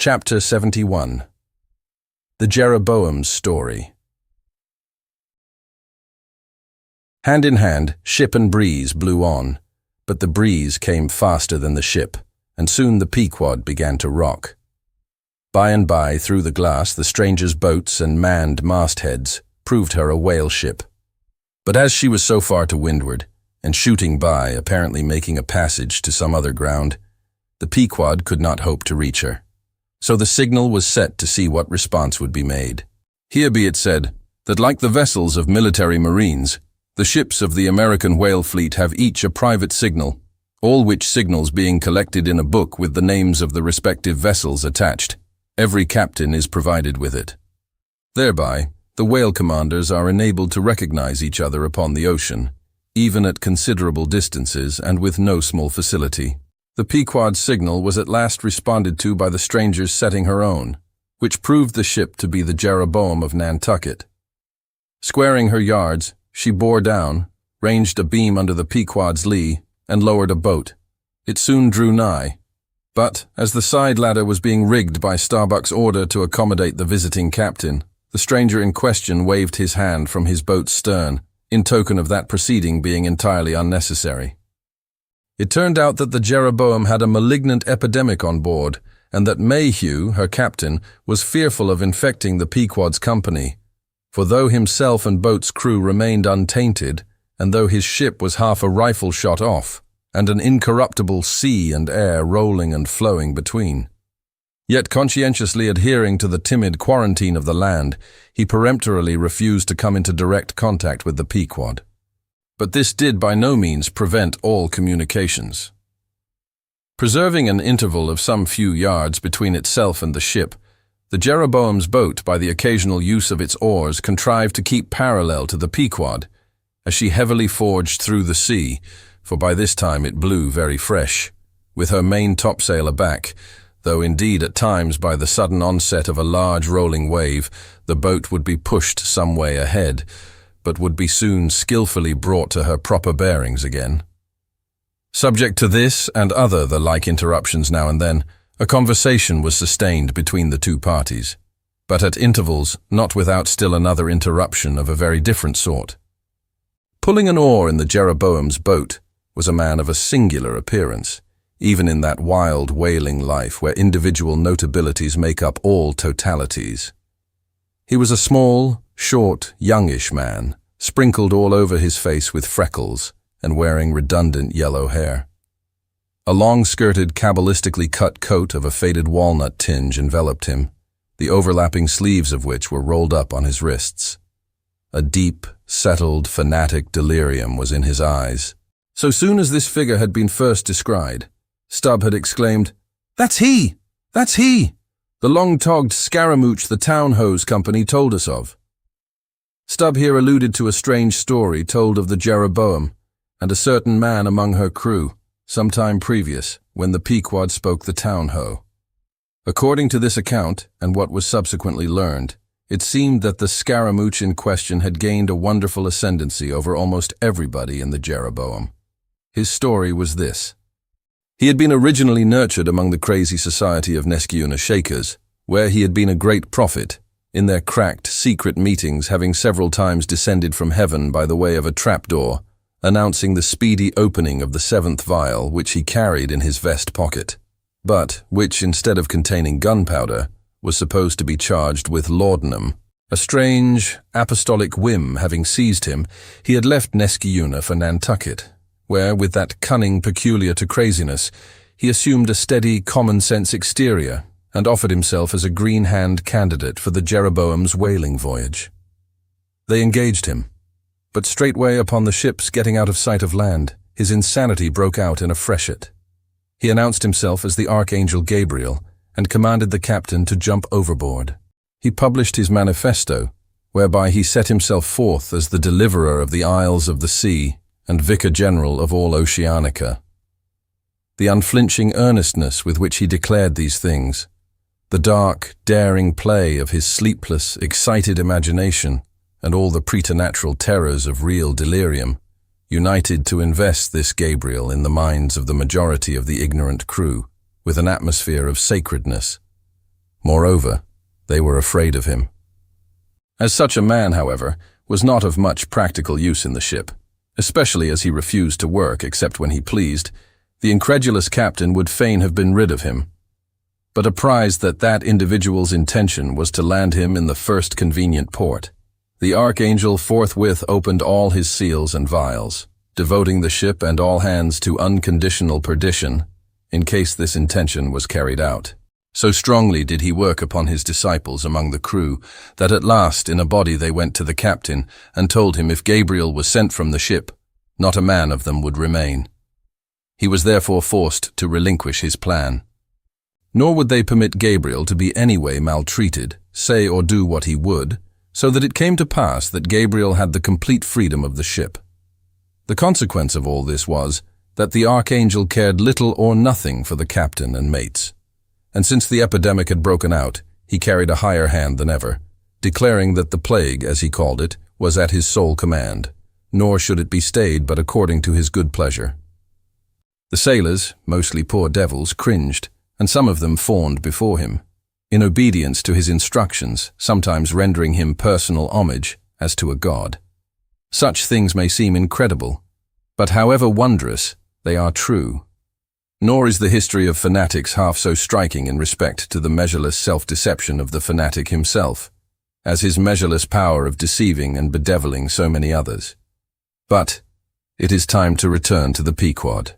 Chapter 71. The Jeroboam's Story. Hand in hand, ship and breeze blew on, but the breeze came faster than the ship, and soon the Pequod began to rock. By and by, through the glass, the stranger's boats and manned mastheads proved her a whale ship. But as she was so far to windward, and shooting by, apparently making a passage to some other ground, the Pequod could not hope to reach her. So the signal was set to see what response would be made. Here be it said that, like the vessels of military marines, the ships of the American whale fleet have each a private signal, all which signals being collected in a book with the names of the respective vessels attached. Every captain is provided with it. Thereby, the whale commanders are enabled to recognize each other upon the ocean, even at considerable distances and with no small facility. The Pequod's signal was at last responded to by the stranger's setting her own, which proved the ship to be the Jeroboam of Nantucket. Squaring her yards, she bore down, ranged a beam under the Pequod's lee, and lowered a boat. It soon drew nigh, but, as the side ladder was being rigged by Starbuck's order to accommodate the visiting captain, the stranger in question waved his hand from his boat's stern, in token of that proceeding being entirely unnecessary. It turned out that the Jeroboam had a malignant epidemic on board, and that Mayhew, her captain, was fearful of infecting the Pequod's company. For though himself and boat's crew remained untainted, and though his ship was half a rifle shot off, and an incorruptible sea and air rolling and flowing between, yet conscientiously adhering to the timid quarantine of the land, he peremptorily refused to come into direct contact with the Pequod. But this did by no means prevent all communications. Preserving an interval of some few yards between itself and the ship, the Jeroboam's boat, by the occasional use of its oars, contrived to keep parallel to the Pequod, as she heavily forged through the sea, for by this time it blew very fresh, with her main topsail aback, though indeed at times by the sudden onset of a large rolling wave, the boat would be pushed some way ahead, but would be soon skillfully brought to her proper bearings again. Subject to this and other the like interruptions now and then, a conversation was sustained between the two parties, but at intervals not without still another interruption of a very different sort. Pulling an oar in the Jeroboam's boat was a man of a singular appearance, even in that wild, whaling life where individual notabilities make up all totalities. He was a small, short, youngish man, sprinkled all over his face with freckles and wearing redundant yellow hair. A long-skirted, cabalistically cut coat of a faded walnut tinge enveloped him, the overlapping sleeves of which were rolled up on his wrists. A deep, settled, fanatic delirium was in his eyes. So soon as this figure had been first descried, Stubb had exclaimed, "That's he! That's he! The long-togged scaramouche the town hose company told us of." Stubb here alluded to a strange story told of the Jeroboam and a certain man among her crew, some time previous, when the Pequod spoke the town hoe. According to this account, and what was subsequently learned, it seemed that the scaramouche in question had gained a wonderful ascendancy over almost everybody in the Jeroboam. His story was this. He had been originally nurtured among the crazy society of Nesciuna Shakers, where he had been a great prophet, in their cracked, secret meetings having several times descended from heaven by the way of a trapdoor, announcing the speedy opening of the seventh vial which he carried in his vest pocket, but which, instead of containing gunpowder, was supposed to be charged with laudanum. A strange, apostolic whim having seized him, he had left Nesciuna for Nantucket, where, with that cunning peculiar to craziness, he assumed a steady, common-sense exterior and offered himself as a green-hand candidate for the Jeroboam's whaling voyage. They engaged him, but straightway upon the ship's getting out of sight of land, his insanity broke out in a freshet. He announced himself as the Archangel Gabriel and commanded the captain to jump overboard. He published his manifesto, whereby he set himself forth as the deliverer of the isles of the sea and vicar general of all Oceanica. The unflinching earnestness with which he declared these things, the dark, daring play of his sleepless, excited imagination, and all the preternatural terrors of real delirium, united to invest this Gabriel in the minds of the majority of the ignorant crew with an atmosphere of sacredness, Moreover, they were afraid of him. As such a man, however, was not of much practical use in the ship, especially as he refused to work except when he pleased. The incredulous captain would fain have been rid of him, but apprised that that individual's intention was to land him in the first convenient port. The archangel forthwith opened all his seals and vials, devoting the ship and all hands to unconditional perdition, in case this intention was carried out. So strongly did he work upon his disciples among the crew, that at last in a body they went to the captain and told him if Gabriel was sent from the ship, not a man of them would remain. He was therefore forced to relinquish his plan. Nor would they permit Gabriel to be any way maltreated, say or do what he would, so that it came to pass that Gabriel had the complete freedom of the ship. The consequence of all this was that the archangel cared little or nothing for the captain and mates. And since the epidemic had broken out, he carried a higher hand than ever, declaring that the plague, as he called it, was at his sole command, nor should it be stayed but according to his good pleasure. The sailors, mostly poor devils, cringed, and some of them fawned before him, in obedience to his instructions, sometimes rendering him personal homage as to a god. Such things may seem incredible, but however wondrous, they are true. Nor is the history of fanatics half so striking in respect to the measureless self-deception of the fanatic himself, as his measureless power of deceiving and bedeviling so many others. But it is time to return to the Pequod.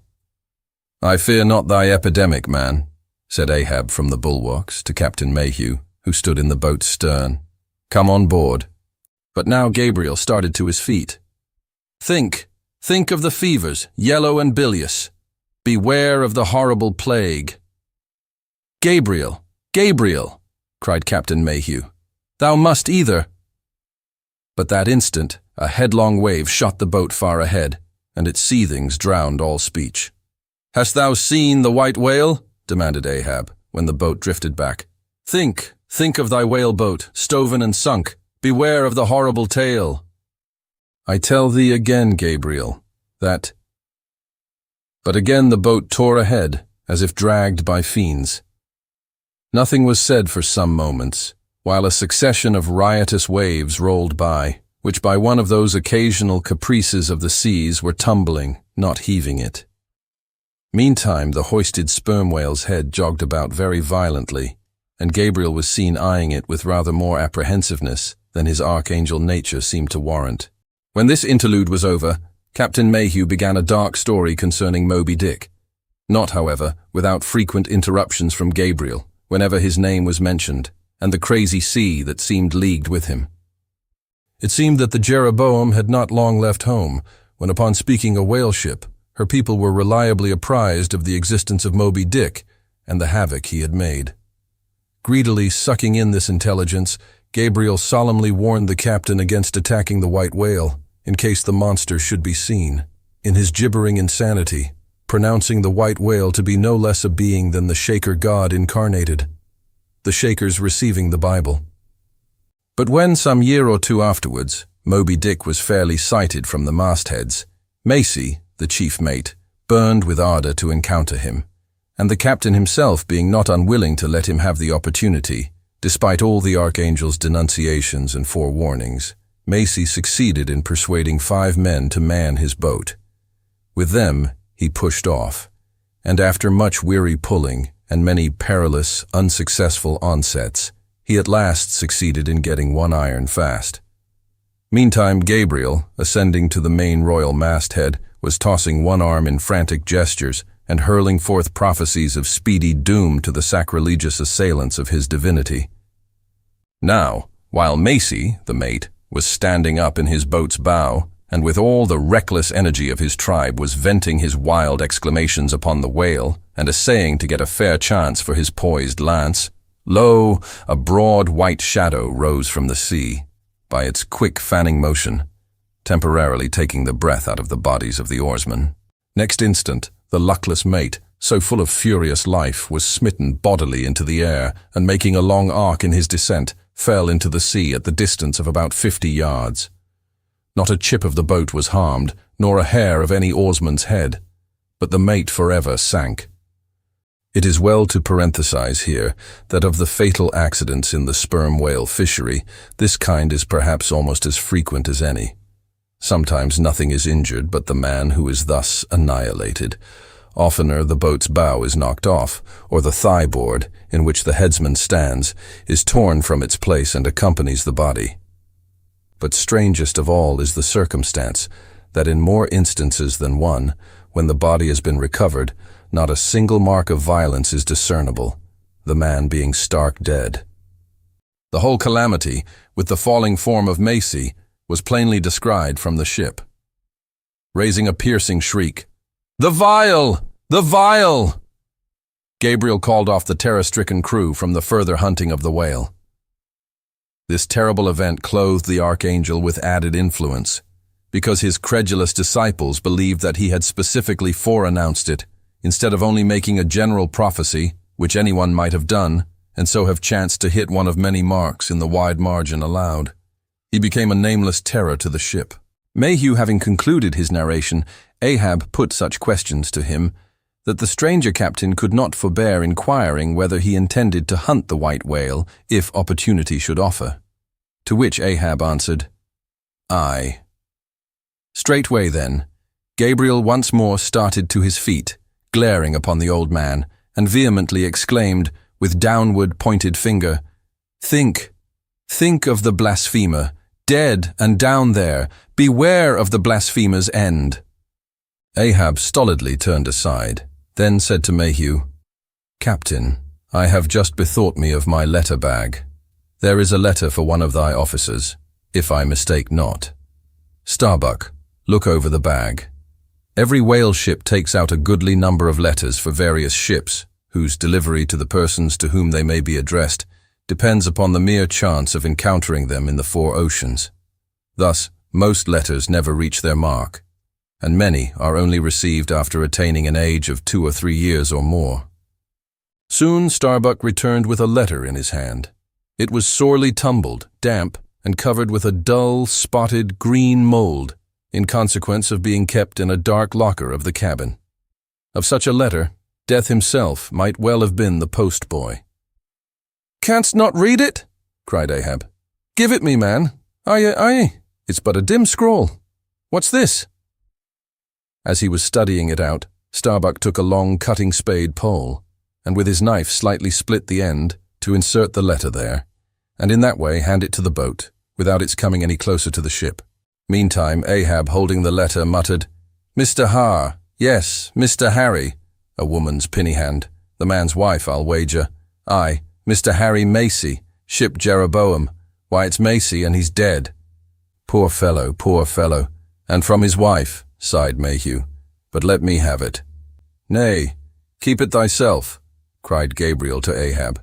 "I fear not thy epidemic, man," said Ahab from the bulwarks to Captain Mayhew, who stood in the boat's stern. "Come on board." But now Gabriel started to his feet. Think of the fevers, yellow and bilious. Beware of the horrible plague." "Gabriel, Gabriel," cried Captain Mayhew, "thou must either—" But that instant a headlong wave shot the boat far ahead, and its seethings drowned all speech. "Hast thou seen the white whale?" demanded Ahab, when the boat drifted back. Think of thy whaleboat, stoven and sunk. Beware of the horrible tale." "I tell thee again, Gabriel, that—" But again the boat tore ahead, as if dragged by fiends. Nothing was said for some moments, while a succession of riotous waves rolled by, which by one of those occasional caprices of the seas were tumbling, not heaving it. Meantime the hoisted sperm whale's head jogged about very violently, and Gabriel was seen eyeing it with rather more apprehensiveness than his archangel nature seemed to warrant. When this interlude was over, Captain Mayhew began a dark story concerning Moby Dick, not, however, without frequent interruptions from Gabriel, whenever his name was mentioned, and the crazy sea that seemed leagued with him. It seemed that the Jeroboam had not long left home, when upon speaking a whale ship, her people were reliably apprised of the existence of Moby Dick and the havoc he had made. Greedily sucking in this intelligence, Gabriel solemnly warned the captain against attacking the white whale, in case the monster should be seen, in his gibbering insanity, pronouncing the white whale to be no less a being than the Shaker god incarnated, the Shakers receiving the Bible. But when, some year or two afterwards, Moby Dick was fairly sighted from the mastheads, Macy, the chief mate, burned with ardor to encounter him, and the captain himself being not unwilling to let him have the opportunity, despite all the archangel's denunciations and forewarnings, Macy succeeded in persuading 5 men to man his boat. With them, he pushed off, and after much weary pulling and many perilous, unsuccessful onsets, he at last succeeded in getting one iron fast. Meantime, Gabriel, ascending to the main royal masthead, was tossing one arm in frantic gestures and hurling forth prophecies of speedy doom to the sacrilegious assailants of his divinity. Now, while Macy, the mate, was standing up in his boat's bow, and with all the reckless energy of his tribe was venting his wild exclamations upon the whale, and essaying to get a fair chance for his poised lance, lo, a broad white shadow rose from the sea, by its quick fanning motion, temporarily taking the breath out of the bodies of the oarsmen. Next instant, the luckless mate, so full of furious life, was smitten bodily into the air, and making a long arc in his descent, fell into the sea at the distance of about 50 yards. Not a chip of the boat was harmed, nor a hair of any oarsman's head, but the mate forever sank. It is well to parenthesize here that of the fatal accidents in the sperm whale fishery, this kind is perhaps almost as frequent as any. Sometimes nothing is injured but the man who is thus annihilated. Oftener the boat's bow is knocked off, or the thigh board, in which the headsman stands, is torn from its place and accompanies the body. But strangest of all is the circumstance that in more instances than one, when the body has been recovered, not a single mark of violence is discernible, the man being stark dead. The whole calamity, with the falling form of Macy, was plainly descried from the ship. Raising a piercing shriek, "The vial! The vial!" Gabriel called off the terror-stricken crew from the further hunting of the whale. This terrible event clothed the archangel with added influence, because his credulous disciples believed that he had specifically foreannounced it, instead of only making a general prophecy, which anyone might have done, and so have chanced to hit one of many marks in the wide margin allowed. He became a nameless terror to the ship. Mayhew having concluded his narration, Ahab put such questions to him that the stranger captain could not forbear inquiring whether he intended to hunt the white whale if opportunity should offer. To which Ahab answered, "Aye." Straightway then, Gabriel once more started to his feet, glaring upon the old man, and vehemently exclaimed, with downward pointed finger, "Think of the blasphemer, dead and down there, beware of the blasphemer's end." Ahab stolidly turned aside, then said to Mayhew, "Captain, I have just bethought me of my letter bag. There is a letter for one of thy officers, if I mistake not. Starbuck, look over the bag. Every whale ship takes out a goodly number of letters for various ships, whose delivery to the persons to whom they may be addressed depends upon the mere chance of encountering them in the 4 oceans. Thus, most letters never reach their mark, and many are only received after attaining an age of 2 or 3 years or more." Soon Starbuck returned with a letter in his hand. It was sorely tumbled, damp, and covered with a dull, spotted, green mold, in consequence of being kept in a dark locker of the cabin. Of such a letter, Death himself might well have been the post-boy. "Canst not read it?" cried Ahab. "Give it me, man. Aye, it's but a dim scroll. What's this?" As he was studying it out, Starbuck took a long cutting spade pole, and with his knife slightly split the end to insert the letter there, and in that way hand it to the boat, without its coming any closer to the ship. Meantime, Ahab, holding the letter, muttered, "Mr. Har, yes, Mr. Harry," a woman's pinny hand, the man's wife, I'll wager. "Aye, Mr. Harry Macy, ship Jeroboam. Why, it's Macy, and he's dead." Poor fellow, and from his wife," sighed Mayhew, "but let me have it." "Nay, keep it thyself," cried Gabriel to Ahab.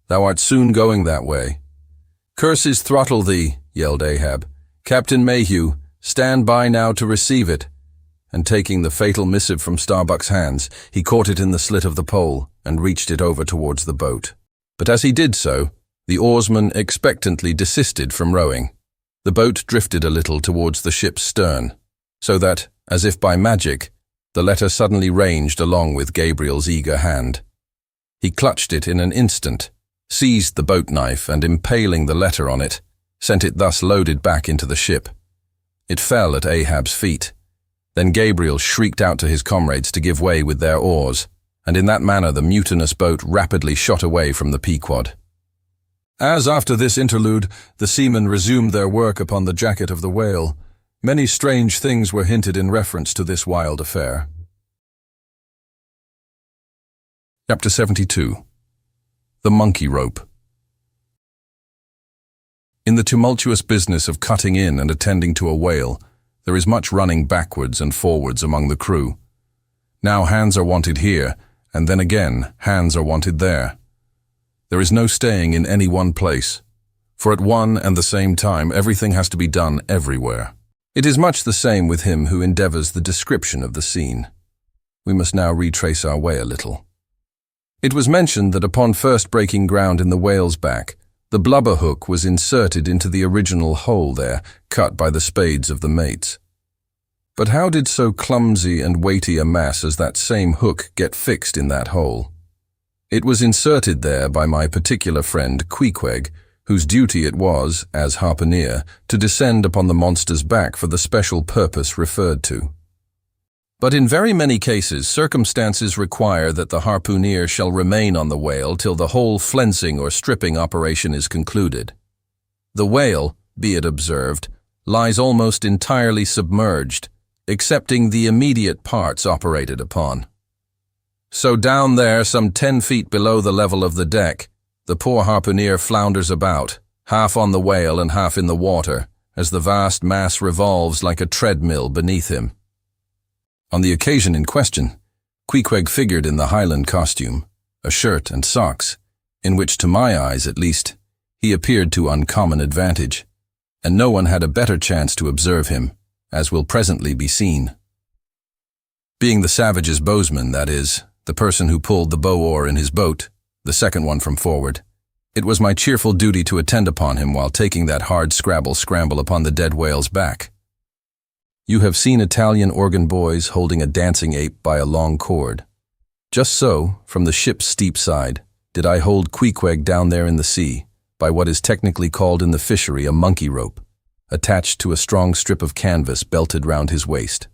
"Thou art soon going that way." "Curses throttle thee," yelled Ahab. "Captain Mayhew, stand by now to receive it." And taking the fatal missive from Starbuck's hands, he caught it in the slit of the pole and reached it over towards the boat. But as he did so, the oarsman expectantly desisted from rowing. The boat drifted a little towards the ship's stern, so that, as if by magic, the letter suddenly ranged along with Gabriel's eager hand. He clutched it in an instant, seized the boat knife, and impaling the letter on it, sent it thus loaded back into the ship. It fell at Ahab's feet. Then Gabriel shrieked out to his comrades to give way with their oars, and in that manner the mutinous boat rapidly shot away from the Pequod. As after this interlude, the seamen resumed their work upon the jacket of the whale, many strange things were hinted in reference to this wild affair. Chapter 72. The Monkey Rope. In the tumultuous business of cutting in and attending to a whale, there is much running backwards and forwards among the crew. Now hands are wanted here, and then again hands are wanted there. There is no staying in any one place, for at one and the same time everything has to be done everywhere. It is much the same with him who endeavors the description of the scene. We must now retrace our way a little. It was mentioned that upon first breaking ground in the whale's back, the blubber hook was inserted into the original hole there, cut by the spades of the mates. But how did so clumsy and weighty a mass as that same hook get fixed in that hole? It was inserted there by my particular friend Queequeg, whose duty it was, as harpooner, to descend upon the monster's back for the special purpose referred to. But in very many cases, circumstances require that the harpooner shall remain on the whale till the whole flensing or stripping operation is concluded. The whale, be it observed, lies almost entirely submerged, excepting the immediate parts operated upon. So down there, some 10 feet below the level of the deck, the poor harpooner flounders about, half on the whale and half in the water, as the vast mass revolves like a treadmill beneath him. On the occasion in question, Queequeg figured in the Highland costume, a shirt and socks, in which, to my eyes at least, he appeared to uncommon advantage, and no one had a better chance to observe him, as will presently be seen. Being the savage's bowsman, that is, the person who pulled the bow-oar in his boat, the second one from forward, it was my cheerful duty to attend upon him while taking that hard scramble upon the dead whale's back. You have seen Italian organ boys holding a dancing ape by a long cord. Just so, from the ship's steep side, did I hold Queequeg down there in the sea, by what is technically called in the fishery a monkey rope, attached to a strong strip of canvas belted round his waist.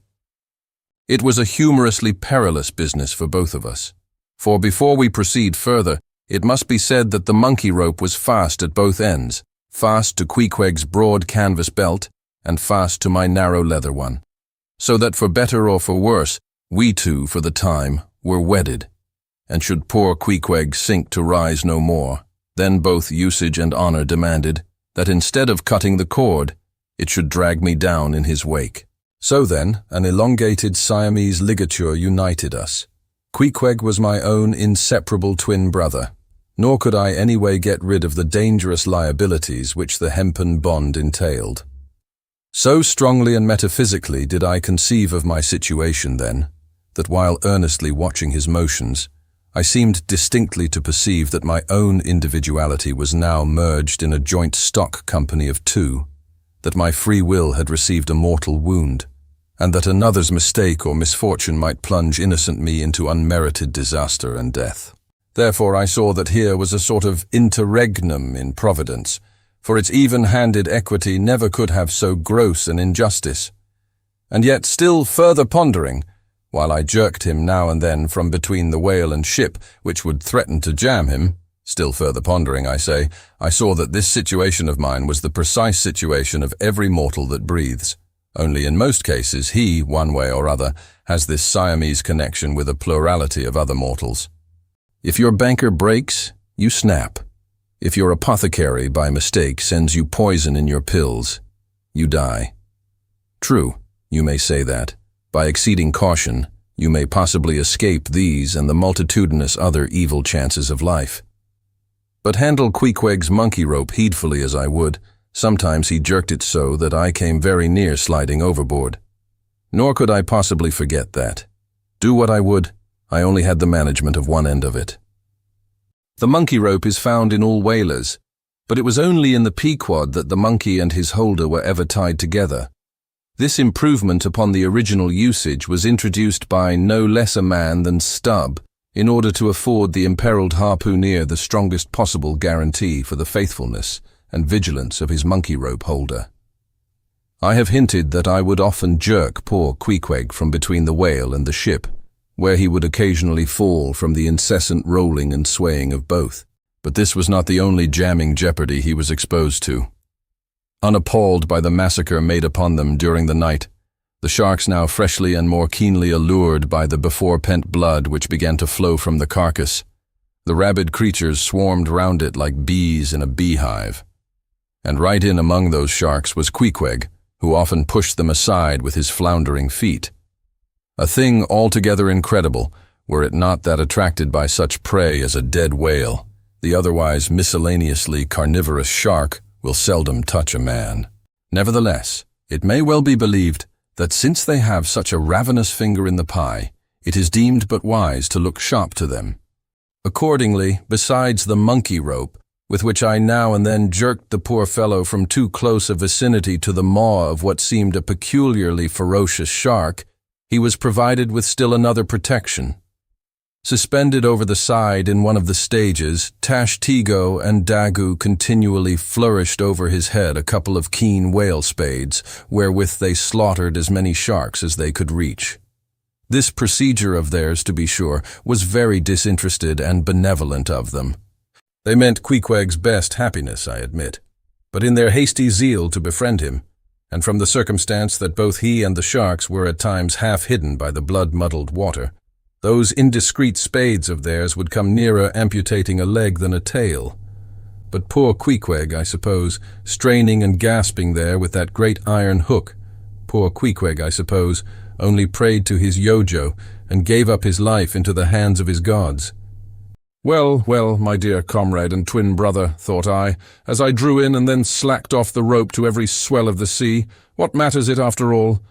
It was a humorously perilous business for both of us, for before we proceed further, it must be said that the monkey rope was fast at both ends, fast to Queequeg's broad canvas belt, and fast to my narrow leather one, so that for better or for worse, we two, for the time, were wedded, and should poor Queequeg sink to rise no more, then both usage and honor demanded that instead of cutting the cord, it should drag me down in his wake. So then, an elongated Siamese ligature united us. Queequeg was my own inseparable twin brother, nor could I anyway get rid of the dangerous liabilities which the hempen bond entailed. So strongly and metaphysically did I conceive of my situation then, that while earnestly watching his motions, I seemed distinctly to perceive that my own individuality was now merged in a joint stock company of two, that my free will had received a mortal wound, and that another's mistake or misfortune might plunge innocent me into unmerited disaster and death. Therefore I saw that here was a sort of interregnum in Providence, for its even-handed equity never could have so gross an injustice. And yet, still further pondering, while I jerked him now and then from between the whale and ship, which would threaten to jam him, still further pondering, I say, I saw that this situation of mine was the precise situation of every mortal that breathes. Only in most cases he, one way or other, has this Siamese connection with a plurality of other mortals. If your banker breaks, you snap. If your apothecary, by mistake, sends you poison in your pills, you die. True, you may say that, by exceeding caution, you may possibly escape these and the multitudinous other evil chances of life. But handle Queequeg's monkey rope heedfully as I would, sometimes he jerked it so that I came very near sliding overboard. Nor could I possibly forget that. Do what I would, I only had the management of one end of it. The monkey rope is found in all whalers, but it was only in the Pequod that the monkey and his holder were ever tied together. This improvement upon the original usage was introduced by no less a man than Stubb, in order to afford the imperiled harpooner the strongest possible guarantee for the faithfulness and vigilance of his monkey rope holder. I have hinted that I would often jerk poor Queequeg from between the whale and the ship, where he would occasionally fall from the incessant rolling and swaying of both. But this was not the only jamming jeopardy he was exposed to. Unappalled by the massacre made upon them during the night, the sharks now freshly and more keenly allured by the before-pent blood which began to flow from the carcass, the rabid creatures swarmed round it like bees in a beehive. And right in among those sharks was Queequeg, who often pushed them aside with his floundering feet. A thing altogether incredible, were it not that attracted by such prey as a dead whale, the otherwise miscellaneously carnivorous shark will seldom touch a man. Nevertheless, it may well be believed that since they have such a ravenous finger in the pie, it is deemed but wise to look sharp to them. Accordingly, besides the monkey rope, with which I now and then jerked the poor fellow from too close a vicinity to the maw of what seemed a peculiarly ferocious shark, he was provided with still another protection. Suspended over the side in one of the stages, Tashtigo and Dagu continually flourished over his head a couple of keen whale spades, wherewith they slaughtered as many sharks as they could reach. This procedure of theirs, to be sure, was very disinterested and benevolent of them. They meant Queequeg's best happiness, I admit, but in their hasty zeal to befriend him, and from the circumstance that both he and the sharks were at times half hidden by the blood-muddled water, those indiscreet spades of theirs would come nearer amputating a leg than a tail. But poor Queequeg, I suppose, straining and gasping there with that great iron hook, poor Queequeg, I suppose, only prayed to his Yojo and gave up his life into the hands of his gods. Well, well, my dear comrade and twin brother, thought I, as I drew in and then slacked off the rope to every swell of the sea, what matters it after all?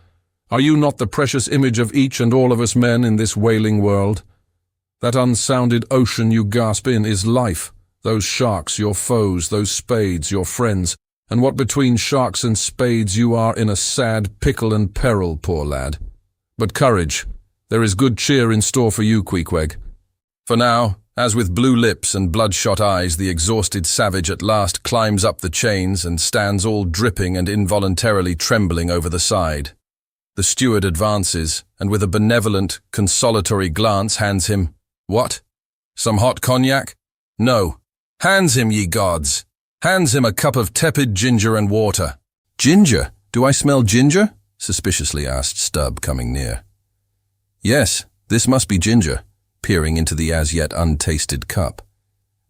Are you not the precious image of each and all of us men in this wailing world? That unsounded ocean you gasp in is life, those sharks your foes, those spades your friends, and what between sharks and spades you are in a sad pickle and peril, poor lad. But courage, there is good cheer in store for you, Queequeg. For now, as with blue lips and bloodshot eyes the exhausted savage at last climbs up the chains and stands all dripping and involuntarily trembling over the side. The steward advances, and with a benevolent, consolatory glance hands him, what? Some hot cognac? No. Hands him, ye gods! Hands him a cup of tepid ginger and water. Ginger? Do I smell ginger? Suspiciously asked Stubb, coming near. Yes, this must be ginger, peering into the as yet untasted cup.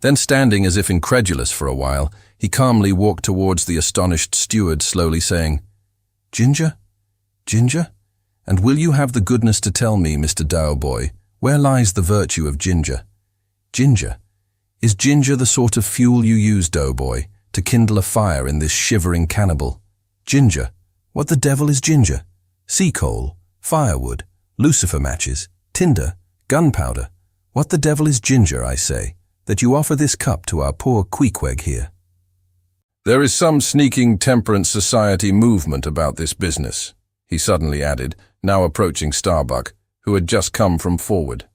Then standing as if incredulous for a while, he calmly walked towards the astonished steward, slowly saying, Ginger? Ginger? And will you have the goodness to tell me, Mr. Dowboy, where lies the virtue of ginger? Ginger? Is ginger the sort of fuel you use, Doughboy, to kindle a fire in this shivering cannibal? Ginger? What the devil is ginger? Sea coal, firewood, lucifer matches, tinder, gunpowder. What the devil is ginger, I say, that you offer this cup to our poor Queequeg here? There is some sneaking temperance society movement about this business, he suddenly added, now approaching Starbuck, who had just come from forward.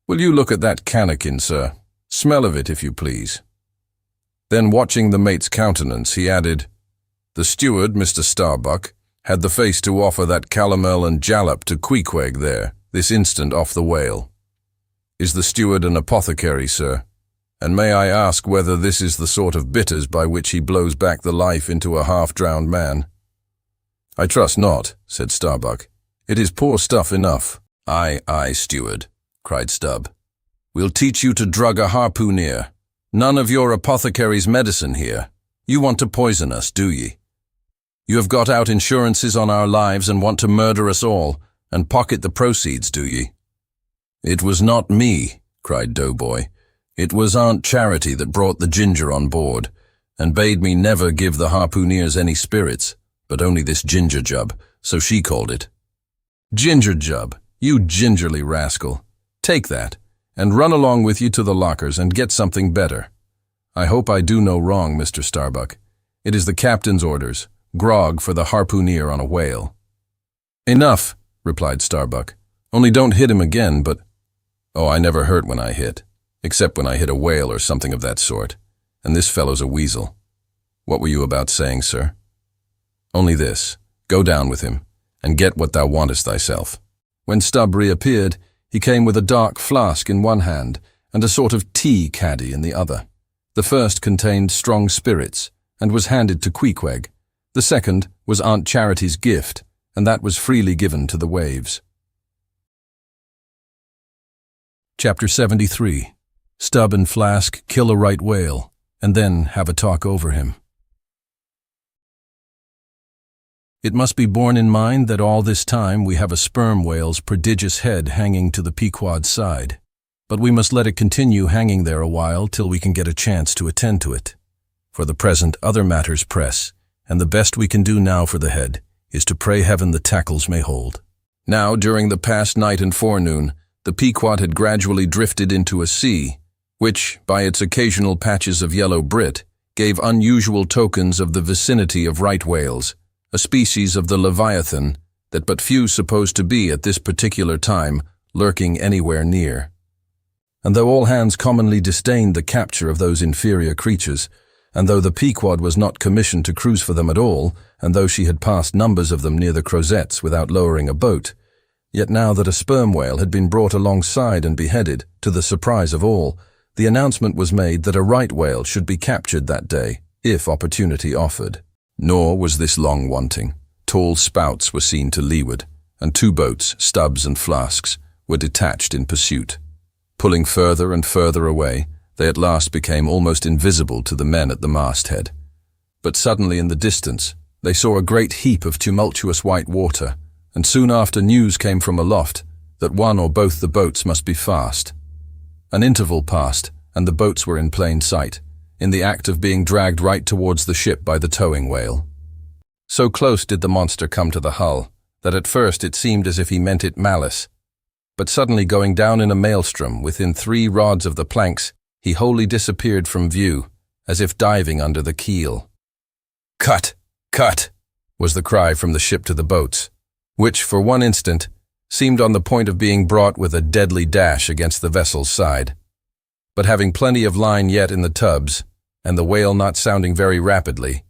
Will you look at that cannikin, sir? Smell of it, if you please. Then, watching the mate's countenance, he added, The steward, Mr. Starbuck, had the face to offer that calomel and jalap to Queequeg there, this instant off the whale. Is the steward an apothecary, sir? And may I ask whether this is the sort of bitters by which he blows back the life into a half-drowned man? I trust not, said Starbuck. It is poor stuff enough. Aye, aye, steward, cried Stubb. We'll teach you to drug a harpooneer. None of your apothecary's medicine here. You want to poison us, do ye? You have got out insurances on our lives and want to murder us all, and pocket the proceeds, do ye? It was not me, cried Doughboy. It was Aunt Charity that brought the ginger on board, and bade me never give the harpooneers any spirits, but only this ginger jub, so she called it. Ginger jub, you gingerly rascal. Take that, and run along with you to the lockers and get something better. I hope I do no wrong, Mr. Starbuck. It is the captain's orders, grog for the harpooneer on a whale. Enough, replied Starbuck. Only don't hit him again, but... Oh, I never hurt when I hit, except when I hit a whale or something of that sort, and this fellow's a weasel. What were you about saying, sir? Only this, go down with him, and get what thou wantest thyself. When Stubb reappeared, he came with a dark flask in one hand and a sort of tea caddy in the other. The first contained strong spirits, and was handed to Queequeg. The second was Aunt Charity's gift, and that was freely given to the waves. Chapter 73. Stubb and Flask kill a right whale, and then have a talk over him. It must be borne in mind that all this time we have a sperm whale's prodigious head hanging to the Pequod's side, but we must let it continue hanging there a while till we can get a chance to attend to it. For the present, other matters press, and the best we can do now for the head is to pray heaven the tackles may hold. Now, during the past night and forenoon, the Pequod had gradually drifted into a sea, which, by its occasional patches of yellow brit, gave unusual tokens of the vicinity of right whales, a species of the Leviathan that but few supposed to be at this particular time lurking anywhere near. And though all hands commonly disdained the capture of those inferior creatures, and though the Pequod was not commissioned to cruise for them at all, and though she had passed numbers of them near the crozettes without lowering a boat, yet now that a sperm whale had been brought alongside and beheaded, to the surprise of all, the announcement was made that a right whale should be captured that day, if opportunity offered. Nor was this long wanting. Tall spouts were seen to leeward, and 2 boats, Stubbs and Flasks, were detached in pursuit. Pulling further and further away, they at last became almost invisible to the men at the masthead. But suddenly in the distance, they saw a great heap of tumultuous white water, and soon after news came from aloft that one or both the boats must be fast. An interval passed, and the boats were in plain sight, in the act of being dragged right towards the ship by the towing whale. So close did the monster come to the hull, that at first it seemed as if he meant it malice. But suddenly going down in a maelstrom within 3 rods of the planks, he wholly disappeared from view, as if diving under the keel. "Cut! Cut!" was the cry from the ship to the boats, which, for one instant, seemed on the point of being brought with a deadly dash against the vessel's side. But having plenty of line yet in the tubs, and the whale not sounding very rapidly,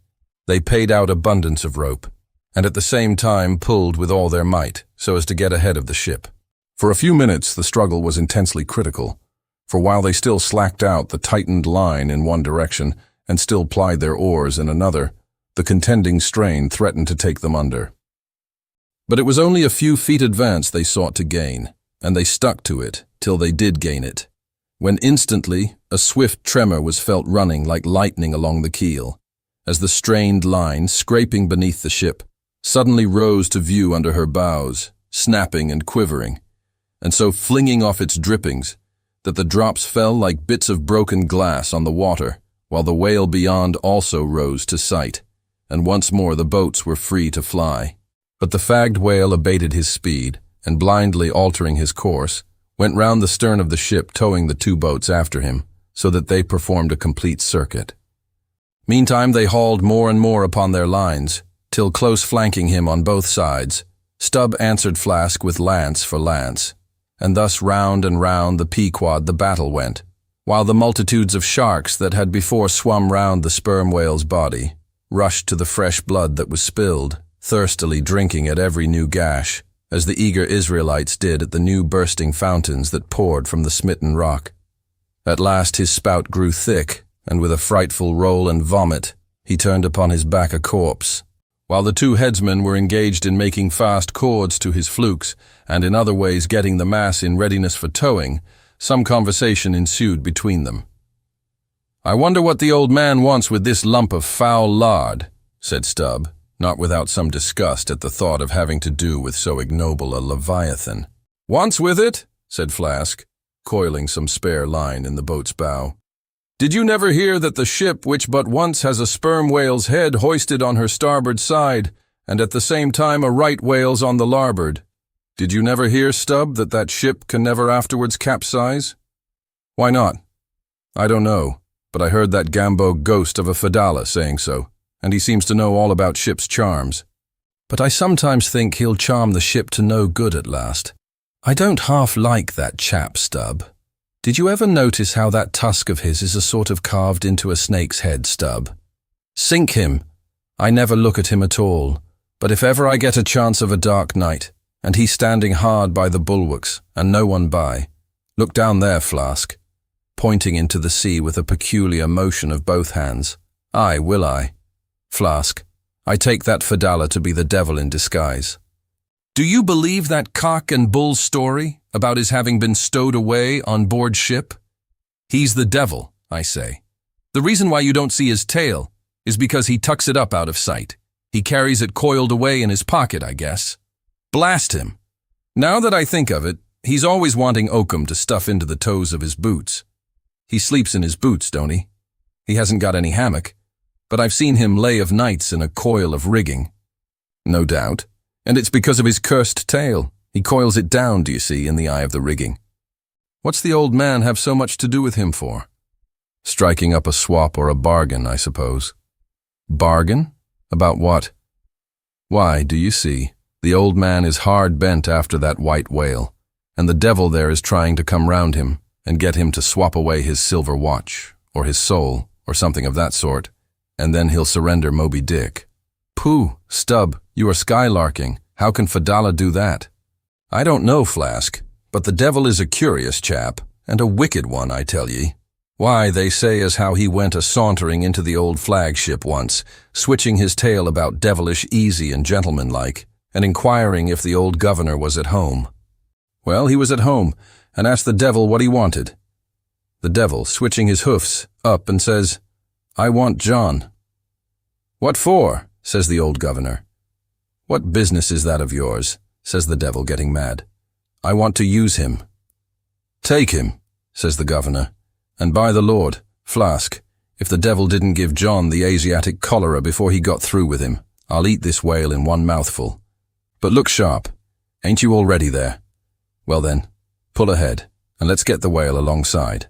they paid out abundance of rope, and at the same time pulled with all their might, so as to get ahead of the ship. For a few minutes the struggle was intensely critical, for while they still slacked out the tightened line in one direction and still plied their oars in another, the contending strain threatened to take them under. But it was only a few feet advance they sought to gain, and they stuck to it till they did gain it, when instantly a swift tremor was felt running like lightning along the keel, as the strained line, scraping beneath the ship, suddenly rose to view under her bows, snapping and quivering, and so flinging off its drippings, that the drops fell like bits of broken glass on the water, while the whale beyond also rose to sight, and once more the boats were free to fly. But the fagged whale abated his speed, and blindly altering his course, went round the stern of the ship towing the 2 boats after him, so that they performed a complete circuit. Meantime they hauled more and more upon their lines, till close flanking him on both sides, Stubb answered Flask with lance for lance, and thus round and round the Pequod the battle went, while the multitudes of sharks that had before swum round the sperm whale's body rushed to the fresh blood that was spilled, thirstily drinking at every new gash, as the eager Israelites did at the new bursting fountains that poured from the smitten rock. At last his spout grew thick, and with a frightful roll and vomit, he turned upon his back a corpse, while the 2 headsmen were engaged in making fast cords to his flukes, and in other ways getting the mass in readiness for towing. Some conversation ensued between them. "I wonder what the old man wants with this lump of foul lard," said Stubb, not without some disgust at the thought of having to do with so ignoble a leviathan. "Wants with it?" said Flask, coiling some spare line in the boat's bow. "Did you never hear that the ship which but once has a sperm whale's head hoisted on her starboard side, and at the same time a right whale's on the larboard? Did you never hear, Stubb, that that ship can never afterwards capsize?" "Why not?" "I don't know, but I heard that Gambo ghost of a Fedallah saying so, and he seems to know all about ship's charms. But I sometimes think he'll charm the ship to no good at last. I don't half like that chap, Stubb. Did you ever notice how that tusk of his is a sort of carved into a snake's head, Stubb? Sink him. I never look at him at all, but if ever I get a chance of a dark night, and he's standing hard by the bulwarks, and no one by, look down there, Flask," pointing into the sea with a peculiar motion of both hands. "Aye, will I. Flask, I take that Fedallah to be the devil in disguise." "Do you believe that cock and bull story about his having been stowed away on board ship? He's the devil, I say. The reason why you don't see his tail is because he tucks it up out of sight. He carries it coiled away in his pocket, I guess. Blast him. Now that I think of it, he's always wanting oakum to stuff into the toes of his boots. He sleeps in his boots, don't he? He hasn't got any hammock, but I've seen him lay of nights in a coil of rigging." "No doubt. And it's because of his cursed tail. He coils it down, do you see, in the eye of the rigging. What's the old man have so much to do with him for?" "Striking up a swap or a bargain, I suppose." "Bargain? About what?" "Why, do you see, the old man is hard bent after that white whale, and the devil there is trying to come round him, and get him to swap away his silver watch, or his soul, or something of that sort, and then he'll surrender Moby Dick. Pooh, Stubb, you are skylarking. How can Fedallah do that? I don't know, Flask, but the devil is a curious chap, and a wicked one, I tell ye. Why, they say as how he went a-sauntering into the old flagship once, switching his tale about devilish easy and gentlemanlike, and inquiring if the old governor was at home. Well, he was at home, and asked the devil what he wanted. The devil, switching his hoofs, up and says, I want John. What for? Says the old governor. What business is that of yours? Says the devil, getting mad. I want to use him. Take him, says the governor. And by the Lord, Flask, if the devil didn't give John the Asiatic cholera before he got through with him, I'll eat this whale in one mouthful. But look sharp. Ain't you already there? Well then, pull ahead, and let's get the whale alongside.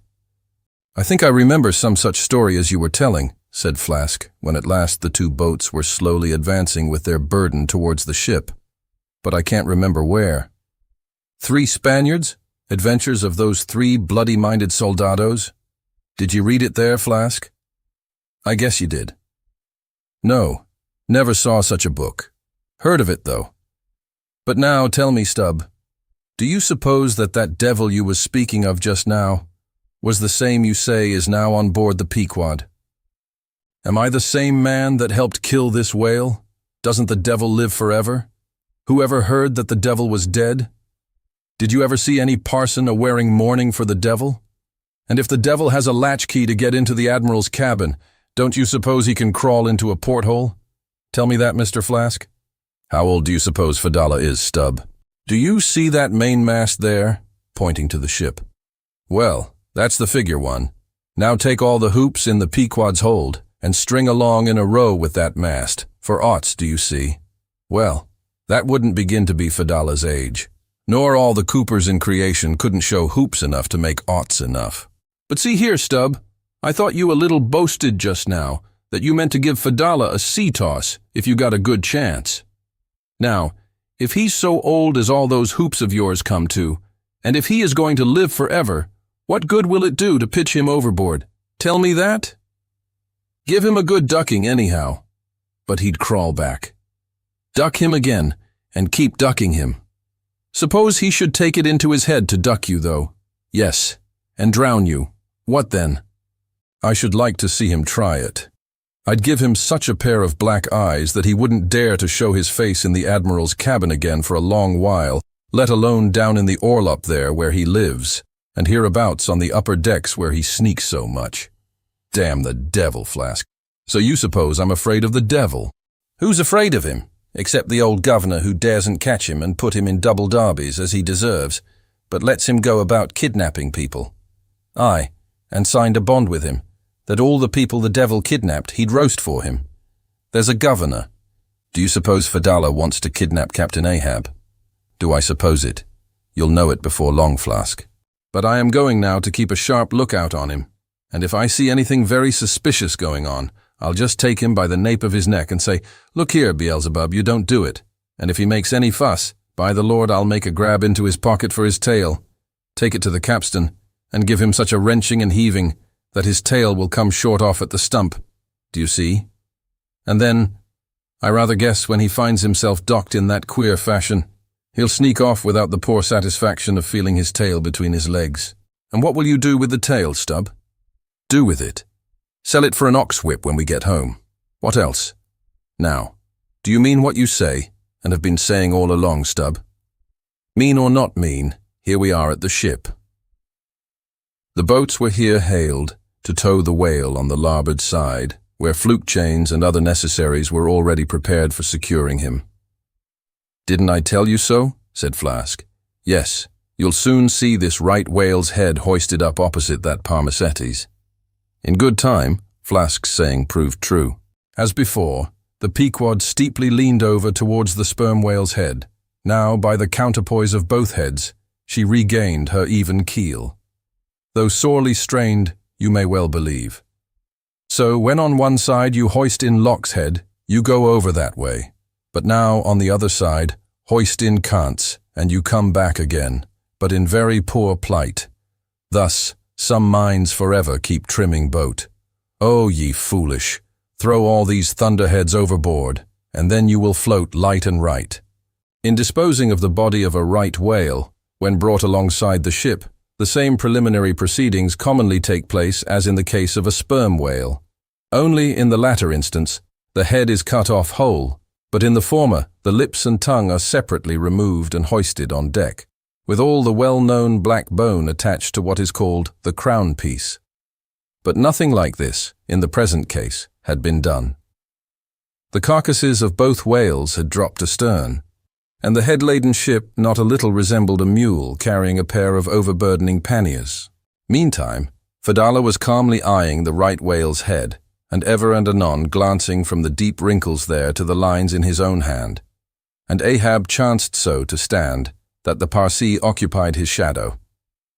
I think I remember some such story as you were telling, said Flask, when at last the two boats were slowly advancing with their burden towards the ship. But I can't remember where. 3 Spaniards? Adventures of those 3 bloody-minded soldados? Did you read it there, Flask? I guess you did. No, never saw such a book. Heard of it, though. But now tell me, Stubb, do you suppose that that devil you was speaking of just now was the same you say is now on board the Pequod? Am I the same man that helped kill this whale? Doesn't the devil live forever? Who ever heard that the devil was dead? Did you ever see any parson a-wearing mourning for the devil? And if the devil has a latchkey to get into the admiral's cabin, don't you suppose he can crawl into a porthole? Tell me that, Mr. Flask. How old do you suppose Fedallah is, Stubb? Do you see that mainmast there? Pointing to the ship. Well, that's the figure one. Now take all the hoops in the Pequod's hold, and string along in a row with that mast, for aughts, do you see? Well, that wouldn't begin to be Fedallah's age. Nor all the coopers in creation couldn't show hoops enough to make aughts enough. But see here, Stubb, I thought you a little boasted just now that you meant to give Fedallah a sea toss if you got a good chance. Now, if he's so old as all those hoops of yours come to, and if he is going to live forever, what good will it do to pitch him overboard? Tell me that? Give him a good ducking anyhow. But he'd crawl back. Duck him again, and keep ducking him. Suppose he should take it into his head to duck you, though. Yes, and drown you. What then? I should like to see him try it. I'd give him such a pair of black eyes that he wouldn't dare to show his face in the admiral's cabin again for a long while, let alone down in the orlop there where he lives, and hereabouts on the upper decks where he sneaks so much. Damn the devil, Flask. So you suppose I'm afraid of the devil? Who's afraid of him? Except the old governor who daresn't catch him and put him in double darbies as he deserves, but lets him go about kidnapping people. Aye, and signed a bond with him, that all the people the devil kidnapped he'd roast for him. There's a governor. Do you suppose Fedallah wants to kidnap Captain Ahab? Do I suppose it? You'll know it before long, Flask. But I am going now to keep a sharp lookout on him, and if I see anything very suspicious going on, I'll just take him by the nape of his neck and say, Look here, Beelzebub, you don't do it. And if he makes any fuss, by the Lord, I'll make a grab into his pocket for his tail, take it to the capstan, and give him such a wrenching and heaving that his tail will come short off at the stump. Do you see? And then, I rather guess when he finds himself docked in that queer fashion, he'll sneak off without the poor satisfaction of feeling his tail between his legs. And what will you do with the tail, Stubb? Do with it? Sell it for an ox whip when we get home. What else? Now, do you mean what you say, and have been saying all along, Stubb? Mean or not mean, here we are at the ship. The boats were here hailed to tow the whale on the larboard side, where fluke chains and other necessaries were already prepared for securing him. Didn't I tell you so? Said Flask. Yes, you'll soon see this right whale's head hoisted up opposite that Parmacetes. In good time, Flask's saying proved true. As before, the Pequod steeply leaned over towards the sperm whale's head. Now, by the counterpoise of both heads, she regained her even keel. Though sorely strained, you may well believe. So, when on one side you hoist in Locke's head, you go over that way. But now, on the other side, hoist in Kant's, and you come back again, but in very poor plight. Thus, some minds forever keep trimming boat. O ye foolish, throw all these thunderheads overboard, and then you will float light and right. In disposing of the body of a right whale, when brought alongside the ship, the same preliminary proceedings commonly take place as in the case of a sperm whale. Only in the latter instance, the head is cut off whole, but in the former, the lips and tongue are separately removed and hoisted on deck, with all the well-known black bone attached to what is called the crown piece. But nothing like this, in the present case, had been done. The carcasses of both whales had dropped astern, and the head-laden ship not a little resembled a mule carrying a pair of overburdening panniers. Meantime, Fedallah was calmly eyeing the right whale's head, and ever and anon glancing from the deep wrinkles there to the lines in his own hand. And Ahab chanced so to stand that the Parsee occupied his shadow,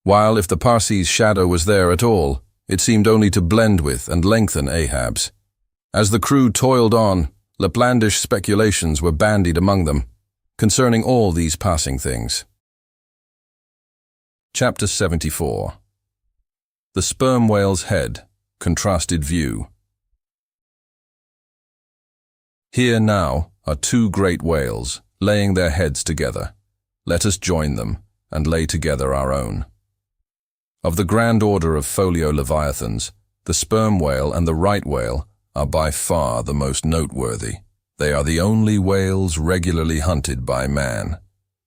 while if the Parsee's shadow was there at all, it seemed only to blend with and lengthen Ahab's. As the crew toiled on, Laplandish speculations were bandied among them, concerning all these passing things. Chapter 74. The Sperm Whale's Head, Contrasted View. Here now are two great whales, laying their heads together. Let us join them, and lay together our own. Of the grand order of folio leviathans, the sperm whale and the right whale are by far the most noteworthy. They are the only whales regularly hunted by man.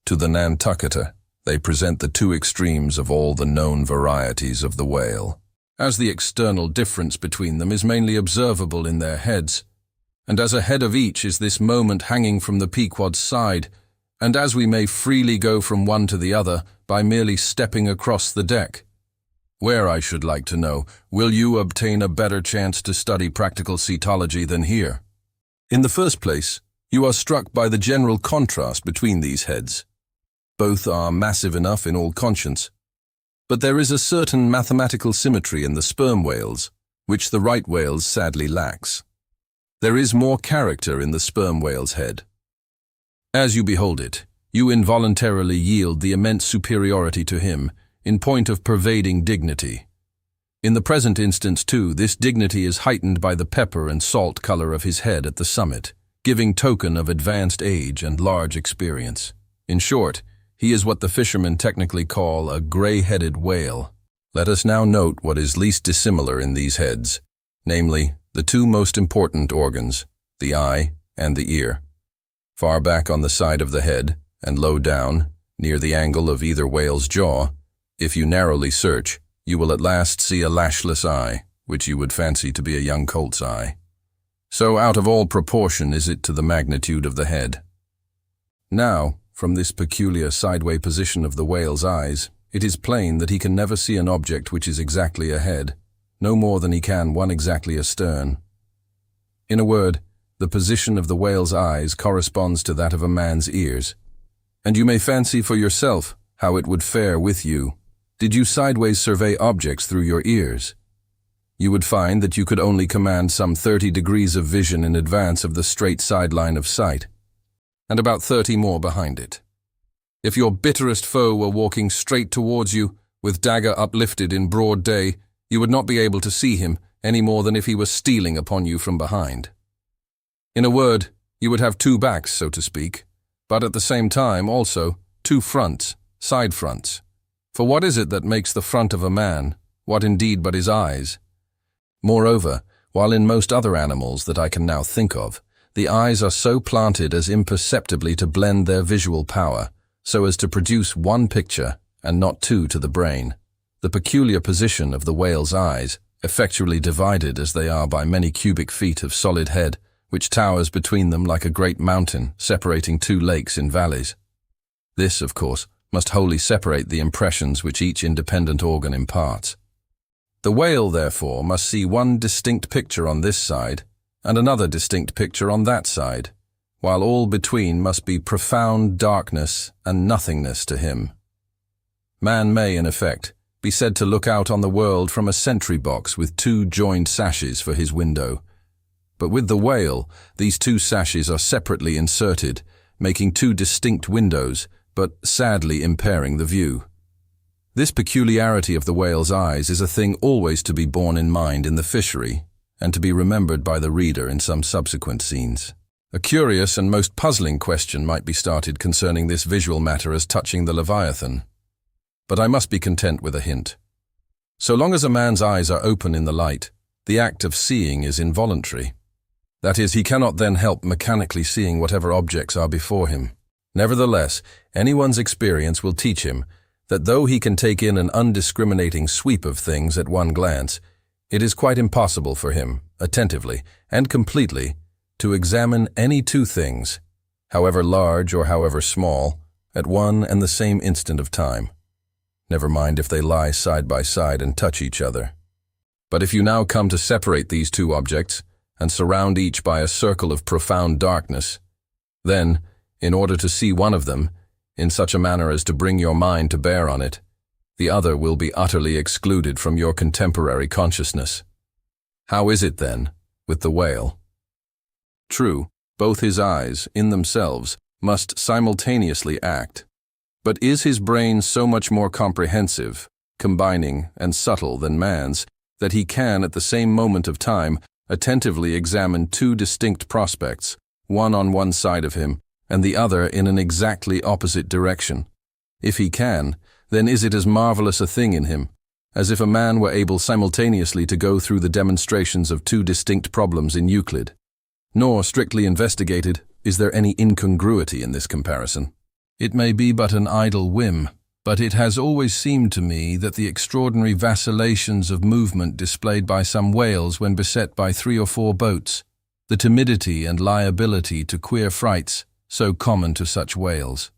To the Nantucketer, they present the two extremes of all the known varieties of the whale. As the external difference between them is mainly observable in their heads, and as a head of each is this moment hanging from the Pequod's side, and as we may freely go from one to the other by merely stepping across the deck. Where, I should like to know, will you obtain a better chance to study practical cetology than here? In the first place, you are struck by the general contrast between these heads. Both are massive enough in all conscience, but there is a certain mathematical symmetry in the sperm whales, which the right whale's sadly lacks. There is more character in the sperm whale's head. As you behold it, you involuntarily yield the immense superiority to him in point of pervading dignity. In the present instance, too, this dignity is heightened by the pepper and salt color of his head at the summit, giving token of advanced age and large experience. In short, he is what the fishermen technically call a gray-headed whale. Let us now note what is least dissimilar in these heads, namely, the two most important organs, the eye and the ear. Far back on the side of the head, and low down, near the angle of either whale's jaw, if you narrowly search, you will at last see a lashless eye, which you would fancy to be a young colt's eye. So out of all proportion is it to the magnitude of the head. Now, from this peculiar sideway position of the whale's eyes, it is plain that he can never see an object which is exactly ahead, no more than he can one exactly astern. In a word, the position of the whale's eyes corresponds to that of a man's ears, and you may fancy for yourself how it would fare with you did you sideways survey objects through your ears. You would find that you could only command some 30 degrees of vision in advance of the straight sideline of sight, and about 30 more behind it. If your bitterest foe were walking straight towards you, with dagger uplifted in broad day, you would not be able to see him any more than if he were stealing upon you from behind. In a word, you would have two backs, so to speak, but at the same time also two fronts, side fronts. For what is it that makes the front of a man, what indeed but his eyes? Moreover, while in most other animals that I can now think of, the eyes are so planted as imperceptibly to blend their visual power, so as to produce one picture and not two to the brain, the peculiar position of the whale's eyes, effectually divided as they are by many cubic feet of solid head, which towers between them like a great mountain separating two lakes in valleys. This, of course, must wholly separate the impressions which each independent organ imparts. The whale, therefore, must see one distinct picture on this side and another distinct picture on that side, while all between must be profound darkness and nothingness to him. Man may, in effect, be said to look out on the world from a sentry box with two joined sashes for his window. But with the whale, these two sashes are separately inserted, making two distinct windows, but sadly impairing the view. This peculiarity of the whale's eyes is a thing always to be borne in mind in the fishery, and to be remembered by the reader in some subsequent scenes. A curious and most puzzling question might be started concerning this visual matter as touching the Leviathan, but I must be content with a hint. So long as a man's eyes are open in the light, the act of seeing is involuntary. That is, he cannot then help mechanically seeing whatever objects are before him. Nevertheless, anyone's experience will teach him that though he can take in an undiscriminating sweep of things at one glance, it is quite impossible for him, attentively and completely, to examine any two things, however large or however small, at one and the same instant of time. Never mind if they lie side by side and touch each other. But if you now come to separate these two objects and surround each by a circle of profound darkness, then, in order to see one of them, in such a manner as to bring your mind to bear on it, the other will be utterly excluded from your contemporary consciousness. How is it, then, with the whale? True, both his eyes, in themselves, must simultaneously act. But is his brain so much more comprehensive, combining, and subtle than man's, that he can, at the same moment of time, attentively examine two distinct prospects, one on one side of him, and the other in an exactly opposite direction? If he can, then is it as marvelous a thing in him, as if a man were able simultaneously to go through the demonstrations of two distinct problems in Euclid. Nor, strictly investigated, is there any incongruity in this comparison. It may be but an idle whim, but it has always seemed to me that the extraordinary vacillations of movement displayed by some whales when beset by 3 or 4 boats, the timidity and liability to queer frights, so common to such whales.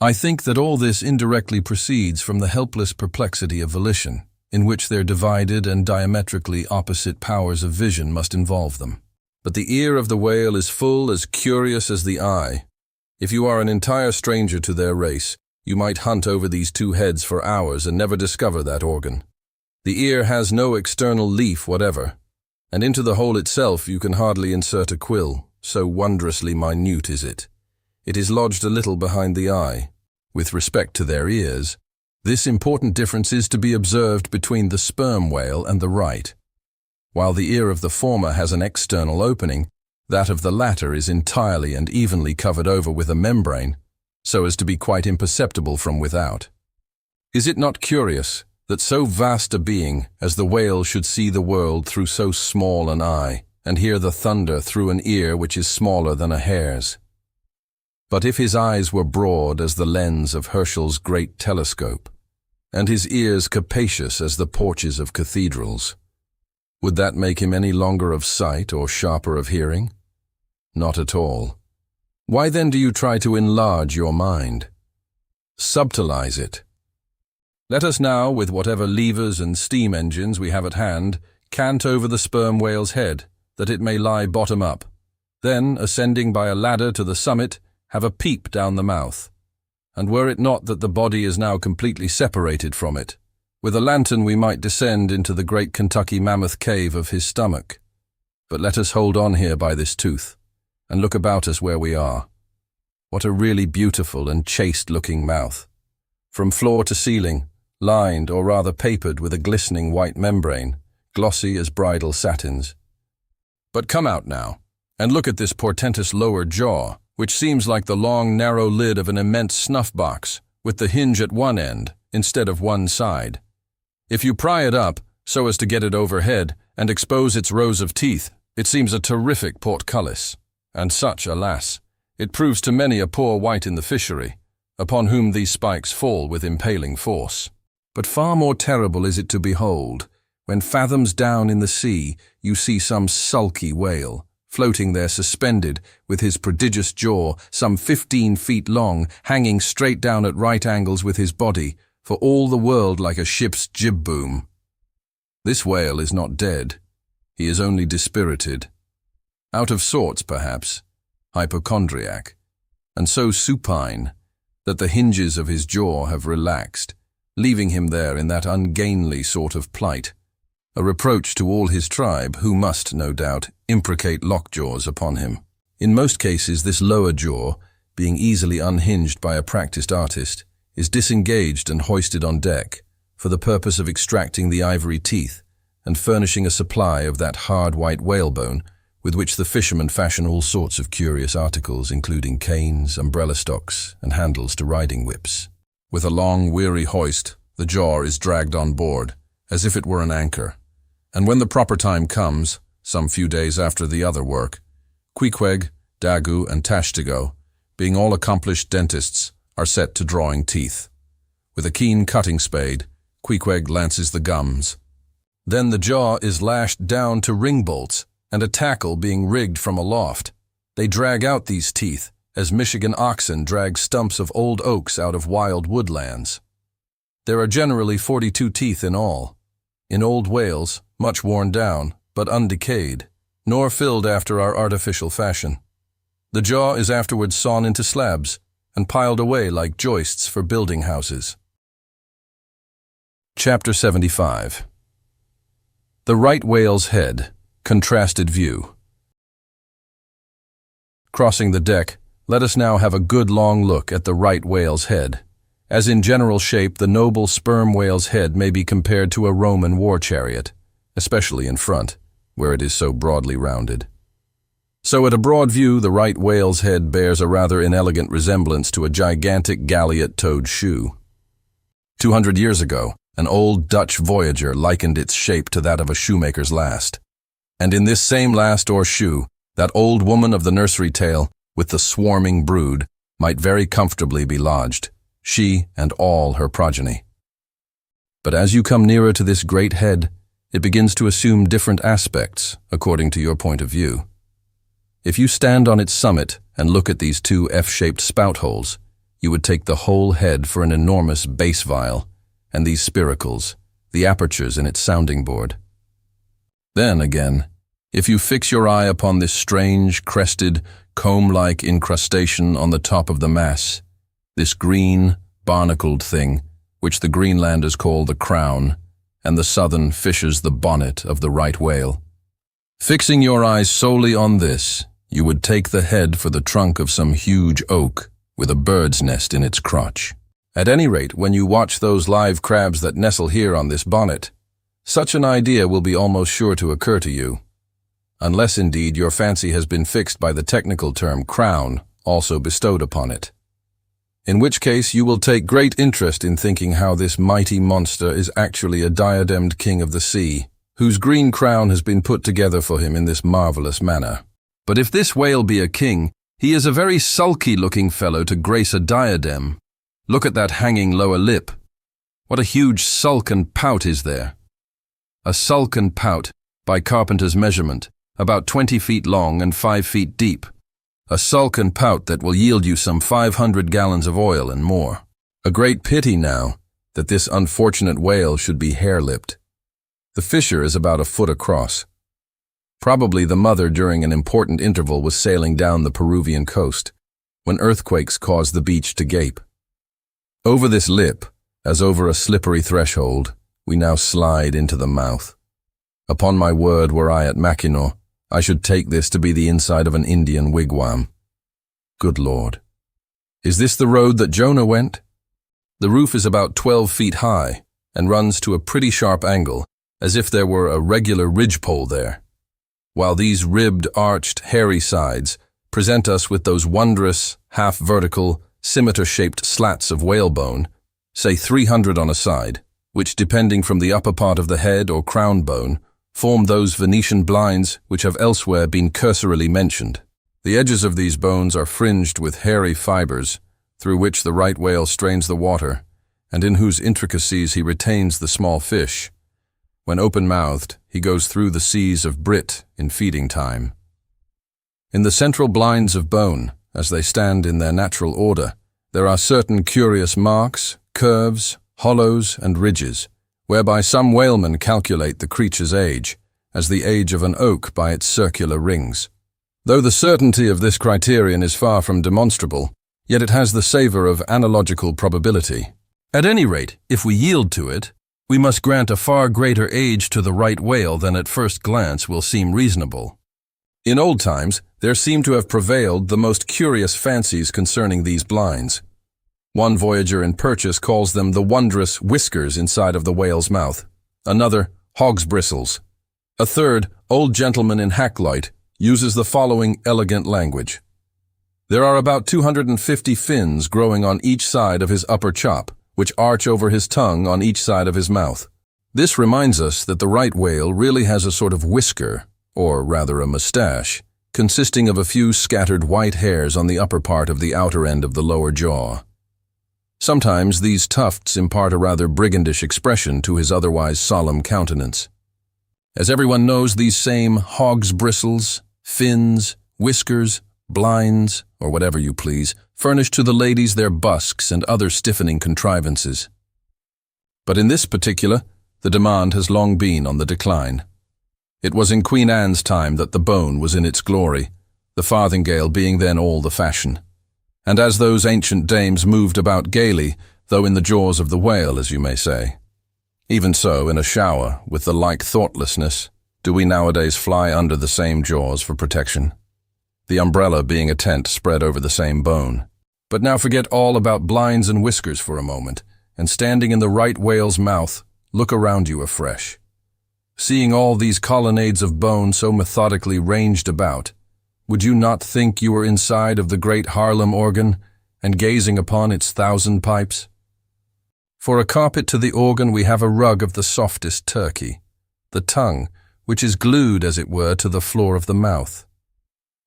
I think that all this indirectly proceeds from the helpless perplexity of volition, in which their divided and diametrically opposite powers of vision must involve them. But the ear of the whale is full as curious as the eye. If you are an entire stranger to their race, you might hunt over these two heads for hours and never discover that organ. The ear has no external leaf whatever, and into the hole itself you can hardly insert a quill, so wondrously minute is it. It is lodged a little behind the eye. With respect to their ears, this important difference is to be observed between the sperm whale and the right. While the ear of the former has an external opening, that of the latter is entirely and evenly covered over with a membrane, so as to be quite imperceptible from without. Is it not curious that so vast a being as the whale should see the world through so small an eye, and hear the thunder through an ear which is smaller than a hare's? But if his eyes were broad as the lens of Herschel's great telescope, and his ears capacious as the porches of cathedrals, would that make him any longer of sight or sharper of hearing? Not at all. Why then do you try to enlarge your mind? Subtilize it. Let us now, with whatever levers and steam engines we have at hand, cant over the sperm whale's head, that it may lie bottom up. Then, ascending by a ladder to the summit, have a peep down the mouth. And were it not that the body is now completely separated from it, with a lantern we might descend into the great Kentucky mammoth cave of his stomach. But let us hold on here by this tooth, and look about us where we are. What a really beautiful and chaste-looking mouth. From floor to ceiling, lined or rather papered with a glistening white membrane, glossy as bridal satins. But come out now, and look at this portentous lower jaw, which seems like the long, narrow lid of an immense snuff-box, with the hinge at one end, instead of one side. If you pry it up, so as to get it overhead, and expose its rows of teeth, it seems a terrific portcullis. And such, alas, it proves to many a poor wight in the fishery, upon whom these spikes fall with impaling force. But far more terrible is it to behold, when fathoms down in the sea you see some sulky whale, floating there suspended, with his prodigious jaw, some 15 feet long, hanging straight down at right angles with his body, for all the world like a ship's jib-boom. This whale is not dead. He is only dispirited. Out of sorts, perhaps, hypochondriac, and so supine that the hinges of his jaw have relaxed, leaving him there in that ungainly sort of plight, a reproach to all his tribe, who must, no doubt, imprecate lockjaws upon him. In most cases, this lower jaw, being easily unhinged by a practiced artist, is disengaged and hoisted on deck for the purpose of extracting the ivory teeth and furnishing a supply of that hard white whalebone with which the fishermen fashion all sorts of curious articles, including canes, umbrella stocks, and handles to riding whips. With a long, weary hoist, the jaw is dragged on board, as if it were an anchor. And when the proper time comes, some few days after the other work, Queequeg, Daggoo, and Tashtigo, being all accomplished dentists, are set to drawing teeth. With a keen cutting spade, Queequeg lances the gums. Then the jaw is lashed down to ring bolts, and a tackle being rigged from aloft. They drag out these teeth, as Michigan oxen drag stumps of old oaks out of wild woodlands. There are generally 42 teeth in all. In old whales, much worn down, but undecayed, nor filled after our artificial fashion. The jaw is afterwards sawn into slabs and piled away like joists for building houses. Chapter 75. The right whale's head, contrasted view. Crossing the deck, let us now have a good long look at the right whale's head. As in general shape, the noble sperm whale's head may be compared to a Roman war chariot, especially in front, where it is so broadly rounded. So at a broad view, the right whale's head bears a rather inelegant resemblance to a gigantic galliot-toed shoe. 200 years ago, an old Dutch voyager likened its shape to that of a shoemaker's last. And in this same last or shoe, that old woman of the nursery tale, with the swarming brood, might very comfortably be lodged, she and all her progeny. But as you come nearer to this great head, it begins to assume different aspects according to your point of view. If you stand on its summit and look at these two F-shaped spout holes, you would take the whole head for an enormous bass viol, and these spiracles, the apertures in its sounding board. Then again, if you fix your eye upon this strange, crested, comb-like incrustation on the top of the mass, this green, barnacled thing, which the Greenlanders call the crown, and the southern fishers the bonnet of the right whale. Fixing your eyes solely on this, you would take the head for the trunk of some huge oak with a bird's nest in its crotch. At any rate, when you watch those live crabs that nestle here on this bonnet, such an idea will be almost sure to occur to you, unless indeed your fancy has been fixed by the technical term crown also bestowed upon it. In which case you will take great interest in thinking how this mighty monster is actually a diademed king of the sea, whose green crown has been put together for him in this marvelous manner. But if this whale be a king, he is a very sulky-looking fellow to grace a diadem. Look at that hanging lower lip. What a huge sulk and pout is there. A sulk and pout, by carpenter's measurement, about 20 feet long and 5 feet deep. A sulk and pout that will yield you some 500 gallons of oil and more. A great pity now that this unfortunate whale should be hair-lipped. The fissure is about a foot across. Probably the mother during an important interval was sailing down the Peruvian coast, when earthquakes caused the beach to gape. Over this lip, as over a slippery threshold, we now slide into the mouth. Upon my word, were I at Mackinac, I should take this to be the inside of an Indian wigwam. Good Lord. Is this the road that Jonah went? The roof is about 12 feet high and runs to a pretty sharp angle, as if there were a regular ridgepole there, while these ribbed, arched, hairy sides present us with those wondrous, half-vertical, scimitar-shaped slats of whalebone, say 300 on a side, which, depending from the upper part of the head or crown bone, form those Venetian blinds which have elsewhere been cursorily mentioned. The edges of these bones are fringed with hairy fibers, through which the right whale strains the water, and in whose intricacies he retains the small fish. When open-mouthed, he goes through the seas of brit in feeding time. In the central blinds of bone, as they stand in their natural order, there are certain curious marks, curves, hollows, and ridges, whereby some whalemen calculate the creature's age, as the age of an oak by its circular rings. Though the certainty of this criterion is far from demonstrable, yet it has the savor of analogical probability. At any rate, if we yield to it, we must grant a far greater age to the right whale than at first glance will seem reasonable. In old times, there seem to have prevailed the most curious fancies concerning these blinds. One voyager in Purchas calls them the wondrous whiskers inside of the whale's mouth. Another, hog's bristles. A third, old gentleman in Hacklight, uses the following elegant language. There are about 250 fins growing on each side of his upper chop, which arch over his tongue on each side of his mouth. This reminds us that the right whale really has a sort of whisker, or rather a mustache, consisting of a few scattered white hairs on the upper part of the outer end of the lower jaw. Sometimes these tufts impart a rather brigandish expression to his otherwise solemn countenance. As everyone knows, these same hog's bristles, fins, whiskers, blinds, or whatever you please, furnish to the ladies their busks and other stiffening contrivances. But in this particular, the demand has long been on the decline. It was in Queen Anne's time that the bone was in its glory, the farthingale being then all the fashion. And as those ancient dames moved about gaily, though in the jaws of the whale, as you may say. Even so, in a shower, with the like thoughtlessness, do we nowadays fly under the same jaws for protection, the umbrella being a tent spread over the same bone. But now forget all about blinds and whiskers for a moment, and standing in the right whale's mouth, look around you afresh. Seeing all these colonnades of bone so methodically ranged about, would you not think you were inside of the great Harlem organ, and gazing upon its 1,000 pipes? For a carpet to the organ we have a rug of the softest turkey, the tongue, which is glued, as it were, to the floor of the mouth.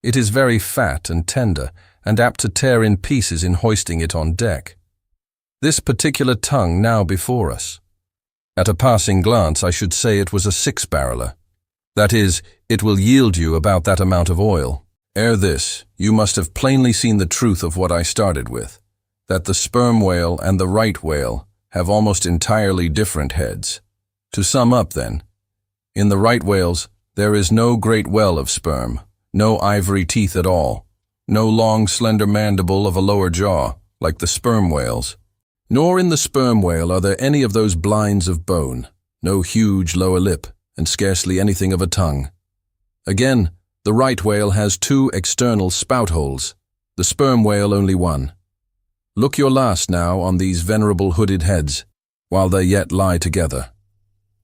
It is very fat and tender, and apt to tear in pieces in hoisting it on deck. This particular tongue now before us. At a passing glance I should say it was a 6-barreler. That is, it will yield you about that amount of oil. Ere this, you must have plainly seen the truth of what I started with, that the sperm whale and the right whale have almost entirely different heads. To sum up then, in the right whales there is no great well of sperm, no ivory teeth at all, no long slender mandible of a lower jaw, like the sperm whales. Nor in the sperm whale are there any of those blinds of bone, no huge lower lip, and scarcely anything of a tongue. Again, the right whale has 2 external spout holes, the sperm whale only 1. Look your last now on these venerable hooded heads, while they yet lie together.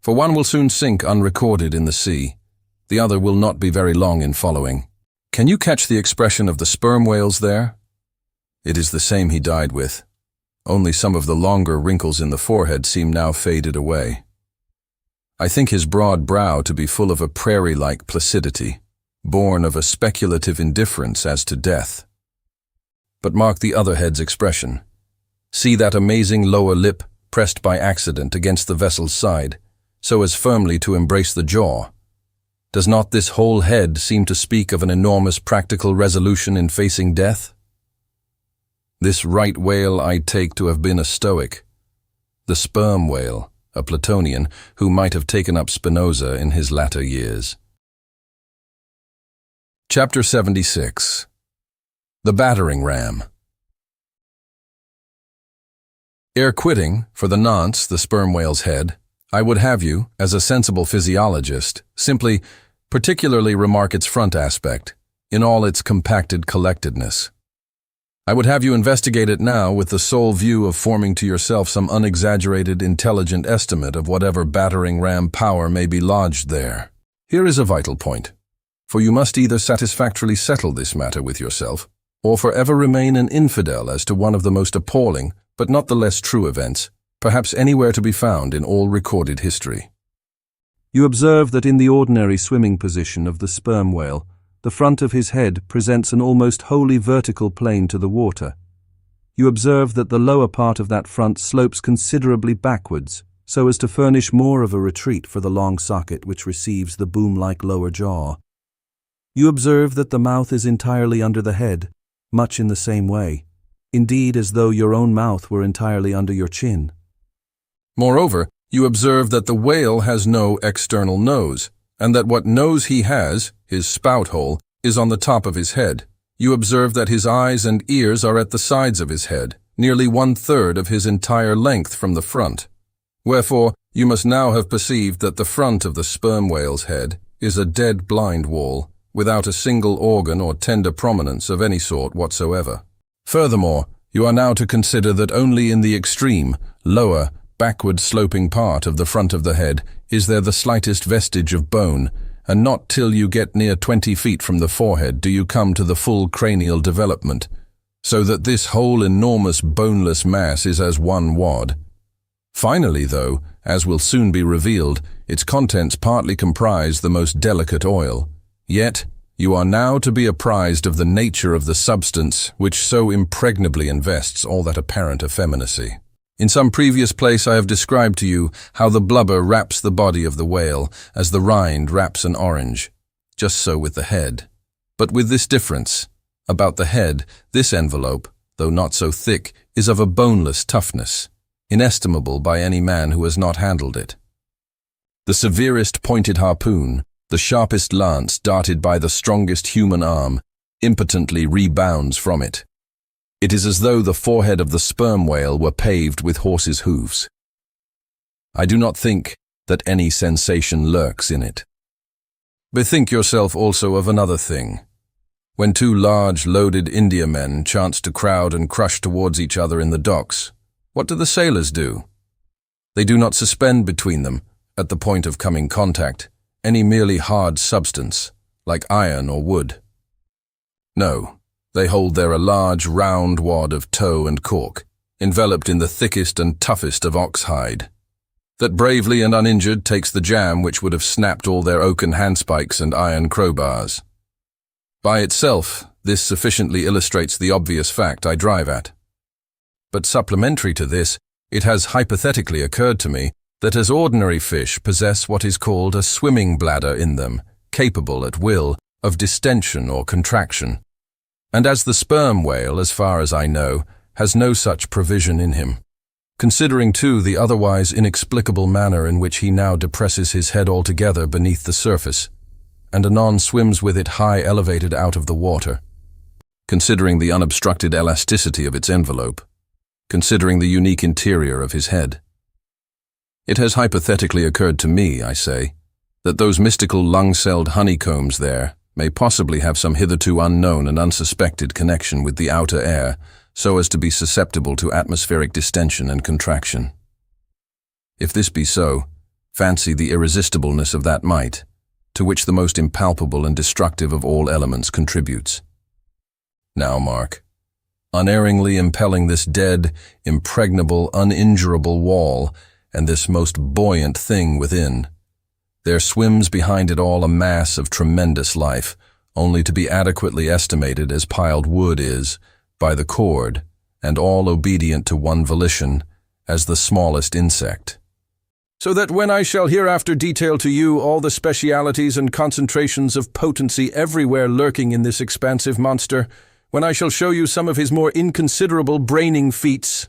For one will soon sink unrecorded in the sea, the other will not be very long in following. Can you catch the expression of the sperm whales there? It is the same he died with, only some of the longer wrinkles in the forehead seem now faded away. I think his broad brow to be full of a prairie-like placidity, born of a speculative indifference as to death. But mark the other head's expression. See that amazing lower lip pressed by accident against the vessel's side, so as firmly to embrace the jaw. Does not this whole head seem to speak of an enormous practical resolution in facing death? This right whale I take to have been a Stoic. The sperm whale, a Platonian, who might have taken up Spinoza in his latter years. Chapter 76. The Battering Ram. Ere quitting, for the nonce, the sperm whale's head, I would have you, as a sensible physiologist, simply, particularly remark its front aspect, in all its compacted collectedness. I would have you investigate it now with the sole view of forming to yourself some unexaggerated, intelligent estimate of whatever battering ram power may be lodged there. Here is a vital point, for you must either satisfactorily settle this matter with yourself, or forever remain an infidel as to one of the most appalling, but not the less true events, perhaps anywhere to be found in all recorded history. You observe that in the ordinary swimming position of the sperm whale, the front of his head presents an almost wholly vertical plane to the water. You observe that the lower part of that front slopes considerably backwards, so as to furnish more of a retreat for the long socket which receives the boom-like lower jaw. You observe that the mouth is entirely under the head, much in the same way, indeed as though your own mouth were entirely under your chin. Moreover, you observe that the whale has no external nose, and that what nose he has, his spout hole, is on the top of his head. You observe that his eyes and ears are at the sides of his head, nearly 1/3 of his entire length from the front. Wherefore, you must now have perceived that the front of the sperm whale's head is a dead blind wall, without a single organ or tender prominence of any sort whatsoever. Furthermore, you are now to consider that only in the extreme, lower, backward-sloping part of the front of the head is there the slightest vestige of bone, and not till you get near 20 feet from the forehead do you come to the full cranial development, so that this whole enormous boneless mass is as one wad. Finally, though, as will soon be revealed, its contents partly comprise the most delicate oil. Yet, you are now to be apprised of the nature of the substance which so impregnably invests all that apparent effeminacy. In some previous place I have described to you how the blubber wraps the body of the whale as the rind wraps an orange. Just so with the head. But with this difference. About the head, this envelope, though not so thick, is of a boneless toughness, inestimable by any man who has not handled it. The severest pointed harpoon, the sharpest lance darted by the strongest human arm, impotently rebounds from it. It is as though the forehead of the sperm whale were paved with horses' hooves. I do not think that any sensation lurks in it. Bethink yourself also of another thing. When two large, loaded Indiamen chance to crowd and crush towards each other in the docks, what do the sailors do? They do not suspend between them, at the point of coming contact, any merely hard substance, like iron or wood. No, they hold there a large, round wad of tow and cork, enveloped in the thickest and toughest of ox hide, that bravely and uninjured takes the jam which would have snapped all their oaken handspikes and iron crowbars. By itself, this sufficiently illustrates the obvious fact I drive at. But supplementary to this, it has hypothetically occurred to me that as ordinary fish possess what is called a swimming bladder in them, capable at will of distension or contraction, and as the sperm whale, as far as I know, has no such provision in him. Considering, too, the otherwise inexplicable manner in which he now depresses his head altogether beneath the surface, and anon swims with it high elevated out of the water. Considering the unobstructed elasticity of its envelope. Considering the unique interior of his head. It has hypothetically occurred to me, I say, that those mystical lung-celled honeycombs there may possibly have some hitherto unknown and unsuspected connection with the outer air, so as to be susceptible to atmospheric distension and contraction. If this be so, fancy the irresistibleness of that might, to which the most impalpable and destructive of all elements contributes. Now mark, unerringly impelling this dead, impregnable, uninjurable wall, and this most buoyant thing within, there swims behind it all a mass of tremendous life, only to be adequately estimated as piled wood is, by the cord, and all obedient to one volition, as the smallest insect. So that when I shall hereafter detail to you all the specialities and concentrations of potency everywhere lurking in this expansive monster, when I shall show you some of his more inconsiderable braining feats,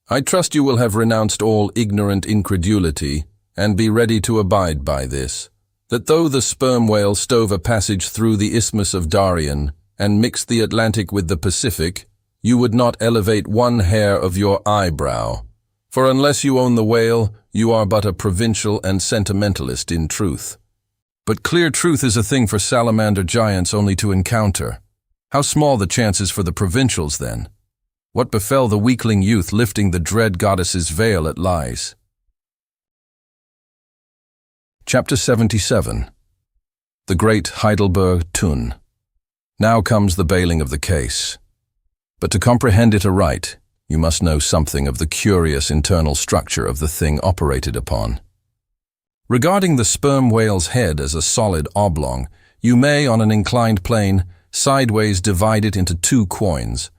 I trust you will have renounced all ignorant incredulity, and be ready to abide by this, that though the sperm whale stove a passage through the Isthmus of Darien, and mixed the Atlantic with the Pacific, you would not elevate one hair of your eyebrow, for unless you own the whale, you are but a provincial and sentimentalist in truth. But clear truth is a thing for salamander giants only to encounter. How small the chances for the provincials, then? What befell the weakling youth lifting the dread goddess's veil at lies? Chapter 77. The Great Heidelberg Tun. Now comes the bailing of the case. But to comprehend it aright, you must know something of the curious internal structure of the thing operated upon. Regarding the sperm whale's head as a solid oblong, you may, on an inclined plane, sideways divide it into two quoins,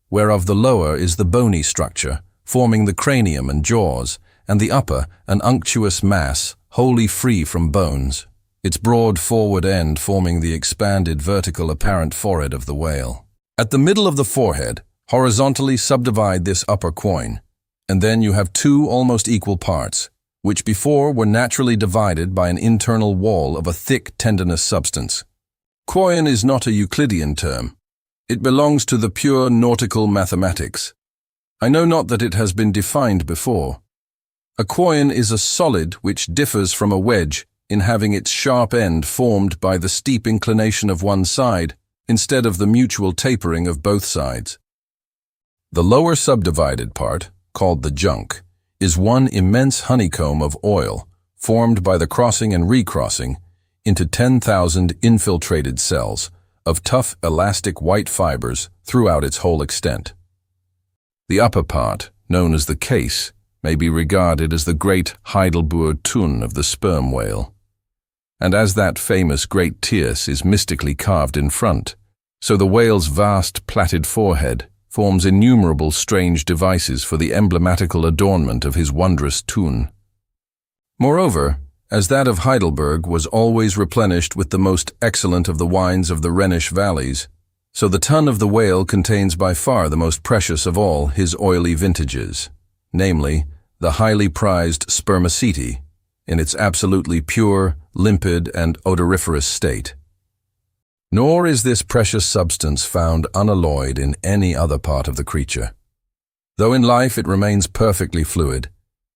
whereof the lower is the bony structure, forming the cranium and jaws, and the upper an unctuous mass, wholly free from bones, its broad forward end forming the expanded vertical apparent forehead of the whale. At the middle of the forehead, horizontally subdivide this upper quoin, and then you have two almost equal parts, which before were naturally divided by an internal wall of a thick tendinous substance. Quoin is not a Euclidean term. It belongs to the pure nautical mathematics. I know not that it has been defined before. A quoin is a solid which differs from a wedge in having its sharp end formed by the steep inclination of one side instead of the mutual tapering of both sides. The lower subdivided part, called the junk, is one immense honeycomb of oil formed by the crossing and recrossing into 10,000 infiltrated cells of tough, elastic white fibers throughout its whole extent. The upper part, known as the case, may be regarded as the great Heidelberg tun of the sperm whale. And as that famous great tierce is mystically carved in front, so the whale's vast plaited forehead forms innumerable strange devices for the emblematical adornment of his wondrous tun. Moreover, as that of Heidelberg was always replenished with the most excellent of the wines of the Rhenish valleys, so the tun of the whale contains by far the most precious of all his oily vintages, namely, the highly prized spermaceti, in its absolutely pure, limpid, and odoriferous state. Nor is this precious substance found unalloyed in any other part of the creature. Though in life it remains perfectly fluid,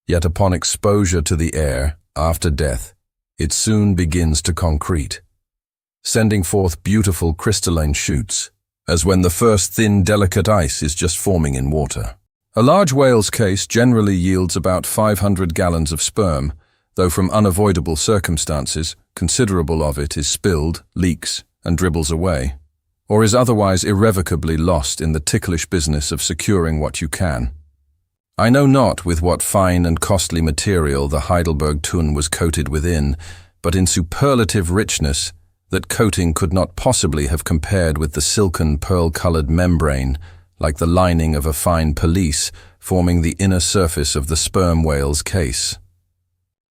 yet upon exposure to the air, after death, it soon begins to concrete, sending forth beautiful crystalline shoots, as when the first thin, delicate ice is just forming in water. A large whale's case generally yields about 500 gallons of sperm, though from unavoidable circumstances, considerable of it is spilled, leaks, and dribbles away, or is otherwise irrevocably lost in the ticklish business of securing what you can. I know not with what fine and costly material the Heidelberg tun was coated within, but in superlative richness, that coating could not possibly have compared with the silken pearl-colored membrane, like the lining of a fine pelisse, forming the inner surface of the sperm whale's case.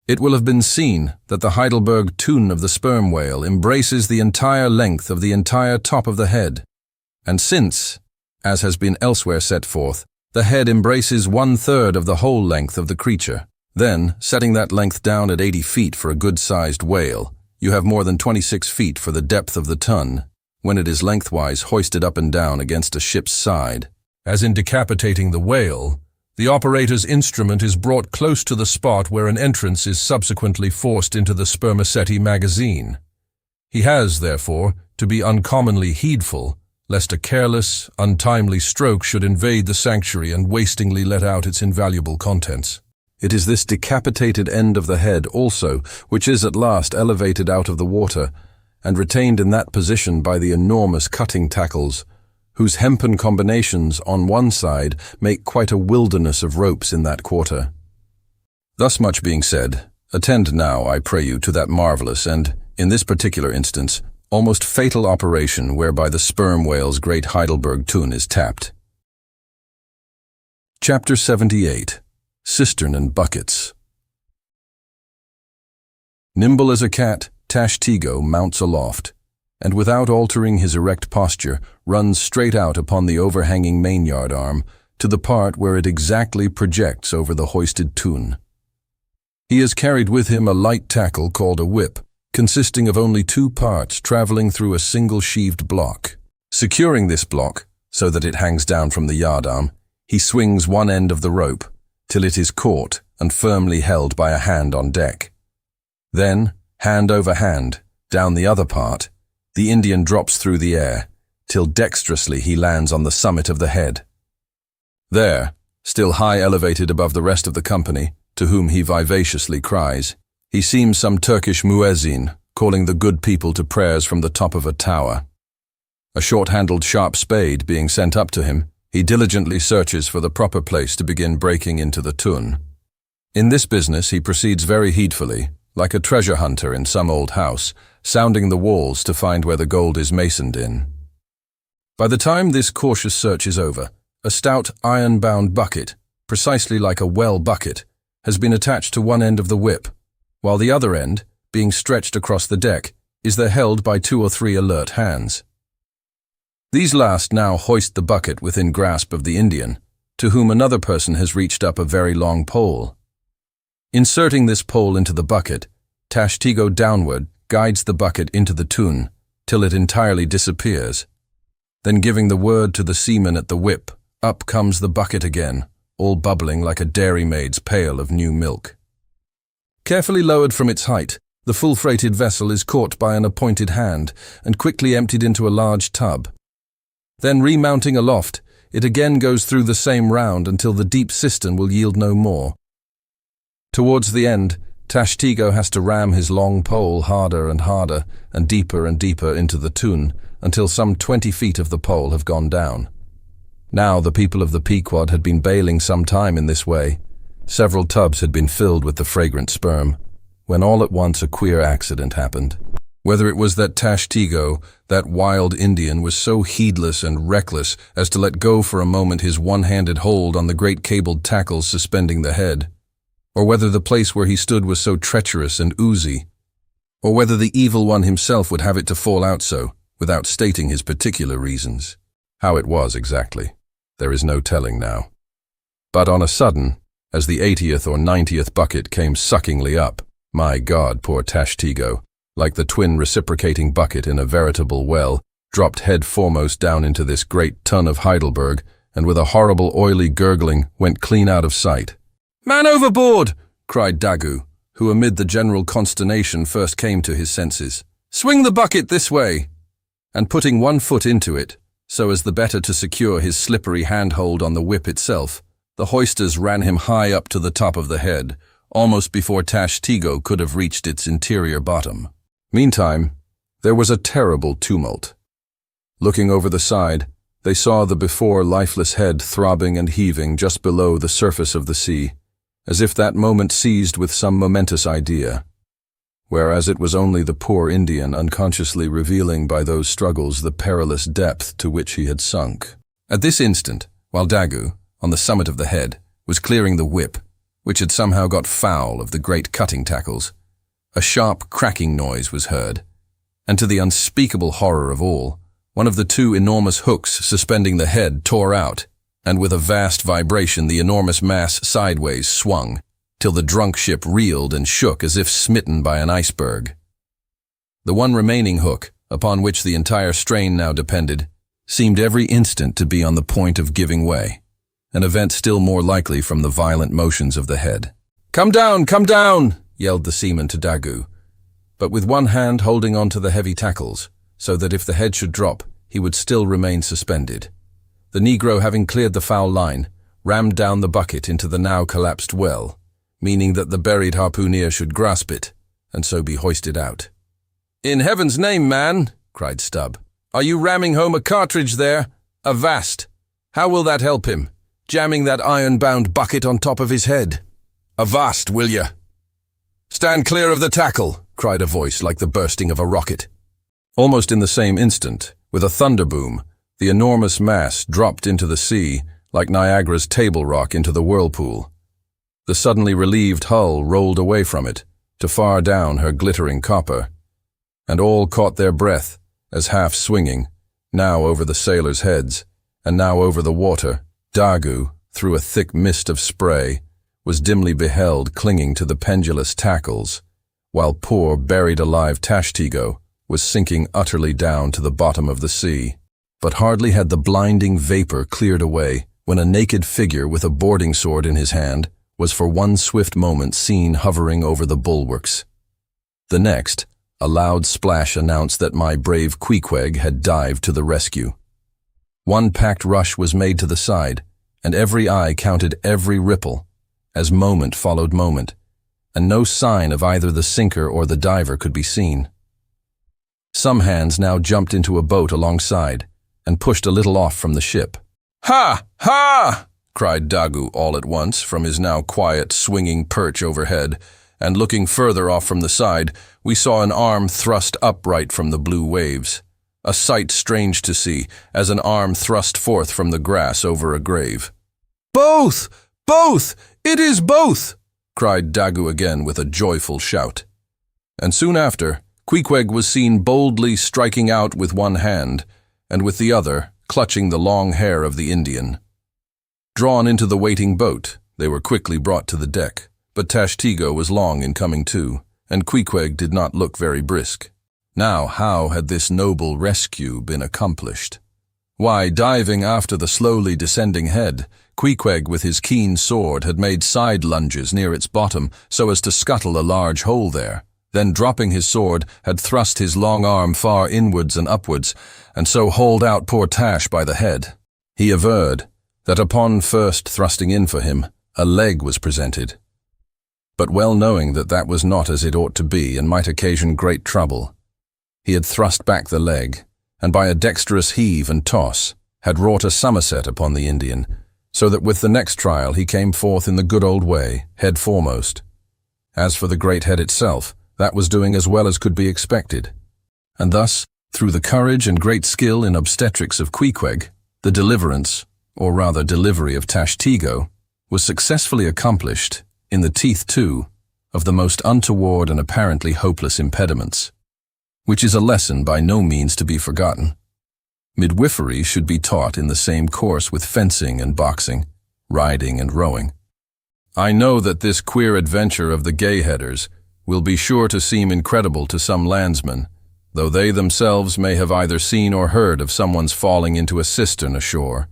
It will have been seen that the Heidelberg tun of the sperm whale embraces the entire length of the entire top of the head, and since, as has been elsewhere set forth, the head embraces 1/3 of the whole length of the creature, then, setting that length down at 80 feet for a good-sized whale, you have more than 26 feet for the depth of the tun, when it is lengthwise hoisted up and down against a ship's side. As in decapitating the whale, the operator's instrument is brought close to the spot where an entrance is subsequently forced into the spermaceti magazine. He has, therefore, to be uncommonly heedful, lest a careless, untimely stroke should invade the sanctuary and wastingly let out its invaluable contents. It is this decapitated end of the head also which is at last elevated out of the water and retained in that position by the enormous cutting tackles, whose hempen combinations on one side make quite a wilderness of ropes in that quarter. Thus much being said, attend now, I pray you, to that marvelous and, in this particular instance, almost fatal operation whereby the sperm whale's great Heidelberg tun is tapped. Chapter 78. Cistern and Buckets. Nimble as a cat, Tashtego mounts aloft, and without altering his erect posture, runs straight out upon the overhanging mainyard arm to the part where it exactly projects over the hoisted tun. He has carried with him a light tackle called a whip, consisting of only 2 parts traveling through a single sheaved block. Securing this block, so that it hangs down from the yardarm, he swings one end of the rope, till it is caught and firmly held by a hand on deck. Then, hand over hand, down the other part, the Indian drops through the air, till dexterously he lands on the summit of the head. There, still high elevated above the rest of the company, to whom he vivaciously cries, he seems some Turkish muezzin, calling the good people to prayers from the top of a tower. A short-handled sharp spade being sent up to him, he diligently searches for the proper place to begin breaking into the tun. In this business he proceeds very heedfully, like a treasure hunter in some old house, sounding the walls to find where the gold is masoned in. By the time this cautious search is over, a stout iron-bound bucket, precisely like a well bucket, has been attached to one end of the whip, while the other end, being stretched across the deck, is there held by 2 or 3 alert hands. These last now hoist the bucket within grasp of the Indian, to whom another person has reached up a very long pole. Inserting this pole into the bucket, Tashtego downward guides the bucket into the tun, till it entirely disappears. Then giving the word to the seaman at the whip, up comes the bucket again, all bubbling like a dairymaid's pail of new milk. Carefully lowered from its height, the full-freighted vessel is caught by an appointed hand and quickly emptied into a large tub. Then remounting aloft, it again goes through the same round until the deep cistern will yield no more. Towards the end, Tashtigo has to ram his long pole harder and harder and deeper into the tun until some 20 feet of the pole have gone down. Now the people of the Pequod had been bailing some time in this way. Several tubs had been filled with the fragrant sperm, when all at once a queer accident happened. Whether it was that Tashtigo, that wild Indian, was so heedless and reckless as to let go for a moment his one-handed hold on the great cabled tackles suspending the head, or whether the place where he stood was so treacherous and oozy, or whether the evil one himself would have it to fall out so, without stating his particular reasons. How it was exactly, there is no telling now. But on a sudden, as the 80th or 90th bucket came suckingly up, my God, poor Tashtigo, like the twin reciprocating bucket in a veritable well, dropped head foremost down into this great tun of Heidelberg, and with a horrible oily gurgling went clean out of sight. "Man overboard!" cried Dagu, who amid the general consternation first came to his senses. "Swing the bucket this way!" And putting one foot into it, so as the better to secure his slippery handhold on the whip itself, the hoisters ran him high up to the top of the head, almost before Tashtigo could have reached its interior bottom. Meantime, there was a terrible tumult. Looking over the side, they saw the before lifeless head throbbing and heaving just below the surface of the sea, as if that moment seized with some momentous idea, whereas it was only the poor Indian unconsciously revealing by those struggles the perilous depth to which he had sunk. At this instant, while Dagu, on the summit of the head, was clearing the whip, which had somehow got foul of the great cutting tackles, a sharp cracking noise was heard, and to the unspeakable horror of all, one of the two enormous hooks suspending the head tore out, and with a vast vibration the enormous mass sideways swung, till the drunk ship reeled and shook as if smitten by an iceberg. The one remaining hook, upon which the entire strain now depended, seemed every instant to be on the point of giving way, an event still more likely from the violent motions of the head. Come down, yelled the seaman to Dagu, but with one hand holding on to the heavy tackles, so that if the head should drop, he would still remain suspended. The Negro, having cleared the foul line, rammed down the bucket into the now collapsed well, meaning that the buried harpooner should grasp it, and so be hoisted out. "In heaven's name, man," cried Stubb, "are you ramming home a cartridge there? Avast! How will that help him, jamming that iron-bound bucket on top of his head? Avast, will ya?" "Stand clear of the tackle," cried a voice like the bursting of a rocket. Almost in the same instant, with a thunder boom, the enormous mass dropped into the sea like Niagara's table rock into the whirlpool. The suddenly relieved hull rolled away from it, to far down her glittering copper, and all caught their breath as, half swinging, now over the sailors' heads, and now over the water, Dagu, through a thick mist of spray, was dimly beheld clinging to the pendulous tackles, while poor buried alive Tashtigo was sinking utterly down to the bottom of the sea. But hardly had the blinding vapor cleared away when a naked figure with a boarding sword in his hand was for one swift moment seen hovering over the bulwarks. The next, a loud splash announced that my brave Queequeg had dived to the rescue. One packed rush was made to the side, and every eye counted every ripple, as moment followed moment, and no sign of either the sinker or the diver could be seen. Some hands now jumped into a boat alongside, and pushed a little off from the ship. "Ha! Ha!" cried Dagu all at once from his now quiet, swinging perch overhead, and looking further off from the side, we saw an arm thrust upright from the blue waves, a sight strange to see, as an arm thrust forth from the grass over a grave. "Both! Both! It is both!" cried Dagu again with a joyful shout. And soon after, Queequeg was seen boldly striking out with one hand, and with the other clutching the long hair of the Indian. Drawn into the waiting boat, they were quickly brought to the deck, but Tashtigo was long in coming to, and Queequeg did not look very brisk. Now, how had this noble rescue been accomplished? Why, diving after the slowly descending head, Queequeg with his keen sword had made side lunges near its bottom so as to scuttle a large hole there. Then, dropping his sword, had thrust his long arm far inwards and upwards, and so hauled out poor Tash by the head. He averred that upon first thrusting in for him, a leg was presented. But well knowing that that was not as it ought to be and might occasion great trouble, he had thrust back the leg, and by a dexterous heave and toss, had wrought a somerset upon the Indian, so that with the next trial he came forth in the good old way, head foremost. As for the great head itself, that was doing as well as could be expected. And thus, through the courage and great skill in obstetrics of Queequeg, the deliverance, or rather delivery of Tashtego, was successfully accomplished, in the teeth too, of the most untoward and apparently hopeless impediments, which is a lesson by no means to be forgotten. Midwifery should be taught in the same course with fencing and boxing, riding and rowing. I know that this queer adventure of the gay-headers will be sure to seem incredible to some landsmen, though they themselves may have either seen or heard of someone's falling into a cistern ashore,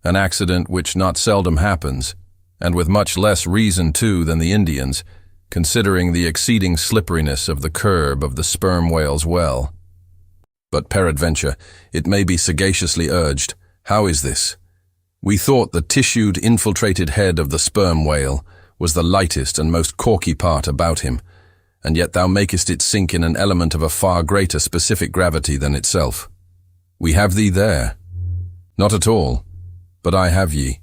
an accident which not seldom happens, and with much less reason too than the Indians, considering the exceeding slipperiness of the curb of the sperm whale's well. But peradventure, it may be sagaciously urged, how is this? We thought the tissued, infiltrated head of the sperm whale was the lightest and most corky part about him, and yet thou makest it sink in an element of a far greater specific gravity than itself. We have thee there. Not at all, but I have ye.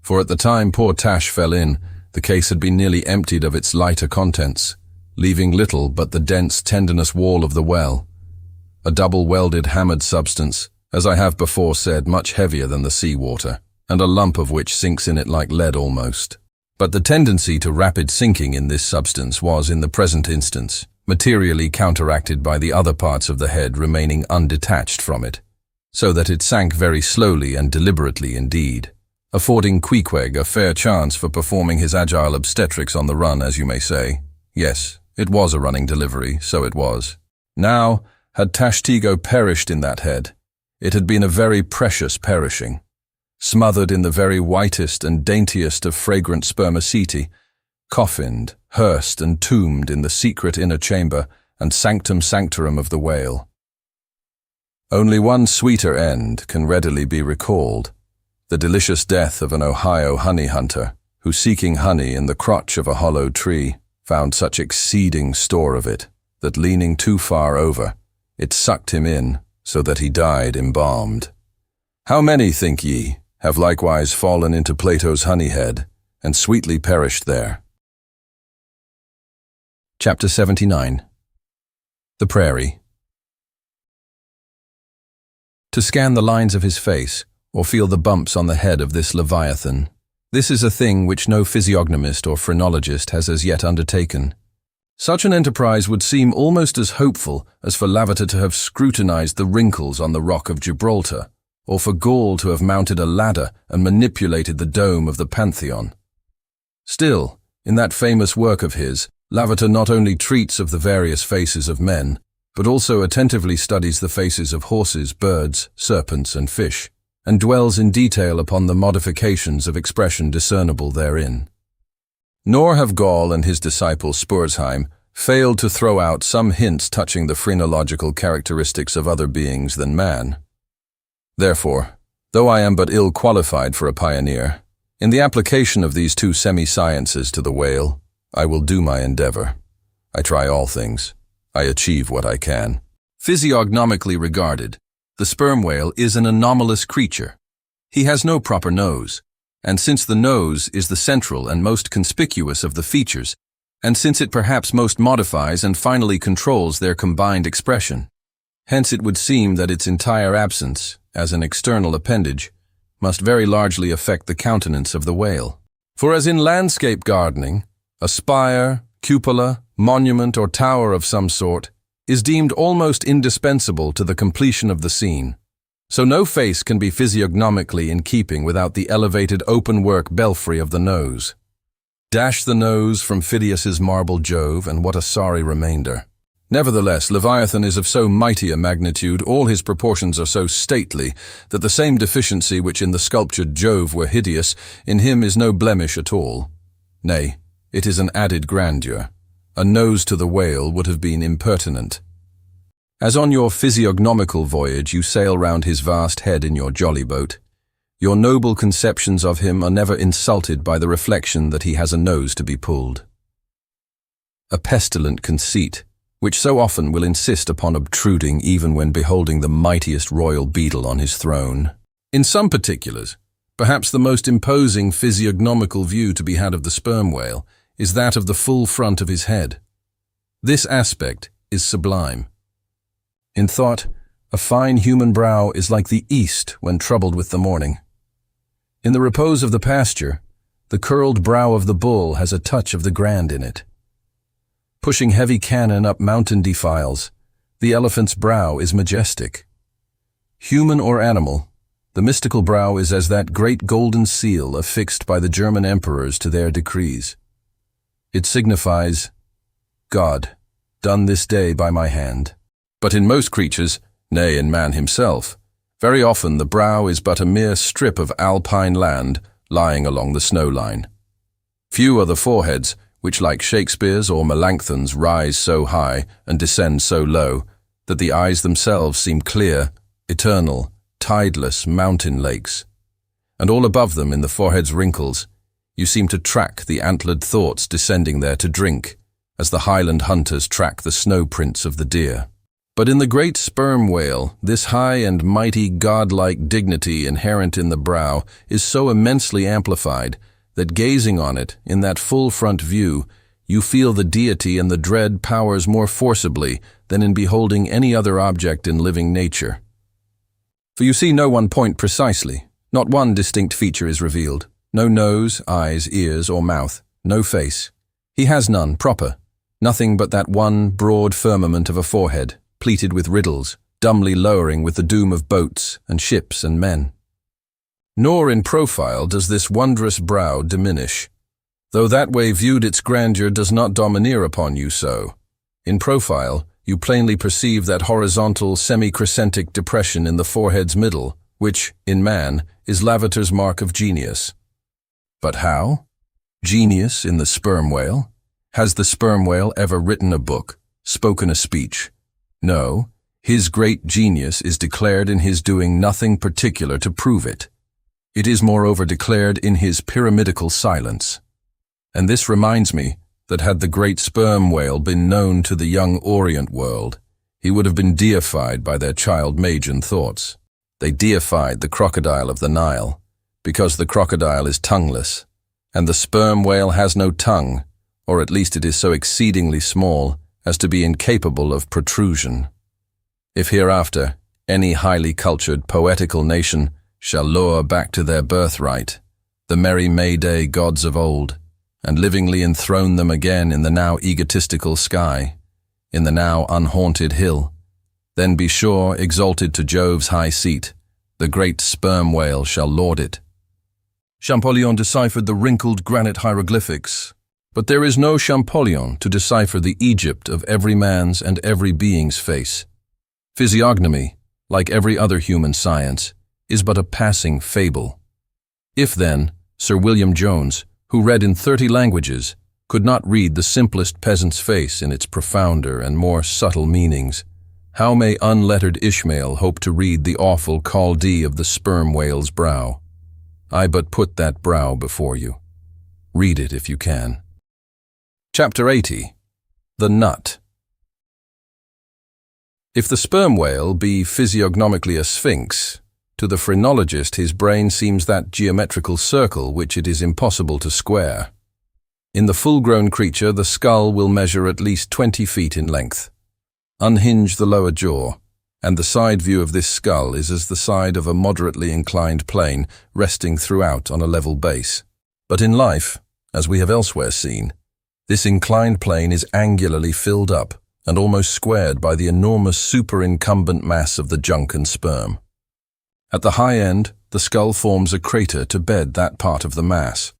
For at the time poor Tash fell in, the case had been nearly emptied of its lighter contents, leaving little but the dense, tendinous wall of the well, a double-welded, hammered substance, as I have before said, much heavier than the sea water, and a lump of which sinks in it like lead almost. But the tendency to rapid sinking in this substance was, in the present instance, materially counteracted by the other parts of the head remaining undetached from it, so that it sank very slowly and deliberately indeed, affording Queequeg a fair chance for performing his agile obstetrics on the run, as you may say. Yes, it was a running delivery, so it was. Now, had Tashtego perished in that head, it had been a very precious perishing, smothered in the very whitest and daintiest of fragrant spermaceti, coffined, hearsed and tombed in the secret inner chamber and sanctum sanctorum of the whale. Only one sweeter end can readily be recalled, the delicious death of an Ohio honey hunter, who, seeking honey in the crotch of a hollow tree, found such exceeding store of it, that leaning too far over, it sucked him in, so that he died embalmed. How many, think ye, have likewise fallen into Plato's honey head, and sweetly perished there? Chapter 79. The Prairie. To scan the lines of his face, or feel the bumps on the head of this Leviathan, this is a thing which no physiognomist or phrenologist has as yet undertaken. Such an enterprise would seem almost as hopeful as for Lavater to have scrutinized the wrinkles on the rock of Gibraltar, or for Gaul to have mounted a ladder and manipulated the dome of the Pantheon. Still, in that famous work of his, Lavater not only treats of the various faces of men, but also attentively studies the faces of horses, birds, serpents, and fish, and dwells in detail upon the modifications of expression discernible therein. Nor have Gall and his disciple Spurzheim failed to throw out some hints touching the phrenological characteristics of other beings than man. Therefore, though I am but ill qualified for a pioneer, in the application of these two semi-sciences to the whale, I will do my endeavor. I try all things. I achieve what I can. Physiognomically regarded, the sperm whale is an anomalous creature. He has no proper nose, and since the nose is the central and most conspicuous of the features, and since it perhaps most modifies and finally controls their combined expression, hence it would seem that its entire absence, as an external appendage, must very largely affect the countenance of the whale. For as in landscape gardening, a spire, cupola, monument, or tower of some sort is deemed almost indispensable to the completion of the scene, so no face can be physiognomically in keeping without the elevated open-work belfry of the nose. Dash the nose from Phidias's marble Jove, and what a sorry remainder. Nevertheless, Leviathan is of so mighty a magnitude, all his proportions are so stately, that the same deficiency which in the sculptured Jove were hideous, in him is no blemish at all. Nay, it is an added grandeur. A nose to the whale would have been impertinent. As on your physiognomical voyage you sail round his vast head in your jolly boat, Your noble conceptions of him are never insulted by the reflection that he has a nose to be pulled. A pestilent conceit, which so often will insist upon obtruding even when beholding the mightiest royal beetle on his throne. In some particulars, perhaps the most imposing physiognomical view to be had of the sperm whale is that of the full front of his head. This aspect is sublime. In thought, a fine human brow is like the east when troubled with the morning. In the repose of the pasture, the curled brow of the bull has a touch of the grand in it. Pushing heavy cannon up mountain defiles, the elephant's brow is majestic. Human or animal, the mystical brow is as that great golden seal affixed by the German emperors to their decrees. It signifies, God, done this day by my hand. But in most creatures, nay, in man himself, very often the brow is but a mere strip of alpine land lying along the snow line. Few are the foreheads which, like Shakespeare's or Melanchthon's, rise so high and descend so low that the eyes themselves seem clear, eternal, tideless mountain lakes. And all above them, in the forehead's wrinkles, you seem to track the antlered thoughts descending there to drink, as the highland hunters track the snow prints of the deer. But in the great sperm whale, this high and mighty godlike dignity inherent in the brow is so immensely amplified that gazing on it in that full front view, you feel the deity and the dread powers more forcibly than in beholding any other object in living nature. For you see no one point precisely, not one distinct feature is revealed, no nose, eyes, ears, or mouth, no face. He has none proper, nothing but that one broad firmament of a forehead, pleated with riddles, dumbly lowering with the doom of boats and ships and men. Nor in profile does this wondrous brow diminish, though that way viewed its grandeur does not domineer upon you so. In profile, you plainly perceive that horizontal semi-crescentic depression in the forehead's middle, which, in man, is Lavater's mark of genius. But how? Genius in the sperm whale? Has the sperm whale ever written a book, spoken a speech? No, his great genius is declared in his doing nothing particular to prove it. It is moreover declared in his pyramidical silence. And this reminds me that had the great sperm whale been known to the young Orient world, he would have been deified by their child-Magian thoughts. They deified the crocodile of the Nile, because the crocodile is tongueless, and the sperm whale has no tongue, or at least it is so exceedingly small as to be incapable of protrusion. If hereafter any highly cultured poetical nation shall lure back to their birthright the merry May-Day gods of old, and livingly enthrone them again in the now egotistical sky, in the now unhaunted hill, then be sure, exalted to Jove's high seat, the great sperm whale shall lord it. Champollion deciphered the wrinkled granite hieroglyphics, but there is no Champollion to decipher the Egypt of every man's and every being's face. Physiognomy, like every other human science, is but a passing fable. If then, Sir William Jones, who read in 30 languages, could not read the simplest peasant's face in its profounder and more subtle meanings, how may unlettered Ishmael hope to read the awful Chaldee of the sperm whale's brow? I but put that brow before you. Read it if you can. Chapter 80. The Nut. If the sperm whale be physiognomically a sphinx, to the phrenologist his brain seems that geometrical circle which it is impossible to square. In the full-grown creature the skull will measure at least 20 feet in length. Unhinge the lower jaw, and the side view of this skull is as the side of a moderately inclined plane resting throughout on a level base. But in life, as we have elsewhere seen, this inclined plane is angularly filled up and almost squared by the enormous superincumbent mass of the junk and sperm. At the high end, the skull forms a crater to bed that part of the mass,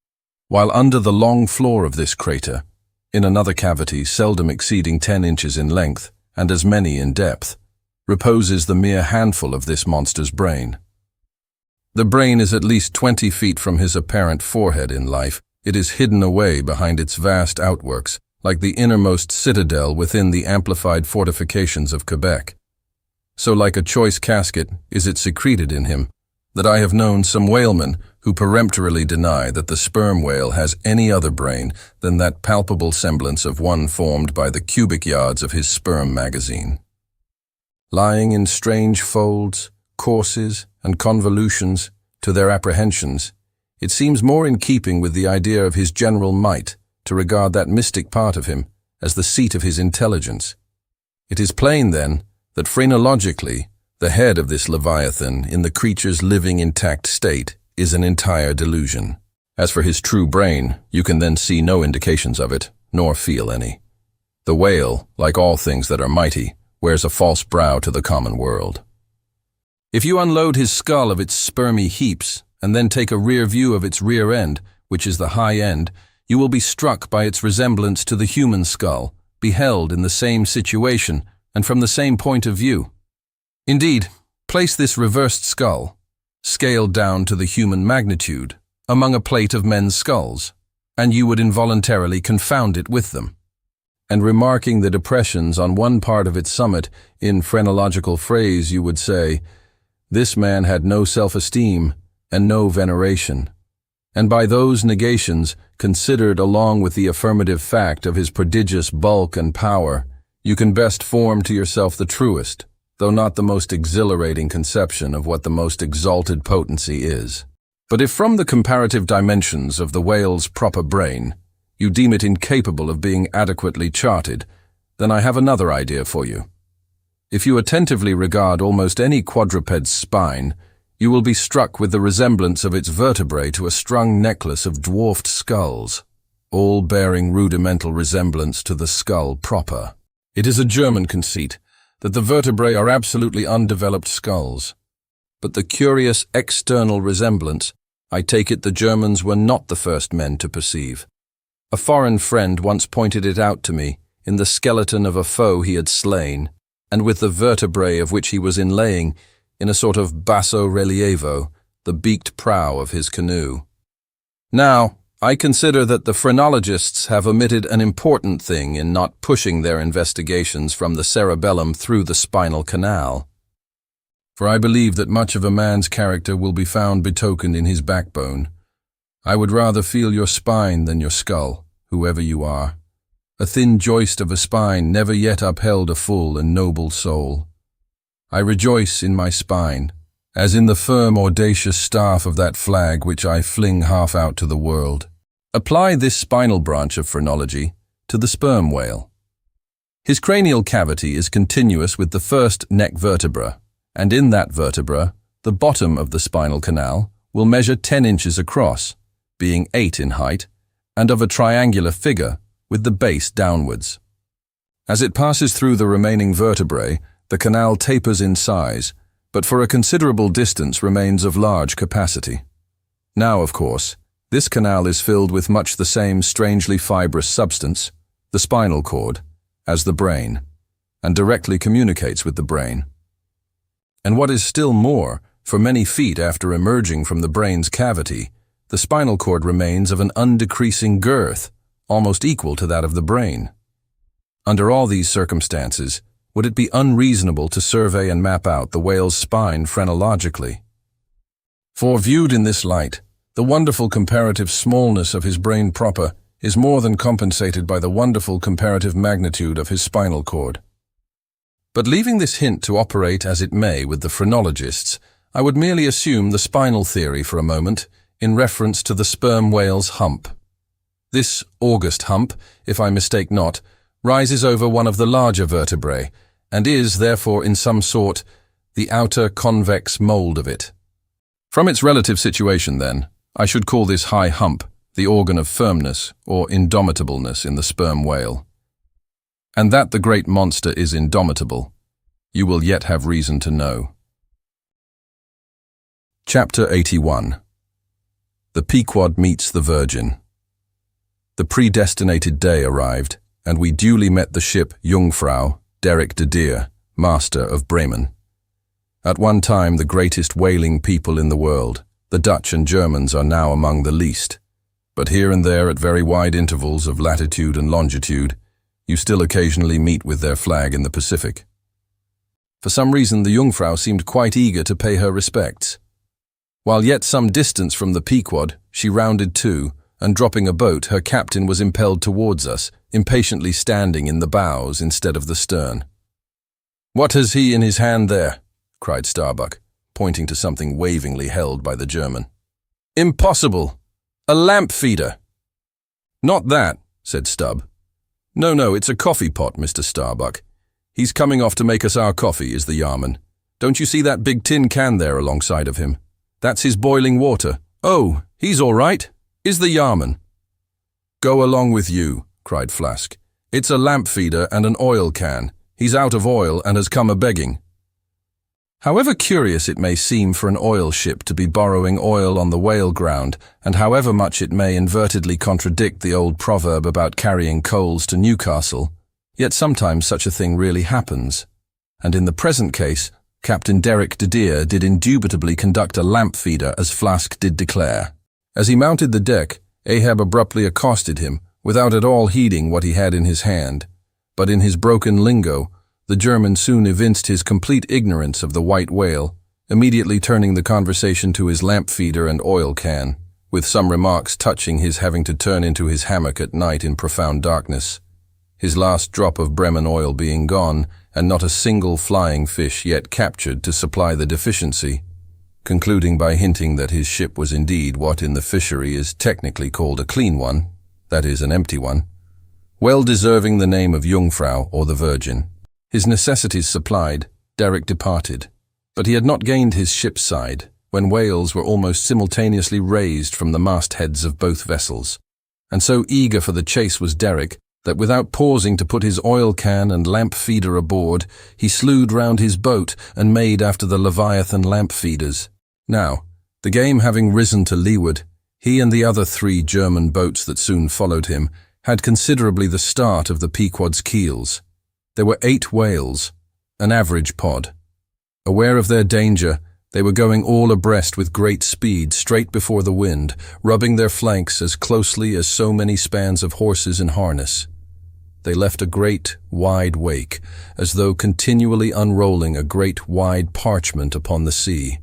while under the long floor of this crater, in another cavity seldom exceeding 10 inches in length and as many in depth, reposes the mere handful of this monster's brain. The brain is at least 20 feet from his apparent forehead in life. It is hidden away behind its vast outworks, like the innermost citadel within the amplified fortifications of Quebec. So like a choice casket is it secreted in him, that I have known some whalemen who peremptorily deny that the sperm whale has any other brain than that palpable semblance of one formed by the cubic yards of his sperm magazine. Lying in strange folds, courses, and convolutions to their apprehensions, it seems more in keeping with the idea of his general might to regard that mystic part of him as the seat of his intelligence. It is plain, then, that phrenologically, the head of this Leviathan in the creature's living intact state is an entire delusion. As for his true brain, you can then see no indications of it, nor feel any. The whale, like all things that are mighty, wears a false brow to the common world. If you unload his skull of its spermy heaps, and then take a rear view of its rear end, which is the high end, you will be struck by its resemblance to the human skull, beheld in the same situation and from the same point of view. Indeed, place this reversed skull, scaled down to the human magnitude, among a plate of men's skulls, and you would involuntarily confound it with them. And remarking the depressions on one part of its summit, in phrenological phrase you would say, "This man had no self-esteem and no veneration," and by those negations, considered along with the affirmative fact of his prodigious bulk and power, you can best form to yourself the truest, though not the most exhilarating conception of what the most exalted potency is. But if from the comparative dimensions of the whale's proper brain, you deem it incapable of being adequately charted, then I have another idea for you. If you attentively regard almost any quadruped's spine, you will be struck with the resemblance of its vertebrae to a strung necklace of dwarfed skulls, all bearing rudimental resemblance to the skull proper. It is a German conceit that the vertebrae are absolutely undeveloped skulls. But the curious external resemblance, I take it the Germans were not the first men to perceive. A foreign friend once pointed it out to me in the skeleton of a foe he had slain, and with the vertebrae of which he was inlaying, in a sort of basso relievo, the beaked prow of his canoe. Now, I consider that the phrenologists have omitted an important thing in not pushing their investigations from the cerebellum through the spinal canal. For I believe that much of a man's character will be found betokened in his backbone. I would rather feel your spine than your skull, whoever you are. A thin joist of a spine never yet upheld a full and noble soul. I rejoice in my spine, as in the firm audacious staff of that flag which I fling half out to the world. Apply this spinal branch of phrenology to the sperm whale. His cranial cavity is continuous with the first neck vertebra, and in that vertebra, the bottom of the spinal canal will measure 10 inches across, being 8 in height, and of a triangular figure, with the base downwards. As it passes through the remaining vertebrae, the canal tapers in size, but for a considerable distance remains of large capacity. Now, of course, this canal is filled with much the same strangely fibrous substance, the spinal cord, as the brain, and directly communicates with the brain. And what is still more, for many feet after emerging from the brain's cavity, the spinal cord remains of an undecreasing girth, almost equal to that of the brain. Under all these circumstances, would it be unreasonable to survey and map out the whale's spine phrenologically? For viewed in this light, the wonderful comparative smallness of his brain proper is more than compensated by the wonderful comparative magnitude of his spinal cord. But leaving this hint to operate as it may with the phrenologists, I would merely assume the spinal theory for a moment in reference to the sperm whale's hump. This august hump, if I mistake not, rises over one of the larger vertebrae, and is, therefore, in some sort, the outer convex mold of it. From its relative situation, then, I should call this high hump the organ of firmness or indomitableness in the sperm whale. And that the great monster is indomitable, you will yet have reason to know. Chapter 81. The Pequod meets the Virgin. The predestinated day arrived, and we duly met the ship Jungfrau, Derrick de Deer, master of Bremen. At one time the greatest whaling people in the world, the Dutch and Germans are now among the least, but here and there at very wide intervals of latitude and longitude, you still occasionally meet with their flag in the Pacific. For some reason the Jungfrau seemed quite eager to pay her respects. While yet some distance from the Pequod, she rounded to, and dropping a boat, her captain was impelled towards us, impatiently standing in the bows instead of the stern. "What has he in his hand there?" cried Starbuck, pointing to something wavingly held by the German. "Impossible! A lamp feeder!" "Not that," said Stubb. No, it's a coffee pot, Mr. Starbuck. He's coming off to make us our coffee, is the yarman. Don't you see that big tin can there alongside of him? That's his boiling water. Oh, he's all right, is the yarman." "Go along with you," cried Flask. "It's a lamp feeder and an oil can. He's out of oil and has come a-begging." However curious it may seem for an oil ship to be borrowing oil on the whale ground, and however much it may invertedly contradict the old proverb about carrying coals to Newcastle, yet sometimes such a thing really happens. And in the present case, Captain Derrick de Deer did indubitably conduct a lamp feeder as Flask did declare. As he mounted the deck, Ahab abruptly accosted him, without at all heeding what he had in his hand. But in his broken lingo, the German soon evinced his complete ignorance of the white whale, immediately turning the conversation to his lamp feeder and oil can, with some remarks touching his having to turn into his hammock at night in profound darkness, his last drop of Bremen oil being gone, and not a single flying fish yet captured to supply the deficiency, concluding by hinting that his ship was indeed what in the fishery is technically called a clean one, that is, an empty one, well deserving the name of Jungfrau or the Virgin. His necessities supplied, Derrick departed, but he had not gained his ship's side when whales were almost simultaneously raised from the mastheads of both vessels, and so eager for the chase was Derrick that without pausing to put his oil can and lamp feeder aboard, he slewed round his boat and made after the Leviathan lamp feeders. Now, the game having risen to leeward, he and the other 3 German boats that soon followed him had considerably the start of the Pequod's keels. There were 8 whales, an average pod. Aware of their danger, they were going all abreast with great speed straight before the wind, rubbing their flanks as closely as so many spans of horses in harness. They left a great, wide wake, as though continually unrolling a great, wide parchment upon the sea.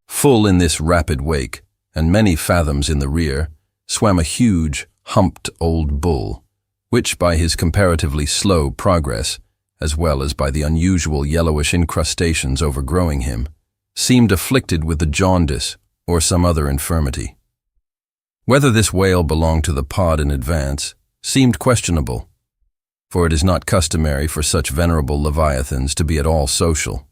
Full in this rapid wake, and many fathoms in the rear, swam a huge, humped old bull, which by his comparatively slow progress, as well as by the unusual yellowish incrustations overgrowing him, seemed afflicted with the jaundice or some other infirmity. Whether this whale belonged to the pod in advance seemed questionable, for it is not customary for such venerable leviathans to be at all social.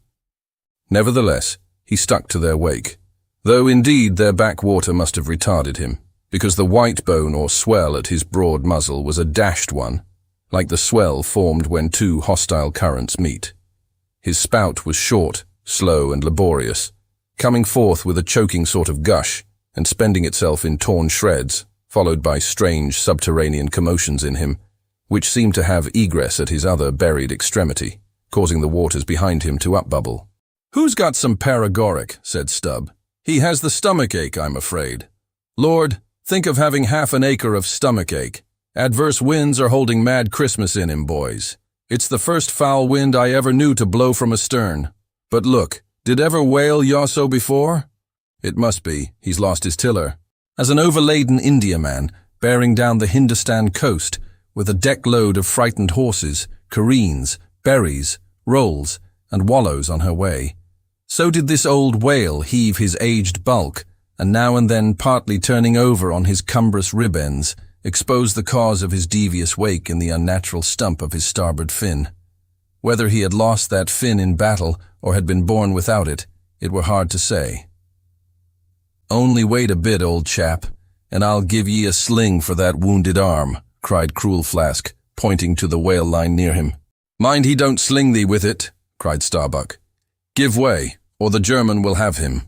Nevertheless, he stuck to their wake, though indeed their backwater must have retarded him, because the white bone or swell at his broad muzzle was a dashed one, like the swell formed when 2 hostile currents meet. His spout was short, slow, and laborious, coming forth with a choking sort of gush, and spending itself in torn shreds, followed by strange subterranean commotions in him, which seemed to have egress at his other buried extremity, causing the waters behind him to upbubble. "Who's got some paregoric?" said Stubb. "He has the stomach ache, I'm afraid. Lord, think of having half an acre of stomach ache. Adverse winds are holding mad Christmas in him, boys. It's the first foul wind I ever knew to blow from astern. But look, did ever whale yaw so before? It must be, he's lost his tiller." As an overladen Indiaman, bearing down the Hindustan coast, with a deck-load of frightened horses, careens, berries, rolls, and wallows on her way, so did this old whale heave his aged bulk, and now and then partly turning over on his cumbrous rib ends, expose the cause of his devious wake in the unnatural stump of his starboard fin. Whether he had lost that fin in battle or had been born without it, it were hard to say. "Only wait a bit, old chap, and I'll give ye a sling for that wounded arm," cried Cruel Flask, pointing to the whale line near him. "Mind he don't sling thee with it," cried Starbuck. "Give way, or the German will have him."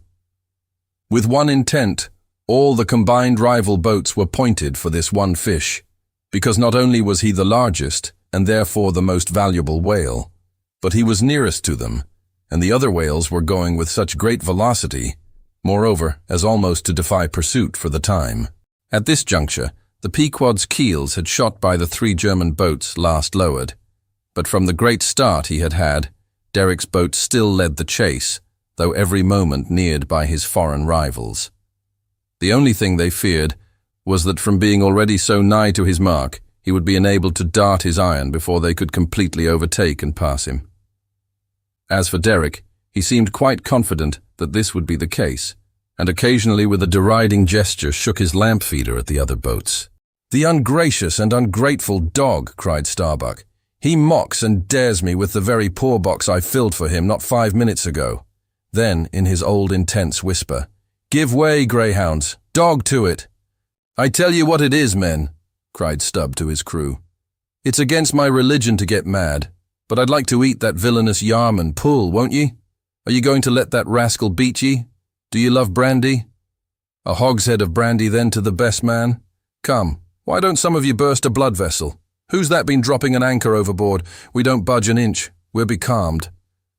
With one intent, all the combined rival boats were pointed for this one fish, because not only was he the largest, and therefore the most valuable whale, but he was nearest to them, and the other whales were going with such great velocity, moreover, as almost to defy pursuit for the time. At this juncture, the Pequod's keels had shot by the 3 German boats last lowered, but from the great start he had had, Derrick's boat still led the chase, though every moment neared by his foreign rivals. The only thing they feared was that from being already so nigh to his mark, he would be enabled to dart his iron before they could completely overtake and pass him. As for Derek, he seemed quite confident that this would be the case, and occasionally with a deriding gesture shook his lamp feeder at the other boats. "The ungracious and ungrateful dog," cried Starbuck. "He mocks and dares me with the very poor box I filled for him not 5 minutes ago." Then, in his old intense whisper, "Give way, greyhounds! Dog to it!" "I tell you what it is, men," cried Stubb to his crew. "It's against my religion to get mad, but I'd like to eat that villainous yarman Pull, won't ye? Are you going to let that rascal beat ye? Do you love brandy? A hogshead of brandy then to the best man? Come, why don't some of you burst a blood vessel? Who's that been dropping an anchor overboard? We don't budge an inch. We're becalmed.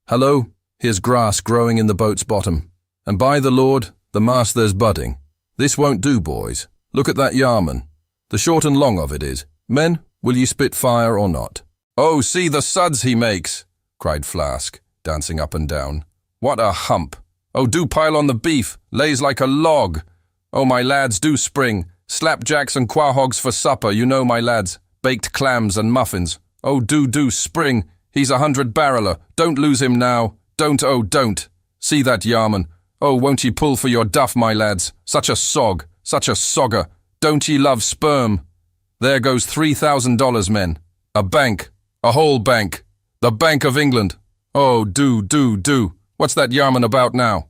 Hallo, here's grass growing in the boat's bottom. And by the Lord, the mast there's budding. This won't do, boys. Look at that yarman. The short and long of it is, men, will ye spit fire or not?" "Oh, see the suds he makes," cried Flask, dancing up and down. "What a hump! Oh, do pile on the beef, lays like a log. Oh, my lads, do spring. Slapjacks and quahogs for supper, you know, my lads. Baked clams and muffins. Oh, do spring. He's 100-barreler. Don't lose him now. Don't, oh, don't. See that yarman. Oh, won't ye pull for your duff, my lads? Such a sog, such a sogger. Don't ye love sperm? There goes $3,000, men. A bank, a whole bank. The Bank of England. Oh, do. What's that yarman about now?"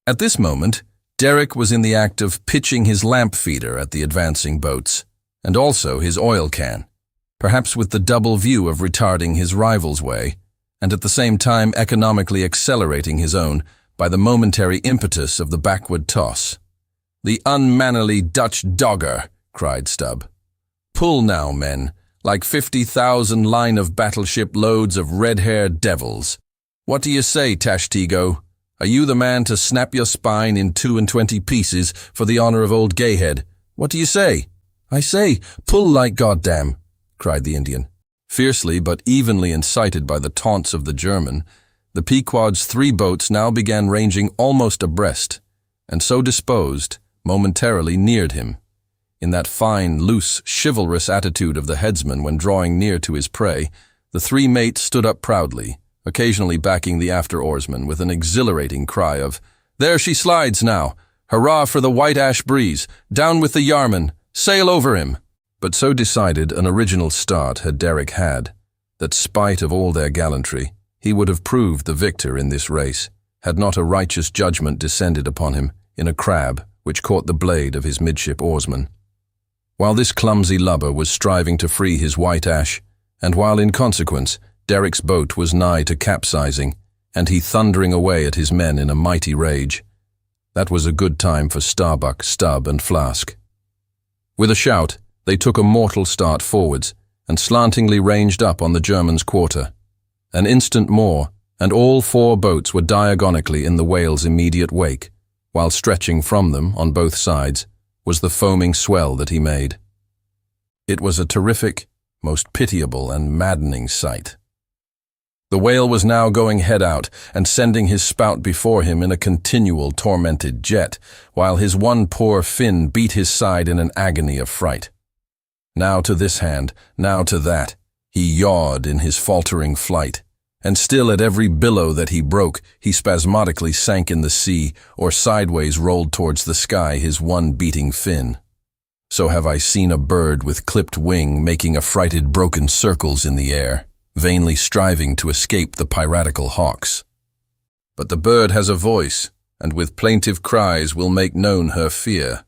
At this moment, Derek was in the act of pitching his lamp feeder at the advancing boats, and also his oil can, perhaps with the double view of retarding his rival's way, and at the same time economically accelerating his own by the momentary impetus of the backward toss. "The unmannerly Dutch dogger," cried Stubb. "Pull now, men, like 50,000 line of battleship loads of red-haired devils. What do you say, Tashtego? Are you the man to snap your spine in 22 pieces for the honor of old Gayhead? What do you say?" "I say, pull like goddamn," cried the Indian. Fiercely but evenly incited by the taunts of the German, the Pequod's 3 boats now began ranging almost abreast, and so disposed, momentarily neared him. In that fine, loose, chivalrous attitude of the headsman when drawing near to his prey, the 3 mates stood up proudly, occasionally backing the after-oarsman with an exhilarating cry of, "There she slides now! Hurrah for the white ash breeze! Down with the yarman! Sail over him!" But so decided an original start had Derek had, that spite of all their gallantry, he would have proved the victor in this race, had not a righteous judgment descended upon him in a crab which caught the blade of his midship oarsman. While this clumsy lubber was striving to free his white ash, and while in consequence Derek's boat was nigh to capsizing, and he thundering away at his men in a mighty rage, that was a good time for Starbuck, Stubb, and Flask. With a shout, they took a mortal start forwards, and slantingly ranged up on the German's quarter. An instant more, and all 4 boats were diagonically in the whale's immediate wake, while stretching from them, on both sides, was the foaming swell that he made. It was a terrific, most pitiable and maddening sight. The whale was now going head out and sending his spout before him in a continual tormented jet, while his one poor fin beat his side in an agony of fright. Now to this hand, now to that, he yawed in his faltering flight, and still at every billow that he broke, he spasmodically sank in the sea or sideways rolled towards the sky his one beating fin. So have I seen a bird with clipped wing making affrighted broken circles in the air, vainly striving to escape the piratical hawks. But the bird has a voice, and with plaintive cries will make known her fear.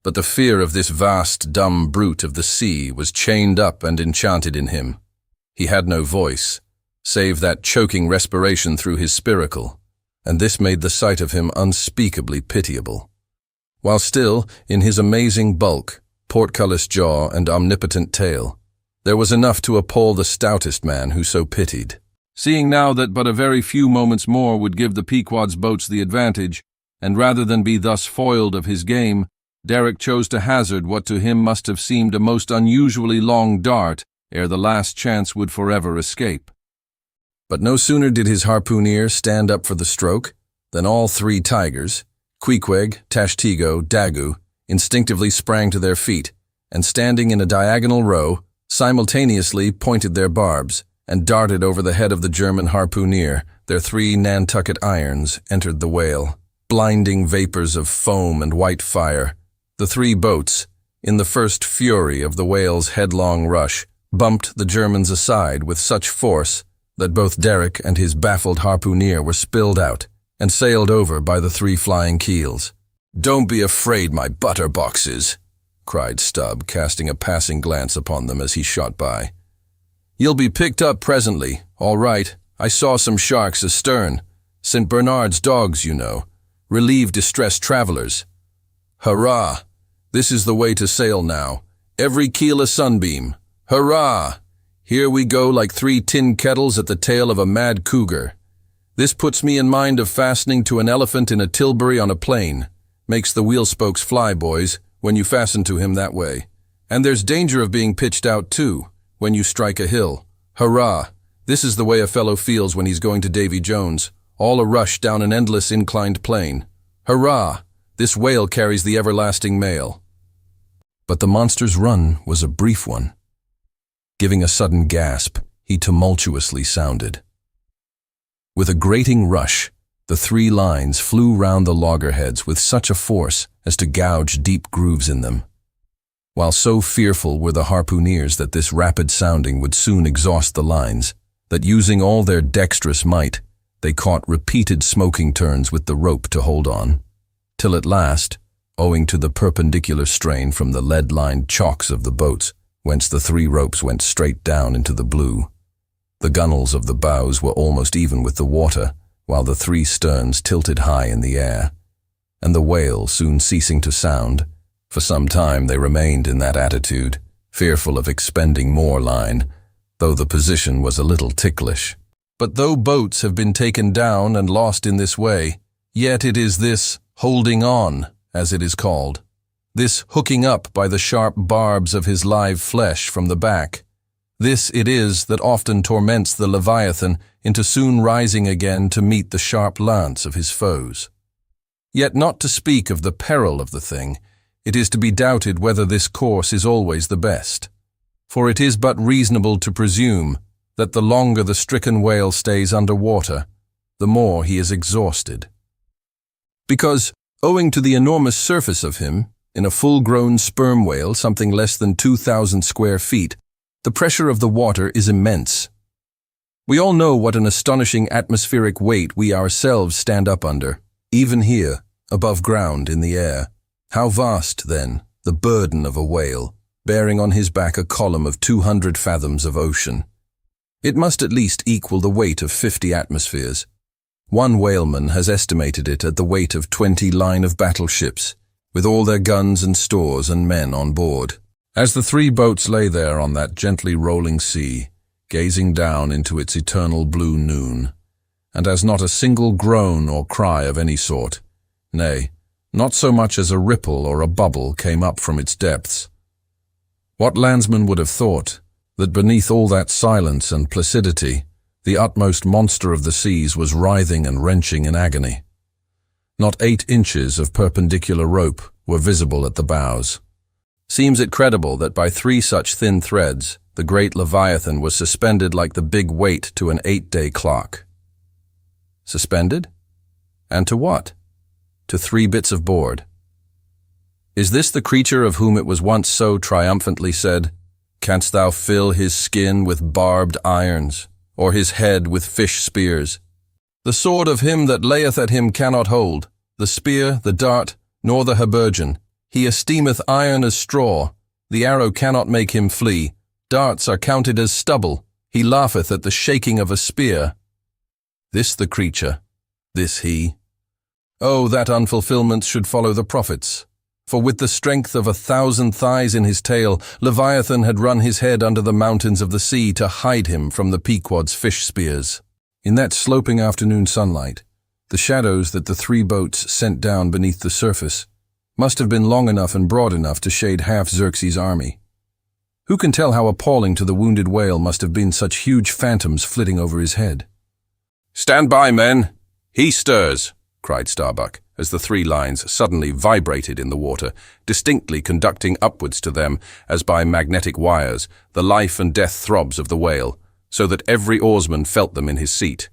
But the fear of this vast, dumb brute of the sea was chained up and enchanted in him. He had no voice, save that choking respiration through his spiracle, and this made the sight of him unspeakably pitiable. While still, in his amazing bulk, portcullis jaw, and omnipotent tail, there was enough to appall the stoutest man who so pitied. Seeing now that but a very few moments more would give the Pequod's boats the advantage, and rather than be thus foiled of his game, Derek chose to hazard what to him must have seemed a most unusually long dart ere the last chance would forever escape. But no sooner did his harpooneer stand up for the stroke, Then all three tigers, Queequeg, Tashtigo, Dagu, instinctively sprang to their feet, and standing in a diagonal row, simultaneously pointed their barbs, and darted over the head of the German harpooner. Their three Nantucket irons entered the whale, blinding vapors of foam and white fire. The three boats, in the first fury of the whale's headlong rush, bumped the Germans aside with such force that both Derrick and his baffled harpooner were spilled out and sailed over by the three flying keels. "Don't be afraid, my butterboxes," cried Stubb, casting a passing glance upon them as he shot by. "You'll be picked up presently, all right. I saw some sharks astern. St. Bernard's dogs, you know. Relieve distressed travelers. Hurrah! This is the way to sail now. Every keel a sunbeam. Hurrah! Here we go like three tin kettles at the tail of a mad cougar. This puts me in mind of fastening to an elephant in a Tilbury on a plane. Makes the wheel spokes fly, boys, when you fasten to him that way. And there's danger of being pitched out, too, when you strike a hill. Hurrah! This is the way a fellow feels when he's going to Davy Jones, all a rush down an endless inclined plane. Hurrah! This whale carries the everlasting mail." But the monster's run was a brief one. Giving a sudden gasp, he tumultuously sounded. With a grating rush, the three lines flew round the loggerheads with such a force as to gouge deep grooves in them. While so fearful were the harpooneers that this rapid sounding would soon exhaust the lines, that using all their dexterous might, they caught repeated smoking turns with the rope to hold on, till at last, owing to the perpendicular strain from the lead-lined chocks of the boats, whence the three ropes went straight down into the blue, the gunwales of the bows were almost even with the water, while the three sterns tilted high in the air, and the whale soon ceasing to sound, for some time they remained in that attitude, fearful of expending more line, though the position was a little ticklish. But though boats have been taken down and lost in this way, yet it is this holding on, as it is called, this hooking up by the sharp barbs of his live flesh from the back, this it is that often torments the Leviathan into soon rising again to meet the sharp lance of his foes. Yet not to speak of the peril of the thing, it is to be doubted whether this course is always the best, for it is but reasonable to presume that the longer the stricken whale stays under water, the more he is exhausted. Because, owing to the enormous surface of him, in a full-grown sperm whale something less than 2,000 square feet, the pressure of the water is immense. We all know what an astonishing atmospheric weight we ourselves stand up under, even here, above ground in the air. How vast, then, the burden of a whale, bearing on his back a column of 200 fathoms of ocean. It must at least equal the weight of 50 atmospheres. One whaleman has estimated it at the weight of 20 line-of-battle ships, with all their guns and stores and men on board. As the three boats lay there on that gently rolling sea, gazing down into its eternal blue noon, and as not a single groan or cry of any sort, nay, not so much as a ripple or a bubble came up from its depths, what landsman would have thought that beneath all that silence and placidity, the utmost monster of the seas was writhing and wrenching in agony? Not 8 inches of perpendicular rope were visible at the bows. Seems it credible that by 3 such thin threads, the great Leviathan was suspended like the big weight to an 8-day clock. Suspended? And to what? To 3 bits of board. Is this the creature of whom it was once so triumphantly said, "Canst thou fill his skin with barbed irons, or his head with fish spears? The sword of him that layeth at him cannot hold, the spear, the dart, nor the habergeon. He esteemeth iron as straw, the arrow cannot make him flee. Darts are counted as stubble, he laugheth at the shaking of a spear." This the creature, this he. Oh, that unfulfillments should follow the prophets. For with the strength of 1,000 thighs in his tail, Leviathan had run his head under the mountains of the sea to hide him from the Pequod's fish spears. In that sloping afternoon sunlight, the shadows that the 3 boats sent down beneath the surface must have been long enough and broad enough to shade half Xerxes' army. Who can tell how appalling to the wounded whale must have been such huge phantoms flitting over his head? "Stand by, men! He stirs!" cried Starbuck, as the 3 lines suddenly vibrated in the water, distinctly conducting upwards to them, as by magnetic wires, the life and death throbs of the whale, so that every oarsman felt them in his seat.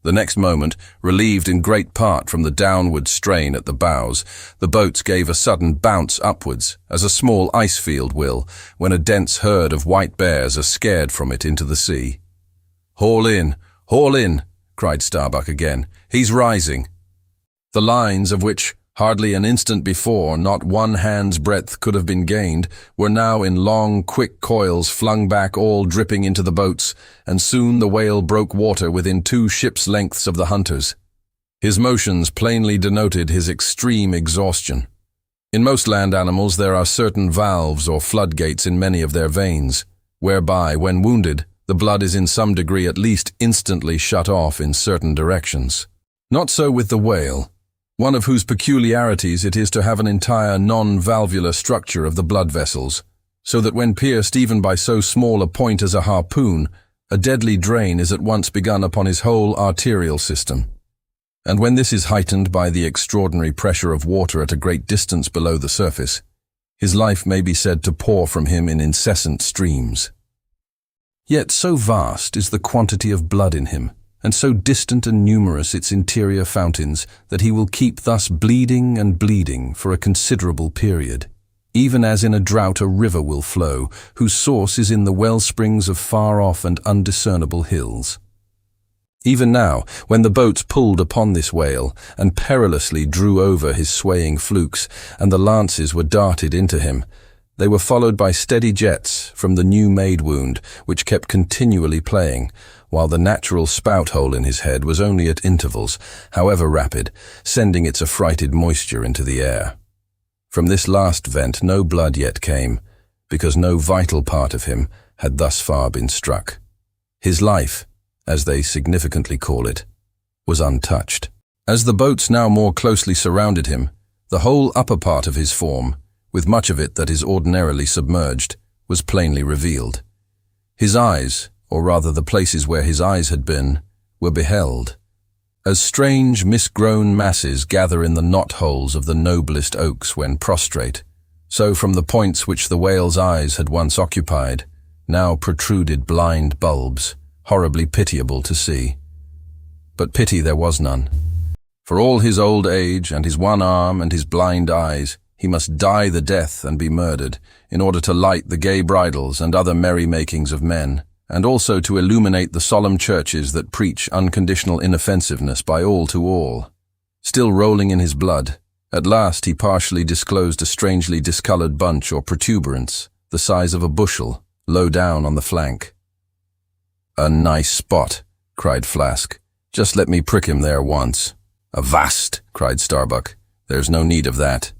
The next moment, relieved in great part from the downward strain at the bows, the boats gave a sudden bounce upwards, as a small ice field will, when a dense herd of white bears are scared from it into the sea. Haul in, cried Starbuck again. He's rising. The lines, of which hardly an instant before not 1 hand's breadth could have been gained, were now in long, quick coils flung back, all dripping into the boats, and soon the whale broke water within 2 ships' lengths of the hunters. His motions plainly denoted his extreme exhaustion. In most land animals there are certain valves or floodgates in many of their veins, whereby, when wounded, the blood is in some degree at least instantly shut off in certain directions. Not so with the whale, one of whose peculiarities it is to have an entire non-valvular structure of the blood vessels, so that when pierced even by so small a point as a harpoon, a deadly drain is at once begun upon his whole arterial system. And when this is heightened by the extraordinary pressure of water at a great distance below the surface, his life may be said to pour from him in incessant streams. Yet so vast is the quantity of blood in him, and so distant and numerous its interior fountains, that he will keep thus bleeding and bleeding for a considerable period, even as in a drought a river will flow, whose source is in the well-springs of far-off and undiscernible hills. Even now, when the boats pulled upon this whale, and perilously drew over his swaying flukes, and the lances were darted into him, they were followed by steady jets from the new-made wound, which kept continually playing, while the natural spout-hole in his head was only at intervals, however rapid, sending its affrighted moisture into the air. From this last vent no blood yet came, because no vital part of him had thus far been struck. His life, as they significantly call it, was untouched. As the boats now more closely surrounded him, the whole upper part of his form, with much of it that is ordinarily submerged, was plainly revealed. His eyes, or rather the places where his eyes had been, were beheld. As strange, misgrown masses gather in the knot-holes of the noblest oaks when prostrate, so from the points which the whale's eyes had once occupied, now protruded blind bulbs, horribly pitiable to see. But pity there was none. For all his old age and his 1 arm and his blind eyes, he must die the death and be murdered, in order to light the gay bridals and other merry-makings of men, and also to illuminate the solemn churches that preach unconditional inoffensiveness by all to all. Still rolling in his blood, at last he partially disclosed a strangely discolored bunch or protuberance, the size of a bushel, low down on the flank. "A nice spot," cried Flask. "Just let me prick him there once." "Avast!" cried Starbuck. "There's no need of that."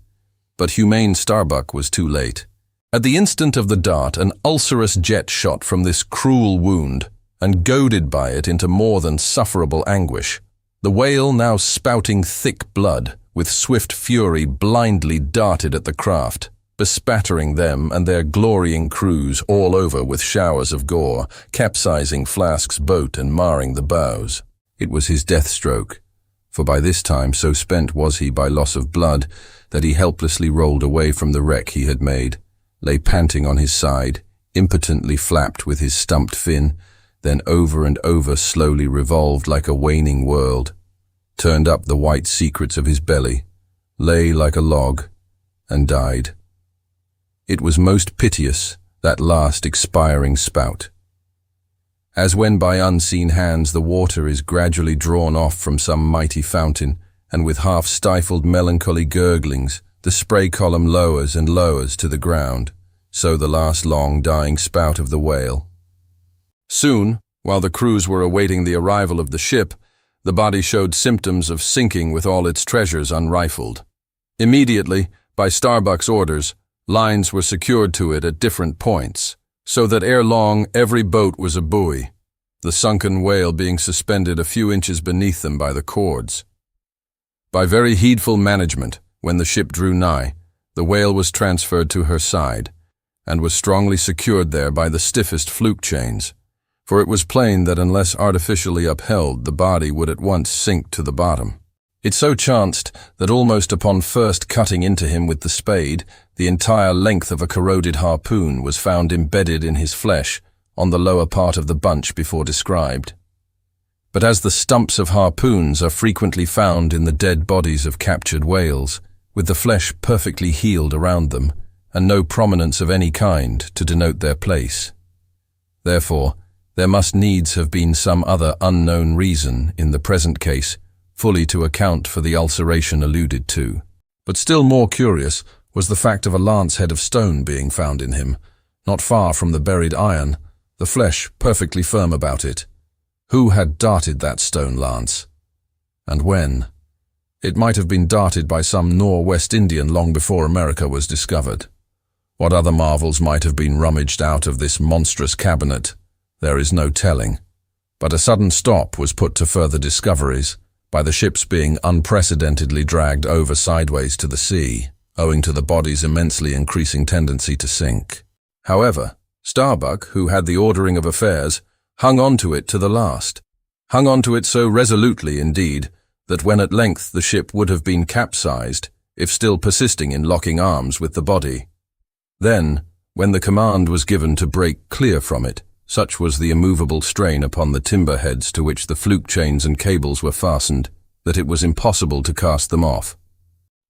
But humane Starbuck was too late. At the instant of the dart, an ulcerous jet shot from this cruel wound, and goaded by it into more than sufferable anguish, the whale, now spouting thick blood, with swift fury blindly darted at the craft, bespattering them and their glorying crews all over with showers of gore, capsizing Flask's boat and marring the bows. It was his death stroke, for by this time so spent was he by loss of blood that he helplessly rolled away from the wreck he had made, lay panting on his side, impotently flapped with his stumped fin, then over and over slowly revolved like a waning world, turned up the white secrets of his belly, lay like a log, and died. It was most piteous, that last expiring spout. As when by unseen hands the water is gradually drawn off from some mighty fountain, and with half-stifled melancholy gurglings, the spray column lowers and lowers to the ground, so the last long dying spout of the whale. Soon, while the crews were awaiting the arrival of the ship, the body showed symptoms of sinking with all its treasures unrifled. Immediately, by Starbuck's orders, lines were secured to it at different points, so that ere long every boat was a buoy, the sunken whale being suspended a few inches beneath them by the cords. By very heedful management, when the ship drew nigh, the whale was transferred to her side, and was strongly secured there by the stiffest fluke chains, for it was plain that unless artificially upheld, the body would at once sink to the bottom. It so chanced that almost upon first cutting into him with the spade, the entire length of a corroded harpoon was found embedded in his flesh on the lower part of the bunch before described. But as the stumps of harpoons are frequently found in the dead bodies of captured whales, with the flesh perfectly healed around them, and no prominence of any kind to denote their place. Therefore, there must needs have been some other unknown reason, in the present case, fully to account for the ulceration alluded to. But still more curious was the fact of a lance head of stone being found in him, not far from the buried iron, the flesh perfectly firm about it. Who had darted that stone lance? And when? It might have been darted by some Nor-West Indian long before America was discovered. What other marvels might have been rummaged out of this monstrous cabinet, there is no telling. But a sudden stop was put to further discoveries, by the ships being unprecedentedly dragged over sideways to the sea, owing to the body's immensely increasing tendency to sink. However, Starbuck, who had the ordering of affairs, hung on to it to the last. Hung on to it so resolutely, indeed, that when at length the ship would have been capsized, if still persisting in locking arms with the body. Then, when the command was given to break clear from it, such was the immovable strain upon the timber heads to which the fluke chains and cables were fastened, that it was impossible to cast them off.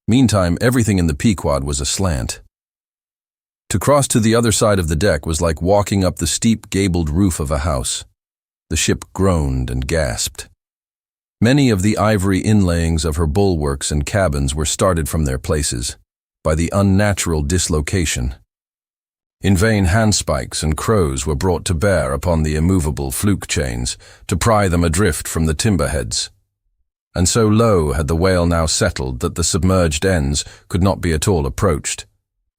Meantime, everything in the Pequod was aslant. To cross to the other side of the deck was like walking up the steep gabled roof of a house. The ship groaned and gasped. Many of the ivory inlayings of her bulwarks and cabins were started from their places by the unnatural dislocation. In vain handspikes and crows were brought to bear upon the immovable fluke chains to pry them adrift from the timber heads. And so low had the whale now settled that the submerged ends could not be at all approached,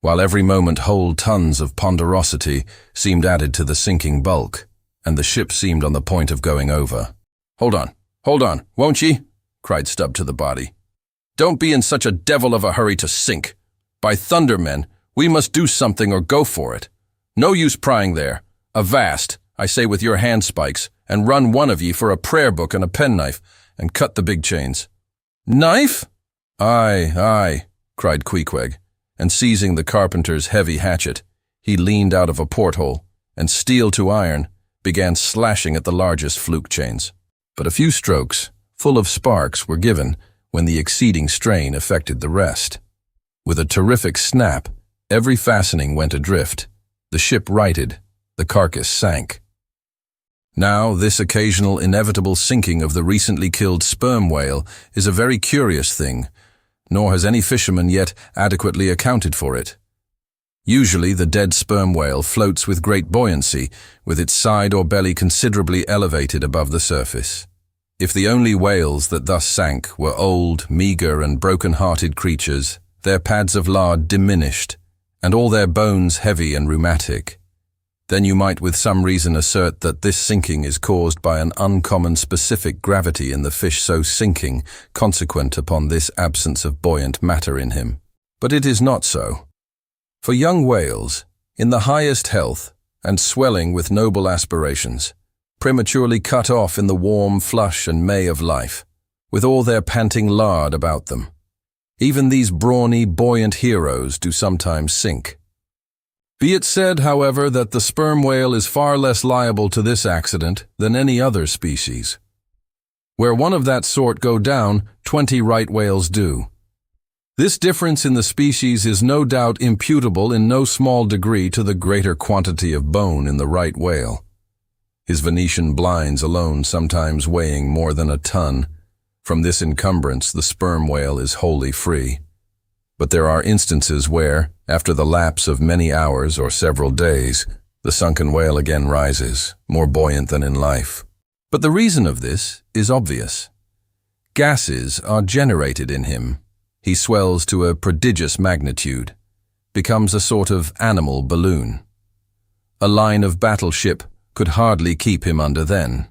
while every moment whole tons of ponderosity seemed added to the sinking bulk, and the ship seemed on the point of going over. Hold on, won't ye?" cried Stubb to the body. "Don't be in such a devil of a hurry to sink. By thunder, men, we must do something or go for it. No use prying there. Avast, I say with your handspikes, and run one of ye for a prayer book and a penknife, and cut the big chains." "Knife?" Aye, cried Queequeg, and seizing the carpenter's heavy hatchet, he leaned out of a porthole, and steel to iron, began slashing at the largest fluke chains. But a few strokes, full of sparks, were given when the exceeding strain affected the rest. With a terrific snap, every fastening went adrift, the ship righted, the carcass sank. Now, this occasional inevitable sinking of the recently killed sperm whale is a very curious thing, nor has any fisherman yet adequately accounted for it. Usually the dead sperm whale floats with great buoyancy, with its side or belly considerably elevated above the surface. If the only whales that thus sank were old, meagre and broken-hearted creatures, their pads of lard diminished, and all their bones heavy and rheumatic, then you might with some reason assert that this sinking is caused by an uncommon specific gravity in the fish so sinking, consequent upon this absence of buoyant matter in him. But it is not so. For young whales, in the highest health, and swelling with noble aspirations, prematurely cut off in the warm flush and May of life, with all their panting lard about them, even these brawny, buoyant heroes do sometimes sink. Be it said, however, that the sperm whale is far less liable to this accident than any other species. Where one of that sort go down, 20 right whales do. This difference in the species is no doubt imputable in no small degree to the greater quantity of bone in the right whale, his Venetian blinds alone sometimes weighing more than a ton. From this encumbrance the sperm whale is wholly free. But there are instances where, after the lapse of many hours or several days, the sunken whale again rises, more buoyant than in life. But the reason of this is obvious. Gases are generated in him. He swells to a prodigious magnitude, becomes a sort of animal balloon. A line of battleship could hardly keep him under then.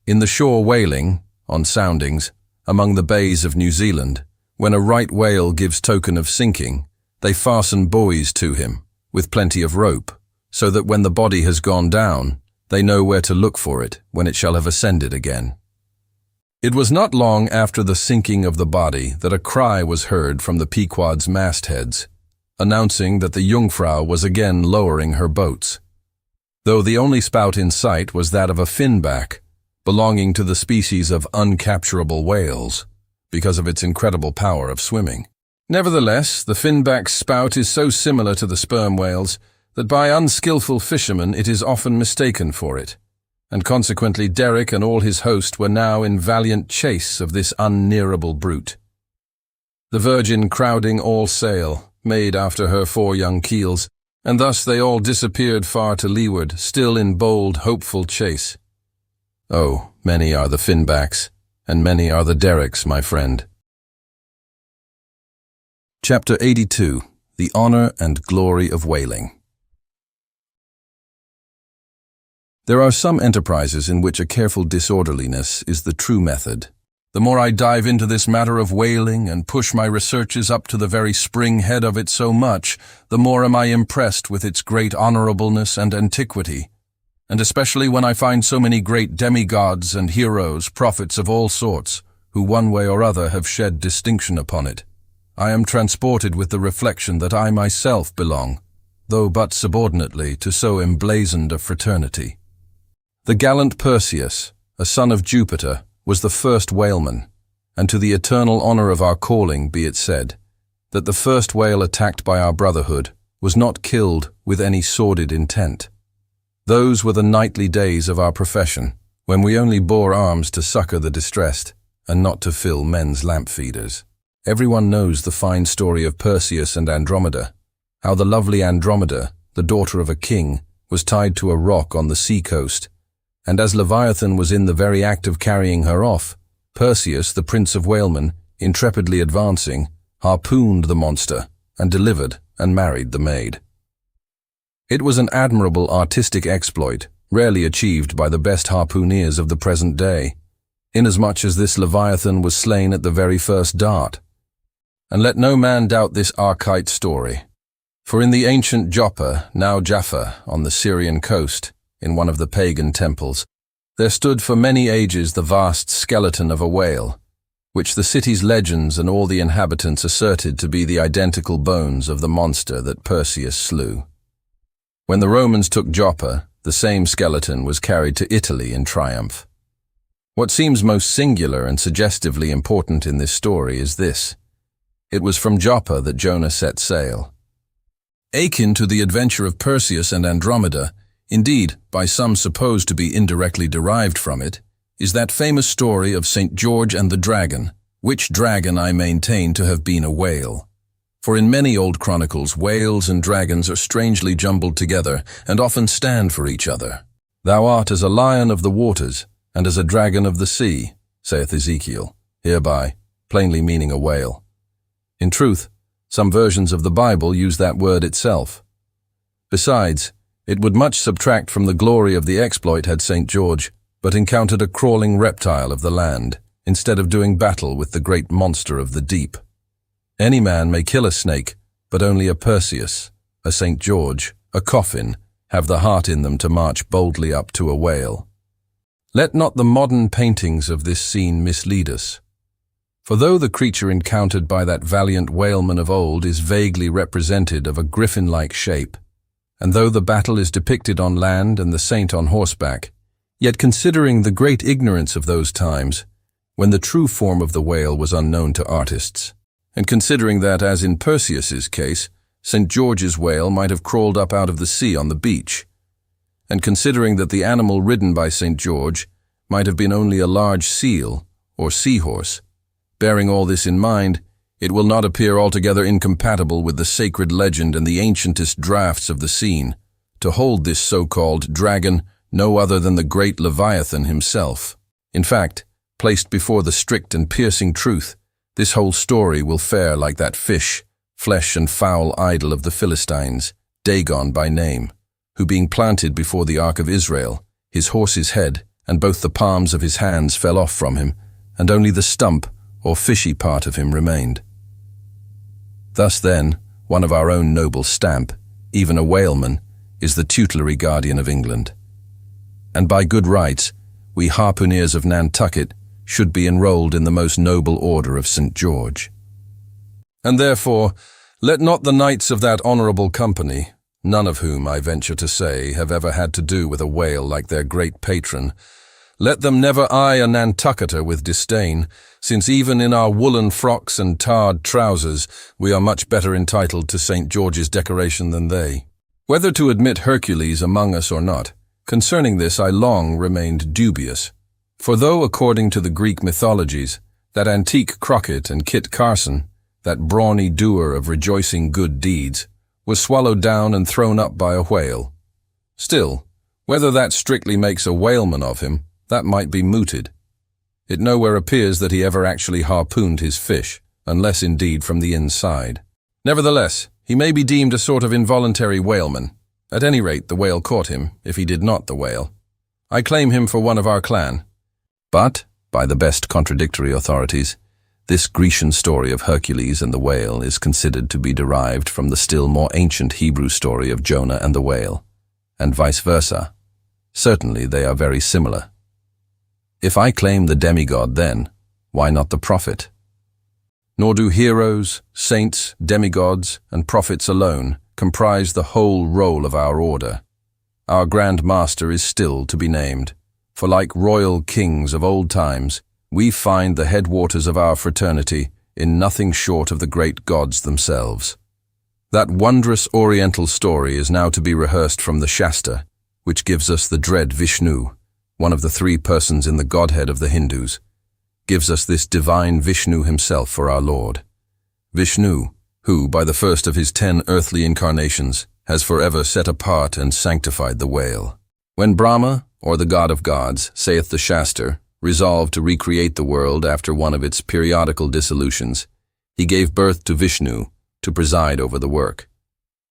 In the shore whaling, on soundings, among the bays of New Zealand, when a right whale gives token of sinking, they fasten buoys to him, with plenty of rope, so that when the body has gone down, they know where to look for it when it shall have ascended again. It was not long after the sinking of the body that a cry was heard from the Pequod's mastheads, announcing that the Jungfrau was again lowering her boats, though the only spout in sight was that of a finback, belonging to the species of uncapturable whales, because of its incredible power of swimming. Nevertheless, the finback's spout is so similar to the sperm whale's that by unskillful fishermen it is often mistaken for it, and consequently Derrick and all his host were now in valiant chase of this unnearable brute. The Virgin crowding all sail, made after her 4 young keels, and thus they all disappeared far to leeward, still in bold, hopeful chase. Oh, many are the finbacks, and many are the Derricks, my friend. Chapter 82. The Honor and Glory of Whaling. There are some enterprises in which a careful disorderliness is the true method. The more I dive into this matter of whaling and push my researches up to the very spring head of it so much, the more am I impressed with its great honorableness and antiquity, and especially when I find so many great demigods and heroes, prophets of all sorts, who one way or other have shed distinction upon it. I am transported with the reflection that I myself belong, though but subordinately, to so emblazoned a fraternity. The gallant Perseus, a son of Jupiter, was the first whaleman, and to the eternal honor of our calling be it said, that the first whale attacked by our brotherhood was not killed with any sordid intent. Those were the nightly days of our profession, when we only bore arms to succor the distressed, and not to fill men's lamp feeders. Everyone knows the fine story of Perseus and Andromeda, how the lovely Andromeda, the daughter of a king, was tied to a rock on the sea-coast, and as Leviathan was in the very act of carrying her off, Perseus, the prince of whalemen, intrepidly advancing, harpooned the monster, and delivered and married the maid. It was an admirable artistic exploit, rarely achieved by the best harpooneers of the present day, inasmuch as this Leviathan was slain at the very first dart. And let no man doubt this archite story, for in the ancient Joppa, now Jaffa, on the Syrian coast, in one of the pagan temples, there stood for many ages the vast skeleton of a whale, which the city's legends and all the inhabitants asserted to be the identical bones of the monster that Perseus slew. When the Romans took Joppa, the same skeleton was carried to Italy in triumph. What seems most singular and suggestively important in this story is this. It was from Joppa that Jonah set sail. Akin to the adventure of Perseus and Andromeda, indeed, by some supposed to be indirectly derived from it, is that famous story of St. George and the dragon, which dragon I maintain to have been a whale. For in many old chronicles, whales and dragons are strangely jumbled together, and often stand for each other. Thou art as a lion of the waters, and as a dragon of the sea, saith Ezekiel, hereby, plainly meaning a whale. In truth, some versions of the Bible use that word itself. Besides, it would much subtract from the glory of the exploit had St. George but encountered a crawling reptile of the land, instead of doing battle with the great monster of the deep. Any man may kill a snake, but only a Perseus, a St. George, a coffin, have the heart in them to march boldly up to a whale. Let not the modern paintings of this scene mislead us. For though the creature encountered by that valiant whaleman of old is vaguely represented of a griffin-like shape, and though the battle is depicted on land and the saint on horseback, yet considering the great ignorance of those times, when the true form of the whale was unknown to artists, and considering that, as in Perseus's case, St. George's whale might have crawled up out of the sea on the beach, and considering that the animal ridden by St. George might have been only a large seal or seahorse, bearing all this in mind, it will not appear altogether incompatible with the sacred legend and the ancientest drafts of the scene to hold this so-called dragon no other than the great Leviathan himself. In fact, placed before the strict and piercing truth, this whole story will fare like that fish, flesh and foul idol of the Philistines, Dagon by name, who being planted before the ark of Israel, his horse's head and both the palms of his hands fell off from him, and only the stump or fishy part of him remained. Thus then, one of our own noble stamp, even a whaleman, is the tutelary guardian of England. And by good rights, we harpooneers of Nantucket should be enrolled in the most noble order of St. George. And therefore, let not the knights of that honourable company, none of whom, I venture to say, have ever had to do with a whale like their great patron, let them never eye a Nantucketer with disdain, since even in our woolen frocks and tarred trousers we are much better entitled to St. George's decoration than they. Whether to admit Hercules among us or not, concerning this I long remained dubious. For though, according to the Greek mythologies, that antique Crockett and Kit Carson, that brawny doer of rejoicing good deeds, was swallowed down and thrown up by a whale, still, whether that strictly makes a whaleman of him, that might be mooted. It nowhere appears that he ever actually harpooned his fish, unless indeed from the inside. Nevertheless, he may be deemed a sort of involuntary whaleman. At any rate, the whale caught him, if he did not the whale. I claim him for one of our clan. But, by the best contradictory authorities, this Grecian story of Hercules and the whale is considered to be derived from the still more ancient Hebrew story of Jonah and the whale, and vice versa. Certainly they are very similar. If I claim the demigod then, why not the prophet? Nor do heroes, saints, demigods, and prophets alone comprise the whole roll of our order. Our Grand Master is still to be named, for like royal kings of old times, we find the headwaters of our fraternity in nothing short of the great gods themselves. That wondrous oriental story is now to be rehearsed from the Shasta, which gives us the dread Vishnu, one of the three persons in the Godhead of the Hindus, gives us this divine Vishnu himself for our Lord. Vishnu, who, by the first of his 10 earthly incarnations, has forever set apart and sanctified the whale. When Brahma, or the god of gods, saith the Shastra, resolved to recreate the world after one of its periodical dissolutions, he gave birth to Vishnu to preside over the work.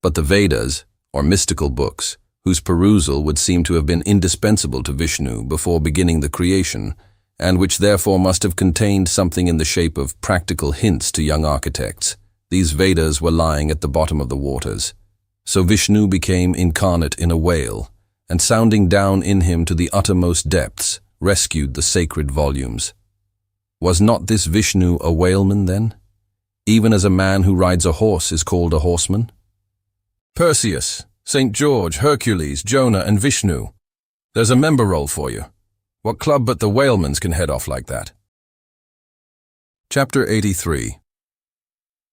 But the Vedas, or mystical books, whose perusal would seem to have been indispensable to Vishnu before beginning the creation, and which therefore must have contained something in the shape of practical hints to young architects, these Vedas were lying at the bottom of the waters. So Vishnu became incarnate in a whale, and sounding down in him to the uttermost depths, rescued the sacred volumes. Was not this Vishnu a whaleman then? Even as a man who rides a horse is called a horseman? Perseus, St. George, Hercules, Jonah, and Vishnu. There's a member roll for you. What club but the whalemans can head off like that? Chapter 83.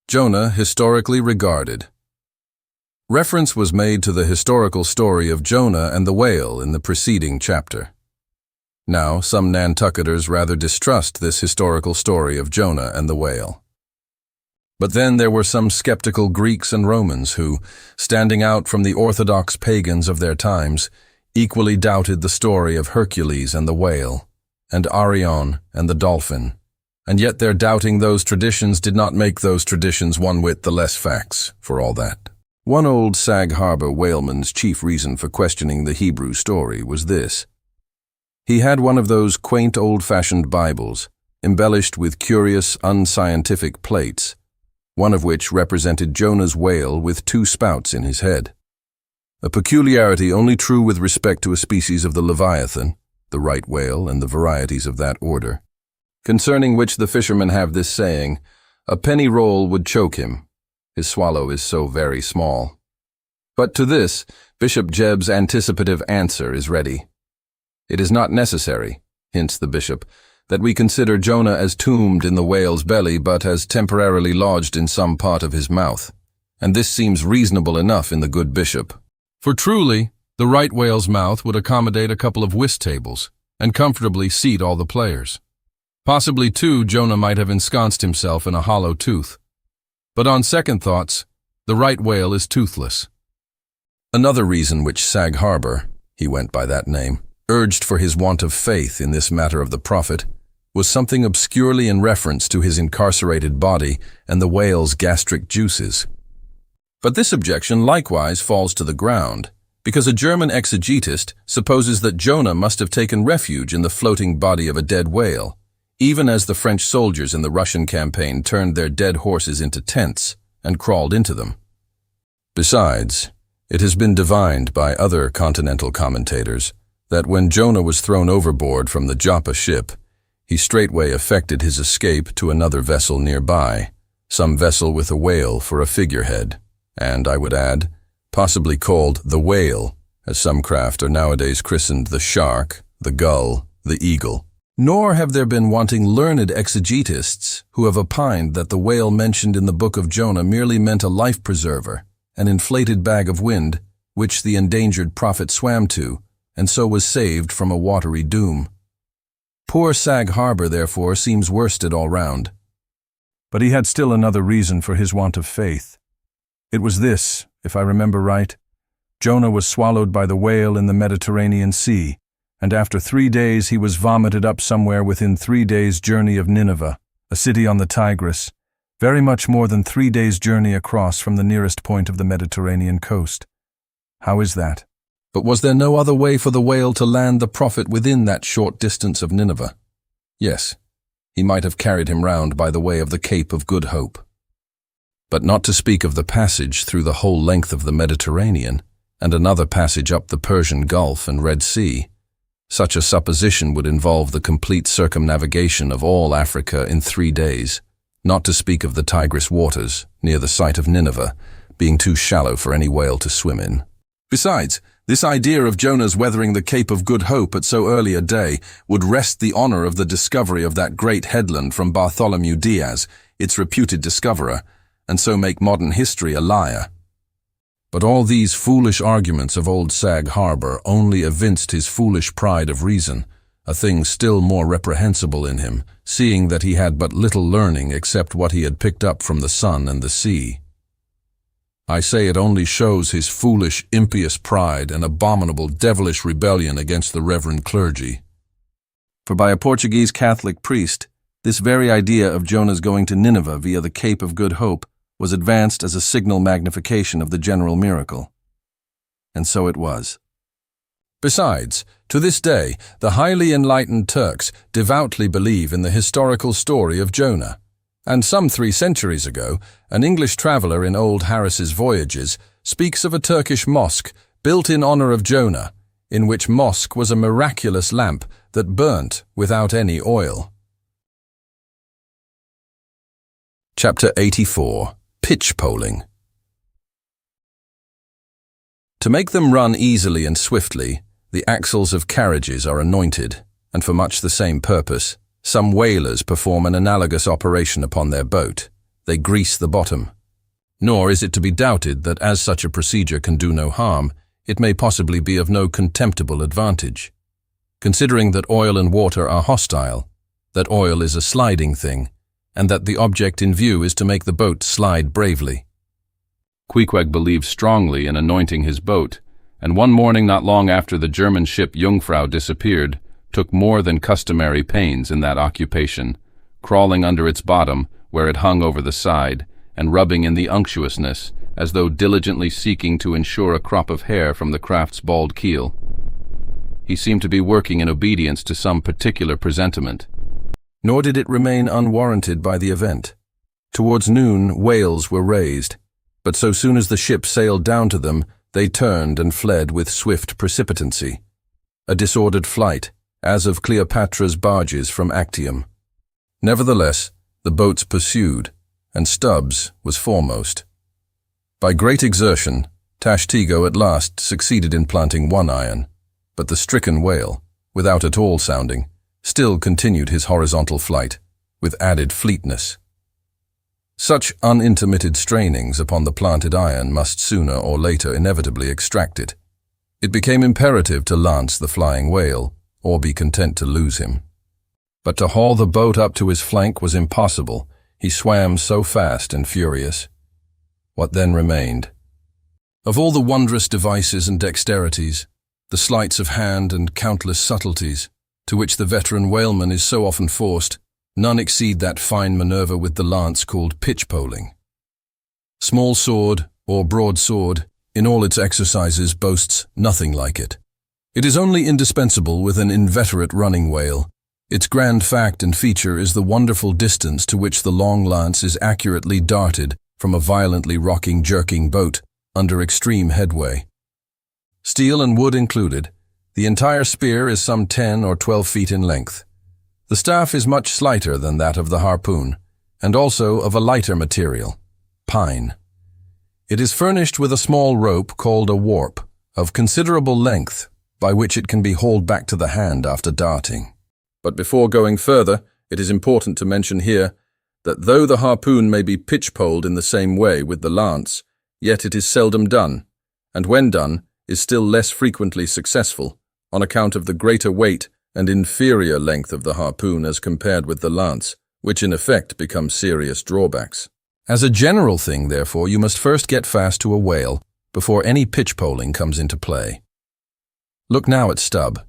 Jonah historically regarded. Reference was made to the historical story of Jonah and the whale in the preceding chapter. Now, some Nantucketers rather distrust this historical story of Jonah and the whale. But then there were some skeptical Greeks and Romans who, standing out from the orthodox pagans of their times, equally doubted the story of Hercules and the whale, and Arion and the dolphin, and yet their doubting those traditions did not make those traditions one whit the less facts, for all that. One old Sag Harbor whaleman's chief reason for questioning the Hebrew story was this. He had one of those quaint old-fashioned Bibles, embellished with curious, unscientific plates, one of which represented Jonah's whale with 2 spouts in his head. A peculiarity only true with respect to a species of the Leviathan, the right whale and the varieties of that order, concerning which the fishermen have this saying, "A penny roll would choke him. His swallow is so very small." But to this, Bishop Jebb's anticipative answer is ready. It is not necessary, hints the bishop, that we consider Jonah as tombed in the whale's belly but as temporarily lodged in some part of his mouth. And this seems reasonable enough in the good bishop. For truly, the right whale's mouth would accommodate a couple of whist tables, and comfortably seat all the players. Possibly, too, Jonah might have ensconced himself in a hollow tooth. But on second thoughts, the right whale is toothless. Another reason which Sag Harbor, he went by that name, urged for his want of faith in this matter of the prophet, was something obscurely in reference to his incarcerated body and the whale's gastric juices. But this objection likewise falls to the ground, because a German exegetist supposes that Jonah must have taken refuge in the floating body of a dead whale, even as the French soldiers in the Russian campaign turned their dead horses into tents and crawled into them. Besides, it has been divined by other continental commentators that when Jonah was thrown overboard from the Joppa ship, He straightway effected his escape to another vessel nearby, some vessel with a whale for a figurehead, and, I would add, possibly called the whale, as some craft are nowadays christened the shark, the gull, the eagle. Nor have there been wanting learned exegetists who have opined that the whale mentioned in the book of Jonah merely meant a life preserver, an inflated bag of wind, which the endangered prophet swam to, and so was saved from a watery doom. Poor Sag Harbor, therefore, seems worsted all round. But he had still another reason for his want of faith. It was this, if I remember right. Jonah was swallowed by the whale in the Mediterranean Sea, and after 3 days he was vomited up somewhere within 3 days' journey of Nineveh, a city on the Tigris, very much more than 3 days' journey across from the nearest point of the Mediterranean coast. How is that? But was there no other way for the whale to land the prophet within that short distance of Nineveh? Yes, he might have carried him round by the way of the Cape of Good Hope. But not to speak of the passage through the whole length of the Mediterranean, and another passage up the Persian Gulf and Red Sea, such a supposition would involve the complete circumnavigation of all Africa in 3 days, not to speak of the Tigris waters, near the site of Nineveh, being too shallow for any whale to swim in. Besides, this idea of Jonah's weathering the Cape of Good Hope at so early a day would wrest the honor of the discovery of that great headland from Bartholomew Diaz, its reputed discoverer, and so make modern history a liar. But all these foolish arguments of old Sag Harbor only evinced his foolish pride of reason, a thing still more reprehensible in him, seeing that he had but little learning except what he had picked up from the sun and the sea. I say it only shows his foolish, impious pride and abominable, devilish rebellion against the reverend clergy. For by a Portuguese Catholic priest, this very idea of Jonah's going to Nineveh via the Cape of Good Hope was advanced as a signal magnification of the general miracle. And so it was. Besides, to this day, the highly enlightened Turks devoutly believe in the historical story of Jonah. And some 3 centuries ago, an English traveller in old Harris's Voyages speaks of a Turkish mosque built in honor of Jonah, in which mosque was a miraculous lamp that burnt without any oil. Chapter 84. Pitch Poling. To make them run easily and swiftly, the axles of carriages are anointed, and for much the same purpose, some whalers perform an analogous operation upon their boat. They grease the bottom. Nor is it to be doubted that as such a procedure can do no harm, it may possibly be of no contemptible advantage. Considering that oil and water are hostile, that oil is a sliding thing, and that the object in view is to make the boat slide bravely. Queequeg believed strongly in anointing his boat, and one morning not long after the German ship Jungfrau disappeared, took more than customary pains in that occupation, crawling under its bottom where it hung over the side, and rubbing in the unctuousness, as though diligently seeking to ensure a crop of hair from the craft's bald keel. He seemed to be working in obedience to some particular presentiment. Nor did it remain unwarranted by the event. Towards noon, whales were raised, but so soon as the ship sailed down to them, they turned and fled with swift precipitancy. A disordered flight, as of Cleopatra's barges from Actium. Nevertheless, the boats pursued, and Stubbs was foremost. By great exertion, Tashtego at last succeeded in planting one iron, but the stricken whale, without at all sounding, still continued his horizontal flight, with added fleetness. Such unintermitted strainings upon the planted iron must sooner or later inevitably extract it. It became imperative to lance the flying whale, or be content to lose him. But to haul the boat up to his flank was impossible. He swam so fast and furious. What then remained? Of all the wondrous devices and dexterities, the sleights of hand and countless subtleties, to which the veteran whaleman is so often forced, none exceed that fine manoeuvre with the lance called pitch-poling. Small sword, or broadsword, in all its exercises boasts nothing like it. It is only indispensable with an inveterate running whale. Its grand fact and feature is the wonderful distance to which the long lance is accurately darted from a violently rocking, jerking boat under extreme headway. Steel and wood included, the entire spear is some 10 or 12 feet in length. The staff is much slighter than that of the harpoon, and also of a lighter material, pine. It is furnished with a small rope called a warp, of considerable length, by which it can be hauled back to the hand after darting. But before going further, it is important to mention here that though the harpoon may be pitch-poled in the same way with the lance, yet it is seldom done, and when done, is still less frequently successful, on account of the greater weight and inferior length of the harpoon as compared with the lance, which in effect becomes serious drawbacks. As a general thing, therefore, you must first get fast to a whale before any pitch-poling comes into play. Look now at Stubb,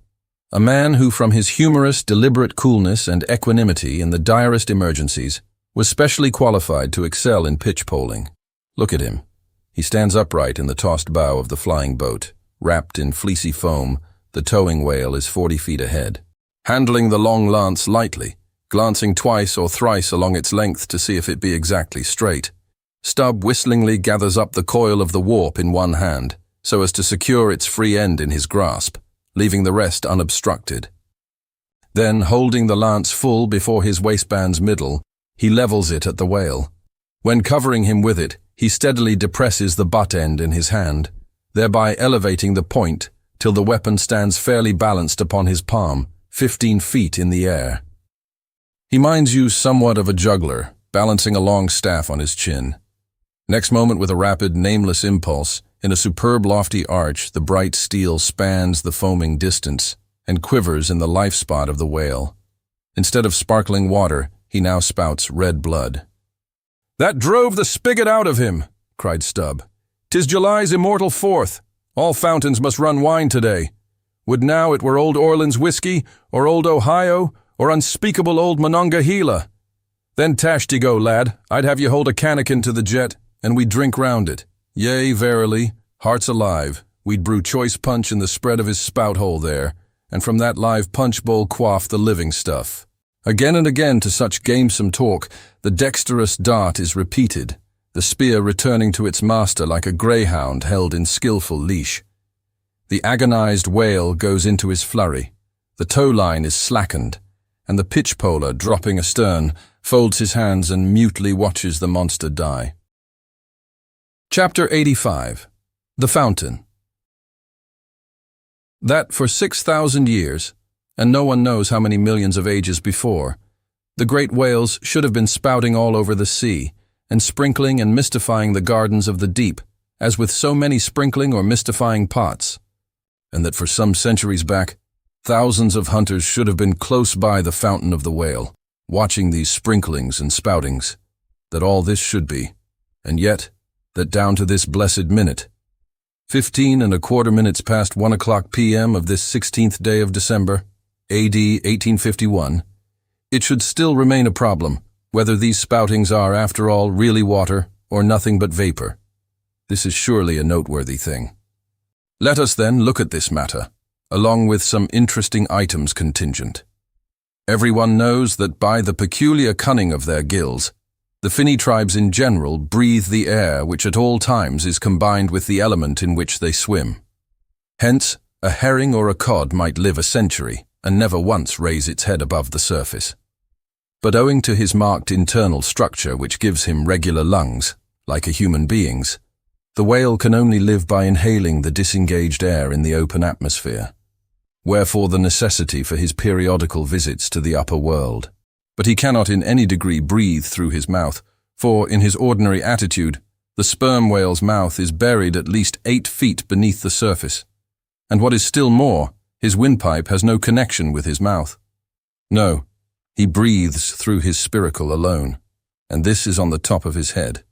a man who from his humorous, deliberate coolness and equanimity in the direst emergencies was specially qualified to excel in pitch-poling. Look at him. He stands upright in the tossed bow of the flying boat. Wrapped in fleecy foam, the towing whale is 40 feet ahead. Handling the long lance lightly, glancing twice or thrice along its length to see if it be exactly straight, Stubb whistlingly gathers up the coil of the warp in one hand, so as to secure its free end in his grasp, leaving the rest unobstructed. Then, holding the lance full before his waistband's middle, he levels it at the whale. When covering him with it, he steadily depresses the butt end in his hand, thereby elevating the point till the weapon stands fairly balanced upon his palm, 15 feet in the air. He minds you somewhat of a juggler, balancing a long staff on his chin. Next moment, with a rapid, nameless impulse, in a superb lofty arch, the bright steel spans the foaming distance and quivers in the life spot of the whale. Instead of sparkling water, he now spouts red blood. "That drove the spigot out of him," cried Stubb. "'Tis July's immortal 4th. All fountains must run wine today. Would now it were old Orleans whiskey, or old Ohio, or unspeakable old Monongahela. Then tashty go, lad, I'd have you hold a cannikin to the jet, and we'd drink round it. Yea, verily, hearts alive, we'd brew choice punch in the spread of his spout-hole there, and from that live punch-bowl quaff the living stuff." Again and again to such gamesome talk, the dexterous dart is repeated, the spear returning to its master like a greyhound held in skillful leash. The agonized whale goes into his flurry, the tow line is slackened, and the pitch-poler, dropping astern, folds his hands and mutely watches the monster die. Chapter 85. The Fountain. That for 6,000 years, and no one knows how many millions of ages before, the great whales should have been spouting all over the sea, and sprinkling and mystifying the gardens of the deep, as with so many sprinkling or mystifying pots, and that for some centuries back, thousands of hunters should have been close by the fountain of the whale, watching these sprinklings and spoutings, that all this should be, and yet, that down to this blessed minute, 15¼ minutes past 1 o'clock p.m. of this 16th day of December, A.D. 1851, it should still remain a problem whether these spoutings are, after all, really water or nothing but vapor. This is surely a noteworthy thing. Let us then look at this matter, along with some interesting items contingent. Everyone knows that by the peculiar cunning of their gills, the finny tribes in general breathe the air which at all times is combined with the element in which they swim. Hence, a herring or a cod might live a century and never once raise its head above the surface. But owing to his marked internal structure which gives him regular lungs, like a human being's, the whale can only live by inhaling the disengaged air in the open atmosphere. Wherefore the necessity for his periodical visits to the upper world. But he cannot in any degree breathe through his mouth, for in his ordinary attitude, the sperm whale's mouth is buried at least 8 feet beneath the surface. And what is still more, his windpipe has no connection with his mouth. No, he breathes through his spiracle alone, and this is on the top of his head.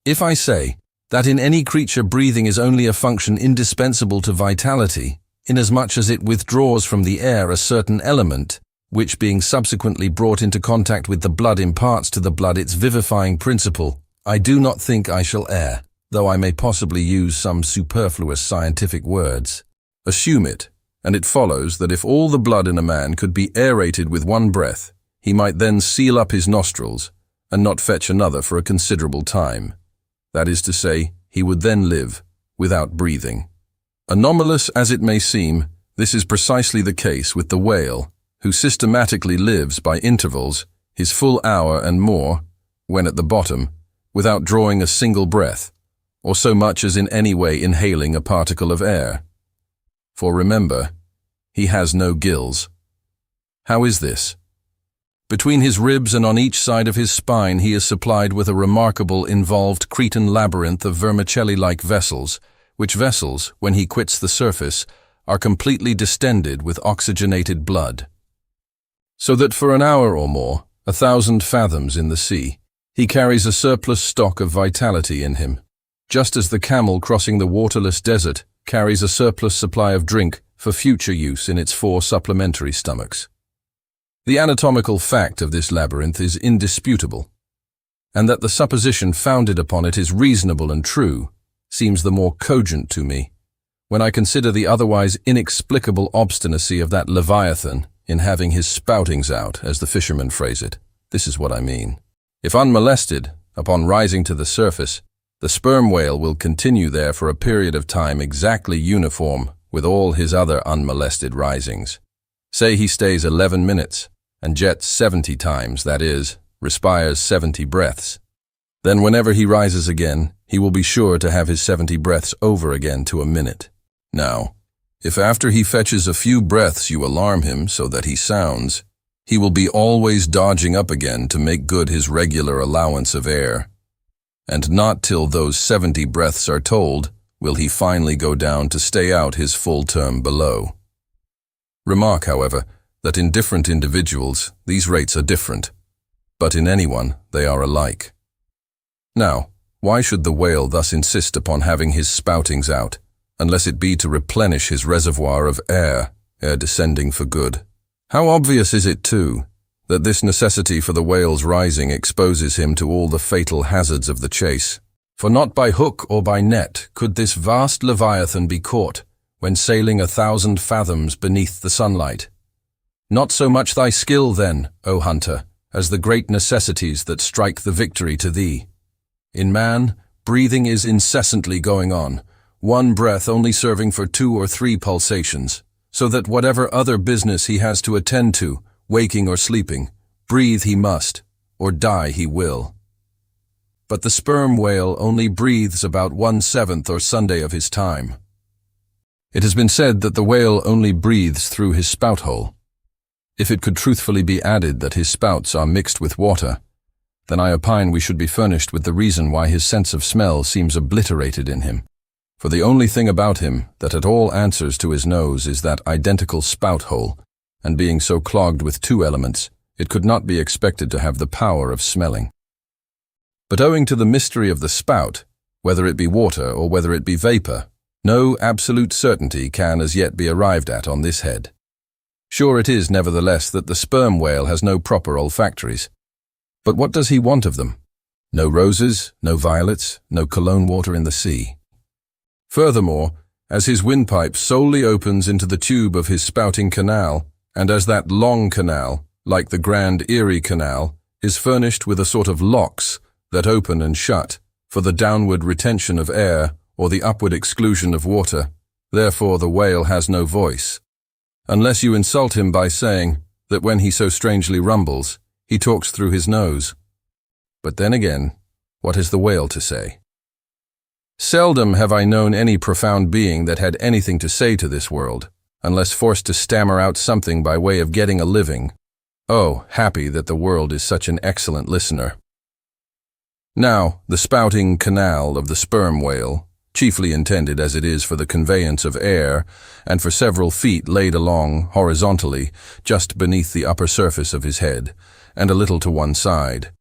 If I say that in any creature breathing is only a function indispensable to vitality, inasmuch as it withdraws from the air a certain element, which being subsequently brought into contact with the blood imparts to the blood its vivifying principle, I do not think I shall err, though I may possibly use some superfluous scientific words. Assume it, and it follows that if all the blood in a man could be aerated with one breath, he might then seal up his nostrils, and not fetch another for a considerable time. That is to say, he would then live without breathing. Anomalous as it may seem, this is precisely the case with the whale, who systematically lives by intervals his full hour and more, when at the bottom, without drawing a single breath, or so much as in any way inhaling a particle of air. For remember, he has no gills. How is this? Between his ribs and on each side of his spine he is supplied with a remarkable involved Cretan labyrinth of vermicelli-like vessels, which vessels, when he quits the surface, are completely distended with oxygenated blood. So that for an hour or more, 1,000 fathoms in the sea, he carries a surplus stock of vitality in him, just as the camel crossing the waterless desert carries a surplus supply of drink for future use in its 4 supplementary stomachs. The anatomical fact of this labyrinth is indisputable, and that the supposition founded upon it is reasonable and true seems the more cogent to me when I consider the otherwise inexplicable obstinacy of that Leviathan in having his spoutings out, as the fishermen phrase it. This is what I mean. If unmolested, upon rising to the surface, the sperm whale will continue there for a period of time exactly uniform with all his other unmolested risings. Say he stays 11 minutes and jets 70 times, that is, respires 70 breaths. Then whenever he rises again, he will be sure to have his 70 breaths over again to a minute. Now, if after he fetches a few breaths you alarm him so that he sounds, he will be always dodging up again to make good his regular allowance of air. And not till those 70 breaths are told will he finally go down to stay out his full term below. Remark, however, that in different individuals these rates are different, but in anyone they are alike. Now, why should the whale thus insist upon having his spoutings out, unless it be to replenish his reservoir of air ere descending for good? How obvious is it, too, that this necessity for the whale's rising exposes him to all the fatal hazards of the chase. For not by hook or by net could this vast Leviathan be caught when sailing 1,000 fathoms beneath the sunlight. Not so much thy skill, then, O hunter, as the great necessities that strike the victory to thee. In man, breathing is incessantly going on, one breath only serving for 2 or 3 pulsations, so that whatever other business he has to attend to, waking or sleeping, breathe he must, or die he will. But the sperm whale only breathes about 1/7 or Sunday of his time. It has been said that the whale only breathes through his spout hole. If it could truthfully be added that his spouts are mixed with water, then I opine we should be furnished with the reason why his sense of smell seems obliterated in him. For the only thing about him that at all answers to his nose is that identical spout hole, and being so clogged with 2 elements, it could not be expected to have the power of smelling. But owing to the mystery of the spout, whether it be water or whether it be vapor, no absolute certainty can as yet be arrived at on this head. Sure it is, nevertheless, that the sperm whale has no proper olfactories. But what does he want of them? No roses, no violets, no cologne water in the sea. Furthermore, as his windpipe solely opens into the tube of his spouting canal, and as that long canal, like the Grand Erie Canal, is furnished with a sort of locks that open and shut for the downward retention of air or the upward exclusion of water, therefore the whale has no voice, unless you insult him by saying that when he so strangely rumbles, he talks through his nose. But then again, what has the whale to say? Seldom have I known any profound being that had anything to say to this world, unless forced to stammer out something by way of getting a living. Oh, happy that the world is such an excellent listener. Now, the spouting canal of the sperm whale, chiefly intended as it is for the conveyance of air, and for several feet laid along horizontally just beneath the upper surface of his head, and a little to one side.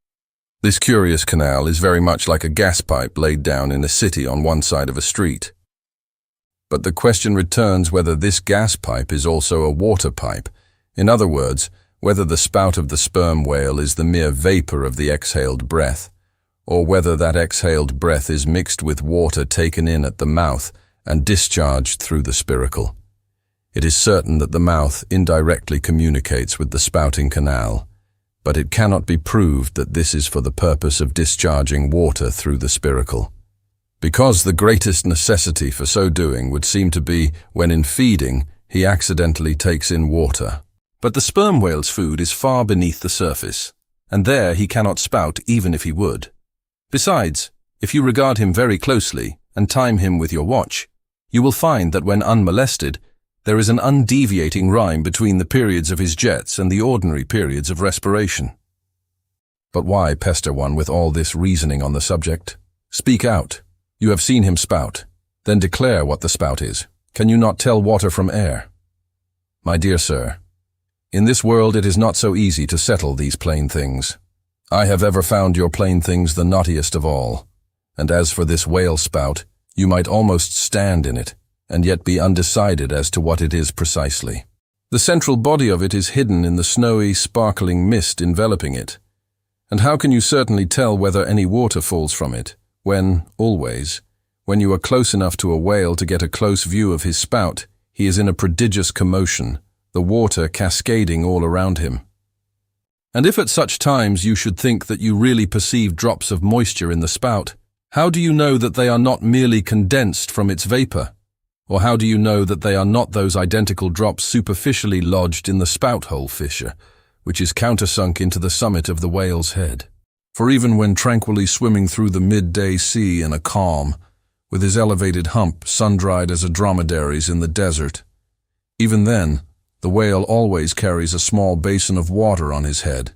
This curious canal is very much like a gas pipe laid down in a city on one side of a street. But the question returns whether this gas pipe is also a water pipe. In other words, whether the spout of the sperm whale is the mere vapor of the exhaled breath, or whether that exhaled breath is mixed with water taken in at the mouth and discharged through the spiracle. It is certain that the mouth indirectly communicates with the spouting canal, but it cannot be proved that this is for the purpose of discharging water through the spiracle, because the greatest necessity for so doing would seem to be when in feeding he accidentally takes in water. But the sperm whale's food is far beneath the surface, and there he cannot spout even if he would. Besides, if you regard him very closely and time him with your watch, you will find that when unmolested, there is an undeviating rhyme between the periods of his jets and the ordinary periods of respiration. But why pester one with all this reasoning on the subject? Speak out. You have seen him spout. Then declare what the spout is. Can you not tell water from air? My dear sir, in this world it is not so easy to settle these plain things. I have ever found your plain things the knottiest of all. And as for this whale spout, you might almost stand in it, and yet be undecided as to what it is precisely. The central body of it is hidden in the snowy, sparkling mist enveloping it. And how can you certainly tell whether any water falls from it, when, always, when you are close enough to a whale to get a close view of his spout, he is in a prodigious commotion, the water cascading all around him? And if at such times you should think that you really perceive drops of moisture in the spout, how do you know that they are not merely condensed from its vapor? Or how do you know that they are not those identical drops superficially lodged in the spout-hole fissure, which is countersunk into the summit of the whale's head? For even when tranquilly swimming through the midday sea in a calm, with his elevated hump sun-dried as a dromedary's in the desert, even then, the whale always carries a small basin of water on his head,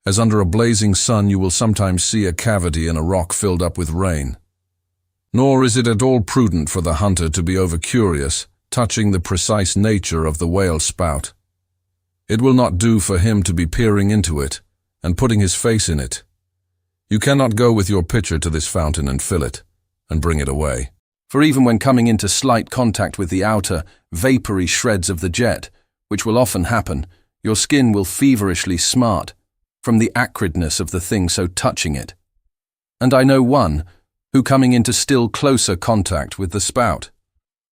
as under a blazing sun you will sometimes see a cavity in a rock filled up with rain. Nor is it at all prudent for the hunter to be over-curious, touching the precise nature of the whale spout. It will not do for him to be peering into it, and putting his face in it. You cannot go with your pitcher to this fountain and fill it, and bring it away. For even when coming into slight contact with the outer, vapory shreds of the jet, which will often happen, your skin will feverishly smart from the acridness of the thing so touching it. And I know one who, coming into still closer contact with the spout,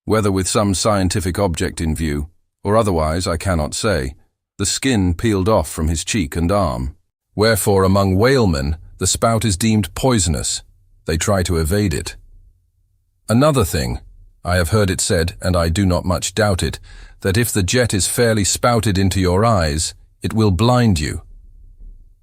whether with some scientific object in view, or otherwise I cannot say, the skin peeled off from his cheek and arm. Wherefore among whalemen the spout is deemed poisonous. They try to evade it. Another thing, I have heard it said, and I do not much doubt it, that if the jet is fairly spouted into your eyes, it will blind you.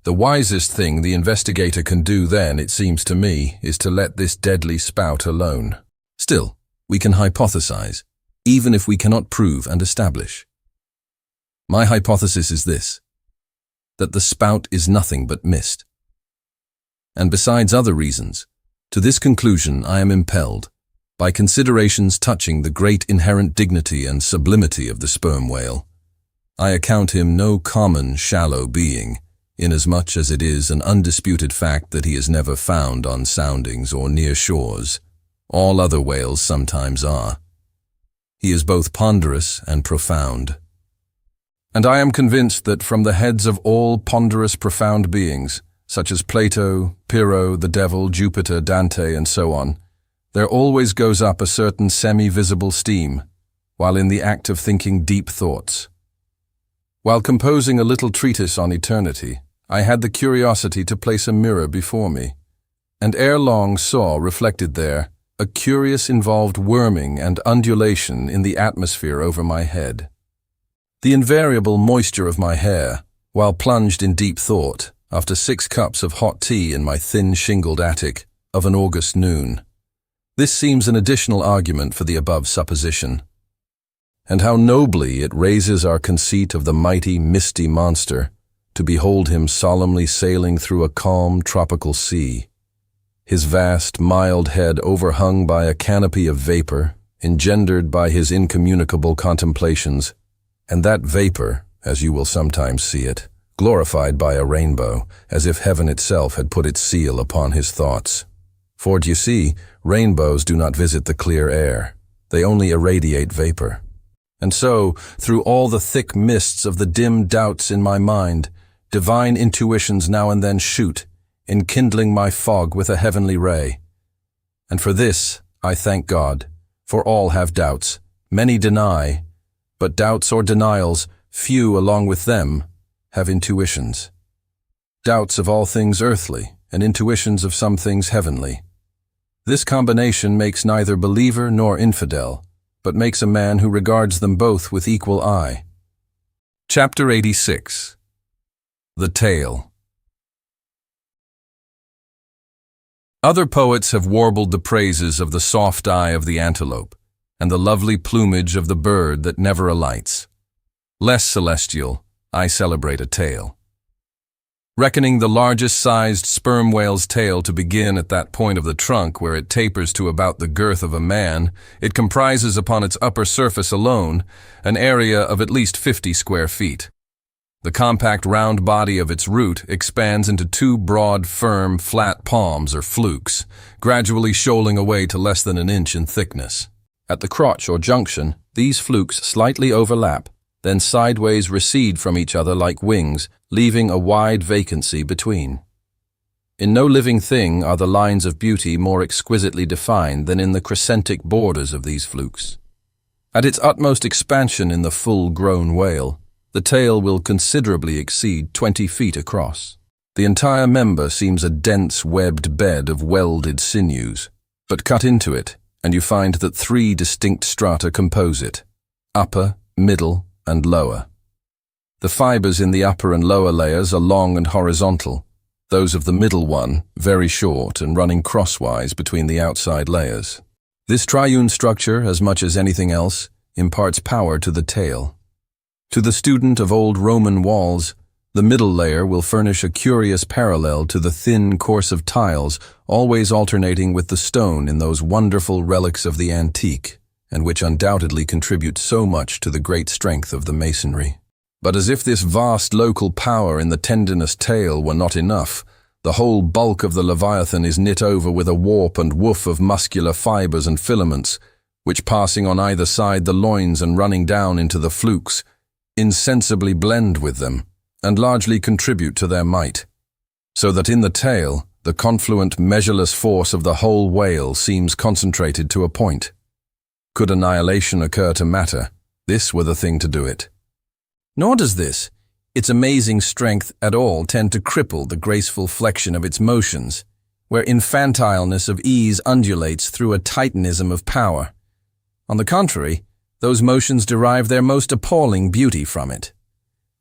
The wisest thing the investigator can do then, it seems to me, is to let this deadly spout alone. Still, we can hypothesize, even if we cannot prove and establish. My hypothesis is this, that the spout is nothing but mist. And besides other reasons, to this conclusion I am impelled by considerations touching the great inherent dignity and sublimity of the sperm whale. I account him no common, shallow being, inasmuch as it is an undisputed fact that he is never found on soundings or near shores. All other whales sometimes are. He is both ponderous and profound. And I am convinced that from the heads of all ponderous, profound beings, such as Plato, Pyrrho, the devil, Jupiter, Dante, and so on, there always goes up a certain semi-visible steam, while in the act of thinking deep thoughts. While composing a little treatise on eternity, I had the curiosity to place a mirror before me, and ere long saw reflected there a curious involved worming and undulation in the atmosphere over my head. The invariable moisture of my hair, while plunged in deep thought, after 6 cups of hot tea in my thin shingled attic of an August noon. This seems an additional argument for the above supposition. And how nobly it raises our conceit of the mighty, misty monster, to behold him solemnly sailing through a calm, tropical sea, his vast, mild head overhung by a canopy of vapor, engendered by his incommunicable contemplations, and that vapor, as you will sometimes see it, glorified by a rainbow, as if heaven itself had put its seal upon his thoughts. For, d'ye see, rainbows do not visit the clear air. They only irradiate vapor. And so, through all the thick mists of the dim doubts in my mind, divine intuitions now and then shoot, enkindling my fog with a heavenly ray. And for this I thank God, for all have doubts, many deny, but doubts or denials, few along with them, have intuitions. Doubts of all things earthly, and intuitions of some things heavenly. This combination makes neither believer nor infidel, but makes a man who regards them both with equal eye. Chapter 86. The Tale. Other poets have warbled the praises of the soft eye of the antelope and the lovely plumage of the bird that never alights. Less celestial, I celebrate a tale. Reckoning the largest-sized sperm whale's tail to begin at that point of the trunk where it tapers to about the girth of a man, it comprises upon its upper surface alone an area of at least 50 square feet. The compact round body of its root expands into two broad, firm, flat palms or flukes, gradually shoaling away to less than an inch in thickness. At the crotch or junction, these flukes slightly overlap, then sideways recede from each other like wings, leaving a wide vacancy between. In no living thing are the lines of beauty more exquisitely defined than in the crescentic borders of these flukes. At its utmost expansion in the full-grown whale, the tail will considerably exceed 20 feet across. The entire member seems a dense webbed bed of welded sinews, but cut into it, and you find that 3 distinct strata compose it: upper, middle, and lower. The fibers in the upper and lower layers are long and horizontal, those of the middle one very short and running crosswise between the outside layers. This triune structure, as much as anything else, imparts power to the tail. To the student of old Roman walls, the middle layer will furnish a curious parallel to the thin course of tiles always alternating with the stone in those wonderful relics of the antique, and which undoubtedly contribute so much to the great strength of the masonry. But as if this vast local power in the tendinous tail were not enough, the whole bulk of the Leviathan is knit over with a warp and woof of muscular fibers and filaments, which passing on either side the loins and running down into the flukes, insensibly blend with them, and largely contribute to their might, so that in the tail, the confluent, measureless force of the whole whale seems concentrated to a point. Could annihilation occur to matter, this were the thing to do it. Nor does this, its amazing strength at all, tend to cripple the graceful flexion of its motions, where infantileness of ease undulates through a titanism of power. On the contrary, those motions derive their most appalling beauty from it.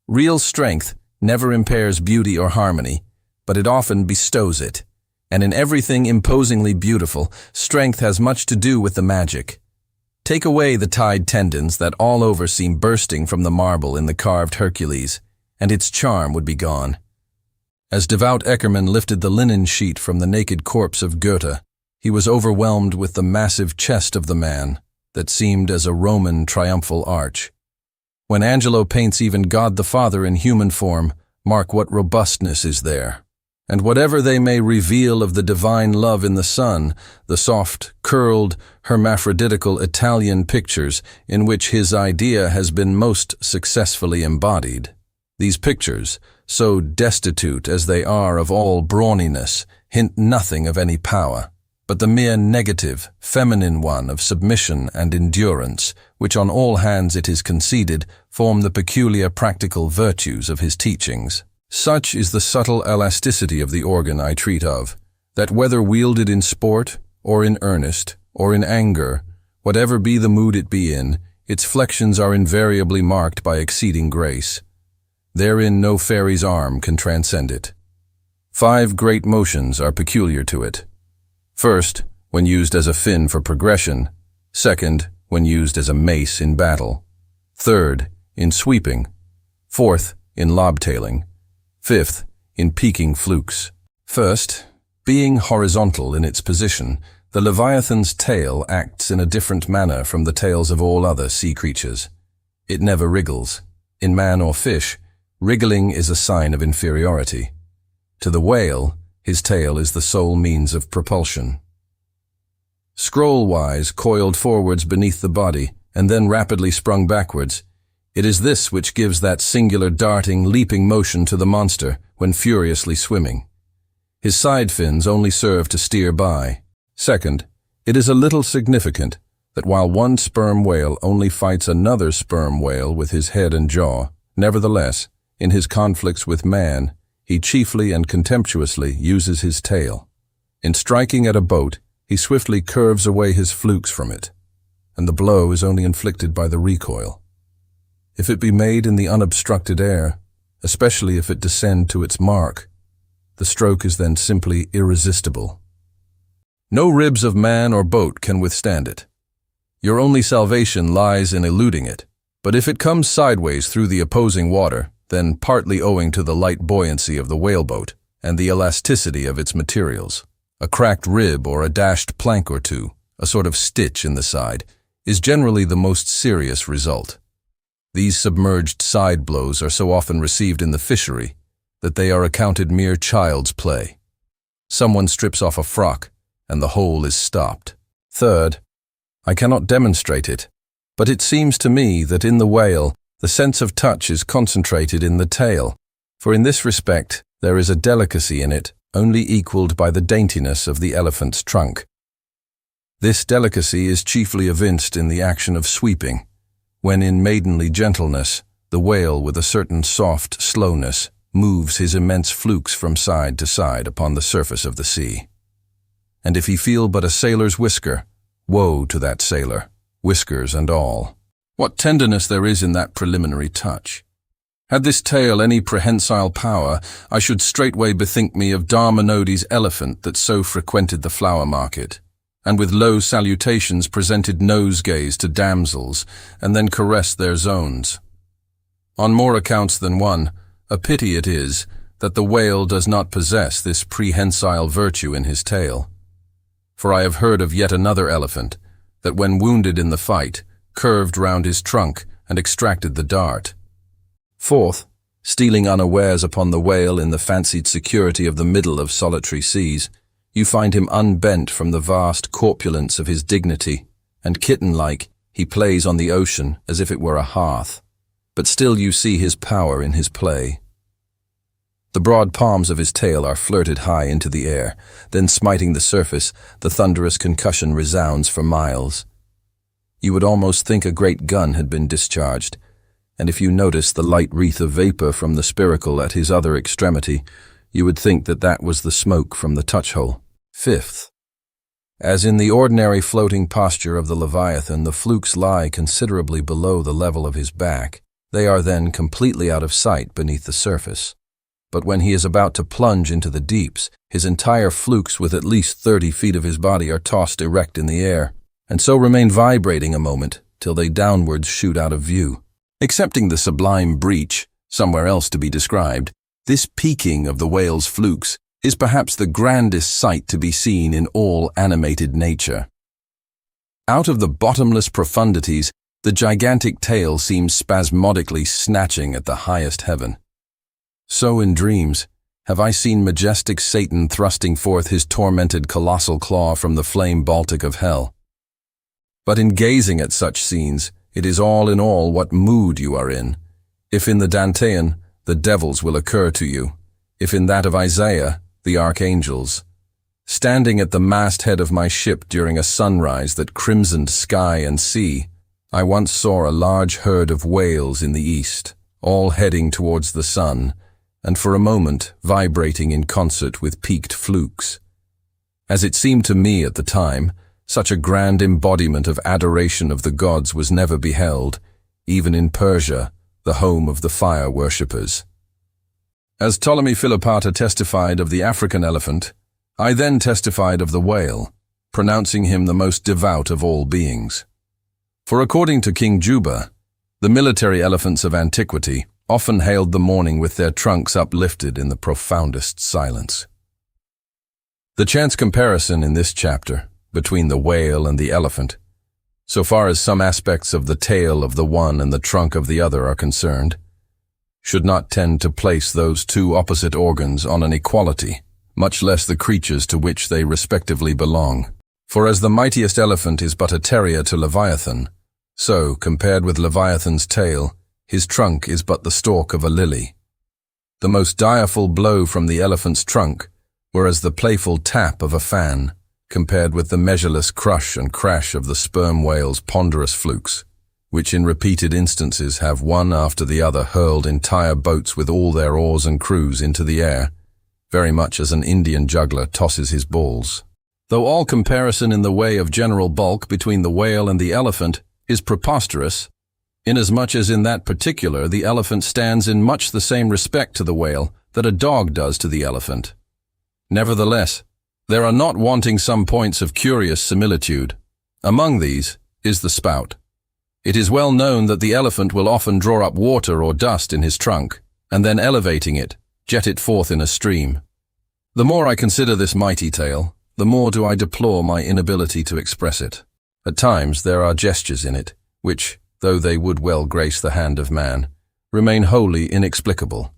Real strength never impairs beauty or harmony, but it often bestows it, and in everything imposingly beautiful, strength has much to do with the magic. Take away the tied tendons that all over seem bursting from the marble in the carved Hercules, and its charm would be gone. As devout Eckermann lifted the linen sheet from the naked corpse of Goethe, he was overwhelmed with the massive chest of the man that seemed as a Roman triumphal arch. When Angelo paints even God the Father in human form, mark what robustness is there. And whatever they may reveal of the divine love in the Son, the soft, curled, hermaphroditical Italian pictures in which his idea has been most successfully embodied. These pictures, so destitute as they are of all brawniness, hint nothing of any power, but the mere negative, feminine one of submission and endurance, which on all hands it is conceded form the peculiar practical virtues of his teachings. Such is the subtle elasticity of the organ I treat of, that whether wielded in sport, or in earnest, or in anger, whatever be the mood it be in, its flexions are invariably marked by exceeding grace. Therein no fairy's arm can transcend it. 5 great motions are peculiar to it. First, when used as a fin for progression. Second, when used as a mace in battle. Third, in sweeping. Fourth, in lobtailing. Fifth, in peaking flukes. First, being horizontal in its position, the Leviathan's tail acts in a different manner from the tails of all other sea creatures. It never wriggles. In man or fish, wriggling is a sign of inferiority. To the whale, his tail is the sole means of propulsion. Scroll-wise coiled forwards beneath the body, and then rapidly sprung backwards, it is this which gives that singular darting, leaping motion to the monster when furiously swimming. His side fins only serve to steer by. Second, it is a little significant that while one sperm whale only fights another sperm whale with his head and jaw, nevertheless, in his conflicts with man, he chiefly and contemptuously uses his tail. In striking at a boat, he swiftly curves away his flukes from it, and the blow is only inflicted by the recoil. if it be made in the unobstructed air, especially if it descend to its mark, the stroke is then simply irresistible. No ribs of man or boat can withstand it. Your only salvation lies in eluding it, but if it comes sideways through the opposing water, then partly owing to the light buoyancy of the whaleboat and the elasticity of its materials, a cracked rib or a dashed plank or two, a sort of stitch in the side, is generally the most serious result. These submerged side blows are so often received in the fishery that they are accounted mere child's play. Someone strips off a frock, and the hole is stopped. Third, I cannot demonstrate it, but it seems to me that in the whale, the sense of touch is concentrated in the tail, for in this respect there is a delicacy in it only equalled by the daintiness of the elephant's trunk. This delicacy is chiefly evinced in the action of sweeping, when in maidenly gentleness the whale with a certain soft slowness moves his immense flukes from side to side upon the surface of the sea. And if he feel but a sailor's whisker, woe to that sailor, whiskers and all. What tenderness there is in that preliminary touch! Had this tale any prehensile power, I should straightway bethink me of Darmanodi's elephant that so frequented the flower market, and with low salutations presented nosegays to damsels, and then caressed their zones. On more accounts than one, a pity it is that the whale does not possess this prehensile virtue in his tail. For I have heard of yet another elephant, that when wounded in the fight, curved round his trunk and extracted the dart. Fourth, stealing unawares upon the whale in the fancied security of the middle of solitary seas, you find him unbent from the vast corpulence of his dignity, and kitten-like he plays on the ocean as if it were a hearth, but still you see his power in his play. The broad palms of his tail are flirted high into the air, then smiting the surface, the thunderous concussion resounds for miles. You would almost think a great gun had been discharged, and if you notice the light wreath of vapor from the spiracle at his other extremity, you would think that that was the smoke from the touch-hole. Fifth, as in the ordinary floating posture of the Leviathan, the flukes lie considerably below the level of his back. They are then completely out of sight beneath the surface. But when he is about to plunge into the deeps, his entire flukes with at least 30 feet of his body are tossed erect in the air, and so remain vibrating a moment till they downwards shoot out of view. Excepting the sublime breach, somewhere else to be described, this peaking of the whale's flukes is perhaps the grandest sight to be seen in all animated nature. Out of the bottomless profundities, the gigantic tail seems spasmodically snatching at the highest heaven. So in dreams have I seen majestic Satan thrusting forth his tormented colossal claw from the flame Baltic of hell. But in gazing at such scenes, it is all in all what mood you are in. If in the Dantean, the devils will occur to you. If in that of Isaiah, the archangels. Standing at the masthead of my ship during a sunrise that crimsoned sky and sea, I once saw a large herd of whales in the east, all heading towards the sun, and for a moment vibrating in concert with peaked flukes. As it seemed to me at the time, such a grand embodiment of adoration of the gods was never beheld, even in Persia, the home of the fire worshippers. As Ptolemy Philopater testified of the African elephant, I then testified of the whale, pronouncing him the most devout of all beings. For according to King Juba, the military elephants of antiquity often hailed the morning with their trunks uplifted in the profoundest silence. The chance comparison in this chapter between the whale and the elephant, so far as some aspects of the tail of the one and the trunk of the other are concerned, should not tend to place those two opposite organs on an equality, much less the creatures to which they respectively belong. For as the mightiest elephant is but a terrier to Leviathan, so, compared with Leviathan's tail, his trunk is but the stalk of a lily. The most direful blow from the elephant's trunk, whereas the playful tap of a fan, compared with the measureless crush and crash of the sperm whale's ponderous flukes, which in repeated instances have one after the other hurled entire boats with all their oars and crews into the air, very much as an Indian juggler tosses his balls. Though all comparison in the way of general bulk between the whale and the elephant is preposterous, inasmuch as in that particular the elephant stands in much the same respect to the whale that a dog does to the elephant. Nevertheless, there are not wanting some points of curious similitude. Among these is the spout. It is well known that the elephant will often draw up water or dust in his trunk, and then elevating it, jet it forth in a stream. The more I consider this mighty tale, the more do I deplore my inability to express it. At times there are gestures in it, which, though they would well grace the hand of man, remain wholly inexplicable.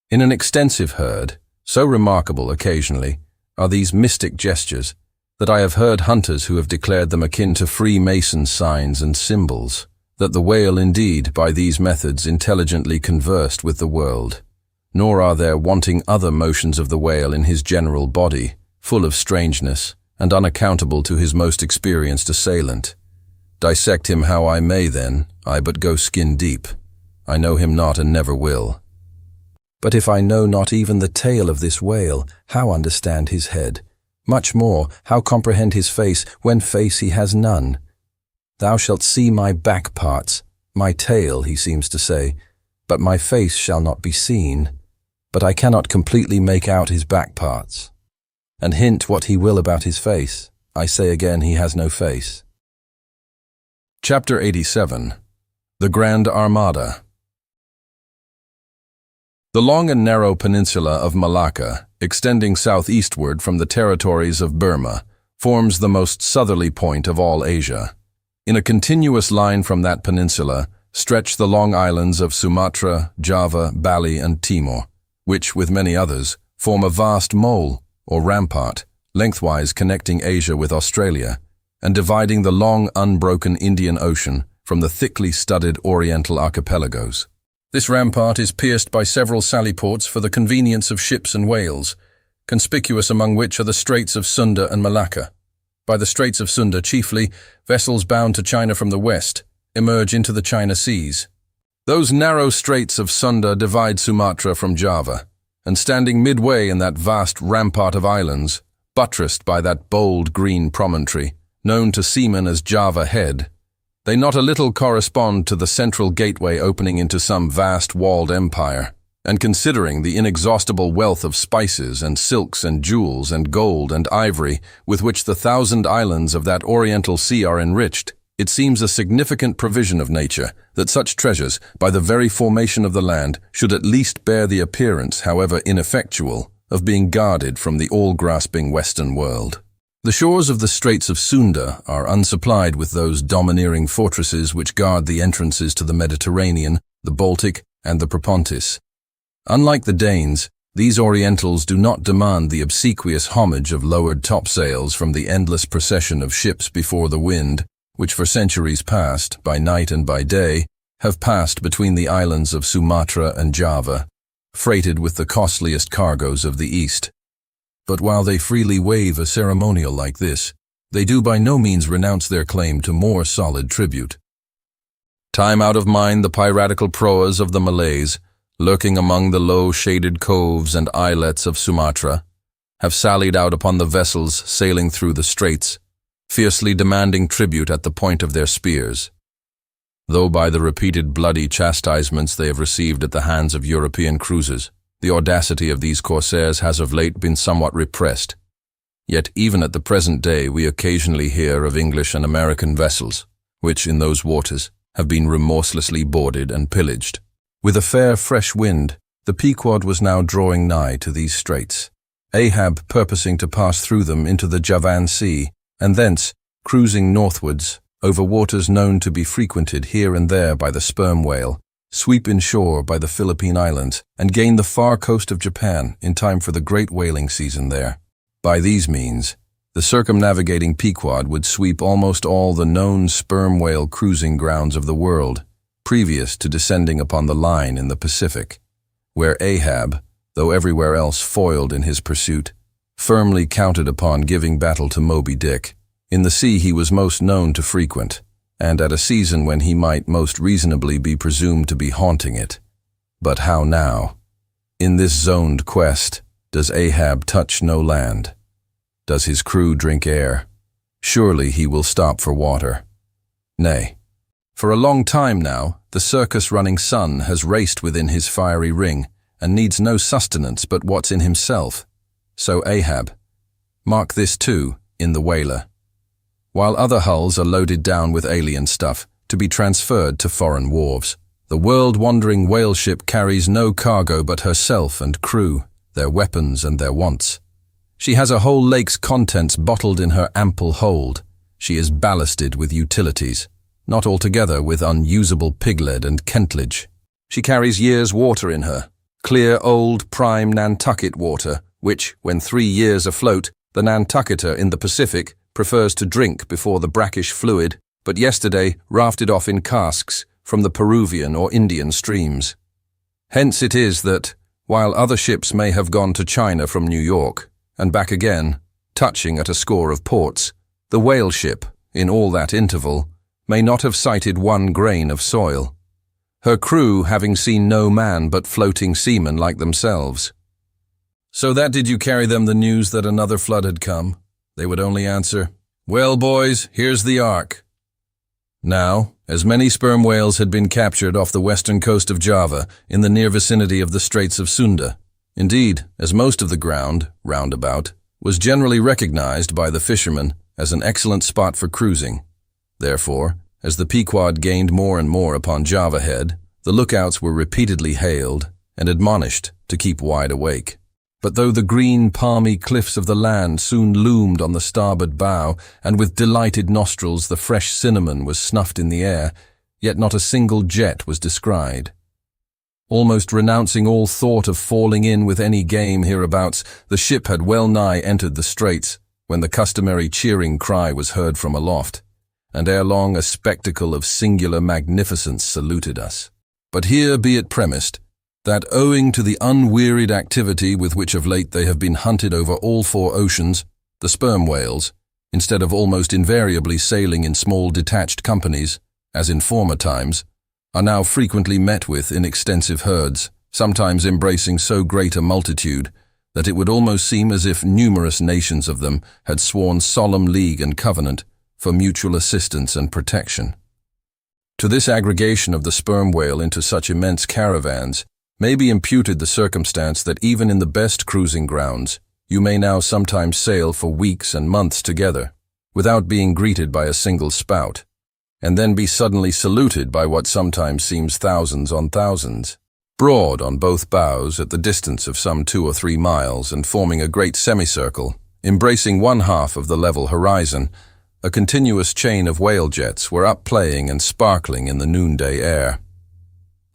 In an extensive herd, so remarkable occasionally, are these mystic gestures, that I have heard hunters who have declared them akin to Freemason signs and symbols, that the whale indeed by these methods intelligently conversed with the world. Nor are there wanting other motions of the whale in his general body, full of strangeness, and unaccountable to his most experienced assailant. Dissect him how I may then, I but go skin deep. I know him not and never will. But if I know not even the tail of this whale, how understand his head? Much more, how comprehend his face, when face he has none? Thou shalt see my back parts, my tail, he seems to say, but my face shall not be seen. But I cannot completely make out his back parts. And hint what he will about his face, I say again he has no face. Chapter 87. The Grand Armada. The long and narrow peninsula of Malacca, extending southeastward from the territories of Burma, forms the most southerly point of all Asia. In a continuous line from that peninsula stretch the long islands of Sumatra, Java, Bali, and Timor, which, with many others, form a vast mole, or rampart, lengthwise connecting Asia with Australia, and dividing the long, unbroken Indian Ocean from the thickly studded Oriental archipelagos. This rampart is pierced by several sally ports for the convenience of ships and whales, conspicuous among which are the Straits of Sunda and Malacca. By the Straits of Sunda chiefly, vessels bound to China from the west emerge into the China seas. Those narrow straits of Sunda divide Sumatra from Java, and standing midway in that vast rampart of islands, buttressed by that bold green promontory, known to seamen as Java Head, they not a little correspond to the central gateway opening into some vast walled empire, and considering the inexhaustible wealth of spices and silks and jewels and gold and ivory with which the 1,000 islands of that Oriental Sea are enriched, it seems a significant provision of nature that such treasures, by the very formation of the land, should at least bear the appearance, however ineffectual, of being guarded from the all-grasping Western world. The shores of the Straits of Sunda are unsupplied with those domineering fortresses which guard the entrances to the Mediterranean, the Baltic, and the Propontis. Unlike the Danes, these Orientals do not demand the obsequious homage of lowered topsails from the endless procession of ships before the wind, which for centuries past, by night and by day, have passed between the islands of Sumatra and Java, freighted with the costliest cargoes of the East. But while they freely waive a ceremonial like this, they do by no means renounce their claim to more solid tribute. Time out of mind the piratical proas of the Malays, lurking among the low-shaded coves and islets of Sumatra, have sallied out upon the vessels sailing through the straits, fiercely demanding tribute at the point of their spears. Though by the repeated bloody chastisements they have received at the hands of European cruisers, the audacity of these corsairs has of late been somewhat repressed. Yet even at the present day we occasionally hear of English and American vessels, which in those waters have been remorselessly boarded and pillaged. With a fair fresh wind, the Pequod was now drawing nigh to these straits, Ahab purposing to pass through them into the Javan Sea, and thence, cruising northwards, over waters known to be frequented here and there by the sperm whale, sweep inshore by the Philippine Islands, and gain the far coast of Japan in time for the great whaling season there. By these means, the circumnavigating Pequod would sweep almost all the known sperm whale cruising grounds of the world, previous to descending upon the line in the Pacific, where Ahab, though everywhere else foiled in his pursuit, firmly counted upon giving battle to Moby Dick. In the sea he was most known to frequent, and at a season when he might most reasonably be presumed to be haunting it. But how now? In this zoned quest, does Ahab touch no land? Does his crew drink air? Surely he will stop for water. Nay, For a long time now, the circus-running sun has raced within his fiery ring and needs no sustenance but what's in himself. So Ahab. Mark this too, in the whaler. While other hulls are loaded down with alien stuff to be transferred to foreign wharves, the world-wandering whale ship carries no cargo but herself and crew, their weapons and their wants. She has a whole lake's contents bottled in her ample hold. She is ballasted with utilities, not altogether with unusable piglead and kentlage. She carries years' water in her, clear old prime Nantucket water, which, when 3 years afloat, the Nantucketer in the Pacific prefers to drink before the brackish fluid, but yesterday rafted off in casks from the Peruvian or Indian streams. Hence it is that, while other ships may have gone to China from New York, and back again, touching at a score of ports, the whale ship, in all that interval, may not have sighted 1 grain of soil, her crew having seen no man but floating seamen like themselves. So that did you carry them the news that another flood had come? They would only answer, "Well, boys, here's the ark." Now, as many sperm whales had been captured off the western coast of Java in the near vicinity of the Straits of Sunda. Indeed, as most of the ground, roundabout, was generally recognized by the fishermen as an excellent spot for cruising. Therefore, as the Pequod gained more and more upon Java Head, the lookouts were repeatedly hailed and admonished to keep wide awake. But though the green, palmy cliffs of the land soon loomed on the starboard bow, and with delighted nostrils the fresh cinnamon was snuffed in the air, yet not a single jet was descried. Almost renouncing all thought of falling in with any game hereabouts, the ship had well nigh entered the straits, when the customary cheering cry was heard from aloft, and ere long a spectacle of singular magnificence saluted us. But here be it premised, that owing to the unwearied activity with which of late they have been hunted over all 4 oceans, the sperm whales, instead of almost invariably sailing in small detached companies, as in former times, are now frequently met with in extensive herds, sometimes embracing so great a multitude that it would almost seem as if numerous nations of them had sworn solemn league and covenant for mutual assistance and protection. To this aggregation of the sperm whale into such immense caravans may be imputed the circumstance that even in the best cruising grounds, you may now sometimes sail for weeks and months together, without being greeted by a single spout, and then be suddenly saluted by what sometimes seems thousands on thousands. Broad on both bows at the distance of some 2 or 3 miles and forming a great semicircle, embracing 1/2 of the level horizon, a continuous chain of whale jets were up playing and sparkling in the noonday air.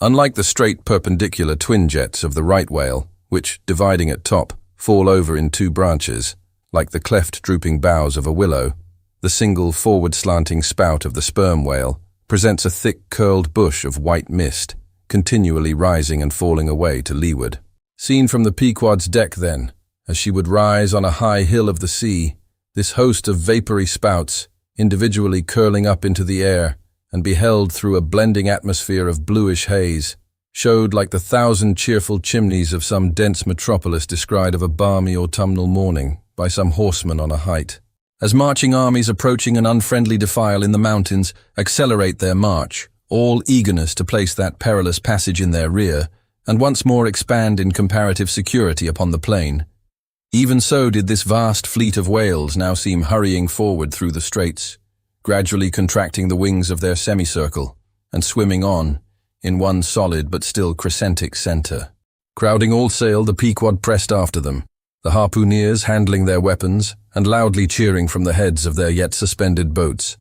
Unlike the straight perpendicular twin jets of the right whale, which, dividing at top, fall over in 2 branches, like the cleft drooping boughs of a willow, the single forward-slanting spout of the sperm whale presents a thick curled bush of white mist, continually rising and falling away to leeward. Seen from the Pequod's deck then, as she would rise on a high hill of the sea, this host of vapory spouts, individually curling up into the air, and beheld through a blending atmosphere of bluish haze, showed like the 1,000 cheerful chimneys of some dense metropolis descried of a balmy autumnal morning by some horseman on a height. As marching armies approaching an unfriendly defile in the mountains accelerate their march, all eagerness to place that perilous passage in their rear, and once more expand in comparative security upon the plain. Even so did this vast fleet of whales now seem hurrying forward through the straits, gradually contracting the wings of their semicircle, and swimming on, in one solid but still crescentic center. Crowding all sail, the Pequod pressed after them, the harpooneers handling their weapons and loudly cheering from the heads of their yet suspended boats.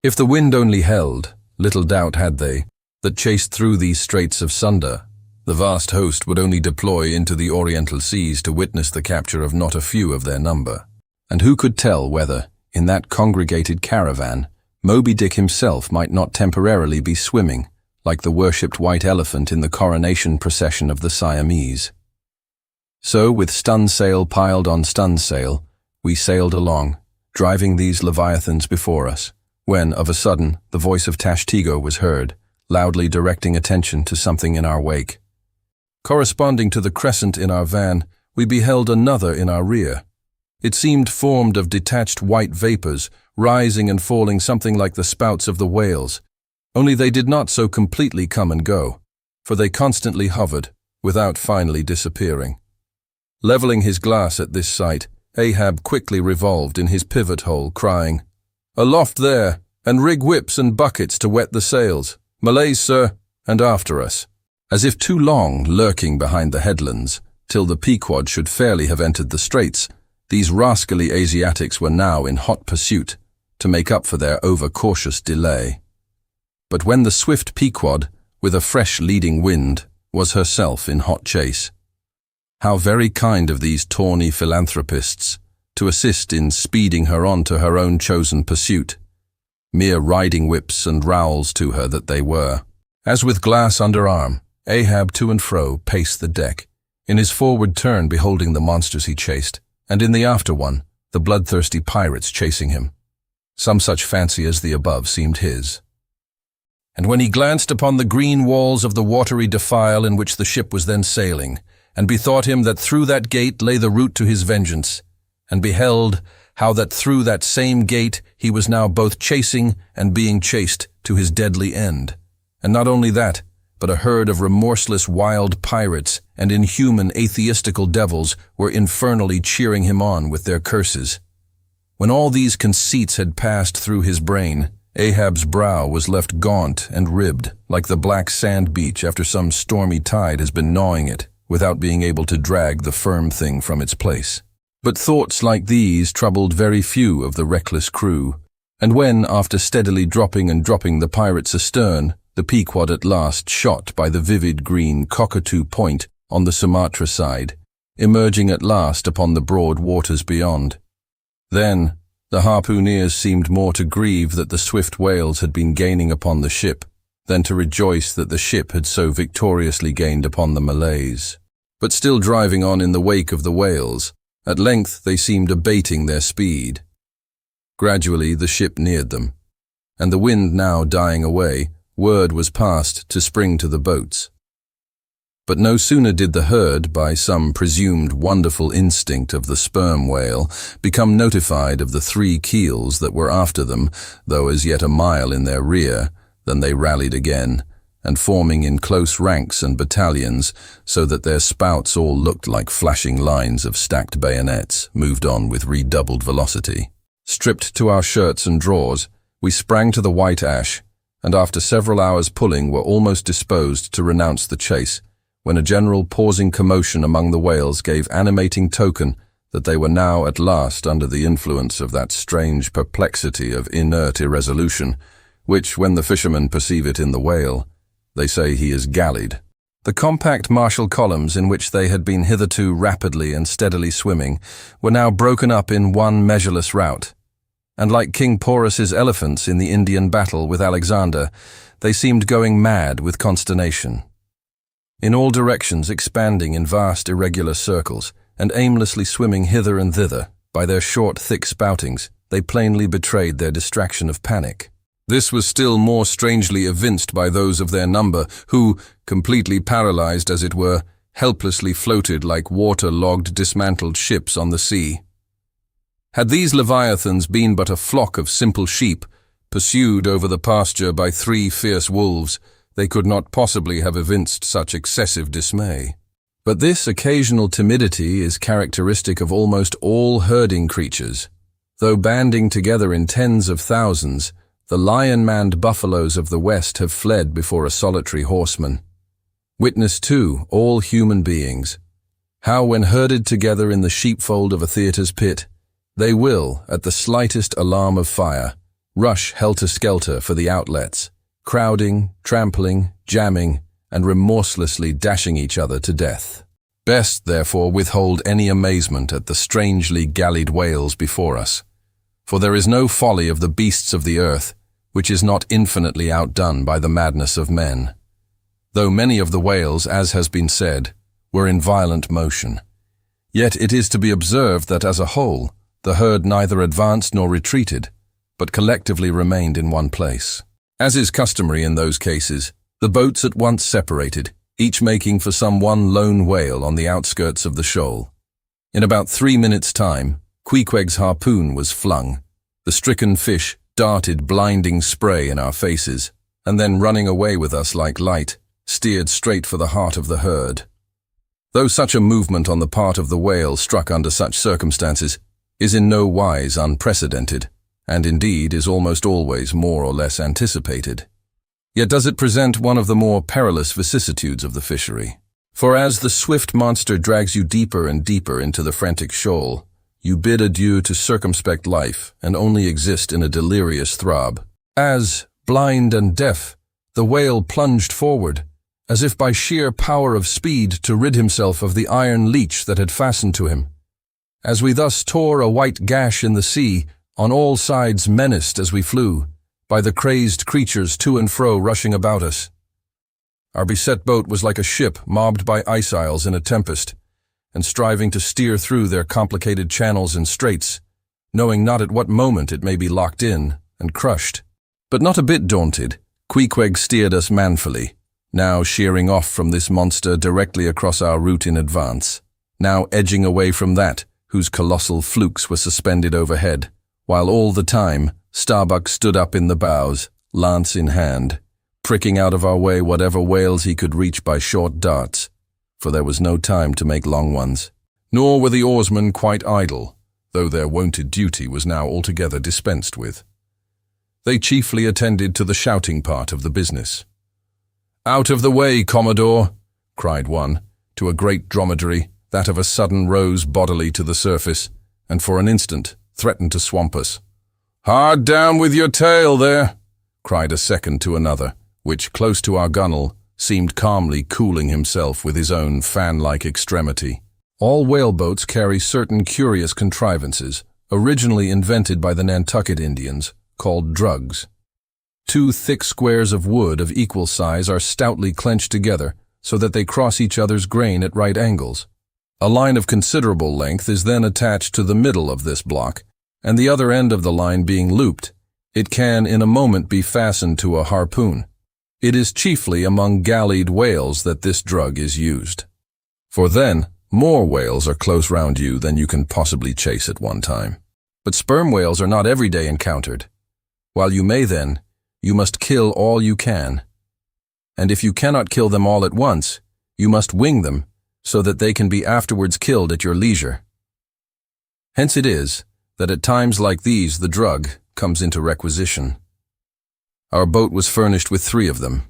If the wind only held, little doubt had they, that chased through these straits of Sunda, the vast host would only deploy into the oriental seas to witness the capture of not a few of their number. And who could tell whether, in that congregated caravan, Moby Dick himself might not temporarily be swimming, like the worshipped white elephant in the coronation procession of the Siamese. So, with stunsail piled on stunsail, we sailed along, driving these leviathans before us, when, of a sudden, the voice of Tashtego was heard, loudly directing attention to something in our wake. Corresponding to the crescent in our van, we beheld another in our rear. It seemed formed of detached white vapors, rising and falling something like the spouts of the whales, Only they did not so completely come and go, for they constantly hovered, without finally disappearing. Leveling his glass at this sight, Ahab quickly revolved in his pivot hole, crying, "Aloft there, and rig whips and buckets to wet the sails. Malays, sir, and after us." As if too long lurking behind the headlands, till the Pequod should fairly have entered the straits, these rascally Asiatics were now in hot pursuit, to make up for their overcautious delay. But when the swift Pequod, with a fresh leading wind, was herself in hot chase, how very kind of these tawny philanthropists to assist in speeding her on to her own chosen pursuit. Mere riding whips and rowels to her that they were. As with glass under arm, Ahab to and fro paced the deck, in his forward turn beholding the monsters he chased, and in the after one, the bloodthirsty pirates chasing him. Some such fancy as the above seemed his. And when he glanced upon the green walls of the watery defile in which the ship was then sailing, and bethought him that through that gate lay the route to his vengeance, and beheld how that through that same gate he was now both chasing and being chased to his deadly end, and not only that, but a herd of remorseless wild pirates and inhuman atheistical devils were infernally cheering him on with their curses. When all these conceits had passed through his brain, Ahab's brow was left gaunt and ribbed, like the black sand beach after some stormy tide has been gnawing it, without being able to drag the firm thing from its place. But thoughts like these troubled very few of the reckless crew, and when, after steadily dropping and dropping the pirates astern, the Pequod at last shot by the vivid green Cockatoo Point on the Sumatra side, emerging at last upon the broad waters beyond. Then the harpooneers seemed more to grieve that the swift whales had been gaining upon the ship, than to rejoice that the ship had so victoriously gained upon the Malays. But still driving on in the wake of the whales, at length they seemed abating their speed. Gradually the ship neared them, and the wind now dying away, word was passed to spring to the boats. But no sooner did the herd, by some presumed wonderful instinct of the sperm whale, become notified of the 3 keels that were after them, though as yet a mile in their rear, than they rallied again, and forming in close ranks and battalions, so that their spouts all looked like flashing lines of stacked bayonets, moved on with redoubled velocity. Stripped to our shirts and drawers, we sprang to the white ash, and after several hours pulling were almost disposed to renounce the chase, when a general pausing commotion among the whales gave animating token that they were now at last under the influence of that strange perplexity of inert irresolution, which, when the fishermen perceive it in the whale, they say he is gallied. The compact martial columns in which they had been hitherto rapidly and steadily swimming were now broken up in one measureless rout, and like King Porus's elephants in the Indian battle with Alexander, they seemed going mad with consternation. In all directions expanding in vast irregular circles, and aimlessly swimming hither and thither, by their short thick spoutings, they plainly betrayed their distraction of panic. This was still more strangely evinced by those of their number who, completely paralyzed as it were, helplessly floated like water-logged dismantled ships on the sea. Had these leviathans been but a flock of simple sheep, pursued over the pasture by 3 fierce wolves, they could not possibly have evinced such excessive dismay. But this occasional timidity is characteristic of almost all herding creatures. Though banding together in tens of thousands, the lion-manned buffaloes of the West have fled before a solitary horseman. Witness, too, all human beings, how when herded together in the sheepfold of a theatre's pit, they will, at the slightest alarm of fire, rush helter-skelter for the outlets, crowding, trampling, jamming, and remorselessly dashing each other to death. Best, therefore, withhold any amazement at the strangely gallied whales before us, for there is no folly of the beasts of the earth which is not infinitely outdone by the madness of men. Though many of the whales, as has been said, were in violent motion, yet it is to be observed that as a whole, the herd neither advanced nor retreated, but collectively remained in one place. As is customary in those cases, the boats at once separated, each making for some one lone whale on the outskirts of the shoal. In about 3 minutes' time, Queequeg's harpoon was flung. The stricken fish darted blinding spray in our faces, and then running away with us like light, steered straight for the heart of the herd. Though such a movement on the part of the whale struck under such circumstances is in no wise unprecedented, and indeed is almost always more or less anticipated. Yet does it present one of the more perilous vicissitudes of the fishery. For as the swift monster drags you deeper and deeper into the frantic shoal, you bid adieu to circumspect life and only exist in a delirious throb. As, blind and deaf, the whale plunged forward, as if by sheer power of speed to rid himself of the iron leech that had fastened to him. As we thus tore a white gash in the sea, on all sides menaced as we flew, by the crazed creatures to and fro rushing about us. Our beset boat was like a ship mobbed by ice isles in a tempest, and striving to steer through their complicated channels and straits, knowing not at what moment it may be locked in and crushed. But not a bit daunted, Queequeg steered us manfully, now sheering off from this monster directly across our route in advance, now edging away from that whose colossal flukes were suspended overhead, while all the time Starbuck stood up in the bows, lance in hand, pricking out of our way whatever whales he could reach by short darts, for there was no time to make long ones. Nor were the oarsmen quite idle, though their wonted duty was now altogether dispensed with. They chiefly attended to the shouting part of the business. "Out of the way, Commodore!" cried one, to a great dromedary, that of a sudden rose bodily to the surface, and for an instant threatened to swamp us. "Hard down with your tail there!" cried a second to another, which, close to our gunwale, seemed calmly cooling himself with his own fan-like extremity. All whaleboats carry certain curious contrivances, originally invented by the Nantucket Indians, called drugs. Two thick squares of wood of equal size are stoutly clenched together so that they cross each other's grain at right angles. A line of considerable length is then attached to the middle of this block, and the other end of the line being looped, it can in a moment be fastened to a harpoon. It is chiefly among gallied whales that this drug is used. For then, more whales are close round you than you can possibly chase at one time. But sperm whales are not every day encountered. While you may then, you must kill all you can. And if you cannot kill them all at once, you must wing them so that they can be afterwards killed at your leisure. Hence it is that at times like these the drug comes into requisition. Our boat was furnished with 3 of them.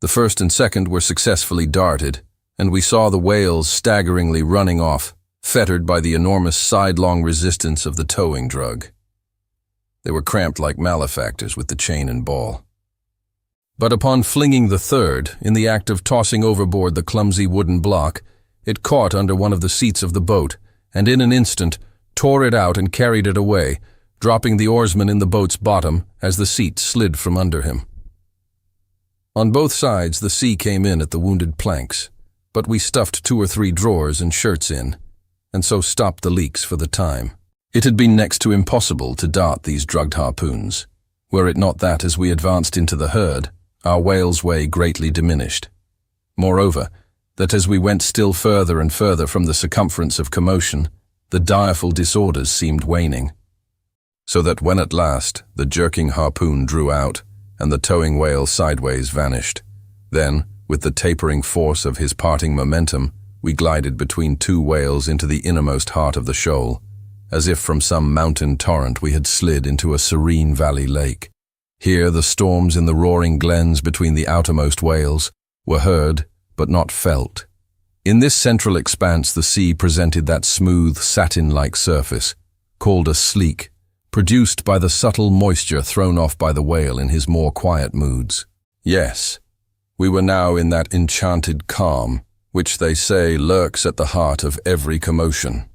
The first and second were successfully darted, and we saw the whales staggeringly running off, fettered by the enormous sidelong resistance of the towing drug. They were cramped like malefactors with the chain and ball. But upon flinging the third, in the act of tossing overboard the clumsy wooden block, it caught under one of the seats of the boat, and in an instant tore it out and carried it away, dropping the oarsman in the boat's bottom as the seat slid from under him. On both sides the sea came in at the wounded planks, but we stuffed 2 or 3 drawers and shirts in, and so stopped the leaks for the time. It had been next to impossible to dart these drugged harpoons, were it not that as we advanced into the herd, our whale's way greatly diminished. Moreover, that as we went still further and further from the circumference of commotion, the direful disorders seemed waning. So that when at last the jerking harpoon drew out, and the towing whale sideways vanished, then, with the tapering force of his parting momentum, we glided between 2 whales into the innermost heart of the shoal, as if from some mountain torrent we had slid into a serene valley lake. Here the storms in the roaring glens between the outermost whales were heard, but not felt. In this central expanse the sea presented that smooth, satin-like surface, called a sleek, produced by the subtle moisture thrown off by the whale in his more quiet moods. Yes, we were now in that enchanted calm, which they say lurks at the heart of every commotion.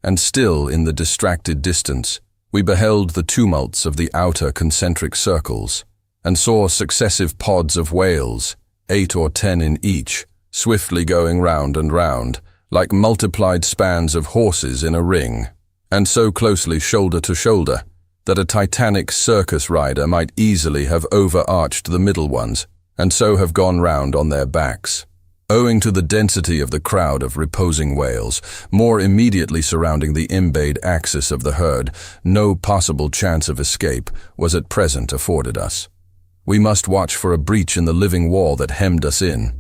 And still in the distracted distance, we beheld the tumults of the outer concentric circles, and saw successive pods of whales, 8 or 10 in each, swiftly going round and round, like multiplied spans of horses in a ring, and so closely shoulder to shoulder, that a titanic circus rider might easily have overarched the middle ones, and so have gone round on their backs. Owing to the density of the crowd of reposing whales, more immediately surrounding the embayed axis of the herd, no possible chance of escape was at present afforded us. We must watch for a breach in the living wall that hemmed us in,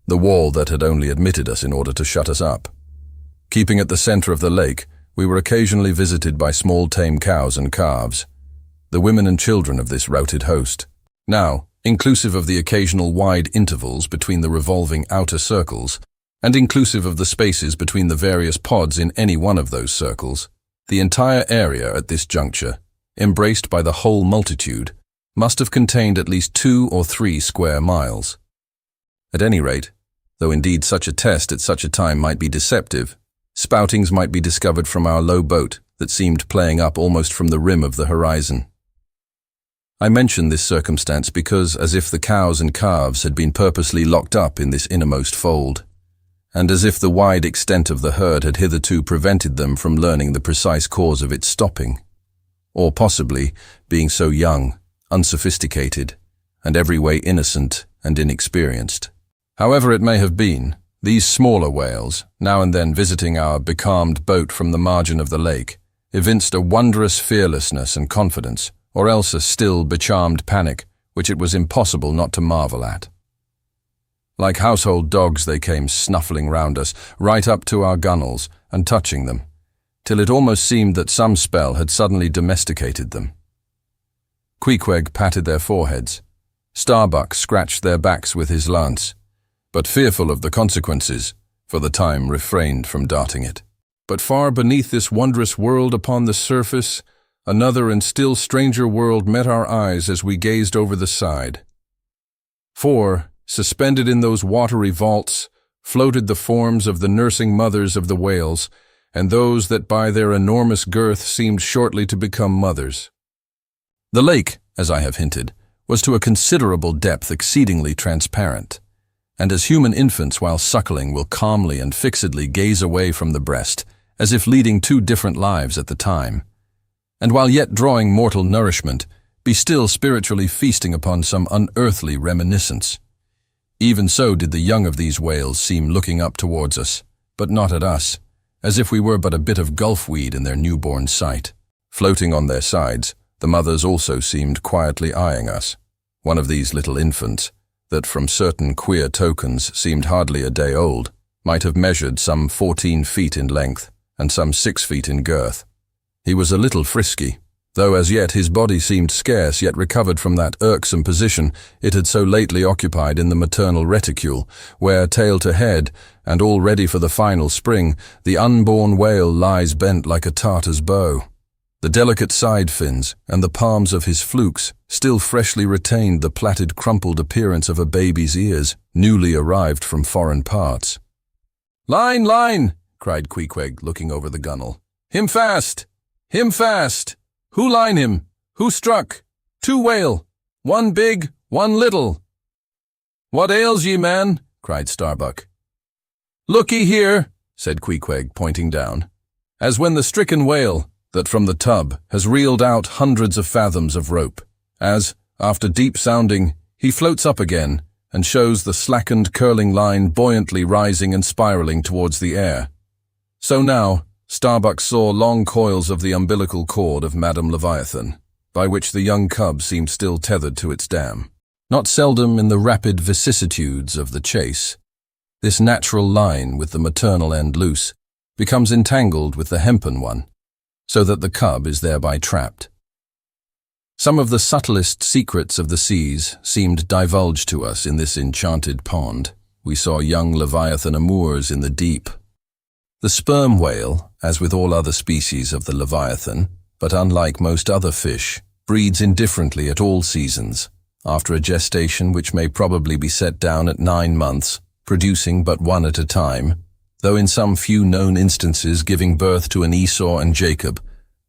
the wall that had only admitted us in order to shut us up. Keeping at the center of the lake, we were occasionally visited by small tame cows and calves, the women and children of this routed host. Now, inclusive of the occasional wide intervals between the revolving outer circles, and inclusive of the spaces between the various pods in any one of those circles, the entire area at this juncture, embraced by the whole multitude, must have contained at least 2 or 3 square miles. At any rate, though indeed such a test at such a time might be deceptive, spoutings might be discovered from our low boat that seemed playing up almost from the rim of the horizon. I mention this circumstance because, as if the cows and calves had been purposely locked up in this innermost fold, and as if the wide extent of the herd had hitherto prevented them from learning the precise cause of its stopping, or possibly, being so young, unsophisticated, and every way innocent and inexperienced. However it may have been, these smaller whales, now and then visiting our becalmed boat from the margin of the lake, evinced a wondrous fearlessness and confidence, or else a still becharmed panic, which it was impossible not to marvel at. Like household dogs they came snuffling round us, right up to our gunwales, and touching them, till it almost seemed that some spell had suddenly domesticated them. Queequeg patted their foreheads. Starbuck scratched their backs with his lance, but fearful of the consequences, for the time refrained from darting it. But far beneath this wondrous world upon the surface, another and still stranger world met our eyes as we gazed over the side. For, suspended in those watery vaults, floated the forms of the nursing mothers of the whales, and those that by their enormous girth seemed shortly to become mothers. The lake, as I have hinted, was to a considerable depth exceedingly transparent, and as human infants while suckling will calmly and fixedly gaze away from the breast, as if leading 2 different lives at the time, and while yet drawing mortal nourishment, be still spiritually feasting upon some unearthly reminiscence. Even so did the young of these whales seem looking up towards us, but not at us, as if we were but a bit of gulfweed in their newborn sight. Floating on their sides, the mothers also seemed quietly eyeing us, one of these little infants, that from certain queer tokens seemed hardly a day old, might have measured some 14 feet in length and some 6 feet in girth. He was a little frisky, though as yet his body seemed scarce yet recovered from that irksome position it had so lately occupied in the maternal reticule, where, tail to head, and all ready for the final spring, the unborn whale lies bent like a Tartar's bow. The delicate side fins and the palms of his flukes still freshly retained the plaited crumpled appearance of a baby's ears, newly arrived from foreign parts. "Line, line!" cried Queequeg, looking over the gunwale. "Him fast! Him fast! Who line him? Who struck? 2 whale! 1 big, 1 little!" "What ails ye, man?" cried Starbuck. "Look-ye here," said Queequeg, pointing down, "as when the stricken whale, that from the tub has reeled out hundreds of fathoms of rope, as, after deep sounding, he floats up again and shows the slackened curling line buoyantly rising and spiraling towards the air. So now, Starbuck saw long coils of the umbilical cord of Madame Leviathan, by which the young cub seemed still tethered to its dam. Not seldom in the rapid vicissitudes of the chase, this natural line with the maternal end loose becomes entangled with the hempen one, so that the cub is thereby trapped. Some of the subtlest secrets of the seas seemed divulged to us in this enchanted pond. We saw young Leviathan amours in the deep. The sperm whale, as with all other species of the Leviathan, but unlike most other fish, breeds indifferently at all seasons, after a gestation which may probably be set down at 9 months, producing but 1 at a time, though in some few known instances giving birth to an Esau and Jacob,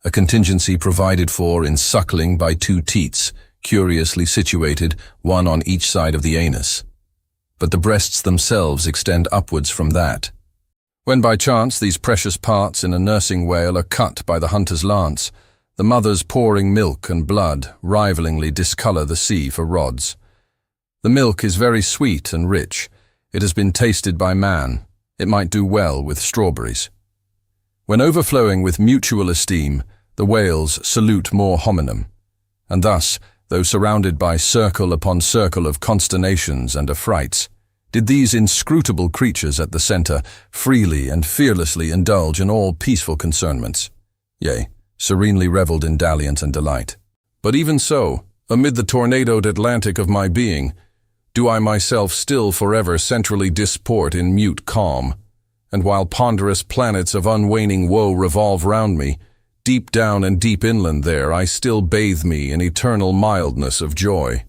a contingency provided for in suckling by 2 teats, curiously situated, 1 on each side of the anus. But the breasts themselves extend upwards from that. When by chance these precious parts in a nursing whale are cut by the hunter's lance, the mothers pouring milk and blood rivalingly discolor the sea for rods. The milk is very sweet and rich. It has been tasted by man. It might do well with strawberries. When overflowing with mutual esteem, the whales salute more hominum, and thus, though surrounded by circle upon circle of consternations and affrights, did these inscrutable creatures at the center freely and fearlessly indulge in all peaceful concernments, yea, serenely revelled in dalliance and delight. But even so, amid the tornadoed Atlantic of my being, do I myself still forever centrally disport in mute calm, and while ponderous planets of unwaning woe revolve round me, deep down and deep inland there I still bathe me in eternal mildness of joy.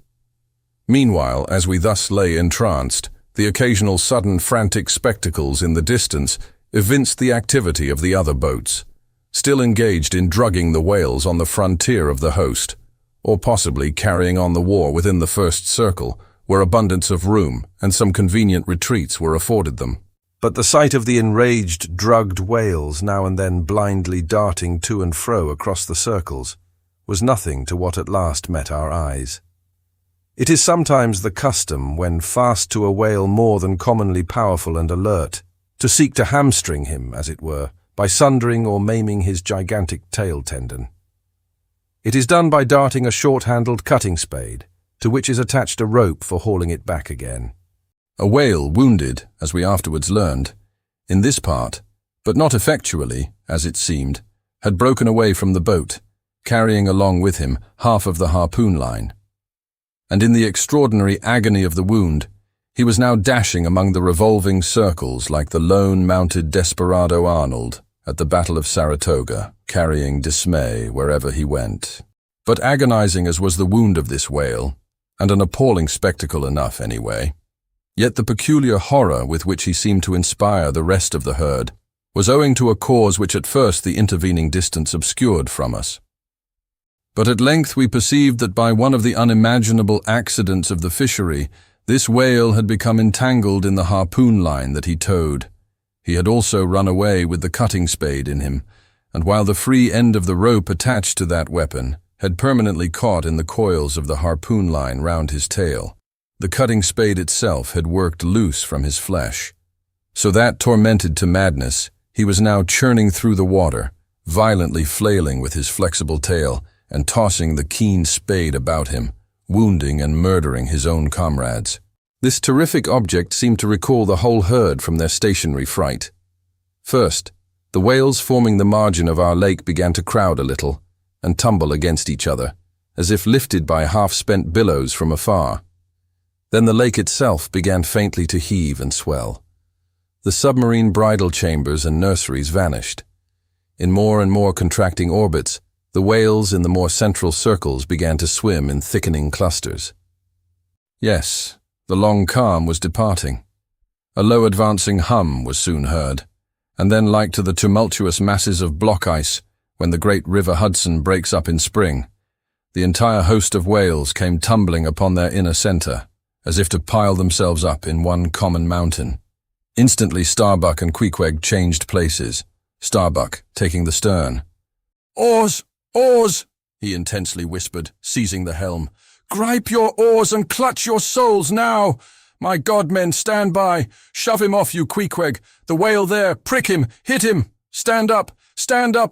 Meanwhile, as we thus lay entranced, the occasional sudden frantic spectacles in the distance evinced the activity of the other boats, still engaged in drugging the whales on the frontier of the host, or possibly carrying on the war within the first circle, where abundance of room and some convenient retreats were afforded them. But the sight of the enraged, drugged whales now and then blindly darting to and fro across the circles was nothing to what at last met our eyes. It is sometimes the custom, when fast to a whale more than commonly powerful and alert, to seek to hamstring him, as it were, by sundering or maiming his gigantic tail tendon. It is done by darting a short-handled cutting spade, to which is attached a rope for hauling it back again. A whale wounded, as we afterwards learned, in this part, but not effectually, as it seemed, had broken away from the boat, carrying along with him half of the harpoon line. And in the extraordinary agony of the wound, he was now dashing among the revolving circles like the lone mounted desperado Arnold at the Battle of Saratoga, carrying dismay wherever he went. But agonizing as was the wound of this whale, and an appalling spectacle enough anyway, yet the peculiar horror with which he seemed to inspire the rest of the herd was owing to a cause which at first the intervening distance obscured from us. But at length we perceived that by one of the unimaginable accidents of the fishery, this whale had become entangled in the harpoon line that he towed. He had also run away with the cutting spade in him, and while the free end of the rope attached to that weapon had permanently caught in the coils of the harpoon line round his tail, the cutting spade itself had worked loose from his flesh, so that, tormented to madness, he was now churning through the water, violently flailing with his flexible tail and tossing the keen spade about him, wounding and murdering his own comrades. This terrific object seemed to recall the whole herd from their stationary fright. First, the whales forming the margin of our lake began to crowd a little and tumble against each other, as if lifted by half-spent billows from afar. Then the lake itself began faintly to heave and swell. The submarine bridal chambers and nurseries vanished. In more and more contracting orbits, the whales in the more central circles began to swim in thickening clusters. Yes, the long calm was departing. A low advancing hum was soon heard, and then, like to the tumultuous masses of block ice when the great river Hudson breaks up in spring, the entire host of whales came tumbling upon their inner center, as if to pile themselves up in one common mountain. Instantly Starbuck and Queequeg changed places, Starbuck taking the stern. "Oars! Oars!" he intensely whispered, seizing the helm. "Gripe your oars and clutch your souls now! My God, men, stand by! Shove him off, you Queequeg! The whale there! Prick him! Hit him! Stand up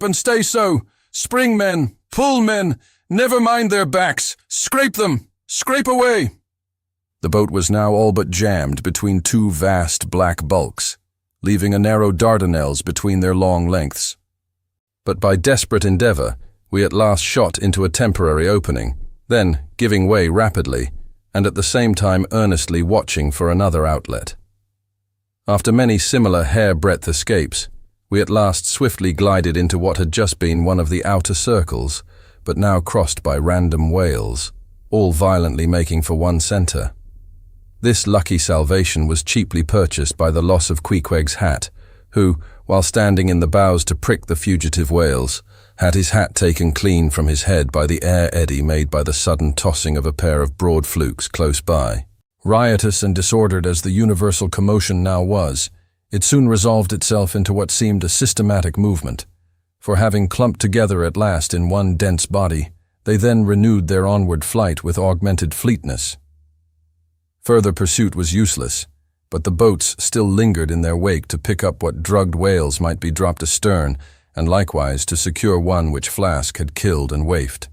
and stay so! Spring, men! Pull, men! Never mind their backs! Scrape them! Scrape away!" The boat was now all but jammed between two vast black bulks, leaving a narrow Dardanelles between their long lengths. But by desperate endeavor, we at last shot into a temporary opening, then giving way rapidly, and at the same time earnestly watching for another outlet. After many similar hair-breadth escapes, we at last swiftly glided into what had just been one of the outer circles, but now crossed by random whales, all violently making for one center. This lucky salvation was cheaply purchased by the loss of Queequeg's hat, who, while standing in the bows to prick the fugitive whales, had his hat taken clean from his head by the air eddy made by the sudden tossing of a pair of broad flukes close by. Riotous and disordered as the universal commotion now was, it soon resolved itself into what seemed a systematic movement, for having clumped together at last in one dense body, they then renewed their onward flight with augmented fleetness. Further pursuit was useless, but the boats still lingered in their wake to pick up what drugged whales might be dropped astern, and likewise to secure one which Flask had killed and waifed.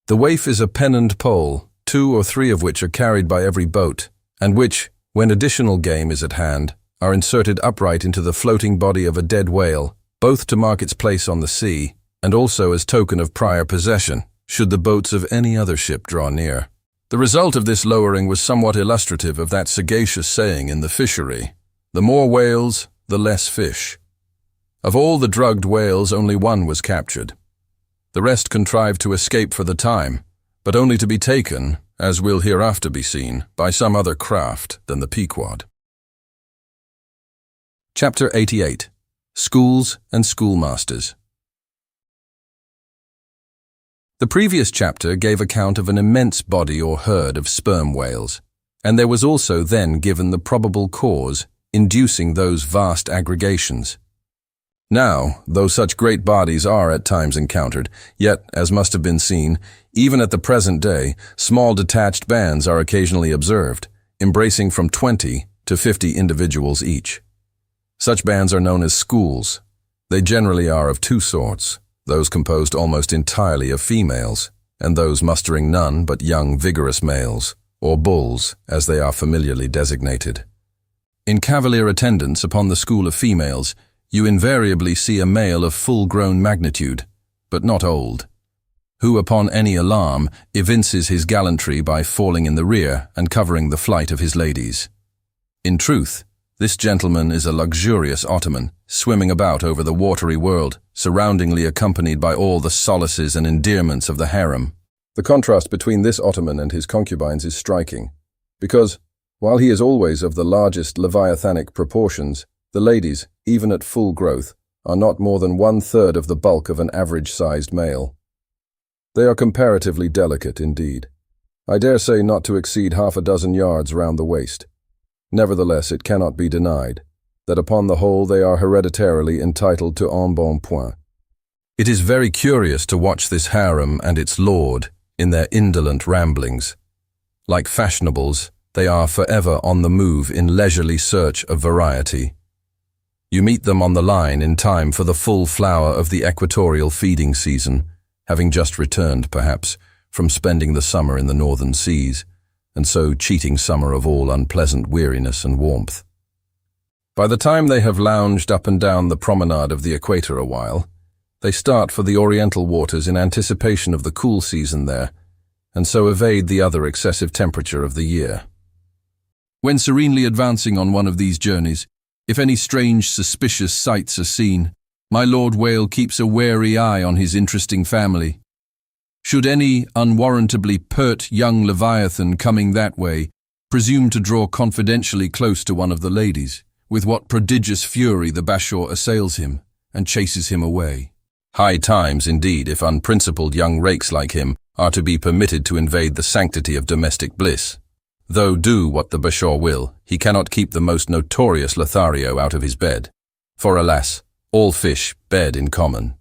The waif is a pennant pole, 2 or 3 of which are carried by every boat, and which, when additional game is at hand, are inserted upright into the floating body of a dead whale, both to mark its place on the sea, and also as token of prior possession, should the boats of any other ship draw near. The result of this lowering was somewhat illustrative of that sagacious saying in the fishery, "The more whales, the less fish." Of all the drugged whales, only 1 was captured. The rest contrived to escape for the time, but only to be taken, as will hereafter be seen, by some other craft than the Pequod. Chapter 88. Schools and Schoolmasters. The previous chapter gave account of an immense body or herd of sperm whales, and there was also then given the probable cause inducing those vast aggregations. Now, though such great bodies are at times encountered, yet, as must have been seen, even at the present day, small detached bands are occasionally observed, embracing from 20 to 50 individuals each. Such bands are known as schools. They generally are of 2 sorts, those composed almost entirely of females, and those mustering none but young vigorous males, or bulls, as they are familiarly designated. In cavalier attendance upon the school of females, you invariably see a male of full-grown magnitude, but not old, who upon any alarm evinces his gallantry by falling in the rear and covering the flight of his ladies. In truth, this gentleman is a luxurious Ottoman, swimming about over the watery world, surroundingly accompanied by all the solaces and endearments of the harem. The contrast between this Ottoman and his concubines is striking, because, while he is always of the largest leviathanic proportions, the ladies, even at full growth, are not more than 1/3 of the bulk of an average-sized male. They are comparatively delicate indeed. I dare say not to exceed 6 yards round the waist. Nevertheless, it cannot be denied that upon the whole they are hereditarily entitled to embonpoint. It is very curious to watch this harem and its lord in their indolent ramblings. Like fashionables, they are forever on the move in leisurely search of variety. You meet them on the line in time for the full flower of the equatorial feeding season, having just returned, perhaps, from spending the summer in the northern seas, and so cheating summer of all unpleasant weariness and warmth. By the time they have lounged up and down the promenade of the equator a while, they start for the oriental waters in anticipation of the cool season there, and so evade the other excessive temperature of the year. When serenely advancing on one of these journeys, if any strange suspicious sights are seen, my Lord Whale keeps a wary eye on his interesting family. Should any unwarrantably pert young Leviathan coming that way presume to draw confidentially close to one of the ladies, with what prodigious fury the Bashor assails him and chases him away. High times, indeed, if unprincipled young rakes like him are to be permitted to invade the sanctity of domestic bliss. Though do what the Bashor will, he cannot keep the most notorious Lothario out of his bed. For alas, all fish bed in common.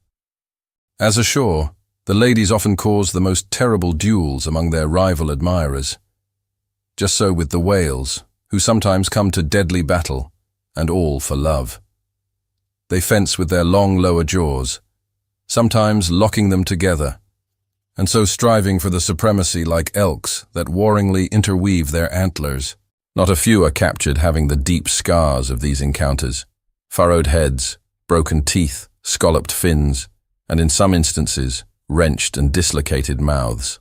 As ashore, the ladies often cause the most terrible duels among their rival admirers. Just so with the whales, who sometimes come to deadly battle, and all for love. They fence with their long lower jaws, sometimes locking them together, and so striving for the supremacy like elks that warringly interweave their antlers. Not a few are captured having the deep scars of these encounters, furrowed heads, broken teeth, scalloped fins, and in some instances, wrenched and dislocated mouths.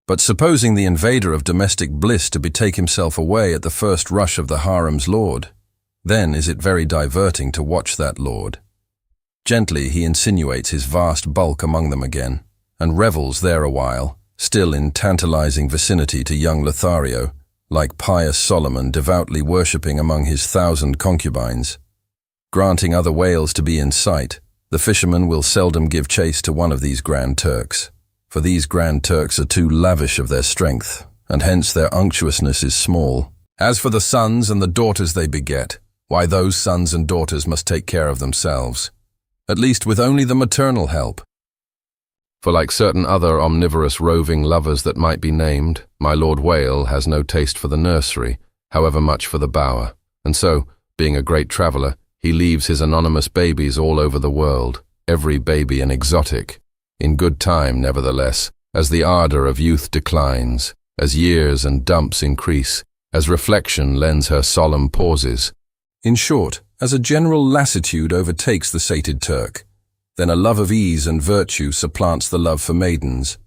But supposing the invader of domestic bliss to betake himself away at the first rush of the harem's lord, then is it very diverting to watch that lord. Gently he insinuates his vast bulk among them again, and revels there a while, still in tantalizing vicinity to young Lothario, like pious Solomon devoutly worshipping among his 1,000 concubines. Granting other whales to be in sight, the fisherman will seldom give chase to one of these Grand Turks, for these Grand Turks are too lavish of their strength, and hence their unctuousness is small. As for the sons and the daughters they beget, why those sons and daughters must take care of themselves, at least with only the maternal help. For like certain other omnivorous roving lovers that might be named, my Lord Whale has no taste for the nursery, however much for the bower, and so, being a great traveller, he leaves his anonymous babies all over the world, every baby an exotic, in good time, nevertheless, as the ardor of youth declines, as years and dumps increase, as reflection lends her solemn pauses. In short, as a general lassitude overtakes the sated Turk, then a love of ease and virtue supplants the love for maidens.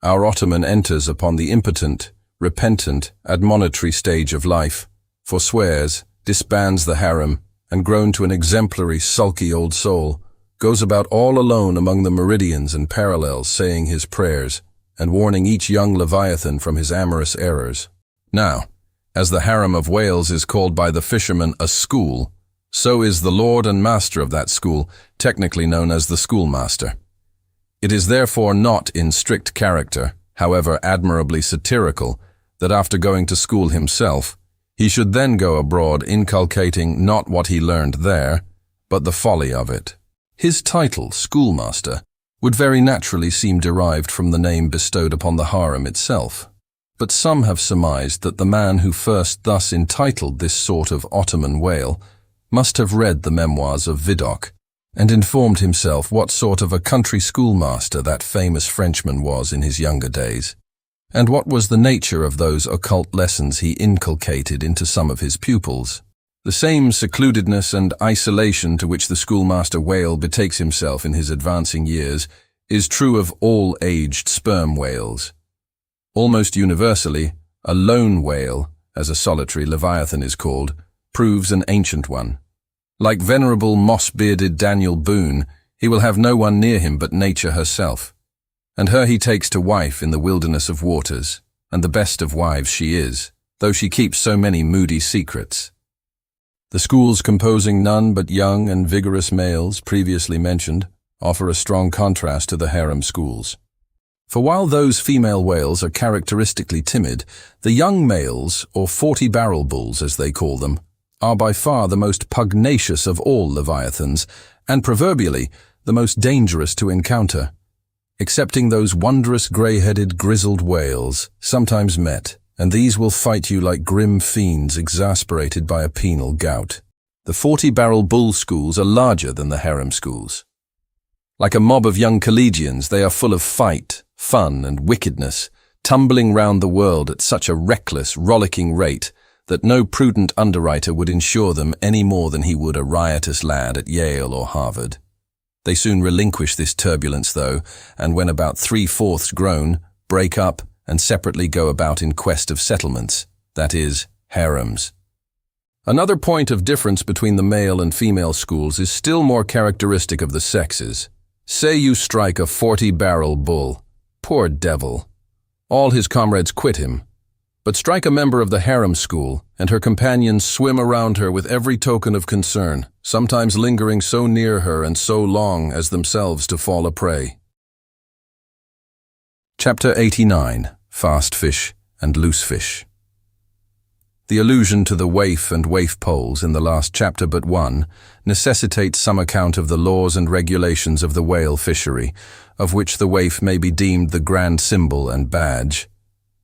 Our Ottoman enters upon the impotent, repentant, admonitory stage of life, forswears, disbands the harem, and grown to an exemplary, sulky old soul, goes about all alone among the meridians and parallels saying his prayers, and warning each young Leviathan from his amorous errors. Now, as the harem of Wales is called by the fishermen a school, so is the lord and master of that school, technically known as the schoolmaster. It is therefore not in strict character, however admirably satirical, that after going to school himself, he should then go abroad inculcating not what he learned there, but the folly of it. His title, schoolmaster, would very naturally seem derived from the name bestowed upon the harem itself. But some have surmised that the man who first thus entitled this sort of Ottoman whale must have read the memoirs of Vidocq, and informed himself what sort of a country schoolmaster that famous Frenchman was in his younger days, and what was the nature of those occult lessons he inculcated into some of his pupils. The same secludedness and isolation to which the schoolmaster whale betakes himself in his advancing years is true of all aged sperm whales. Almost universally, a lone whale, as a solitary leviathan is called, proves an ancient one. Like venerable moss-bearded Daniel Boone, he will have no one near him but nature herself, and her he takes to wife in the wilderness of waters, and the best of wives she is, though she keeps so many moody secrets. The schools composing none but young and vigorous males previously mentioned offer a strong contrast to the harem schools. For while those female whales are characteristically timid, the young males, or 40-barrel bulls as they call them, are by far the most pugnacious of all leviathans, and proverbially the most dangerous to encounter, excepting those wondrous grey-headed grizzled whales sometimes met, and these will fight you like grim fiends exasperated by a penal gout. The 40-barrel bull schools are larger than the harem schools. Like a mob of young collegians, they are full of fight, fun, and wickedness, tumbling round the world at such a reckless, rollicking rate that no prudent underwriter would insure them any more than he would a riotous lad at Yale or Harvard. They soon relinquish this turbulence, though, and when about 3/4 grown, break up and separately go about in quest of settlements, that is, harems. Another point of difference between the male and female schools is still more characteristic of the sexes. Say you strike a 40-barrel bull. Poor devil. All his comrades quit him. But strike a member of the harem school, and her companions swim around her with every token of concern, sometimes lingering so near her and so long as themselves to fall a prey. Chapter 89. Fast Fish and Loose Fish. The allusion to the waif and waif poles in the last chapter but one necessitates some account of the laws and regulations of the whale fishery, of which the waif may be deemed the grand symbol and badge.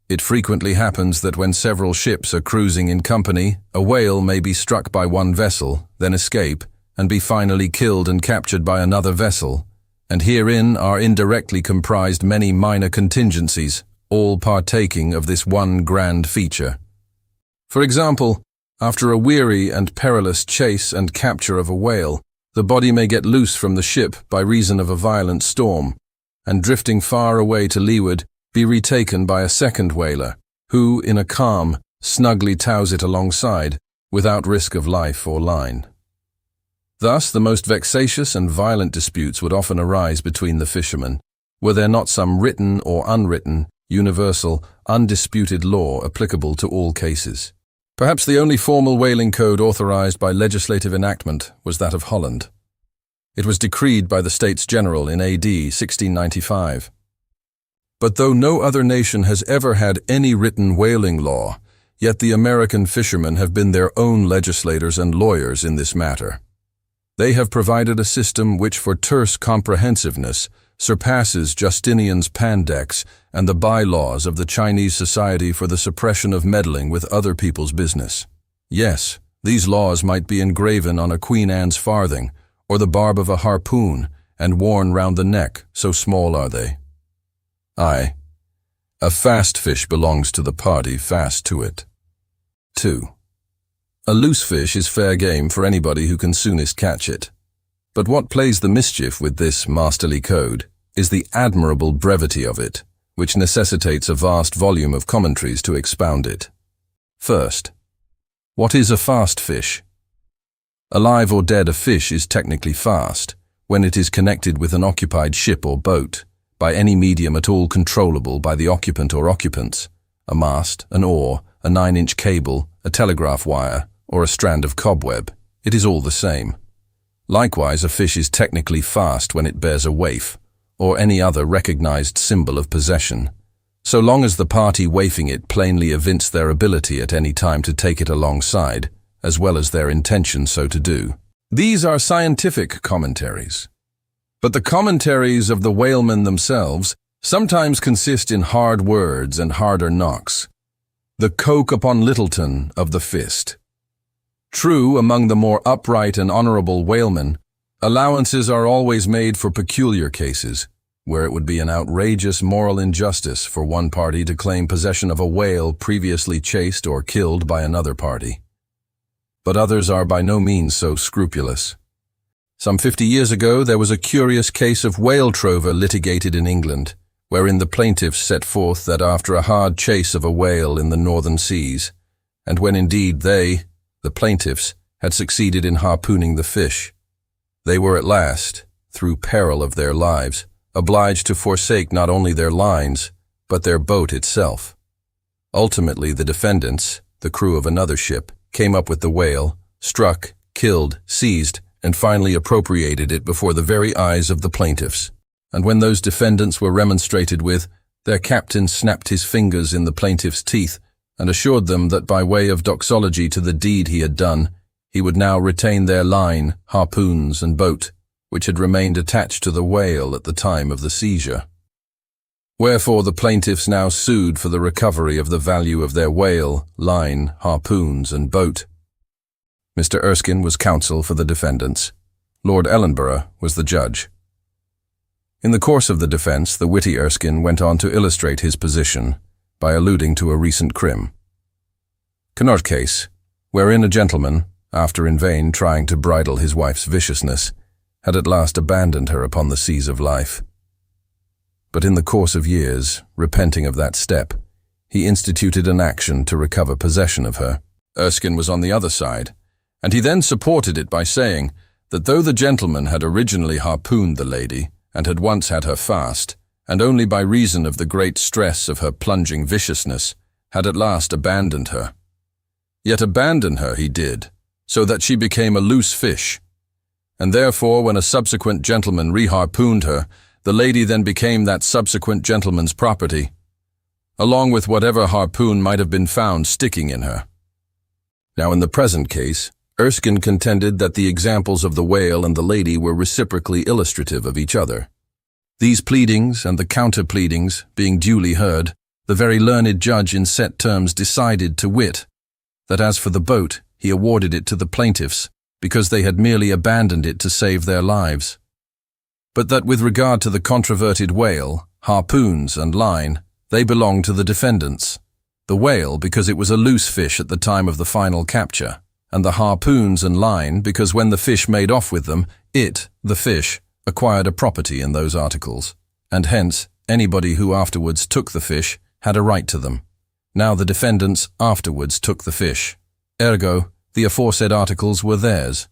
It frequently happens that when several ships are cruising in company, a whale may be struck by one vessel, then escape, and be finally killed and captured by another vessel, and herein are indirectly comprised many minor contingencies, all partaking of this one grand feature. For example, after a weary and perilous chase and capture of a whale, the body may get loose from the ship by reason of a violent storm, and drifting far away to leeward, be retaken by a second whaler, who, in a calm, snugly tows it alongside, without risk of life or line. Thus, the most vexatious and violent disputes would often arise between the fishermen, were there not some written or unwritten, universal, undisputed law applicable to all cases. Perhaps the only formal whaling code authorized by legislative enactment was that of Holland. It was decreed by the States General in AD 1695. But though no other nation has ever had any written whaling law, yet the American fishermen have been their own legislators and lawyers in this matter. They have provided a system which for terse comprehensiveness surpasses Justinian's Pandex and the bylaws of the Chinese Society for the Suppression of Meddling with Other People's Business. Yes, these laws might be engraven on a Queen Anne's farthing, or the barb of a harpoon, and worn round the neck, so small are they. Aye, A fast fish belongs to the party fast to it. 2. A loose fish is fair game for anybody who can soonest catch it. But what plays the mischief with this masterly code is the admirable brevity of it, which necessitates a vast volume of commentaries to expound it. First, what is a fast fish? Alive or dead, a fish is technically fast when it is connected with an occupied ship or boat by any medium at all controllable by the occupant or occupants, a mast, an oar, a 9-inch cable, a telegraph wire, or a strand of cobweb. It is all the same. Likewise, a fish is technically fast when it bears a waif, or any other recognized symbol of possession, so long as the party waifing it plainly evince their ability at any time to take it alongside, as well as their intention so to do. These are scientific commentaries. But the commentaries of the whalemen themselves sometimes consist in hard words and harder knocks. The coke upon Littleton of the fist. True, among the more upright and honorable whalemen, allowances are always made for peculiar cases, where it would be an outrageous moral injustice for one party to claim possession of a whale previously chased or killed by another party. But others are by no means so scrupulous. Some 50 years ago, there was a curious case of whale trover litigated in England, wherein the plaintiffs set forth that after a hard chase of a whale in the northern seas, and when indeed they, the plaintiffs, had succeeded in harpooning the fish, they were at last, through peril of their lives, obliged to forsake not only their lines, but their boat itself. Ultimately, the defendants, the crew of another ship, came up with the whale, struck, killed, seized, and finally appropriated it before the very eyes of the plaintiffs. And when those defendants were remonstrated with, their captain snapped his fingers in the plaintiffs' teeth and assured them that by way of doxology to the deed he had done, he would now retain their line, harpoons, and boat, which had remained attached to the whale at the time of the seizure. Wherefore the plaintiffs now sued for the recovery of the value of their whale, line, harpoons, and boat. Mr. Erskine was counsel for the defendants. Lord Ellenborough was the judge. In the course of the defence, the witty Erskine went on to illustrate his position by alluding to a recent crim. Connaught case, wherein a gentleman, after in vain trying to bridle his wife's viciousness, had at last abandoned her upon the seas of life. But in the course of years, repenting of that step, he instituted an action to recover possession of her. Erskine was on the other side, and he then supported it by saying that though the gentleman had originally harpooned the lady, and had once had her fast, and only by reason of the great stress of her plunging viciousness, had at last abandoned her. Yet abandon her he did, so that she became a loose fish, and therefore when a subsequent gentleman reharpooned her, the lady then became that subsequent gentleman's property, along with whatever harpoon might have been found sticking in her. Now in the present case, Erskine contended that the examples of the whale and the lady were reciprocally illustrative of each other. These pleadings and the counter-pleadings being duly heard, the very learned judge in set terms decided to wit, that as for the boat, he awarded it to the plaintiffs, because they had merely abandoned it to save their lives. But that with regard to the controverted whale, harpoons, and line, they belonged to the defendants. The whale because it was a loose fish at the time of the final capture, and the harpoons and line because when the fish made off with them, it, the fish, acquired a property in those articles, and hence anybody who afterwards took the fish had a right to them. Now the defendants afterwards took the fish. Ergo, the aforesaid articles were theirs.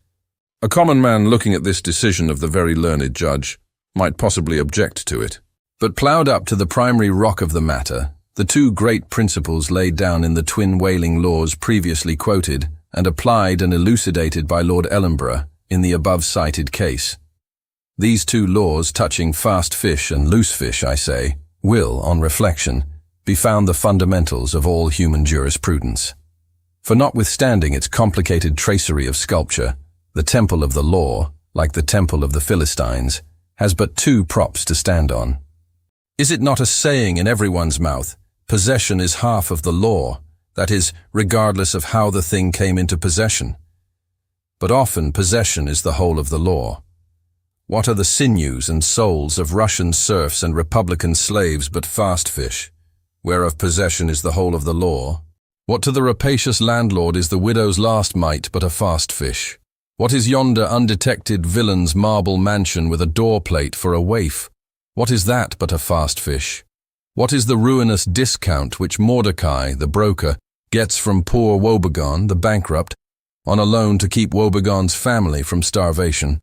A common man looking at this decision of the very learned judge might possibly object to it, but ploughed up to the primary rock of the matter, the two great principles laid down in the twin whaling laws previously quoted and applied and elucidated by Lord Ellenborough in the above-cited case. These two laws touching fast fish and loose fish, I say, will, on reflection, be found the fundamentals of all human jurisprudence. For notwithstanding its complicated tracery of sculpture, the temple of the law, like the temple of the Philistines, has but two props to stand on. Is it not a saying in everyone's mouth, possession is half of the law, that is, regardless of how the thing came into possession? But often possession is the whole of the law. What are the sinews and souls of Russian serfs and Republican slaves but fast fish, whereof possession is the whole of the law? What to the rapacious landlord is the widow's last mite but a fast fish? What is yonder undetected villain's marble mansion with a door plate for a waif? What is that but a fast fish? What is the ruinous discount which Mordecai, the broker, gets from poor Woebegone, the bankrupt, on a loan to keep Woebegone's family from starvation?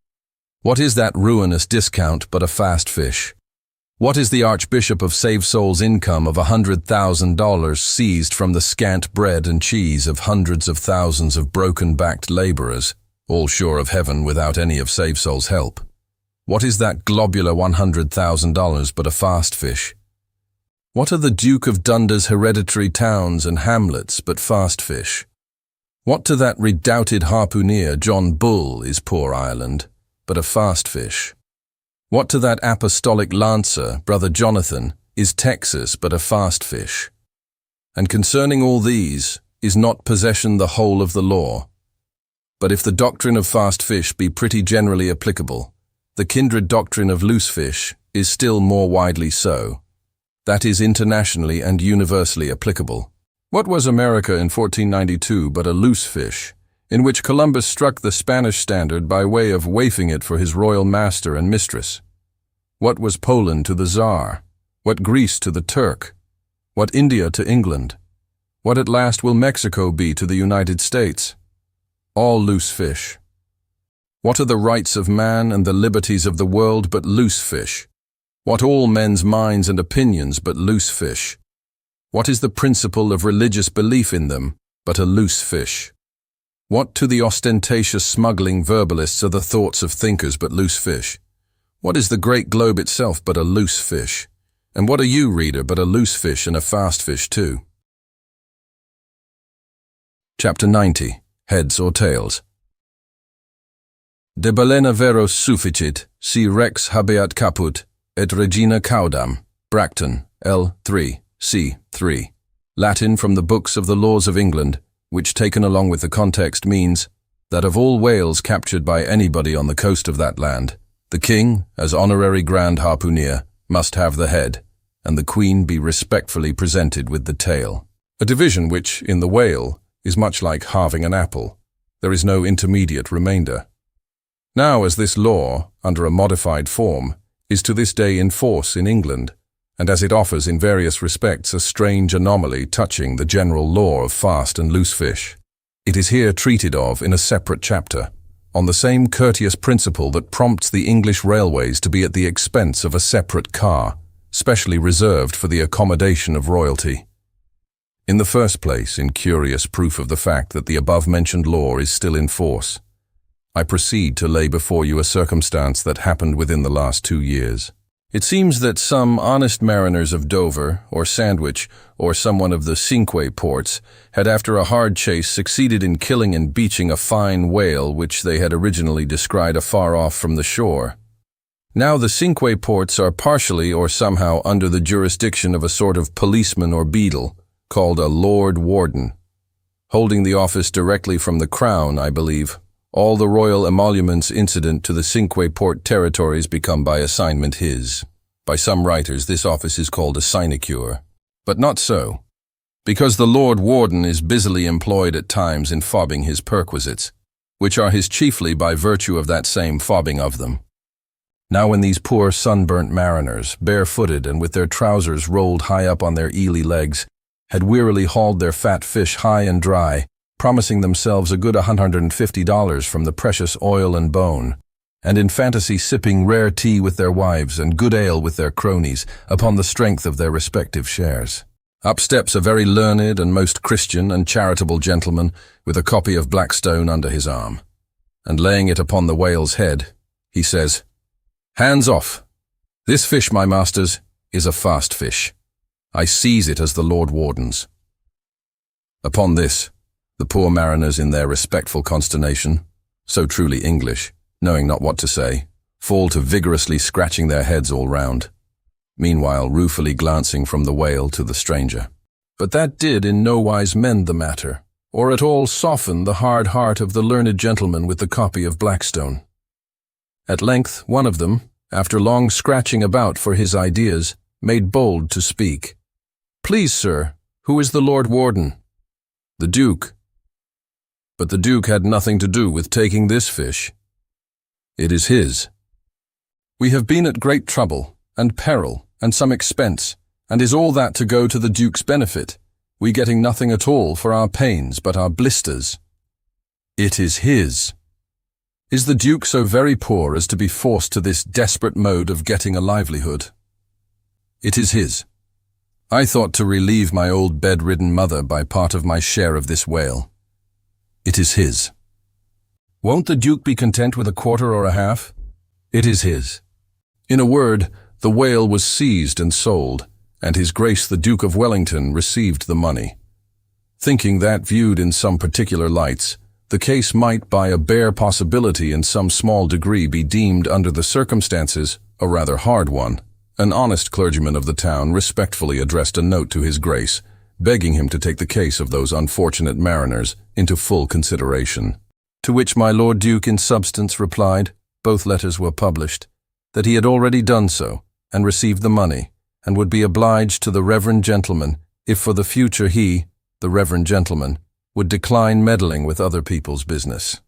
What is that ruinous discount but a fast fish? What is the Archbishop of Save Soul's income of $100,000 seized from the scant bread and cheese of hundreds of thousands of broken-backed laborers, all sure of heaven without any of Save Soul's help? What is that globular $100,000 but a fast fish? What are the Duke of Dunder's hereditary towns and hamlets but fast fish? What to that redoubted harpooner John Bull is poor Ireland but a fast fish? What to that apostolic lancer, Brother Jonathan, is Texas but a fast fish? And concerning all these, is not possession the whole of the law? But if the doctrine of fast fish be pretty generally applicable, the kindred doctrine of loose fish is still more widely so. That is internationally and universally applicable. What was America in 1492 but a loose fish, in which Columbus struck the Spanish standard by way of waifing it for his royal master and mistress? What was Poland to the Tsar? What Greece to the Turk? What India to England? What at last will Mexico be to the United States? All loose fish. What are the rights of man and the liberties of the world but loose fish? What all men's minds and opinions but loose fish? What is the principle of religious belief in them but a loose fish? What to the ostentatious smuggling verbalists are the thoughts of thinkers but loose fish? What is the great globe itself but a loose fish? And what are you, reader, but a loose fish and a fast fish too? Chapter 90. Heads or Tails. De balena vero sufficit, si rex habeat caput, et regina caudam. Bracton, L. 3, C. 3. Latin from the books of the laws of England, which taken along with the context means that of all whales captured by anybody on the coast of that land, the king, as honorary grand harpooner, must have the head, and the queen be respectfully presented with the tail. A division which, in the whale, is much like halving an apple. There is no intermediate remainder. Now, as this law, under a modified form, is to this day in force in England, and as it offers in various respects a strange anomaly touching the general law of fast and loose fish, it is here treated of in a separate chapter, on the same courteous principle that prompts the English railways to be at the expense of a separate car, specially reserved for the accommodation of royalty. In the first place, in curious proof of the fact that the above-mentioned law is still in force, I proceed to lay before you a circumstance that happened within the last 2 years. It seems that some honest mariners of Dover, or Sandwich, or some one of the Cinque ports, had after a hard chase succeeded in killing and beaching a fine whale which they had originally descried afar off from the shore. Now the Cinque ports are partially or somehow under the jurisdiction of a sort of policeman or beadle, called a Lord Warden. Holding the office directly from the Crown, I believe, all the royal emoluments incident to the Cinque Port territories become by assignment his. By some writers this office is called a sinecure, but not so, because the Lord Warden is busily employed at times in fobbing his perquisites, which are his chiefly by virtue of that same fobbing of them. Now when these poor sunburnt mariners, barefooted and with their trousers rolled high up on their eely legs, had wearily hauled their fat fish high and dry, promising themselves a good $150 from the precious oil and bone, and in fantasy sipping rare tea with their wives and good ale with their cronies upon the strength of their respective shares. Up steps a very learned and most Christian and charitable gentleman with a copy of Blackstone under his arm, and laying it upon the whale's head, he says, "Hands off! This fish, my masters, is a fast fish. I seize it as the Lord Warden's." Upon this, the poor mariners in their respectful consternation, so truly English, knowing not what to say, fall to vigorously scratching their heads all round, meanwhile ruefully glancing from the whale to the stranger. But that did in no wise mend the matter, or at all soften the hard heart of the learned gentleman with the copy of Blackstone. At length one of them, after long scratching about for his ideas, made bold to speak. "Please, sir, who is the Lord Warden?" "The Duke." "But the Duke had nothing to do with taking this fish." "It is his." "We have been at great trouble, and peril, and some expense, and is all that to go to the Duke's benefit, we getting nothing at all for our pains but our blisters?" "It is his." "Is the Duke so very poor as to be forced to this desperate mode of getting a livelihood?" "It is his. I thought to relieve my old bedridden mother by part of my share of this whale." "It is his." "Won't the Duke be content with a quarter or a half?" "It is his." In a word, the whale was seized and sold, and His Grace the Duke of Wellington received the money. Thinking that, viewed in some particular lights, the case might by a bare possibility in some small degree be deemed under the circumstances a rather hard one, an honest clergyman of the town respectfully addressed a note to His Grace, begging him to take the case of those unfortunate mariners into full consideration. To which my Lord Duke in substance replied, both letters were published, that he had already done so, and received the money, and would be obliged to the reverend gentleman if for the future he, the reverend gentleman, would decline meddling with other people's business.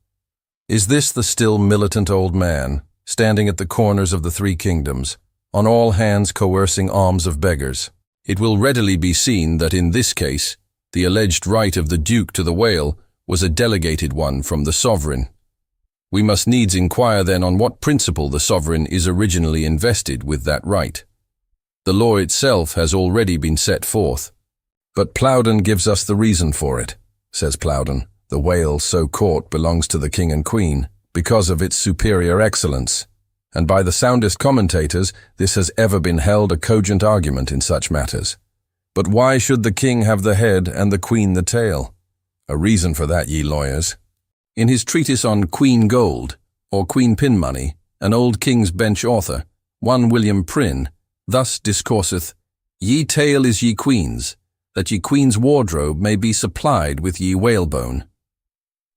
Is this the still militant old man, standing at the corners of the three kingdoms, on all hands coercing alms of beggars? It will readily be seen that in this case, the alleged right of the Duke to the whale was a delegated one from the sovereign. We must needs inquire then on what principle the sovereign is originally invested with that right. The law itself has already been set forth, but Plowden gives us the reason for it. Says Plowden, the whale so caught belongs to the king and queen, because of its superior excellence, and by the soundest commentators this has ever been held a cogent argument in such matters. But why should the king have the head and the queen the tail? A reason for that, ye lawyers. In his treatise on Queen Gold, or Queen Pin Money, an old King's Bench author, one William Prynne, thus discourseth, "Ye tail is ye queen's, that ye queen's wardrobe may be supplied with ye whalebone."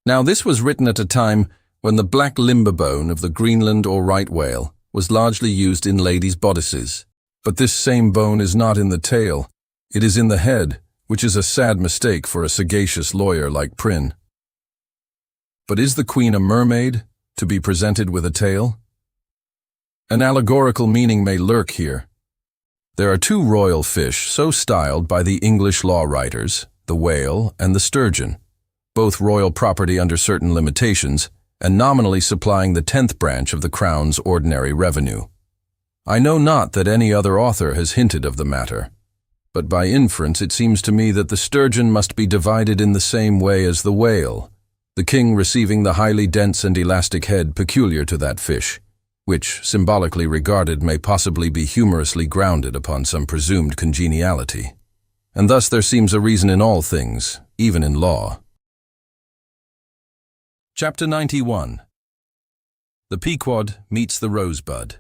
Now this was written at a time when the black limber bone of the Greenland or right whale was largely used in ladies' bodices. But this same bone is not in the tail, it is in the head, which is a sad mistake for a sagacious lawyer like Prynne. But is the queen a mermaid, to be presented with a tail? An allegorical meaning may lurk here. There are two royal fish so styled by the English law writers, the whale and the sturgeon, both royal property under certain limitations, and nominally supplying the 10th branch of the Crown's ordinary revenue. I know not that any other author has hinted of the matter, but by inference it seems to me that the sturgeon must be divided in the same way as the whale, the king receiving the highly dense and elastic head peculiar to that fish, which, symbolically regarded, may possibly be humorously grounded upon some presumed congeniality. And thus there seems a reason in all things, even in law. Chapter 91. The Pequod meets the Rosebud.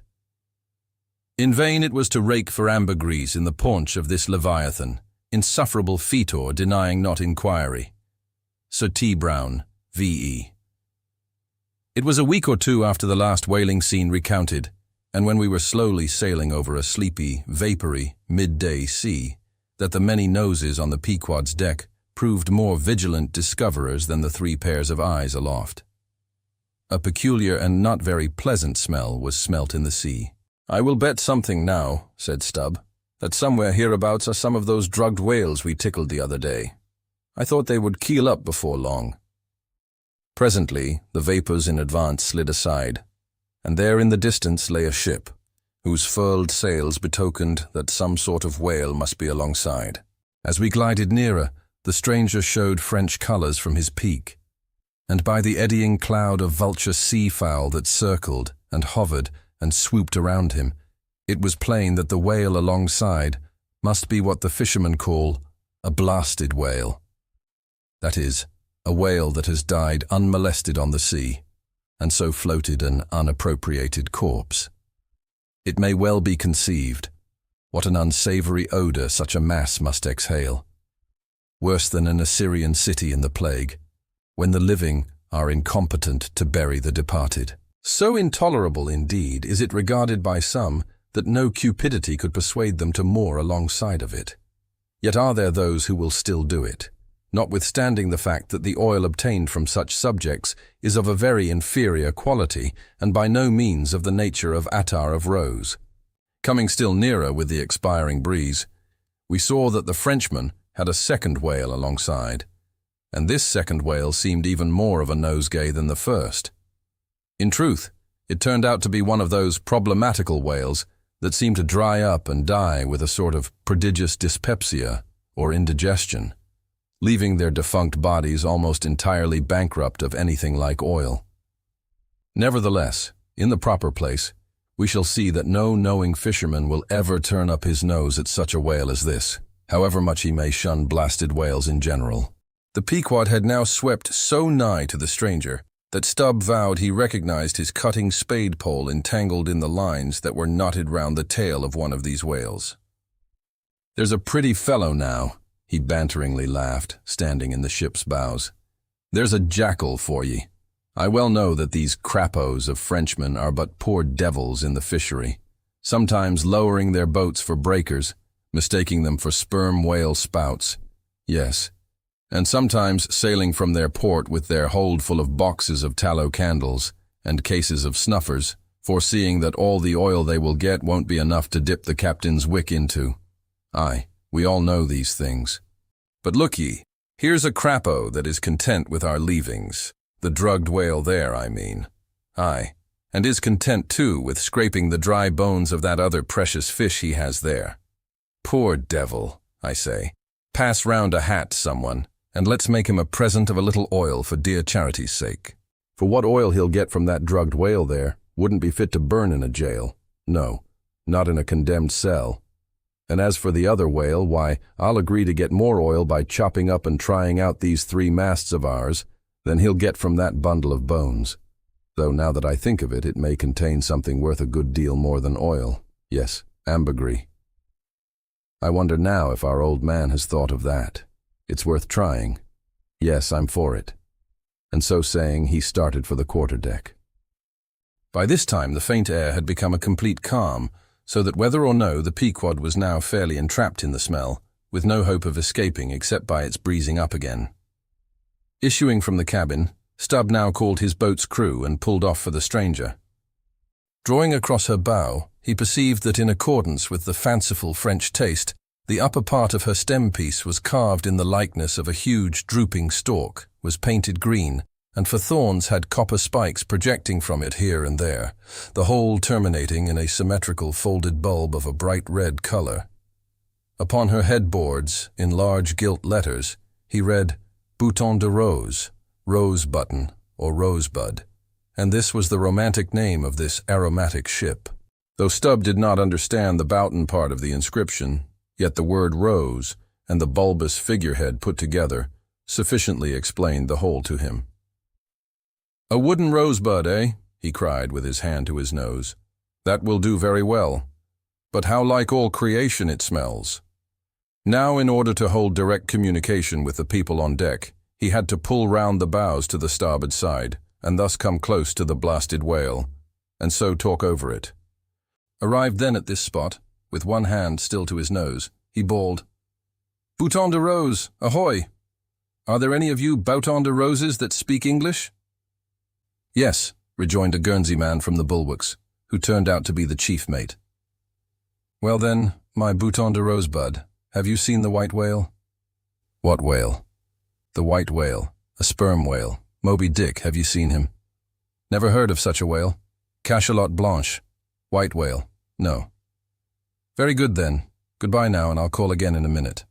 In vain it was to rake for ambergris in the paunch of this leviathan, insufferable fetor denying not inquiry. Sir T. Brown, V.E. It was a week or two after the last whaling scene recounted, and when we were slowly sailing over a sleepy, vapory, midday sea, that the many noses on the Pequod's deck proved more vigilant discoverers than the 3 pairs of eyes aloft. A peculiar and not very pleasant smell was smelt in the sea. "I will bet something now," said Stubb, "that somewhere hereabouts are some of those drugged whales we tickled the other day. I thought they would keel up before long." Presently, the vapors in advance slid aside, and there in the distance lay a ship, whose furled sails betokened that some sort of whale must be alongside. As we glided nearer, the stranger showed French colours from his peak, and by the eddying cloud of vulture sea-fowl that circled and hovered and swooped around him, it was plain that the whale alongside must be what the fishermen call a blasted whale. That is, a whale that has died unmolested on the sea, and so floated an unappropriated corpse. It may well be conceived what an unsavory odor such a mass must exhale, worse than an Assyrian city in the plague, when the living are incompetent to bury the departed. So intolerable, indeed, is it regarded by some that no cupidity could persuade them to moor alongside of it. Yet are there those who will still do it, notwithstanding the fact that the oil obtained from such subjects is of a very inferior quality and by no means of the nature of attar of rose. Coming still nearer with the expiring breeze, we saw that the Frenchman had a second whale alongside, and this second whale seemed even more of a nosegay than the first. In truth, it turned out to be one of those problematical whales that seem to dry up and die with a sort of prodigious dyspepsia or indigestion, leaving their defunct bodies almost entirely bankrupt of anything like oil. Nevertheless, in the proper place, we shall see that no knowing fisherman will ever turn up his nose at such a whale as this, however much he may shun blasted whales in general. The Pequod had now swept so nigh to the stranger that Stubb vowed he recognized his cutting spade pole entangled in the lines that were knotted round the tail of one of these whales. "There's a pretty fellow now," he banteringly laughed, standing in the ship's bows. "There's a jackal for ye. I well know that these crappos of Frenchmen are but poor devils in the fishery, sometimes lowering their boats for breakers, mistaking them for sperm whale spouts. Yes, and sometimes sailing from their port with their hold full of boxes of tallow candles and cases of snuffers, foreseeing that all the oil they will get won't be enough to dip the captain's wick into. Aye, we all know these things. But look ye, here's a crapo that is content with our leavings, the drugged whale there, I mean. Aye, and is content too with scraping the dry bones of that other precious fish he has there. Poor devil, I say, pass round a hat, someone, and let's make him a present of a little oil for dear charity's sake. For what oil he'll get from that drugged whale there wouldn't be fit to burn in a jail. No, not in a condemned cell. And as for the other whale, why, I'll agree to get more oil by chopping up and trying out these 3 masts of ours than he'll get from that bundle of bones. Though now that I think of it, it may contain something worth a good deal more than oil. Yes, ambergris. I wonder now if our old man has thought of that. It's worth trying. Yes, I'm for it." And so saying, he started for the quarterdeck. By this time the faint air had become a complete calm, so that whether or no the Pequod was now fairly entrapped in the smell, with no hope of escaping except by its breezing up again. Issuing from the cabin, Stubb now called his boat's crew and pulled off for the stranger. Drawing across her bow, he perceived that in accordance with the fanciful French taste, the upper part of her stem piece was carved in the likeness of a huge drooping stalk, was painted green, and for thorns had copper spikes projecting from it here and there, the whole terminating in a symmetrical folded bulb of a bright red color. Upon her headboards, in large gilt letters, he read, "Bouton de rose," rose button, or rosebud, and this was the romantic name of this aromatic ship. Though Stubb did not understand the Boughton part of the inscription, yet the word rose and the bulbous figurehead put together sufficiently explained the whole to him. "A wooden rosebud, eh?" he cried with his hand to his nose. "That will do very well. But how like all creation it smells." Now, in order to hold direct communication with the people on deck, he had to pull round the bows to the starboard side, and thus come close to the blasted whale, and so talk over it. Arrived then at this spot, with one hand still to his nose, he bawled, "Bouton de rose, ahoy! Are there any of you Bouton de roses that speak English?" "Yes," rejoined a Guernsey man from the bulwarks, who turned out to be the chief mate. "Well then, my Bouton de rosebud, have you seen the white whale?" "What whale?" "The white whale, a sperm whale. Moby Dick, have you seen him?" "Never heard of such a whale. Cachalot blanche. White whale. No." "Very good then. Goodbye now, and I'll call again in a minute."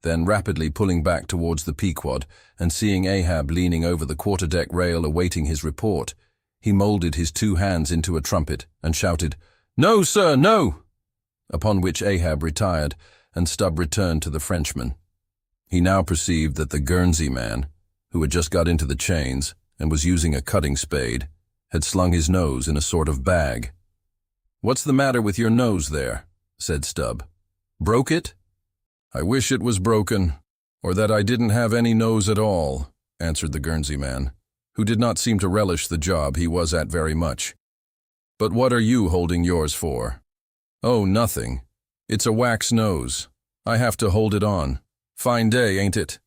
Then, rapidly pulling back towards the Pequod, and seeing Ahab leaning over the quarterdeck rail awaiting his report, he moulded his 2 hands into a trumpet and shouted, "No, sir, no!" Upon which Ahab retired, and Stubb returned to the Frenchman. He now perceived that the Guernsey man, who had just got into the chains and was using a cutting spade, had slung his nose in a sort of bag. "What's the matter with your nose there?" said Stubb. "Broke it?" "I wish it was broken, or that I didn't have any nose at all," answered the Guernsey man, who did not seem to relish the job he was at very much. "But what are you holding yours for?" "Oh, nothing. It's a wax nose. I have to hold it on. Fine day, ain't it?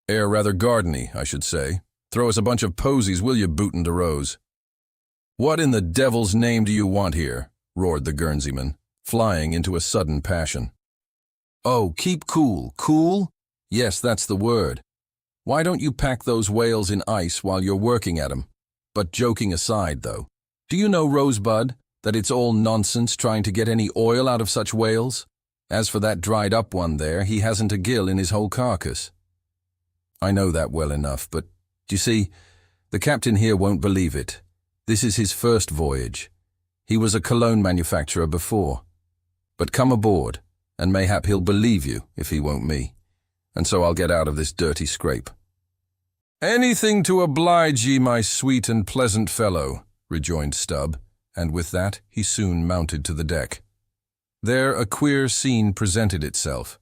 Air rather gardeny, I should say. Throw us a bunch of posies, will you, Bootin' de Rose? What in the devil's name do you want here? Roared the Guernseyman, flying into a sudden passion. Oh, keep cool. Cool? Yes, that's the word. Why don't you pack those whales in ice while you're working at 'em? But joking aside, though, do you know, Rosebud, that it's all nonsense trying to get any oil out of such whales? As for that dried-up one there, he hasn't a gill in his whole carcass. I know that well enough, but, you see, the captain here won't believe it. This is his first voyage. He was a cologne manufacturer before. But come aboard, and mayhap he'll believe you, if he won't me. And so I'll get out of this dirty scrape. Anything to oblige ye, my sweet and pleasant fellow, rejoined Stubb, and with that he soon mounted to the deck. There a queer scene presented itself.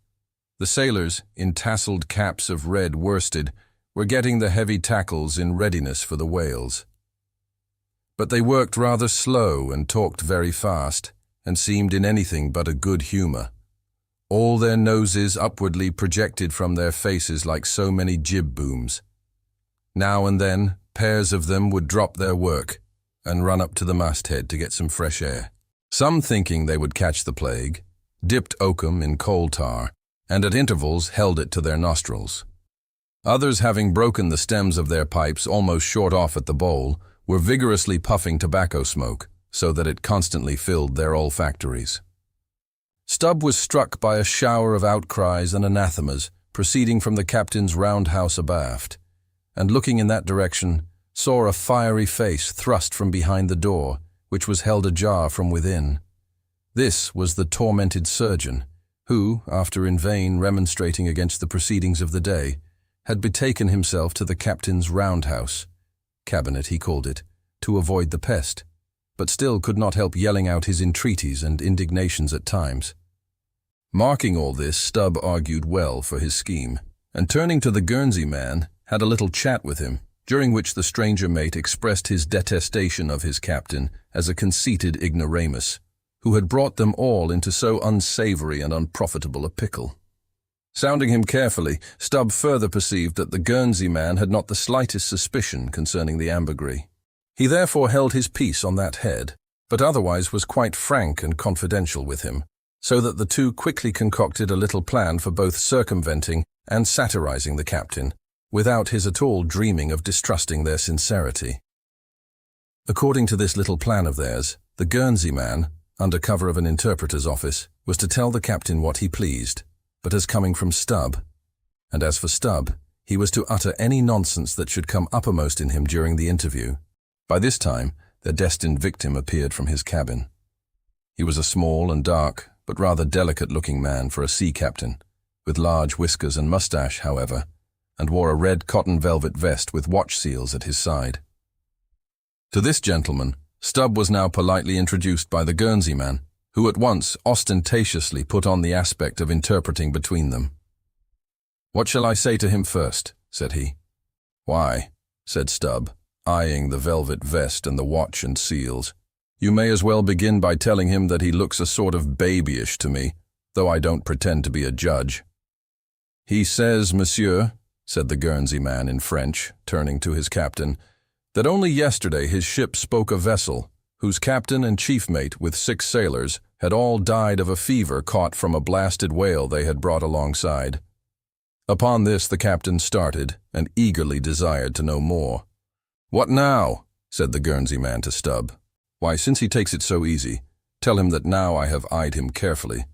The sailors, in tasseled caps of red worsted, were getting the heavy tackles in readiness for the whales. But they worked rather slow and talked very fast, and seemed in anything but a good humor. All their noses upwardly projected from their faces like so many jib booms. Now and then, pairs of them would drop their work and run up to the masthead to get some fresh air. Some, thinking they would catch the plague, dipped oakum in coal tar, and at intervals held it to their nostrils. Others, having broken the stems of their pipes almost short off at the bowl, were vigorously puffing tobacco smoke, so that it constantly filled their olfactories. Stubb was struck by a shower of outcries and anathemas proceeding from the captain's roundhouse abaft, and looking in that direction, saw a fiery face thrust from behind the door, which was held ajar from within. This was the tormented surgeon, who, after in vain remonstrating against the proceedings of the day, had betaken himself to the captain's roundhouse, cabinet he called it, to avoid the pest, but still could not help yelling out his entreaties and indignations at times. Marking all this, Stubb argued well for his scheme, and turning to the Guernsey man, had a little chat with him, during which the stranger mate expressed his detestation of his captain as a conceited ignoramus, who had brought them all into so unsavory and unprofitable a pickle. Sounding him carefully, Stubb further perceived that the Guernsey man had not the slightest suspicion concerning the ambergris. He therefore held his peace on that head, but otherwise was quite frank and confidential with him, so that the two quickly concocted a little plan for both circumventing and satirizing the captain, without his at all dreaming of distrusting their sincerity. According to this little plan of theirs, the Guernsey man, under cover of an interpreter's office, was to tell the captain what he pleased, but as coming from Stubb. And as for Stubb, he was to utter any nonsense that should come uppermost in him during the interview. By this time, their destined victim appeared from his cabin. He was a small and dark, but rather delicate-looking man for a sea captain, with large whiskers and mustache, however, and wore a red cotton velvet vest with watch seals at his side. To this gentleman, Stubb was now politely introduced by the Guernsey man, who at once ostentatiously put on the aspect of interpreting between them. "What shall I say to him first?" said he. "Why," said Stubb, eyeing the velvet vest and the watch and seals, "you may as well begin by telling him that he looks a sort of babyish to me, though I don't pretend to be a judge." "He says, monsieur," said the Guernsey man in French, turning to his captain, "that only yesterday his ship spoke a vessel, whose captain and chief mate with 6 sailors had all died of a fever caught from a blasted whale they had brought alongside." Upon this the captain started, and eagerly desired to know more. "What now?" said the Guernsey man to Stubb. "Why, since he takes it so easy, tell him that now I have eyed him carefully,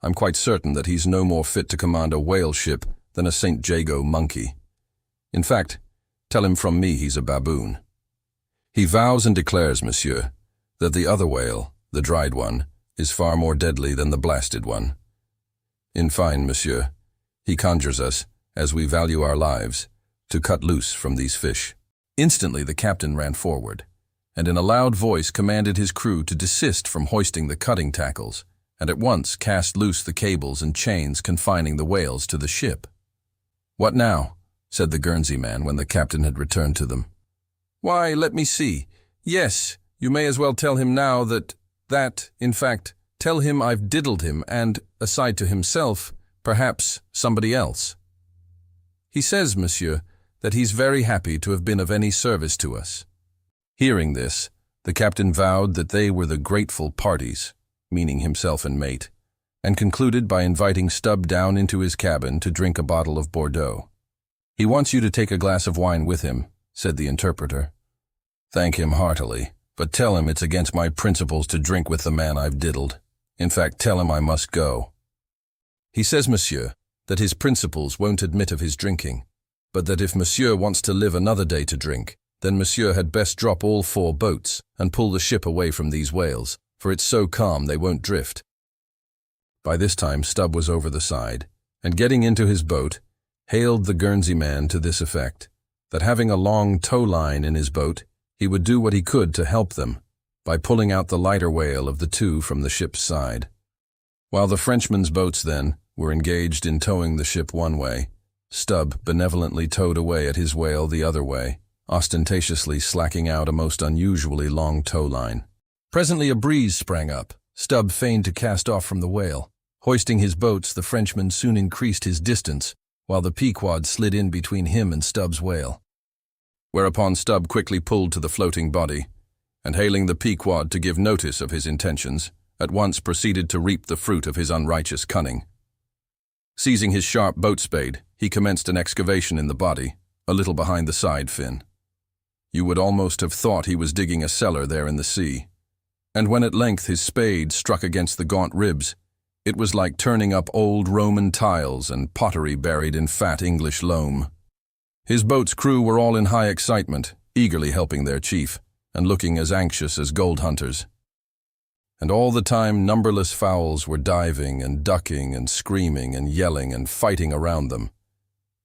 I'm quite certain that he's no more fit to command a whale ship than a St. Jago monkey. In fact, tell him from me he's a baboon. He vows and declares, monsieur, that the other whale, the dried one, is far more deadly than the blasted one. In fine, monsieur, he conjures us, as we value our lives, to cut loose from these fish." Instantly the captain ran forward, and in a loud voice commanded his crew to desist from hoisting the cutting tackles, and at once cast loose the cables and chains confining the whales to the ship. "What now?" said the Guernsey man when the captain had returned to them. "Why, let me see. Yes, you may as well tell him now in fact, tell him I've diddled him and, aside to himself, Perhaps somebody else. He says, monsieur, that he's very happy to have been of any service to us. Hearing this, the captain vowed that they were the grateful parties, meaning himself and mate, and concluded by inviting Stubb down into his cabin to drink a bottle of Bordeaux. "He wants you to take a glass of wine with him," said the interpreter. "Thank him heartily, but tell him it's against my principles to drink with the man I've diddled. In fact, tell him I must go." "He says, monsieur, that his principles won't admit of his drinking, but that if monsieur wants to live another day to drink, then monsieur had best drop all 4 boats and pull the ship away from these whales, for it's so calm they won't drift." By this time Stubb was over the side, and getting into his boat, hailed the Guernsey man to this effect, that having a long tow line in his boat, he would do what he could to help them, by pulling out the lighter whale of the 2 from the ship's side. While the Frenchmen's boats, then, were engaged in towing the ship one way, Stubb benevolently towed away at his whale the other way, ostentatiously slacking out a most unusually long tow line. Presently a breeze sprang up. Stubb feigned to cast off from the whale. Hoisting his boats, the Frenchman soon increased his distance, while the Pequod slid in between him and Stubb's whale. Whereupon Stubb quickly pulled to the floating body, and hailing the Pequod to give notice of his intentions, at once proceeded to reap the fruit of his unrighteous cunning. Seizing his sharp boat spade, he commenced an excavation in the body, a little behind the side fin. You would almost have thought he was digging a cellar there in the sea, and when at length his spade struck against the gaunt ribs, it was like turning up old Roman tiles and pottery buried in fat English loam. His boat's crew were all in high excitement, eagerly helping their chief, and looking as anxious as gold hunters. And all the time numberless fowls were diving and ducking and screaming and yelling and fighting around them.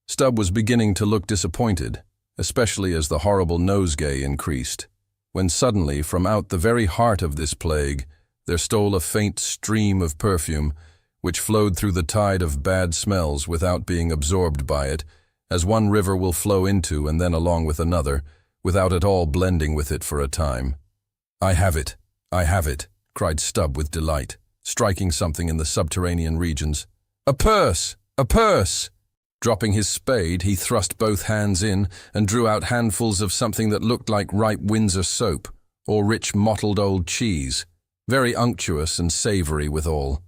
Stubb was beginning to look disappointed, especially as the horrible nosegay increased, when suddenly from out the very heart of this plague there stole a faint stream of perfume, which flowed through the tide of bad smells without being absorbed by it, as one river will flow into and then along with another, without at all blending with it for a time. "I have it! I have it!" cried Stubb with delight, striking something in the subterranean regions. "A purse! A purse!" Dropping his spade, he thrust both hands in and drew out handfuls of something that looked like ripe Windsor soap, or rich mottled old cheese, very unctuous and savory withal.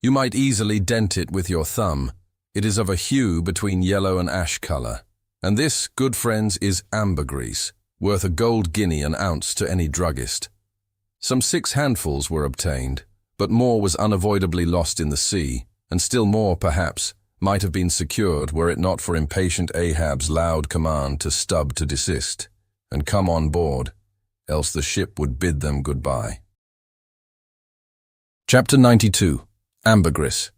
You might easily dent it with your thumb. It is of a hue between yellow and ash color. And this, good friends, is ambergris, worth a gold guinea an ounce to any druggist. Some 6 handfuls were obtained, but more was unavoidably lost in the sea, and still more, perhaps, might have been secured were it not for impatient Ahab's loud command to Stubb to desist, and come on board, else the ship would bid them goodbye. Chapter 92. Ambergris.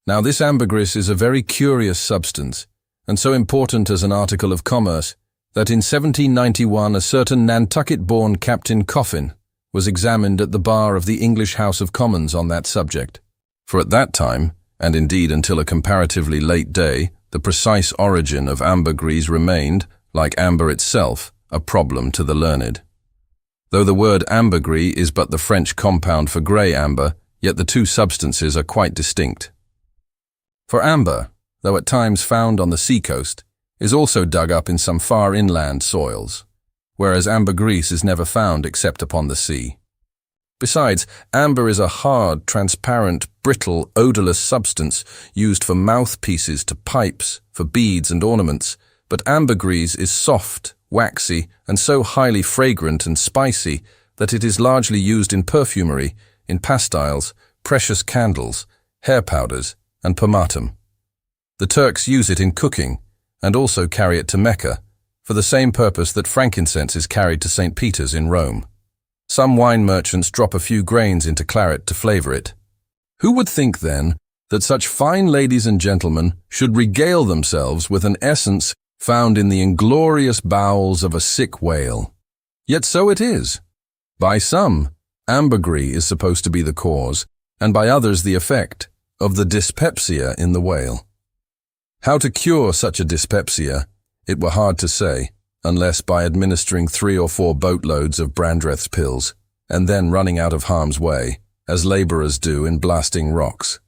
Now this ambergris is a very curious substance, and so important as an article of commerce, that in 1791 a certain Nantucket-born Captain Coffin was examined at the bar of the English House of Commons on that subject. For at that time, and indeed until a comparatively late day, the precise origin of ambergris remained, like amber itself, a problem to the learned. Though the word ambergris is but the French compound for grey amber, yet the 2 substances are quite distinct. For amber, though at times found on the seacoast, is also dug up in some far inland soils, whereas ambergris is never found except upon the sea. Besides, amber is a hard, transparent, brittle, odorless substance used for mouthpieces to pipes, for beads and ornaments, but ambergris is soft, waxy, and so highly fragrant and spicy that it is largely used in perfumery, in pastiles, precious candles, hair powders, and pomatum. The Turks use it in cooking, and also carry it to Mecca, for the same purpose that frankincense is carried to St. Peter's in Rome. Some wine merchants drop a few grains into claret to flavor it. Who would think, then, that such fine ladies and gentlemen should regale themselves with an essence found in the inglorious bowels of a sick whale? Yet so it is. By some, ambergris is supposed to be the cause, and by others the effect, of the dyspepsia in the whale. How to cure such a dyspepsia, it were hard to say, unless by administering 3 or 4 boatloads of Brandreth's pills, and then running out of harm's way, as laborers do in blasting rocks.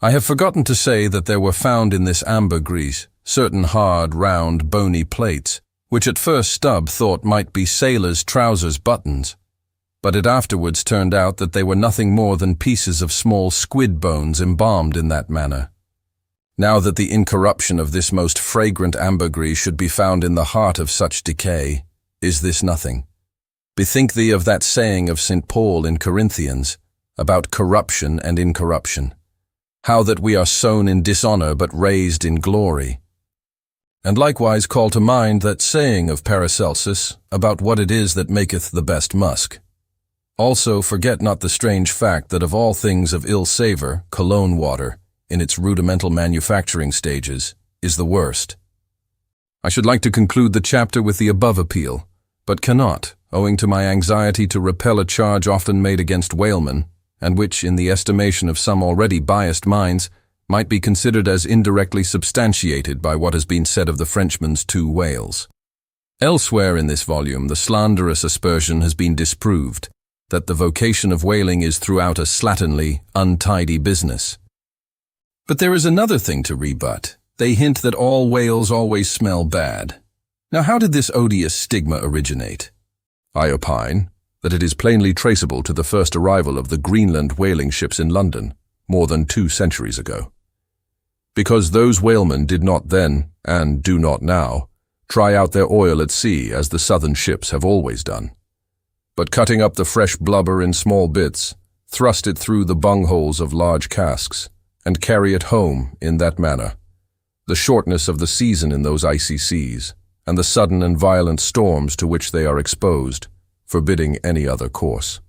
I have forgotten to say that there were found in this ambergris certain hard, round, bony plates, which at first Stubb thought might be sailors' trousers buttons, but it afterwards turned out that they were nothing more than pieces of small squid bones embalmed in that manner. Now that the incorruption of this most fragrant ambergris should be found in the heart of such decay, is this nothing? Bethink thee of that saying of St. Paul in Corinthians about corruption and incorruption, how that we are sown in dishonor but raised in glory. And likewise call to mind that saying of Paracelsus about what it is that maketh the best musk. Also forget not the strange fact that of all things of ill savor, cologne water, in its rudimental manufacturing stages, is the worst. I should like to conclude the chapter with the above appeal, but cannot, owing to my anxiety to repel a charge often made against whalemen, and which, in the estimation of some already biased minds, might be considered as indirectly substantiated by what has been said of the Frenchman's 2 whales. Elsewhere in this volume, the slanderous aspersion has been disproved, that the vocation of whaling is throughout a slatternly, untidy business. But there is another thing to rebut. They hint that all whales always smell bad. Now how did this odious stigma originate? I opine that it is plainly traceable to the first arrival of the Greenland whaling ships in London, more than 2 centuries ago. Because those whalemen did not then, and do not now, try out their oil at sea as the southern ships have always done, but cutting up the fresh blubber in small bits, thrust it through the bungholes of large casks, and carry it home in that manner. The shortness of the season in those icy seas, and the sudden and violent storms to which they are exposed, forbidding any other course.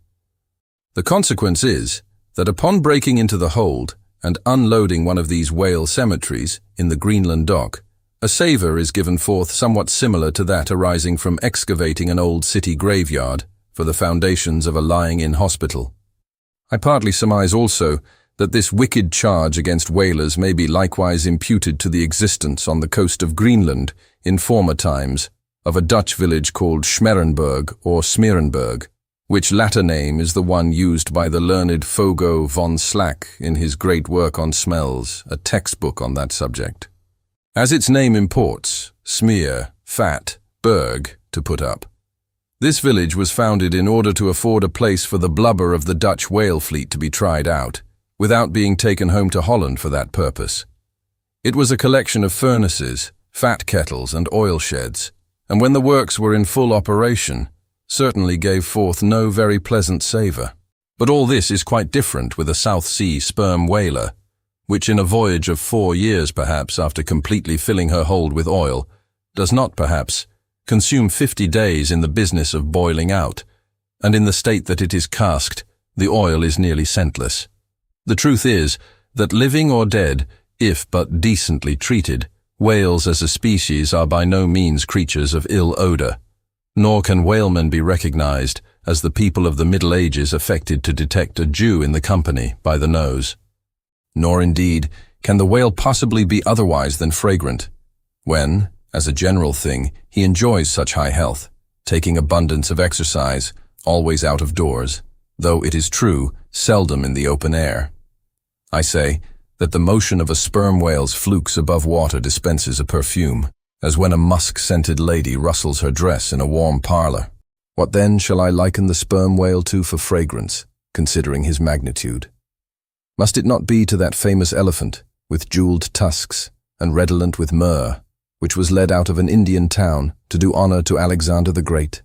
The consequence is that upon breaking into the hold and unloading one of these whale cemeteries in the Greenland dock, a savour is given forth somewhat similar to that arising from excavating an old city graveyard for the foundations of a lying-in hospital. I partly surmise also that this wicked charge against whalers may be likewise imputed to the existence on the coast of Greenland in former times of a Dutch village called Schmerenberg or Smeerenberg, which latter name is the one used by the learned Fogo von Slack in his great work on smells, a textbook on that subject. As its name imports, smear, fat, berg, to put up. This village was founded in order to afford a place for the blubber of the Dutch whale fleet to be tried out, without being taken home to Holland for that purpose. It was a collection of furnaces, fat kettles and oil sheds, and when the works were in full operation, certainly gave forth no very pleasant savour. But all this is quite different with a South Sea sperm whaler, which in a voyage of 4 years perhaps after completely filling her hold with oil, does not perhaps consume 50 days in the business of boiling out, and in the state that it is casked, the oil is nearly scentless. The truth is that living or dead, if but decently treated, whales as a species are by no means creatures of ill odour, nor can whalemen be recognized as the people of the Middle Ages affected to detect a Jew in the company by the nose. Nor indeed can the whale possibly be otherwise than fragrant, when, as a general thing, he enjoys such high health, taking abundance of exercise, always out of doors, though it is true, seldom in the open air. I say that the motion of a sperm whale's flukes above water dispenses a perfume, as when a musk-scented lady rustles her dress in a warm parlour. What then shall I liken the sperm whale to for fragrance, considering his magnitude? Must it not be to that famous elephant, with jewelled tusks, and redolent with myrrh, which was led out of an Indian town to do honour to Alexander the Great?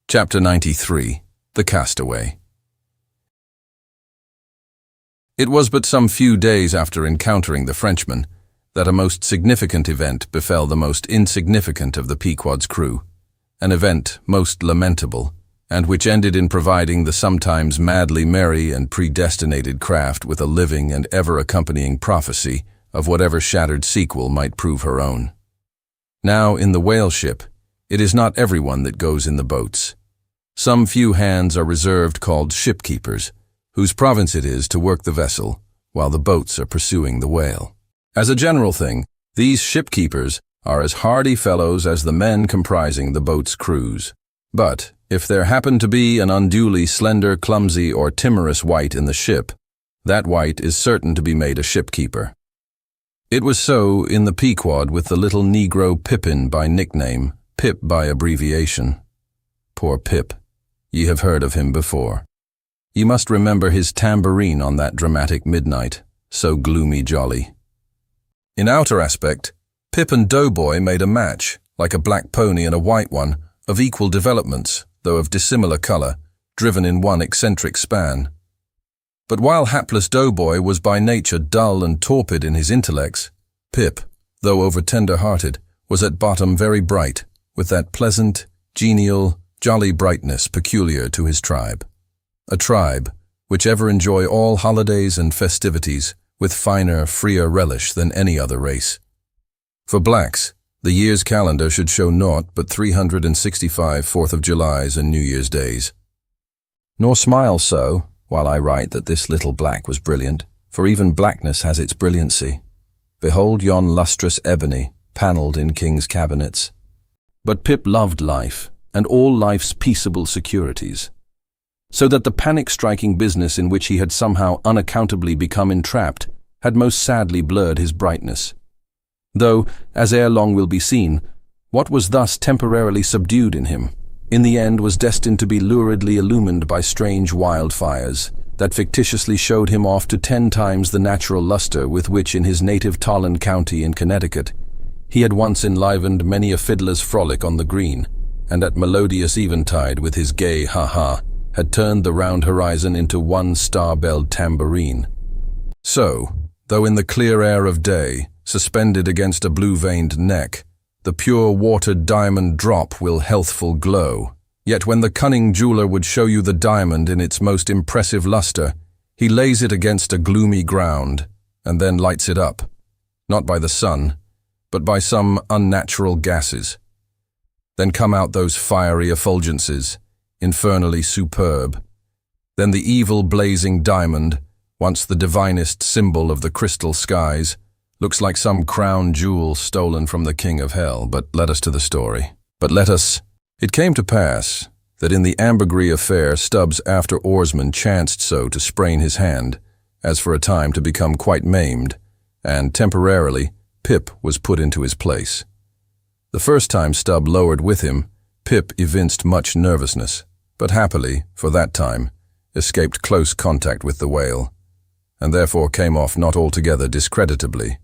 Chapter 93. The Castaway. It was but some few days after encountering the Frenchman that a most significant event befell the most insignificant of the Pequod's crew, an event most lamentable, and which ended in providing the sometimes madly merry and predestinated craft with a living and ever-accompanying prophecy of whatever shattered sequel might prove her own. Now, in the whale ship, it is not everyone that goes in the boats. Some few hands are reserved called shipkeepers, whose province it is to work the vessel, while the boats are pursuing the whale. As a general thing, these shipkeepers are as hardy fellows as the men comprising the boat's crews. But if there happen to be an unduly slender, clumsy, or timorous wight in the ship, That wight is certain to be made a shipkeeper. It was so in the Pequod with the little Negro Pippin by nickname, Pip by abbreviation. Poor Pip, ye have heard of him before. Ye must remember his tambourine on that dramatic midnight, so gloomy jolly. In outer aspect, Pip and Doughboy made a match, like a black pony and a white one, of equal developments, though of dissimilar color, driven in one eccentric span. But while hapless Doughboy was by nature dull and torpid in his intellects, Pip, though over-tender-hearted, was at bottom very bright, with that pleasant, genial, jolly brightness peculiar to his tribe. A tribe which ever enjoy all holidays and festivities with finer, freer relish than any other race. For blacks, the year's calendar should show naught but 365 Fourth of Julys and New Year's days. Nor smile so, while I write that this little black was brilliant, for even blackness has its brilliancy. Behold yon lustrous ebony, panelled in king's cabinets. But Pip loved life, and all life's peaceable securities, so that the panic-striking business in which he had somehow unaccountably become entrapped had most sadly blurred his brightness. Though, as ere long will be seen, what was thus temporarily subdued in him, in the end was destined to be luridly illumined by strange wildfires that fictitiously showed him off to 10 times the natural luster with which in his native Tolland County in Connecticut he had once enlivened many a fiddler's frolic on the green, and at melodious eventide with his gay ha-ha had turned the round horizon into one star-belled tambourine. So, though in the clear air of day, suspended against a blue-veined neck, the pure watered diamond drop will healthful glow, yet when the cunning jeweler would show you the diamond in its most impressive luster, he lays it against a gloomy ground, and then lights it up, not by the sun, but by some unnatural gases. Then come out those fiery effulgences, infernally superb. Then the evil blazing diamond, once the divinest symbol of the crystal skies, looks like some crown jewel stolen from the king of hell. But let us to the story. It came to pass that in the ambergris affair Stubbs' after oarsman chanced so to sprain his hand, as for a time to become quite maimed, and temporarily Pip was put into his place. The first time Stubb lowered with him, Pip evinced much nervousness, but happily, for that time, escaped close contact with the whale, and therefore came off not altogether discreditably,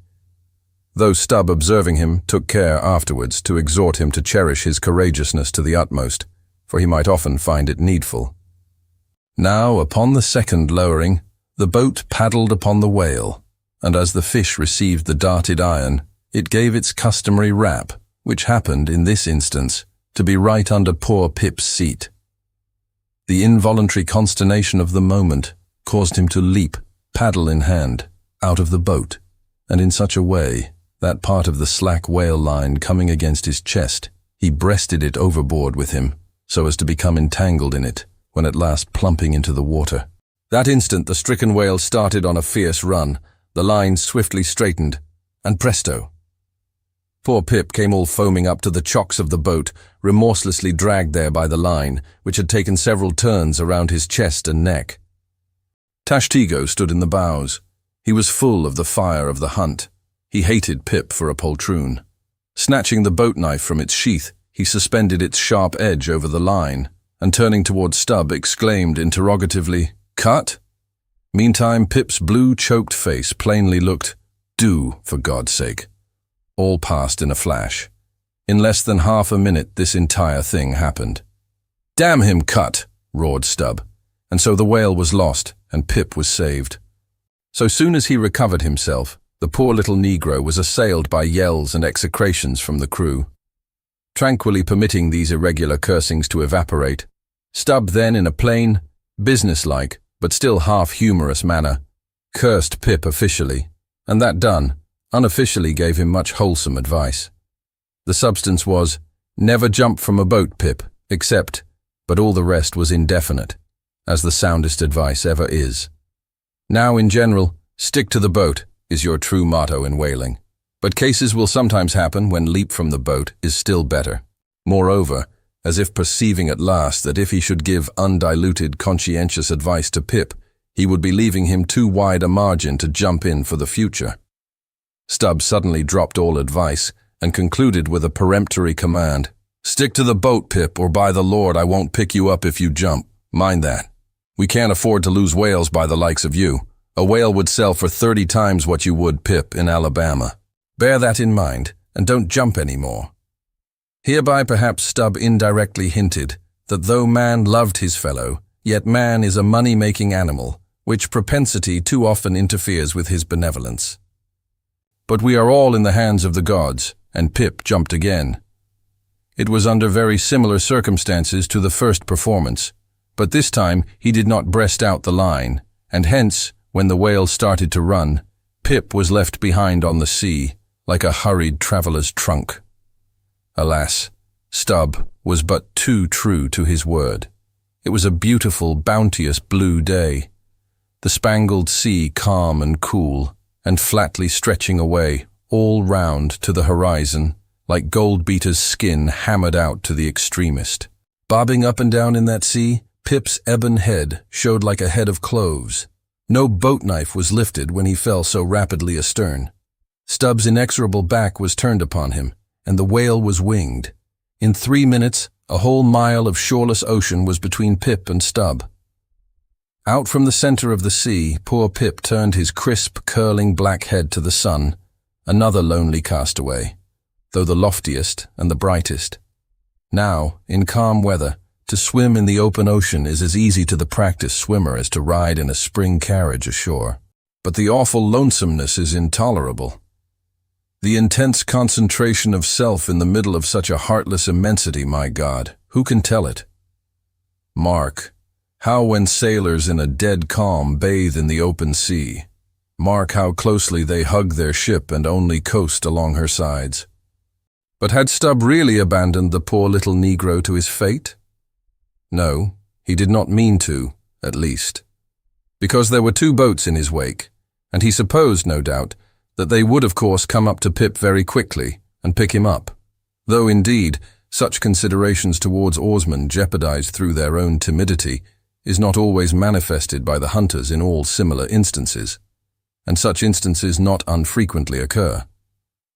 though Stubb, observing him, took care afterwards to exhort him to cherish his courageousness to the utmost, for he might often find it needful. Now, upon the second lowering, the boat paddled upon the whale, and as the fish received the darted iron, it gave its customary rap, which happened, in this instance, to be right under poor Pip's seat. The involuntary consternation of the moment caused him to leap, paddle in hand, out of the boat, and in such a way, that part of the slack whale line coming against his chest, he breasted it overboard with him, so as to become entangled in it, when at last plumping into the water. That instant the stricken whale started on a fierce run, the line swiftly straightened, and presto! Poor Pip came all foaming up to the chocks of the boat, remorselessly dragged there by the line, which had taken several turns around his chest and neck. Tashtego stood in the bows. He was full of the fire of the hunt. He hated Pip for a poltroon. Snatching the boat knife from its sheath, he suspended its sharp edge over the line, and turning toward Stubb, exclaimed interrogatively, "Cut?" Meantime, Pip's blue-choked face plainly looked, "Do, for God's sake." All passed in a flash. In less than half a minute, this entire thing happened. "Damn him, Cut!" roared Stubb. And so the whale was lost, and Pip was saved. So soon as he recovered himself, the poor little Negro was assailed by yells and execrations from the crew. Tranquilly permitting these irregular cursings to evaporate, Stubb then, in a plain, businesslike, but still half-humorous manner, cursed Pip officially, and that done, unofficially gave him much wholesome advice. The substance was, "Never jump from a boat, Pip, except," but all the rest was indefinite, as the soundest advice ever is. Now, in general, "Stick to the boat," is your true motto in whaling. But cases will sometimes happen when leap from the boat is still better. Moreover, as if perceiving at last that if he should give undiluted, conscientious advice to Pip, He would be leaving him too wide a margin to jump in for the future. Stubb suddenly dropped all advice and concluded with a peremptory command. "Stick to the boat, Pip, or by the Lord I won't pick you up if you jump. Mind that. We can't afford to lose whales by the likes of you. A whale would sell for 30 times what you would, Pip, in Alabama. Bear that in mind, and don't jump any more." Hereby perhaps Stubb indirectly hinted that though man loved his fellow, yet man is a money-making animal, which propensity too often interferes with his benevolence. But we are all in the hands of the gods, and Pip jumped again. It was under very similar circumstances to the first performance, but this time he did not breast out the line, and hence, when the whale started to run, Pip was left behind on the sea, like a hurried traveller's trunk. Alas, Stubb was but too true to his word. It was a beautiful, bounteous blue day, the spangled sea calm and cool, and flatly stretching away, all round to the horizon, like gold-beater's skin hammered out to the extremist. Bobbing up and down in that sea, Pip's ebon head showed like a head of cloves. No boat knife was lifted when he fell so rapidly astern. Stubb's inexorable back was turned upon him, and the whale was winged. In 3 minutes, a whole mile of shoreless ocean was between Pip and Stubb. Out from the center of the sea, poor Pip turned his crisp, curling black head to the sun, another lonely castaway, though the loftiest and the brightest. Now, in calm weather, to swim in the open ocean is as easy to the practiced swimmer as to ride in a spring carriage ashore. But the awful lonesomeness is intolerable. The intense concentration of self in the middle of such a heartless immensity, my God, who can tell it? Mark, how when sailors in a dead calm bathe in the open sea, mark how closely they hug their ship and only coast along her sides. But had Stubb really abandoned the poor little Negro to his fate? No, he did not mean to, at least, because there were 2 boats in his wake, and he supposed, no doubt, that they would of course come up to Pip very quickly and pick him up, though indeed such considerations towards oarsmen jeopardized through their own timidity is not always manifested by the hunters in all similar instances, and such instances not unfrequently occur.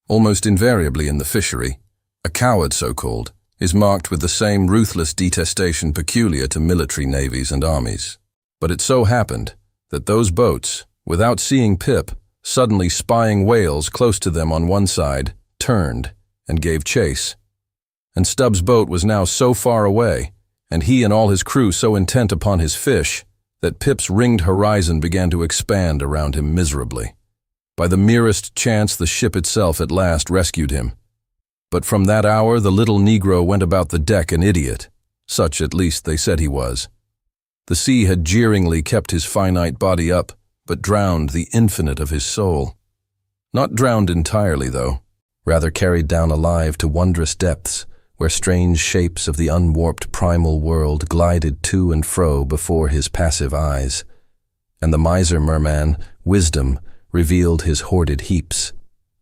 Almost invariably in the fishery, a coward so-called is marked with the same ruthless detestation peculiar to military navies and armies. But it so happened that those boats, without seeing Pip, suddenly spying whales close to them on one side, turned and gave chase. And Stubb's boat was now so far away, and he and all his crew so intent upon his fish, that Pip's ringed horizon began to expand around him miserably. By the merest chance the ship itself at last rescued him. But from that hour the little Negro went about the deck an idiot. Such at least they said he was. The sea had jeeringly kept his finite body up, but drowned the infinite of his soul. Not drowned entirely, though, rather carried down alive to wondrous depths, where strange shapes of the unwarped primal world glided to and fro before his passive eyes, and the miser merman, Wisdom, revealed his hoarded heaps.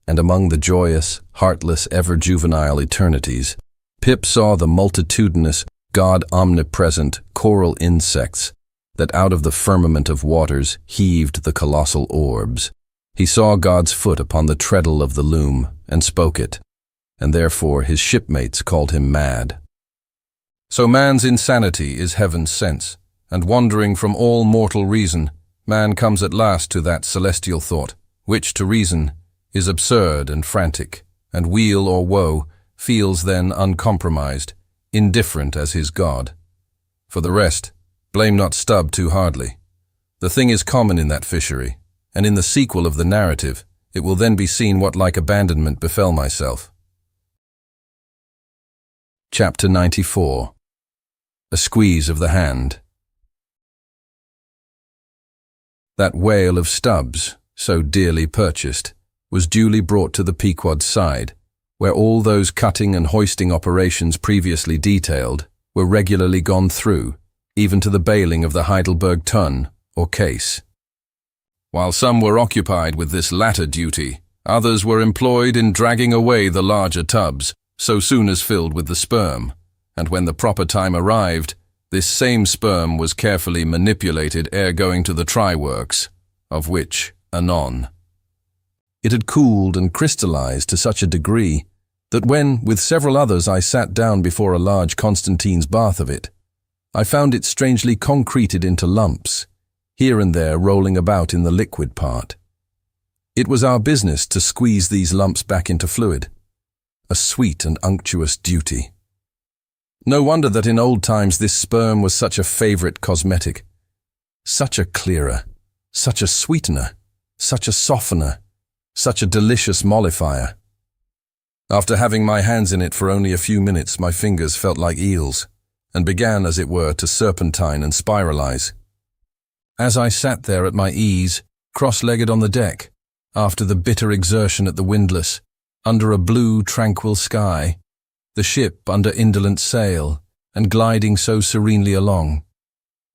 And among the joyous, heartless, ever-juvenile eternities, Pip saw the multitudinous, God-omnipresent coral insects that out of the firmament of waters heaved the colossal orbs. He saw God's foot upon the treadle of the loom and spoke it, and therefore his shipmates called him mad. So man's insanity is heaven's sense, and wandering from all mortal reason, man comes at last to that celestial thought, which to reason is absurd and frantic, and weal or woe feels then uncompromised, indifferent as his God. For the rest, blame not Stubb too hardly. The thing is common in that fishery, and in the sequel of the narrative, it will then be seen what like abandonment befell myself. Chapter 94. A Squeeze of the Hand. That whale of Stubb's, so dearly purchased, was duly brought to the Pequod's side, where all those cutting and hoisting operations previously detailed were regularly gone through, even to the bailing of the Heidelberg tun, or case. While some were occupied with this latter duty, others were employed in dragging away the larger tubs, so soon as filled with the sperm, and when the proper time arrived, This same sperm was carefully manipulated ere going to the try-works, of which anon. It had cooled and crystallized to such a degree that when, with several others, I sat down before a large Constantine's bath of it, I found it strangely concreted into lumps, here and there rolling about in the liquid part. It was our business to squeeze these lumps back into fluid, a sweet and unctuous duty. No wonder that in old times this sperm was such a favorite cosmetic, such a clearer, such a sweetener, such a softener, such a delicious mollifier. After having my hands in it for only a few minutes, my fingers felt like eels, and began, as it were, to serpentine and spiralize. As I sat there at my ease, cross-legged on the deck, after the bitter exertion at the windlass, under a blue, tranquil sky, the ship under indolent sail, and gliding so serenely along,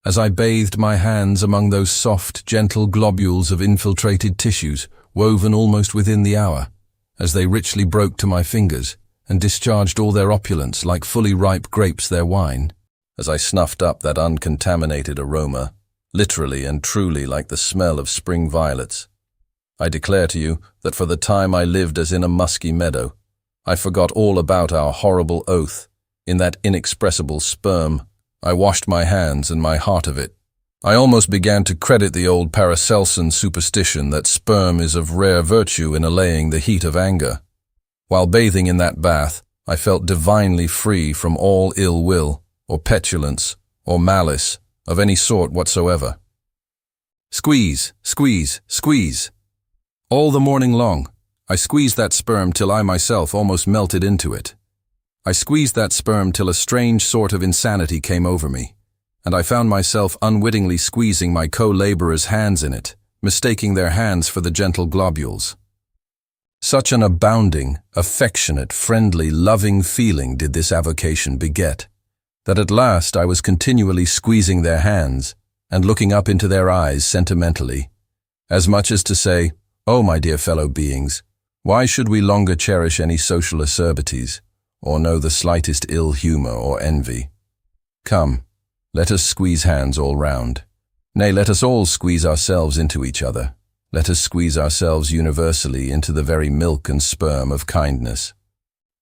as I bathed my hands among those soft, gentle globules of infiltrated tissues, woven almost within the hour, as they richly broke to my fingers, and discharged all their opulence like fully ripe grapes their wine, as I snuffed up that uncontaminated aroma, literally and truly like the smell of spring violets, I declare to you that for the time I lived as in a musky meadow. I forgot all about our horrible oath. In that inexpressible sperm, I washed my hands and my heart of it. I almost began to credit the old Paracelsian superstition that sperm is of rare virtue in allaying the heat of anger. While bathing in that bath, I felt divinely free from all ill will, or petulance, or malice, of any sort whatsoever. Squeeze, squeeze, squeeze. All the morning long, I squeezed that sperm till I myself almost melted into it. I squeezed that sperm till a strange sort of insanity came over me, and I found myself unwittingly squeezing my co-laborers' hands in it, mistaking their hands for the gentle globules. Such an abounding, affectionate, friendly, loving feeling did this avocation beget, that at last I was continually squeezing their hands and looking up into their eyes sentimentally, as much as to say, "Oh, my dear fellow beings, why should we longer cherish any social acerbities, or know the slightest ill humor or envy? Come, let us squeeze hands all round. Nay, let us all squeeze ourselves into each other. Let us squeeze ourselves universally into the very milk and sperm of kindness.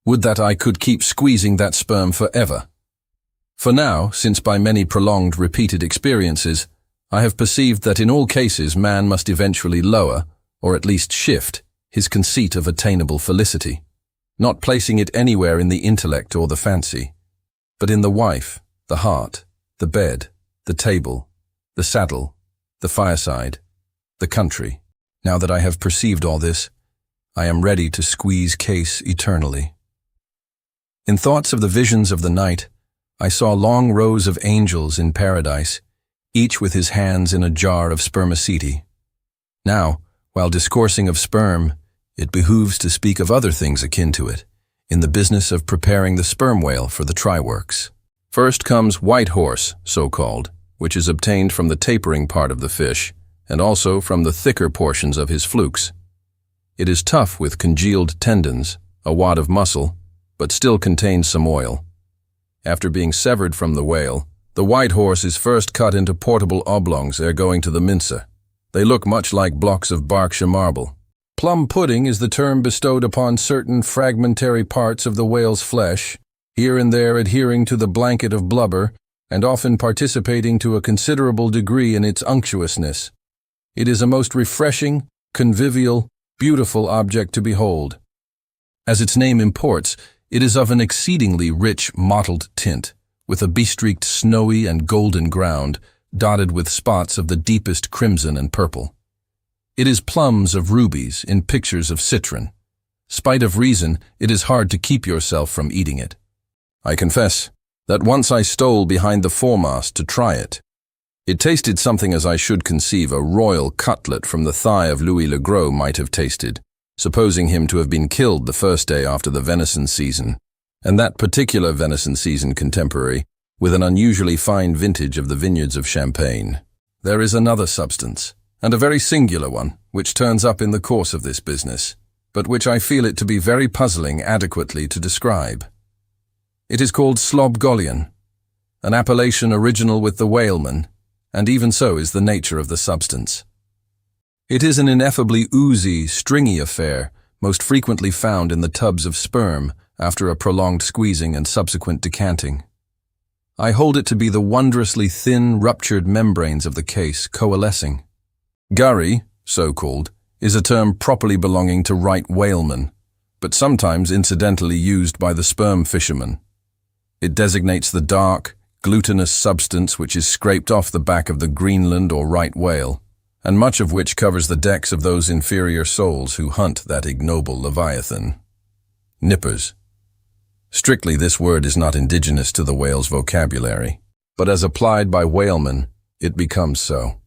Would that I could keep squeezing that sperm forever. For now, since by many prolonged, repeated experiences, I have perceived that in all cases man must eventually lower, or at least shift, his conceit of attainable felicity, not placing it anywhere in the intellect or the fancy, but in the wife, the heart, the bed, the table, the saddle, the fireside, the country. Now that I have perceived all this, I am ready to squeeze case eternally. In thoughts of the visions of the night, I saw long rows of angels in paradise, each with his hands in a jar of spermaceti. Now, while discoursing of sperm, it behooves to speak of other things akin to it, in the business of preparing the sperm whale for the try-works. First comes white horse, so-called, which is obtained from the tapering part of the fish, and also from the thicker portions of his flukes. It is tough with congealed tendons, a wad of muscle, but still contains some oil. After being severed from the whale, the white horse is first cut into portable oblongs ere going to the mincer. They look much like blocks of Berkshire marble. Plum pudding is the term bestowed upon certain fragmentary parts of the whale's flesh, here and there adhering to the blanket of blubber, and often participating to a considerable degree in its unctuousness. It is a most refreshing, convivial, beautiful object to behold. As its name imports, it is of an exceedingly rich mottled tint, with a bestreaked snowy and golden ground, dotted with spots of the deepest crimson and purple. It is plums of rubies in pictures of citron. Spite of reason, it is hard to keep yourself from eating it. I confess that once I stole behind the foremast to try it. It tasted something as I should conceive a royal cutlet from the thigh of Louis le Gros might have tasted, supposing him to have been killed the first day after the venison season, and that particular venison season contemporary, with an unusually fine vintage of the vineyards of Champagne. There is another substance, and a very singular one, which turns up in the course of this business, but which I feel it to be very puzzling adequately to describe. It is called slobgolion. an appellation original with the whaleman, and even so is the nature of the substance. It is an ineffably oozy, stringy affair, most frequently found in the tubs of sperm after a prolonged squeezing and subsequent decanting. I hold it to be the wondrously thin, ruptured membranes of the case coalescing. Gurry, so called, is a term properly belonging to right whalemen, but sometimes incidentally used by the sperm fishermen. It designates the dark, glutinous substance which is scraped off the back of the Greenland or right whale, and much of which covers the decks of those inferior souls who hunt that ignoble leviathan. Nippers. Strictly, this word is not indigenous to the whale's vocabulary, but as applied by whalemen, it becomes so.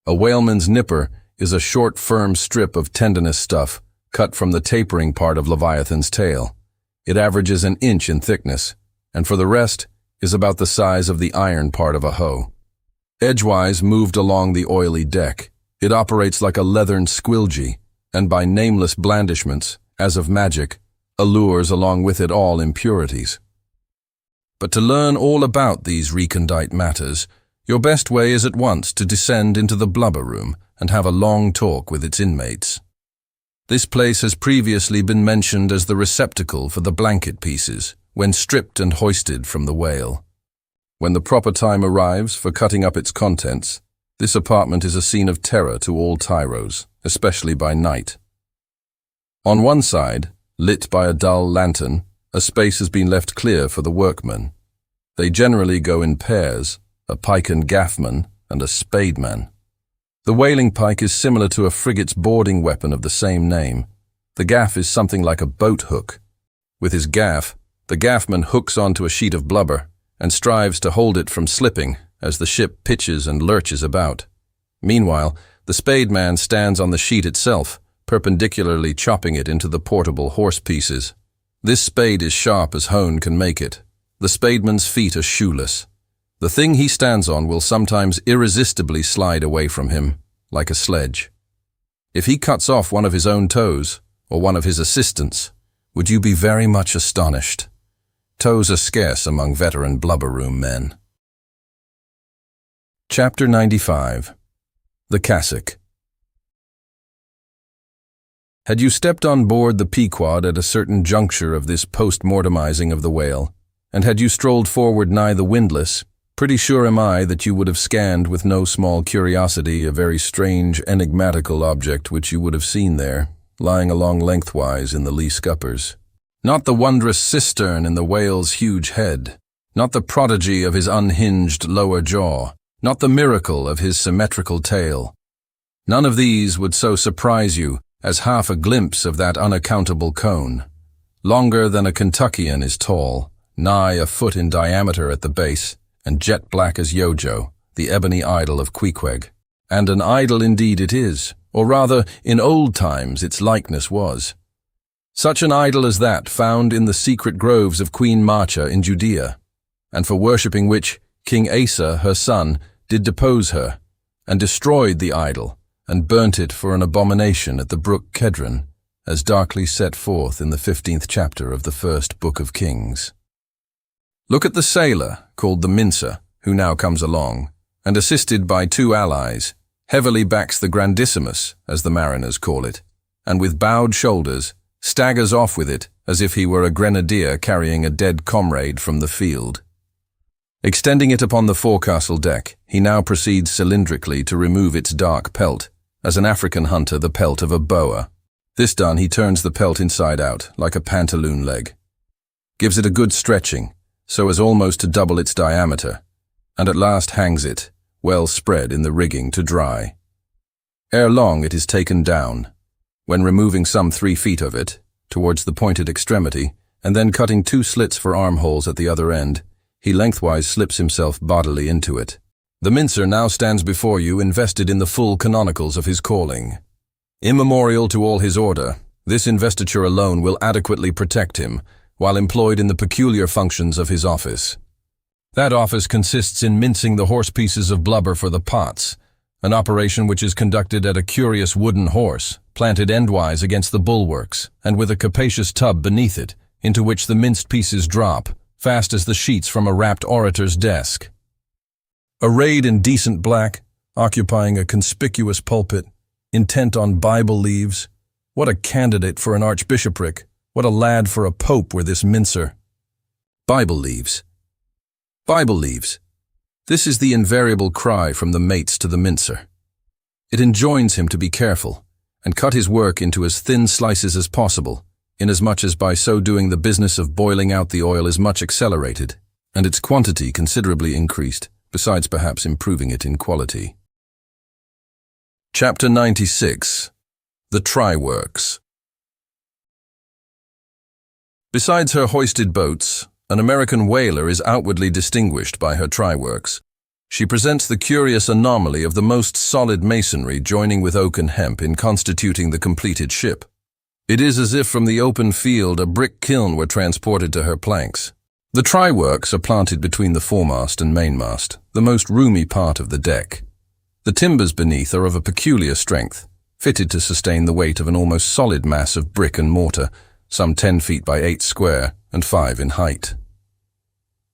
A whaleman's nipper is a short, firm strip of tendinous stuff cut from the tapering part of leviathan's tail. It averages an inch in thickness, and for the rest is about the size of the iron part of a hoe. Edgewise moved along the oily deck, it operates like a leathern squilgee, and by nameless blandishments, as of magic, allures along with it all impurities. But to learn all about these recondite matters, your best way is at once to descend into the blubber room and have a long talk with its inmates. This place has previously been mentioned as the receptacle for the blanket pieces, when stripped and hoisted from the whale. When the proper time arrives for cutting up its contents, this apartment is a scene of terror to all tyros, especially by night. On one side, lit by a dull lantern, a space has been left clear for the workmen. They generally go in pairs, a pike and gaffman and a spademan. The whaling pike is similar to a frigate's boarding weapon of the same name. The gaff is something like a boat hook. With his gaff, the gaffman hooks onto a sheet of blubber and strives to hold it from slipping as the ship pitches and lurches about. Meanwhile, the spademan stands on the sheet itself, perpendicularly chopping it into the portable horse pieces. This spade is sharp as hone can make it. The spademan's feet are shoeless. The thing he stands on will sometimes irresistibly slide away from him, like a sledge. If he cuts off one of his own toes, or one of his assistants', would you be very much astonished? Toes are scarce among veteran blubber room men. Chapter 95. The Cassock. Had you stepped on board the Pequod at a certain juncture of this post-mortemizing of the whale, and had you strolled forward nigh the windlass, pretty sure am I that you would have scanned with no small curiosity a very strange, enigmatical object which you would have seen there, lying along lengthwise in the lee scuppers. Not the wondrous cistern in the whale's huge head, not the prodigy of his unhinged lower jaw, not the miracle of his symmetrical tail. None of these would so surprise you as half a glimpse of that unaccountable cone. Longer than a Kentuckian is tall, nigh a foot in diameter at the base, and jet black as Yojo, the ebony idol of Queequeg. And an idol indeed it is, or rather, in old times its likeness was. Such an idol as that found in the secret groves of Queen Marcha in Judea, and for worshipping which King Asa, her son, did depose her, and destroyed the idol, and burnt it for an abomination at the brook Kedron, as darkly set forth in the 15th chapter of the first book of Kings. Look at the sailor, called the mincer, who now comes along, and assisted by two allies, heavily backs the grandissimus, as the mariners call it, and with bowed shoulders, staggers off with it as if he were a grenadier carrying a dead comrade from the field. Extending it upon the forecastle deck, he now proceeds cylindrically to remove its dark pelt, as an African hunter the pelt of a boa. This done, he turns the pelt inside out, like a pantaloon leg. Gives it a good stretching, so as almost to double its diameter, and at last hangs it, well spread in the rigging to dry. Ere long it is taken down, when removing some 3 feet of it, towards the pointed extremity, and then cutting 2 slits for armholes at the other end, he lengthwise slips himself bodily into it. The mincer now stands before you invested in the full canonicals of his calling. Immemorial to all his order, this investiture alone will adequately protect him, while employed in the peculiar functions of his office. That office consists in mincing the horse pieces of blubber for the pots, an operation which is conducted at a curious wooden horse, planted endwise against the bulwarks, and with a capacious tub beneath it, into which the minced pieces drop, fast as the sheets from a rapt orator's desk. Arrayed in decent black, occupying a conspicuous pulpit, intent on Bible leaves, what a candidate for an archbishopric, what a lad for a pope were this mincer. Bible leaves. Bible leaves. This is the invariable cry from the mates to the mincer. It enjoins him to be careful, and cut his work into as thin slices as possible, inasmuch as by so doing the business of boiling out the oil is much accelerated, and its quantity considerably increased, besides perhaps improving it in quality. Chapter 96. The Try-Works. Besides her hoisted boats, an American whaler is outwardly distinguished by her try-works. She presents the curious anomaly of the most solid masonry joining with oak and hemp in constituting the completed ship. It is as if from the open field a brick kiln were transported to her planks. The try-works are planted between the foremast and mainmast, the most roomy part of the deck. The timbers beneath are of a peculiar strength, fitted to sustain the weight of an almost solid mass of brick and mortar, some 10 feet by 8 square and 5 in height.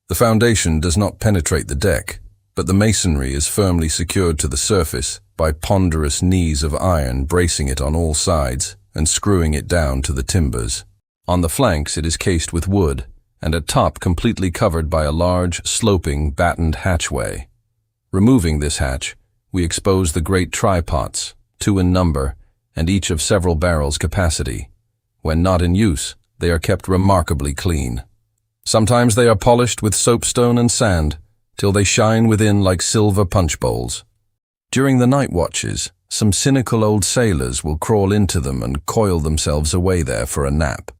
The foundation does not penetrate the deck, but the masonry is firmly secured to the surface by ponderous knees of iron bracing it on all sides and screwing it down to the timbers. On the flanks it is cased with wood, and at top completely covered by a large, sloping, battened hatchway. Removing this hatch, we expose the great try-pots, 2 in number, and each of several barrels capacity. When not in use, they are kept remarkably clean. Sometimes they are polished with soapstone and sand, till they shine within like silver punch bowls. During the night watches, some cynical old sailors will crawl into them and coil themselves away there for a nap.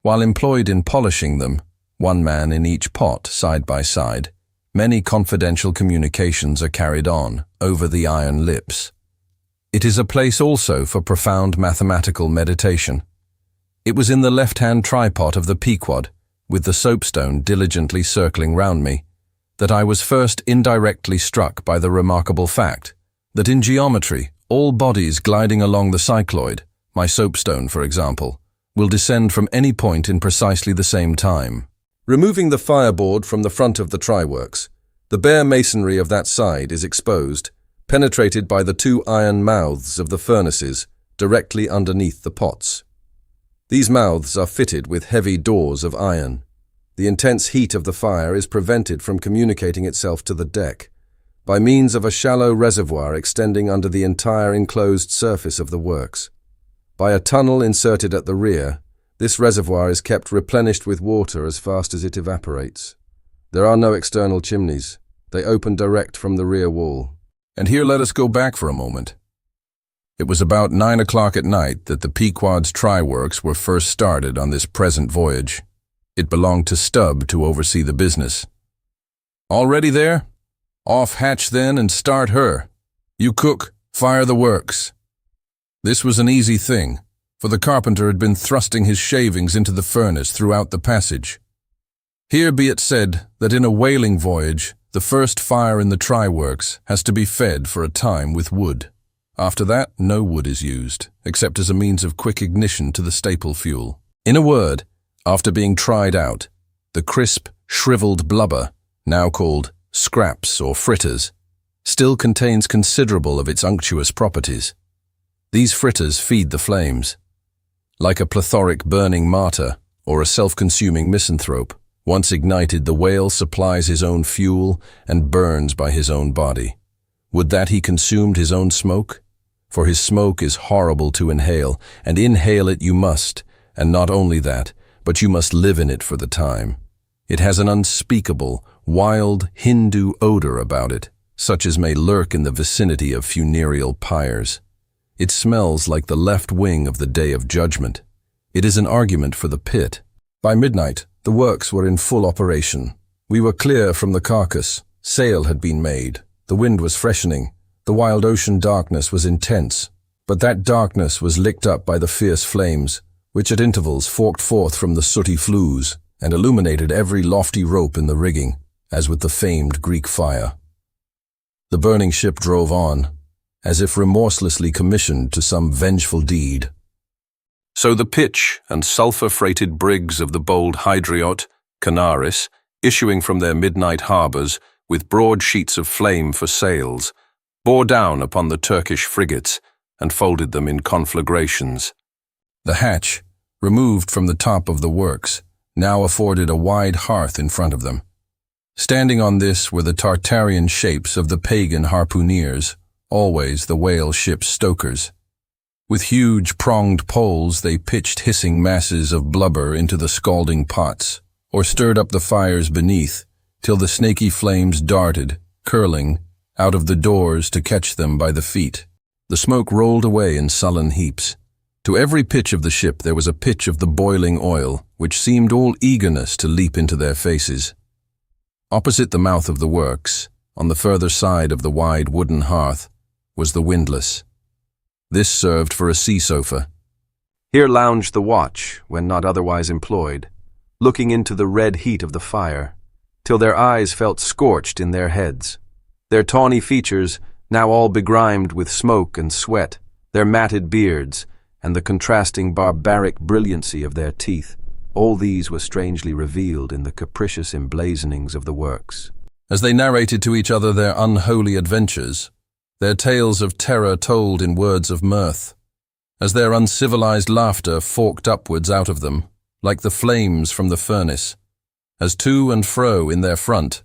While employed in polishing them, one man in each pot side by side, many confidential communications are carried on over the iron lips. It is a place also for profound mathematical meditation. It was in the left-hand tripod of the Pequod, with the soapstone diligently circling round me, that I was first indirectly struck by the remarkable fact that in geometry, all bodies gliding along the cycloid, my soapstone for example, will descend from any point in precisely the same time. Removing the fireboard from the front of the try-works, the bare masonry of that side is exposed, penetrated by the 2 iron mouths of the furnaces directly underneath the pots. These mouths are fitted with heavy doors of iron. The intense heat of the fire is prevented from communicating itself to the deck by means of a shallow reservoir extending under the entire enclosed surface of the works. By a tunnel inserted at the rear, this reservoir is kept replenished with water as fast as it evaporates. There are no external chimneys. They open direct from the rear wall. And here let us go back for a moment. It was about 9 o'clock at night that the Pequod's try-works were first started on this present voyage. It belonged to Stubb to oversee the business. All ready there? Off hatch then and start her. You cook, fire the works. This was an easy thing, for the carpenter had been thrusting his shavings into the furnace throughout the passage. Here be it said that in a whaling voyage, the first fire in the try-works has to be fed for a time with wood. After that, no wood is used, except as a means of quick ignition to the staple fuel. In a word, after being tried out, the crisp, shriveled blubber, now called scraps or fritters, still contains considerable of its unctuous properties. These fritters feed the flames. Like a plethoric burning martyr or a self-consuming misanthrope, once ignited, the whale supplies his own fuel and burns by his own body. Would that he consumed his own smoke? For his smoke is horrible to inhale, and inhale it you must, and not only that, but you must live in it for the time. It has an unspeakable, wild Hindu odor about it, such as may lurk in the vicinity of funereal pyres. It smells like the left wing of the Day of Judgment. It is an argument for the pit. By midnight, the works were in full operation. We were clear from the carcass. Sail had been made. The wind was freshening. The wild ocean darkness was intense, but that darkness was licked up by the fierce flames, which at intervals forked forth from the sooty flues and illuminated every lofty rope in the rigging, as with the famed Greek fire. The burning ship drove on, as if remorselessly commissioned to some vengeful deed. So the pitch and sulphur-freighted brigs of the bold Hydriot Canaris, issuing from their midnight harbours with broad sheets of flame for sails, bore down upon the Turkish frigates and folded them in conflagrations. The hatch, removed from the top of the works, now afforded a wide hearth in front of them. Standing on this were the Tartarian shapes of the pagan harpooneers, always the whale ship's stokers. With huge pronged poles they pitched hissing masses of blubber into the scalding pots, or stirred up the fires beneath, till the snaky flames darted, curling, out of the doors to catch them by the feet. The smoke rolled away in sullen heaps. To every pitch of the ship there was a pitch of the boiling oil, which seemed all eagerness to leap into their faces. Opposite the mouth of the works, on the further side of the wide wooden hearth, was the windlass. This served for a sea sofa. Here lounged the watch, when not otherwise employed, looking into the red heat of the fire, till their eyes felt scorched in their heads. Their tawny features, now all begrimed with smoke and sweat, their matted beards, and the contrasting barbaric brilliancy of their teeth, all these were strangely revealed in the capricious emblazonings of the works. As they narrated to each other their unholy adventures, their tales of terror told in words of mirth, as their uncivilized laughter forked upwards out of them, like the flames from the furnace, as to and fro in their front,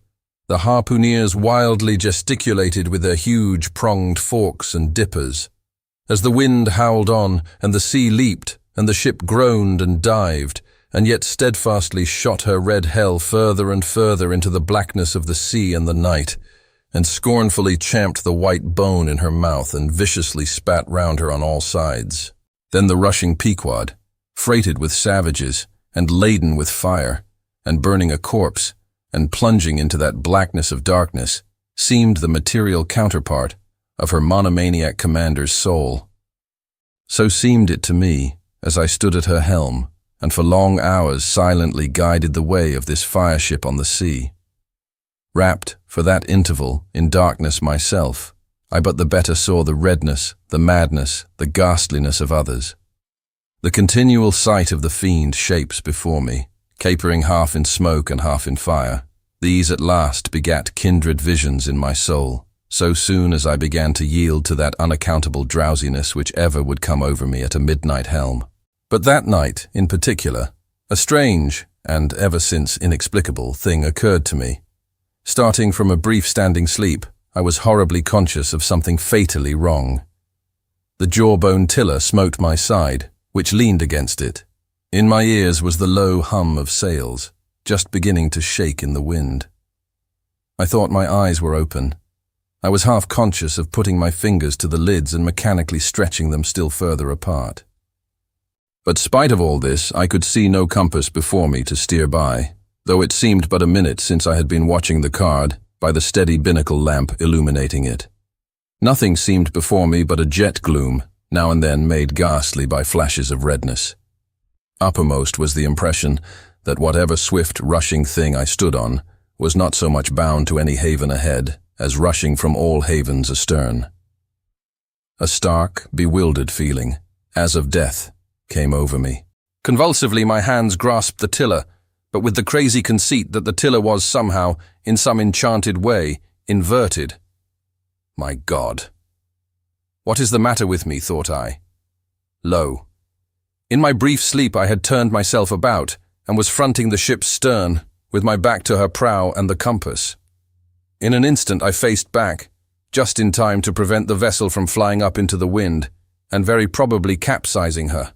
the harpooneers wildly gesticulated with their huge pronged forks and dippers, as the wind howled on, and the sea leaped, and the ship groaned and dived, and yet steadfastly shot her red hell further and further into the blackness of the sea and the night, and scornfully champed the white bone in her mouth and viciously spat round her on all sides. Then the rushing Pequod, freighted with savages, and laden with fire, and burning a corpse, and plunging into that blackness of darkness, seemed the material counterpart of her monomaniac commander's soul. So seemed it to me, as I stood at her helm, and for long hours silently guided the way of this fireship on the sea. Wrapped, for that interval, in darkness myself, I but the better saw the redness, the madness, the ghastliness of others. The continual sight of the fiend shapes before me, capering half in smoke and half in fire, these at last begat kindred visions in my soul, so soon as I began to yield to that unaccountable drowsiness which ever would come over me at a midnight helm. But that night, in particular, a strange, and ever since inexplicable, thing occurred to me. Starting from a brief standing sleep, I was horribly conscious of something fatally wrong. The jawbone tiller smote my side, which leaned against it. In my ears was the low hum of sails, just beginning to shake in the wind. I thought my eyes were open. I was half conscious of putting my fingers to the lids and mechanically stretching them still further apart. But spite of all this, I could see no compass before me to steer by, though it seemed but a minute since I had been watching the card by the steady binnacle lamp illuminating it. Nothing seemed before me but a jet gloom, now and then made ghastly by flashes of redness. Uppermost was the impression that whatever swift, rushing thing I stood on was not so much bound to any haven ahead as rushing from all havens astern. A stark, bewildered feeling, as of death, came over me. Convulsively my hands grasped the tiller, but with the crazy conceit that the tiller was somehow, in some enchanted way, inverted. My God! What is the matter with me, thought I. Lo! In my brief sleep I had turned myself about, and was fronting the ship's stern, with my back to her prow and the compass. In an instant I faced back, just in time to prevent the vessel from flying up into the wind, and very probably capsizing her.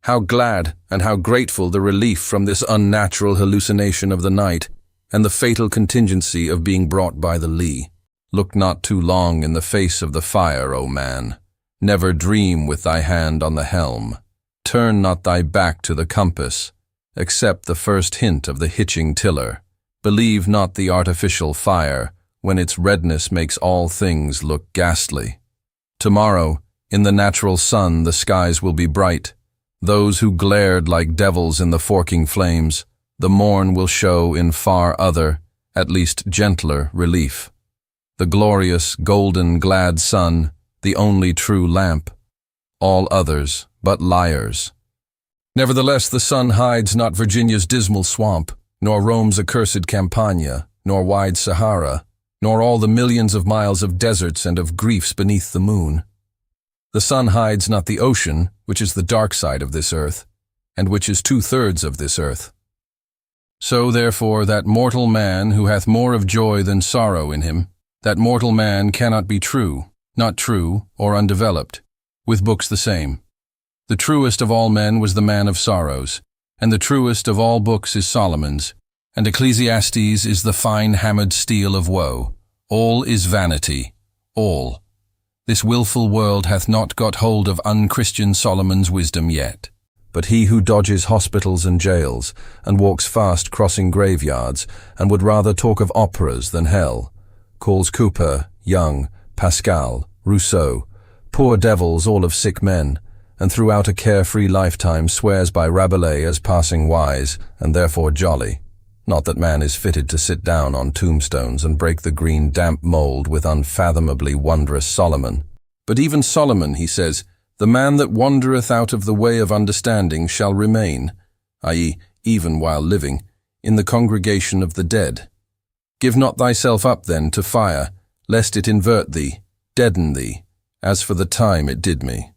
How glad and how grateful the relief from this unnatural hallucination of the night, and the fatal contingency of being brought by the lee. Look not too long in the face of the fire, O man. Never dream with thy hand on the helm. Turn not thy back to the compass. Accept the first hint of the hitching tiller. Believe not the artificial fire, when its redness makes all things look ghastly. Tomorrow, in the natural sun, the skies will be bright. Those who glared like devils in the forking flames, the morn will show in far other, at least gentler, relief. The glorious, golden, glad sun, the only true lamp. All others but liars. Nevertheless, the sun hides not Virginia's dismal swamp, nor Rome's accursed Campania, nor wide Sahara, nor all the millions of miles of deserts and of griefs beneath the moon. The sun hides not the ocean, which is the dark side of this earth, and which is 2/3 of this earth. So therefore that mortal man who hath more of joy than sorrow in him, that mortal man cannot be true, not true or undeveloped, with books the same. The truest of all men was the man of sorrows, and the truest of all books is Solomon's, and Ecclesiastes is the fine hammered steel of woe. All is vanity, all. This wilful world hath not got hold of unchristian Solomon's wisdom yet. But he who dodges hospitals and jails, and walks fast crossing graveyards, and would rather talk of operas than hell, calls Cooper, Young, Pascal, Rousseau, poor devils all of sick men, and throughout a carefree lifetime swears by Rabelais as passing wise, and therefore jolly. Not that man is fitted to sit down on tombstones and break the green damp mould with unfathomably wondrous Solomon. But even Solomon, he says, the man that wandereth out of the way of understanding shall remain, i.e., even while living, in the congregation of the dead. Give not thyself up then to fire, lest it invert thee, deaden thee, as for the time it did me.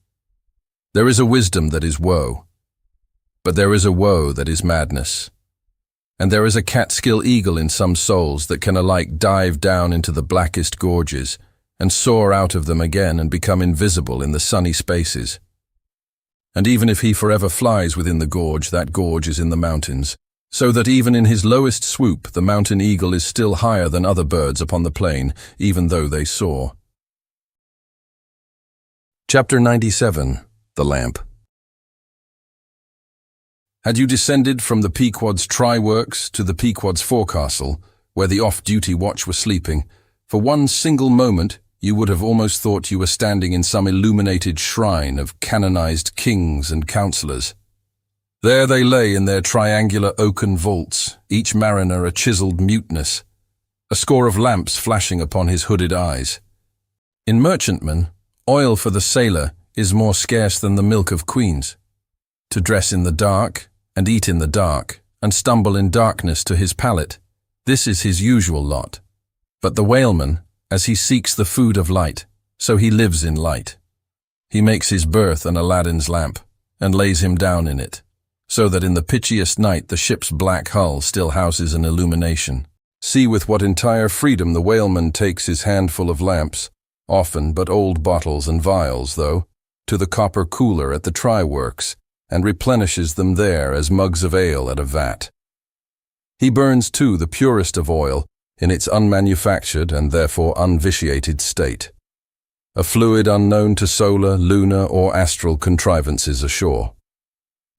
There is a wisdom that is woe, but there is a woe that is madness. And there is a Catskill eagle in some souls that can alike dive down into the blackest gorges, and soar out of them again and become invisible in the sunny spaces. And even if he forever flies within the gorge, that gorge is in the mountains, so that even in his lowest swoop the mountain eagle is still higher than other birds upon the plain, even though they soar. Chapter 97. The Lamp. Had you descended from the Pequod's try-works to the Pequod's forecastle, where the off-duty watch were sleeping, for one single moment you would have almost thought you were standing in some illuminated shrine of canonized kings and counsellors. There they lay in their triangular oaken vaults, each mariner a chiseled muteness, a score of lamps flashing upon his hooded eyes. In merchantmen, oil for the sailor is more scarce than the milk of queens. To dress in the dark, and eat in the dark, and stumble in darkness to his palate, this is his usual lot. But the whaleman, as he seeks the food of light, so he lives in light. He makes his berth an Aladdin's lamp, and lays him down in it, so that in the pitchiest night the ship's black hull still houses an illumination. See with what entire freedom the whaleman takes his handful of lamps, often but old bottles and vials, though, to the copper cooler at the try-works, and replenishes them there as mugs of ale at a vat. He burns, too, the purest of oil, in its unmanufactured and therefore unvitiated state, a fluid unknown to solar, lunar, or astral contrivances ashore.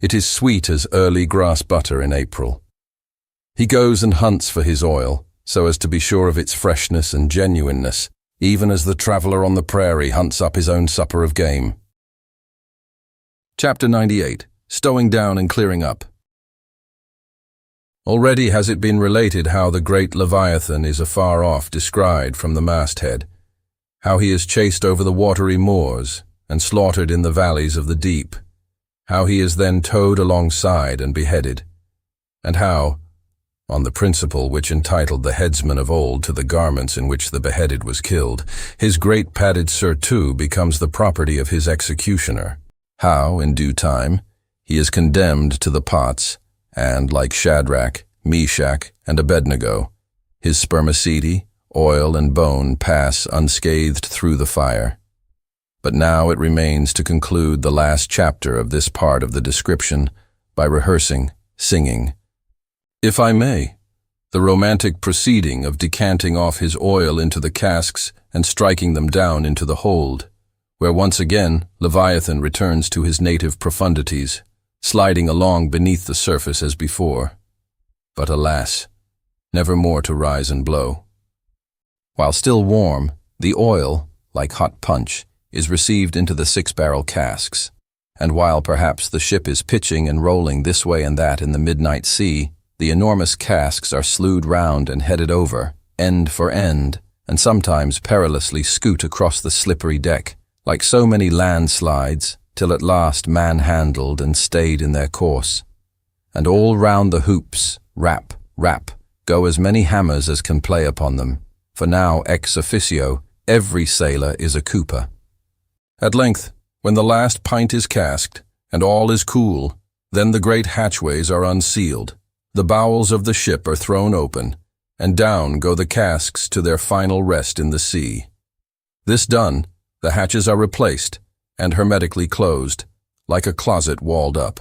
It is sweet as early grass butter in April. He goes and hunts for his oil, so as to be sure of its freshness and genuineness, even as the traveller on the prairie hunts up his own supper of game. Chapter 98. Stowing down and clearing up. Already has it been related how the great Leviathan is afar off descried from the masthead, how he is chased over the watery moors and slaughtered in the valleys of the deep, how he is then towed alongside and beheaded, and how, on the principle which entitled the headsman of old to the garments in which the beheaded was killed, his great padded surtout becomes the property of his executioner, how, in due time, he is condemned to the pots, and, like Shadrach, Meshach, and Abednego, his spermaceti, oil, and bone pass unscathed through the fire. But now it remains to conclude the last chapter of this part of the description by rehearsing, singing, if I may, the romantic proceeding of decanting off his oil into the casks and striking them down into the hold, where once again Leviathan returns to his native profundities, sliding along beneath the surface as before, but alas, never more to rise and blow. While still warm, the oil, like hot punch, is received into the 6-barrel casks, and while perhaps the ship is pitching and rolling this way and that in the midnight sea, the enormous casks are slewed round and headed over, end for end, and sometimes perilously scoot across the slippery deck, like so many landslides, till at last man-handled and stayed in their course. And all round the hoops, rap, Rap, go as many hammers as can play upon them, for now ex officio every sailor is a cooper. At length, when the last pint is casked, and all is cool, then the great hatchways are unsealed, the bowels of the ship are thrown open, and down go the casks to their final rest in the sea. This done, the hatches are replaced, and hermetically closed, like a closet walled up.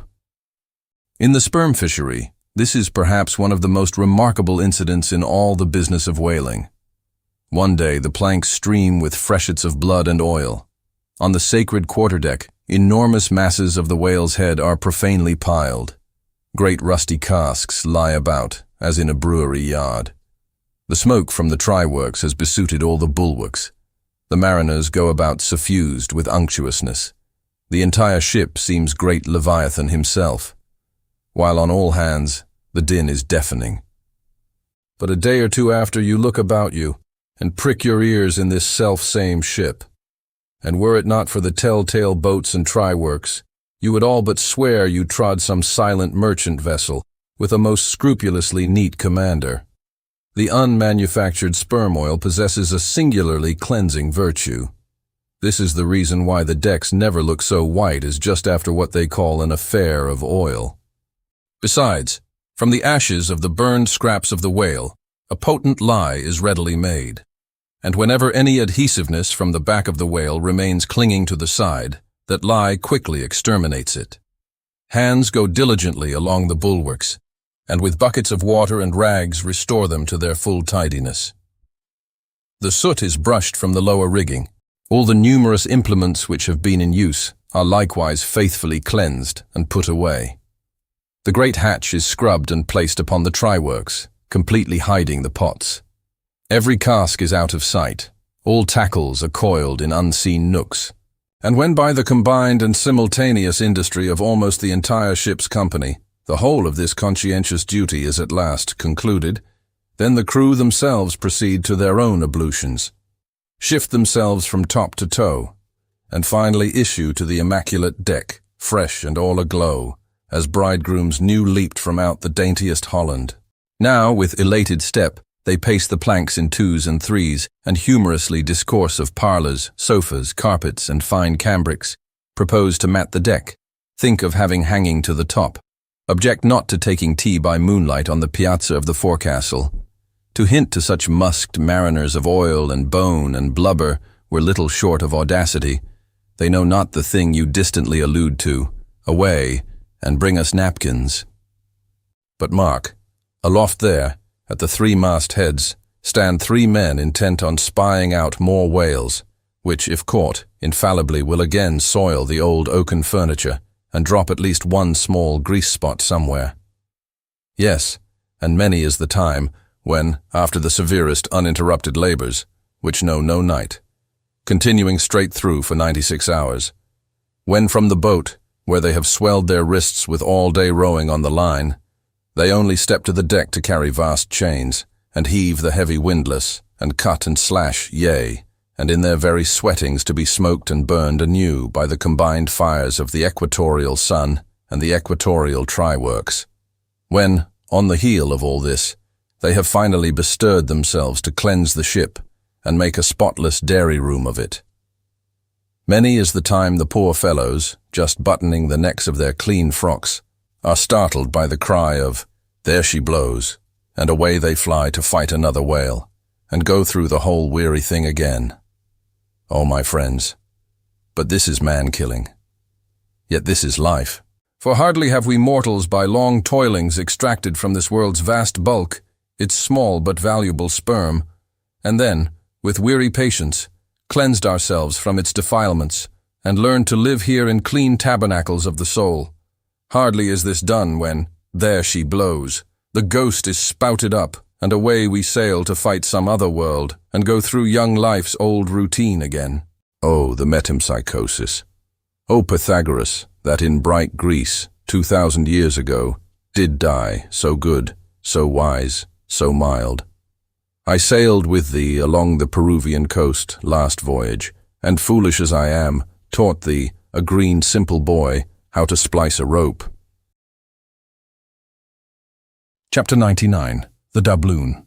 In the sperm fishery, this is perhaps one of the most remarkable incidents in all the business of whaling. One day the planks stream with freshets of blood and oil. On the sacred quarterdeck, enormous masses of the whale's head are profanely piled. Great rusty casks lie about, as in a brewery yard. The smoke from the try-works has besooted all the bulwarks. The mariners go about suffused with unctuousness. The entire ship seems great Leviathan himself, while on all hands the din is deafening. But a day or two after you look about you, and prick your ears in this self-same ship. And were it not for the telltale boats and try-works, you would all but swear you trod some silent merchant vessel with a most scrupulously neat commander. The unmanufactured sperm oil possesses a singularly cleansing virtue. This is the reason why the decks never look so white as just after what they call an affair of oil. Besides, from the ashes of the burned scraps of the whale, a potent lye is readily made. And whenever any adhesiveness from the back of the whale remains clinging to the side, that lye quickly exterminates it. Hands go diligently along the bulwarks, and with buckets of water and rags restore them to their full tidiness. The soot is brushed from the lower rigging. All the numerous implements which have been in use are likewise faithfully cleansed and put away. The great hatch is scrubbed and placed upon the try-works, completely hiding the pots. Every cask is out of sight, all tackles are coiled in unseen nooks, and when by the combined and simultaneous industry of almost the entire ship's company, the whole of this conscientious duty is at last concluded, then the crew themselves proceed to their own ablutions, shift themselves from top to toe, and finally issue to the immaculate deck, fresh and all aglow, as bridegrooms new leaped from out the daintiest Holland. Now, with elated step, they pace the planks in twos and threes, and humorously discourse of parlours, sofas, carpets, and fine cambrics, propose to mat the deck, think of having hanging to the top, object not to taking tea by moonlight on the piazza of the forecastle. To hint to such musked mariners of oil and bone and blubber were little short of audacity. They know not the thing you distantly allude to. Away, and bring us napkins. But mark, aloft there, at the three-mast heads, stand three men intent on spying out more whales, which, if caught, infallibly will again soil the old oaken furniture and drop at least one small grease spot somewhere. Yes, and many is the time when, after the severest uninterrupted labors, which know no night, continuing straight through for 96 hours, when from the boat, where they have swelled their wrists with all-day rowing on the line, they only step to the deck to carry vast chains, and heave the heavy windlass, and cut and slash, yea, and in their very sweatings to be smoked and burned anew by the combined fires of the equatorial sun and the equatorial try-works. When, on the heel of all this, they have finally bestirred themselves to cleanse the ship and make a spotless dairy-room of it. Many is the time the poor fellows, just buttoning the necks of their clean frocks, are startled by the cry of, "There she blows," and away they fly to fight another whale, and go through the whole weary thing again. Oh, my friends, but this is man-killing. Yet this is life. For hardly have we mortals by long toilings extracted from this world's vast bulk its small but valuable sperm, and then, with weary patience, cleansed ourselves from its defilements, and learned to live here in clean tabernacles of the soul. Hardly is this done when, there she blows, the ghost is spouted up, and away we sail to fight some other world, and go through young life's old routine again. Oh, the metempsychosis. Oh, Pythagoras, that in bright Greece, 2,000 years ago, did die, so good, so wise, so mild. I sailed with thee along the Peruvian coast last voyage, and foolish as I am, taught thee, a green simple boy, how to splice a rope. Chapter 99. the doubloon.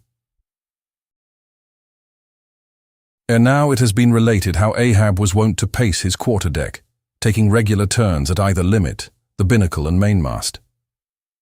Ere now it has been related how Ahab was wont to pace his quarterdeck, taking regular turns at either limit, the binnacle and mainmast.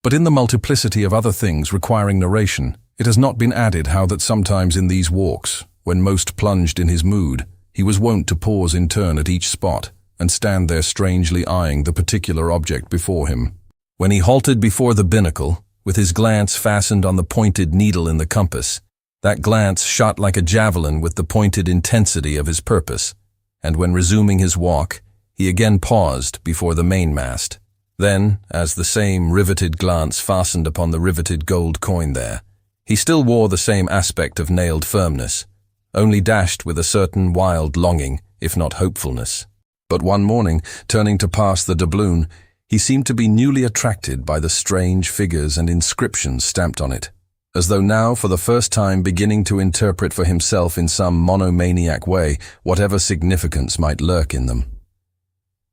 But in the multiplicity of other things requiring narration, it has not been added how that sometimes in these walks, when most plunged in his mood, he was wont to pause in turn at each spot, and stand there strangely eyeing the particular object before him. When he halted before the binnacle, with his glance fastened on the pointed needle in the compass, that glance shot like a javelin with the pointed intensity of his purpose, and when resuming his walk, he again paused before the mainmast. Then, as the same riveted glance fastened upon the riveted gold coin there, he still wore the same aspect of nailed firmness, only dashed with a certain wild longing, if not hopefulness. But one morning, turning to pass the doubloon, he seemed to be newly attracted by the strange figures and inscriptions stamped on it, as though now for the first time beginning to interpret for himself in some monomaniac way whatever significance might lurk in them.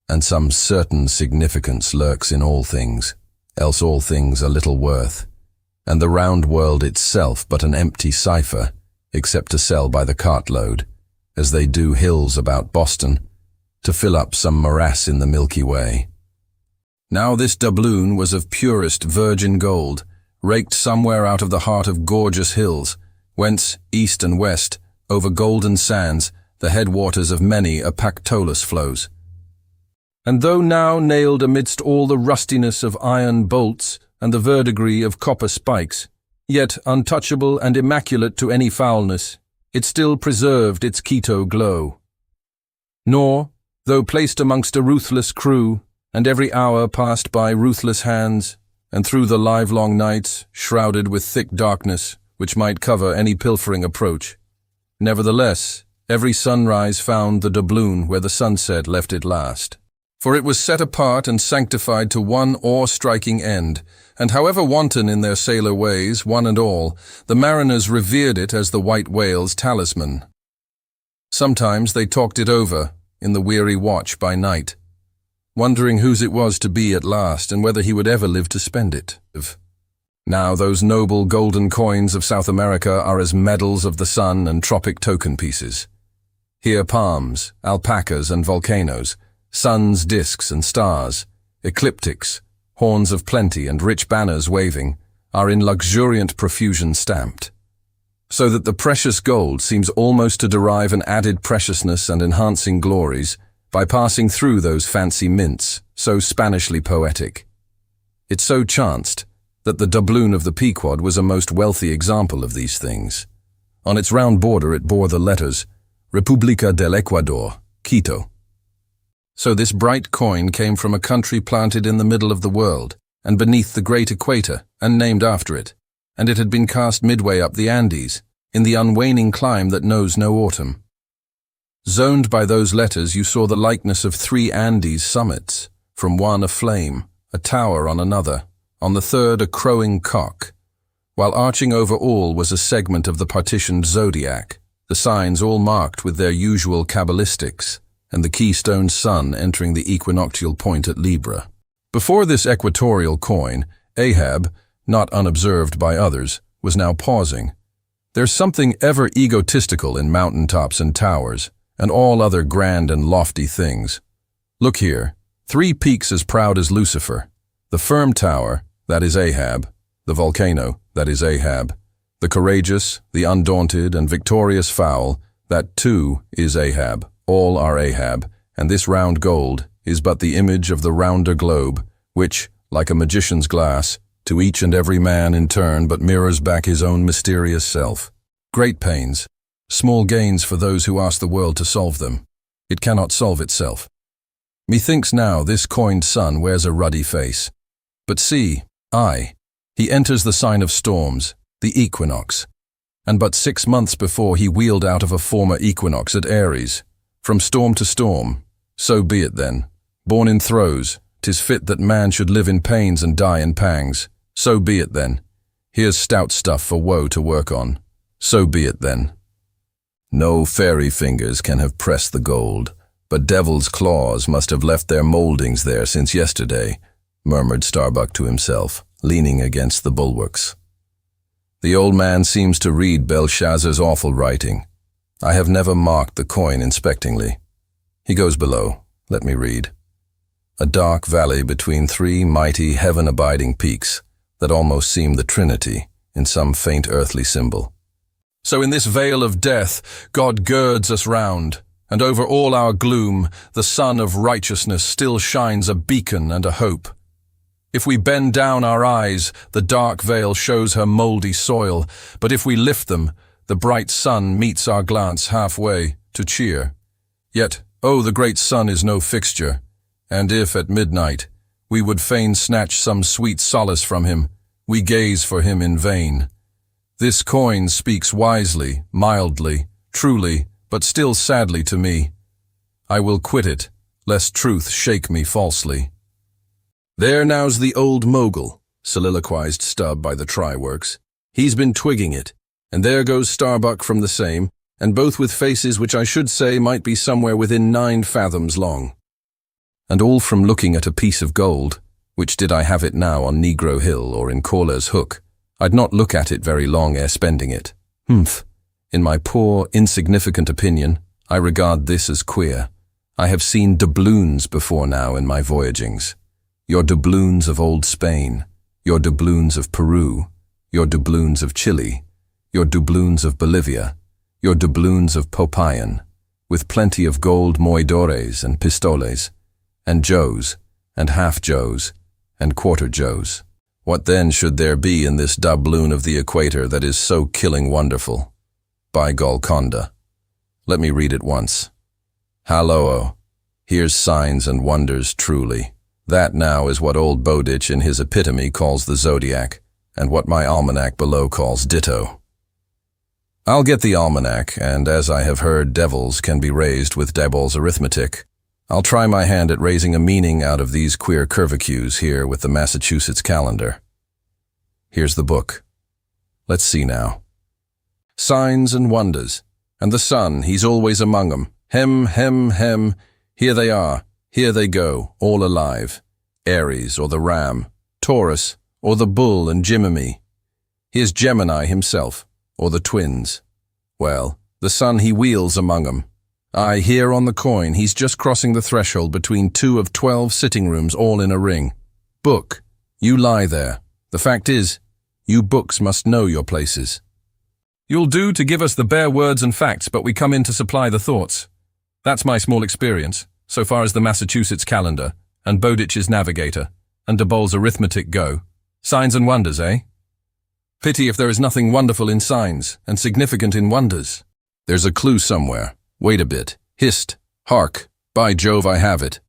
And some certain significance lurks in all things, else all things are little worth, and the round world itself but an empty cipher, except to sell by the cartload, as they do hills about Boston, to fill up some morass in the Milky Way. Now this doubloon was of purest virgin gold, raked somewhere out of the heart of gorgeous hills, whence, east and west, over golden sands, the headwaters of many a Pactolus flows. And though now nailed amidst all the rustiness of iron bolts and the verdigris of copper spikes, yet untouchable and immaculate to any foulness, it still preserved its Quito glow. Nor, though placed amongst a ruthless crew, and every hour passed by ruthless hands, and through the livelong nights shrouded with thick darkness which might cover any pilfering approach, nevertheless, every sunrise found the doubloon where the sunset left it last. For it was set apart and sanctified to one awe-striking end, and however wanton in their sailor ways, one and all, the mariners revered it as the white whale's talisman. Sometimes they talked it over, in the weary watch by night, wondering whose it was to be at last and whether he would ever live to spend it. Now those noble golden coins of South America are as medals of the sun and tropic token pieces. Here palms, alpacas and volcanoes, suns, discs and stars, ecliptics, horns of plenty and rich banners waving, are in luxuriant profusion stamped, so that the precious gold seems almost to derive an added preciousness and enhancing glories by passing through those fancy mints, so Spanishly poetic. It so chanced that the doubloon of the Pequod was a most wealthy example of these things. On its round border it bore the letters, República del Ecuador, Quito. So this bright coin came from a country planted in the middle of the world, and beneath the great equator, and named after it, and it had been cast midway up the Andes, in the unwaning clime that knows no autumn. Zoned by those letters you saw the likeness of 3 Andes summits, from one a flame, a tower on another, on the third a crowing cock, while arching over all was a segment of the partitioned zodiac, the signs all marked with their usual cabalistics, and the keystone sun entering the equinoctial point at Libra. Before this equatorial coin, Ahab, not unobserved by others, was now pausing. There's something ever egotistical in mountain-tops and towers, and all other grand and lofty things. Look here, 3 peaks as proud as Lucifer, the firm tower, that is Ahab, the volcano, that is Ahab, the courageous, the undaunted and victorious fowl, that too is Ahab. All are Ahab, and this round gold is but the image of the rounder globe, which, like a magician's glass, to each and every man in turn but mirrors back his own mysterious self. Great pains, small gains for those who ask the world to solve them. It cannot solve itself. Methinks now this coined sun wears a ruddy face. But see, he enters the sign of storms, the equinox, and but 6 months before he wheeled out of a former equinox at Aries. From storm to storm, so be it then. Born in throes, 'tis fit that man should live in pains and die in pangs. So be it then. Here's stout stuff for woe to work on. So be it then. No fairy fingers can have pressed the gold, but devil's claws must have left their moldings there since yesterday, murmured Starbuck to himself, leaning against the bulwarks. The old man seems to read Belshazzar's awful writing. I have never marked the coin inspectingly. He goes below. Let me read. A dark valley between three mighty heaven-abiding peaks that almost seem the Trinity in some faint earthly symbol. So in this vale of death, God girds us round, and over all our gloom, the sun of righteousness still shines a beacon and a hope. If we bend down our eyes, the dark veil shows her mouldy soil, but if we lift them, the bright sun meets our glance halfway to cheer. Yet, oh, the great sun is no fixture, and if at midnight we would fain snatch some sweet solace from him, we gaze for him in vain. This coin speaks wisely, mildly, truly, but still sadly to me. I will quit it, lest truth shake me falsely. There now's the old mogul, soliloquized Stubb by the try-works. He's been twigging it, and there goes Starbuck from the same, and both with faces which I should say might be somewhere within 9 fathoms long. And all from looking at a piece of gold, which did I have it now on Negro Hill or in Caller's Hook, I'd not look at it very long ere spending it. Humph! In my poor, insignificant opinion, I regard this as queer. I have seen doubloons before now in my voyagings. Your doubloons of old Spain, your doubloons of Peru, your doubloons of Chile, your doubloons of Bolivia, your doubloons of Popayan, with plenty of gold moidores and pistoles, and joes, and half-joes, and quarter-joes. What then should there be in this doubloon of the equator that is so killing wonderful? By Golconda. Let me read it once. Halloo, here's signs and wonders truly. That now is what old Bowditch in his epitome calls the zodiac, and what my almanac below calls ditto. I'll get the almanac, and as I have heard devils can be raised with Debol's arithmetic, I'll try my hand at raising a meaning out of these queer curvicues here with the Massachusetts calendar. Here's the book. Let's see now. Signs and wonders, and the sun, he's always among 'em. Hem, here they are, here they go, all alive. Aries or the ram, Taurus or the bull and Jiminy. Here's Gemini himself, or the twins. Well, the sun he wheels among 'em. Aye, here on the coin, he's just crossing the threshold between 2 of 12 sitting rooms all in a ring. Book, you lie there. The fact is, you books must know your places. You'll do to give us the bare words and facts, but we come in to supply the thoughts. That's my small experience, so far as the Massachusetts calendar, and Bowditch's navigator, and Debol's arithmetic go. Signs and wonders, eh? Pity if there is nothing wonderful in signs, and significant in wonders. There's a clue somewhere. Wait a bit. Hist. Hark. By Jove, I have it.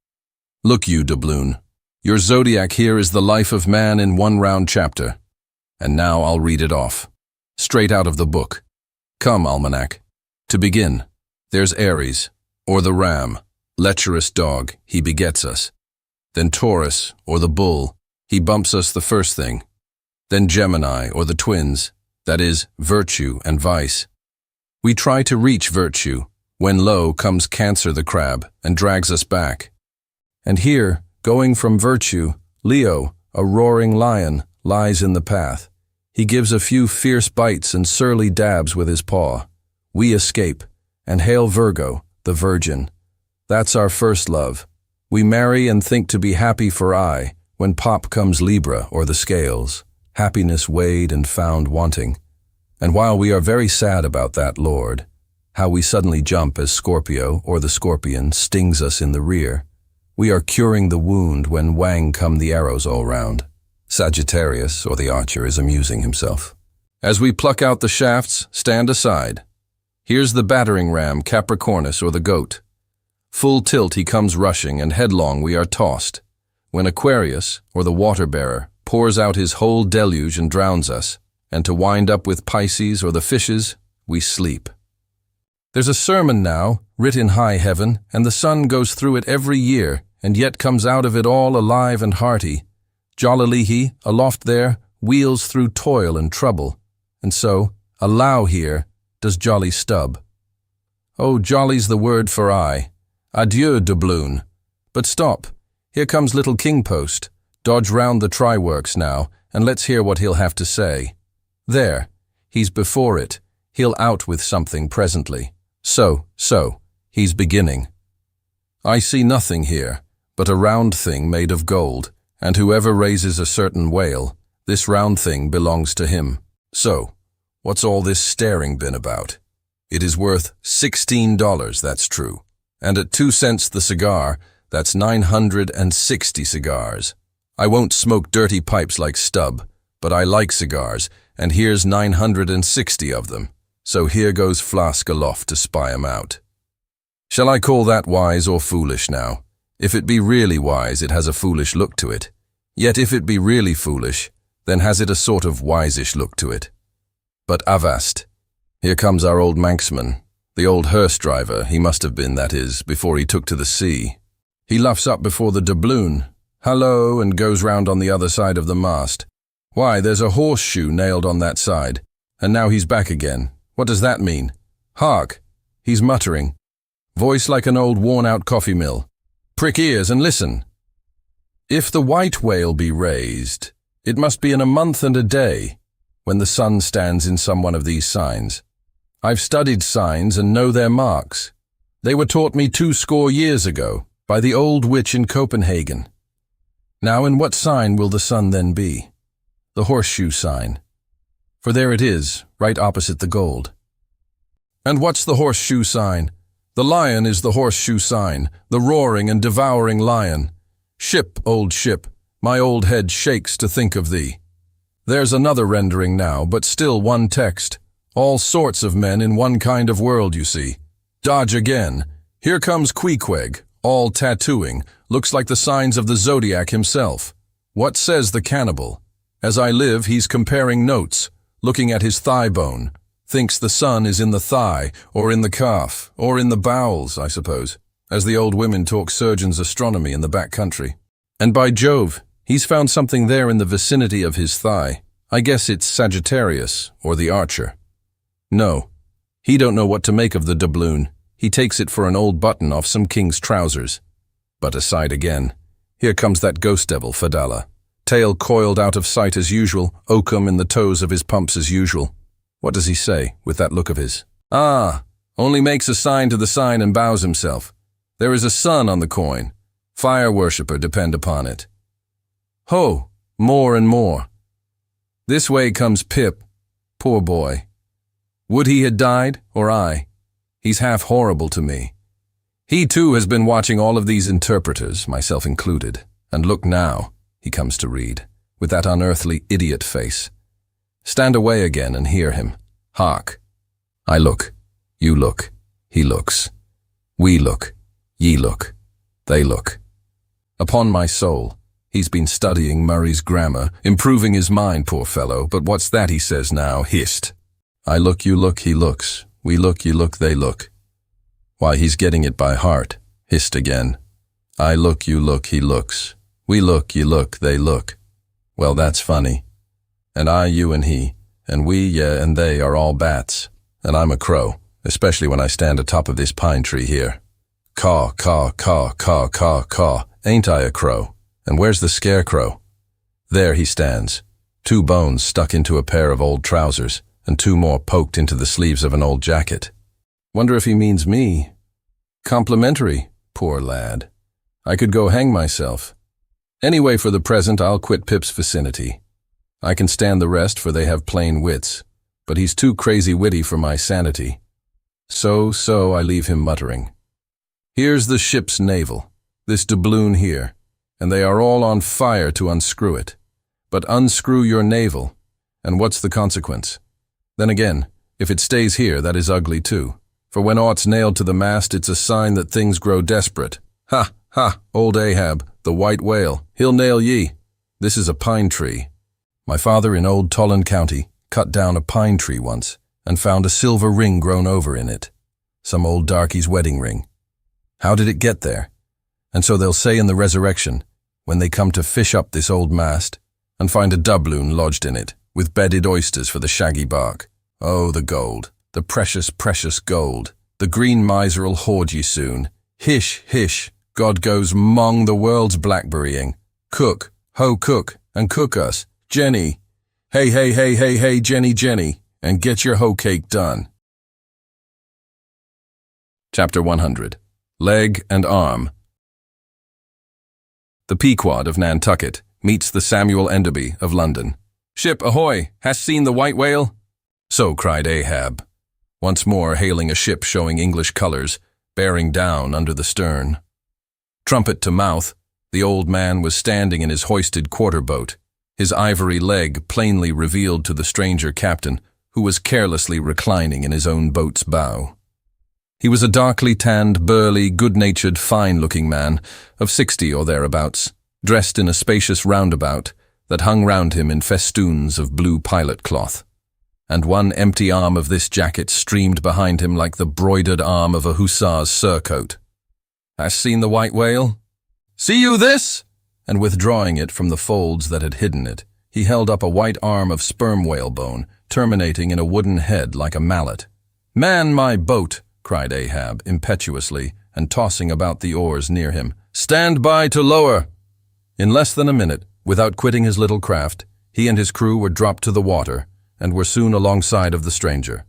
Look you, doubloon. Your zodiac here is the life of man in one round chapter. And now I'll read it off. Straight out of the book. Come, almanac. To begin, there's Aries, or the ram, lecherous dog, he begets us. Then Taurus, or the bull, he bumps us the first thing. Then Gemini, or the twins, that is, virtue and vice. We try to reach virtue, when lo comes Cancer the crab, and drags us back. And here, going from virtue, Leo, a roaring lion, lies in the path. He gives a few fierce bites and surly dabs with his paw. We escape, and hail Virgo, the virgin. That's our first love. We marry and think to be happy for aye, when pop comes Libra or the scales, happiness weighed and found wanting. And while we are very sad about that, Lord, how we suddenly jump as Scorpio or the scorpion stings us in the rear, we are curing the wound when wang come the arrows all round. Sagittarius, or the archer, is amusing himself. As we pluck out the shafts, stand aside. Here's the battering ram, Capricornus, or the goat. Full tilt he comes rushing, and headlong we are tossed, when Aquarius, or the water-bearer, pours out his whole deluge and drowns us, and to wind up with Pisces or the fishes, we sleep. There's a sermon now, writ in high heaven, and the sun goes through it every year, and yet comes out of it all alive and hearty. Jollily he, aloft there, wheels through toil and trouble, and so, allow here, does jolly Stubb. Oh, jolly's the word for aye. Adieu, doubloon. But stop, here comes little King Post. Dodge round the try-works now, and let's hear what he'll have to say. There, He's before it. He'll out with something presently. So, he's beginning. I see nothing here, but a round thing made of gold, and whoever raises a certain whale, this round thing belongs to him. So, what's all this staring been about? It is worth $16, that's true. And at 2 cents the cigar, that's 960 cigars. I won't smoke dirty pipes like Stubb, but I like cigars, and here's 960 of them. So here goes Flask aloft to spy 'em out. Shall I call that wise or foolish now? If it be really wise, it has a foolish look to it. Yet if it be really foolish, then has it a sort of wise-ish look to it. But avast! Here comes our old Manxman, the old hearse driver, he must have been, that is, before he took to the sea. He luffs up before the doubloon, hallo, and goes round on the other side of the mast. Why, there's a horseshoe nailed on that side, and now he's back again. What does that mean? Hark! He's muttering. Voice like an old worn-out coffee mill. Prick ears and listen. If the white whale be raised, it must be in a month and a day, when the sun stands in some one of these signs. I've studied signs and know their marks. They were taught me 20 years ago, by the old witch in Copenhagen. Now in what sign will the sun then be? The horseshoe sign. For there it is, right opposite the gold. And what's the horseshoe sign? The lion is the horseshoe sign, the roaring and devouring lion. Ship, old ship, my old head shakes to think of thee. There's another rendering now, but still one text. All sorts of men in one kind of world, you see. Dodge again. Here comes Queequeg, all tattooing, looks like the signs of the zodiac himself. What says the cannibal? As I live, he's comparing notes, looking at his thigh bone. Thinks the sun is in the thigh, or in the calf, or in the bowels, I suppose, as the old women talk surgeon's astronomy in the back country. And by Jove, he's found something there in the vicinity of his thigh. I guess it's Sagittarius, or the Archer. No, he don't know what to make of the doubloon. He takes it for an old button off some king's trousers. But aside again, here comes that ghost devil, Fadala. Tail coiled out of sight as usual, oakum in the toes of his pumps as usual. What does he say, with that look of his? Ah, only makes a sign to the sign and bows himself. There is a sun on the coin. Fire worshipper, depend upon it. Ho, more and more. This way comes Pip, poor boy. Would he had died, or I? He's half horrible to me. He too has been watching all of these interpreters, myself included, and look now, he comes to read, with that unearthly idiot face. Stand away again and hear him. Hark. I look, you look, he looks. We look, ye look, they look. Upon my soul, he's been studying Murray's grammar, improving his mind, poor fellow, but what's that he says now, hist? I look, you look, he looks. We look, you look, they look. Why, he's getting it by heart, hist again. I look, you look, he looks. We look, you look, they look. Well, that's funny. And I, you, and he, and we, yeah, and they are all bats. And I'm a crow, especially when I stand atop of this pine tree here. Caw, caw, caw, caw, caw, caw. Ain't I a crow? And where's the scarecrow? There he stands, 2 bones stuck into a pair of old trousers, and 2 more poked into the sleeves of an old jacket. Wonder if he means me. Complimentary, poor lad. I could go hang myself. Anyway, for the present, I'll quit Pip's vicinity. I can stand the rest, for they have plain wits, but he's too crazy witty for my sanity. So, I leave him muttering. Here's the ship's navel, this doubloon here, and they are all on fire to unscrew it. But unscrew your navel, and what's the consequence? Then again, if it stays here, that is ugly too. For when aught's nailed to the mast, it's a sign that things grow desperate. Ha, ha, old Ahab, the white whale, he'll nail ye. This is a pine tree. My father in old Tolland County cut down a pine tree once and found a silver ring grown over in it. Some old darky's wedding ring. How did it get there? And so they'll say in the resurrection, when they come to fish up this old mast, and find a doubloon lodged in it, with bedded oysters for the shaggy bark. Oh, the gold, the precious, precious gold. The green miser'll hoard ye soon. Hish, hish, God goes 'mong the world's blackberrying. Cook, ho cook, and cook us. Jenny. Hey, hey, hey, hey, hey, Jenny, Jenny. and get your hoe cake done. Chapter 100. Leg and Arm. The Pequod of Nantucket meets the Samuel Enderby of London. "Ship, ahoy! Hast seen the white whale?" So cried Ahab, once more hailing a ship showing English colors, bearing down under the stern. Trumpet to mouth, the old man was standing in his hoisted quarter-boat, his ivory leg plainly revealed to the stranger captain, who was carelessly reclining in his own boat's bow. He was a darkly tanned, burly, good-natured, fine-looking man of 60 or thereabouts, dressed in a spacious roundabout that hung round him in festoons of blue pilot cloth, and one empty arm of this jacket streamed behind him like the broidered arm of a hussar's surcoat. "Hast seen the white whale?" "See you this?" And withdrawing it from the folds that had hidden it, he held up a white arm of sperm whale bone, terminating in a wooden head like a mallet. "Man my boat!" cried Ahab impetuously and tossing about the oars near him. "Stand by to lower!" In less than a minute, without quitting his little craft, he and his crew were dropped to the water and were soon alongside of the stranger.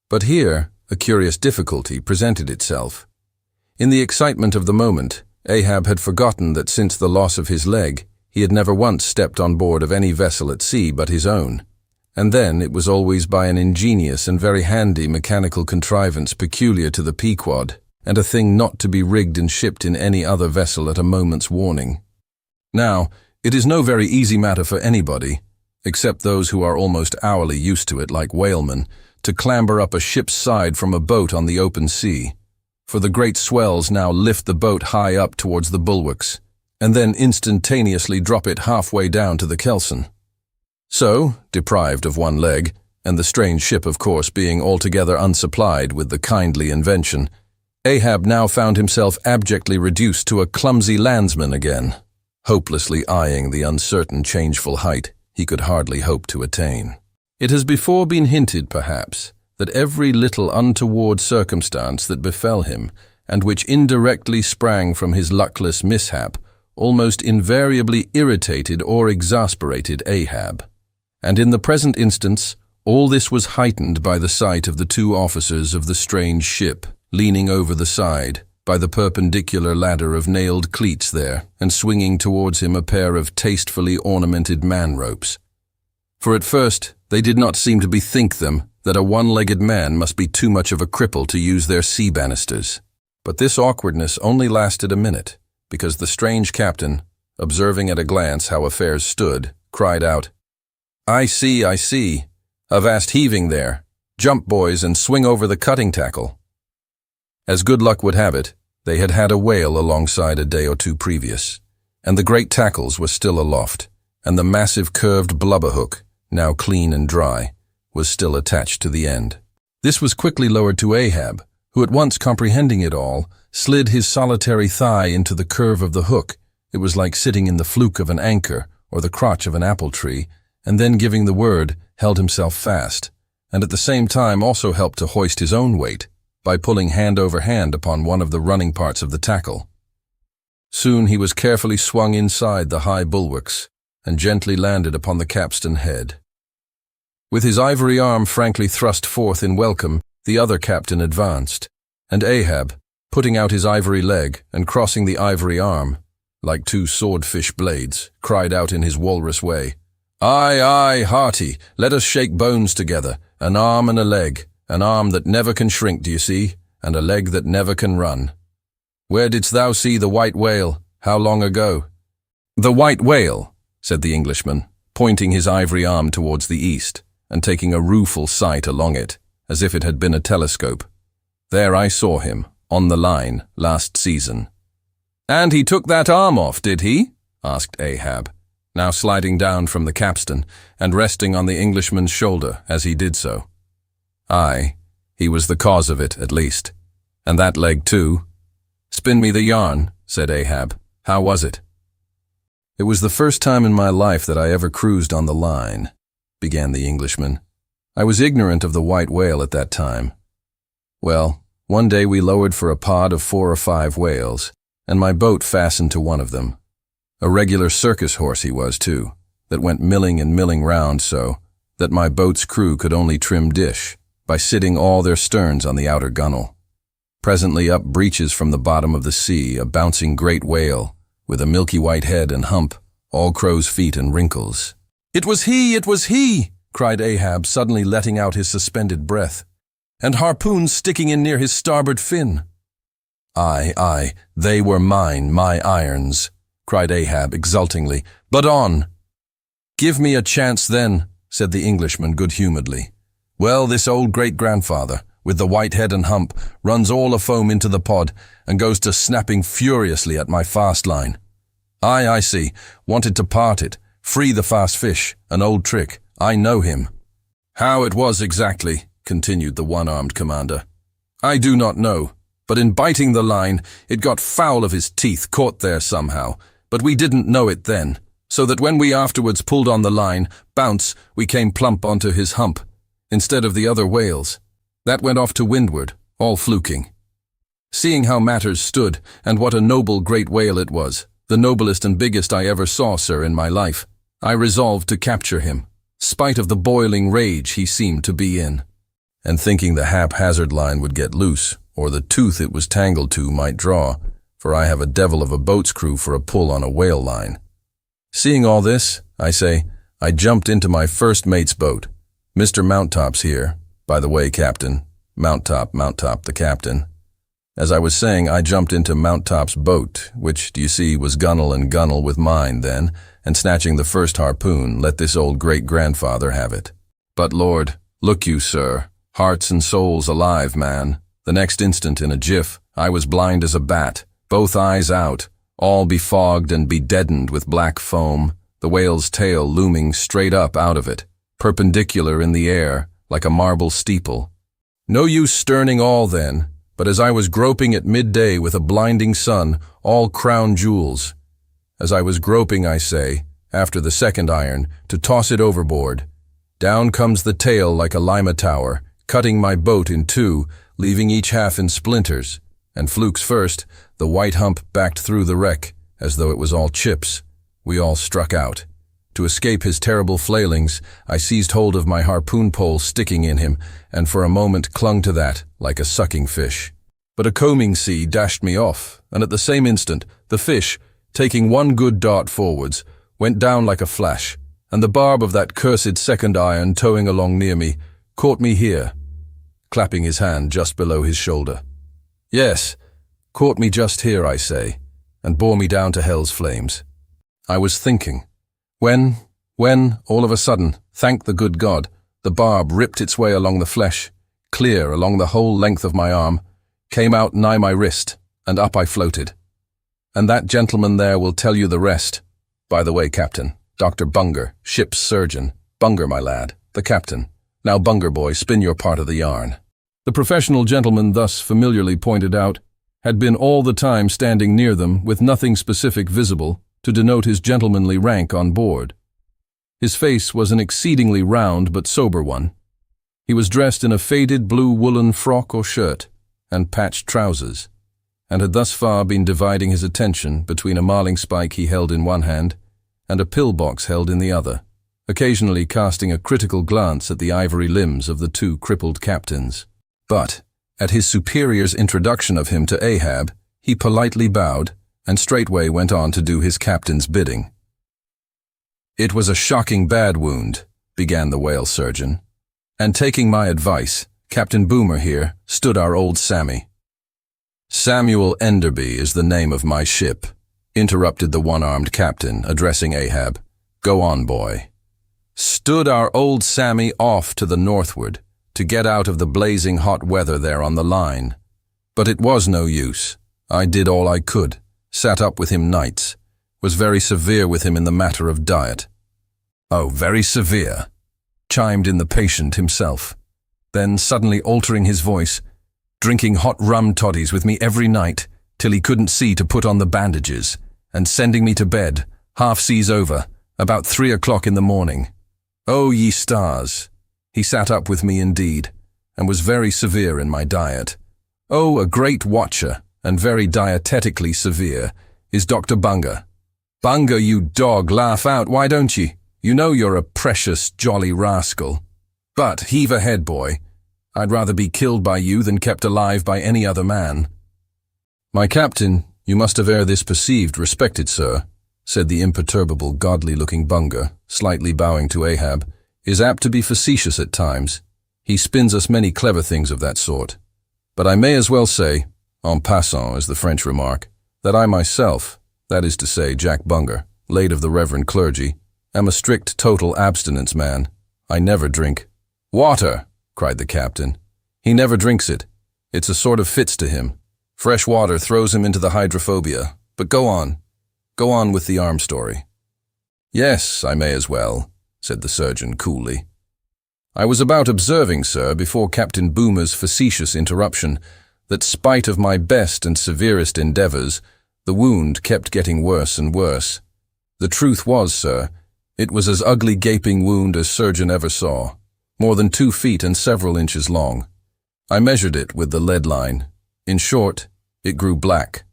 But here a curious difficulty presented itself. In the excitement of the moment, Ahab had forgotten that since the loss of his leg, he had never once stepped on board of any vessel at sea but his own. And then it was always by an ingenious and very handy mechanical contrivance peculiar to the Pequod, and a thing not to be rigged and shipped in any other vessel at a moment's warning. Now, it is no very easy matter for anybody, except those who are almost hourly used to it like whalemen, to clamber up a ship's side from a boat on the open sea, for the great swells now lift the boat high up towards the bulwarks, and then instantaneously drop it halfway down to the kelson. So, deprived of one leg, and the strange ship of course being altogether unsupplied with the kindly invention, Ahab now found himself abjectly reduced to a clumsy landsman again, hopelessly eyeing the uncertain changeful height he could hardly hope to attain. It has before been hinted, perhaps, that every little untoward circumstance that befell him, and which indirectly sprang from his luckless mishap, almost invariably irritated or exasperated Ahab. And in the present instance, all this was heightened by the sight of the two officers of the strange ship, leaning over the side, by the perpendicular ladder of nailed cleats there, and swinging towards him a pair of tastefully ornamented man-ropes. For at first, they did not seem to bethink them that a one-legged man must be too much of a cripple to use their sea banisters. But this awkwardness only lasted a minute, because the strange captain, observing at a glance how affairs stood, cried out, I see, avast heaving there. Jump, boys, and swing over the cutting tackle." As good luck would have it, they had had a whale alongside a day or two previous, and the great tackles were still aloft, and the massive curved blubber hook, now clean and dry, was still attached to the end. This was quickly lowered to Ahab, who at once comprehending it all, slid his solitary thigh into the curve of the hook. It was like sitting in the fluke of an anchor or the crotch of an apple tree, and then giving the word, held himself fast, and at the same time also helped to hoist his own weight by pulling hand over hand upon one of the running parts of the tackle. Soon he was carefully swung inside the high bulwarks and gently landed upon the capstan head. With his ivory arm frankly thrust forth in welcome, the other captain advanced, and Ahab, putting out his ivory leg and crossing the ivory arm, like two swordfish blades, cried out in his walrus way, Aye, hearty, let us shake bones together, an arm and a leg, an arm that never can shrink, do you see, and a leg that never can run. Where didst thou see the white whale? How long ago?" "The white whale," said the Englishman, pointing his ivory arm towards the east, and taking a rueful sight along it, as if it had been a telescope. "There I saw him, on the line, last season." "And he took that arm off, did he?" asked Ahab, now sliding down from the capstan and resting on the Englishman's shoulder as he did so. "Aye, he was the cause of it, at least. And that leg too." "Spin me the yarn," said Ahab. "How was it?" "It was the first time in my life that I ever cruised on the line," began the Englishman. "I was ignorant of the white whale at that time. Well, one day we lowered for a pod of 4 or 5 whales, and my boat fastened to one of them. A regular circus horse he was, too, that went milling and milling round so, that my boat's crew could only trim dish by sitting all their sterns on the outer gunwale. Presently up breaches from the bottom of the sea a bouncing great whale, with a milky white head and hump, all crow's feet and wrinkles. "It was he! It was he!" cried Ahab, suddenly letting out his suspended breath, "and harpoons sticking in near his starboard fin." "Aye, they were mine, my irons," cried Ahab exultingly. "But on!" "Give me a chance then," said the Englishman good-humoredly. "Well, this old great-grandfather, with the white head and hump, runs all afoam into the pod and goes to snapping furiously at my fast line. Aye, I see, wanted to part it, free the fast fish, an old trick. I know him." "How it was exactly," continued the one-armed commander, "I do not know, but in biting the line, it got foul of his teeth, caught there somehow, but we didn't know it then, so that when we afterwards pulled on the line, bounce, we came plump onto his hump, instead of the other whales. That went off to windward, all fluking. Seeing how matters stood, and what a noble great whale it was, the noblest and biggest I ever saw, sir, in my life, I resolved to capture him, spite of the boiling rage he seemed to be in. And thinking the haphazard line would get loose, or the tooth it was tangled to might draw, for I have a devil of a boat's crew for a pull on a whale line. Seeing all this, I say, I jumped into my first mate's boat. Mr. Mounttop's here. By the way, Captain. Mounttop, the captain. As I was saying, I jumped into Mounttop's boat, which, do you see, was gunwale and gunwale with mine then, and snatching the first harpoon, let this old great-grandfather have it. But, Lord, look you, sir, hearts and souls alive, man. The next instant, in a jiff, I was blind as a bat, both eyes out, all befogged and bedeadened with black foam, the whale's tail looming straight up out of it, perpendicular in the air, like a marble steeple. No use sterning all then, but as I was groping at midday with a blinding sun, all crown jewels. As I was groping, I say, after the second iron, to toss it overboard, down comes the tail like a lima tower, cutting my boat in two, leaving each half in splinters, and flukes first, the white hump backed through the wreck, as though it was all chips. We all struck out. To escape his terrible flailings, I seized hold of my harpoon pole sticking in him, and for a moment clung to that, like a sucking fish. But a combing sea dashed me off, and at the same instant, the fish, taking one good dart forwards, went down like a flash, and the barb of that cursed second iron towing along near me, caught me here, clapping his hand just below his shoulder. Yes, caught me just here, I say, and bore me down to hell's flames. I was thinking, when, all of a sudden, thank the good God, the barb ripped its way along the flesh, clear along the whole length of my arm, came out nigh my wrist, and up I floated. And that gentleman there will tell you the rest. By the way, Captain, Dr. Bunger, ship's surgeon. Bunger, my lad, the captain. Now, Bunger, boy, spin your part of the yarn. The professional gentleman thus familiarly pointed out had been all the time standing near them with nothing specific visible to denote his gentlemanly rank on board. His face was an exceedingly round but sober one. He was dressed in a faded blue woolen frock or shirt and patched trousers, and had thus far been dividing his attention between a marling spike he held in one hand and a pill-box held in the other, occasionally casting a critical glance at the ivory limbs of the two crippled captains. But, at his superior's introduction of him to Ahab, he politely bowed and straightway went on to do his captain's bidding. "It was a shocking bad wound," began the whale surgeon, "and taking my advice, Captain Boomer here stood our old Sammy." "Samuel Enderby is the name of my ship," interrupted the one-armed captain, addressing Ahab. "Go on, boy." "Stood our old Sammy off to the northward, to get out of the blazing hot weather there on the line. But it was no use. I did all I could, sat up with him nights, was very severe with him in the matter of diet." "Oh, very severe," chimed in the patient himself. Then, suddenly altering his voice, "drinking hot rum toddies with me every night, till he couldn't see to put on the bandages, and sending me to bed, half seas over, about 3 o'clock in the morning. Oh, ye stars! He sat up with me indeed, and was very severe in my diet. Oh, a great watcher, and very dietetically severe, is Dr. Bunger. Bunger, you dog, laugh out, why don't ye? You know you're a precious, jolly rascal. But heave ahead, boy. I'd rather be killed by you than kept alive by any other man." "My captain, you must have ere this perceived, respected sir," said the imperturbable, godly-looking Bunga, slightly bowing to Ahab, "is apt to be facetious at times. He spins us many clever things of that sort. But I may as well say, en passant as the French remark, that I myself, that is to say Jack Bunga, late of the reverend clergy, am a strict total abstinence man. I never drink." "Water!" cried the captain. "He never drinks it. It's a sort of fits to him. Fresh water throws him into the hydrophobia. But go on. Go on with the arm story." "Yes, I may as well," said the surgeon coolly. "I was about observing, sir, before Captain Boomer's facetious interruption, that spite of my best and severest endeavors, the wound kept getting worse and worse. The truth was, sir, it was as ugly gaping wound as surgeon ever saw, more than 2 feet and several inches long. I measured it with the lead line. In short, it grew black.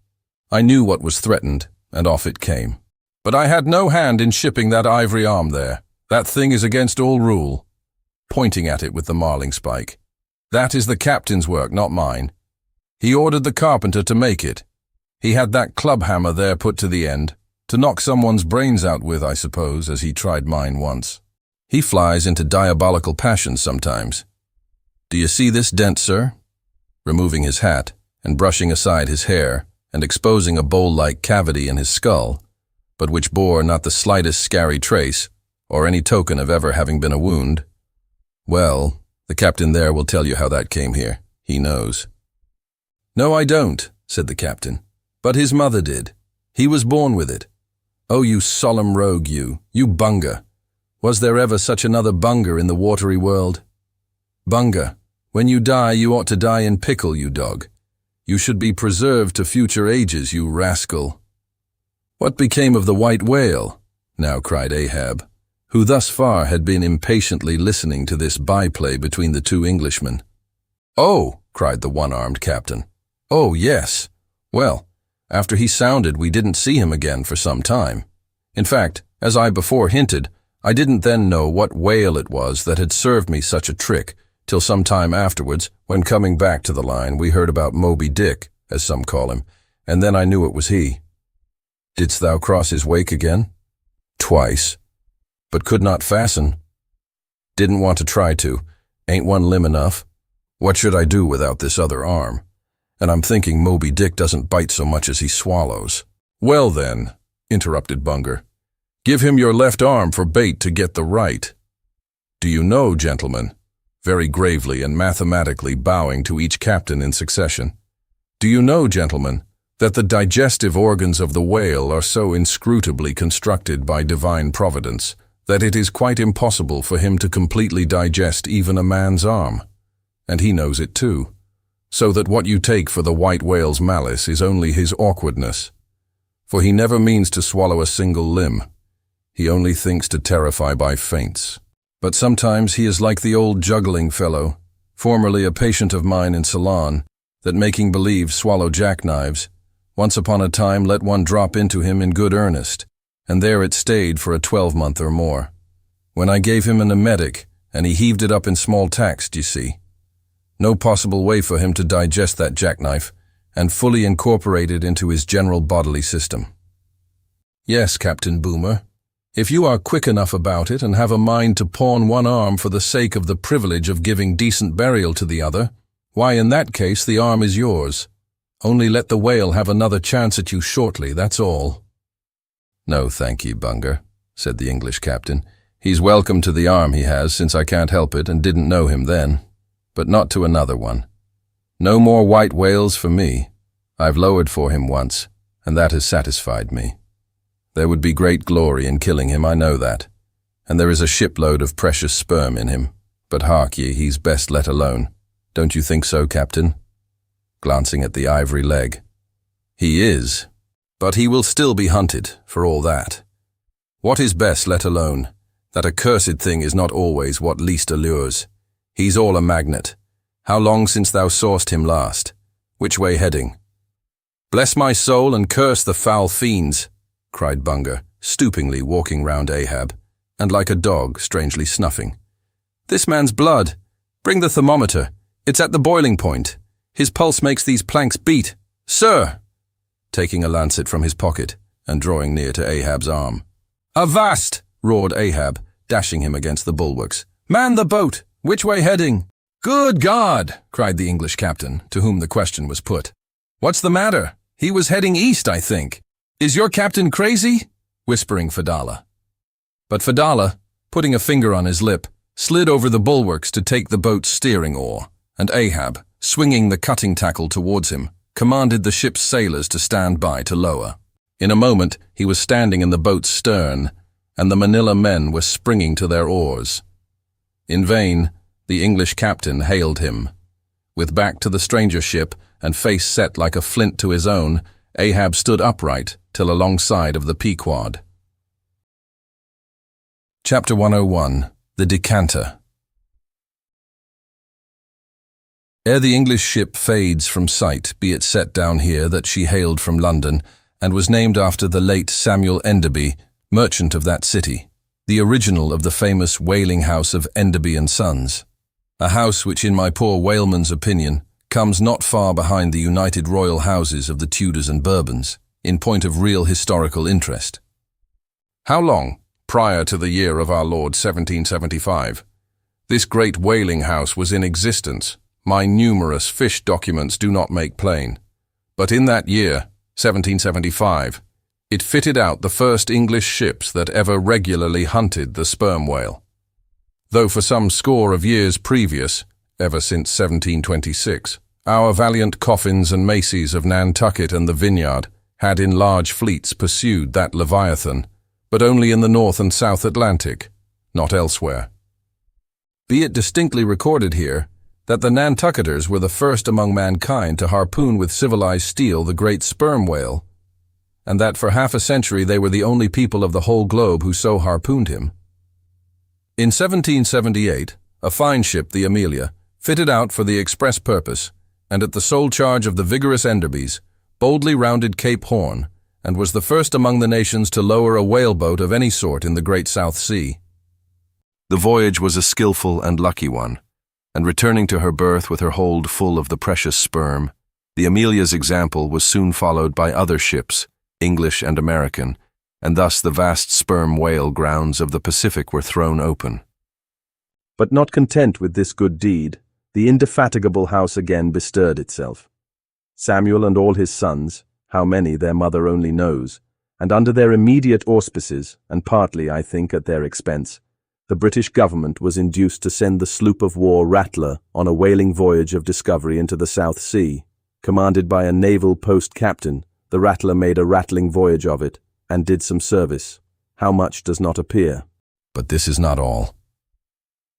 I knew what was threatened, and off it came. But I had no hand in shipping that ivory arm there. That thing is against all rule," pointing at it with the marling spike. "That is the captain's work, not mine. He ordered the carpenter to make it. He had that club hammer there put to the end, to knock someone's brains out with, I suppose, as he tried mine once. He flies into diabolical passions sometimes. Do you see this dent, sir?" Removing his hat and brushing aside his hair and exposing a bowl-like cavity in his skull, but which bore not the slightest scary trace or any token of ever having been a wound. "Well, the captain there will tell you how that came here. He knows." "No, I don't," said the captain. "But his mother did. He was born with it. Oh, you solemn rogue, you Bunga. Was there ever such another Bunga in the watery world? Bunga, when you die, you ought to die in pickle, you dog. You should be preserved to future ages, you rascal." "What became of the white whale?" now cried Ahab, who thus far had been impatiently listening to this byplay between the 2 Englishmen. "Oh," cried the one-armed captain. "Oh, yes. Well, after he sounded, we didn't see him again for some time. In fact, as I before hinted, I didn't then know what whale it was that had served me such a trick, till some time afterwards, when coming back to the line, we heard about Moby Dick, as some call him, and then I knew it was he." "Didst thou cross his wake again?" "Twice. But could not fasten. Didn't want to try to. Ain't one limb enough. What should I do without this other arm? And I'm thinking Moby Dick doesn't bite so much as he swallows." "Well then," interrupted Bunga, "give him your left arm for bait to get the right. Do you know, gentlemen," very gravely and mathematically bowing to each captain in succession, "do you know, gentlemen, that the digestive organs of the whale are so inscrutably constructed by divine providence that it is quite impossible for him to completely digest even a man's arm? And he knows it too. So that what you take for the white whale's malice is only his awkwardness. For he never means to swallow a single limb. He only thinks to terrify by feints. But sometimes he is like the old juggling fellow, formerly a patient of mine in Ceylon, that making believe swallow jackknives, once upon a time let one drop into him in good earnest, and there it stayed for a 12-month or more. When I gave him an emetic, and he heaved it up in small tacks, d'ye see. No possible way for him to digest that jackknife and fully incorporate it into his general bodily system. Yes, Captain Boomer, if you are quick enough about it and have a mind to pawn one arm for the sake of the privilege of giving decent burial to the other, why in that case the arm is yours. Only let the whale have another chance at you shortly, that's all." "No, thank ye, Bunga," said the English captain. "He's welcome to the arm he has, since I can't help it and didn't know him then. But not to another one. No more white whales for me. I've lowered for him once, and that has satisfied me. There would be great glory in killing him, I know that, and there is a shipload of precious sperm in him, but hark ye, he's best let alone. Don't you think so, Captain?" Glancing at the ivory leg. "He is, but he will still be hunted, for all that. What is best let alone? That accursed thing is not always what least allures. He's all a magnet. How long since thou saw'st him last? Which way heading?" "Bless my soul and curse the foul fiends," cried Bunga, stoopingly walking round Ahab. and like a dog, strangely snuffing. "This man's blood. Bring the thermometer. It's at the boiling point. His pulse makes these planks beat. Sir!" taking a lancet from his pocket and drawing near to Ahab's arm. "Avast!" roared Ahab, dashing him against the bulwarks. "Man the boat! Which way heading?" "Good God!" cried the English captain, to whom the question was put. "What's the matter? He was heading east, I think. Is your captain crazy?" whispering Fedallah. But Fedallah, putting a finger on his lip, slid over the bulwarks to take the boat's steering oar, and Ahab, swinging the cutting tackle towards him, commanded the ship's sailors to stand by to lower. In a moment, he was standing in the boat's stern, and the Manila men were springing to their oars. In vain, the English captain hailed him. With back to the stranger ship and face set like a flint to his own, Ahab stood upright till alongside of the Pequod. Chapter 101. The Decanter. Ere the English ship fades from sight, be it set down here that she hailed from London, and was named after the late Samuel Enderby, merchant of that city, the original of the famous whaling house of Enderby and Sons, a house which in my poor whaleman's opinion comes not far behind the united royal houses of the Tudors and Bourbons, in point of real historical interest. How long, prior to the year of our Lord 1775, this great whaling house was in existence, my numerous fish documents do not make plain, but in that year, 1775, it fitted out the first English ships that ever regularly hunted the sperm whale. Though for some score of years previous, ever since 1726, our valiant coffins and macies of Nantucket and the Vineyard had in large fleets pursued that Leviathan, but only in the North and South Atlantic, not elsewhere. Be it distinctly recorded here that the Nantucketers were the first among mankind to harpoon with civilized steel the great sperm whale, and that for half a century they were the only people of the whole globe who so harpooned him. In 1778, a fine ship, the Amelia, fitted out for the express purpose, and at the sole charge of the vigorous Enderbys, boldly rounded Cape Horn, and was the first among the nations to lower a whaleboat of any sort in the Great South Sea. The voyage was a skillful and lucky one, and returning to her berth with her hold full of the precious sperm, the Amelia's example was soon followed by other ships, English and American, and thus the vast sperm whale grounds of the Pacific were thrown open. But not content with this good deed, the indefatigable house again bestirred itself. Samuel and all his sons, how many their mother only knows, and under their immediate auspices, and partly, I think, at their expense, the British government was induced to send the sloop of war Rattler on a whaling voyage of discovery into the South Sea. Commanded by a naval post captain, the Rattler made a rattling voyage of it, and did some service. How much does not appear. But this is not all.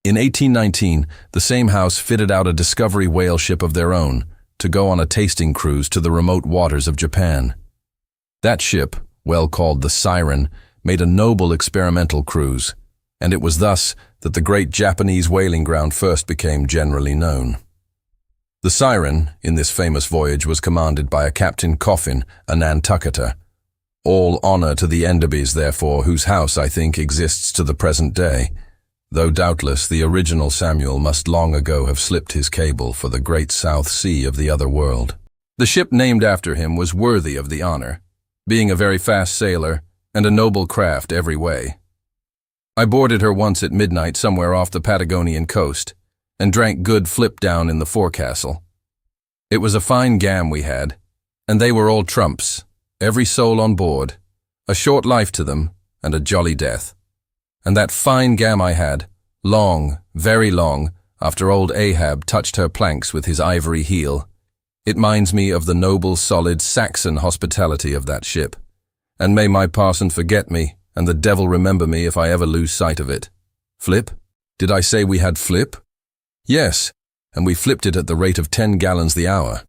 In 1819, the same house fitted out a discovery whale ship of their own to go on a tasting cruise to the remote waters of Japan. That ship, well called the Siren, made a noble experimental cruise, and it was thus that the great Japanese whaling ground first became generally known. The Siren, in this famous voyage, was commanded by a Captain Coffin, a Nantucketer. All honor to the Enderbys, therefore, whose house, I think, exists to the present day, though doubtless the original Samuel must long ago have slipped his cable for the great South Sea of the other world. The ship named after him was worthy of the honor, being a very fast sailor and a noble craft every way. I boarded her once at midnight somewhere off the Patagonian coast, and drank good flip down in the forecastle. It was a fine gam we had, and they were all trumps, every soul on board, a short life to them, and a jolly death. And that fine gam I had, long, very long, after old Ahab touched her planks with his ivory heel. It minds me of the noble, solid Saxon hospitality of that ship, and may my parson forget me, and the devil remember me if I ever lose sight of it. Flip? Did I say we had flip? Yes, and we flipped it at the rate of 10 gallons the hour,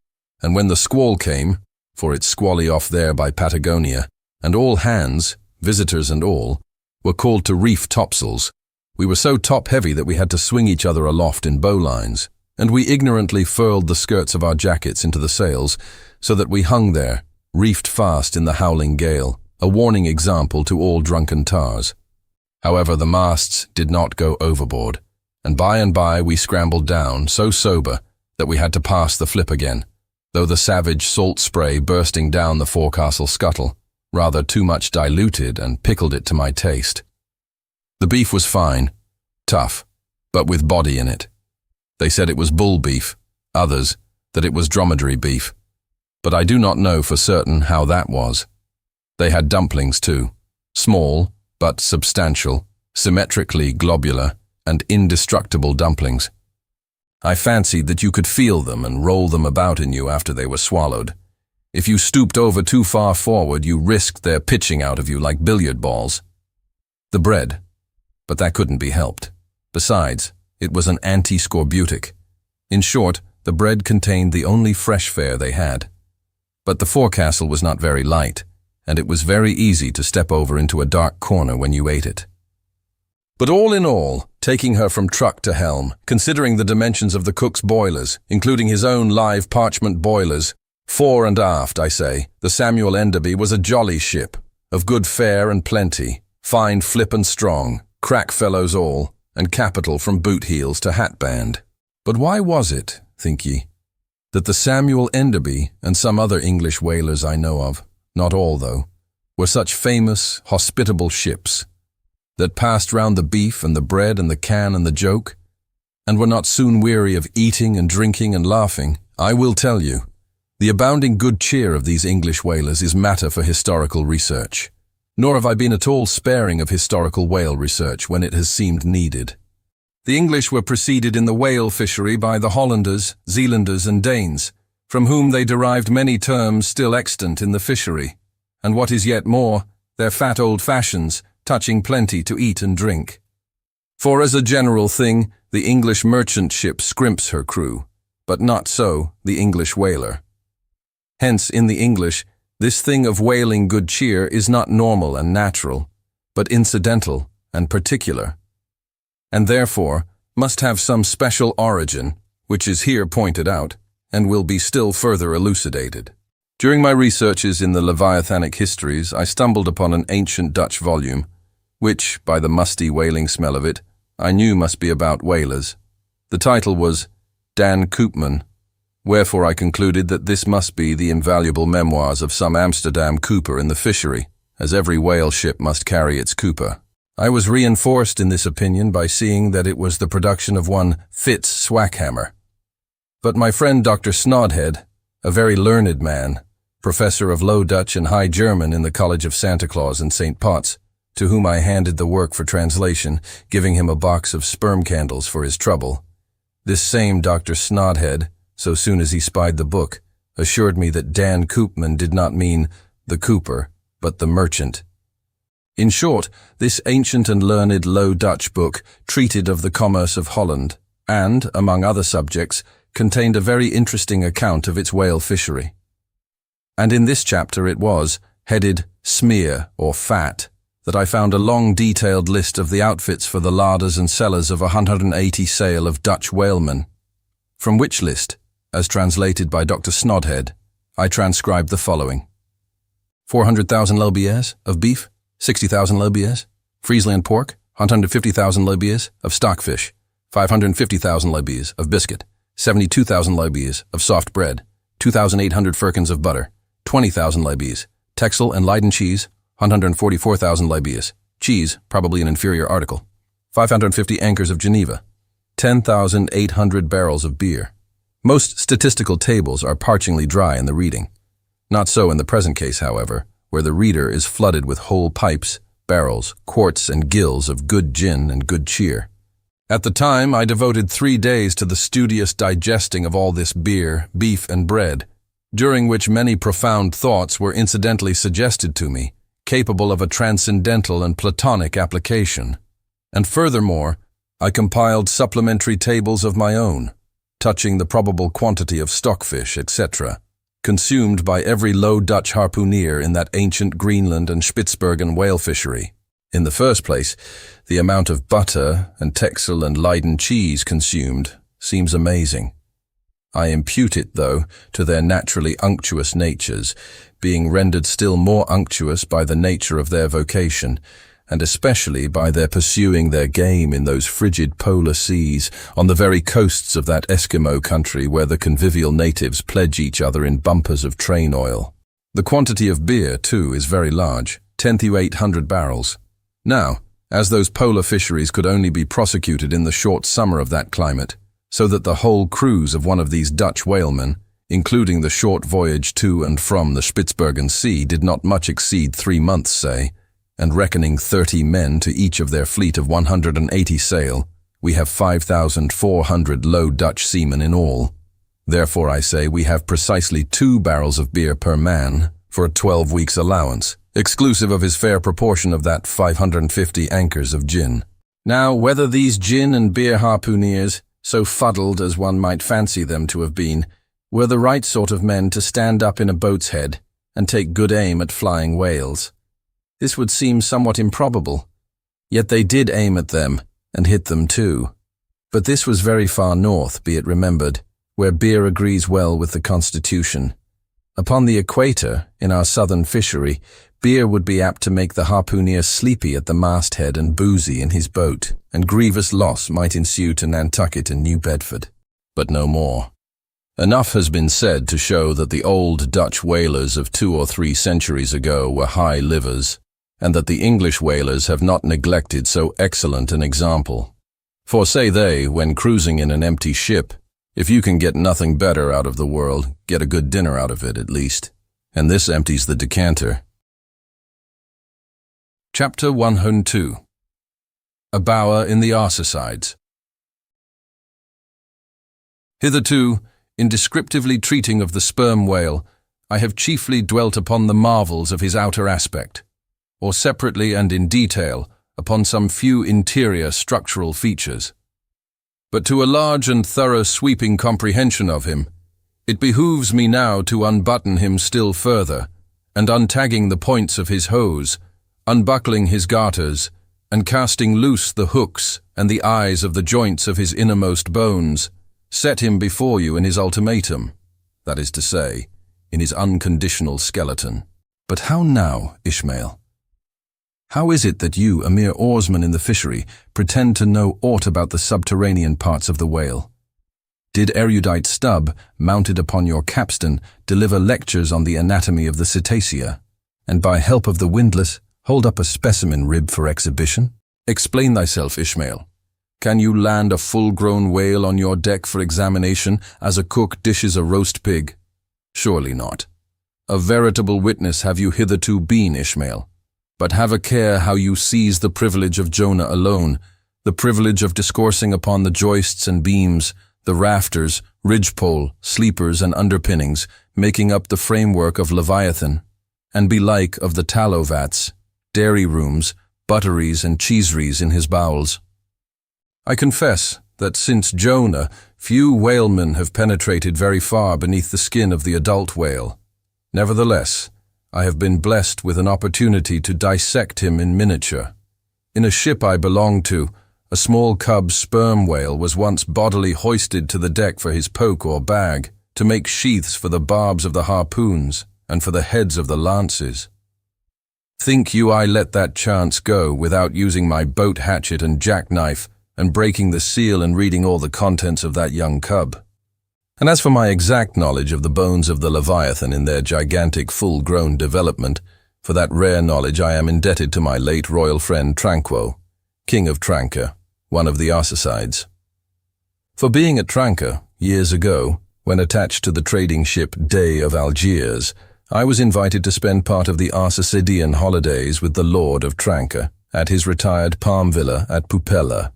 and when the squall came, for it's squally off there by Patagonia, and all hands, visitors and all, were called to reef topsails, we were so top-heavy that we had to swing each other aloft in bowlines, and we ignorantly furled the skirts of our jackets into the sails, so that we hung there, reefed fast in the howling gale, a warning example to all drunken tars. However, the masts did not go overboard, and by we scrambled down, so sober that we had to pass the flip again, though the savage salt spray bursting down the forecastle scuttle rather too much diluted and pickled it to my taste. The beef was fine, tough, but with body in it. They said it was bull beef, others that it was dromedary beef, but I do not know for certain how that was. They had dumplings too, small but substantial, symmetrically globular and indestructible dumplings. I fancied that you could feel them and roll them about in you after they were swallowed. If you stooped over too far forward, you risked their pitching out of you like billiard balls. The bread, but that couldn't be helped. Besides, it was an anti-scorbutic. In short, the bread contained the only fresh fare they had. But the forecastle was not very light, and it was very easy to step over into a dark corner when you ate it. But all in all, taking her from truck to helm, considering the dimensions of the cook's boilers, including his own live parchment boilers, fore and aft, I say, the Samuel Enderby was a jolly ship, of good fare and plenty, fine flip and strong, crack fellows all, and capital from boot heels to hatband. But why was it, think ye, that the Samuel Enderby and some other English whalers I know of, not all though, were such famous, hospitable ships, that passed round the beef and the bread and the can and the joke, and were not soon weary of eating and drinking and laughing? I will tell you, the abounding good cheer of these English whalers is matter for historical research. Nor have I been at all sparing of historical whale research when it has seemed needed. The English were preceded in the whale fishery by the Hollanders, Zealanders and Danes, from whom they derived many terms still extant in the fishery, and what is yet more, their fat old fashions, touching plenty to eat and drink. For as a general thing, the English merchant ship scrimps her crew, but not so the English whaler. Hence, in the English, this thing of whaling good cheer is not normal and natural, but incidental and particular, and therefore must have some special origin, which is here pointed out, and will be still further elucidated. During my researches in the Leviathanic histories, I stumbled upon an ancient Dutch volume, which, by the musty whaling smell of it, I knew must be about whalers. The title was Dan Koopman, wherefore I concluded that this must be the invaluable memoirs of some Amsterdam cooper in the fishery, as every whale ship must carry its cooper. I was reinforced in this opinion by seeing that it was the production of one Fitz Swackhammer. But my friend Dr. Snodhead, a very learned man, professor of Low Dutch and High German in the College of Santa Claus in St. Potts, to whom I handed the work for translation, giving him a box of sperm candles for his trouble. This same Dr. Snodhead, so soon as he spied the book, assured me that Dan Koopman did not mean the cooper, but the merchant. In short, this ancient and learned Low Dutch book treated of the commerce of Holland, and, among other subjects, contained a very interesting account of its whale fishery. And in this chapter it was, headed Smear or Fat, that I found a long detailed list of the outfits for the larders and cellars of 180 sail of Dutch whalemen, from which list, as translated by Dr. Snodhead, I transcribed the following: 400,000 lbs of beef, 60,000 lbs, Friesland pork, 150,000 lbs of stockfish, 550,000 lbs of biscuit, 72,000 lbs of soft bread, 2,800 firkins of butter, 20,000 lbs, Texel and Leyden cheese, 144,000 lbs, cheese, probably an inferior article, 550 anchors of Geneva, 10,800 barrels of beer. Most statistical tables are parchingly dry in the reading. Not so in the present case, however, where the reader is flooded with whole pipes, barrels, quarts, and gills of good gin and good cheer. At the time, I devoted 3 days to the studious digesting of all this beer, beef, and bread, during which many profound thoughts were incidentally suggested to me, capable of a transcendental and platonic application. And furthermore, I compiled supplementary tables of my own, touching the probable quantity of stockfish, etc., consumed by every Low Dutch harpooneer in that ancient Greenland and Spitzbergen whale fishery. In the first place, the amount of butter and Texel and Leyden cheese consumed seems amazing. I impute it, though, to their naturally unctuous natures, being rendered still more unctuous by the nature of their vocation, and especially by their pursuing their game in those frigid polar seas on the very coasts of that Eskimo country where the convivial natives pledge each other in bumpers of train oil. The quantity of beer, too, is very large, 10 to 800 barrels. Now, as those polar fisheries could only be prosecuted in the short summer of that climate, so that the whole cruise of one of these Dutch whalemen, including the short voyage to and from the Spitzbergen Sea, did not much exceed 3 months, say, and reckoning 30 men to each of their fleet of 180 sail, we have 5,400 Low Dutch seamen in all. Therefore, I say, we have precisely 2 barrels of beer per man for a 12 weeks' allowance, exclusive of his fair proportion of that 550 anchors of gin. Now, whether these gin and beer harpooneers, so fuddled as one might fancy them to have been, were the right sort of men to stand up in a boat's head and take good aim at flying whales, this would seem somewhat improbable. Yet they did aim at them, and hit them too. But this was very far north, be it remembered, where beer agrees well with the constitution. Upon the equator, in our southern fishery, beer would be apt to make the harpooneer sleepy at the masthead and boozy in his boat, and grievous loss might ensue to Nantucket and New Bedford. But no more. Enough has been said to show that the old Dutch whalers of 2 or 3 centuries ago were high livers, and that the English whalers have not neglected so excellent an example. For say they, when cruising in an empty ship, if you can get nothing better out of the world, get a good dinner out of it at least, and this empties the decanter. Chapter 102. A Bower in the Arsacides. Hitherto, in descriptively treating of the sperm whale, I have chiefly dwelt upon the marvels of his outer aspect, or separately and in detail upon some few interior structural features. But to a large and thorough sweeping comprehension of him, it behooves me now to unbutton him still further, and untagging the points of his hose, unbuckling his garters, and casting loose the hooks and the eyes of the joints of his innermost bones, set him before you in his ultimatum, that is to say, in his unconditional skeleton. But how now, Ishmael? How is it that you, a mere oarsman in the fishery, pretend to know aught about the subterranean parts of the whale? Did erudite Stubb, mounted upon your capstan, deliver lectures on the anatomy of the cetacea, and by help of the windlass, hold up a specimen rib for exhibition? Explain thyself, Ishmael. Can you land a full-grown whale on your deck for examination as a cook dishes a roast pig? Surely not. A veritable witness have you hitherto been, Ishmael. But have a care how you seize the privilege of Jonah alone, the privilege of discoursing upon the joists and beams, the rafters, ridgepole, sleepers, and underpinnings, making up the framework of Leviathan, and belike of the tallow vats, dairy rooms, butteries, and cheeseries in his bowels. I confess that since Jonah, few whalemen have penetrated very far beneath the skin of the adult whale. Nevertheless, I have been blessed with an opportunity to dissect him in miniature. In a ship I belonged to, a small cub sperm whale was once bodily hoisted to the deck for his poke or bag, to make sheaths for the barbs of the harpoons and for the heads of the lances. Think you I let that chance go without using my boat hatchet and jackknife and breaking the seal and reading all the contents of that young cub? And as for my exact knowledge of the bones of the Leviathan in their gigantic full-grown development, for that rare knowledge I am indebted to my late royal friend Tranquo, King of Tranca, one of the Arsacides. For being at Tranca, years ago, when attached to the trading ship Dey of Algiers, I was invited to spend part of the Arsacidean holidays with the Lord of Tranca at his retired palm villa at Pupella,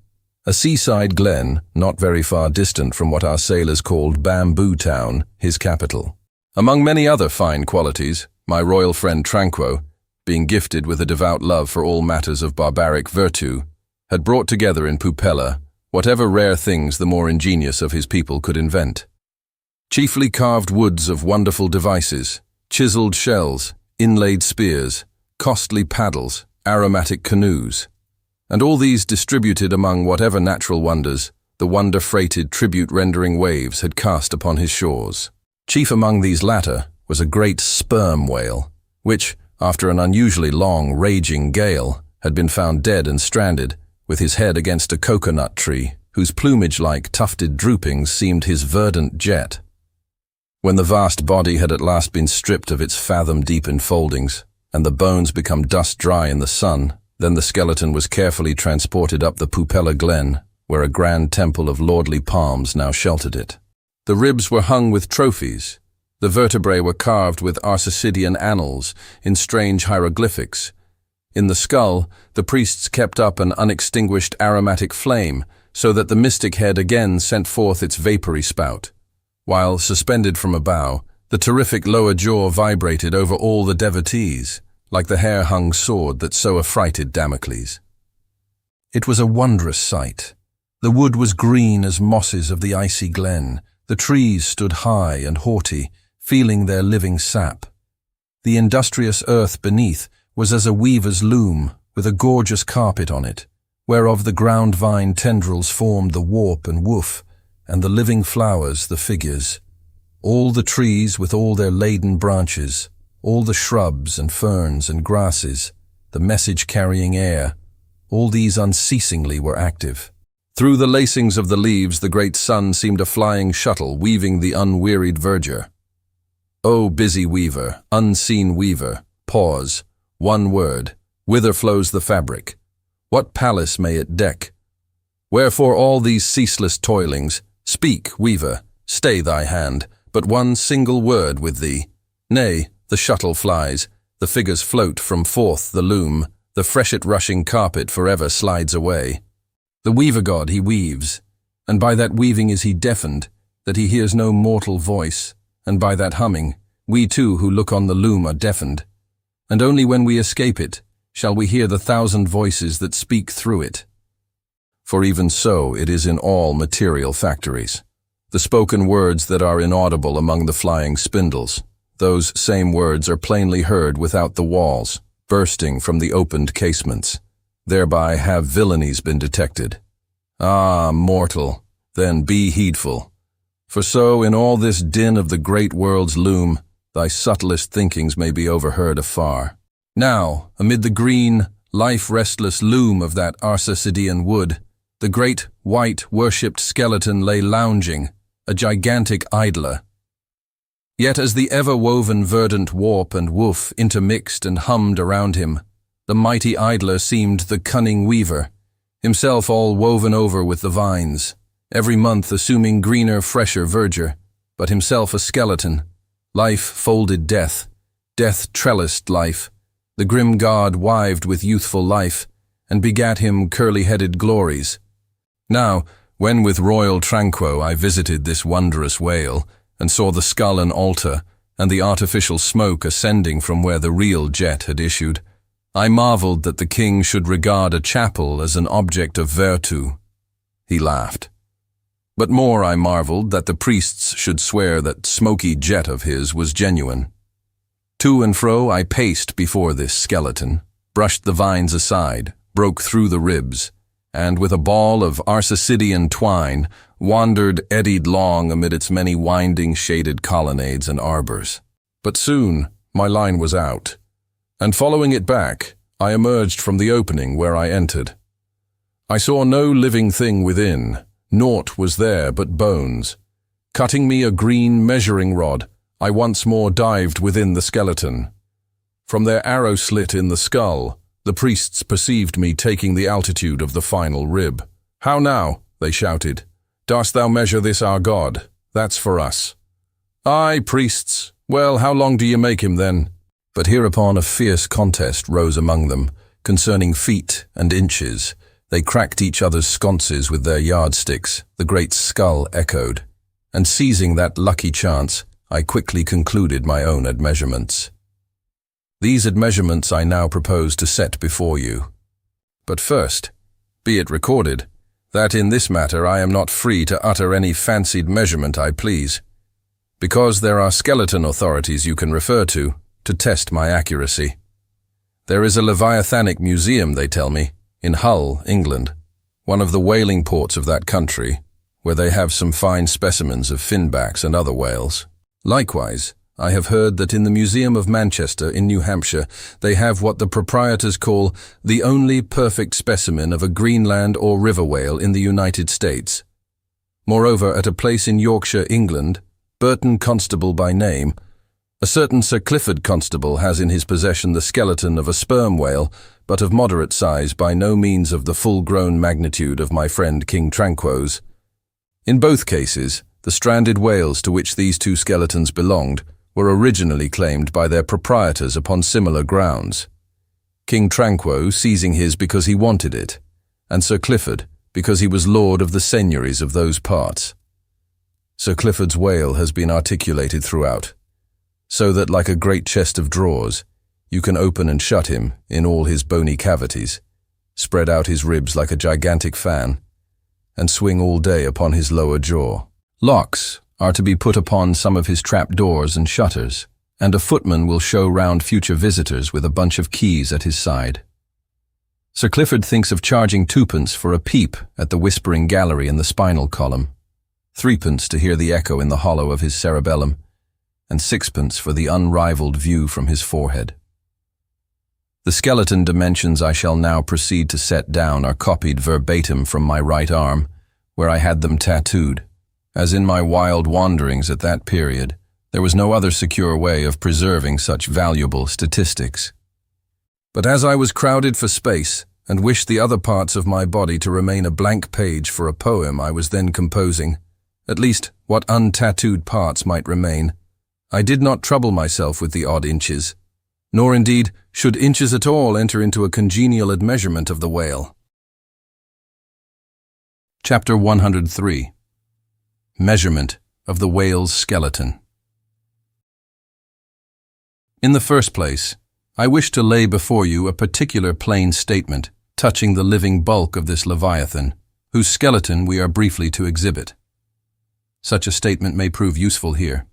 a seaside glen not very far distant from what our sailors called Bamboo Town, his capital. Among many other fine qualities, my royal friend Tranquo, being gifted with a devout love for all matters of barbaric virtue, had brought together in Pupella whatever rare things the more ingenious of his people could invent. Chiefly carved woods of wonderful devices, chiseled shells, inlaid spears, costly paddles, aromatic canoes, and all these distributed among whatever natural wonders the wonder-freighted tribute-rendering waves had cast upon his shores. Chief among these latter was a great sperm whale, which, after an unusually long, raging gale, had been found dead and stranded, with his head against a coconut tree, whose plumage-like tufted droopings seemed his verdant jet. When the vast body had at last been stripped of its fathom-deep enfoldings, and the bones become dust-dry in the sun, then the skeleton was carefully transported up the Pupella Glen, where a grand temple of lordly palms now sheltered it. The ribs were hung with trophies. The vertebrae were carved with Arsacidean annals in strange hieroglyphics. In the skull, the priests kept up an unextinguished aromatic flame, so that the mystic head again sent forth its vapory spout, while, suspended from a bough, the terrific lower jaw vibrated over all the devotees, like the hair-hung sword that so affrighted Damocles. It was a wondrous sight. The wood was green as mosses of the icy glen. The trees stood high and haughty, feeling their living sap. The industrious earth beneath was as a weaver's loom, with a gorgeous carpet on it, whereof the ground vine tendrils formed the warp and woof, and the living flowers the figures. All the trees with all their laden branches, all the shrubs and ferns and grasses, the message-carrying air, all these unceasingly were active. Through the lacings of the leaves the great sun seemed a flying shuttle weaving the unwearied verdure. O busy weaver, unseen weaver, pause, one word, whither flows the fabric? What palace may it deck? Wherefore all these ceaseless toilings? Speak, weaver, stay thy hand, but one single word with thee. Nay, the shuttle flies, the figures float from forth the loom, the freshet-rushing carpet forever slides away. The weaver god he weaves, and by that weaving is he deafened, that he hears no mortal voice, and by that humming, we too who look on the loom are deafened. And only when we escape it, shall we hear the thousand voices that speak through it. For even so it is in all material factories. The spoken words that are inaudible among the flying spindles, those same words are plainly heard without the walls, bursting from the opened casements. Thereby have villainies been detected. Ah, mortal, then be heedful. For so in all this din of the great world's loom, thy subtlest thinkings may be overheard afar. Now, amid the green, life-restless loom of that Arsacidean wood, the great, white, worshipped skeleton lay lounging, a gigantic idler. Yet as the ever-woven verdant warp and woof intermixed and hummed around him, the mighty idler seemed the cunning weaver, himself all woven over with the vines, every month assuming greener, fresher verdure, but himself a skeleton. Life folded death, death trellised life. The grim god wived with youthful life, and begat him curly-headed glories. Now, when with royal tranquo I visited this wondrous whale, and saw the skull an altar, and the artificial smoke ascending from where the real jet had issued, I marveled that the king should regard a chapel as an object of virtu. He laughed. But more I marveled that the priests should swear that smoky jet of his was genuine. To and fro I paced before this skeleton, brushed the vines aside, broke through the ribs, and with a ball of Arsacidean twine, wandered eddied long amid its many winding shaded colonnades and arbors. But soon my line was out, and following it back, I emerged from the opening where I entered. I saw no living thing within, naught was there but bones. Cutting me a green measuring rod, I once more dived within the skeleton. From their arrow slit in the skull, the priests perceived me taking the altitude of the final rib. "How now?" they shouted. "Dost thou measure this our god? That's for us." "Aye, priests. Well, how long do you make him then?" But hereupon a fierce contest rose among them, concerning feet and inches. They cracked each other's sconces with their yardsticks, the great skull echoed. And seizing that lucky chance, I quickly concluded my own admeasurements. These admeasurements I now propose to set before you. But first, be it recorded, that in this matter I am not free to utter any fancied measurement I please, because there are skeleton authorities you can refer to test my accuracy. There is a Leviathanic museum, they tell me, in Hull, England, one of the whaling ports of that country, where they have some fine specimens of finbacks and other whales. Likewise, I have heard that in the Museum of Manchester in New Hampshire, they have what the proprietors call the only perfect specimen of a Greenland or river whale in the United States. Moreover, at a place in Yorkshire, England, Burton Constable by name, a certain Sir Clifford Constable has in his possession the skeleton of a sperm whale, but of moderate size, by no means of the full-grown magnitude of my friend King Tranquo's. In both cases, the stranded whales to which these two skeletons belonged were originally claimed by their proprietors upon similar grounds. King Tranquo seizing his because he wanted it, and Sir Clifford because he was lord of the seigneuries of those parts. Sir Clifford's whale has been articulated throughout, so that, like a great chest of drawers, you can open and shut him in all his bony cavities, spread out his ribs like a gigantic fan, and swing all day upon his lower jaw. Locks are to be put upon some of his trap doors and shutters, and a footman will show round future visitors with a bunch of keys at his side. Sir Clifford thinks of charging 2d for a peep at the whispering gallery in the spinal column, 3d to hear the echo in the hollow of his cerebellum, and 6d for the unrivaled view from his forehead. The skeleton dimensions I shall now proceed to set down are copied verbatim from my right arm, where I had them tattooed, as in my wild wanderings at that period, there was no other secure way of preserving such valuable statistics. But as I was crowded for space, and wished the other parts of my body to remain a blank page for a poem I was then composing, at least what untattooed parts might remain, I did not trouble myself with the odd inches, nor indeed should inches at all enter into a congenial admeasurement of the whale. Chapter 103. Measurement of the whale's skeleton. In the first place, I wish to lay before you a particular plain statement touching the living bulk of this leviathan, whose skeleton we are briefly to exhibit. Such a statement may prove useful here.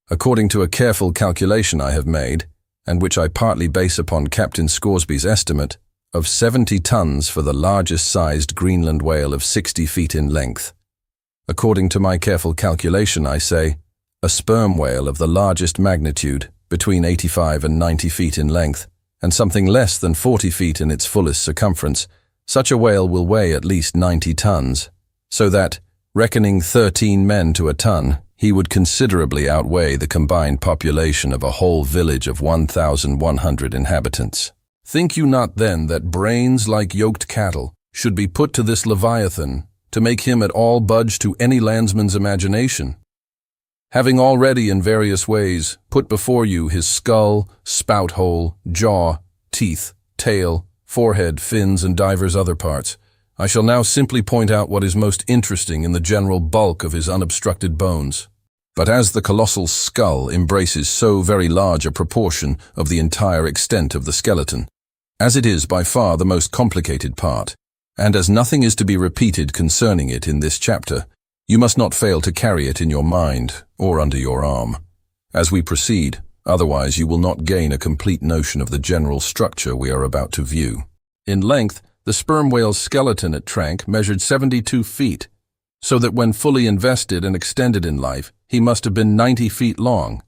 According to a careful calculation I have made, and which I partly base upon Captain Scoresby's estimate, of 70 tons for the largest-sized Greenland whale of 60 feet in length. According to my careful calculation, I say, a sperm whale of the largest magnitude, between 85 and 90 feet in length, and something less than 40 feet in its fullest circumference, such a whale will weigh at least 90 tons, so that, reckoning 13 men to a ton, he would considerably outweigh the combined population of a whole village of 1,100 inhabitants. Think you not then that brains like yoked cattle should be put to this leviathan to make him at all budge to any landsman's imagination? Having already in various ways put before you his skull, spout hole, jaw, teeth, tail, forehead, fins, and divers other parts, I shall now simply point out what is most interesting in the general bulk of his unobstructed bones. But as the colossal skull embraces so very large a proportion of the entire extent of the skeleton, as it is by far the most complicated part, and as nothing is to be repeated concerning it in this chapter, you must not fail to carry it in your mind or under your arm as we proceed, otherwise you will not gain a complete notion of the general structure we are about to view. In length, the sperm whale's skeleton at Trank measured 72 feet, so that when fully invested and extended in life, he must have been 90 feet long.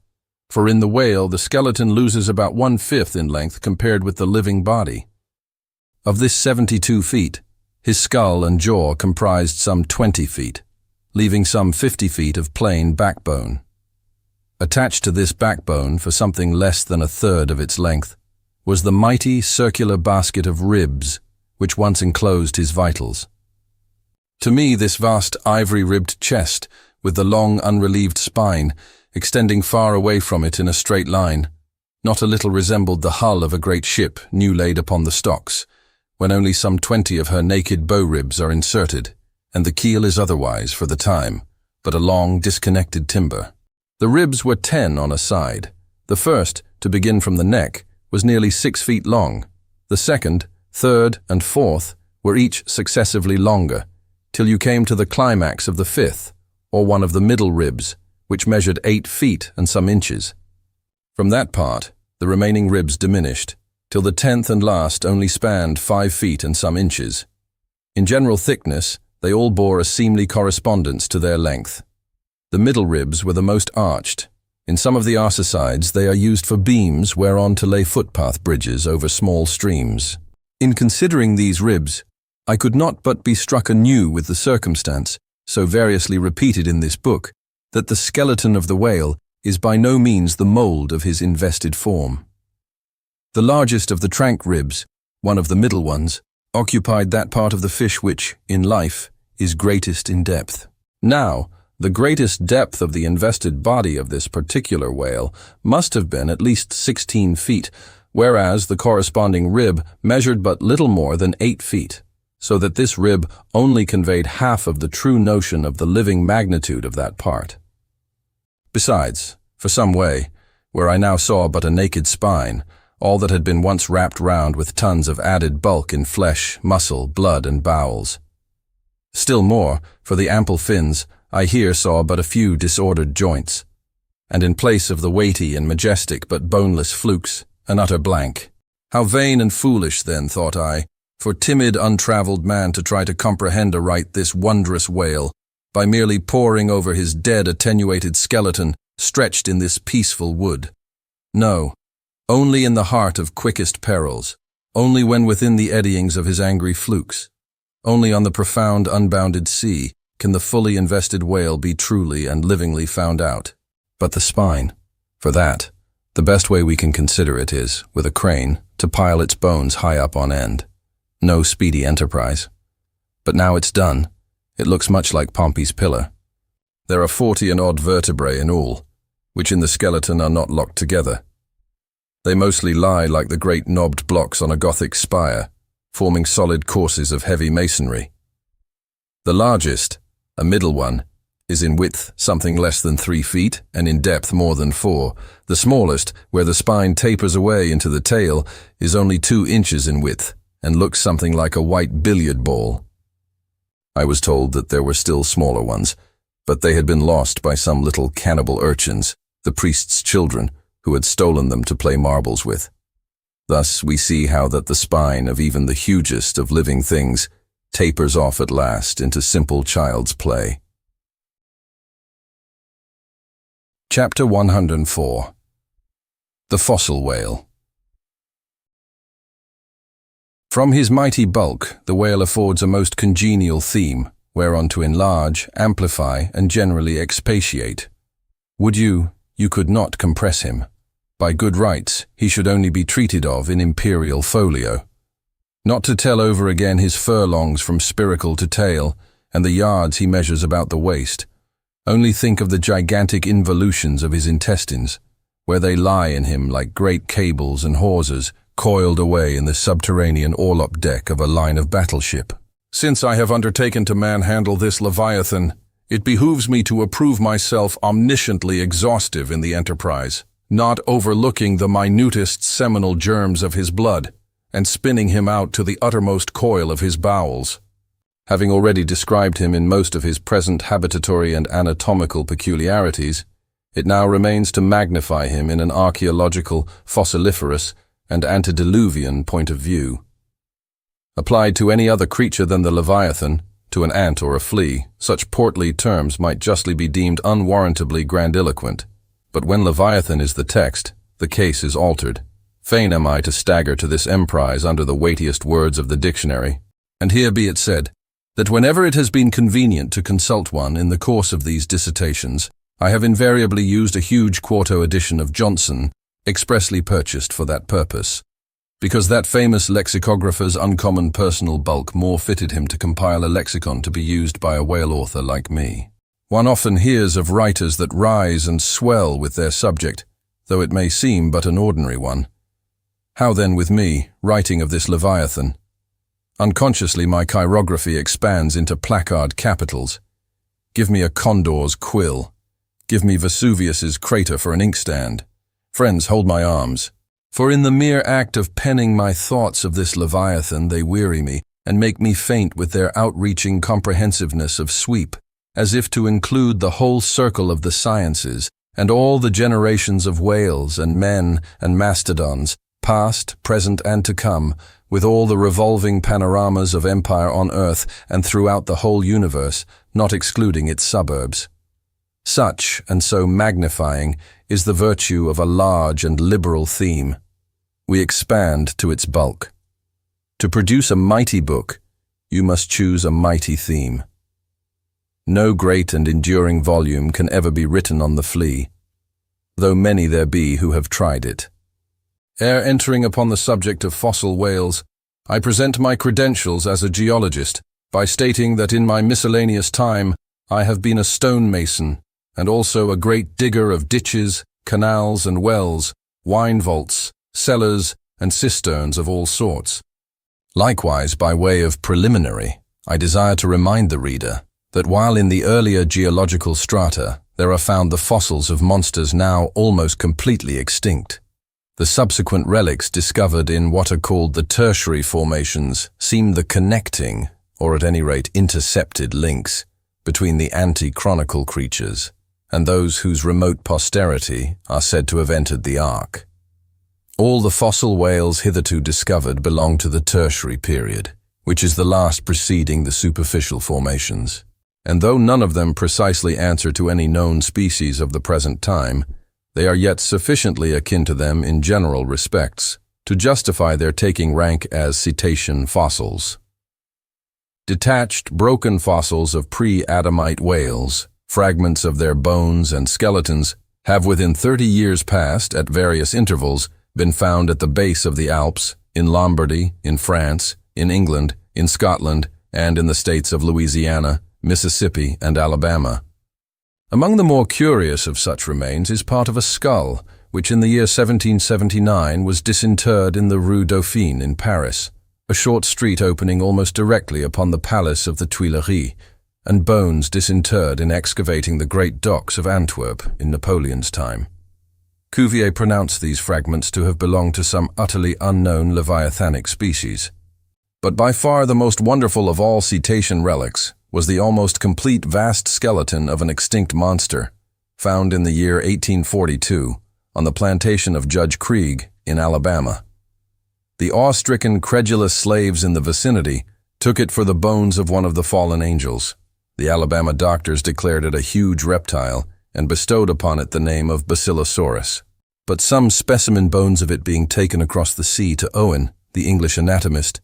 For in the whale, the skeleton loses about 1/5 in length compared with the living body. Of this 72 feet, his skull and jaw comprised some 20 feet, leaving some 50 feet of plain backbone. Attached to this backbone, for something less than 1/3 of its length, was the mighty circular basket of ribs which once enclosed his vitals. To me, this vast ivory-ribbed chest, with the long unrelieved spine, extending far away from it in a straight line, not a little resembled the hull of a great ship new laid upon the stocks, when only some 20 of her naked bow-ribs are inserted, and the keel is otherwise, for the time, but a long, disconnected timber. The ribs were 10 on a side. The first, to begin from the neck, was nearly 6 feet long. The second, third, and fourth were each successively longer, till you came to the climax of the fifth, or one of the middle ribs, which measured 8 feet and some inches. From that part, the remaining ribs diminished, till the 10th and last only spanned 5 feet and some inches. In general thickness, they all bore a seemly correspondence to their length. The middle ribs were the most arched, In some of the arsacides, they are used for beams whereon to lay footpath bridges over small streams. In considering these ribs, I could not but be struck anew with the circumstance, so variously repeated in this book, that the skeleton of the whale is by no means the mould of his invested form. The largest of the trank ribs, one of the middle ones, occupied that part of the fish which, in life, is greatest in depth. Now, the greatest depth of the invested body of this particular whale must have been at least 16 feet, whereas the corresponding rib measured but little more than 8 feet, so that this rib only conveyed half of the true notion of the living magnitude of that part. Besides, for some way, where I now saw but a naked spine, all that had been once wrapped round with tons of added bulk in flesh, muscle, blood, and bowels. Still more, for the ample fins, I here saw but a few disordered joints, and in place of the weighty and majestic but boneless flukes, an utter blank. How vain and foolish, then, thought I, for timid, untravelled man to try to comprehend aright this wondrous whale, by merely poring over his dead, attenuated skeleton stretched in this peaceful wood. No, only in the heart of quickest perils, only when within the eddyings of his angry flukes, only on the profound, unbounded sea, can the fully invested whale be truly and livingly found out. But the spine, for that, the best way we can consider it is, with a crane, to pile its bones high up on end. No speedy enterprise. But now it's done, it looks much like Pompey's pillar. There are 40 and odd vertebrae in all, which in the skeleton are not locked together. They mostly lie like the great knobbed blocks on a Gothic spire, forming solid courses of heavy masonry. The largest, a middle one, is in width something less than 3 feet and in depth more than 4. The smallest, where the spine tapers away into the tail, is only 2 inches in width and looks something like a white billiard ball. I was told that there were still smaller ones, but they had been lost by some little cannibal urchins, the priest's children, who had stolen them to play marbles with. Thus we see how that the spine of even the hugest of living things tapers off at last into simple child's play. Chapter 104. The Fossil Whale. From his mighty bulk, the whale affords a most congenial theme, whereon to enlarge, amplify, and generally expatiate. Would you could not compress him. By good rights, he should only be treated of in imperial folio. Not to tell over again his furlongs from spiracle to tail, and the yards he measures about the waist. Only think of the gigantic involutions of his intestines, where they lie in him like great cables and hawsers, coiled away in the subterranean orlop deck of a line of battleship. Since I have undertaken to manhandle this Leviathan, it behooves me to approve myself omnisciently exhaustive in the enterprise, not overlooking the minutest seminal germs of his blood, and spinning him out to the uttermost coil of his bowels. Having already described him in most of his present habitatory and anatomical peculiarities, it now remains to magnify him in an archaeological, fossiliferous, and antediluvian point of view. Applied to any other creature than the Leviathan, to an ant or a flea, such portly terms might justly be deemed unwarrantably grandiloquent. But when Leviathan is the text, the case is altered. Fain am I to stagger to this emprise under the weightiest words of the dictionary, and here be it said, that whenever it has been convenient to consult one in the course of these dissertations, I have invariably used a huge quarto edition of Johnson, expressly purchased for that purpose, because that famous lexicographer's uncommon personal bulk more fitted him to compile a lexicon to be used by a whale author like me. One often hears of writers that rise and swell with their subject, though it may seem but an ordinary one. How then with me, writing of this Leviathan? Unconsciously my chirography expands into placard capitals. Give me a condor's quill. Give me Vesuvius's crater for an inkstand. Friends, hold my arms. For in the mere act of penning my thoughts of this Leviathan they weary me, and make me faint with their outreaching comprehensiveness of sweep, as if to include the whole circle of the sciences, and all the generations of whales and men and mastodons, past, present, and to come, with all the revolving panoramas of empire on earth and throughout the whole universe, not excluding its suburbs. Such, and so magnifying, is the virtue of a large and liberal theme. We expand to its bulk. To produce a mighty book, you must choose a mighty theme. No great and enduring volume can ever be written on the flea, though many there be who have tried it. Ere entering upon the subject of fossil whales, I present my credentials as a geologist by stating that in my miscellaneous time I have been a stonemason and also a great digger of ditches, canals and wells, wine vaults, cellars and cisterns of all sorts. Likewise, by way of preliminary, I desire to remind the reader that while in the earlier geological strata there are found the fossils of monsters now almost completely extinct, the subsequent relics discovered in what are called the tertiary formations seem the connecting, or at any rate intercepted links, between the ante-chronicle creatures and those whose remote posterity are said to have entered the Ark. All the fossil whales hitherto discovered belong to the tertiary period, which is the last preceding the superficial formations. And though none of them precisely answer to any known species of the present time, they are yet sufficiently akin to them in general respects to justify their taking rank as cetacean fossils. Detached, broken fossils of pre-Adamite whales, fragments of their bones and skeletons, have within 30 years past, at various intervals, been found at the base of the Alps, in Lombardy, in France, in England, in Scotland, and in the states of Louisiana, Mississippi, and Alabama. Among the more curious of such remains is part of a skull, which in the year 1779 was disinterred in the Rue Dauphine in Paris, a short street opening almost directly upon the palace of the Tuileries, and bones disinterred in excavating the great docks of Antwerp in Napoleon's time. Cuvier pronounced these fragments to have belonged to some utterly unknown leviathanic species. But by far the most wonderful of all cetacean relics was the almost complete vast skeleton of an extinct monster, found in the year 1842 on the plantation of Judge Krieg in Alabama. The awe-stricken, credulous slaves in the vicinity took it for the bones of one of the fallen angels. The Alabama doctors declared it a huge reptile and bestowed upon it the name of Basilosaurus. But some specimen bones of it being taken across the sea to Owen, the English anatomist,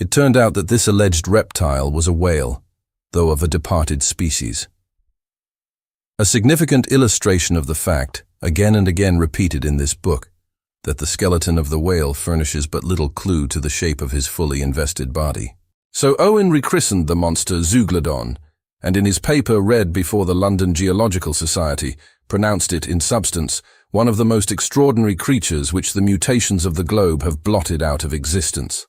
it turned out that this alleged reptile was a whale, though of a departed species. A significant illustration of the fact, again and again repeated in this book, that the skeleton of the whale furnishes but little clue to the shape of his fully invested body. So Owen rechristened the monster Zeuglodon, and in his paper read before the London Geological Society, pronounced it, in substance, one of the most extraordinary creatures which the mutations of the globe have blotted out of existence.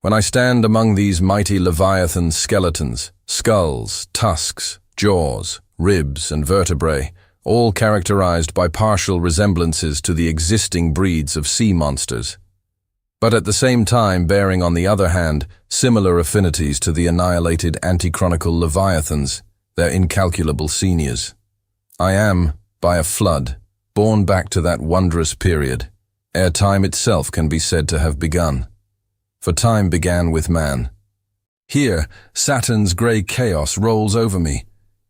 When I stand among these mighty leviathan skeletons, skulls, tusks, jaws, ribs, and vertebrae, all characterized by partial resemblances to the existing breeds of sea monsters, but at the same time bearing on the other hand similar affinities to the annihilated antichronical leviathans, their incalculable seniors, I am, by a flood, borne back to that wondrous period, ere time itself can be said to have begun. For time began with man. Here, Saturn's grey chaos rolls over me,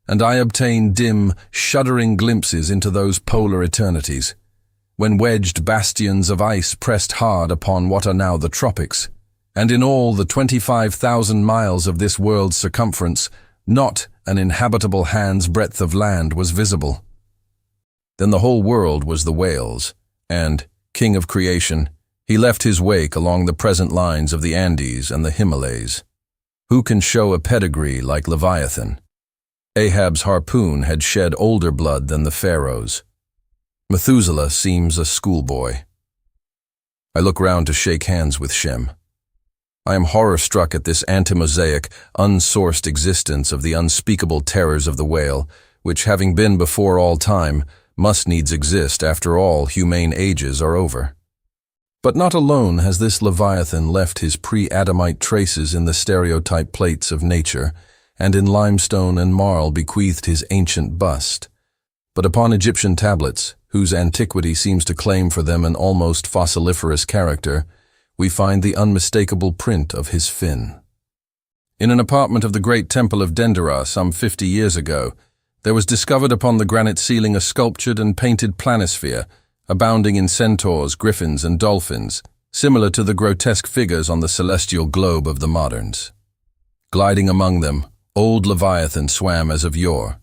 and I obtain dim, shuddering glimpses into those polar eternities, when wedged bastions of ice pressed hard upon what are now the tropics, and in all the 25,000 miles of this world's circumference, not an inhabitable hand's breadth of land was visible. Then the whole world was the whale's, and, king of creation, he left his wake along the present lines of the Andes and the Himalayas. Who can show a pedigree like Leviathan? Ahab's harpoon had shed older blood than the pharaohs. Methuselah seems a schoolboy. I look round to shake hands with Shem. I am horror-struck at this anti-Mosaic, unsourced existence of the unspeakable terrors of the whale, which, having been before all time, must needs exist after all humane ages are over. But not alone has this Leviathan left his pre-Adamite traces in the stereotype plates of nature, and in limestone and marl bequeathed his ancient bust, but upon Egyptian tablets, whose antiquity seems to claim for them an almost fossiliferous character, we find the unmistakable print of his fin. In an apartment of the great temple of Dendera some 50 years ago, there was discovered upon the granite ceiling a sculptured and painted planisphere, abounding in centaurs, griffins, and dolphins, similar to the grotesque figures on the celestial globe of the moderns. Gliding among them, old Leviathan swam as of yore.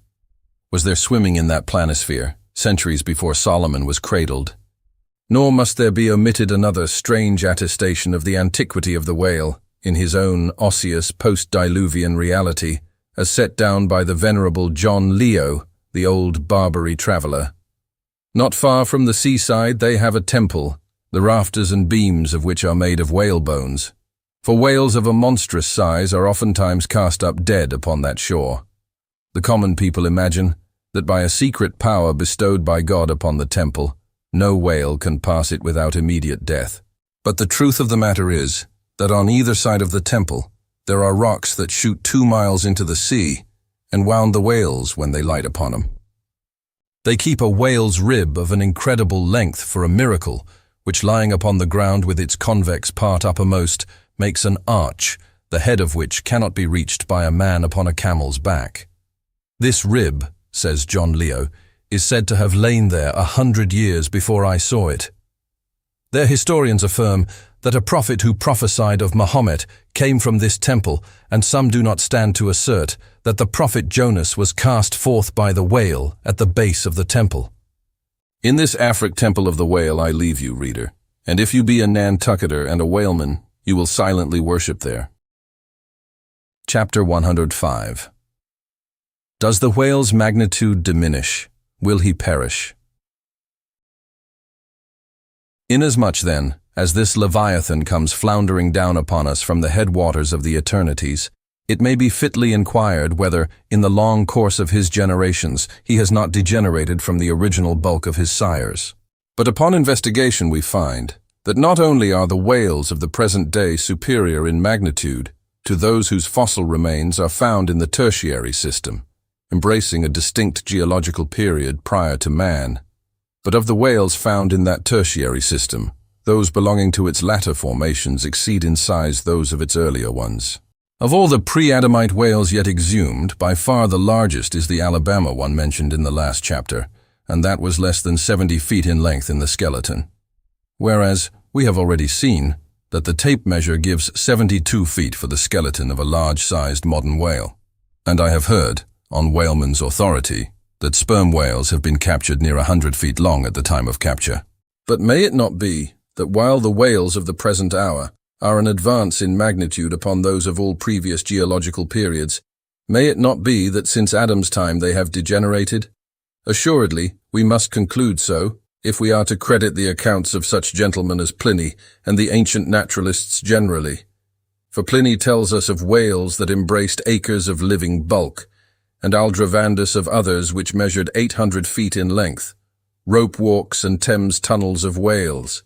Was there swimming in that planisphere, centuries before Solomon was cradled? Nor must there be omitted another strange attestation of the antiquity of the whale, in his own osseous post-diluvian reality, as set down by the venerable John Leo, the old Barbary traveller. Not far from the seaside they have a temple, the rafters and beams of which are made of whale bones, for whales of a monstrous size are oftentimes cast up dead upon that shore. The common people imagine that by a secret power bestowed by God upon the temple, no whale can pass it without immediate death. But the truth of the matter is that on either side of the temple there are rocks that shoot 2 miles into the sea and wound the whales when they light upon them. They keep a whale's rib of an incredible length for a miracle, which lying upon the ground with its convex part uppermost makes an arch, the head of which cannot be reached by a man upon a camel's back. This rib, says John Leo, is said to have lain there 100 years before I saw it. Their historians affirm that a prophet who prophesied of Mahomet came from this temple, and some do not stand to assert that the prophet Jonas was cast forth by the whale at the base of the temple. In this Afric temple of the whale I leave you, reader, and if you be a Nantucketer and a whaleman, you will silently worship there. Chapter 105. Does the whale's magnitude diminish? Will he perish? Inasmuch, then, as this Leviathan comes floundering down upon us from the headwaters of the eternities, it may be fitly inquired whether, in the long course of his generations, he has not degenerated from the original bulk of his sires. But upon investigation we find that not only are the whales of the present day superior in magnitude to those whose fossil remains are found in the tertiary system, embracing a distinct geological period prior to man, but of the whales found in that tertiary system, those belonging to its latter formations exceed in size those of its earlier ones. Of all the pre-Adamite whales yet exhumed, by far the largest is the Alabama one mentioned in the last chapter, and that was less than 70 feet in length in the skeleton. Whereas, we have already seen that the tape measure gives 72 feet for the skeleton of a large-sized modern whale. And I have heard, on whaleman's authority, that sperm whales have been captured near 100 feet long at the time of capture. But may it not be that while the whales of the present hour are an advance in magnitude upon those of all previous geological periods, may it not be that since Adam's time they have degenerated? Assuredly, we must conclude so, if we are to credit the accounts of such gentlemen as Pliny and the ancient naturalists generally. For Pliny tells us of whales that embraced acres of living bulk, and Aldrovandus of others which measured 800 feet in length, rope walks and Thames tunnels of whales.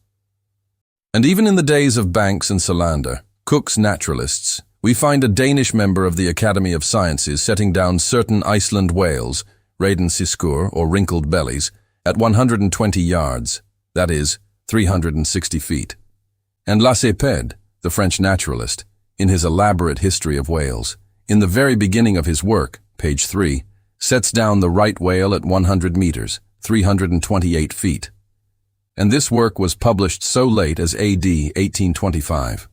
And even in the days of Banks and Solander, Cook's naturalists, we find a Danish member of the Academy of Sciences setting down certain Iceland whales, Radensiskur or wrinkled bellies, at 120 yards, that is, 360 feet. And Lacépède, the French naturalist, in his elaborate history of whales, in the very beginning of his work, page 3, sets down the right whale at 100 meters, 328 feet. And this work was published so late as AD 1825.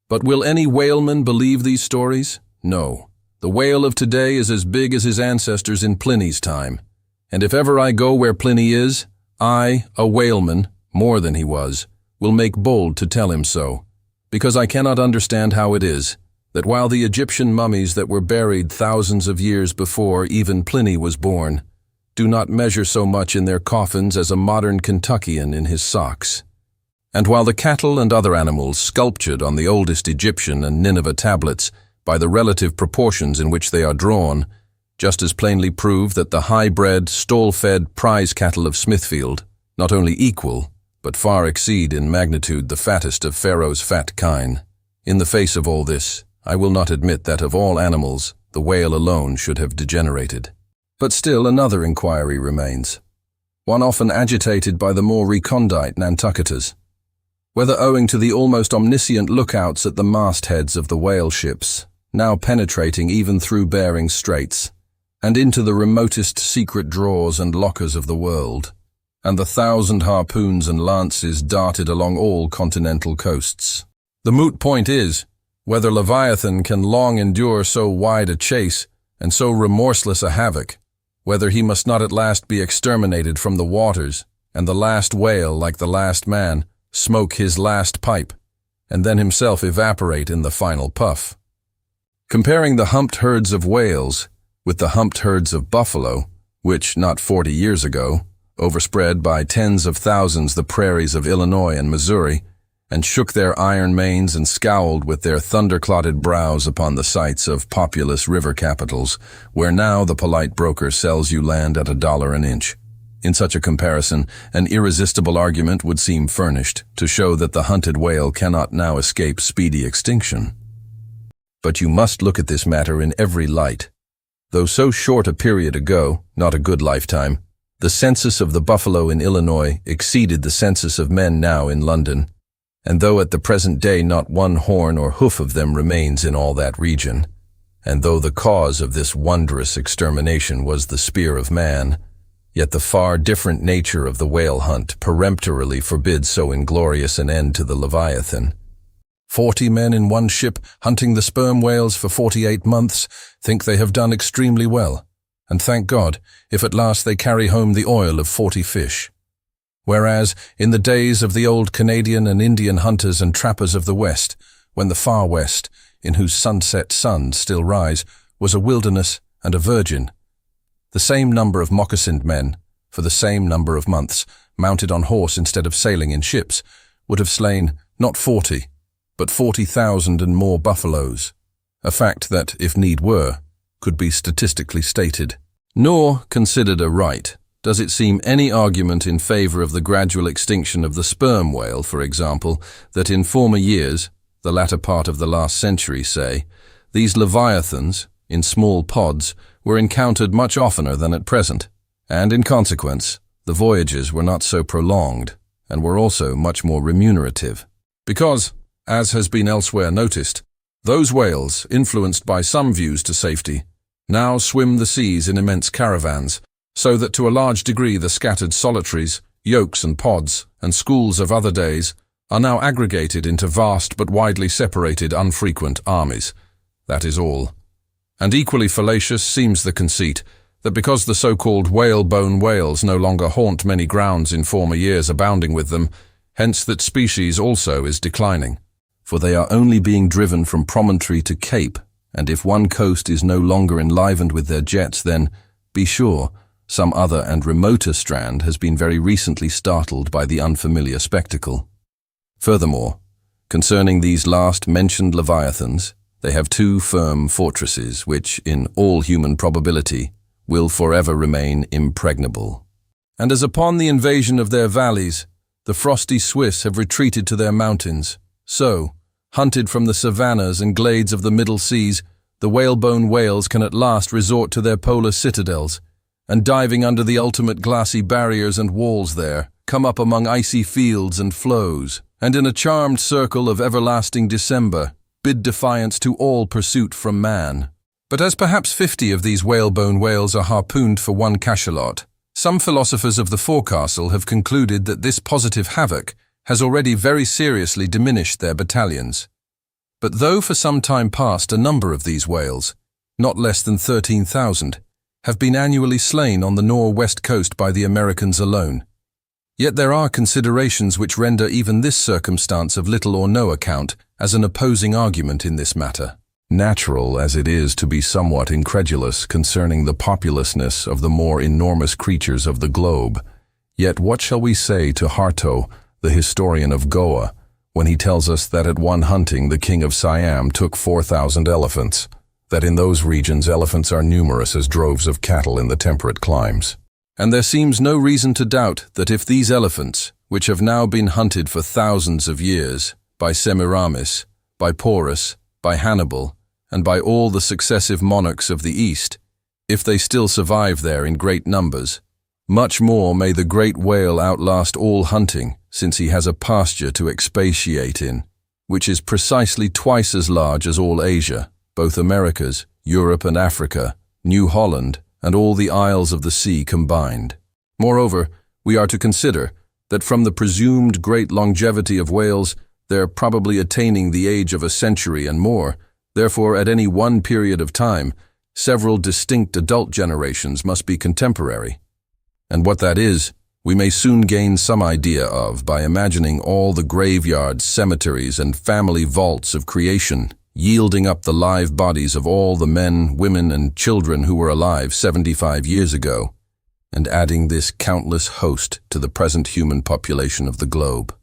But will any whaleman believe these stories? No. The whale of today is as big as his ancestors in Pliny's time. And if ever I go where Pliny is, I, a whaleman, more than he was, will make bold to tell him so, because I cannot understand how it is that while the Egyptian mummies that were buried thousands of years before even Pliny was born do not measure so much in their coffins as a modern Kentuckian in his socks. And while the cattle and other animals sculptured on the oldest Egyptian and Nineveh tablets by the relative proportions in which they are drawn, just as plainly prove that the high-bred, stall-fed prize cattle of Smithfield not only equal, but far exceed in magnitude the fattest of Pharaoh's fat kine. In the face of all this, I will not admit that of all animals, the whale alone should have degenerated. But still another inquiry remains, one often agitated by the more recondite Nantucketers, whether owing to the almost omniscient lookouts at the mastheads of the whale ships, now penetrating even through Bering Straits, and into the remotest secret drawers and lockers of the world, and the 1,000 harpoons and lances darted along all continental coasts. The moot point is, whether Leviathan can long endure so wide a chase and so remorseless a havoc, whether he must not at last be exterminated from the waters, and the last whale, like the last man, smoke his last pipe, and then himself evaporate in the final puff. Comparing the humped herds of whales with the humped herds of buffalo, which, not 40 years ago, overspread by tens of thousands the prairies of Illinois and Missouri, and shook their iron manes and scowled with their thunder-clotted brows upon the sites of populous river capitals, where now the polite broker sells you land at $1 an inch. In such a comparison, an irresistible argument would seem furnished to show that the hunted whale cannot now escape speedy extinction. But you must look at this matter in every light. Though so short a period ago, not a good lifetime, the census of the buffalo in Illinois exceeded the census of men now in London, and though at the present day not one horn or hoof of them remains in all that region, and though the cause of this wondrous extermination was the spear of man, yet the far different nature of the whale hunt peremptorily forbids so inglorious an end to the Leviathan. 40 men in one ship hunting the sperm whales for 48 months think they have done extremely well, and thank God if at last they carry home the oil of 40 fish. Whereas, in the days of the old Canadian and Indian hunters and trappers of the West, when the far West, in whose sunset suns still rise, was a wilderness and a virgin, the same number of moccasined men, for the same number of months, mounted on horse instead of sailing in ships, would have slain not 40, but 40,000 and more buffaloes, a fact that, if need were, could be statistically stated. Nor, considered aright, does it seem any argument in favor of the gradual extinction of the sperm whale, for example, that in former years, the latter part of the last century, say, these leviathans, in small pods, were encountered much oftener than at present, and in consequence, the voyages were not so prolonged, and were also much more remunerative. Because, as has been elsewhere noticed, those whales, influenced by some views to safety, now swim the seas in immense caravans, so that to a large degree the scattered solitaries, yolks and pods, and schools of other days are now aggregated into vast but widely separated unfrequent armies. That is all. And equally fallacious seems the conceit that because the so-called whalebone whales no longer haunt many grounds in former years abounding with them, hence that species also is declining. For they are only being driven from promontory to cape, and if one coast is no longer enlivened with their jets, then, be sure, some other and remoter strand has been very recently startled by the unfamiliar spectacle. Furthermore, concerning these last mentioned leviathans, they have 2 firm fortresses which, in all human probability, will forever remain impregnable. And as upon the invasion of their valleys, the frosty Swiss have retreated to their mountains, so, hunted from the savannas and glades of the Middle Seas, the whalebone whales can at last resort to their polar citadels, and diving under the ultimate glassy barriers and walls there, come up among icy fields and floes, and in a charmed circle of everlasting December, bid defiance to all pursuit from man. But as perhaps 50 of these whalebone whales are harpooned for one cachalot, some philosophers of the forecastle have concluded that this positive havoc has already very seriously diminished their battalions. But though for some time past a number of these whales, not less than 13,000, have been annually slain on the nor-west coast by the Americans alone, yet there are considerations which render even this circumstance of little or no account as an opposing argument in this matter. Natural as it is to be somewhat incredulous concerning the populousness of the more enormous creatures of the globe, yet what shall we say to Harto, the historian of Goa, when he tells us that at one hunting the king of Siam took 4,000 elephants, that in those regions elephants are numerous as droves of cattle in the temperate climes. And there seems no reason to doubt that if these elephants, which have now been hunted for thousands of years, by Semiramis, by Porus, by Hannibal, and by all the successive monarchs of the East, if they still survive there in great numbers, much more may the great whale outlast all hunting, since he has a pasture to expatiate in, which is precisely twice as large as all Asia, both Americas, Europe and Africa, New Holland, and all the isles of the sea combined. Moreover, we are to consider that from the presumed great longevity of whales, they're probably attaining the age of a century and more. Therefore, at any one period of time, several distinct adult generations must be contemporary. And what that is, we may soon gain some idea of by imagining all the graveyards, cemeteries, and family vaults of creation, yielding up the live bodies of all the men, women, and children who were alive 75 years ago, and adding this countless host to the present human population of the globe.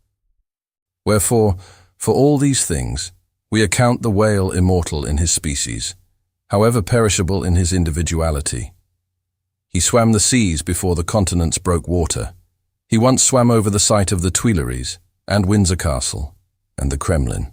Wherefore, for all these things, we account the whale immortal in his species, however perishable in his individuality. He swam the seas before the continents broke water. He once swam over the site of the Tuileries, and Windsor Castle, and the Kremlin.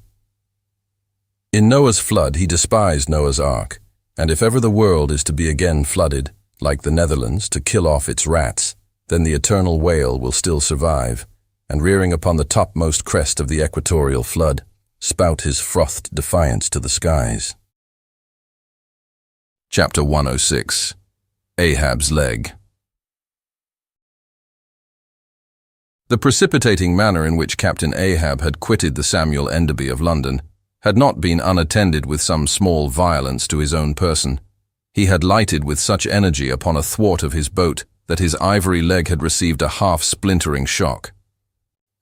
In Noah's flood he despised Noah's Ark, and if ever the world is to be again flooded, like the Netherlands, to kill off its rats, then the eternal whale will still survive, and rearing upon the topmost crest of the equatorial flood, spout his frothed defiance to the skies. Chapter 106. Ahab's Leg. The precipitating manner in which Captain Ahab had quitted the Samuel Enderby of London had not been unattended with some small violence to his own person. He had lighted with such energy upon a thwart of his boat that his ivory leg had received a half-splintering shock.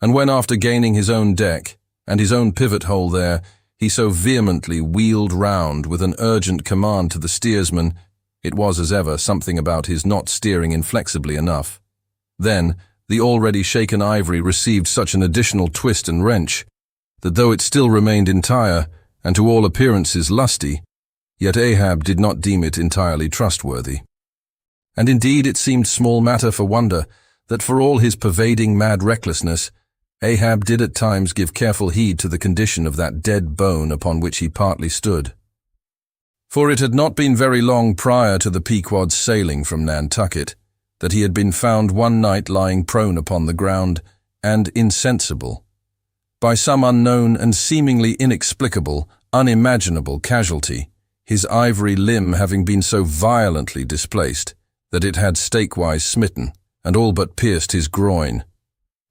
And when after gaining his own deck, and his own pivot-hole there, he so vehemently wheeled round with an urgent command to the steersman, it was, as ever, something about his not steering inflexibly enough. Then, the already shaken ivory received such an additional twist and wrench, that though it still remained entire, and to all appearances lusty, yet Ahab did not deem it entirely trustworthy. And indeed it seemed small matter for wonder that for all his pervading mad recklessness, Ahab did at times give careful heed to the condition of that dead bone upon which he partly stood. For it had not been very long prior to the Pequod's sailing from Nantucket that he had been found one night lying prone upon the ground and insensible, by some unknown and seemingly inexplicable, unimaginable casualty, his ivory limb having been so violently displaced that it had stakewise smitten and all but pierced his groin.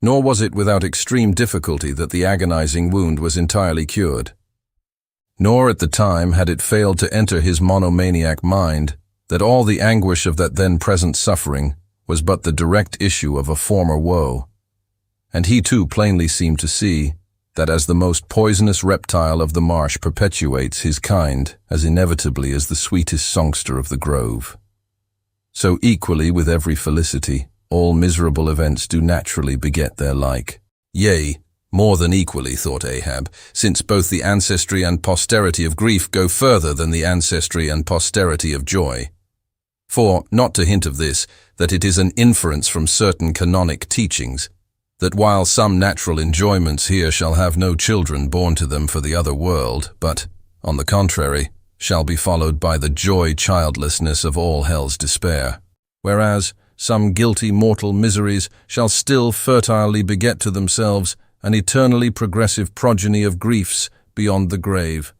Nor was it without extreme difficulty that the agonizing wound was entirely cured. Nor at the time had it failed to enter his monomaniac mind that all the anguish of that then present suffering was but the direct issue of a former woe. And he too plainly seemed to see that as the most poisonous reptile of the marsh perpetuates his kind as inevitably as the sweetest songster of the grove, so equally with every felicity, all miserable events do naturally beget their like. Yea, more than equally, thought Ahab, since both the ancestry and posterity of grief go further than the ancestry and posterity of joy. For, not to hint of this, that it is an inference from certain canonic teachings, that while some natural enjoyments here shall have no children born to them for the other world, but, on the contrary, shall be followed by the joy-childlessness of all hell's despair, whereas some guilty mortal miseries shall still fertilely beget to themselves an eternally progressive progeny of griefs beyond the grave.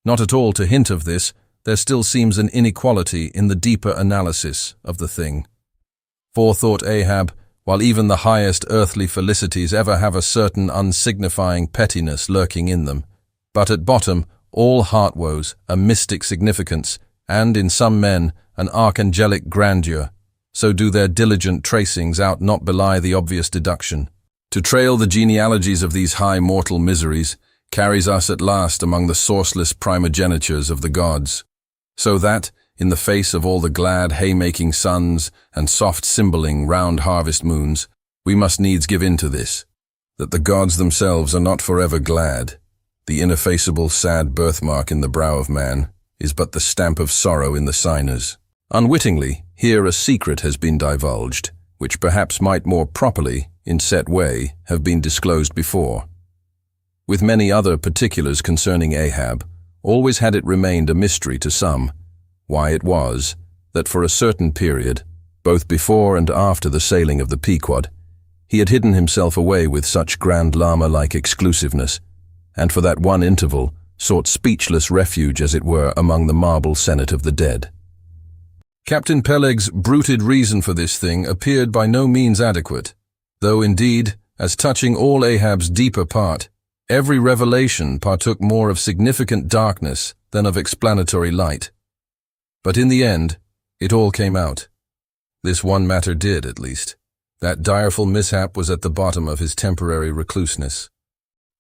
Not at all to hint of this, there still seems an inequality in the deeper analysis of the thing. For, thought Ahab, while even the highest earthly felicities ever have a certain unsignifying pettiness lurking in them, but at bottom all heart woes a mystic significance, and in some men an archangelic grandeur, so do their diligent tracings out not belie the obvious deduction. To trail the genealogies of these high mortal miseries carries us at last among the sourceless primogenitures of the gods, so that, in the face of all the glad haymaking suns and soft cymbaling round harvest moons, we must needs give in to this, that the gods themselves are not forever glad. The ineffaceable sad birthmark in the brow of man is but the stamp of sorrow in the signers. Unwittingly, here a secret has been divulged, which perhaps might more properly, in set way, have been disclosed before. With many other particulars concerning Ahab, always had it remained a mystery to some, why it was that for a certain period, both before and after the sailing of the Pequod, he had hidden himself away with such Grand Lama-like exclusiveness, and for that one interval sought speechless refuge as it were among the marble senate of the dead. Captain Peleg's bruited reason for this thing appeared by no means adequate, though indeed, as touching all Ahab's deeper part, every revelation partook more of significant darkness than of explanatory light. But in the end, it all came out. This one matter did, at least. That direful mishap was at the bottom of his temporary recluseness.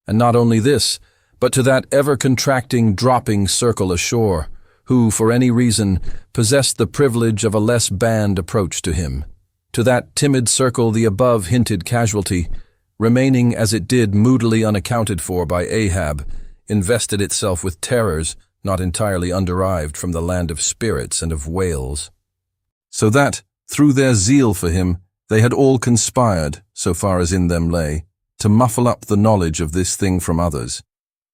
And not only this, but to that ever-contracting, dropping circle ashore, who, for any reason, possessed the privilege of a less banned approach to him. To that timid circle the above hinted casualty, remaining as it did moodily unaccounted for by Ahab, invested itself with terrors not entirely underived from the land of spirits and of whales. So that, through their zeal for him, they had all conspired, so far as in them lay, to muffle up the knowledge of this thing from others,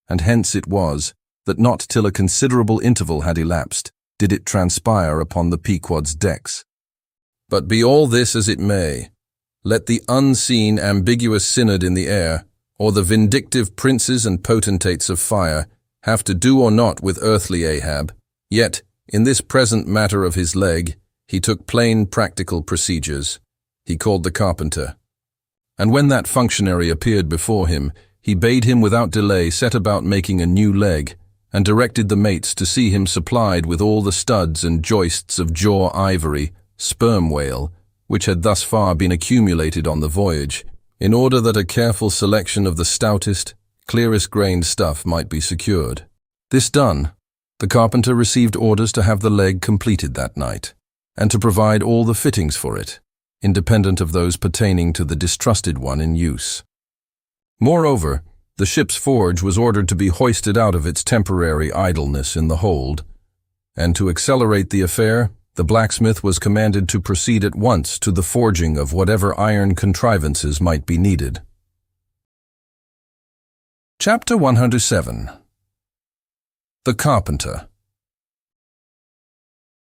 and hence it was that not till a considerable interval had elapsed did it transpire upon the Pequod's decks. But be all this as it may, let the unseen ambiguous synod in the air, or the vindictive princes and potentates of fire, have to do or not with earthly Ahab, yet, in this present matter of his leg, he took plain practical procedures. He called the carpenter. And when that functionary appeared before him, he bade him without delay set about making a new leg, and directed the mates to see him supplied with all the studs and joists of jaw ivory, sperm whale, which had thus far been accumulated on the voyage, in order that a careful selection of the stoutest, clearest-grained stuff might be secured. This done, the carpenter received orders to have the leg completed that night, and to provide all the fittings for it, independent of those pertaining to the distrusted one in use. Moreover, the ship's forge was ordered to be hoisted out of its temporary idleness in the hold, and to accelerate the affair, the blacksmith was commanded to proceed at once to the forging of whatever iron contrivances might be needed. Chapter 107. The Carpenter.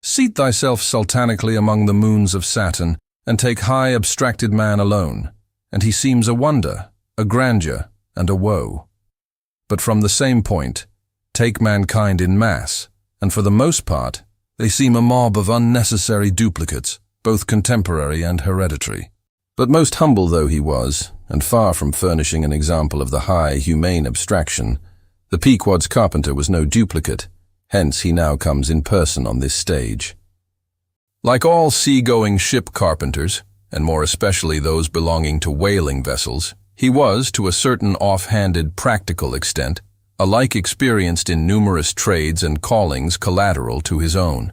Seat thyself sultanically among the moons of Saturn, and take high abstracted man alone, and he seems a wonder, a grandeur, and a woe. But from the same point, take mankind in mass, and for the most part, they seem a mob of unnecessary duplicates, both contemporary and hereditary. But most humble though he was, and far from furnishing an example of the high, humane abstraction, the Pequod's carpenter was no duplicate, hence he now comes in person on this stage. Like all sea-going ship carpenters, and more especially those belonging to whaling vessels, he was, to a certain off-handed practical extent, alike experienced in numerous trades and callings collateral to his own.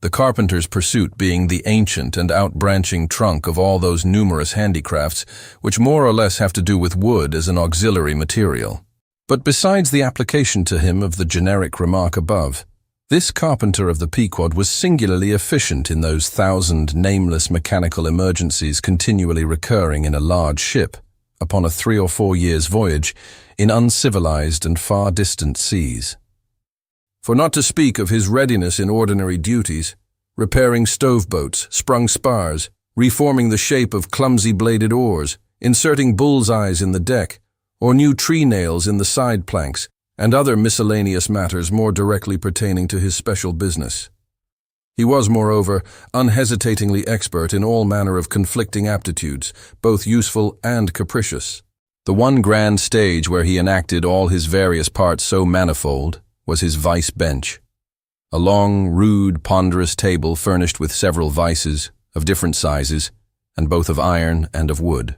The carpenter's pursuit being the ancient and outbranching trunk of all those numerous handicrafts which more or less have to do with wood as an auxiliary material. But besides the application to him of the generic remark above, this carpenter of the Pequod was singularly efficient in those 1,000 nameless mechanical emergencies continually recurring in a large ship, upon a 3 or 4 years' voyage, in uncivilized and far distant seas. For not to speak of his readiness in ordinary duties, repairing stove-boats, sprung spars, reforming the shape of clumsy-bladed oars, inserting bull's-eyes in the deck, or new tree-nails in the side planks, and other miscellaneous matters more directly pertaining to his special business. He was, moreover, unhesitatingly expert in all manner of conflicting aptitudes, both useful and capricious. The one grand stage where he enacted all his various parts so manifold was his vice bench, a long, rude, ponderous table furnished with several vices, of different sizes, and both of iron and of wood.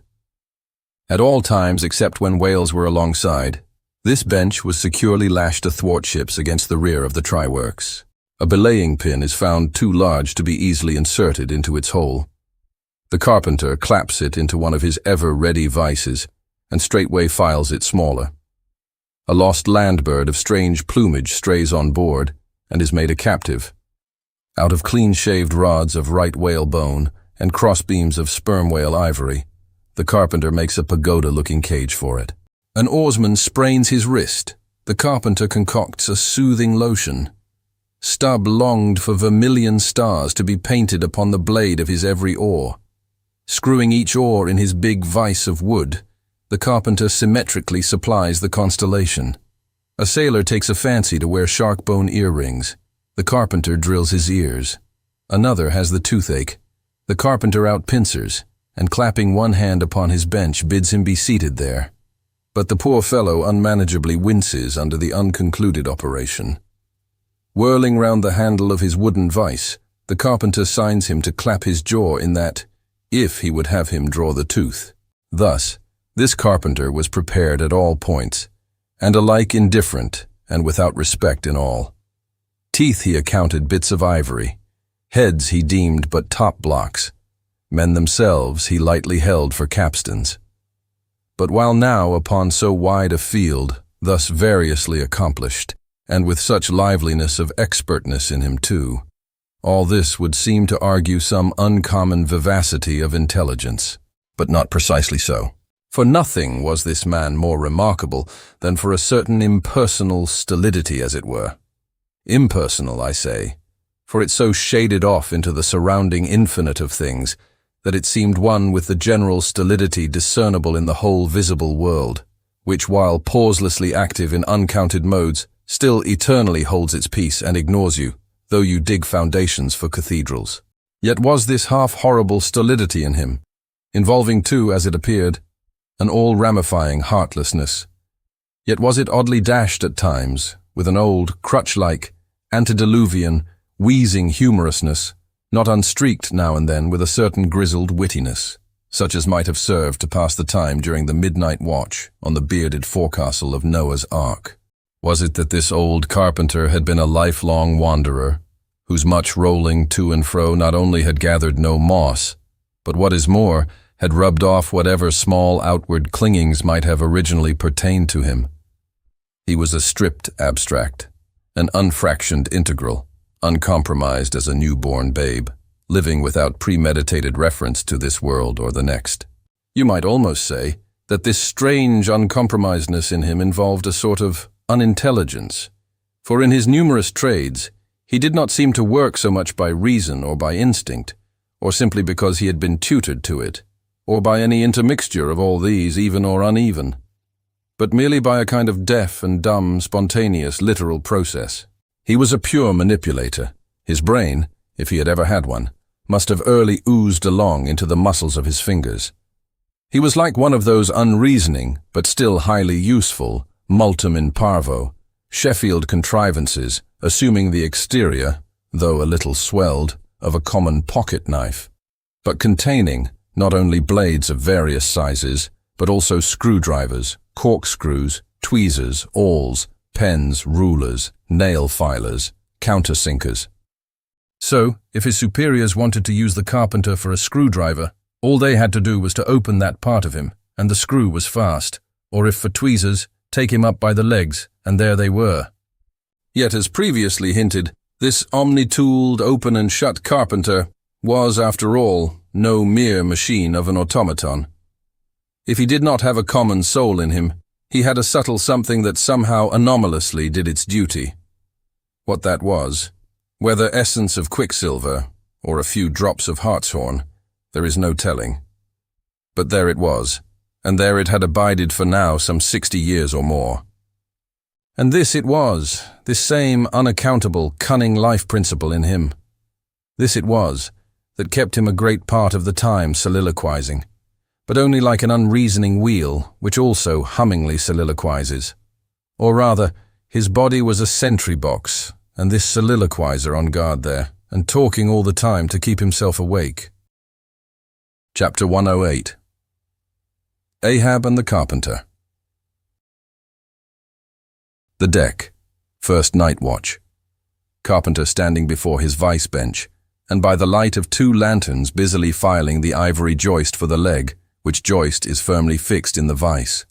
At all times except when whales were alongside, this bench was securely lashed athwartships against the rear of the try-works. A belaying pin is found too large to be easily inserted into its hole. The carpenter claps it into one of his ever-ready vices, and straightway files it smaller. A lost land bird of strange plumage strays on board, and is made a captive. Out of clean-shaved rods of right whale bone and crossbeams of sperm whale ivory, the carpenter makes a pagoda-looking cage for it. An oarsman sprains his wrist. The carpenter concocts a soothing lotion. Stubb longed for vermilion stars to be painted upon the blade of his every oar. Screwing each oar in his big vise of wood, the carpenter symmetrically supplies the constellation. A sailor takes a fancy to wear shark bone earrings. The carpenter drills his ears. Another has the toothache. The carpenter out pincers, and clapping one hand upon his bench bids him be seated there. But the poor fellow unmanageably winces under the unconcluded operation. Whirling round the handle of his wooden vice, the carpenter signs him to clap his jaw in that, if he would have him draw the tooth. Thus, this carpenter was prepared at all points, and alike indifferent and without respect in all. Teeth he accounted bits of ivory, heads he deemed but top blocks, men themselves he lightly held for capstans. But while now upon so wide a field, thus variously accomplished, and with such liveliness of expertness in him too, all this would seem to argue some uncommon vivacity of intelligence, but not precisely so. For nothing was this man more remarkable than for a certain impersonal stolidity, as it were. Impersonal, I say, for it so shaded off into the surrounding infinite of things that it seemed one with the general stolidity discernible in the whole visible world, which, while pauselessly active in uncounted modes, still eternally holds its peace and ignores you, though you dig foundations for cathedrals. Yet was this half-horrible stolidity in him, involving too, as it appeared, an all-ramifying heartlessness. Yet was it oddly dashed at times, with an old, crutch-like, antediluvian, wheezing humorousness, not unstreaked now and then with a certain grizzled wittiness, such as might have served to pass the time during the midnight watch on the bearded forecastle of Noah's Ark. Was it that this old carpenter had been a lifelong wanderer, whose much rolling to and fro not only had gathered no moss, but what is more, had rubbed off whatever small outward clingings might have originally pertained to him? He was a stripped abstract, an unfractioned integral, uncompromised as a newborn babe, living without premeditated reference to this world or the next. You might almost say that this strange uncompromisedness in him involved a sort of unintelligence, for in his numerous trades he did not seem to work so much by reason or by instinct, or simply because he had been tutored to it, or by any intermixture of all these, even or uneven, but merely by a kind of deaf and dumb, spontaneous, literal process. He was a pure manipulator. His brain, if he had ever had one, must have early oozed along into the muscles of his fingers. He was like one of those unreasoning, but still highly useful, multum in parvo, Sheffield contrivances, assuming the exterior, though a little swelled, of a common pocket knife, but containing not only blades of various sizes, but also screwdrivers, corkscrews, tweezers, awls, pens, rulers, nail filers, countersinkers. So, if his superiors wanted to use the carpenter for a screwdriver, all they had to do was to open that part of him, and the screw was fast, or if for tweezers, take him up by the legs, and there they were. Yet, as previously hinted, this omni-tooled, open and shut carpenter was, after all, no mere machine of an automaton. If he did not have a common soul in him, he had a subtle something that somehow anomalously did its duty. What that was, whether essence of quicksilver or a few drops of hartshorn, there is no telling. But there it was, and there it had abided for now some 60 years or more. And this it was, this same unaccountable, cunning life principle in him. This it was that kept him a great part of the time soliloquizing, but only like an unreasoning wheel, which also hummingly soliloquizes. Or rather, his body was a sentry box, and this soliloquizer on guard there, and talking all the time to keep himself awake. Chapter 108. Ahab and the Carpenter. The deck. First night watch. Carpenter standing before his vice bench, and by the light of 2 lanterns busily filing the ivory joist for the leg, which joist is firmly fixed in the vice.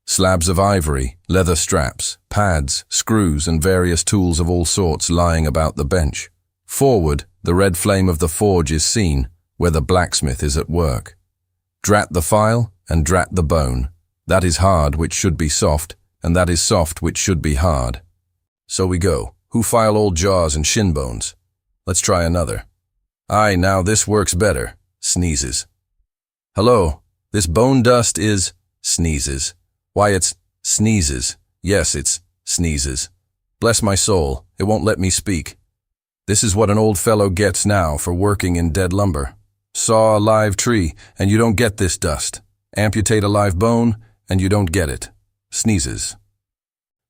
Slabs of ivory, leather straps, pads, screws, and various tools of all sorts lying about the bench. Forward, the red flame of the forge is seen, where the blacksmith is at work. Drat the file, and drat the bone. That is hard which should be soft, and that is soft which should be hard. So we go. Who file old jaws and shin bones? Let's try another. Aye, now this works better. Sneezes. Hello, this bone dust is... Sneezes. Why, it's... Sneezes. Yes, it's... Sneezes. Bless my soul, it won't let me speak. This is what an old fellow gets now for working in dead lumber. Saw a live tree, and you don't get this dust. Amputate a live bone, and you don't get it. Sneezes.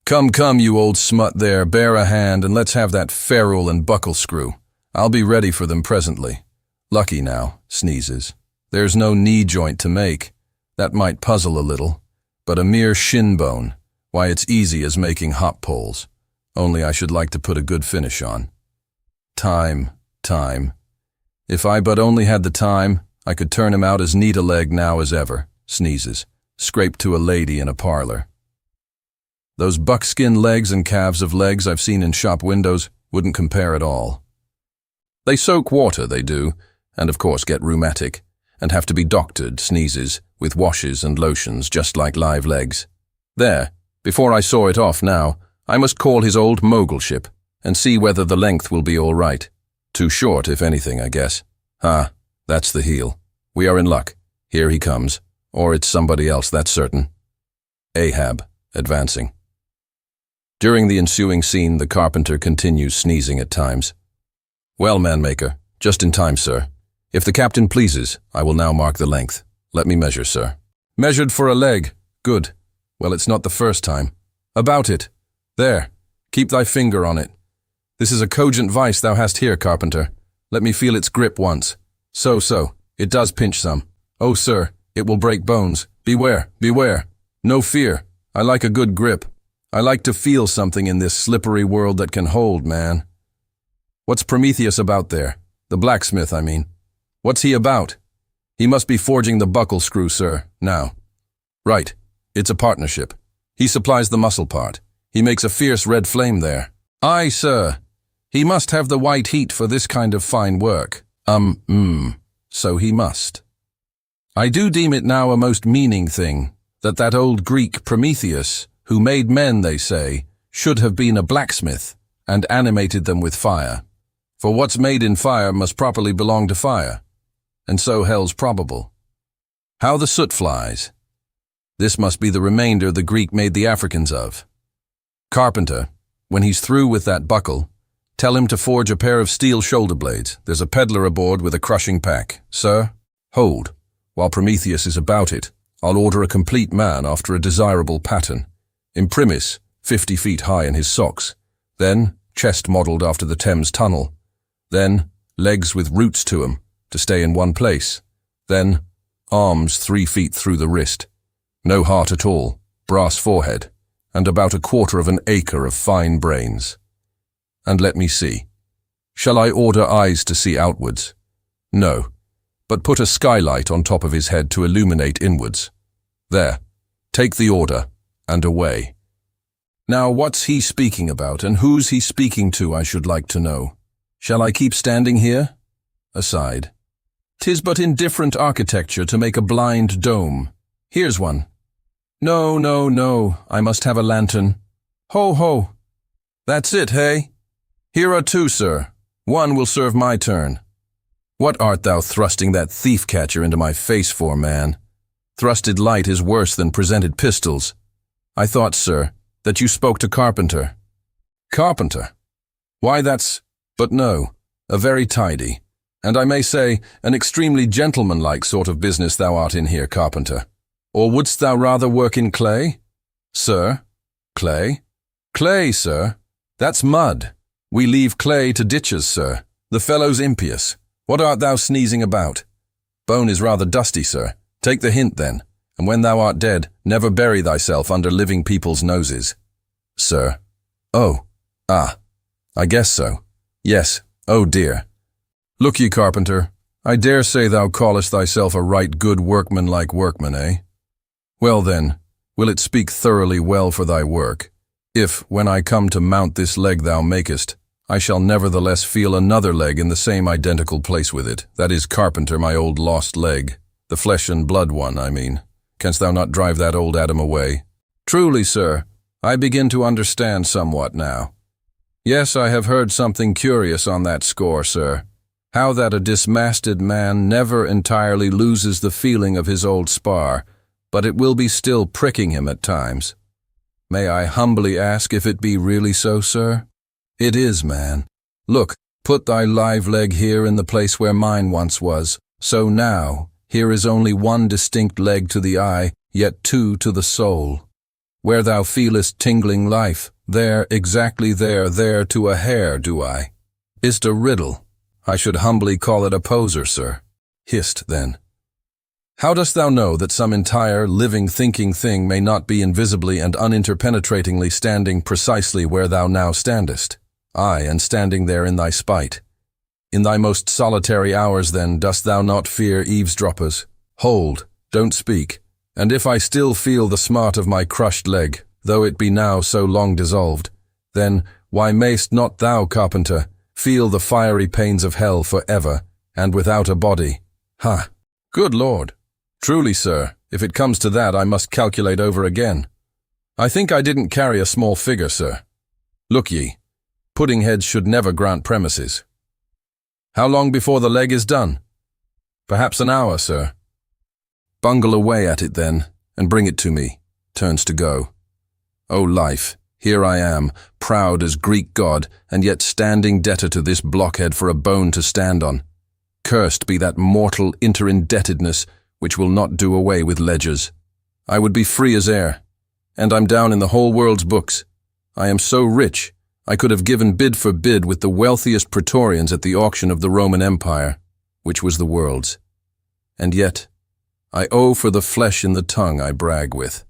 Come, you old smut there, bear a hand, and let's have that ferrule and buckle screw. I'll be ready for them presently. Lucky now, sneezes. There's no knee joint to make. That might puzzle a little. But a mere shin bone, why it's easy as making hop poles. Only I should like to put a good finish on. Time. If I but only had the time, I could turn him out as neat a leg now as ever, sneezes, scraped to a lady in a parlor. Those buckskin legs and calves of legs I've seen in shop windows wouldn't compare at all. They soak water, they do, and of course get rheumatic, and have to be doctored, sneezes, with washes and lotions just like live legs. There, before I saw it off now, I must call his old mogulship, and see whether the length will be all right. Too short, if anything, I guess. That's the heel. We are in luck. Here he comes. Or it's somebody else, that's certain. Ahab, advancing. During the ensuing scene, the carpenter continues sneezing at times. Well, manmaker, just in time, sir. If the captain pleases, I will now mark the length. Let me measure, sir. Measured for a leg. Good. Well, it's not the first time. About it. There. Keep thy finger on it. This is a cogent vice thou hast here, carpenter. Let me feel its grip once. So. It does pinch some. Oh, sir, it will break bones. Beware. No fear. I like a good grip. I like to feel something in this slippery world that can hold, man. What's Prometheus about there? The blacksmith, I mean. What's he about? He must be forging the buckle screw, sir, now. Right. It's a partnership. He supplies the muscle part. He makes a fierce red flame there. Aye, sir. He must have the white heat for this kind of fine work. So he must. I do deem it now a most meaning thing that old Greek Prometheus, who made men, they say, should have been a blacksmith and animated them with fire. For what's made in fire must properly belong to fire, and so hell's probable. How the soot flies. This must be the remainder the Greek made the Africans of. Carpenter, when he's through with that buckle, tell him to forge a pair of steel shoulder blades. There's a peddler aboard with a crushing pack. Sir, hold. While Prometheus is about it, I'll order a complete man after a desirable pattern. Imprimis, 50 feet high in his socks. Then, chest modelled after the Thames Tunnel. Then, legs with roots to 'em, to stay in one place. Then, arms 3 feet through the wrist. No heart at all, brass forehead, and about 1/4 of an acre of fine brains. And let me see. Shall I order eyes to see outwards? No, but put a skylight on top of his head to illuminate inwards. There, take the order, and away. Now what's he speaking about, and who's he speaking to, I should like to know. Shall I keep standing here? Aside. 'Tis but indifferent architecture to make a blind dome. Here's one. No, I must have a lantern. Ho. That's it, hey? Here are 2, sir. One will serve my turn. What art thou thrusting that thief-catcher into my face for, man? Thrusted light is worse than presented pistols. I thought, sir, that you spoke to Carpenter. Carpenter? Why, but no, a very tidy, and I may say, an extremely gentlemanlike sort of business thou art in here, Carpenter. Or wouldst thou rather work in clay? Sir? Clay? Clay, sir. That's mud. We leave clay to ditches, sir. The fellow's impious. What art thou sneezing about? Bone is rather dusty, sir. Take the hint, then, and when thou art dead, never bury thyself under living people's noses. Sir. Oh. I guess so. Yes. Oh, dear. Look ye, Carpenter, I dare say thou callest thyself a right good workman-like workman, eh? Well, then, will it speak thoroughly well for thy work, if, when I come to mount this leg thou makest, I shall nevertheless feel another leg in the same identical place with it, that is, Carpenter, my old lost leg, the flesh and blood one, I mean. Canst thou not drive that old Adam away? Truly, sir, I begin to understand somewhat now. Yes, I have heard something curious on that score, sir. How that a dismasted man never entirely loses the feeling of his old spar, but it will be still pricking him at times. May I humbly ask if it be really so, sir? It is, man. Look, Put thy live leg here in the place where mine once was. So now, here is only one distinct leg to the eye, yet two to the soul. Where thou feelest tingling life, there, exactly there to a hair do I. Is't a riddle? I should humbly call it a poser, sir. Hist, then. How dost thou know that some entire, living, thinking thing may not be invisibly and uninterpenetratingly standing precisely where thou now standest? Aye, and standing there in thy spite. In thy most solitary hours, then, dost thou not fear eavesdroppers? Hold, don't speak, and if I still feel the smart of my crushed leg, though it be now so long dissolved, then why mayst not thou, carpenter, feel the fiery pains of hell for ever, and without a body? Ha! Good Lord! Truly, sir, if it comes to that, I must calculate over again. I think I didn't carry a small figure, sir. Look ye, pudding heads should never grant premises. How long before the leg is done? Perhaps an hour, sir. Bungle away at it then, and bring it to me. Turns to go. O life, here I am, proud as Greek god, and yet standing debtor to this blockhead for a bone to stand on. Cursed be that mortal interindebtedness which will not do away with ledgers. I would be free as air, and I'm down in the whole world's books. I am so rich, I could have given bid for bid with the wealthiest praetorians at the auction of the Roman Empire, which was the world's. And yet, I owe for the flesh in the tongue I brag with.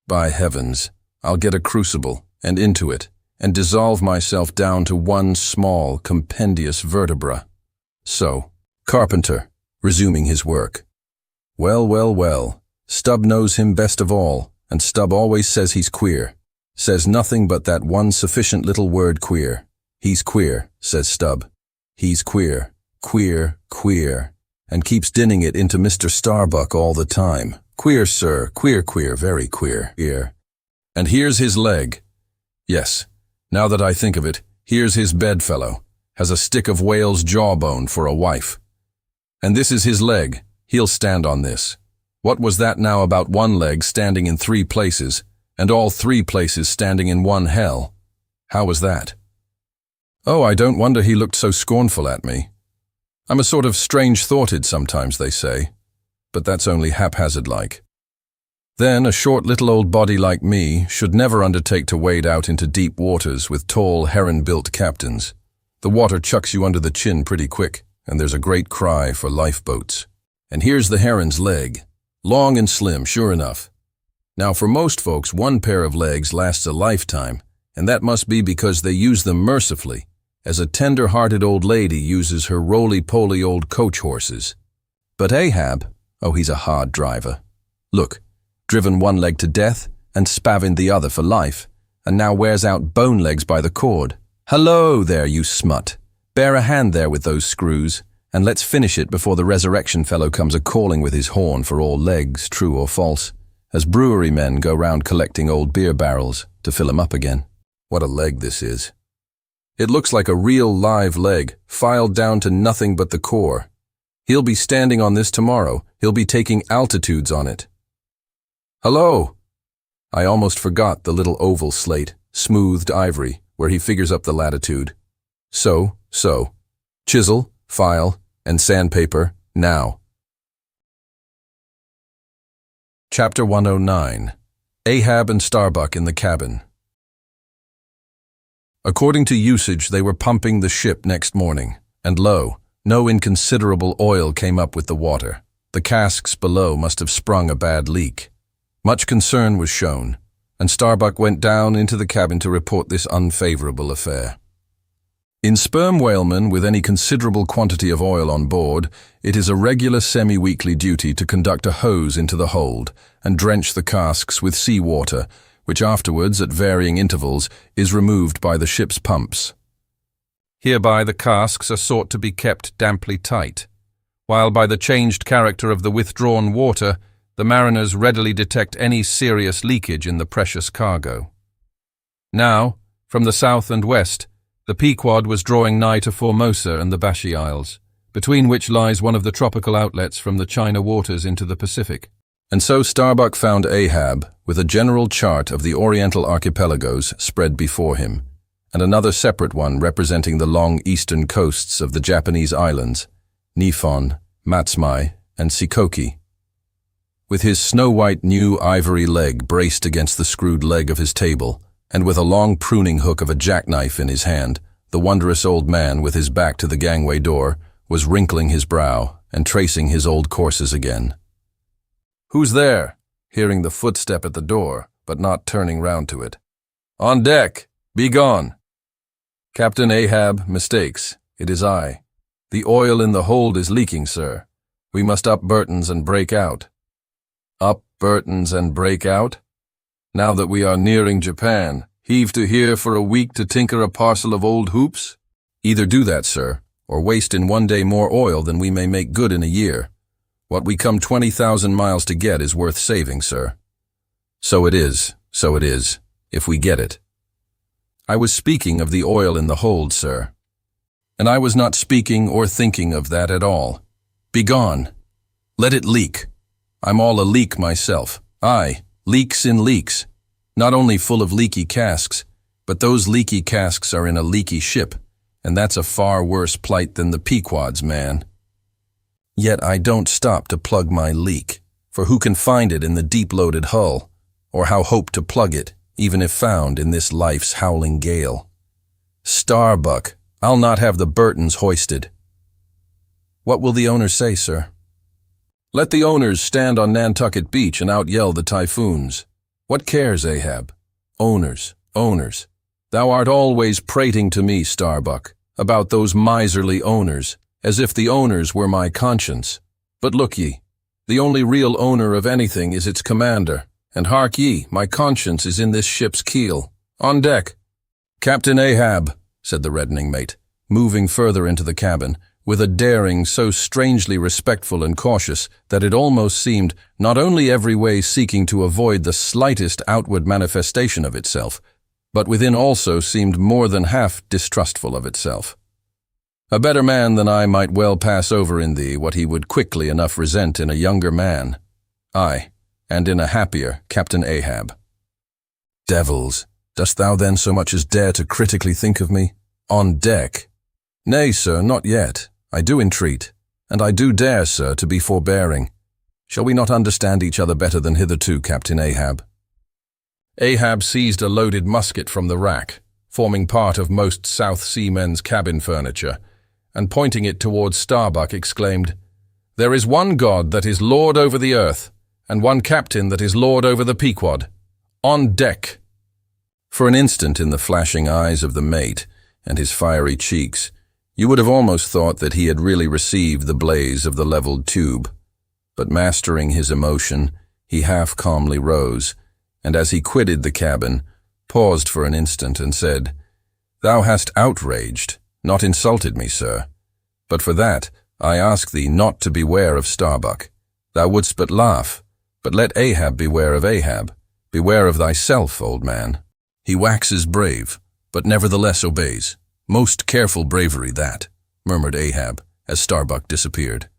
By heavens, I'll get a crucible, and into it, and dissolve myself down to one small, compendious vertebra. So, carpenter, resuming his work. Well, Stubb knows him best of all, and Stubb always says he's queer. Says nothing but that one sufficient little word queer. He's queer, says Stubb. He's queer, queer, and keeps dinning it into Mr. Starbuck all the time. Queer, sir, queer, very queer. And here's his leg. Yes, now that I think of it, here's his bedfellow. Has a stick of whale's jawbone for a wife. And this is his leg. He'll stand on this. What was that now about one leg standing in 3 places, and all 3 places standing in one hell? How was that? Oh, I don't wonder he looked so scornful at me. I'm a sort of strange-thoughted sometimes, they say, but that's only haphazard-like. Then a short little old body like me should never undertake to wade out into deep waters with tall, heron-built captains. The water chucks you under the chin pretty quick, and there's a great cry for lifeboats. And here's the heron's leg, long and slim, sure enough. Now for most folks, one pair of legs lasts a lifetime, and that must be because they use them mercifully, as a tender-hearted old lady uses her roly-poly old coach horses. But Ahab, oh, he's a hard driver. Look, driven one leg to death and spavined the other for life, and now wears out bone legs by the cord. Hello there, you smut. Bear a hand there with those screws, and let's finish it before the resurrection fellow comes a-calling with his horn for all legs, true or false, as brewery men go round collecting old beer barrels to fill 'em up again. What a leg this is. It looks like a real live leg, filed down to nothing but the core. He'll be standing on this tomorrow. He'll be taking altitudes on it. Hello! I almost forgot the little oval slate, smoothed ivory, where he figures up the latitude. So. Chisel, file, and sandpaper, now. Chapter 109. Ahab and Starbuck in the cabin. According to usage, they were pumping the ship next morning, and lo, no inconsiderable oil came up with the water. The casks below must have sprung a bad leak. Much concern was shown, and Starbuck went down into the cabin to report this unfavorable affair. In sperm whalemen with any considerable quantity of oil on board, it is a regular semi-weekly duty to conduct a hose into the hold and drench the casks with sea water, which afterwards, at varying intervals, is removed by the ship's pumps. Hereby the casks are sought to be kept damply tight, while by the changed character of the withdrawn water, the mariners readily detect any serious leakage in the precious cargo. Now, from the south and west, the Pequod was drawing nigh to Formosa and the Bashi Isles, between which lies one of the tropical outlets from the China waters into the Pacific. And so Starbuck found Ahab with a general chart of the Oriental archipelagos spread before him, and another separate one representing the long eastern coasts of the Japanese islands, Niphon, Matsumai, and Shikoku. With his snow-white new ivory leg braced against the screwed leg of his table, and with a long pruning hook of a jackknife in his hand, the wondrous old man, with his back to the gangway door, was wrinkling his brow and tracing his old courses again. "Who's there?" hearing the footstep at the door, but not turning round to it. "On deck! Be gone!" "Captain Ahab mistakes. It is I. The oil in the hold is leaking, sir. We must up Burton's and break out." "Up Burton's and break out? Now that we are nearing Japan, heave to here for a week to tinker a parcel of old hoops? Either do that, sir, or waste in one day more oil than we may make good in a year. What we come 20,000 miles to get is worth saving, sir." So it is, if we get it." "I was speaking of the oil in the hold, sir." "And I was not speaking or thinking of that at all. Begone. Let it leak. I'm all a leak myself. Aye, leaks in leaks. Not only full of leaky casks, but those leaky casks are in a leaky ship, and that's a far worse plight than the Pequod's, man. Yet I don't stop to plug my leak, for who can find it in the deep-loaded hull, or how hope to plug it, even if found in this life's howling gale? Starbuck, I'll not have the Burtons hoisted." "What will the owners say, sir?" "Let the owners stand on Nantucket Beach and out-yell the typhoons. What cares, Ahab? Owners, owners. Thou art always prating to me, Starbuck, about those miserly owners, as if the owners were my conscience. But look ye, the only real owner of anything is its commander, and hark ye, my conscience is in this ship's keel. On deck." "Captain Ahab," said the reddening mate, moving further into the cabin, with a daring so strangely respectful and cautious that it almost seemed not only every way seeking to avoid the slightest outward manifestation of itself, but within also seemed more than half distrustful of itself. "A better man than I might well pass over in thee what he would quickly enough resent in a younger man. Aye, and in a happier Captain Ahab." "Devils, dost thou then so much as dare to critically think of me? On deck?" "Nay, sir, not yet. I do entreat, and I do dare, sir, to be forbearing. Shall we not understand each other better than hitherto, Captain Ahab?" Ahab seized a loaded musket from the rack, forming part of most South Sea men's cabin furniture, and pointing it towards Starbuck exclaimed, "There is one God that is Lord over the earth, and one captain that is Lord over the Pequod. On deck!" For an instant in the flashing eyes of the mate and his fiery cheeks, you would have almost thought that he had really received the blaze of the leveled tube. But mastering his emotion, he half calmly rose, and as he quitted the cabin, paused for an instant and said, "Thou hast outraged, not insulted me, sir. But for that, I ask thee not to beware of Starbuck. Thou wouldst but laugh, but let Ahab beware of Ahab. Beware of thyself, old man. He waxes brave, but nevertheless obeys. Most careful bravery, that," murmured Ahab, as Starbuck disappeared.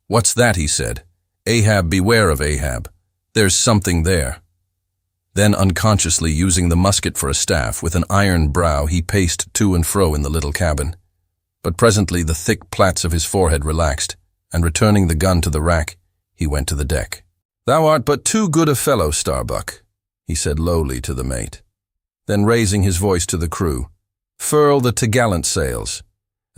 "What's that?" he said. "Ahab, beware of Ahab. There's something there." Then unconsciously using the musket for a staff, with an iron brow he paced to and fro in the little cabin. But presently the thick plaits of his forehead relaxed, and returning the gun to the rack, he went to the deck. "Thou art but too good a fellow, Starbuck," he said lowly to the mate. Then raising his voice to the crew, "Furl the topgallant sails,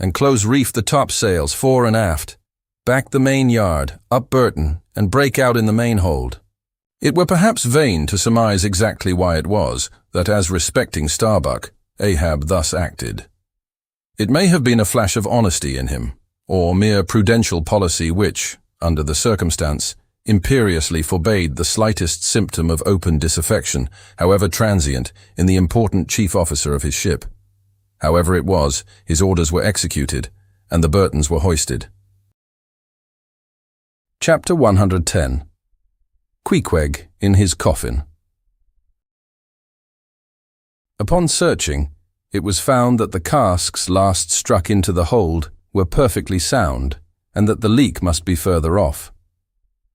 and close reef the topsails fore and aft. Back the main yard, up Burton, and break out in the main hold." It were perhaps vain to surmise exactly why it was that, as respecting Starbuck, Ahab thus acted. It may have been a flash of honesty in him, or mere prudential policy which, under the circumstance, imperiously forbade the slightest symptom of open disaffection, however transient, in the important chief officer of his ship. However it was, his orders were executed, and the Burtons were hoisted. Chapter 110. Queequeg in his coffin. Upon searching, it was found that the casks last struck into the hold were perfectly sound, and that the leak must be further off.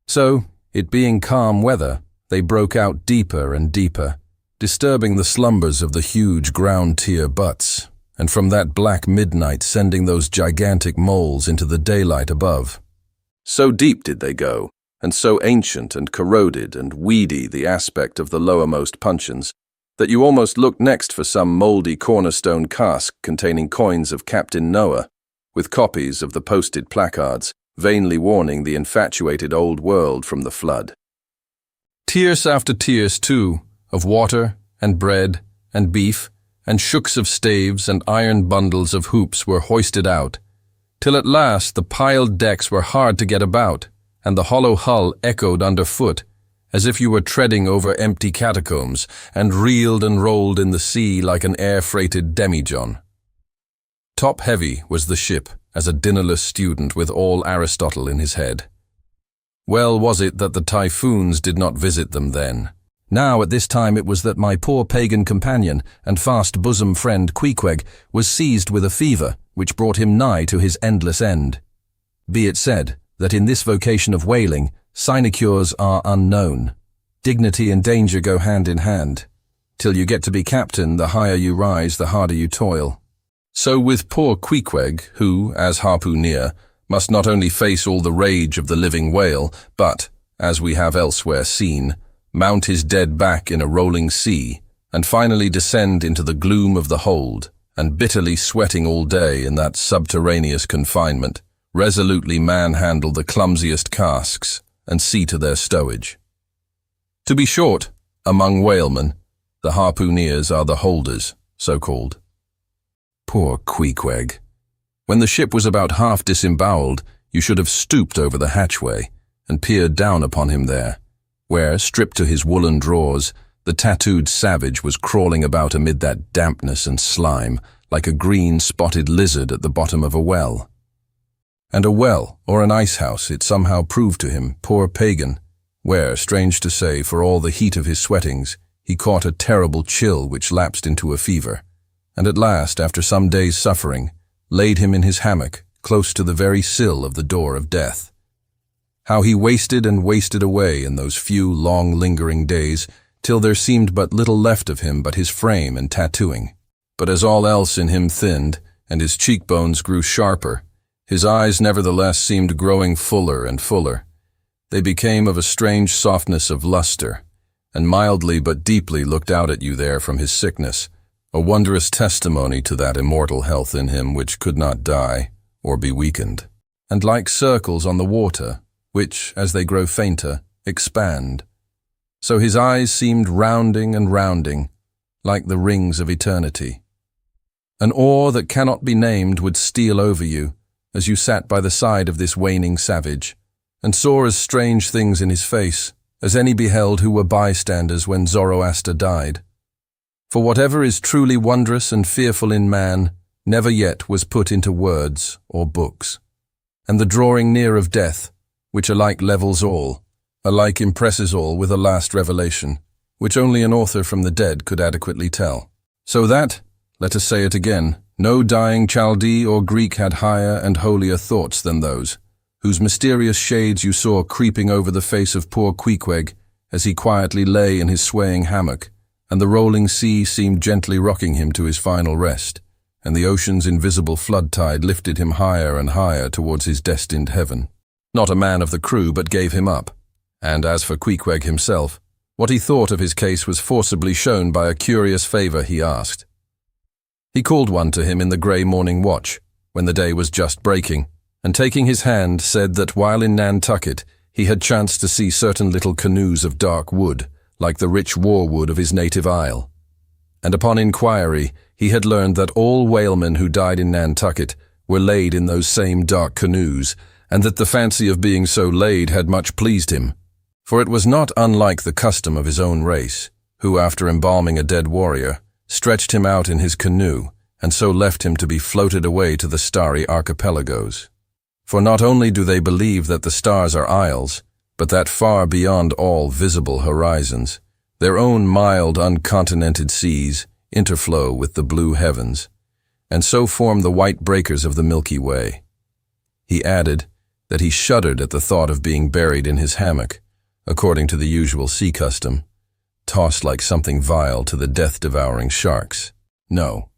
So, it being calm weather, they broke out deeper and deeper, disturbing the slumbers of the huge ground-tier butts, and from that black midnight sending those gigantic moles into the daylight above. So deep did they go, and so ancient and corroded and weedy the aspect of the lowermost puncheons, that you almost looked next for some mouldy cornerstone cask containing coins of Captain Noah, with copies of the posted placards, vainly warning the infatuated old world from the flood. Tierce after tierce, too, of water and bread and beef and shooks of staves and iron bundles of hoops were hoisted out, till at last the piled decks were hard to get about, and the hollow hull echoed underfoot, as if you were treading over empty catacombs, and reeled and rolled in the sea like an air-freighted demijohn. Top-heavy was the ship, as a dinnerless student with all Aristotle in his head. Well was it that the typhoons did not visit them then. Now at this time it was that my poor pagan companion and fast bosom friend Queequeg was seized with a fever, which brought him nigh to his endless end. Be it said that in this vocation of whaling, sinecures are unknown. Dignity and danger go hand in hand. Till you get to be captain, the higher you rise, the harder you toil. So with poor Queequeg, who, as harpooneer, must not only face all the rage of the living whale, but, as we have elsewhere seen, mount his dead back in a rolling sea, and finally descend into the gloom of the hold, and bitterly sweating all day in that subterraneous confinement, resolutely manhandle the clumsiest casks, and see to their stowage. To be short, among whalemen, the harpooneers are the holders, so called. Poor Queequeg. When the ship was about half disemboweled, you should have stooped over the hatchway, and peered down upon him there, where, stripped to his woolen drawers, the tattooed savage was crawling about amid that dampness and slime, like a green-spotted lizard at the bottom of a well. And a well, or an ice-house, it somehow proved to him, poor pagan, where, strange to say, for all the heat of his sweatings, he caught a terrible chill which lapsed into a fever, and at last, after some days' suffering, laid him in his hammock, close to the very sill of the door of death. How he wasted and wasted away in those few long lingering days, till there seemed but little left of him but his frame and tattooing. But as all else in him thinned, and his cheekbones grew sharper, his eyes nevertheless seemed growing fuller and fuller. They became of a strange softness of luster, and mildly but deeply looked out at you there from his sickness, a wondrous testimony to that immortal health in him which could not die or be weakened, and like circles on the water, which, as they grow fainter, expand. So his eyes seemed rounding and rounding, like the rings of eternity. An awe that cannot be named would steal over you, as you sat by the side of this waning savage, and saw as strange things in his face as any beheld who were bystanders when Zoroaster died. For whatever is truly wondrous and fearful in man never yet was put into words or books. And the drawing near of death, which alike levels all, alike impresses all with a last revelation, which only an author from the dead could adequately tell. So that, let us say it again, no dying Chaldee or Greek had higher and holier thoughts than those, whose mysterious shades you saw creeping over the face of poor Queequeg as he quietly lay in his swaying hammock, and the rolling sea seemed gently rocking him to his final rest, and the ocean's invisible flood tide lifted him higher and higher towards his destined heaven. Not a man of the crew but gave him up, and as for Queequeg himself, what he thought of his case was forcibly shown by a curious favour he asked. He called one to him in the grey morning watch, when the day was just breaking, and taking his hand said that while in Nantucket he had chanced to see certain little canoes of dark wood, like the rich war-wood of his native isle. And upon inquiry, he had learned that all whalemen who died in Nantucket were laid in those same dark canoes, and that the fancy of being so laid had much pleased him. For it was not unlike the custom of his own race, who, after embalming a dead warrior, stretched him out in his canoe, and so left him to be floated away to the starry archipelagos. For not only do they believe that the stars are isles, but that far beyond all visible horizons, their own mild, uncontinented seas interflow with the blue heavens, and so form the white breakers of the Milky Way. He added that he shuddered at the thought of being buried in his hammock, according to the usual sea custom, tossed like something vile to the death-devouring sharks. No.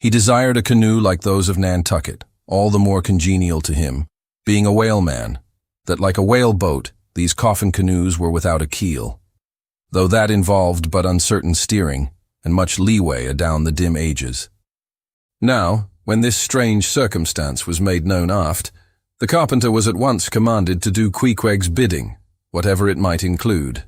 He desired a canoe like those of Nantucket, all the more congenial to him, being a whaleman, that like a whaleboat, these coffin canoes were without a keel, though that involved but uncertain steering and much leeway adown the dim ages. Now, when this strange circumstance was made known aft, the carpenter was at once commanded to do Queequeg's bidding, whatever it might include.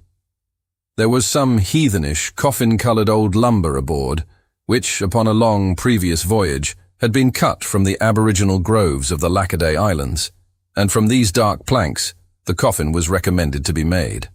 There was some heathenish, coffin-coloured old lumber aboard, which, upon a long previous voyage, had been cut from the aboriginal groves of the Lackaday Islands, and from these dark planks the coffin was recommended to be made.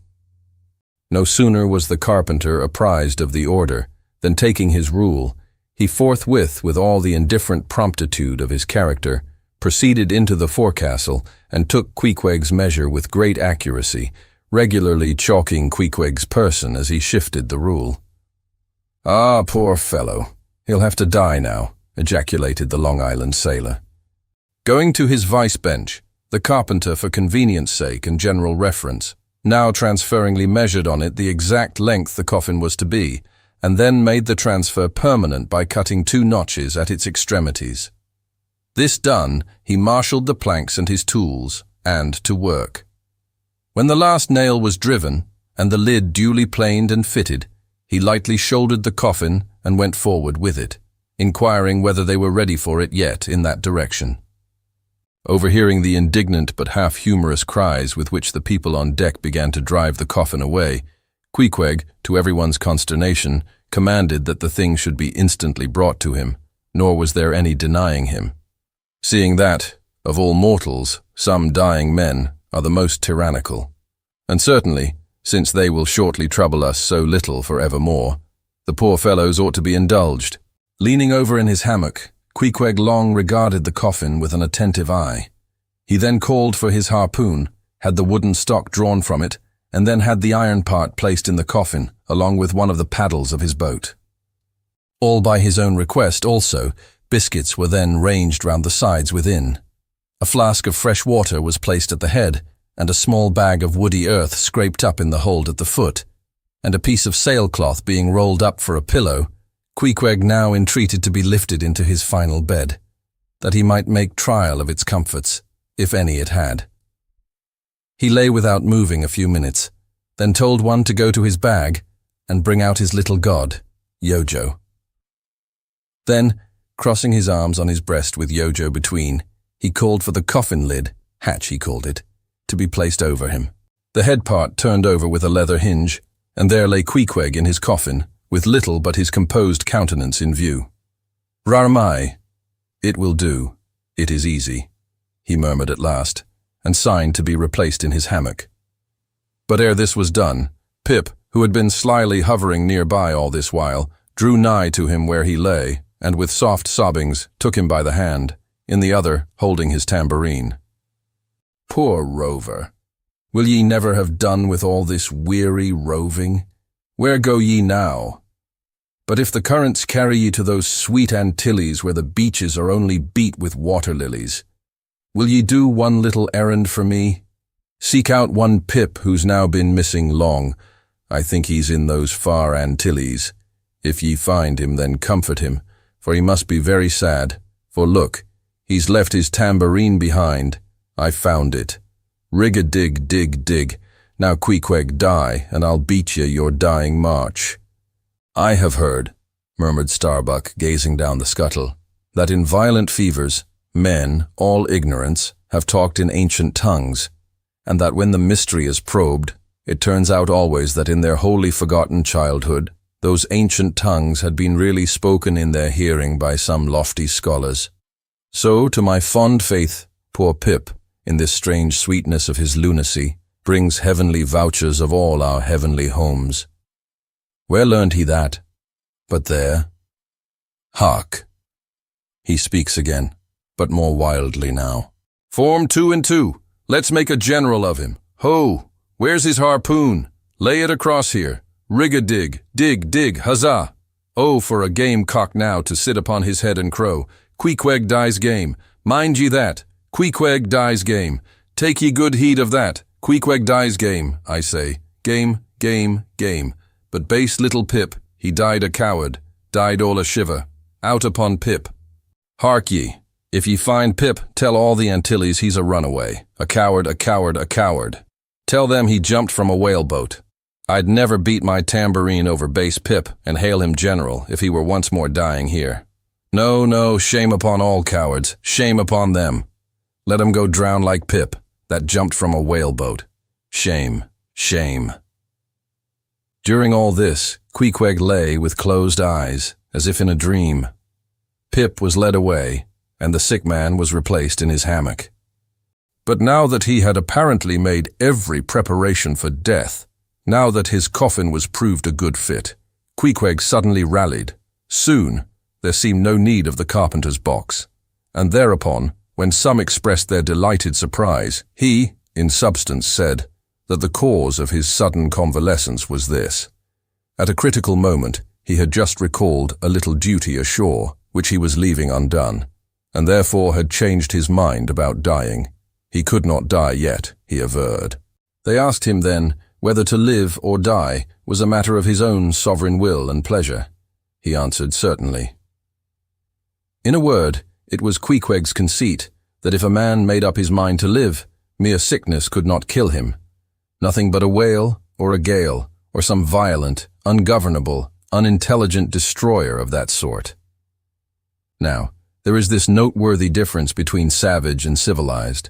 No sooner was the carpenter apprised of the order than, taking his rule, he forthwith, with all the indifferent promptitude of his character, proceeded into the forecastle and took Queequeg's measure with great accuracy, regularly chalking Queequeg's person as he shifted the rule. "Ah, poor fellow, he'll have to die now," ejaculated the Long Island sailor. Going to his vice-bench, the carpenter, for convenience sake and general reference, now transferringly measured on it the exact length the coffin was to be, and then made the transfer permanent by cutting 2 notches at its extremities. This done, he marshalled the planks and his tools, and to work. When the last nail was driven, and the lid duly planed and fitted, he lightly shouldered the coffin and went forward with it, inquiring whether they were ready for it yet in that direction. Overhearing the indignant but half-humorous cries with which the people on deck began to drive the coffin away, Queequeg, to everyone's consternation, commanded that the thing should be instantly brought to him, nor was there any denying him, seeing that, of all mortals, some dying men are the most tyrannical. And certainly, since they will shortly trouble us so little for evermore, the poor fellows ought to be indulged. Leaning over in his hammock, Queequeg long regarded the coffin with an attentive eye. He then called for his harpoon, had the wooden stock drawn from it, and then had the iron part placed in the coffin, along with one of the paddles of his boat. All by his own request also, biscuits were then ranged round the sides within. A flask of fresh water was placed at the head, and a small bag of woody earth scraped up in the hold at the foot, and a piece of sailcloth being rolled up for a pillow, Queequeg now entreated to be lifted into his final bed, that he might make trial of its comforts, if any it had. He lay without moving a few minutes, then told one to go to his bag and bring out his little god, Yojo. Then, crossing his arms on his breast with Yojo between, he called for the coffin lid, hatch he called it, to be placed over him. The head part turned over with a leather hinge, and there lay Queequeg in his coffin, with little but his composed countenance in view. "Rarmai, it will do, it is easy," he murmured at last, and signed to be replaced in his hammock. But ere this was done, Pip, who had been slyly hovering nearby all this while, drew nigh to him where he lay, and with soft sobbings took him by the hand, in the other holding his tambourine. "Poor rover, will ye never have done with all this weary roving? Where go ye now? But if the currents carry ye to those sweet Antilles where the beaches are only beat with water lilies, will ye do one little errand for me? Seek out one Pip who's now been missing long. I think he's in those far Antilles. If ye find him, then comfort him, for he must be very sad. For look, he's left his tambourine behind. I found it. Rig-a-dig, dig, dig. Now Queequeg die, and I'll beat ye your dying march." "I have heard," murmured Starbuck, gazing down the scuttle, "that in violent fevers, men, all ignorance, have talked in ancient tongues, and that when the mystery is probed, it turns out always that in their wholly forgotten childhood, those ancient tongues had been really spoken in their hearing by some lofty scholars. So, to my fond faith, poor Pip, in this strange sweetness of his lunacy, brings heavenly vouchers of all our heavenly homes. Where learned he that? But there. Hark! He speaks again, but more wildly now. "Form 2 and 2. Let's make a general of him. Ho! Where's his harpoon? Lay it across here. Rig-a-dig, dig, dig, huzzah! Oh, for a game cock now to sit upon his head and crow. Queequeg dies game. Mind ye that. Queequeg dies game. Take ye good heed of that. Queequeg dies game, I say. Game, game, game. But base little Pip, he died a coward, died all a shiver, out upon Pip. Hark ye, if ye find Pip, tell all the Antilles he's a runaway, a coward, a coward, a coward. Tell them he jumped from a whaleboat. I'd never beat my tambourine over base Pip and hail him general if he were once more dying here. No, no, shame upon all cowards, shame upon them. Let 'em go drown like Pip, that jumped from a whaleboat. Shame, shame. During all this, Queequeg lay with closed eyes, as if in a dream. Pip was led away, and the sick man was replaced in his hammock. But now that he had apparently made every preparation for death, now that his coffin was proved a good fit, Queequeg suddenly rallied. Soon, there seemed no need of the carpenter's box, and thereupon, when some expressed their delighted surprise, he, in substance, said that the cause of his sudden convalescence was this. At a critical moment, he had just recalled a little duty ashore, which he was leaving undone, and therefore had changed his mind about dying. He could not die yet, he averred. They asked him then whether to live or die was a matter of his own sovereign will and pleasure. He answered certainly. In a word, it was Queequeg's conceit that if a man made up his mind to live, mere sickness could not kill him. Nothing but a whale or a gale or some violent, ungovernable, unintelligent destroyer of that sort. Now, there is this noteworthy difference between savage and civilized,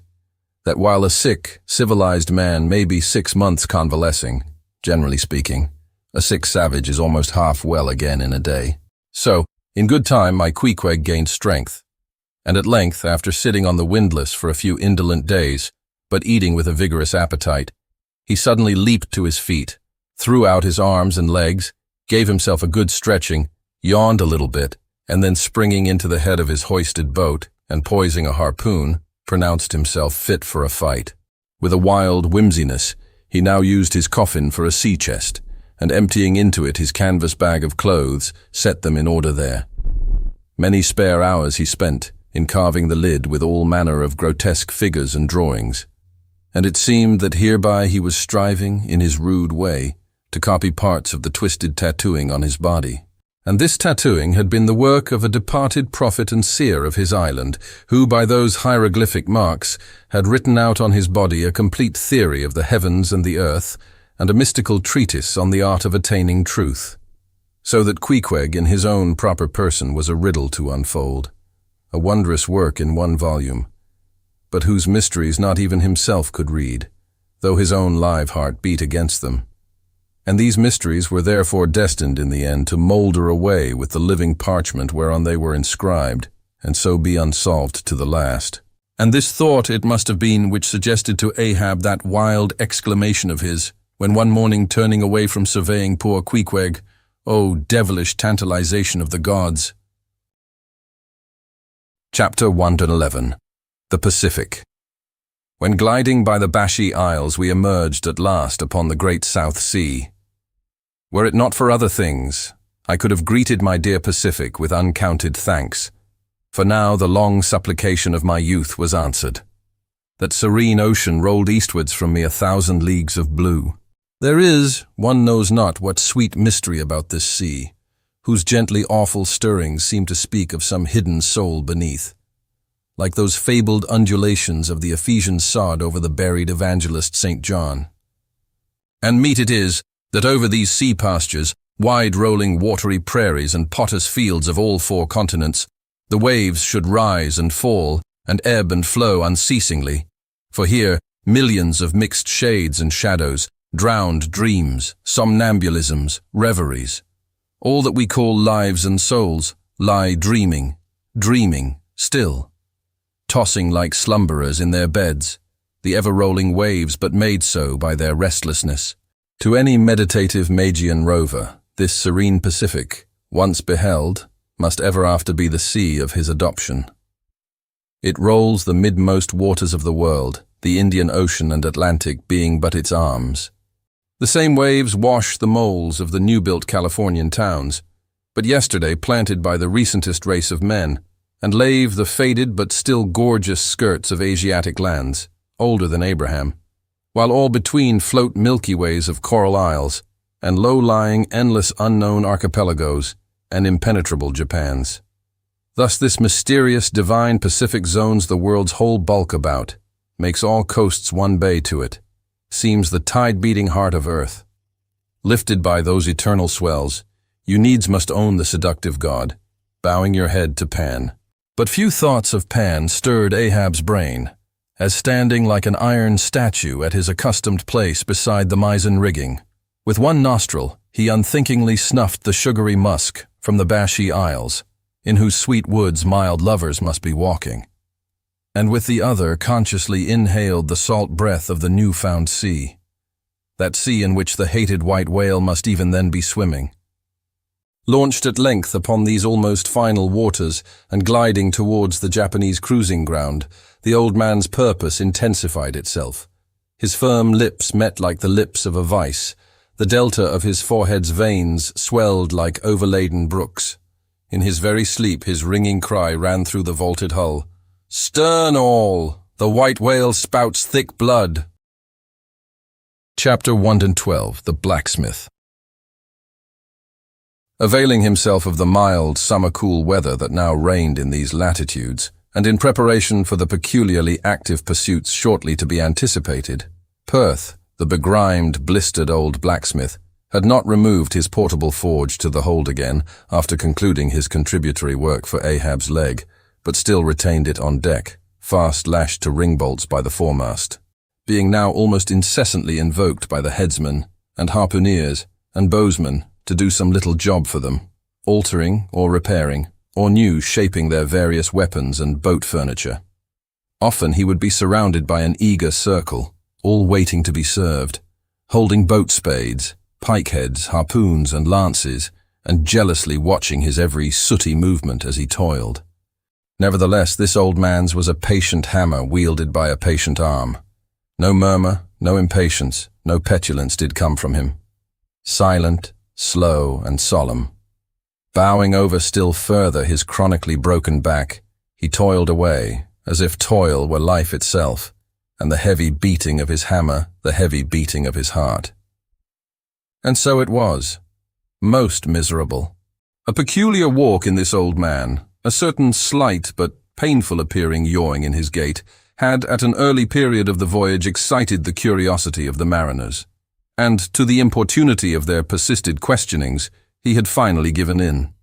that while a sick, civilized man may be 6 months convalescing, generally speaking, a sick savage is almost half well again in a day. So, in good time my Queequeg gained strength, and at length, after sitting on the windlass for a few indolent days, but eating with a vigorous appetite, he suddenly leaped to his feet, threw out his arms and legs, gave himself a good stretching, yawned a little bit, and then springing into the head of his hoisted boat and poising a harpoon, pronounced himself fit for a fight. With a wild whimsiness, he now used his coffin for a sea chest, and emptying into it his canvas bag of clothes, set them in order there. Many spare hours he spent in carving the lid with all manner of grotesque figures and drawings, and it seemed that hereby he was striving, in his rude way, to copy parts of the twisted tattooing on his body. And this tattooing had been the work of a departed prophet and seer of his island, who by those hieroglyphic marks had written out on his body a complete theory of the heavens and the earth, and a mystical treatise on the art of attaining truth. So that Queequeg in his own proper person was a riddle to unfold, a wondrous work in one volume, but whose mysteries not even himself could read, though his own live heart beat against them. And these mysteries were therefore destined in the end to moulder away with the living parchment whereon they were inscribed, and so be unsolved to the last. And this thought it must have been which suggested to Ahab that wild exclamation of his, when one morning turning away from surveying poor Queequeg, "O devilish tantalization of the gods!" Chapter 111. The Pacific. When gliding by the Bashy Isles we emerged at last upon the great South Sea. Were it not for other things, I could have greeted my dear Pacific with uncounted thanks, for now the long supplication of my youth was answered. That serene ocean rolled eastwards from me 1,000 leagues of blue. There is, one knows not what sweet mystery about this sea, whose gently awful stirrings seem to speak of some hidden soul beneath, like those fabled undulations of the Ephesian sod over the buried evangelist St. John. And meet it is that over these sea pastures, wide-rolling watery prairies and potters' fields of all 4 continents, the waves should rise and fall and ebb and flow unceasingly, for here millions of mixed shades and shadows, drowned dreams, somnambulisms, reveries, all that we call lives and souls, lie dreaming, still, tossing like slumberers in their beds, the ever-rolling waves but made so by their restlessness. To any meditative Magian rover, this serene Pacific, once beheld, must ever after be the sea of his adoption. It rolls the midmost waters of the world, the Indian Ocean and Atlantic being but its arms. The same waves wash the moles of the new-built Californian towns, but yesterday planted by the recentest race of men, and lave the faded but still gorgeous skirts of Asiatic lands, older than Abraham, while all between float milky ways of coral isles, and low-lying, endless unknown archipelagos, and impenetrable Japans. Thus this mysterious, divine Pacific zones the world's whole bulk about, makes all coasts one bay to it, seems the tide-beating heart of earth. Lifted by those eternal swells, you needs must own the seductive god, bowing your head to Pan. But few thoughts of Pan stirred Ahab's brain, as standing like an iron statue at his accustomed place beside the mizzen rigging, with one nostril he unthinkingly snuffed the sugary musk from the Bashi Isles, in whose sweet woods mild lovers must be walking, and with the other consciously inhaled the salt breath of the new-found sea, that sea in which the hated white whale must even then be swimming. Launched at length upon these almost final waters and gliding towards the Japanese cruising ground, the old man's purpose intensified itself. His firm lips met like the lips of a vice. The delta of his forehead's veins swelled like overladen brooks. In his very sleep his ringing cry ran through the vaulted hull. "Stern all! The white whale spouts thick blood!" Chapter 112. The Blacksmith. Availing himself of the mild, summer-cool weather that now reigned in these latitudes, and in preparation for the peculiarly active pursuits shortly to be anticipated, Perth, the begrimed, blistered old blacksmith, had not removed his portable forge to the hold again after concluding his contributory work for Ahab's leg, but still retained it on deck, fast lashed to ring-bolts by the foremast, being now almost incessantly invoked by the headsmen and harpooneers and bowsmen to do some little job for them, altering or repairing, or new shaping their various weapons and boat furniture. Often he would be surrounded by an eager circle, all waiting to be served, holding boat spades, pikeheads, harpoons and lances, and jealously watching his every sooty movement as he toiled. Nevertheless, this old man's was a patient hammer wielded by a patient arm. No murmur, no impatience, no petulance did come from him. Silent, slow and solemn. Bowing over still further his chronically broken back, he toiled away, as if toil were life itself, and the heavy beating of his hammer the heavy beating of his heart. And so it was. Most miserable. A peculiar walk in this old man, a certain slight but painful-appearing yawing in his gait, had at an early period of the voyage excited the curiosity of the mariners, and to the importunity of their persisted questionings, he had finally given in.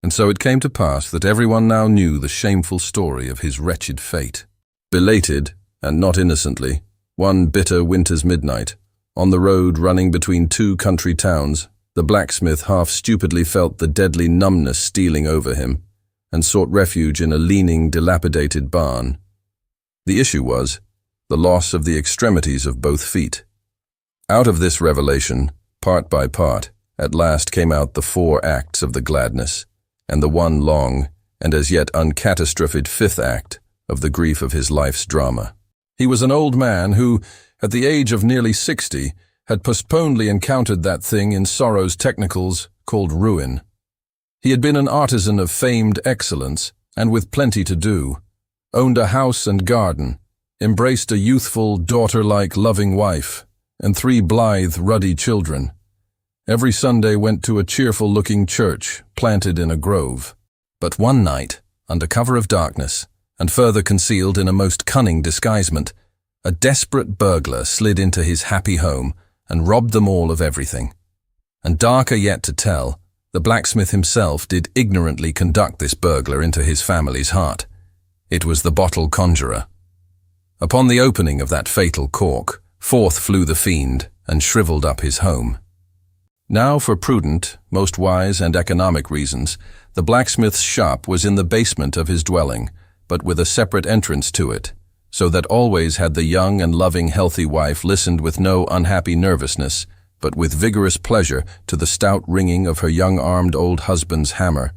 And so it came to pass that everyone now knew the shameful story of his wretched fate. Belated, and not innocently, one bitter winter's midnight, on the road running between two country towns, the blacksmith half stupidly felt the deadly numbness stealing over him, and sought refuge in a leaning, dilapidated barn. The issue was the loss of the extremities of both feet. Out of this revelation, part by part, at last came out the 4 acts of the gladness, and the one long, and as yet uncatastrophed 5th act of the grief of his life's drama. He was an old man who, at the age of nearly 60, had postponedly encountered that thing in sorrow's technicals called ruin. He had been an artisan of famed excellence, and with plenty to do, owned a house and garden, embraced a youthful, daughter-like loving wife, and 3 blithe, ruddy children. Every Sunday went to a cheerful-looking church planted in a grove. But one night, under cover of darkness, and further concealed in a most cunning disguisement, a desperate burglar slid into his happy home and robbed them all of everything. And darker yet to tell, the blacksmith himself did ignorantly conduct this burglar into his family's heart. It was the bottle conjurer. Upon the opening of that fatal cork, forth flew the fiend and shriveled up his home. Now, for prudent, most wise and economic reasons, the blacksmith's shop was in the basement of his dwelling, but with a separate entrance to it, so that always had the young and loving healthy wife listened with no unhappy nervousness, but with vigorous pleasure to the stout ringing of her young-armed old husband's hammer,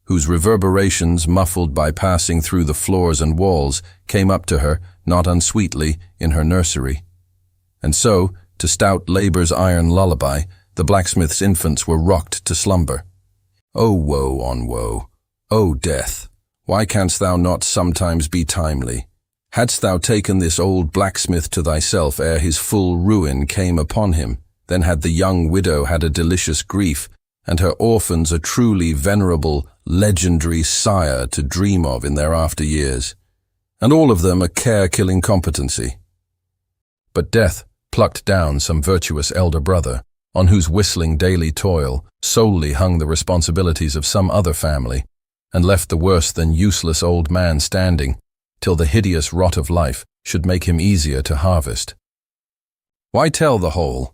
whose reverberations, muffled by passing through the floors and walls, came up to her, not unsweetly, in her nursery. And so, to stout labor's iron lullaby, the blacksmith's infants were rocked to slumber. O woe on woe! O death! Why canst thou not sometimes be timely? Hadst thou taken this old blacksmith to thyself ere his full ruin came upon him, Then had the young widow had a delicious grief, and her orphans a truly venerable, legendary sire to dream of in their after years, and all of them a care-killing competency. But death plucked down some virtuous elder brother, on whose whistling daily toil solely hung the responsibilities of some other family, and left the worse than useless old man standing, till the hideous rot of life should make him easier to harvest. Why tell the whole?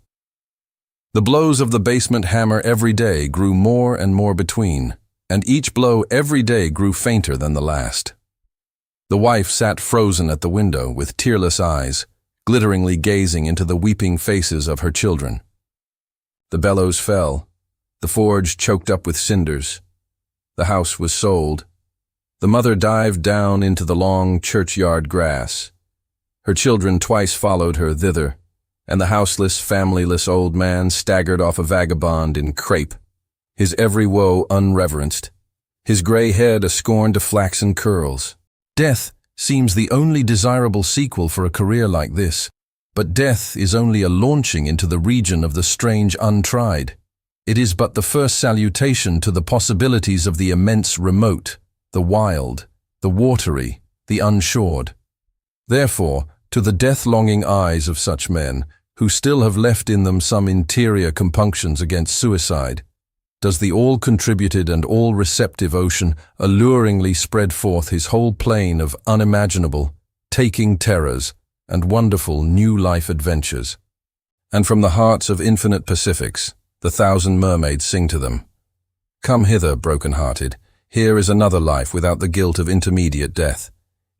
The blows of the basement hammer every day grew more and more between, and each blow every day grew fainter than the last. The wife sat frozen at the window with tearless eyes, glitteringly gazing into the weeping faces of her children. The bellows fell, the forge choked up with cinders. The house was sold. The mother dived down into the long churchyard grass. Her children twice followed her thither, and the houseless, familyless old man staggered off a vagabond in crape, his every woe unreverenced, his gray head a scorn to flaxen curls. Death seems the only desirable sequel for a career like this, but death is only a launching into the region of the strange untried. It is but the first salutation to the possibilities of the immense remote, the wild, the watery, the unshored. Therefore, to the death-longing eyes of such men, who still have left in them some interior compunctions against suicide, does the all-contributed and all-receptive ocean alluringly spread forth his whole plain of unimaginable, taking terrors and wonderful new life adventures. And from the hearts of infinite Pacifics, the 1,000 mermaids sing to them, "Come hither, broken-hearted, here is another life without the guilt of intermediate death.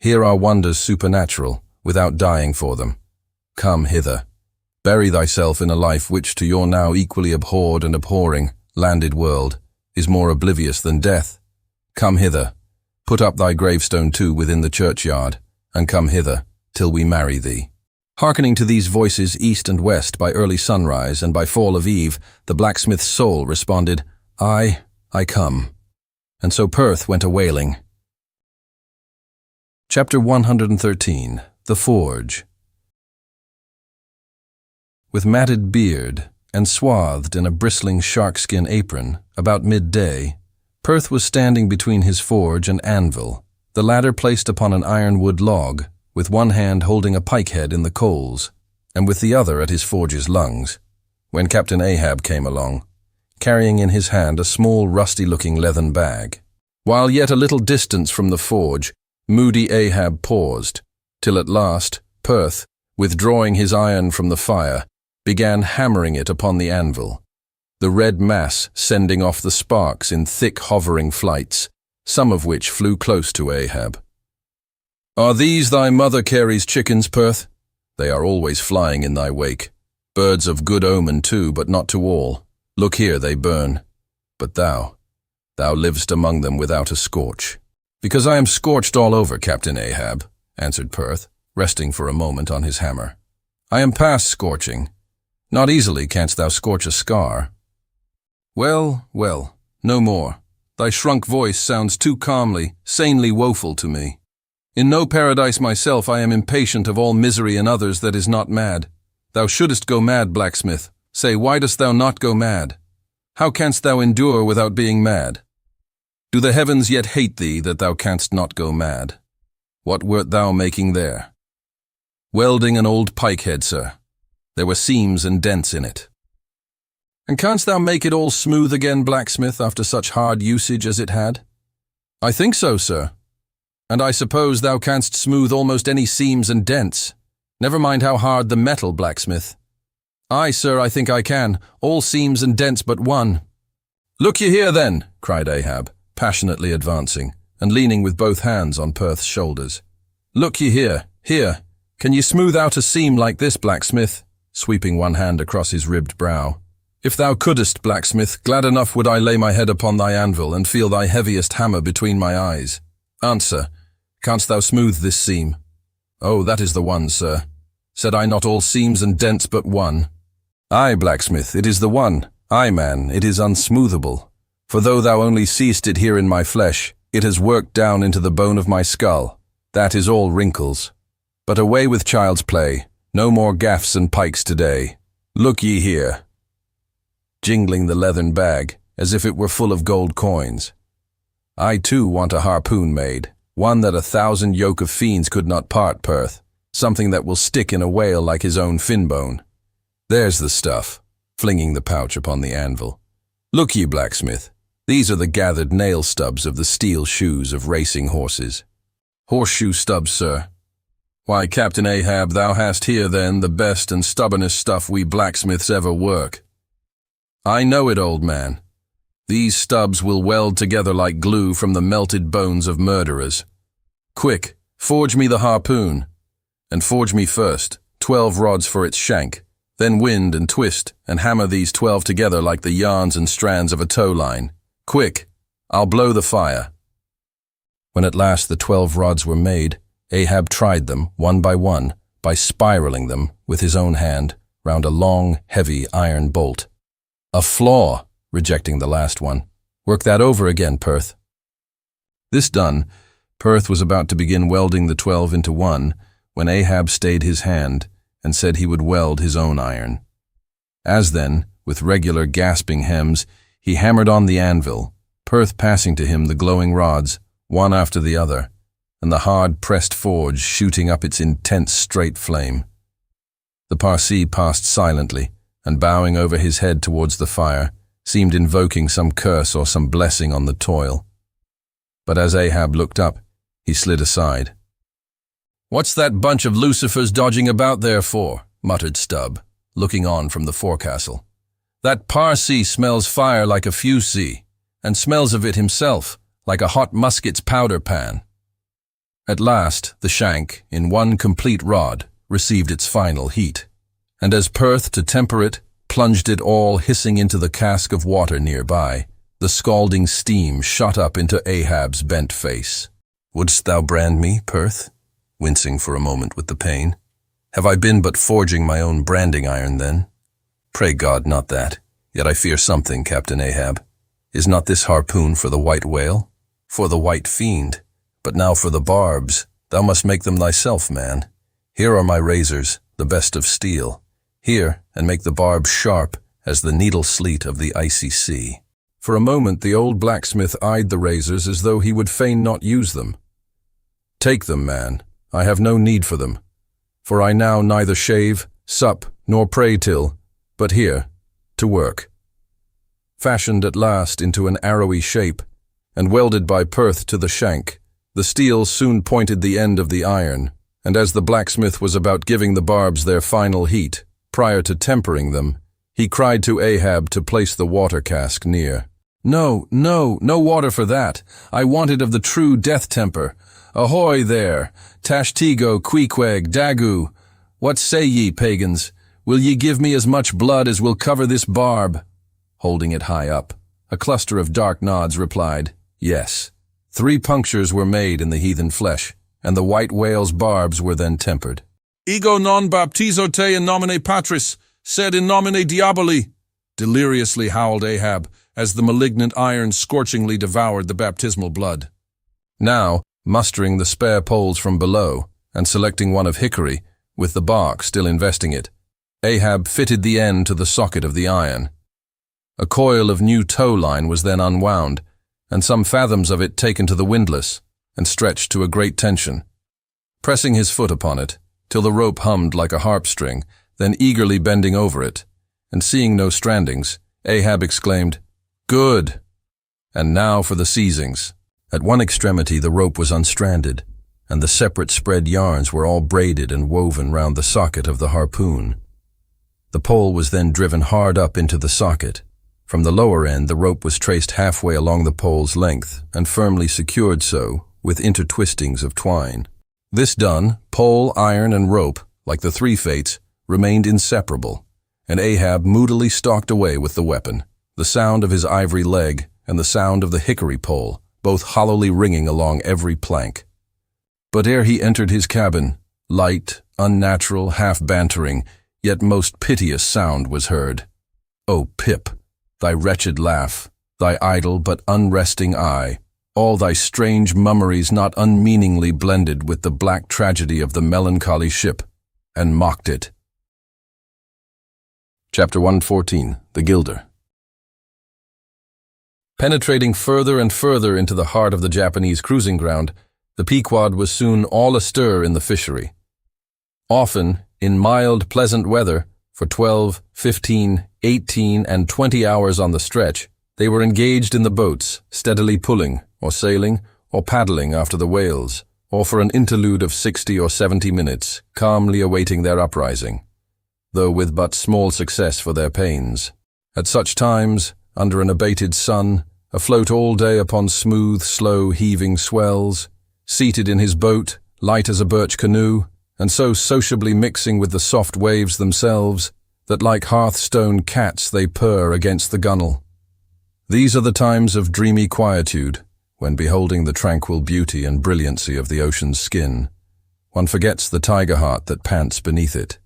Here are wonders supernatural, without dying for them. Come hither. Bury thyself in a life which to your now equally abhorred and abhorring, landed world, is more oblivious than death. Come hither. Put up thy gravestone too within the churchyard, and come hither, till we marry thee." Hearkening to these voices east and west by early sunrise and by fall of eve, the blacksmith's soul responded, I come. And so Perth went a-wailing. Chapter 113. The Forge. With matted beard and swathed in a bristling sharkskin apron, about midday, Perth was standing between his forge and anvil, the latter placed upon an ironwood log, with one hand holding a pike-head in the coals, and with the other at his forge's lungs, when Captain Ahab came along, carrying in his hand a small rusty-looking leathern bag. While yet a little distance from the forge, moody Ahab paused, till at last Perth, withdrawing his iron from the fire, began hammering it upon the anvil, the red mass sending off the sparks in thick hovering flights, some of which flew close to Ahab. "Are these thy mother Carey's chickens, Perth? They are always flying in thy wake. Birds of good omen too, but not to all. Look here, they burn. But thou livest among them without a scorch." "Because I am scorched all over, Captain Ahab," answered Perth, resting for a moment on his hammer. "I am past scorching. Not easily canst thou scorch a scar." Well, no more. Thy shrunk voice sounds too calmly, sanely woeful to me. In no paradise myself, I am impatient of all misery in others that is not mad. Thou shouldest go mad, blacksmith. Say, why dost thou not go mad? How canst thou endure without being mad? Do the heavens yet hate thee that thou canst not go mad? What wert thou making there? Welding an old pike-head, sir. There were seams and dents in it. And canst thou make it all smooth again, blacksmith, after such hard usage as it had? I think so, sir. And I suppose thou canst smooth almost any seams and dents. Never mind how hard the metal, blacksmith. Aye, sir, I think I can. All seams and dents but one. Look ye here, then, cried Ahab, passionately advancing, and leaning with both hands on Perth's shoulders. Look ye here. Can ye smooth out a seam like this, blacksmith? Sweeping one hand across his ribbed brow. If thou couldest, blacksmith, glad enough would I lay my head upon thy anvil and feel thy heaviest hammer between my eyes. Answer, canst thou smooth this seam? Oh, that is the one, sir. Said I not all seams and dents but one? Aye, blacksmith, it is the one. Aye, man, it is unsmoothable. For though thou only seest it here in my flesh, it has worked down into the bone of my skull. That is all wrinkles. But away with child's play. No more gaffs and pikes today. Look ye here. jingling the leathern bag as if it were full of gold coins. "I too want a harpoon made, one that 1,000 yoke of fiends could not part, Perth, something that will stick in a whale like his own fin bone. There's the stuff," flinging the pouch upon the anvil. "Look ye, blacksmith, these are the gathered nail stubs of the steel shoes of racing horses." "Horseshoe stubs, sir. Why, Captain Ahab, thou hast here, then, the best and stubbornest stuff we blacksmiths ever work." "I know it, old man. These stubs will weld together like glue from the melted bones of murderers. Quick, forge me the harpoon. And forge me first 12 rods for its shank, then wind and twist and hammer these 12 together like the yarns and strands of a tow line. Quick, I'll blow the fire." When at last the 12 rods were made, Ahab tried them, one, by spiraling them, with his own hand, round a long, heavy iron bolt. "A flaw," rejecting the last one. "Work that over again, Perth." This done, Perth was about to begin welding the 12 into one, when Ahab stayed his hand and said he would weld his own iron. As then, with regular gasping hems, he hammered on the anvil, Perth passing to him the glowing rods, one after the other, and the hard-pressed forge shooting up its intense straight flame. The Parsee passed silently, and bowing over his head towards the fire, seemed invoking some curse or some blessing on the toil. But as Ahab looked up, he slid aside. "What's that bunch of lucifers dodging about there for?" muttered Stubb, looking on from the forecastle. "That Parsee smells fire like a fusee, and smells of it himself, like a hot musket's powder pan." At last, the shank, in one complete rod, received its final heat, and as Perth, to temper it, plunged it all hissing into the cask of water nearby, the scalding steam shot up into Ahab's bent face. "Wouldst thou brand me, Perth?" wincing for a moment with the pain. "Have I been but forging my own branding iron, then? Pray God, not that. Yet I fear something, Captain Ahab. Is not this harpoon for the white whale? For the white fiend? But now for the barbs. Thou must make them thyself, man. Here are my razors, the best of steel. Here, and make the barbs sharp as the needle-sleet of the icy sea." For a moment the old blacksmith eyed the razors as though he would fain not use them. "Take them, man. I have no need for them. For I now neither shave, sup, nor pray till, but here, to work." Fashioned at last into an arrowy shape, and welded by Perth to the shank, the steel soon pointed the end of the iron, and as the blacksmith was about giving the barbs their final heat, prior to tempering them, he cried to Ahab to place the water cask near. No water for that. I want it of the true death temper. Ahoy there, Tashtego, Queequeg, Dagu. What say ye, pagans? Will ye give me as much blood as will cover this barb?" Holding it high up, a cluster of dark nods replied, "Yes." 3 punctures were made in the heathen flesh, and the white whale's barbs were then tempered. "Ego non baptizo te in nomine Patris, sed in nomine Diaboli," deliriously howled Ahab, as the malignant iron scorchingly devoured the baptismal blood. Now, mustering the spare poles from below, and selecting one of hickory, with the bark still investing it, Ahab fitted the end to the socket of the iron. A coil of new tow line was then unwound, and some fathoms of it taken to the windlass, and stretched to a great tension. Pressing his foot upon it, till the rope hummed like a harp string, then eagerly bending over it, and seeing no strandings, Ahab exclaimed, "Good! And now for the seizings." At one extremity the rope was unstranded, and the separate spread yarns were all braided and woven round the socket of the harpoon. The pole was then driven hard up into the socket. From the lower end the rope was traced halfway along the pole's length, and firmly secured so, with intertwistings of twine. This done, pole, iron, and rope, like the 3 fates, remained inseparable, and Ahab moodily stalked away with the weapon, the sound of his ivory leg and the sound of the hickory pole, both hollowly ringing along every plank. But ere he entered his cabin, light, unnatural, half-bantering, yet most piteous sound was heard. "O Pip, thy wretched laugh, thy idle but unresting eye, all thy strange mummeries not unmeaningly blended with the black tragedy of the melancholy ship, and mocked it." Chapter 114, The Gilder. Penetrating further and further into the heart of the Japanese cruising ground, the Pequod was soon all astir in the fishery. Often, in mild, pleasant weather, for 12, 15, 18, and 20 hours on the stretch, they were engaged in the boats, steadily pulling, or sailing, or paddling after the whales, or for an interlude of 60 or 70 minutes, calmly awaiting their uprising, though with but small success for their pains. At such times, under an abated sun, afloat all day upon smooth, slow, heaving swells, seated in his boat, light as a birch canoe, and so sociably mixing with the soft waves themselves, that like hearthstone cats they purr against the gunwale. These are the times of dreamy quietude, when beholding the tranquil beauty and brilliancy of the ocean's skin, one forgets the tiger heart that pants beneath it,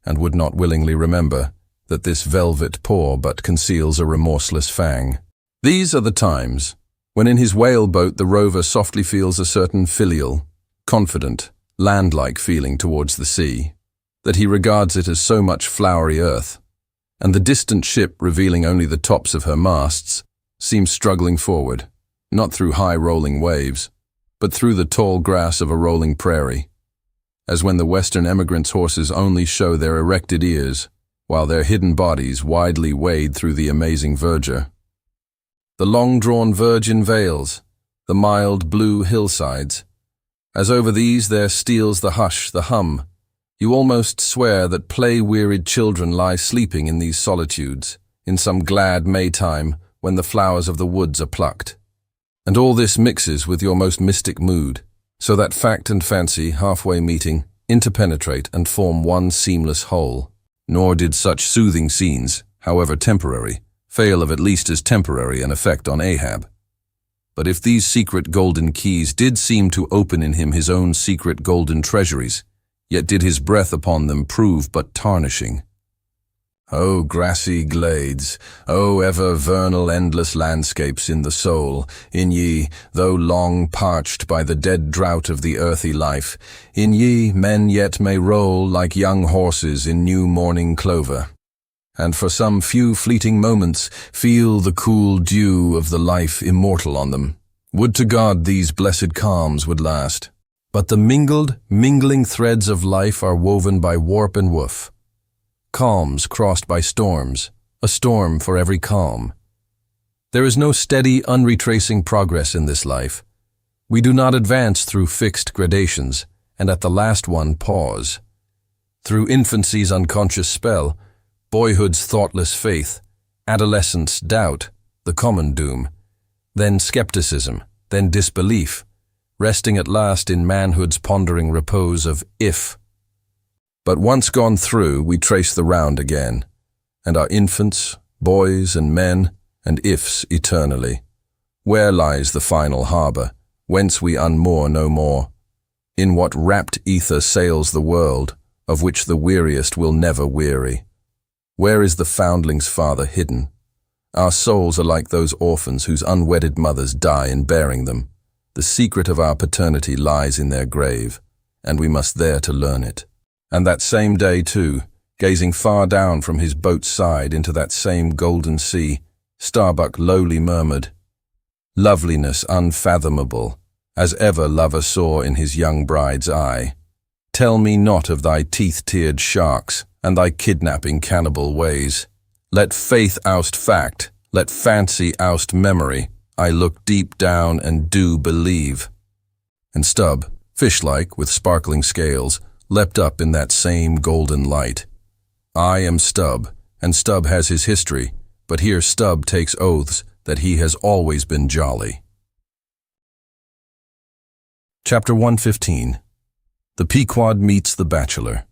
and would not willingly remember that this velvet paw but conceals a remorseless fang. These are the times when in his whale boat the rover softly feels a certain filial, confident, land-like feeling towards the sea, that he regards it as so much flowery earth, and the distant ship, revealing only the tops of her masts, seems struggling forward, not through high rolling waves, but through the tall grass of a rolling prairie, as when the Western emigrants' horses only show their erected ears, while their hidden bodies widely wade through the amazing verdure. The long-drawn virgin vales, the mild blue hillsides, as over these there steals the hush, the hum, you almost swear that play-wearied children lie sleeping in these solitudes, in some glad Maytime when the flowers of the woods are plucked. And all this mixes with your most mystic mood, so that fact and fancy, halfway meeting, interpenetrate and form one seamless whole. Nor did such soothing scenes, however temporary, fail of at least as temporary an effect on Ahab. But if these secret golden keys did seem to open in him his own secret golden treasuries, yet did his breath upon them prove but tarnishing. O grassy glades, O ever vernal endless landscapes in the soul, in ye, though long parched by the dead drought of the earthy life, in ye men yet may roll like young horses in new morning clover, and for some few fleeting moments feel the cool dew of the life immortal on them. Would to God these blessed calms would last. But the mingling threads of life are woven by warp and woof. Calms crossed by storms, a storm for every calm. There is no steady, unretracing progress in this life. We do not advance through fixed gradations, and at the last one pause. Through infancy's unconscious spell, boyhood's thoughtless faith, adolescence doubt, the common doom, then skepticism, then disbelief, resting at last in manhood's pondering repose of if. But once gone through, we trace the round again, and are infants, boys and men, and ifs eternally. Where lies the final harbour, whence we unmoor no more? In what rapt ether sails the world, of which the weariest will never weary? Where is the foundling's father hidden? Our souls are like those orphans whose unwedded mothers die in bearing them. The secret of our paternity lies in their grave, and we must there to learn it. And that same day, too, gazing far down from his boat's side into that same golden sea, Starbuck lowly murmured, "Loveliness unfathomable, as ever lover saw in his young bride's eye. Tell me not of thy teeth-tiered sharks and thy kidnapping cannibal ways. Let faith oust fact, let fancy oust memory. I look deep down and do believe." And Stubb, fish-like with sparkling scales, leapt up in that same golden light. I am Stubb, and Stubb has his history, but here Stubb takes oaths that he has always been jolly. Chapter 115. The Pequod Meets the Bachelor.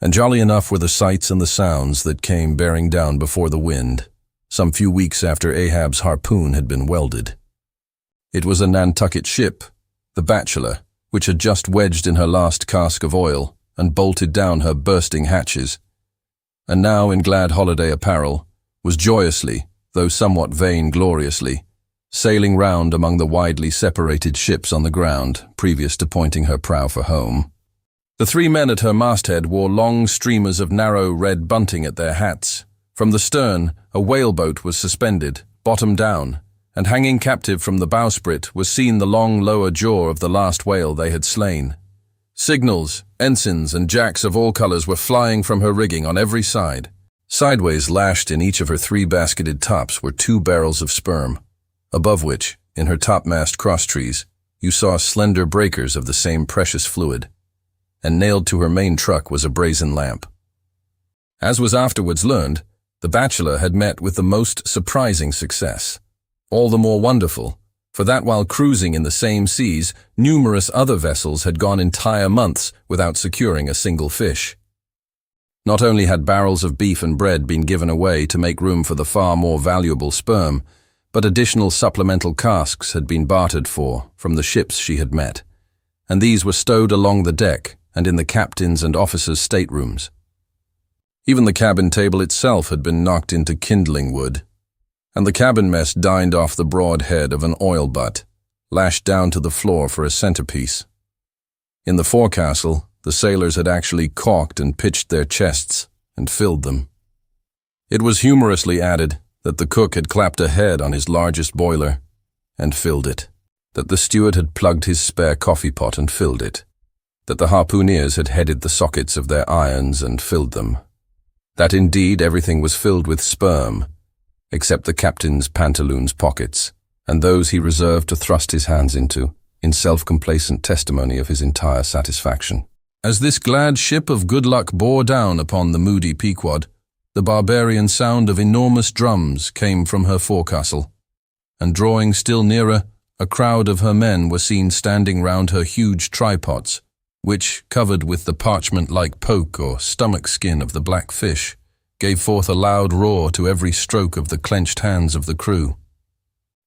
And jolly enough were the sights and the sounds that came bearing down before the wind, some few weeks after Ahab's harpoon had been welded. It was a Nantucket ship, the Bachelor, which had just wedged in her last cask of oil and bolted down her bursting hatches, and now in glad holiday apparel, was joyously, though somewhat vain-gloriously, sailing round among the widely separated ships on the ground, previous to pointing her prow for home. The three men at her masthead wore long streamers of narrow red bunting at their hats, From the stern, a whaleboat was suspended, bottom down, and hanging captive from the bowsprit was seen the long lower jaw of the last whale they had slain. Signals, ensigns, and jacks of all colors were flying from her rigging on every side. Sideways lashed in each of her 3 basketed tops were 2 barrels of sperm, above which, in her topmast crosstrees, you saw slender breakers of the same precious fluid, and nailed to her main truck was a brazen lamp. As was afterwards learned, the Bachelor had met with the most surprising success. All the more wonderful, for that while cruising in the same seas, numerous other vessels had gone entire months without securing a single fish. Not only had barrels of beef and bread been given away to make room for the far more valuable sperm, but additional supplemental casks had been bartered for from the ships she had met, and these were stowed along the deck and in the captain's and officers' staterooms. Even the cabin table itself had been knocked into kindling wood, and the cabin mess dined off the broad head of an oil butt, lashed down to the floor for a centerpiece. In the forecastle, the sailors had actually caulked and pitched their chests and filled them. It was humorously added that the cook had clapped a head on his largest boiler and filled it, that the steward had plugged his spare coffee pot and filled it, that the harpooneers had headed the sockets of their irons and filled them, that indeed everything was filled with sperm, except the captain's pantaloons pockets, and those he reserved to thrust his hands into, in self-complacent testimony of his entire satisfaction. As this glad ship of good luck bore down upon the moody Pequod, the barbarian sound of enormous drums came from her forecastle, and drawing still nearer, a crowd of her men were seen standing round her huge tripods, which, covered with the parchment-like poke or stomach skin of the black fish, gave forth a loud roar to every stroke of the clenched hands of the crew.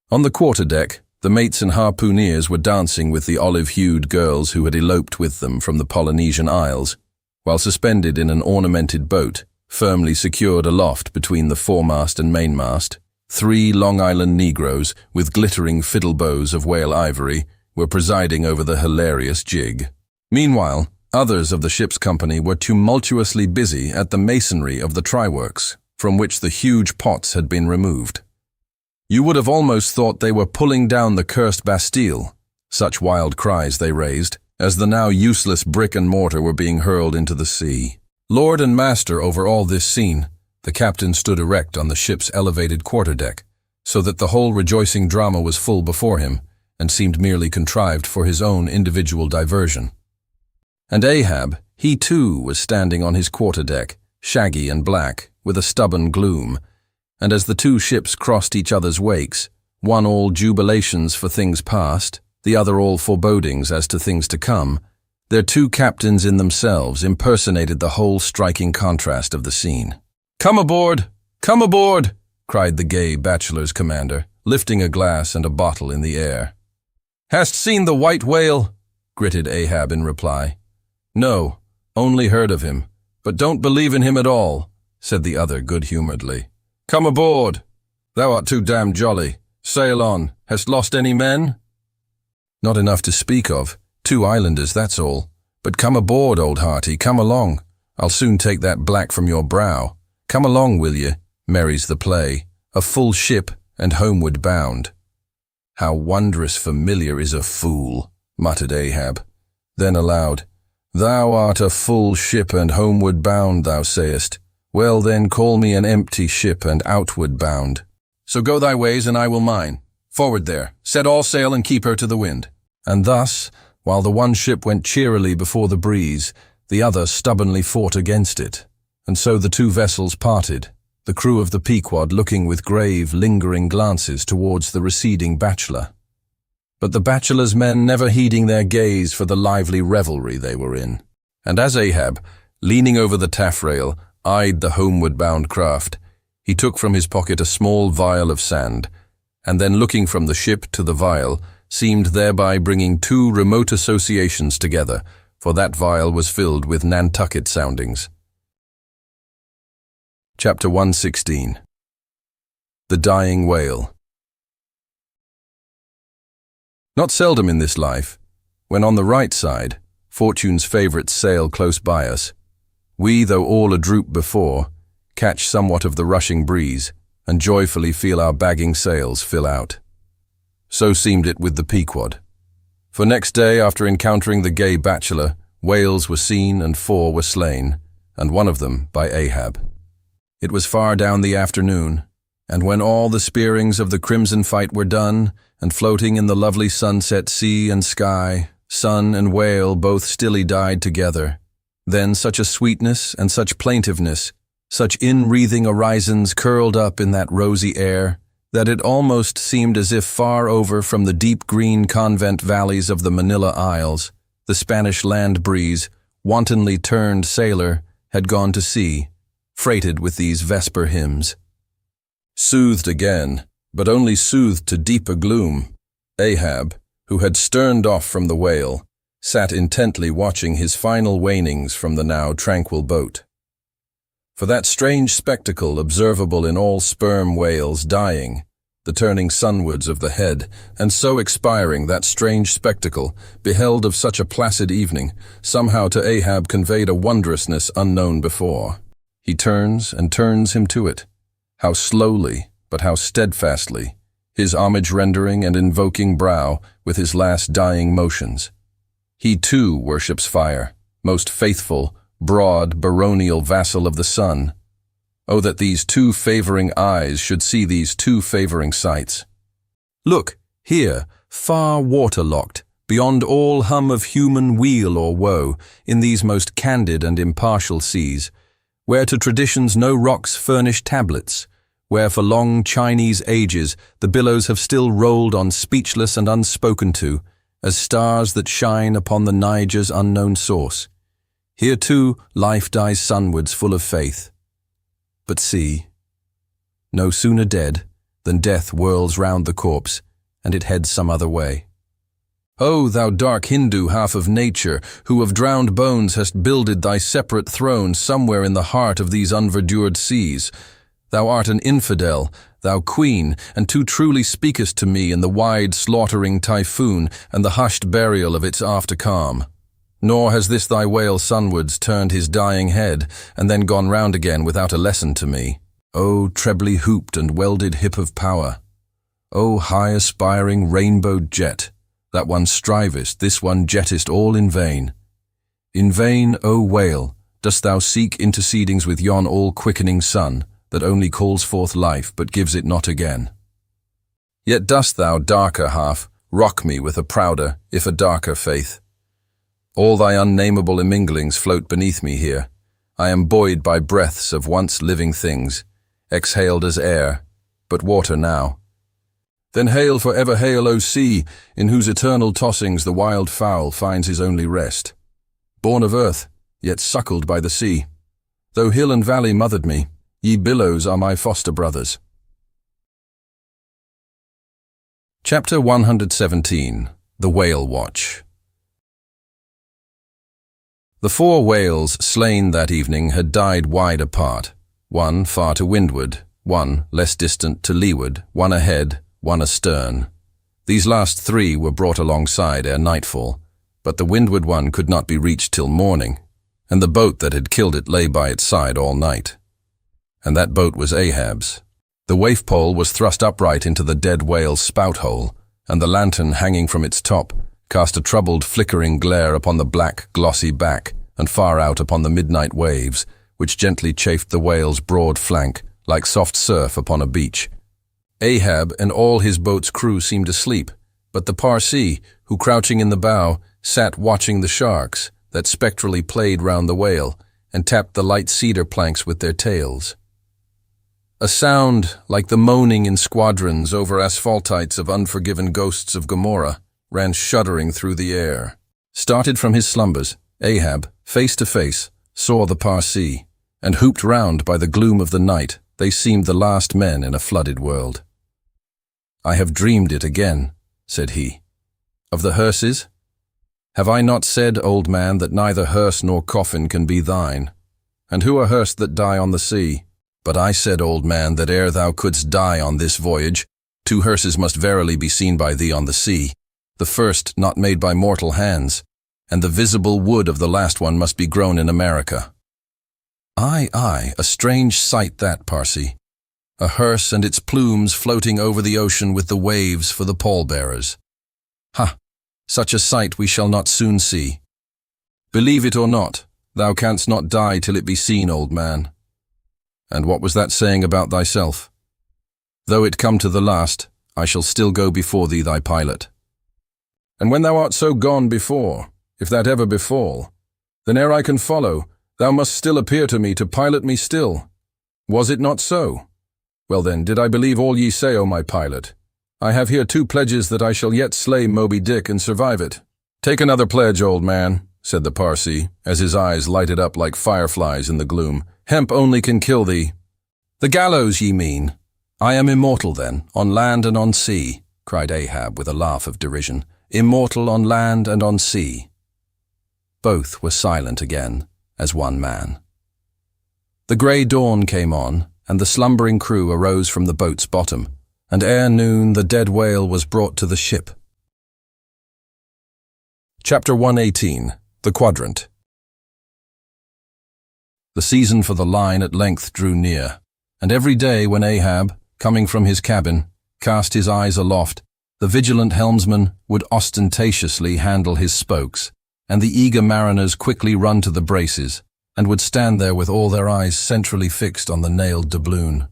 On the quarterdeck, the mates and harpooneers were dancing with the olive-hued girls who had eloped with them from the Polynesian Isles, while suspended in an ornamented boat, firmly secured aloft between the foremast and mainmast, 3 Long Island Negroes with glittering fiddle bows of whale ivory were presiding over the hilarious jig. Meanwhile, others of the ship's company were tumultuously busy at the masonry of the tryworks, from which the huge pots had been removed. You would have almost thought they were pulling down the cursed Bastille, such wild cries they raised, as the now useless brick and mortar were being hurled into the sea. Lord and master over all this scene, the captain stood erect on the ship's elevated quarterdeck, so that the whole rejoicing drama was full before him, and seemed merely contrived for his own individual diversion. And Ahab, he too was standing on his quarterdeck, shaggy and black, with a stubborn gloom, and as the 2 ships crossed each other's wakes, one all jubilations for things past, the other all forebodings as to things to come, their 2 captains in themselves impersonated the whole striking contrast of the scene. "Come aboard! Come aboard!" cried the gay bachelor's commander, lifting a glass and a bottle in the air. "Hast seen the white whale?" gritted Ahab in reply. "No, only heard of him, but don't believe in him at all," said the other good-humoredly. "Come aboard! Thou art too damn jolly. Sail on. Hast lost any men?" "Not enough to speak of. 2 islanders, that's all. But come aboard, old hearty, come along. I'll soon take that black from your brow. Come along, will ye? Merry's the play. A full ship and homeward bound." "How wondrous familiar is a fool," muttered Ahab. Then aloud, "Thou art a full ship and homeward bound, thou sayest. Well then, call me an empty ship and outward bound. So go thy ways and I will mine. Forward there, set all sail and keep her to the wind." And thus, while the one ship went cheerily before the breeze, the other stubbornly fought against it. And so the 2 vessels parted, the crew of the Pequod looking with grave, lingering glances towards the receding bachelor. But the bachelor's men never heeding their gaze for the lively revelry they were in. And as Ahab, leaning over the taffrail, eyed the homeward-bound craft, he took from his pocket a small vial of sand, and then looking from the ship to the vial, seemed thereby bringing 2 remote associations together, for that vial was filled with Nantucket soundings. Chapter 116. The Dying Whale. Not seldom in this life, when on the right side, fortune's favourites sail close by us, we, though all adroop before, catch somewhat of the rushing breeze, and joyfully feel our bagging sails fill out. So seemed it with the Pequod. For next day, after encountering the gay bachelor, whales were seen and 4 were slain, and one of them by Ahab. It was far down the afternoon, and when all the spearings of the crimson fight were done, and floating in the lovely sunset sea and sky, sun and whale both stilly died together, then such a sweetness and such plaintiveness, such in-wreathing orisons curled up in that rosy air, that it almost seemed as if far over from the deep green convent valleys of the Manila Isles, the Spanish land breeze, wantonly turned sailor, had gone to sea, freighted with these vesper hymns. Soothed again, but only soothed to deeper gloom, Ahab, who had sterned off from the whale, sat intently watching his final wanings from the now tranquil boat. For that strange spectacle observable in all sperm whales dying, the turning sunwards of the head, and so expiring, that strange spectacle, beheld of such a placid evening, somehow to Ahab conveyed a wondrousness unknown before. He turns and turns him to it, how slowly, but how steadfastly, his homage rendering and invoking brow with his last dying motions. He too worships fire, most faithful, broad, baronial vassal of the sun. Oh, that these 2 favoring eyes should see these 2 favoring sights. Look, here, far waterlocked, beyond all hum of human weal or woe, in these most candid and impartial seas, where to traditions no rocks furnish tablets, where for long Chinese ages the billows have still rolled on speechless and unspoken to, as stars that shine upon the Niger's unknown source. Here too life dies sunwards full of faith. But see, no sooner dead than death whirls round the corpse, and it heads some other way. O thou dark Hindu half of nature, who of drowned bones hast builded thy separate throne somewhere in the heart of these unverdured seas, thou art an infidel, thou queen, and too truly speakest to me in the wide slaughtering typhoon and the hushed burial of its after calm. Nor has this thy whale sunwards turned his dying head, and then gone round again without a lesson to me. O trebly hooped and welded hip of power! O high aspiring rainbowed jet, that one strivest, this one jettest all in vain. In vain, O whale, dost thou seek intercedings with yon all-quickening sun, that only calls forth life, but gives it not again. Yet dost thou, darker half, rock me with a prouder, if a darker faith. All thy unnameable imminglings float beneath me here. I am buoyed by breaths of once living things, exhaled as air, but water now. Then hail for ever hail, O sea, in whose eternal tossings the wild fowl finds his only rest. Born of earth, yet suckled by the sea. Though hill and valley mothered me, ye billows are my foster brothers. Chapter 117. The Whale Watch. The 4 whales slain that evening had died wide apart, one far to windward, one less distant to leeward, one ahead, one astern. These last 3 were brought alongside ere nightfall, but the windward one could not be reached till morning, and the boat that had killed it lay by its side all night. And that boat was Ahab's. The waif pole was thrust upright into the dead whale's spout hole, and the lantern hanging from its top cast a troubled, flickering glare upon the black, glossy back, and far out upon the midnight waves, which gently chafed the whale's broad flank, like soft surf upon a beach. Ahab and all his boat's crew seemed asleep, but the Parsee, who crouching in the bow, sat watching the sharks, that spectrally played round the whale, and tapped the light cedar planks with their tails. A sound, like the moaning in squadrons over asphaltites of unforgiven ghosts of Gomorrah, ran shuddering through the air. Started from his slumbers, Ahab, face to face, saw the Parsee, and hooped round by the gloom of the night, they seemed the last men in a flooded world. "I have dreamed it again," said he. "Of the hearses? Have I not said, old man, that neither hearse nor coffin can be thine? And who are hearse that die on the sea? But I said, old man, that ere thou couldst die on this voyage, 2 hearses must verily be seen by thee on the sea, the first not made by mortal hands, and the visible wood of the last one must be grown in America." Aye, a strange sight that, Parsi. A hearse and its plumes floating over the ocean with the waves for the pallbearers. Ha! Such a sight we shall not soon see. Believe it or not, thou canst not die till it be seen, old man. And what was that saying about thyself? Though it come to the last, I shall still go before thee, thy pilot. And when thou art so gone before, if that ever befall, then ere I can follow, thou must still appear to me to pilot me still. Was it not so? Well then, did I believe all ye say, O my pilot? I have here 2 pledges that I shall yet slay Moby Dick and survive it. Take another pledge, old man, said the Parsee, as his eyes lighted up like fireflies in the gloom. Hemp only can kill thee. The gallows, ye mean? I am immortal then, on land and on sea, cried Ahab with a laugh of derision. Immortal on land and on sea. Both were silent again, as one man. The grey dawn came on, and the slumbering crew arose from the boat's bottom, and ere noon the dead whale was brought to the ship. Chapter 118. The Quadrant. The season for the line at length drew near, and every day when Ahab, coming from his cabin, cast his eyes aloft, the vigilant helmsman would ostentatiously handle his spokes, and the eager mariners quickly run to the braces, and would stand there with all their eyes centrally fixed on the nailed doubloon,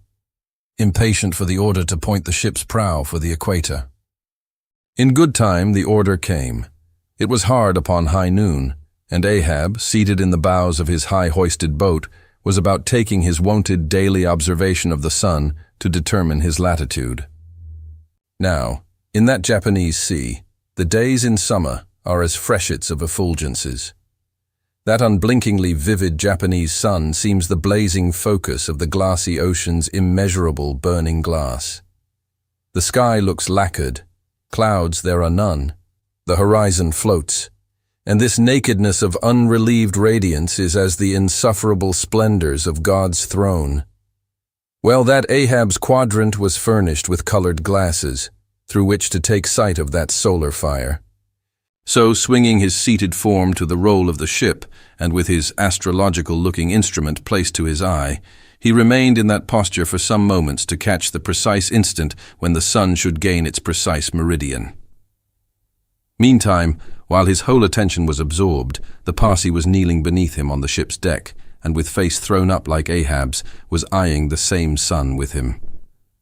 impatient for the order to point the ship's prow for the equator. In good time the order came. It was hard upon high noon, and Ahab, seated in the bows of his high-hoisted boat, was about taking his wonted daily observation of the sun to determine his latitude. Now, in that Japanese sea, the days in summer are as freshets of effulgences. That unblinkingly vivid Japanese sun seems the blazing focus of the glassy ocean's immeasurable burning glass. The sky looks lacquered, clouds there are none, the horizon floats, and this nakedness of unrelieved radiance is as the insufferable splendors of God's throne. Well, that Ahab's quadrant was furnished with colored glasses, through which to take sight of that solar fire. So, swinging his seated form to the roll of the ship, and with his astrological-looking instrument placed to his eye, he remained in that posture for some moments to catch the precise instant when the sun should gain its precise meridian. Meantime, while his whole attention was absorbed, the Parsee was kneeling beneath him on the ship's deck, and with face thrown up like Ahab's, was eyeing the same sun with him.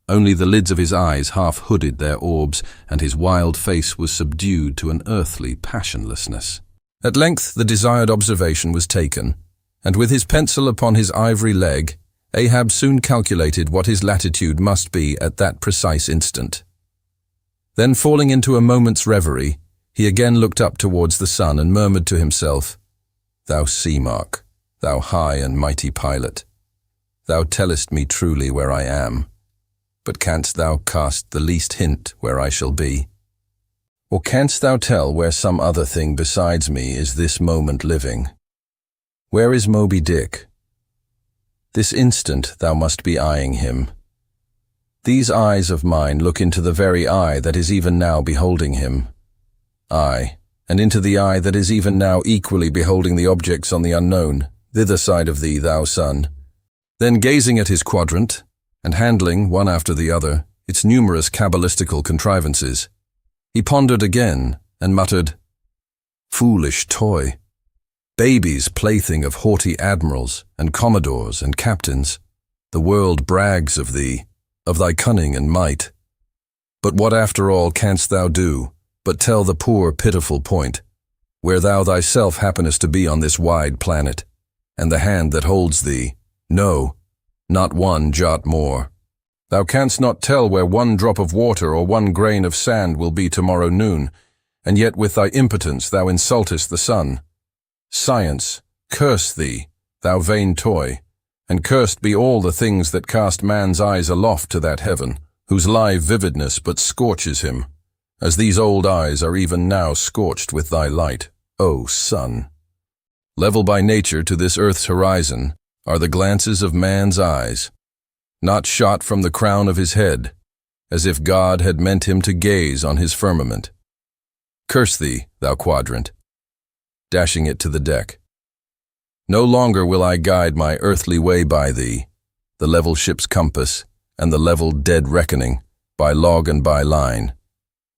Only the lids of his eyes half hooded their orbs, and his wild face was subdued to an earthly passionlessness. At length the desired observation was taken, and with his pencil upon his ivory leg, Ahab soon calculated what his latitude must be at that precise instant. Then, falling into a moment's reverie, he again looked up towards the sun and murmured to himself, "Thou sea mark, thou high and mighty pilot, thou tellest me truly where I am. But canst thou cast the least hint where I shall be? Or canst thou tell where some other thing besides me is this moment living? Where is Moby Dick? This instant thou must be eyeing him. These eyes of mine look into the very eye that is even now beholding him. Aye, and into the eye that is even now equally beholding the objects on the unknown, thither side of thee, thou sun." Then, gazing at his quadrant, and handling, one after the other, its numerous cabalistical contrivances, he pondered again and muttered, "Foolish toy, baby's plaything of haughty admirals and commodores and captains, the world brags of thee, of thy cunning and might. But what after all canst thou do, but tell the poor pitiful point, where thou thyself happenest to be on this wide planet, and the hand that holds thee, no, not one jot more. Thou canst not tell where one drop of water or one grain of sand will be tomorrow noon, and yet with thy impotence thou insultest the sun. Science, curse thee, thou vain toy, and cursed be all the things that cast man's eyes aloft to that heaven, whose live vividness but scorches him, as these old eyes are even now scorched with thy light, O sun. Level by nature to this earth's horizon are the glances of man's eyes, not shot from the crown of his head, as if God had meant him to gaze on his firmament. Curse thee, thou quadrant," dashing it to the deck. No longer will I guide my earthly way by thee, the level ship's compass, and the level dead reckoning, by log and by line.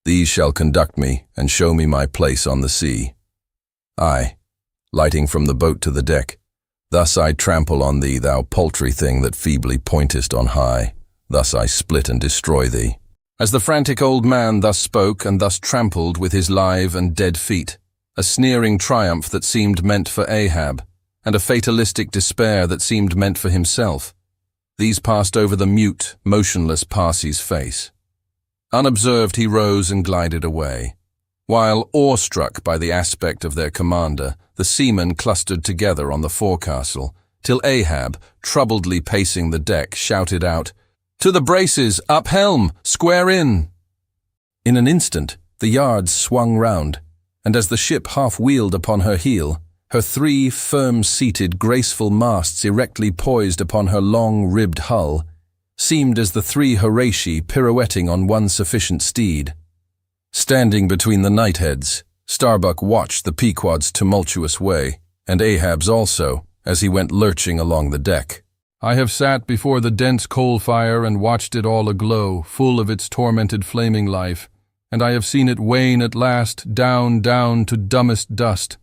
These shall conduct me, and show me my place on the sea. Aye, lighting from the boat to the deck, thus I trample on thee, thou paltry thing that feebly pointest on high. Thus I split and destroy thee. As the frantic old man thus spoke and thus trampled with his live and dead feet, a sneering triumph that seemed meant for Ahab, and a fatalistic despair that seemed meant for himself, these passed over the mute, motionless Parsi's face. Unobserved he rose and glided away, while, awestruck by the aspect of their commander, the seamen clustered together on the forecastle, till Ahab, troubledly pacing the deck, shouted out, "To the braces, up helm, square in!" In an instant, the yards swung round, and as the ship half-wheeled upon her heel, her 3 firm-seated, graceful masts erectly poised upon her long-ribbed hull, seemed as the 3 Horatii pirouetting on one sufficient steed. Standing between the knightheads, Starbuck watched the Pequod's tumultuous way, and Ahab's also, as he went lurching along the deck. I have sat before the dense coal fire and watched it all aglow, full of its tormented flaming life, and I have seen it wane at last, down, down to dumbest dust.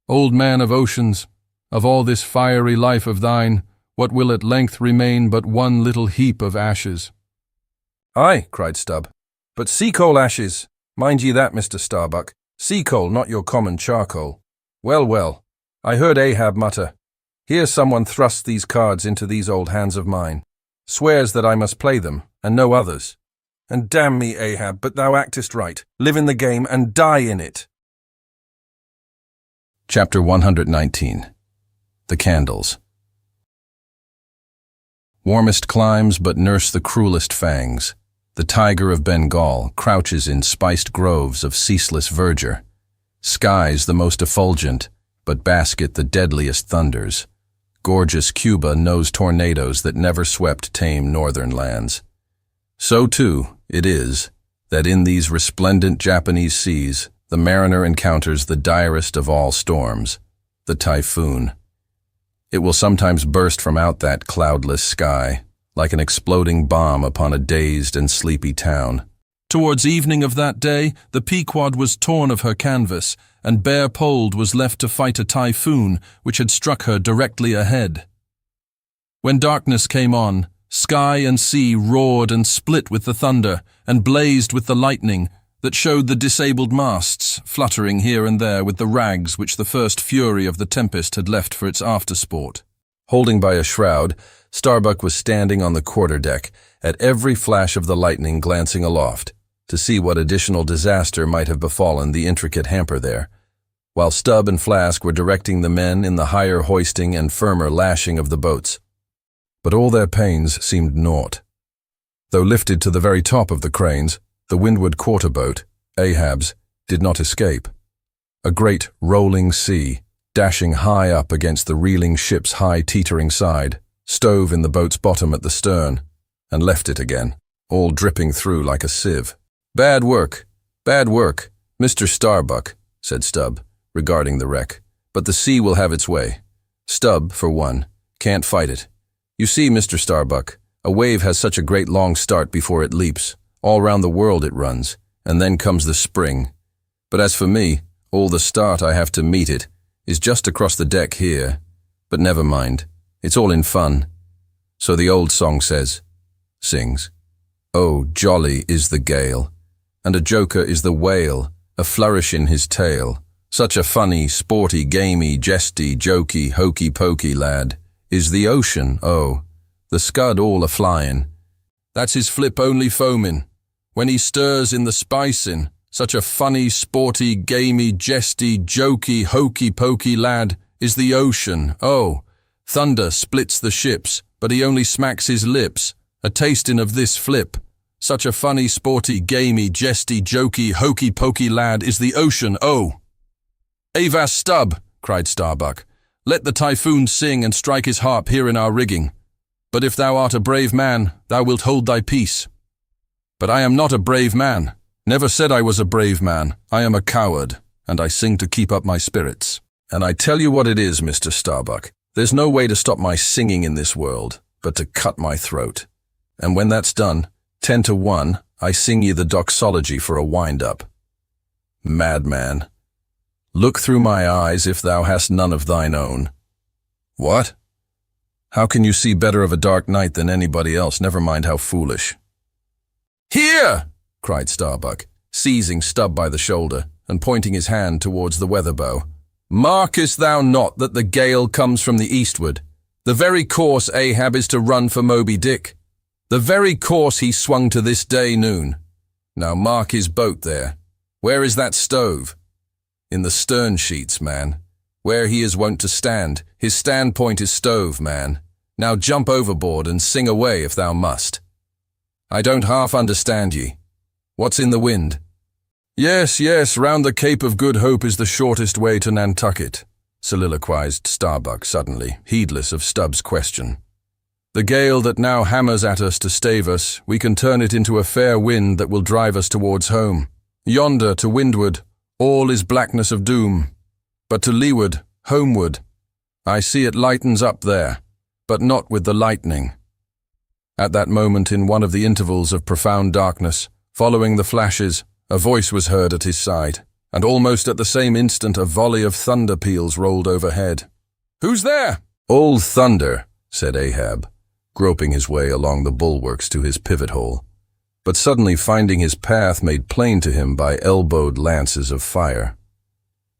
Old man of oceans, of all this fiery life of thine, what will at length remain but one little heap of ashes? "Aye," cried Stubb, "but sea-coal ashes. Mind ye that, Mr. Starbuck. Sea-coal, not your common charcoal. Well, well, I heard Ahab mutter, 'Here someone thrusts these cards into these old hands of mine, swears that I must play them, and no others. And damn me, Ahab, but thou actest right. Live in the game and die in it.'" Chapter 119. The Candles. Warmest climes but nurse the cruelest fangs. The tiger of Bengal crouches in spiced groves of ceaseless verdure. Skies the most effulgent, but basket the deadliest thunders. Gorgeous Cuba knows tornadoes that never swept tame northern lands. So, too, it is that in these resplendent Japanese seas, the mariner encounters the direst of all storms, the typhoon. It will sometimes burst from out that cloudless sky, like an exploding bomb upon a dazed and sleepy town. Towards evening of that day, the Pequod was torn of her canvas, and bare-poled was left to fight a typhoon which had struck her directly ahead. When darkness came on, sky and sea roared and split with the thunder, and blazed with the lightning, that showed the disabled masts, fluttering here and there with the rags which the first fury of the tempest had left for its aftersport. Holding by a shroud, Starbuck was standing on the quarter-deck, at every flash of the lightning glancing aloft, to see what additional disaster might have befallen the intricate hamper there, while Stubb and Flask were directing the men in the higher hoisting and firmer lashing of the boats. But all their pains seemed naught. Though lifted to the very top of the cranes, the windward quarter-boat, Ahab's, did not escape. A great rolling sea, dashing high up against the reeling ship's high teetering side, stove in the boat's bottom at the stern, and left it again, all dripping through like a sieve. Bad work, Mr. Starbuck," said Stubb, regarding the wreck, "but the sea will have its way. Stubb, for one, can't fight it. You see, Mr. Starbuck, a wave has such a great long start before it leaps. All round the world it runs, and then comes the spring. But as for me, all the start I have to meet it is just across the deck here. But never mind, it's all in fun. So the old song sings, "Oh, jolly is the gale, and a joker is the whale, a flourish in his tail. Such a funny, sporty, gamey, jesty, jokey, hokey-pokey lad is the ocean, oh, the scud all a-flyin'. That's his flip only foamin'. When he stirs in the spicin', such a funny, sporty, gamey, jesty, jokey, hokey-pokey lad is the ocean, oh. Thunder splits the ships, but he only smacks his lips, a tastin' of this flip. Such a funny, sporty, gamey, jesty, jokey, hokey-pokey lad is the ocean, oh." "Avast Stubb," cried Starbuck. "Let the typhoon sing and strike his harp here in our rigging. But if thou art a brave man, thou wilt hold thy peace." "But I am not a brave man. Never said I was a brave man. I am a coward, and I sing to keep up my spirits." And I tell you what it is, Mr. Starbuck, there's no way to stop my singing in this world, but to cut my throat. And when that's done, 10 to 1, I sing ye the doxology for a wind-up. Madman, look through my eyes if thou hast none of thine own. What? How can you see better of a dark night than anybody else, never mind how foolish? Here! Cried Starbuck, seizing Stubb by the shoulder and pointing his hand towards the weatherbow. Markest thou not that the gale comes from the eastward? The very course Ahab is to run for Moby Dick. The very course he swung to this day noon. Now mark his boat there. Where is that stove? In the stern sheets, man. Where he is wont to stand, his standpoint is stove, man. Now jump overboard and sing away if thou must. I don't half understand ye. What's in the wind? Yes, round the Cape of Good Hope is the shortest way to Nantucket, soliloquized Starbuck suddenly, heedless of Stubb's question. The gale that now hammers at us to stave us, we can turn it into a fair wind that will drive us towards home. Yonder, to windward, all is blackness of doom. But to leeward, homeward, I see it lightens up there, but not with the lightning. At that moment, in one of the intervals of profound darkness, following the flashes, a voice was heard at his side, and almost at the same instant a volley of thunder peals rolled overhead. "Who's there?" "Old Thunder," said Ahab, groping his way along the bulwarks to his pivot hole, but suddenly finding his path made plain to him by elbowed lances of fire.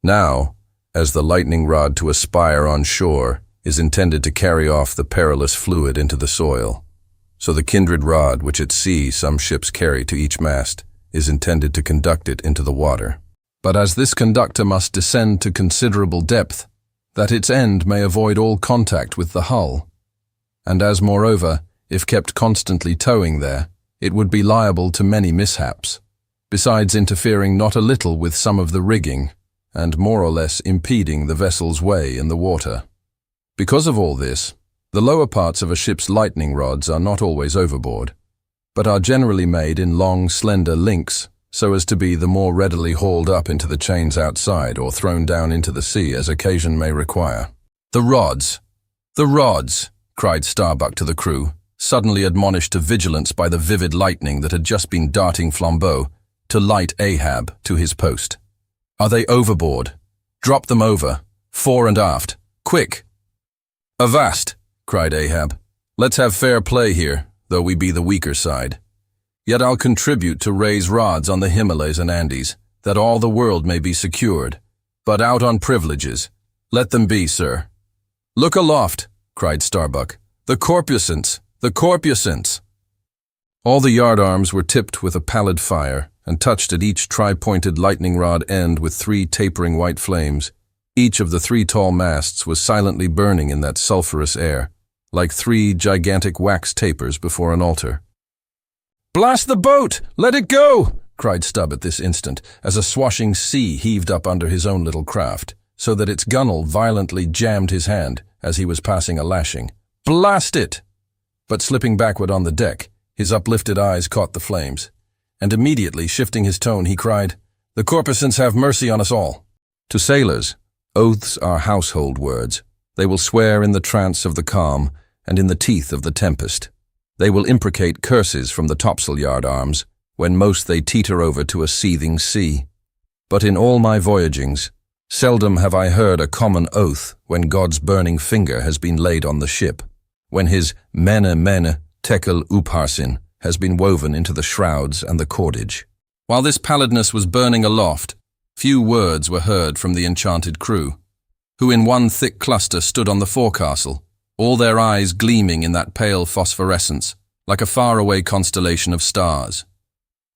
Now, as the lightning rod to a spire on shore is intended to carry off the perilous fluid into the soil, so the kindred rod which at sea some ships carry to each mast is intended to conduct it into the water. But as this conductor must descend to considerable depth, that its end may avoid all contact with the hull, and as moreover, if kept constantly towing there, it would be liable to many mishaps, besides interfering not a little with some of the rigging, and more or less impeding the vessel's way in the water. Because of all this, the lower parts of a ship's lightning rods are not always overboard, but are generally made in long, slender links, so as to be the more readily hauled up into the chains outside or thrown down into the sea as occasion may require. "The rods! The rods!" cried Starbuck to the crew, suddenly admonished to vigilance by the vivid lightning that had just been darting flambeau to light Ahab to his post. "Are they overboard? Drop them over, fore and aft, quick!" "Avast!" cried Ahab. "Let's have fair play here, though we be the weaker side. Yet I'll contribute to raise rods on the Himalayas and Andes, that all the world may be secured. But out on privileges. Let them be, sir." "Look aloft!" cried Starbuck. "The corpusants! The corpusants!" All the yardarms were tipped with a pallid fire, and touched at each tri-pointed lightning rod end with 3 tapering white flames. Each of the 3 tall masts was silently burning in that sulphurous air, like 3 gigantic wax tapers before an altar. "Blast the boat! Let it go!" cried Stubb at this instant, as a swashing sea heaved up under his own little craft, so that its gunwale violently jammed his hand as he was passing a lashing. "Blast it!" But slipping backward on the deck, his uplifted eyes caught the flames, and immediately shifting his tone, he cried, "The corpusants have mercy on us all." To sailors, oaths are household words. They will swear in the trance of the calm and in the teeth of the tempest. They will imprecate curses from the topsail-yard arms, when most they teeter over to a seething sea. But in all my voyagings, seldom have I heard a common oath when God's burning finger has been laid on the ship, when his mene tekel upharsin has been woven into the shrouds and the cordage. While this pallidness was burning aloft, few words were heard from the enchanted crew, who in one thick cluster stood on the forecastle, all their eyes gleaming in that pale phosphorescence, like a faraway constellation of stars.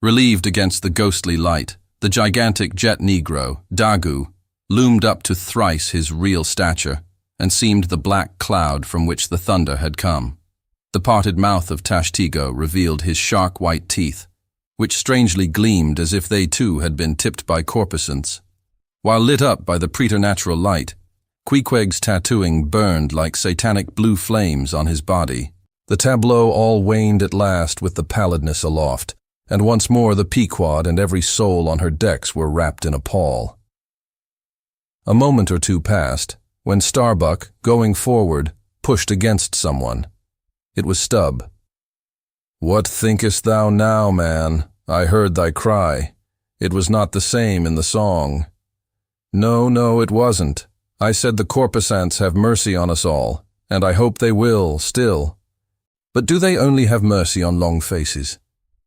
Relieved against the ghostly light, the gigantic jet negro, Dagu, loomed up to thrice his real stature, and seemed the black cloud from which the thunder had come. The parted mouth of Tashtigo revealed his shark white teeth, which strangely gleamed as if they too had been tipped by corpusants. While lit up by the preternatural light, Queequeg's tattooing burned like satanic blue flames on his body. The tableau all waned at last with the pallidness aloft, and once more the Pequod and every soul on her decks were wrapped in a pall. A moment or two passed, when Starbuck, going forward, pushed against someone. It was Stubb. "What thinkest thou now, man? I heard thy cry. It was not the same in the song." No, it wasn't. I said the corpusants have mercy on us all, and I hope they will, still. But do they only have mercy on long faces?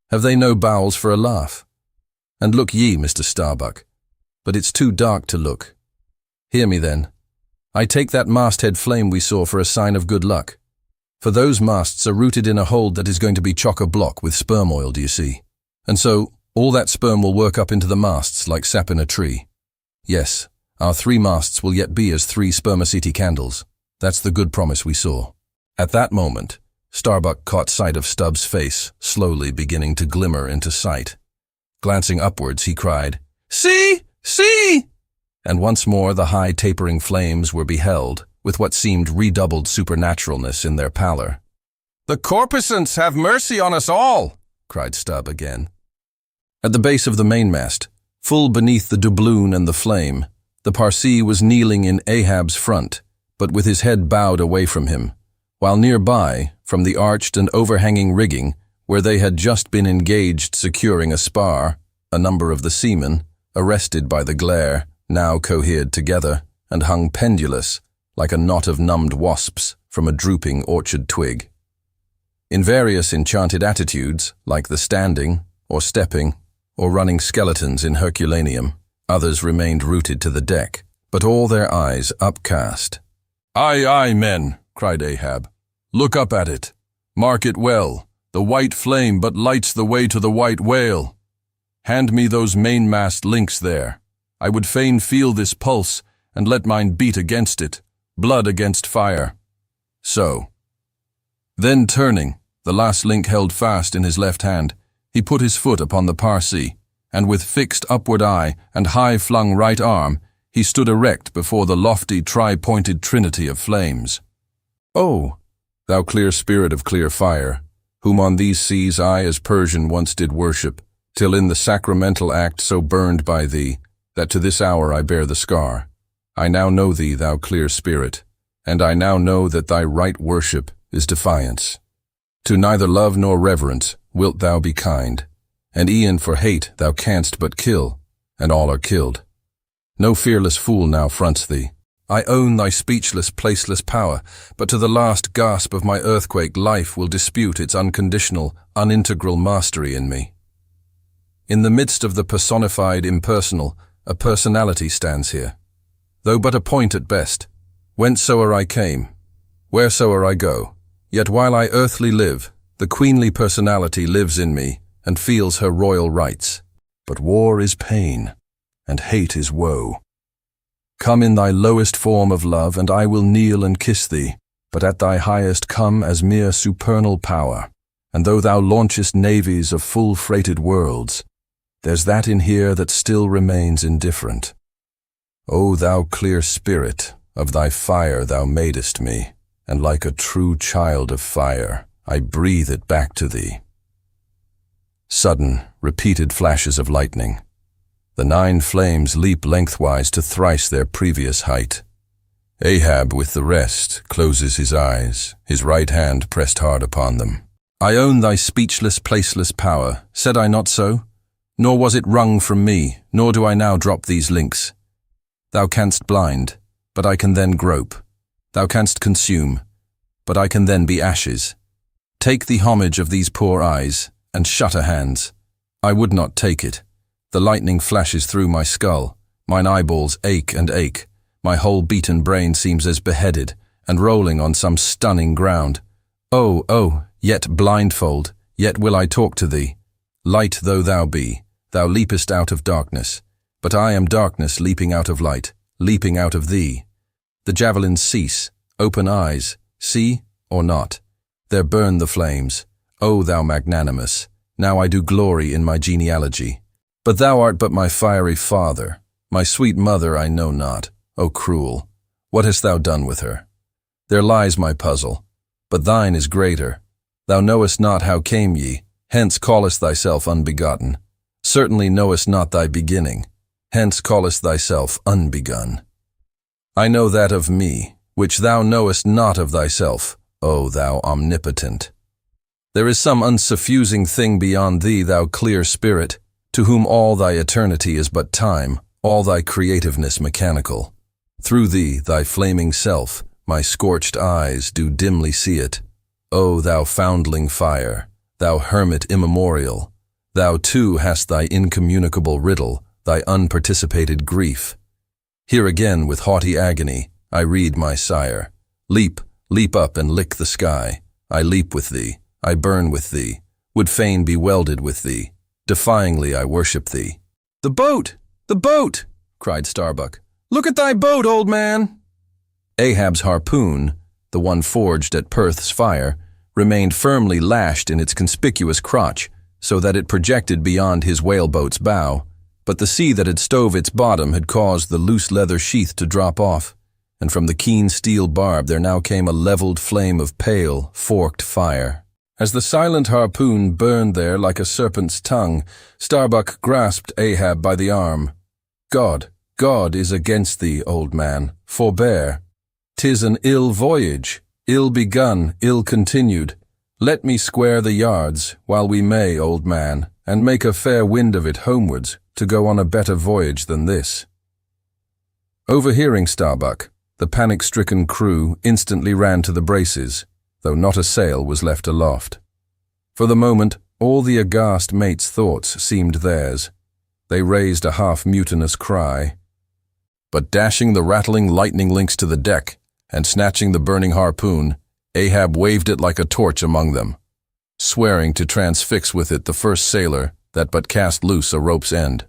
Have they no bowels for a laugh? And look ye, Mr. Starbuck, but it's too dark to look. Hear me then. I take that masthead flame we saw for a sign of good luck. For those masts are rooted in a hold that is going to be chock-a-block with sperm oil, do you see? And so, all that sperm will work up into the masts like sap in a tree. Yes, our 3 masts will yet be as 3 spermaceti candles. That's the good promise we saw. At that moment, Starbuck caught sight of Stubb's face, slowly beginning to glimmer into sight. Glancing upwards, he cried, "See! See!" And once more the high tapering flames were beheld, with what seemed redoubled supernaturalness in their pallor. "The corpusants have mercy on us all!" cried Stubb again. At the base of the mainmast, full beneath the doubloon and the flame, the Parsee was kneeling in Ahab's front, but with his head bowed away from him, while nearby, from the arched and overhanging rigging, where they had just been engaged securing a spar, a number of the seamen, arrested by the glare, now cohered together and hung pendulous, like a knot of numbed wasps from a drooping orchard twig. In various enchanted attitudes, like the standing, or stepping, or running skeletons in Herculaneum, others remained rooted to the deck, but all their eyes upcast. "Aye, men," cried Ahab. "Look up at it. Mark it well. The white flame but lights the way to the white whale. Hand me those mainmast links there. I would fain feel this pulse, and let mine beat against it, blood against fire. So." Then turning, the last link held fast in his left hand, he put his foot upon the Parsee, and with fixed upward eye and high-flung right arm, he stood erect before the lofty tri-pointed trinity of flames. "Oh, thou clear spirit of clear fire, whom on these seas I as Persian once did worship, till in the sacramental act so burned by thee, that to this hour I bear the scar. I now know thee, thou clear spirit, and I now know that thy right worship is defiance. To neither love nor reverence wilt thou be kind, and e'en for hate thou canst but kill, and all are killed. No fearless fool now fronts thee. I own thy speechless, placeless power, but to the last gasp of my earthquake life will dispute its unconditional, unintegral mastery in me. In the midst of the personified impersonal, a personality stands here, though but a point at best. Whencesoe'er I came, wheresoe'er I go, yet while I earthly live, the queenly personality lives in me and feels her royal rights. But war is pain, and hate is woe. Come in thy lowest form of love, and I will kneel and kiss thee, but at thy highest come as mere supernal power, and though thou launchest navies of full-freighted worlds, there's that in here that still remains indifferent. O thou clear spirit, of thy fire thou madest me, and like a true child of fire, I breathe it back to thee." Sudden, repeated flashes of lightning. The 9 flames leap lengthwise to thrice their previous height. Ahab, with the rest, closes his eyes, his right hand pressed hard upon them. "I own thy speechless, placeless power, said I not so? Nor was it wrung from me, nor do I now drop these links. Thou canst blind, but I can then grope. Thou canst consume, but I can then be ashes. Take the homage of these poor eyes, and shutter hands. I would not take it. The lightning flashes through my skull, mine eyeballs ache and ache, my whole beaten brain seems as beheaded, and rolling on some stunning ground. Oh, yet blindfold, yet will I talk to thee. Light though thou be, thou leapest out of darkness, but I am darkness leaping out of light, leaping out of thee. The javelins cease, open eyes, see or not. There burn the flames. O thou magnanimous, now I do glory in my genealogy. But thou art but my fiery father, my sweet mother I know not. O cruel, what hast thou done with her? There lies my puzzle, but thine is greater. Thou knowest not how came ye, hence callest thyself unbegotten. Certainly knowest not thy beginning, hence callest thyself unbegun. I know that of me, which thou knowest not of thyself, O thou omnipotent. There is some unsuffusing thing beyond thee, thou clear spirit, to whom all thy eternity is but time, all thy creativeness mechanical. Through thee, thy flaming self, my scorched eyes do dimly see it. O thou foundling fire, thou hermit immemorial, thou too hast thy incommunicable riddle, thy unparticipated grief. Here again with haughty agony, I read my sire. Leap, leap up and lick the sky. I leap with thee, I burn with thee, would fain be welded with thee. Defyingly I worship thee. "The boat! The boat!" cried Starbuck. "Look at thy boat, old man!" Ahab's harpoon, the one forged at Perth's fire, remained firmly lashed in its conspicuous crotch, so that it projected beyond his whaleboat's bow, but the sea that had stove its bottom had caused the loose leather sheath to drop off, and from the keen steel barb there now came a leveled flame of pale, forked fire. As the silent harpoon burned there like a serpent's tongue, Starbuck grasped Ahab by the arm. God is against thee, old man, forbear. 'Tis an ill voyage, ill begun, ill continued. Let me square the yards, while we may, old man, and make a fair wind of it homewards, to go on a better voyage than this." Overhearing Starbuck, the panic-stricken crew instantly ran to the braces, though not a sail was left aloft. For the moment, all the aghast mate's thoughts seemed theirs. They raised a half-mutinous cry. But dashing the rattling lightning links to the deck, and snatching the burning harpoon, Ahab waved it like a torch among them, swearing to transfix with it the first sailor that but cast loose a rope's end.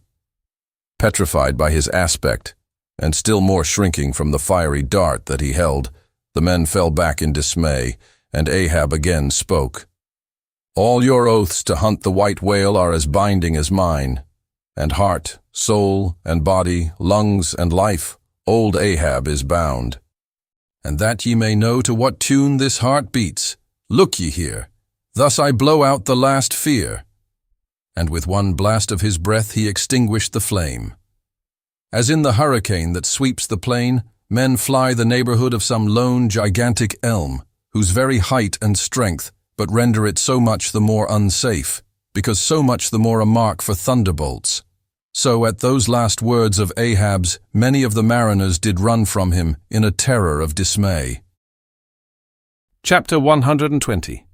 Petrified by his aspect, and still more shrinking from the fiery dart that he held, the men fell back in dismay, and Ahab again spoke. "All your oaths to hunt the white whale are as binding as mine, and heart, soul, and body, lungs, and life, old Ahab is bound. And that ye may know to what tune this heart beats, look ye here, thus I blow out the last fear." And with one blast of his breath he extinguished the flame. As in the hurricane that sweeps the plain, men fly the neighborhood of some lone gigantic elm, whose very height and strength but render it so much the more unsafe, because so much the more a mark for thunderbolts. So at those last words of Ahab's, many of the mariners did run from him in a terror of dismay. Chapter 120.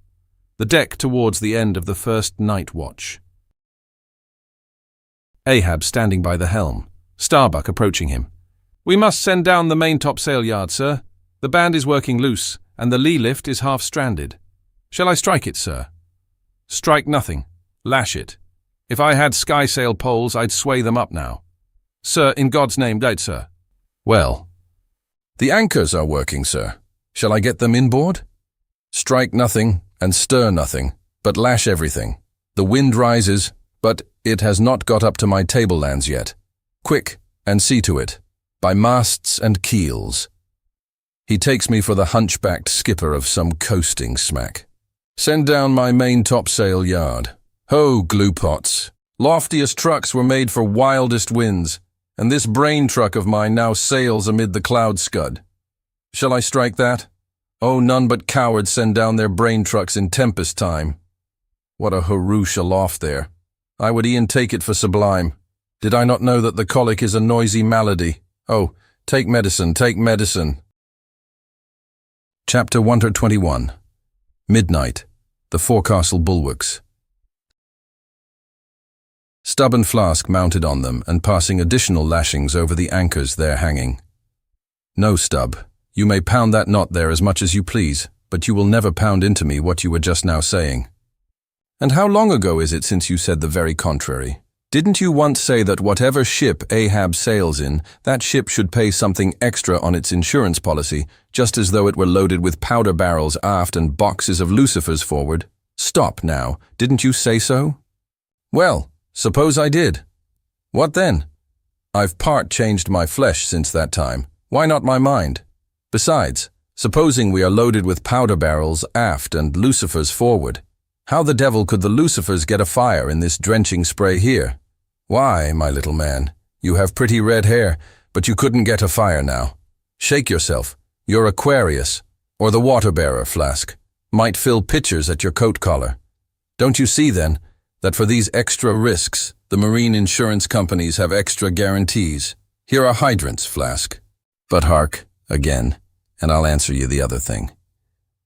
The deck towards the end of the first night watch. Ahab standing by the helm, Starbuck approaching him. "We must send down the main topsail yard, sir. The band is working loose, and the lee lift is half stranded. Shall I strike it, sir?" "Strike nothing. Lash it. If I had skysail poles, I'd sway them up now." "Sir, in God's name, right, sir." "Well, the anchors are working, sir. Shall I get them inboard?" "Strike nothing and stir nothing, but lash everything. The wind rises, but it has not got up to my tablelands yet. Quick, and see to it, by masts and keels." He takes me for the hunchbacked skipper of some coasting smack. "Send down my main topsail yard. Ho, glue-pots! Loftiest trucks were made for wildest winds, and this brain truck of mine now sails amid the cloud scud. Shall I strike that? Oh, none but cowards send down their brain trucks in tempest time. What a hurroosh aloft there! I would e'en take it for sublime. Did I not know that the colic is a noisy malady? Oh, take medicine, take medicine." Chapter 121. Midnight. The forecastle bulwarks. Stub and Flask mounted on them and passing additional lashings over the anchors there hanging. "No, Stub, you may pound that knot there as much as you please, but you will never pound into me what you were just now saying." "And how long ago is it since you said the very contrary? Didn't you once say that whatever ship Ahab sails in, that ship should pay something extra on its insurance policy, just as though it were loaded with powder barrels aft and boxes of lucifers forward? Stop now, didn't you say so?" "Well, suppose I did. What then? I've part changed my flesh since that time. Why not my mind? Besides, supposing we are loaded with powder barrels aft and lucifers forward, how the devil could the lucifers get afire in this drenching spray here? Why, my little man, you have pretty red hair, but you couldn't get afire now. Shake yourself. Your Aquarius, or the water-bearer flask, might fill pitchers at your coat collar. Don't you see, then, that for these extra risks, the marine insurance companies have extra guarantees? Here are hydrants, flask. But hark, again, and I'll answer you the other thing.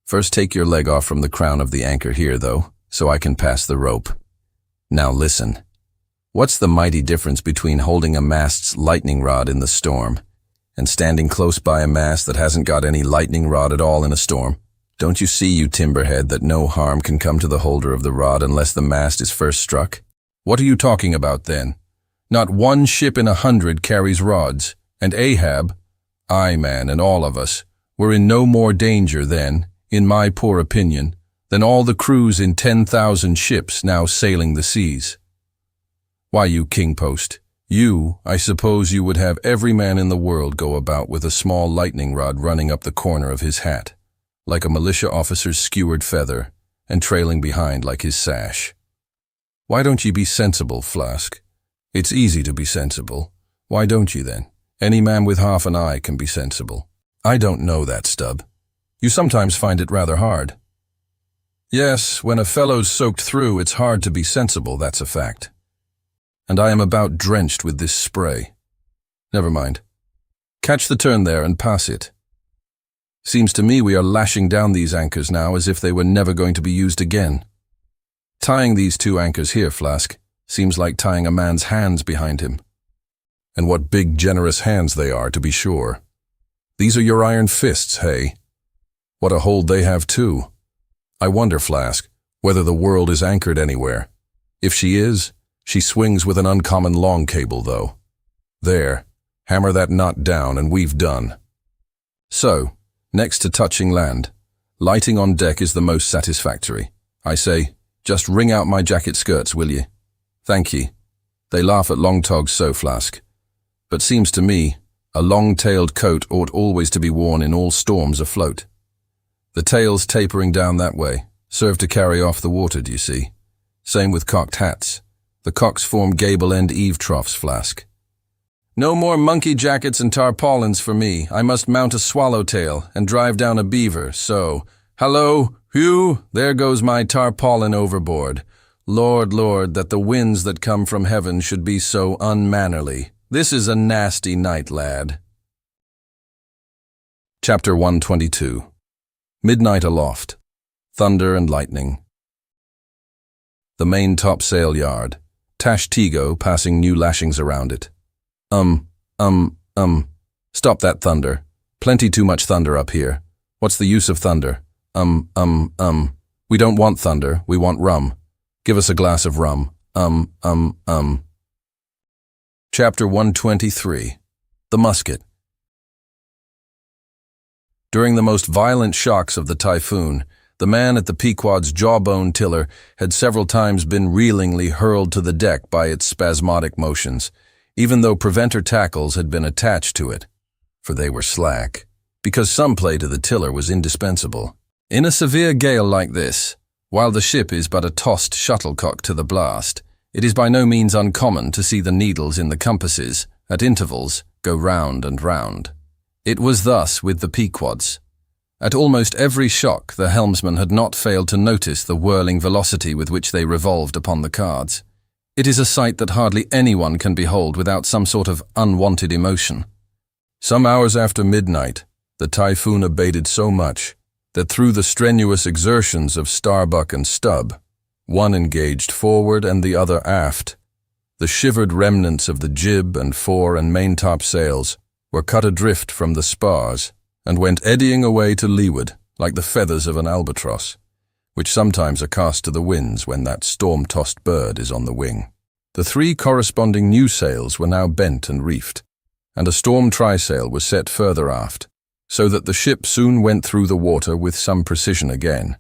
First take your leg off from the crown of the anchor here, though, so I can pass the rope. Now listen. What's the mighty difference between holding a mast's lightning rod in the storm and standing close by a mast that hasn't got any lightning rod at all in a storm? Don't you see, you timberhead, that no harm can come to the holder of the rod unless the mast is first struck? What are you talking about, then? Not one ship in 100 carries rods, and Ahab, I, man, and all of us, were in no more danger then, in my poor opinion, than all the crews in 10,000 ships now sailing the seas. Why, you king-post, I suppose you would have every man in the world go about with a small lightning rod running up the corner of his hat, like a militia officer's skewered feather, and trailing behind like his sash. Why don't ye be sensible, Flask? It's easy to be sensible. Why don't ye, then? Any man with half an eye can be sensible. I don't know that, Stubb. You sometimes find it rather hard. Yes, when a fellow's soaked through, it's hard to be sensible, that's a fact. And I am about drenched with this spray. Never mind. Catch the turn there and pass it. Seems to me we are lashing down these anchors now as if they were never going to be used again. Tying these 2 anchors here, Flask, seems like tying a man's hands behind him. And what big, generous hands they are, to be sure. These are your iron fists, hey? What a hold they have, too. I wonder, Flask, whether the world is anchored anywhere. If she is, she swings with an uncommon long cable, though. There, hammer that knot down and we've done. So, next to touching land, lighting on deck is the most satisfactory. I say, just wring out my jacket skirts, will ye? Thank ye. They laugh at long togs so, Flask. But seems to me, a long-tailed coat ought always to be worn in all storms afloat. The tails tapering down that way serve to carry off the water, do you see? Same with cocked hats. The cocks form gable-end eave troughs, Flask. No more monkey jackets and tarpaulins for me. I must mount a swallowtail and drive down a beaver, so... Hallo, whew, there goes my tarpaulin overboard. Lord, Lord, that the winds that come from heaven should be so unmannerly. This is a nasty night, lad. Chapter 122. Midnight aloft. Thunder and lightning. The main topsail yard. Tash Tego passing new lashings around it. Stop that thunder. Plenty too much thunder up here. What's the use of thunder? We don't want thunder, we want rum. Give us a glass of rum. Chapter 123. The Musket. During the most violent shocks of the typhoon, the man at the Pequod's jawbone tiller had several times been reelingly hurled to the deck by its spasmodic motions, even though preventer tackles had been attached to it, for they were slack, because some play to the tiller was indispensable. In a severe gale like this, while the ship is but a tossed shuttlecock to the blast, it is by no means uncommon to see the needles in the compasses, at intervals, go round and round. It was thus with the Pequods. At almost every shock, the helmsman had not failed to notice the whirling velocity with which they revolved upon the cards. It is a sight that hardly anyone can behold without some sort of unwanted emotion. Some hours after midnight, the typhoon abated so much that through the strenuous exertions of Starbuck and Stubb, one engaged forward and the other aft, the shivered remnants of the jib and fore and maintop sails were cut adrift from the spars and went eddying away to leeward like the feathers of an albatross, which sometimes are cast to the winds when that storm-tossed bird is on the wing. The 3 corresponding new sails were now bent and reefed, and a storm trysail was set further aft, so that the ship soon went through the water with some precision again.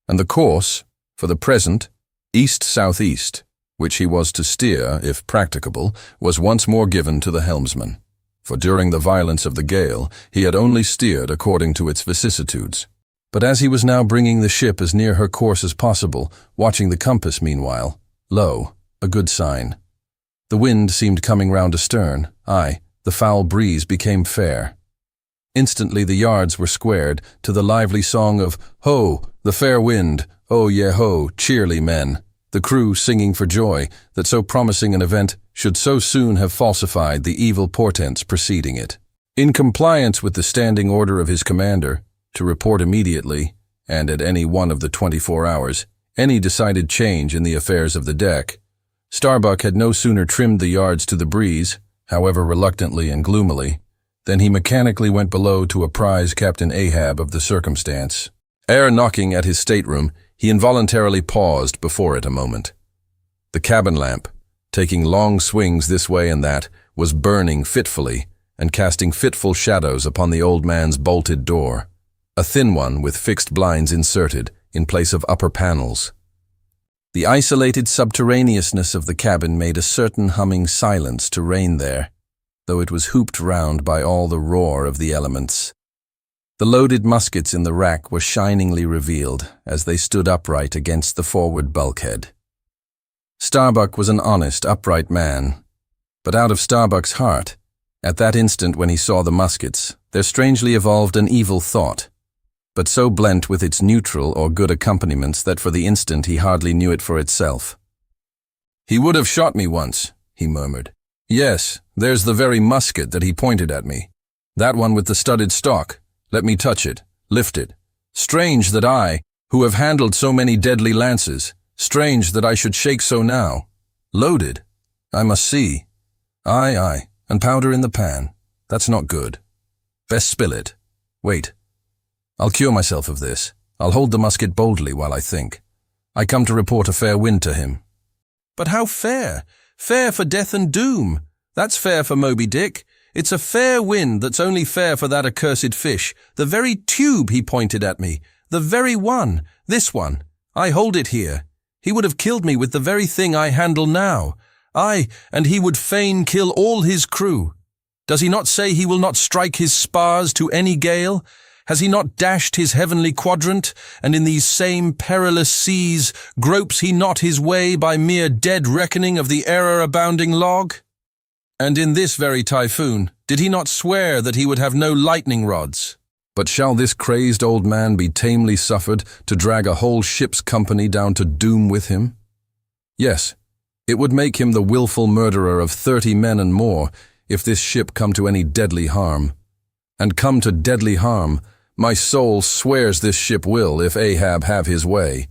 And the course, for the present, east-southeast, which he was to steer, if practicable, was once more given to the helmsman. For during the violence of the gale, he had only steered according to its vicissitudes. But as he was now bringing the ship as near her course as possible, watching the compass meanwhile, lo, a good sign. The wind seemed coming round astern, aye, the foul breeze became fair. Instantly the yards were squared to the lively song of "Ho, the fair wind, oh yeah ho, cheerly men," the crew singing for joy that so promising an event should so soon have falsified the evil portents preceding it. In compliance with the standing order of his commander, to report immediately, and at any one of the 24 hours, any decided change in the affairs of the deck, Starbuck had no sooner trimmed the yards to the breeze, however reluctantly and gloomily, than he mechanically went below to apprise Captain Ahab of the circumstance. Ere knocking at his stateroom, he involuntarily paused before it a moment. The cabin lamp, taking long swings this way and that, was burning fitfully and casting fitful shadows upon the old man's bolted door, a thin one with fixed blinds inserted in place of upper panels. The isolated subterraneousness of the cabin made a certain humming silence to reign there, though it was hooped round by all the roar of the elements. The loaded muskets in the rack were shiningly revealed as they stood upright against the forward bulkhead. Starbuck was an honest, upright man, but out of Starbuck's heart, at that instant when he saw the muskets, there strangely evolved an evil thought, but so blent with its neutral or good accompaniments that for the instant he hardly knew it for itself. "He would have shot me once," he murmured. "Yes, there's the very musket that he pointed at me. That one with the studded stock. Let me touch it, lift it. Strange that I, who have handled so many deadly lances, strange that I should shake so now. Loaded. I must see. Aye, and powder in the pan. That's not good. Best spill it. Wait. I'll cure myself of this. I'll hold the musket boldly while I think. I come to report a fair wind to him." "But how fair? Fair for death and doom. That's fair for Moby Dick. It's a fair wind that's only fair for that accursed fish. The very tube he pointed at me. The very one. This one. I hold it here. He would have killed me with the very thing I handle now. Aye, and he would fain kill all his crew. Does he not say he will not strike his spars to any gale? Has he not dashed his heavenly quadrant, and in these same perilous seas gropes he not his way by mere dead reckoning of the error-abounding log? And in this very typhoon, did he not swear that he would have no lightning rods? But shall this crazed old man be tamely suffered to drag a whole ship's company down to doom with him? Yes, it would make him the wilful murderer of 30 men and more if this ship come to any deadly harm. And come to deadly harm, my soul swears this ship will if Ahab have his way.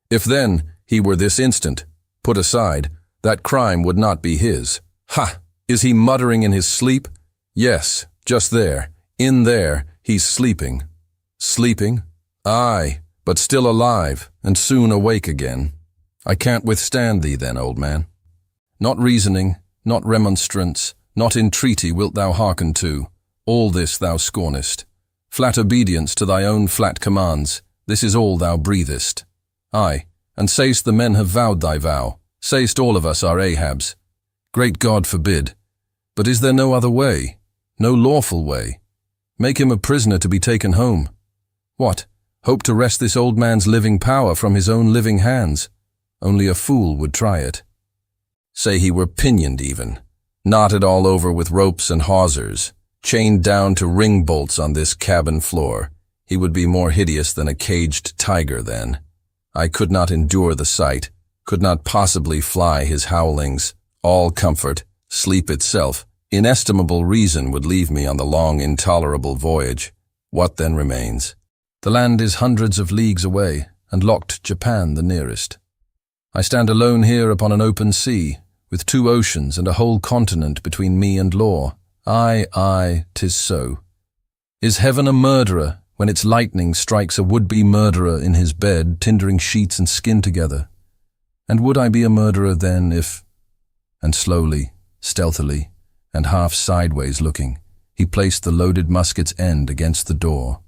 If then he were this instant put aside, that crime would not be his. Ha! Is he muttering in his sleep? Yes, just there, in there, he's sleeping. Sleeping? Aye, but still alive, and soon awake again. I can't withstand thee then, old man. Not reasoning, not remonstrance, not entreaty wilt thou hearken to. All this thou scornest. Flat obedience to thy own flat commands, this is all thou breathest. Aye, and say'st the men have vowed thy vow, say'st all of us are Ahab's. Great God forbid. But is there no other way? No lawful way? Make him a prisoner to be taken home. What? Hope to wrest this old man's living power from his own living hands? Only a fool would try it. Say he were pinioned even, knotted all over with ropes and hawsers, chained down to ring bolts on this cabin floor. He would be more hideous than a caged tiger then. I could not endure the sight, could not possibly fly his howlings. All comfort, sleep itself, inestimable reason would leave me on the long, intolerable voyage. What then remains? The land is hundreds of leagues away, and locked Japan the nearest. I stand alone here upon an open sea, with 2 oceans and a whole continent between me and law. Aye, 'tis so. Is heaven a murderer when its lightning strikes a would-be murderer in his bed, tindering sheets and skin together? And would I be a murderer then if... And slowly, stealthily, and half sideways looking, he placed the loaded musket's end against the door.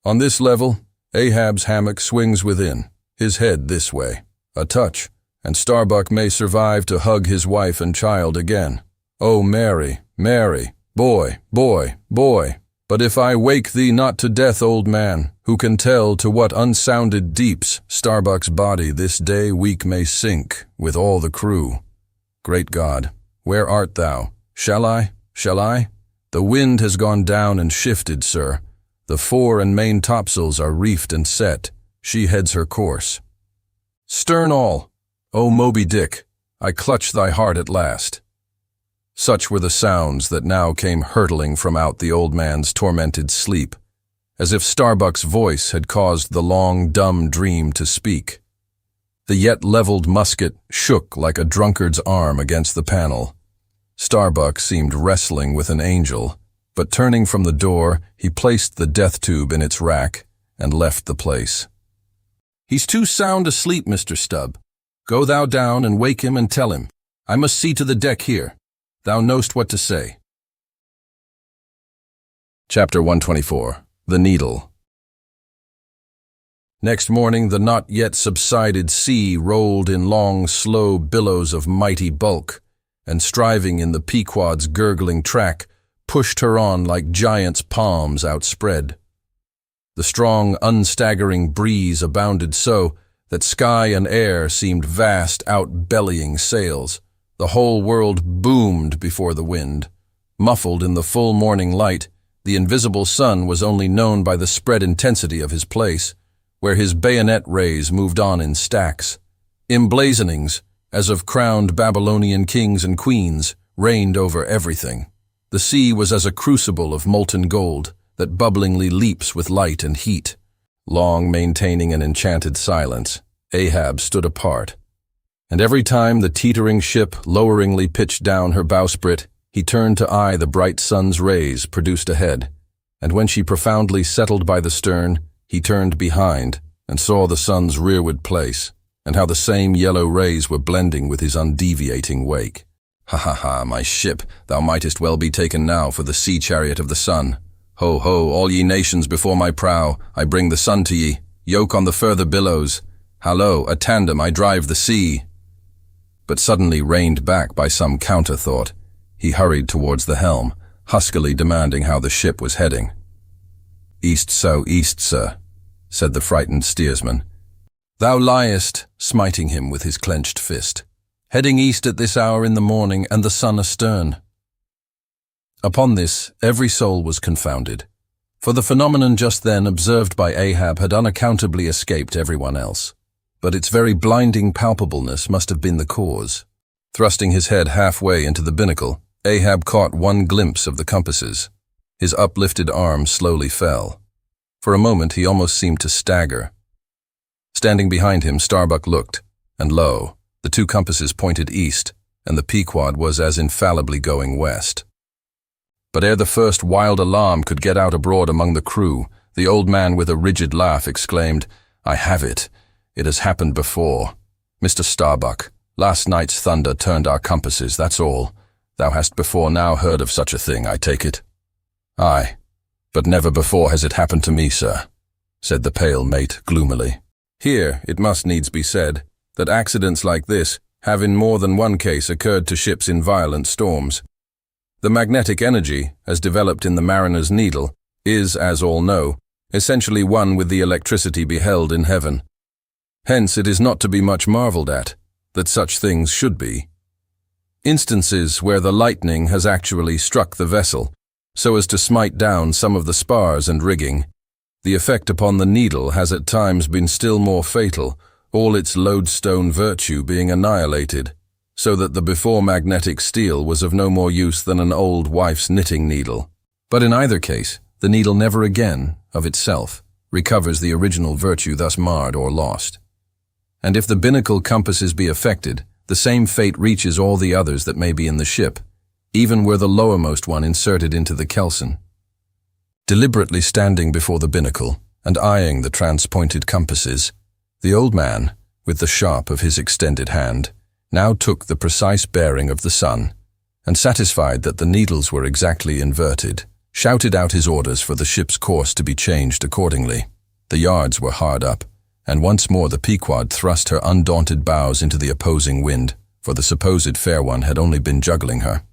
On this level, Ahab's hammock swings within, his head this way. A touch, and Starbuck may survive to hug his wife and child again. Oh, Mary, Mary, boy, boy, boy. But if I wake thee not to death, old man, who can tell to what unsounded deeps Starbuck's body this day week may sink with all the crew? Great God, where art thou? Shall I? "The wind has gone down and shifted, sir. The fore and main topsails are reefed and set. She heads her course." "Stern all! O Moby Dick, I clutch thy heart at last." Such were the sounds that now came hurtling from out the old man's tormented sleep, as if Starbuck's voice had caused the long, dumb dream to speak. The yet leveled musket shook like a drunkard's arm against the panel. Starbuck seemed wrestling with an angel, but turning from the door, he placed the death tube in its rack and left the place. "He's too sound asleep, Mr. Stubb. Go thou down and wake him and tell him. I must see to the deck here. Thou knowst what to say." Chapter 124. The Needle. Next morning the not yet subsided sea rolled in long, slow billows of mighty bulk, and striving in the Pequod's gurgling track, pushed her on like giants' palms outspread. The strong, unstaggering breeze abounded so that sky and air seemed vast, out-bellying sails. The whole world boomed before the wind. Muffled in the full morning light, the invisible sun was only known by the spread intensity of his place, where his bayonet rays moved on in stacks. Emblazonings, as of crowned Babylonian kings and queens, reigned over everything. The sea was as a crucible of molten gold that bubblingly leaps with light and heat. Long maintaining an enchanted silence, Ahab stood apart, and every time the teetering ship loweringly pitched down her bowsprit, he turned to eye the bright sun's rays produced ahead, and when she profoundly settled by the stern, he turned behind and saw the sun's rearward place, and how the same yellow rays were blending with his undeviating wake. "Ha ha ha, my ship, thou mightest well be taken now for the sea chariot of the sun. Ho ho, all ye nations before my prow, I bring the sun to ye. Yoke on the further billows. Hallo, a tandem I drive the sea." But suddenly reined back by some counter-thought, he hurried towards the helm, huskily demanding how the ship was heading. "East so east, sir," said the frightened steersman. "Thou liest," smiting him with his clenched fist. "Heading east at this hour in the morning, and the sun astern." Upon this, every soul was confounded, for the phenomenon just then observed by Ahab had unaccountably escaped everyone else. But its very blinding palpableness must have been the cause. Thrusting his head halfway into the binnacle, Ahab caught one glimpse of the compasses. His uplifted arm slowly fell. For a moment he almost seemed to stagger. Standing behind him, Starbuck looked, and lo, the two compasses pointed east, and the Pequod was as infallibly going west. But ere the first wild alarm could get out abroad among the crew, the old man with a rigid laugh exclaimed, "I have it. It has happened before. Mr. Starbuck, last night's thunder turned our compasses, that's all. Thou hast before now heard of such a thing, I take it?" "Aye, but never before has it happened to me, sir," said the pale mate gloomily. Here, it must needs be said, that accidents like this have in more than one case occurred to ships in violent storms. The magnetic energy, as developed in the mariner's needle, is, as all know, essentially one with the electricity beheld in heaven. Hence it is not to be much marveled at that such things should be. Instances where the lightning has actually struck the vessel, so as to smite down some of the spars and rigging. The effect upon the needle has at times been still more fatal, all its lodestone virtue being annihilated, so that the before magnetic steel was of no more use than an old wife's knitting needle. But in either case, the needle never again, of itself, recovers the original virtue thus marred or lost. And if the binnacle compasses be affected, the same fate reaches all the others that may be in the ship, even were the lowermost one inserted into the kelson. Deliberately standing before the binnacle, and eyeing the transpointed compasses, the old man, with the sharp of his extended hand, now took the precise bearing of the sun, and satisfied that the needles were exactly inverted, shouted out his orders for the ship's course to be changed accordingly. The yards were hard up, and once more the Pequod thrust her undaunted bows into the opposing wind, for the supposed fair one had only been juggling her.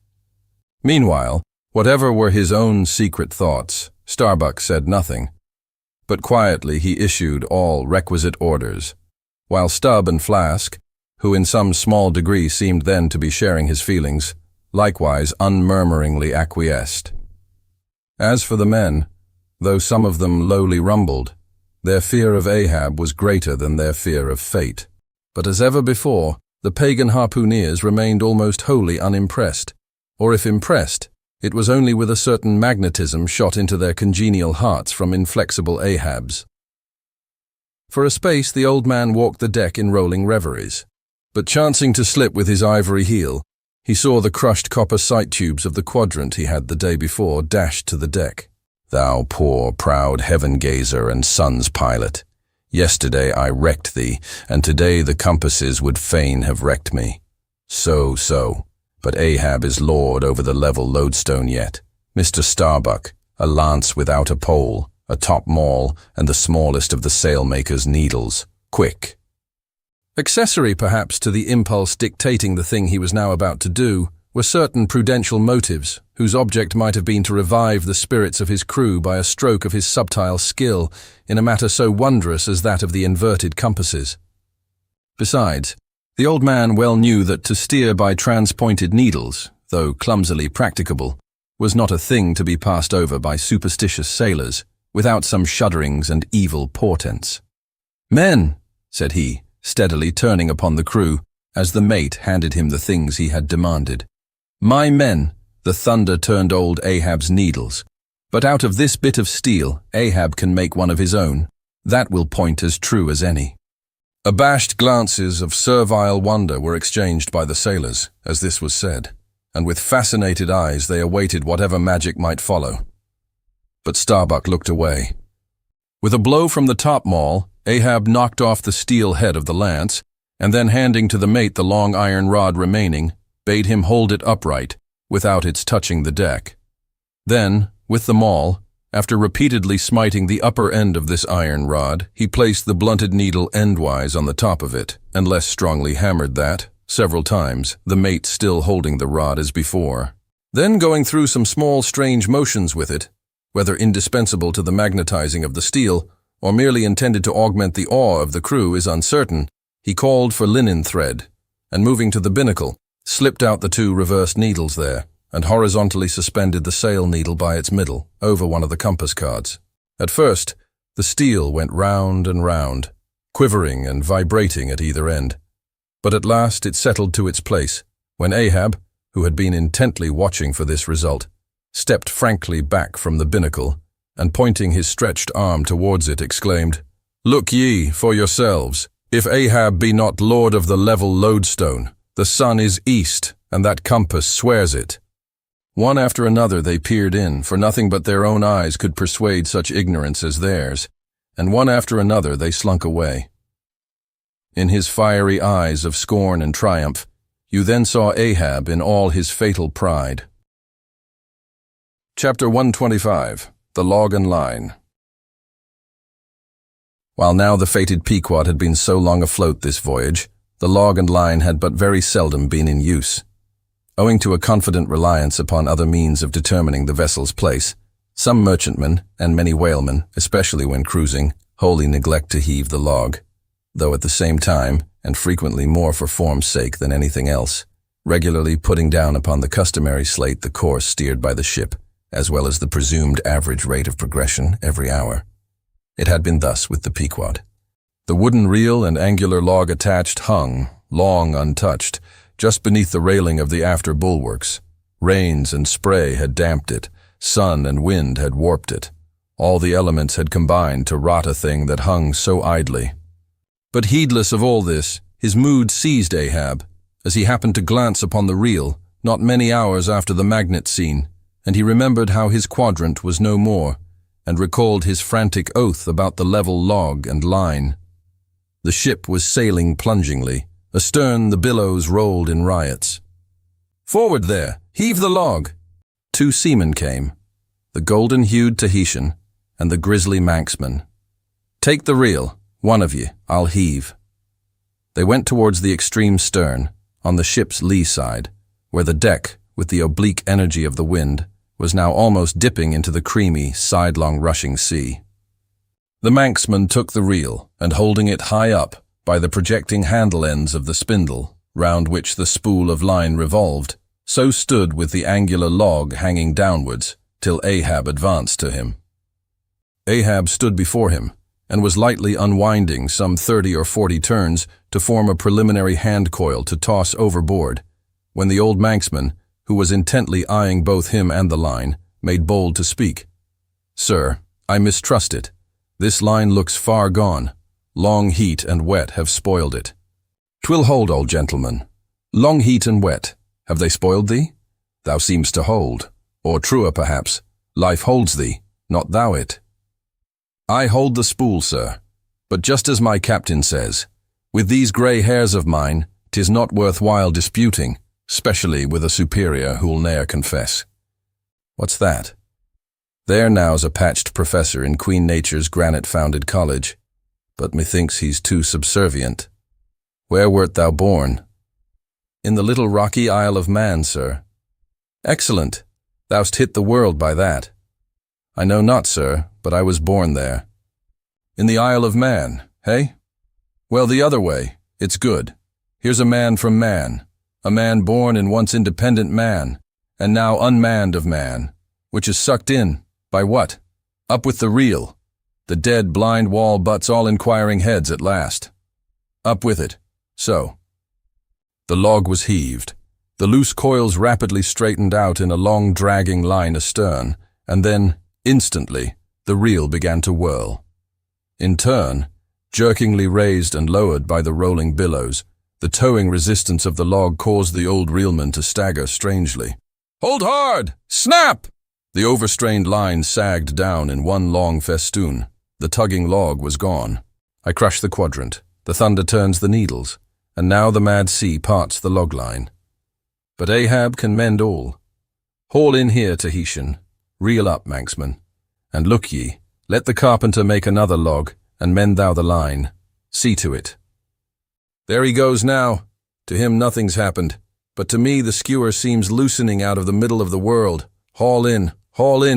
Meanwhile, whatever were his own secret thoughts, Starbuck said nothing, but quietly he issued all requisite orders, while Stubb and Flask, who in some small degree seemed then to be sharing his feelings, likewise unmurmuringly acquiesced. As for the men, though some of them lowly rumbled, their fear of Ahab was greater than their fear of fate. But as ever before, the pagan harpooneers remained almost wholly unimpressed, or if impressed, it was only with a certain magnetism shot into their congenial hearts from inflexible Ahabs. For a space the old man walked the deck in rolling reveries, but chancing to slip with his ivory heel, he saw the crushed copper sight tubes of the quadrant he had the day before dashed to the deck. Thou poor, proud heaven-gazer and sun's pilot, yesterday I wrecked thee, and today the compasses would fain have wrecked me. So, but Ahab is lord over the level lodestone yet. Mr. Starbuck, a lance without a pole, a top maul, and the smallest of the sailmaker's needles. Quick. Accessory, perhaps, to the impulse dictating the thing he was now about to do, were certain prudential motives, whose object might have been to revive the spirits of his crew by a stroke of his subtile skill in a matter so wondrous as that of the inverted compasses. Besides, the old man well knew that to steer by transpointed needles, though clumsily practicable, was not a thing to be passed over by superstitious sailors, without some shudderings and evil portents. "Men," said he, steadily turning upon the crew, as the mate handed him the things he had demanded. "My men," the thunder turned old Ahab's needles. "But out of this bit of steel, Ahab can make one of his own. That will point as true as any." Abashed glances of servile wonder were exchanged by the sailors, as this was said, and with fascinated eyes they awaited whatever magic might follow. But Starbuck looked away. With a blow from the topmaul, Ahab knocked off the steel head of the lance, and then handing to the mate the long iron rod remaining, bade him hold it upright, without its touching the deck. Then, with the maul, after repeatedly smiting the upper end of this iron rod, he placed the blunted needle endwise on the top of it, and less strongly hammered that, several times, the mate still holding the rod as before. Then, going through some small strange motions with it, whether indispensable to the magnetizing of the steel, or merely intended to augment the awe of the crew is uncertain, he called for linen thread, and moving to the binnacle, slipped out the two reversed needles there, and horizontally suspended the sail needle by its middle, over one of the compass cards. At first, the steel went round and round, quivering and vibrating at either end. But at last it settled to its place, when Ahab, who had been intently watching for this result, stepped frankly back from the binnacle, and pointing his stretched arm towards it, exclaimed, "Look ye for yourselves. If Ahab be not lord of the level lodestone, the sun is east, and that compass swears it." One after another they peered in, for nothing but their own eyes could persuade such ignorance as theirs, and one after another they slunk away. In his fiery eyes of scorn and triumph, you then saw Ahab in all his fatal pride. Chapter 125. The Log and Line. While now the fated Pequod had been so long afloat this voyage, the log and line had but very seldom been in use. Owing to a confident reliance upon other means of determining the vessel's place, some merchantmen, and many whalemen, especially when cruising, wholly neglect to heave the log, though at the same time, and frequently more for form's sake than anything else, regularly putting down upon the customary slate the course steered by the ship, as well as the presumed average rate of progression every hour. It had been thus with the Pequod. The wooden reel and angular log attached hung, long untouched, just beneath the railing of the after bulwarks. Rains and spray had damped it, sun and wind had warped it. All the elements had combined to rot a thing that hung so idly. But heedless of all this, his mood seized Ahab, as he happened to glance upon the reel, not many hours after the magnet scene, and he remembered how his quadrant was no more, and recalled his frantic oath about the level log and line. The ship was sailing plungingly. Astern the billows rolled in riots. "Forward there! Heave the log!" Two seamen came, the golden-hued Tahitian and the grisly Manxman. "Take the reel, one of ye, I'll heave." They went towards the extreme stern, on the ship's lee side, where the deck, with the oblique energy of the wind, was now almost dipping into the creamy, sidelong rushing sea. The Manxman took the reel, and holding it high up, by the projecting handle ends of the spindle, round which the spool of line revolved, so stood with the angular log hanging downwards, till Ahab advanced to him. Ahab stood before him, and was lightly unwinding some 30 or 40 turns to form a preliminary hand coil to toss overboard, when the old Manxman, who was intently eyeing both him and the line, made bold to speak. "Sir, I mistrust it. This line looks far gone. Long heat and wet have spoiled it." "'Twill hold, old gentleman. Long heat and wet, have they spoiled thee? Thou seemst to hold. Or truer, perhaps, life holds thee, not thou it." "I hold the spool, sir. But just as my captain says, with these grey hairs of mine, 'tis not worth while disputing, specially with a superior who'll ne'er confess." "What's that?" "There now's a patched professor in Queen Nature's granite-founded college, but methinks he's too subservient. Where wert thou born?" "In the little rocky Isle of Man, sir." "Excellent. Thou'st hit the world by that." "I know not, sir, but I was born there." "In the Isle of Man, hey? Well, the other way, it's good. Here's a man from man, a man born and once independent man, and now unmanned of man, which is sucked in, by what? Up with the reel. The dead blind wall butts all inquiring heads at last. Up with it. So. The log was heaved. The loose coils rapidly straightened out in a long dragging line astern, and then, instantly, the reel began to whirl. In turn, jerkingly raised and lowered by the rolling billows, the towing resistance of the log caused the old reelman to stagger strangely. "Hold hard! Snap!" The overstrained line sagged down in one long festoon. The tugging log was gone. I crush the quadrant. The thunder turns the needles, and now the mad sea parts the log line. But Ahab can mend all. Haul in here, Tahitian. Reel up, Manxman. And look ye, let the carpenter make another log, and mend thou the line. See to it. There he goes now. To him nothing's happened, but to me the skewer seems loosening out of the middle of the world. Haul in,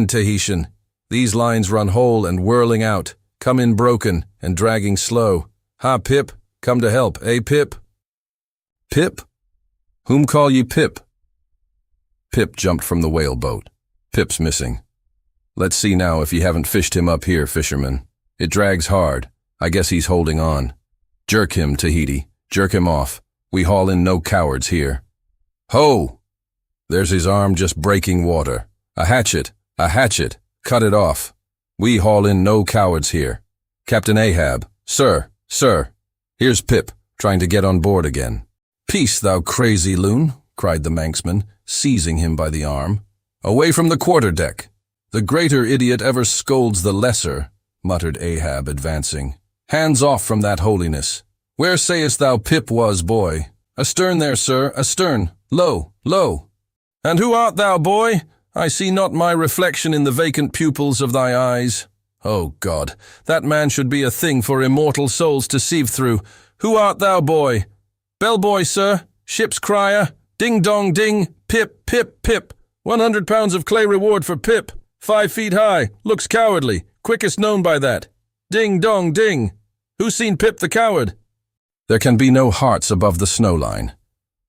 Tahitian. These lines run whole and whirling out, come in broken and dragging slow. Ha, Pip, come to help, eh, Pip? Pip? Whom call ye Pip? Pip jumped from the whale boat. Pip's missing. Let's see now if ye haven't fished him up here, fisherman. It drags hard. I guess he's holding on. Jerk him, Tahiti. Jerk him off. We haul in no cowards here. Ho! There's his arm just breaking water. A hatchet! A hatchet! Cut it off. We haul in no cowards here. Captain Ahab. Sir! Here's Pip, trying to get on board again. Peace, thou crazy loon, cried the Manxman, seizing him by the arm. Away from the quarter-deck. The greater idiot ever scolds the lesser, muttered Ahab, advancing. Hands off from that holiness. Where sayest thou Pip was, boy? Astern there, sir, astern. Low, low. And who art thou, boy? I see not my reflection in the vacant pupils of thy eyes. Oh, God, that man should be a thing for immortal souls to sieve through. Who art thou, boy? Bellboy, sir, ship's crier, ding-dong ding, Pip, Pip, Pip. 100 pounds of clay reward for Pip. 5 feet high, looks cowardly, quickest known by that. Ding-dong ding. Who's seen Pip the coward? There can be no hearts above the snow line.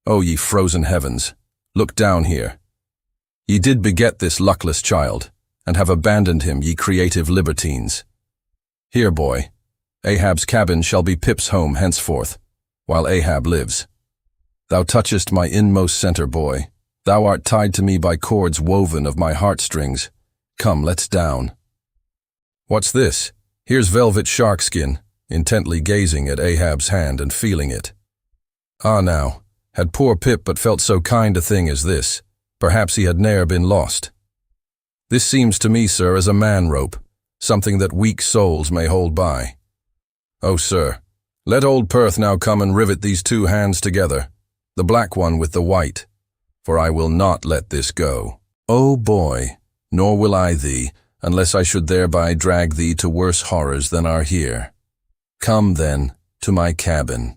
O ye frozen heavens, look down here. Ye did beget this luckless child, and have abandoned him, ye creative libertines. Here, boy, Ahab's cabin shall be Pip's home henceforth, while Ahab lives. Thou touchest my inmost center, boy. Thou art tied to me by cords woven of my heartstrings. Come, let's down. What's this? Here's velvet sharkskin, intently gazing at Ahab's hand and feeling it. Ah, now, had poor Pip but felt so kind a thing as this, perhaps he had ne'er been lost. This seems to me, sir, as a man-rope, something that weak souls may hold by. Oh, sir, let old Perth now come and rivet these 2 hands together, the black one with the white, for I will not let this go. Oh, boy, nor will I thee, unless I should thereby drag thee to worse horrors than are here. Come, then, to my cabin.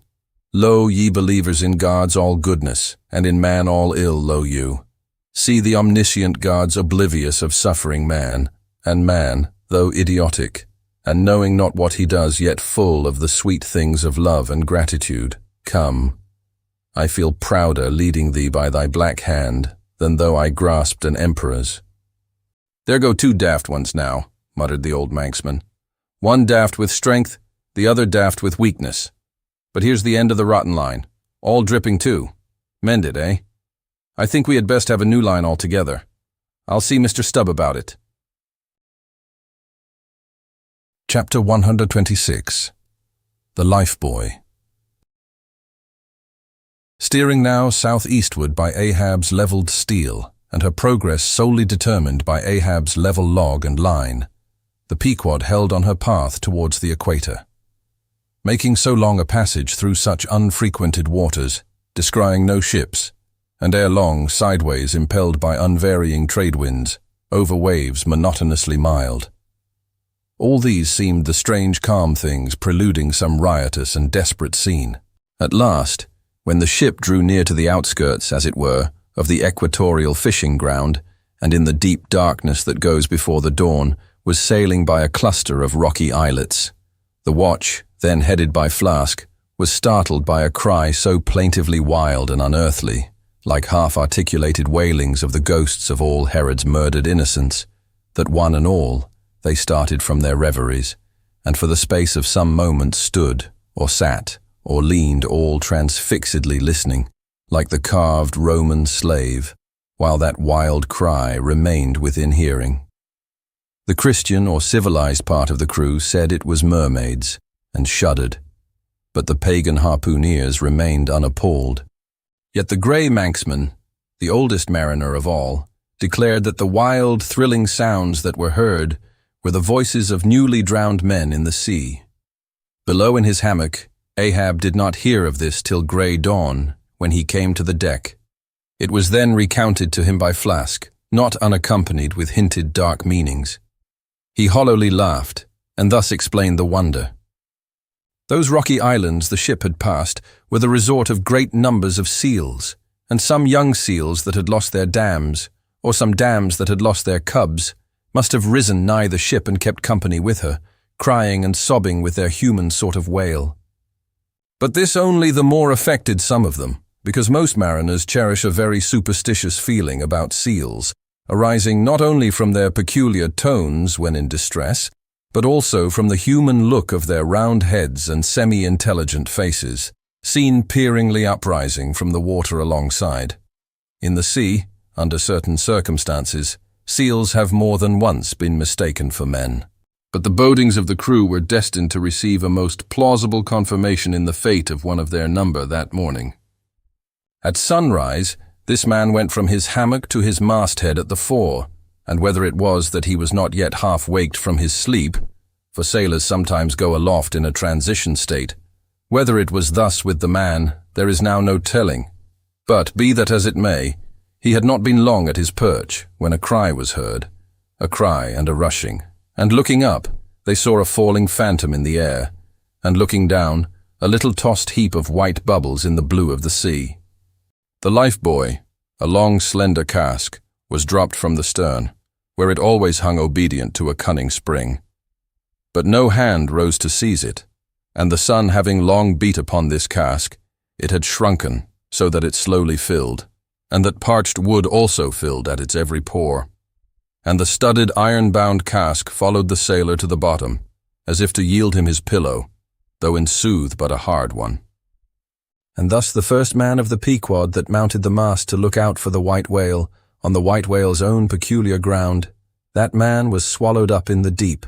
Lo, ye believers in God's all goodness, and in man all ill, lo you. See the omniscient God's oblivious of suffering man, and man, though idiotic, and knowing not what he does, yet full of the sweet things of love and gratitude. Come. I feel prouder leading thee by thy black hand than though I grasped an emperor's. "There go two daft ones now," muttered the old Manxman. "One daft with strength, the other daft with weakness. But here's the end of the rotten line. All dripping too. Mend it, eh? I think we had best have a new line altogether. I'll see Mr. Stubb about it." Chapter 126. The Lifebuoy. Steering now southeastward by Ahab's levelled steel, and her progress solely determined by Ahab's level log and line, the Pequod held on her path towards the equator. Making so long a passage through such unfrequented waters, descrying no ships, and ere long sideways impelled by unvarying trade winds, over waves monotonously mild. All these seemed the strange calm things preluding some riotous and desperate scene. At last, when the ship drew near to the outskirts, as it were, of the equatorial fishing ground, and in the deep darkness that goes before the dawn, was sailing by a cluster of rocky islets, the watch, then headed by Flask, was startled by a cry so plaintively wild and unearthly, like half-articulated wailings of the ghosts of all Herod's murdered innocents, that one and all, they started from their reveries, and for the space of some moments stood, or sat, or leaned all transfixedly listening, like the carved Roman slave, while that wild cry remained within hearing. The Christian or civilized part of the crew said it was mermaids, and shuddered, but the pagan harpooneers remained unappalled. Yet the grey Manxman, the oldest mariner of all, declared that the wild, thrilling sounds that were heard were the voices of newly drowned men in the sea. Below in his hammock, Ahab did not hear of this till grey dawn, when he came to the deck. It was then recounted to him by Flask, not unaccompanied with hinted dark meanings. He hollowly laughed, and thus explained the wonder. Those rocky islands the ship had passed were the resort of great numbers of seals, and some young seals that had lost their dams, or some dams that had lost their cubs, must have risen nigh the ship and kept company with her, crying and sobbing with their human sort of wail. But this only the more affected some of them, because most mariners cherish a very superstitious feeling about seals, arising not only from their peculiar tones when in distress, but also from the human look of their round heads and semi-intelligent faces, seen peeringly uprising from the water alongside. In the sea, under certain circumstances, seals have more than once been mistaken for men. But the bodings of the crew were destined to receive a most plausible confirmation in the fate of one of their number that morning. At sunrise, this man went from his hammock to his masthead at the fore, and whether it was that he was not yet half-waked from his sleep, for sailors sometimes go aloft in a transition state, whether it was thus with the man, there is now no telling. But, be that as it may, he had not been long at his perch when a cry was heard, a cry and a rushing, and looking up, they saw a falling phantom in the air, and looking down, a little tossed heap of white bubbles in the blue of the sea. The lifebuoy, a long slender cask, was dropped from the stern, where it always hung obedient to a cunning spring. But no hand rose to seize it, and the sun having long beat upon this cask, it had shrunken so that it slowly filled, and that parched wood also filled at its every pore. And the studded iron-bound cask followed the sailor to the bottom, as if to yield him his pillow, though in sooth but a hard one. And thus the first man of the Pequod that mounted the mast to look out for the white whale, on the white whale's own peculiar ground, that man was swallowed up in the deep.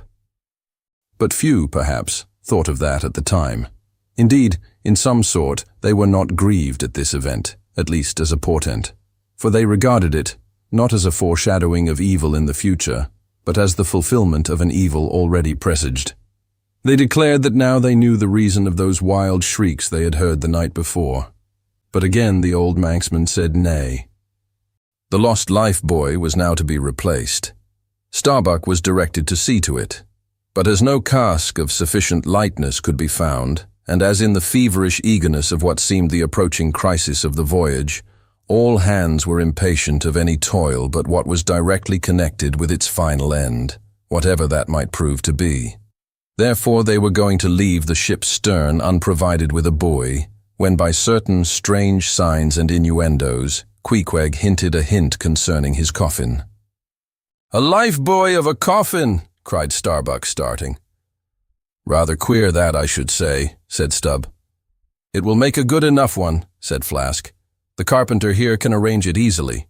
But few, perhaps, thought of that at the time. Indeed, in some sort, they were not grieved at this event, at least as a portent, for they regarded it, not as a foreshadowing of evil in the future, but as the fulfillment of an evil already presaged. They declared that now they knew the reason of those wild shrieks they had heard the night before. But again the old Manxman said nay. The lost lifebuoy was now to be replaced. Starbuck was directed to see to it, but as no cask of sufficient lightness could be found, and as in the feverish eagerness of what seemed the approaching crisis of the voyage, all hands were impatient of any toil but what was directly connected with its final end, whatever that might prove to be. Therefore they were going to leave the ship's stern unprovided with a buoy, when by certain strange signs and innuendos, Queequeg hinted a hint concerning his coffin. A lifebuoy of a coffin, cried Starbuck, starting. Rather queer that, I should say, said Stubb. It will make a good enough one, said Flask. The carpenter here can arrange it easily.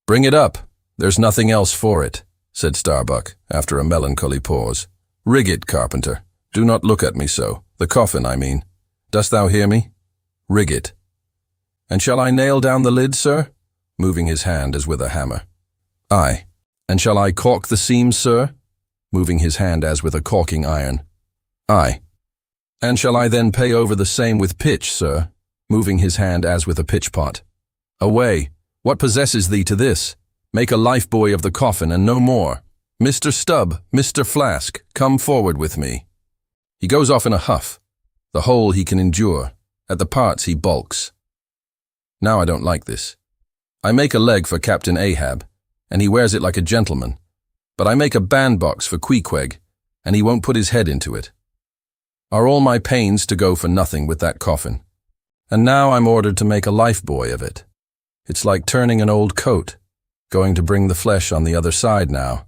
Bring it up. There's nothing else for it, said Starbuck, after a melancholy pause. Rig it, carpenter. Do not look at me so. The coffin, I mean. Dost thou hear me? Rig it. And shall I nail down the lid, sir? Moving his hand as with a hammer. Aye. And shall I caulk the seams, sir? Moving his hand as with a caulking iron. Aye. And shall I then pay over the same with pitch, sir? Moving his hand as with a pitch-pot. Away. What possesses thee to this? Make a lifebuoy of the coffin and no more. Mr. Stubb, Mr. Flask, come forward with me. He goes off in a huff. The whole he can endure. At the parts he balks. Now I don't like this. I make a leg for Captain Ahab, and he wears it like a gentleman. But I make a bandbox for Queequeg, and he won't put his head into it. Are all my pains to go for nothing with that coffin? And now I'm ordered to make a lifebuoy of it. It's like turning an old coat, going to bring the flesh on the other side now.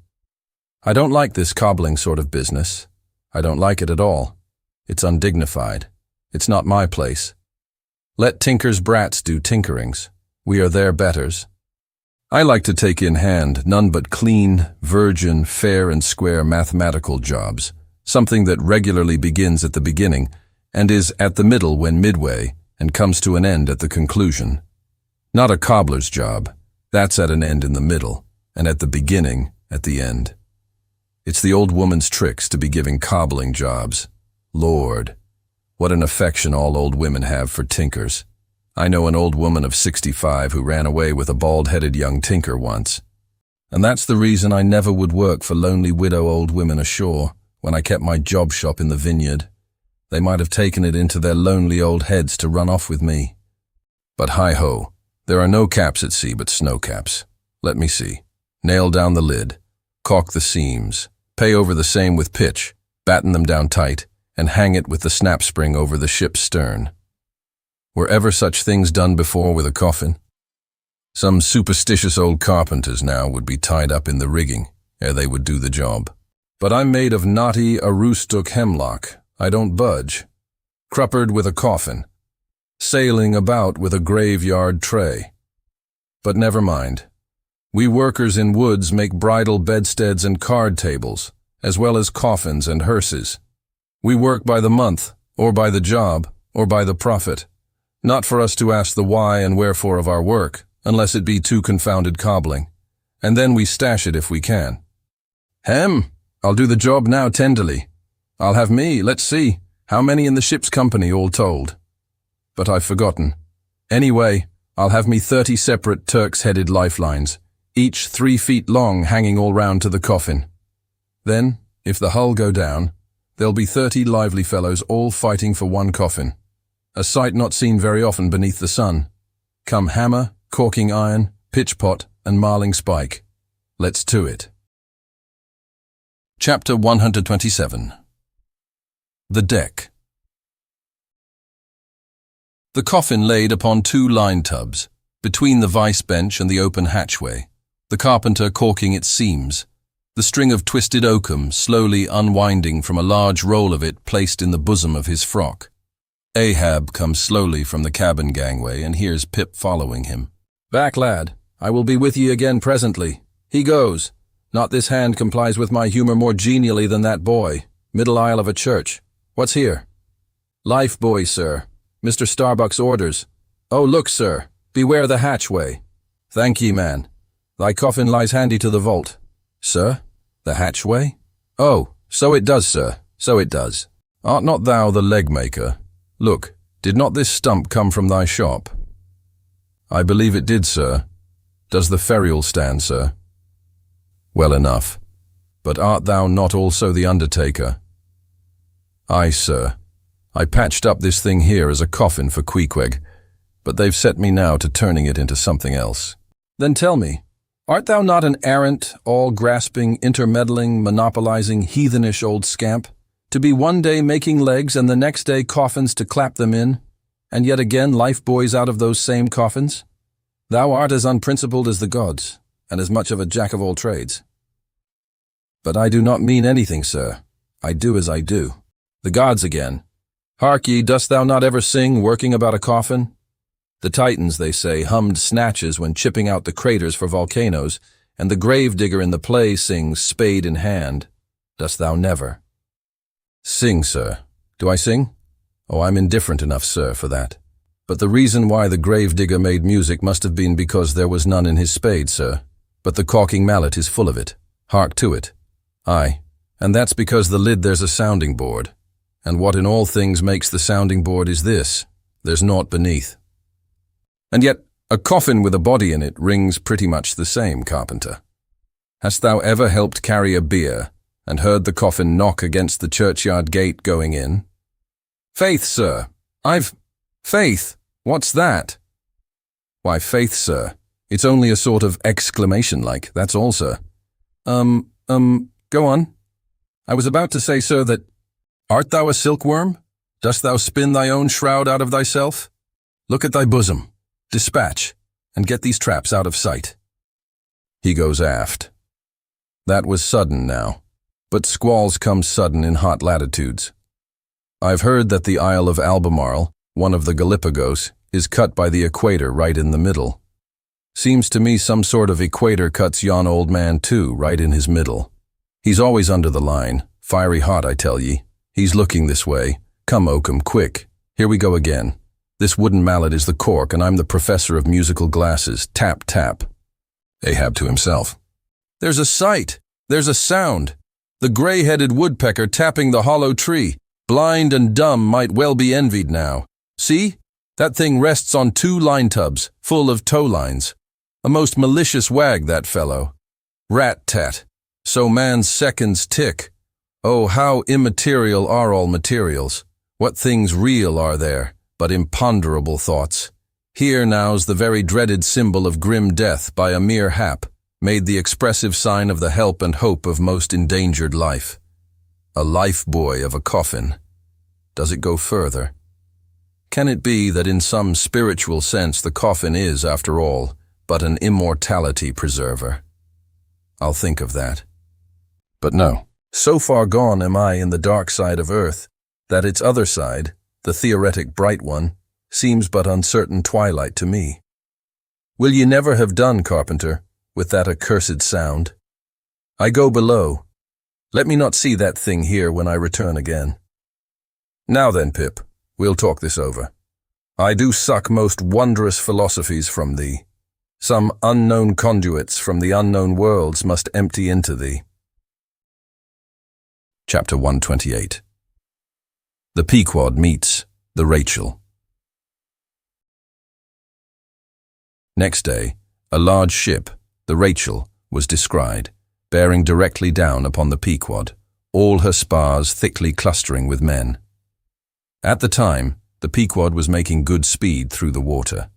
I don't like this cobbling sort of business. I don't like it at all. It's undignified. It's not my place. Let tinkers' brats do tinkerings. We are their betters. I like to take in hand none but clean, virgin, fair and square mathematical jobs, something that regularly begins at the beginning and is at the middle when midway and comes to an end at the conclusion. Not a cobbler's job. That's at an end in the middle, and at the beginning at the end. It's the old woman's tricks to be giving cobbling jobs. Lord, what an affection all old women have for tinkers. I know an old woman of 65 who ran away with a bald-headed young tinker once. And that's the reason I never would work for lonely widow old women ashore when I kept my job shop in the vineyard. They might have taken it into their lonely old heads to run off with me. But hi-ho, there are no caps at sea but snow caps. Let me see. Nail down the lid, caulk the seams, pay over the same with pitch, batten them down tight, and hang it with the snap spring over the ship's stern. Were ever such things done before with a coffin? Some superstitious old carpenters now would be tied up in the rigging ere they would do the job. But I'm made of knotty aroostook hemlock. I don't budge. Cruppered with a coffin. Sailing about with a graveyard tray. But never mind. We workers in woods make bridal bedsteads and card tables, as well as coffins and hearses. We work by the month, or by the job, or by the profit. Not for us to ask the why and wherefore of our work, unless it be too confounded cobbling. And then we stash it if we can. Hem, I'll do the job now tenderly. I'll have me, let's see, how many in the ship's company all told? But I've forgotten. Anyway, I'll have me 30 separate Turk's-headed lifelines, each 3 feet long hanging all round to the coffin. Then, if the hull go down, there'll be 30 lively fellows all fighting for one coffin. A sight not seen very often beneath the sun. Come hammer, caulking iron, pitch-pot, and marling spike. Let's to it. Chapter 127. The Deck. The coffin laid upon 2 line tubs, between the vice bench and the open hatchway, the carpenter caulking its seams, the string of twisted oakum slowly unwinding from a large roll of it placed in the bosom of his frock. Ahab comes slowly from the cabin gangway and hears Pip following him. Back, lad. I will be with ye again presently. He goes. Not this hand complies with my humour more genially than that boy. Middle aisle of a church. What's here? Life buoy, sir. Mr. Starbuck's orders. Oh, look, sir. Beware the hatchway. Thank ye, man. Thy coffin lies handy to the vault. Sir? The hatchway? Oh, so it does, sir. So it does. Art not thou the leg maker? Look, did not this stump come from thy shop? I believe it did, sir. Does the ferrule stand, sir? Well enough. But art thou not also the undertaker? Aye, sir. I patched up this thing here as a coffin for Queequeg, but they've set me now to turning it into something else. Then tell me, art thou not an arrant, all-grasping, intermeddling, monopolizing, heathenish old scamp, to be one day making legs and the next day coffins to clap them in, and yet again life buoys out of those same coffins? Thou art as unprincipled as the gods, and as much of a jack of all trades. But I do not mean anything, sir. I do as I do. The gods again. Hark ye, dost thou not ever sing, working about a coffin? The Titans, they say, hummed snatches when chipping out the craters for volcanoes, and the gravedigger in the play sings spade in hand. Dost thou never? Sing, sir. Do I sing? Oh, I'm indifferent enough, sir, for that. But the reason why the gravedigger made music must have been because there was none in his spade, sir. But the caulking mallet is full of it. Hark to it. Aye, and that's because the lid there's a sounding board. And what in all things makes the sounding board is this: there's naught beneath. And yet, a coffin with a body in it rings pretty much the same, carpenter. Hast thou ever helped carry a bier, and heard the coffin knock against the churchyard gate going in? Faith, sir. Faith, what's that? Why, faith, sir. It's only a sort of exclamation like, that's all, sir. Go on. I was about to say, sir, that, art thou a silkworm? Dost thou spin thy own shroud out of thyself? Look at thy bosom. Dispatch, and get these traps out of sight. He goes aft. That was sudden now, but squalls come sudden in hot latitudes. I've heard that the Isle of Albemarle, one of the Galapagos, is cut by the equator right in the middle. Seems to me some sort of equator cuts yon old man too, right in his middle. He's always under the line, fiery hot, I tell ye. He's looking this way. Come, Oakham, quick. Here we go again. This wooden mallet is the cork, and I'm the professor of musical glasses. Tap, tap. Ahab to himself. There's a sight. There's a sound. The gray-headed woodpecker tapping the hollow tree. Blind and dumb might well be envied now. See? That thing rests on 2 line tubs, full of tow lines. A most malicious wag, that fellow. Rat-tat. So man's seconds tick. Oh, how immaterial are all materials. What things real are there, but imponderable thoughts. Here now's the very dreaded symbol of grim death by a mere hap, made the expressive sign of the help and hope of most endangered life. A life-buoy of a coffin. Does it go further? Can it be that in some spiritual sense the coffin is, after all, but an immortality preserver? I'll think of that. But no, so far gone am I in the dark side of earth, that its other side, the theoretic bright one, seems but uncertain twilight to me. Will ye never have done, carpenter, with that accursed sound? I go below. Let me not see that thing here when I return again. Now then, Pip, we'll talk this over. I do suck most wondrous philosophies from thee. Some unknown conduits from the unknown worlds must empty into thee. Chapter 128. The Pequod meets the Rachel. Next day, a large ship, the Rachel, was descried, bearing directly down upon the Pequod, all her spars thickly clustering with men. At the time, the Pequod was making good speed through the water,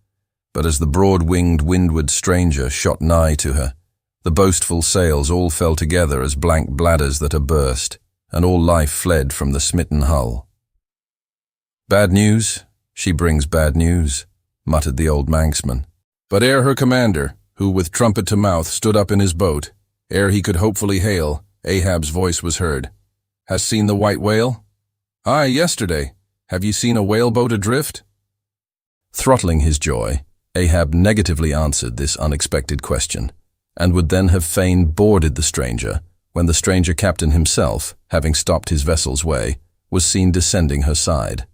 but as the broad-winged windward stranger shot nigh to her, the boastful sails all fell together as blank bladders that are burst, and all life fled from the smitten hull. Bad news, she brings bad news, muttered the old manxman. But ere her commander, who with trumpet to mouth stood up in his boat, ere he could hopefully hail, Ahab's voice was heard. Hast seen the white whale? Aye, yesterday. Have ye seen a whaleboat adrift? Throttling his joy, Ahab negatively answered this unexpected question, and would then have fain boarded the stranger, when the stranger captain himself, having stopped his vessel's way, was seen descending her side.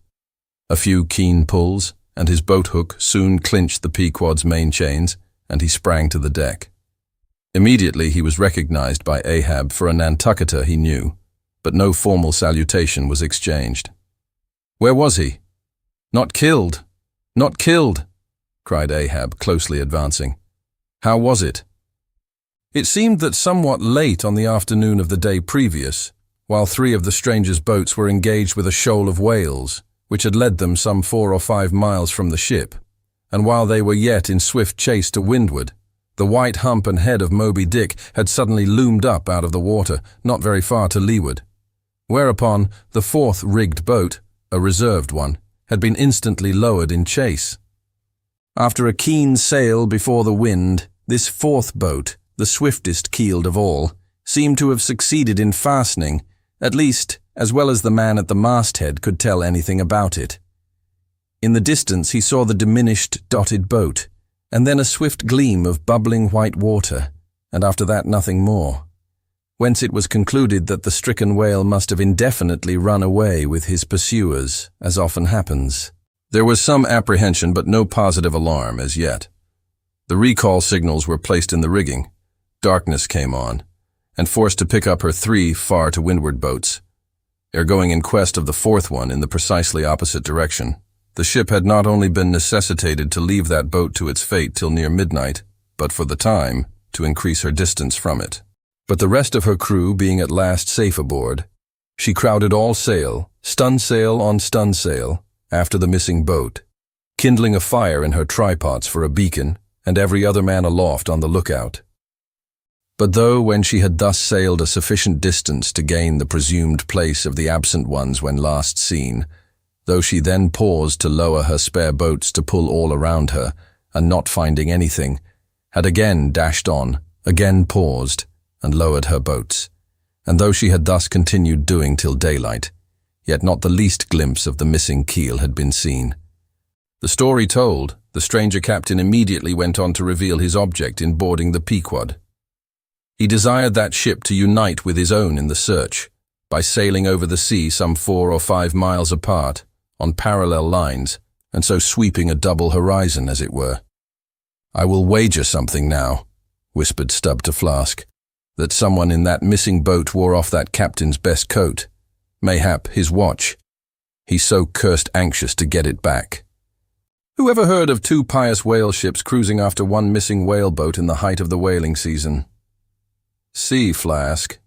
A few keen pulls, and his boat hook soon clinched the Pequod's main chains, and he sprang to the deck. Immediately he was recognized by Ahab for a Nantucketer he knew, but no formal salutation was exchanged. Where was he? Not killed! Not killed! Cried Ahab, closely advancing. How was it? It seemed that somewhat late on the afternoon of the day previous, while 3 of the stranger's boats were engaged with a shoal of whales, which had led them some 4 or 5 miles from the ship, and while they were yet in swift chase to windward, the white hump and head of Moby Dick had suddenly loomed up out of the water, not very far to leeward. Whereupon the 4th rigged boat, a reserved one, had been instantly lowered in chase. After a keen sail before the wind, this 4th boat, the swiftest keeled of all, seemed to have succeeded in fastening, at least as well as the man at the masthead could tell anything about it. In the distance he saw the diminished, dotted boat, and then a swift gleam of bubbling white water, and after that nothing more, whence it was concluded that the stricken whale must have indefinitely run away with his pursuers, as often happens. There was some apprehension but no positive alarm as yet. The recall signals were placed in the rigging. Darkness came on, and forced to pick up her 3 far to windward boats. Ere going in quest of the 4th one in the precisely opposite direction, the ship had not only been necessitated to leave that boat to its fate till near midnight, but for the time to increase her distance from it. But the rest of her crew being at last safe aboard, she crowded all sail, stun sail on stun sail, after the missing boat, kindling a fire in her trypots for a beacon, and every other man aloft on the lookout. But though when she had thus sailed a sufficient distance to gain the presumed place of the absent ones when last seen, though she then paused to lower her spare boats to pull all around her, and not finding anything, had again dashed on, again paused, and lowered her boats, and though she had thus continued doing till daylight, yet not the least glimpse of the missing keel had been seen. The story told, the stranger captain immediately went on to reveal his object in boarding the Pequod. He desired that ship to unite with his own in the search, by sailing over the sea some 4 or 5 miles apart, on parallel lines, and so sweeping a double horizon, as it were. "I will wager something now," whispered Stubb to Flask, "that someone in that missing boat wore off that captain's best coat, mayhap his watch. He's so cursed anxious to get it back. Who ever heard of 2 pious whale ships cruising after one missing whale boat in the height of the whaling season? See, Flask.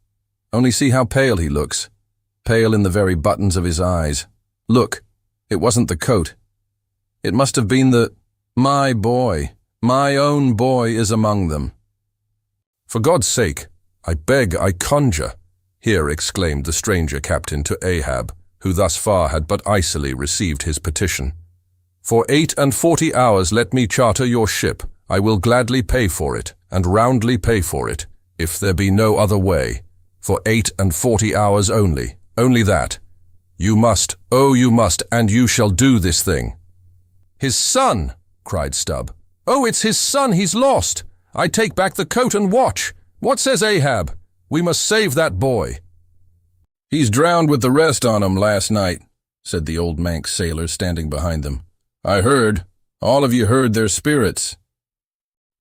Only see how pale he looks. Pale in the very buttons of his eyes. Look, it wasn't the coat. It must have been the... My boy, my own boy is among them." "For God's sake, I beg, I conjure," here exclaimed the stranger captain to Ahab, who thus far had but icily received his petition. "For 48 hours let me charter your ship. I will gladly pay for it, and roundly pay for it, if there be no other way. For 48 hours only that. You must, oh you must, and you shall do this thing." "His son!" cried Stubb. "Oh, it's his son he's lost! I take back the coat and watch. What says Ahab? We must save that boy." "He's drowned with the rest on 'em last night," said the old Manx sailor standing behind them. "I heard. All of you heard their spirits."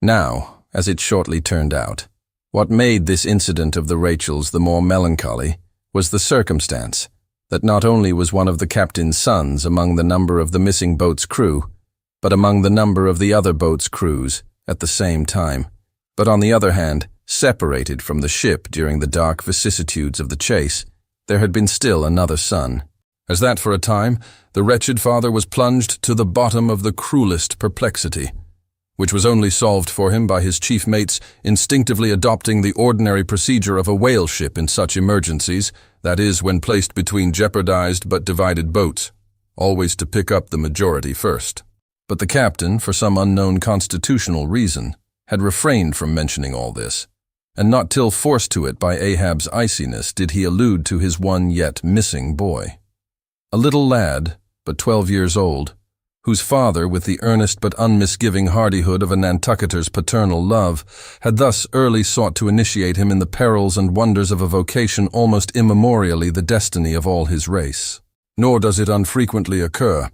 Now, as it shortly turned out, what made this incident of the Rachels the more melancholy was the circumstance that not only was one of the captain's sons among the number of the missing boat's crew, but among the number of the other boat's crews at the same time, but on the other hand, separated from the ship during the dark vicissitudes of the chase, there had been still another son. As that for a time, the wretched father was plunged to the bottom of the cruelest perplexity, which was only solved for him by his chief mates instinctively adopting the ordinary procedure of a whale ship in such emergencies, that is, when placed between jeopardized but divided boats, always to pick up the majority first. But the captain, for some unknown constitutional reason, had refrained from mentioning all this, and not till forced to it by Ahab's iciness did he allude to his one yet missing boy. A little lad, but 12 years old, whose father, with the earnest but unmisgiving hardihood of a Nantucketer's paternal love, had thus early sought to initiate him in the perils and wonders of a vocation almost immemorially the destiny of all his race. Nor does it unfrequently occur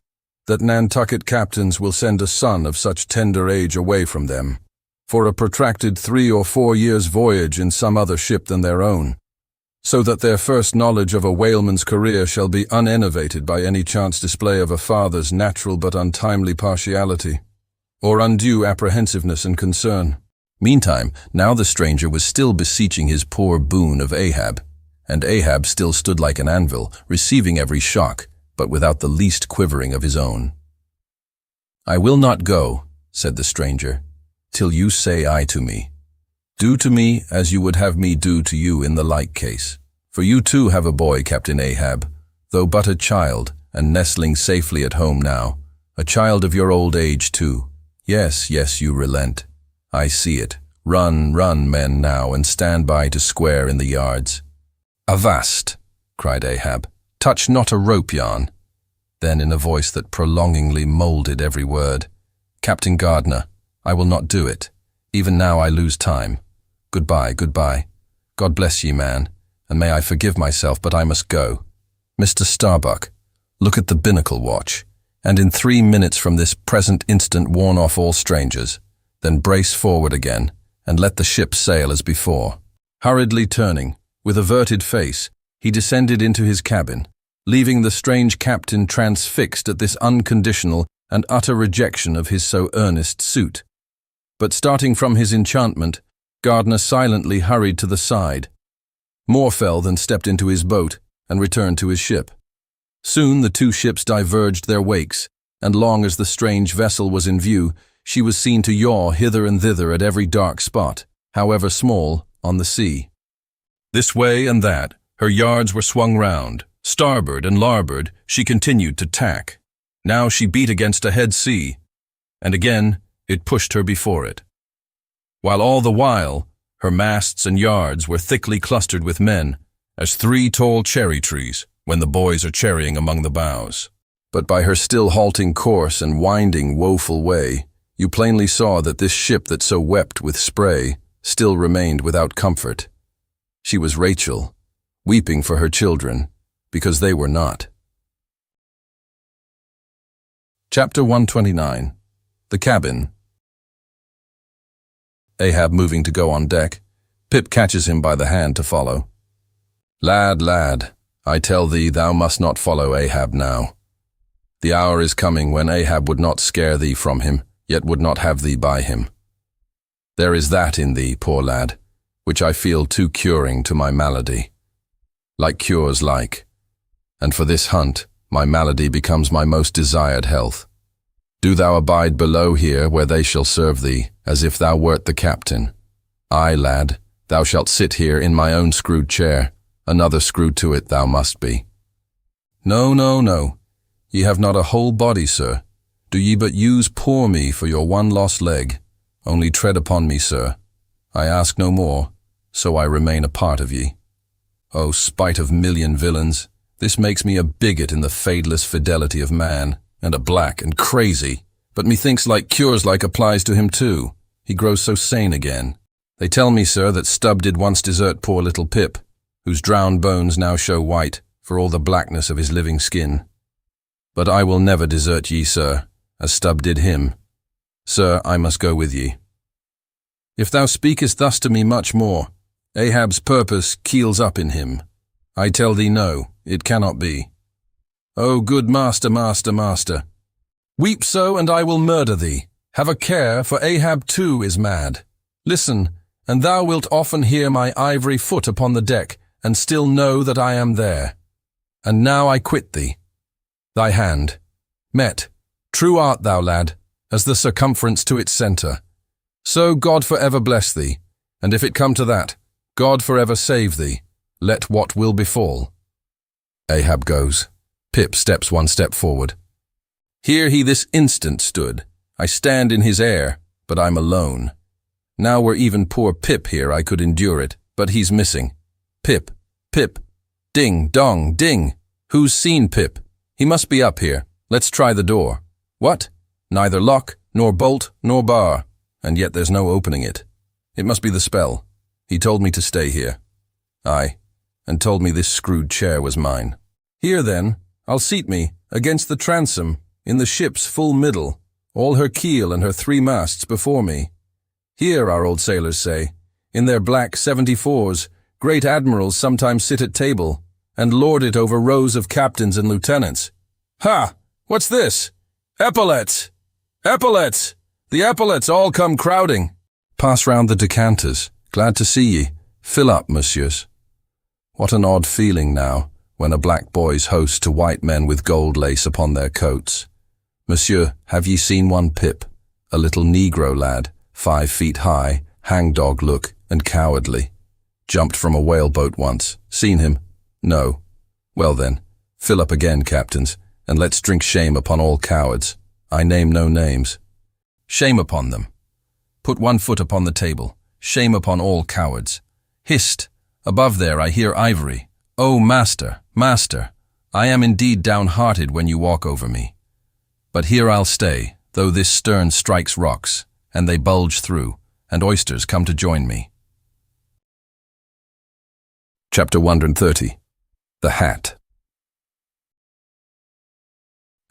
that Nantucket captains will send a son of such tender age away from them, for a protracted 3 or 4 years' voyage in some other ship than their own, so that their first knowledge of a whaleman's career shall be unenervated by any chance display of a father's natural but untimely partiality, or undue apprehensiveness and concern. Meantime, now the stranger was still beseeching his poor boon of Ahab, and Ahab still stood like an anvil, receiving every shock, but without the least quivering of his own. "I will not go," said the stranger, "till you say aye to me. Do to me as you would have me do to you in the like case. For you too have a boy, Captain Ahab, though but a child, and nestling safely at home now, a child of your old age too. Yes, yes, you relent. I see it, Run, run, men, now, and stand by to square in the yards. Avast, cried Ahab, touch not a rope yarn. Then in a voice that prolongingly moulded every word, Captain Gardner, I will not do it. Even now I lose time. Goodbye, goodbye. God bless ye, man, and may I forgive myself, but I must go. Mr. Starbuck, look at the binnacle watch, and in 3 minutes from this present instant warn off all strangers, then brace forward again, and let the ship sail as before. Hurriedly turning, with averted face, he descended into his cabin, leaving the strange captain transfixed at this unconditional and utter rejection of his so earnest suit. But starting from his enchantment, Gardner silently hurried to the side. Morfell then stepped into his boat and returned to his ship. Soon the two ships diverged their wakes, and long as the strange vessel was in view, she was seen to yaw hither and thither at every dark spot, however small, on the sea. This way and that, her yards were swung round. Starboard and larboard, she continued to tack. Now she beat against a head sea, and again it pushed her before it. While all the while, her masts and yards were thickly clustered with men, as 3 tall cherry trees when the boys are cherrying among the boughs. But by her still halting course and winding, woeful way, you plainly saw that this ship that so wept with spray still remained without comfort. She was Rachel, weeping for her children, because they were not. Chapter 129. The Cabin. Ahab moving to go on deck, Pip catches him by the hand to follow. Lad, lad, I tell thee thou must not follow Ahab now. The hour is coming when Ahab would not scare thee from him, yet would not have thee by him. There is that in thee, poor lad, which I feel too curing to my malady. Like cures like. And for this hunt, my malady becomes my most desired health. Do thou abide below here where they shall serve thee, as if thou wert the captain. Aye, lad, thou shalt sit here in my own screwed chair, another screwed to it thou must be. No, no, no, ye have not a whole body, sir. Do ye but use poor me for your one lost leg, only tread upon me, sir. I ask no more, so I remain a part of ye. O spite of million villains, this makes me a bigot in the fadeless fidelity of man, and a black and crazy, but methinks like cures like applies to him too. He grows so sane again. They tell me, sir, that Stubb did once desert poor little Pip, whose drowned bones now show white for all the blackness of his living skin. But I will never desert ye, sir, as Stubb did him. Sir, I must go with ye. If thou speakest thus to me much more, Ahab's purpose keels up in him. I tell thee no, it cannot be. O good master, master, master, weep so and I will murder thee. Have a care, for Ahab too is mad. Listen, and thou wilt often hear my ivory foot upon the deck, and still know that I am there. And now I quit thee. Thy hand. Met. True art thou, lad, as the circumference to its centre. So God for ever bless thee, and if it come to that, God for ever save thee, let what will befall. Ahab goes. Pip steps 1 step forward. Here he this instant stood. I stand in his air, but I'm alone. Now were even poor Pip here I could endure it, but he's missing. Pip, Pip, ding, dong, ding. Who's seen Pip? He must be up here. Let's try the door. What? Neither lock, nor bolt, nor bar, and yet there's no opening it. It must be the spell. He told me to stay here. Aye, and told me this screwed chair was mine. Here then, I'll seat me, against the transom, in the ship's full middle, all her keel and her 3 masts before me. Here, our old sailors say, in their black 74s, great admirals sometimes sit at table, and lord it over rows of captains and lieutenants. Ha! What's this? Epaulets! Epaulets! The epaulets all come crowding. Pass round the decanters. Glad to see ye. Fill up, monsieurs. What an odd feeling now, when a black boy's host to white men with gold lace upon their coats. Monsieur, have ye seen one Pip? A little Negro lad, 5 feet high, hangdog look, and cowardly. Jumped from a whaleboat once. Seen him? No. Well then, fill up again, captains, and let's drink shame upon all cowards. I name no names. Shame upon them. Put 1 foot upon the table. Shame upon all cowards. Hist! Above there I hear ivory. Oh, master, master, I am indeed downhearted when you walk over me. But here I'll stay, though this stern strikes rocks, and they bulge through, and oysters come to join me. Chapter 130. The Hat.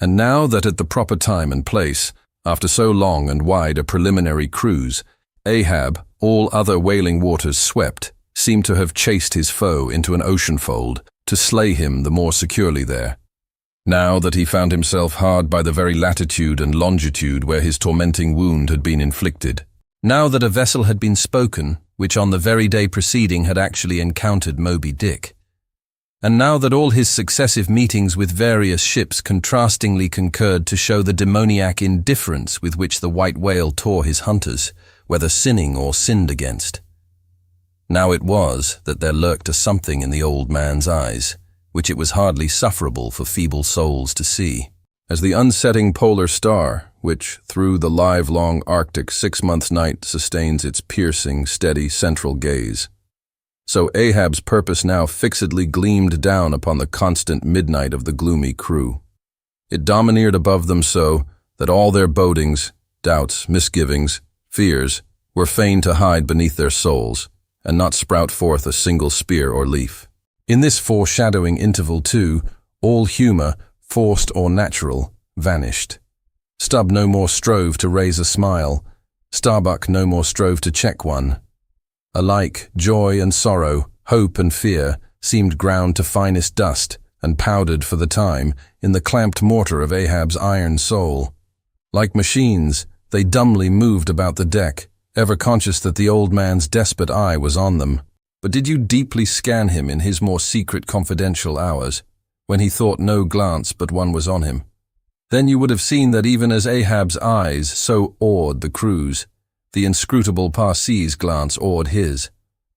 And now that at the proper time and place, after so long and wide a preliminary cruise, Ahab, all other wailing waters swept, seemed to have chased his foe into an ocean fold, to slay him the more securely there. Now that he found himself hard by the very latitude and longitude where his tormenting wound had been inflicted. Now that a vessel had been spoken, which on the very day preceding had actually encountered Moby Dick. And now that all his successive meetings with various ships contrastingly concurred to show the demoniac indifference with which the white whale tore his hunters, whether sinning or sinned against. Now it was that there lurked a something in the old man's eyes, which it was hardly sufferable for feeble souls to see. As the unsetting polar star, which through the livelong Arctic 6-month night sustains its piercing, steady central gaze, so Ahab's purpose now fixedly gleamed down upon the constant midnight of the gloomy crew. It domineered above them so that all their bodings, doubts, misgivings, fears, were fain to hide beneath their souls, and not sprout forth a single spear or leaf. In this foreshadowing interval, too, all humour, forced or natural, vanished. Stubb no more strove to raise a smile, Starbuck no more strove to check one. Alike, joy and sorrow, hope and fear, seemed ground to finest dust and powdered for the time in the clamped mortar of Ahab's iron soul. Like machines, they dumbly moved about the deck, ever conscious that the old man's despot eye was on them. But did you deeply scan him in his more secret confidential hours, when he thought no glance but one was on him? Then you would have seen that even as Ahab's eyes so awed the crew's, the inscrutable Parsee's glance awed his,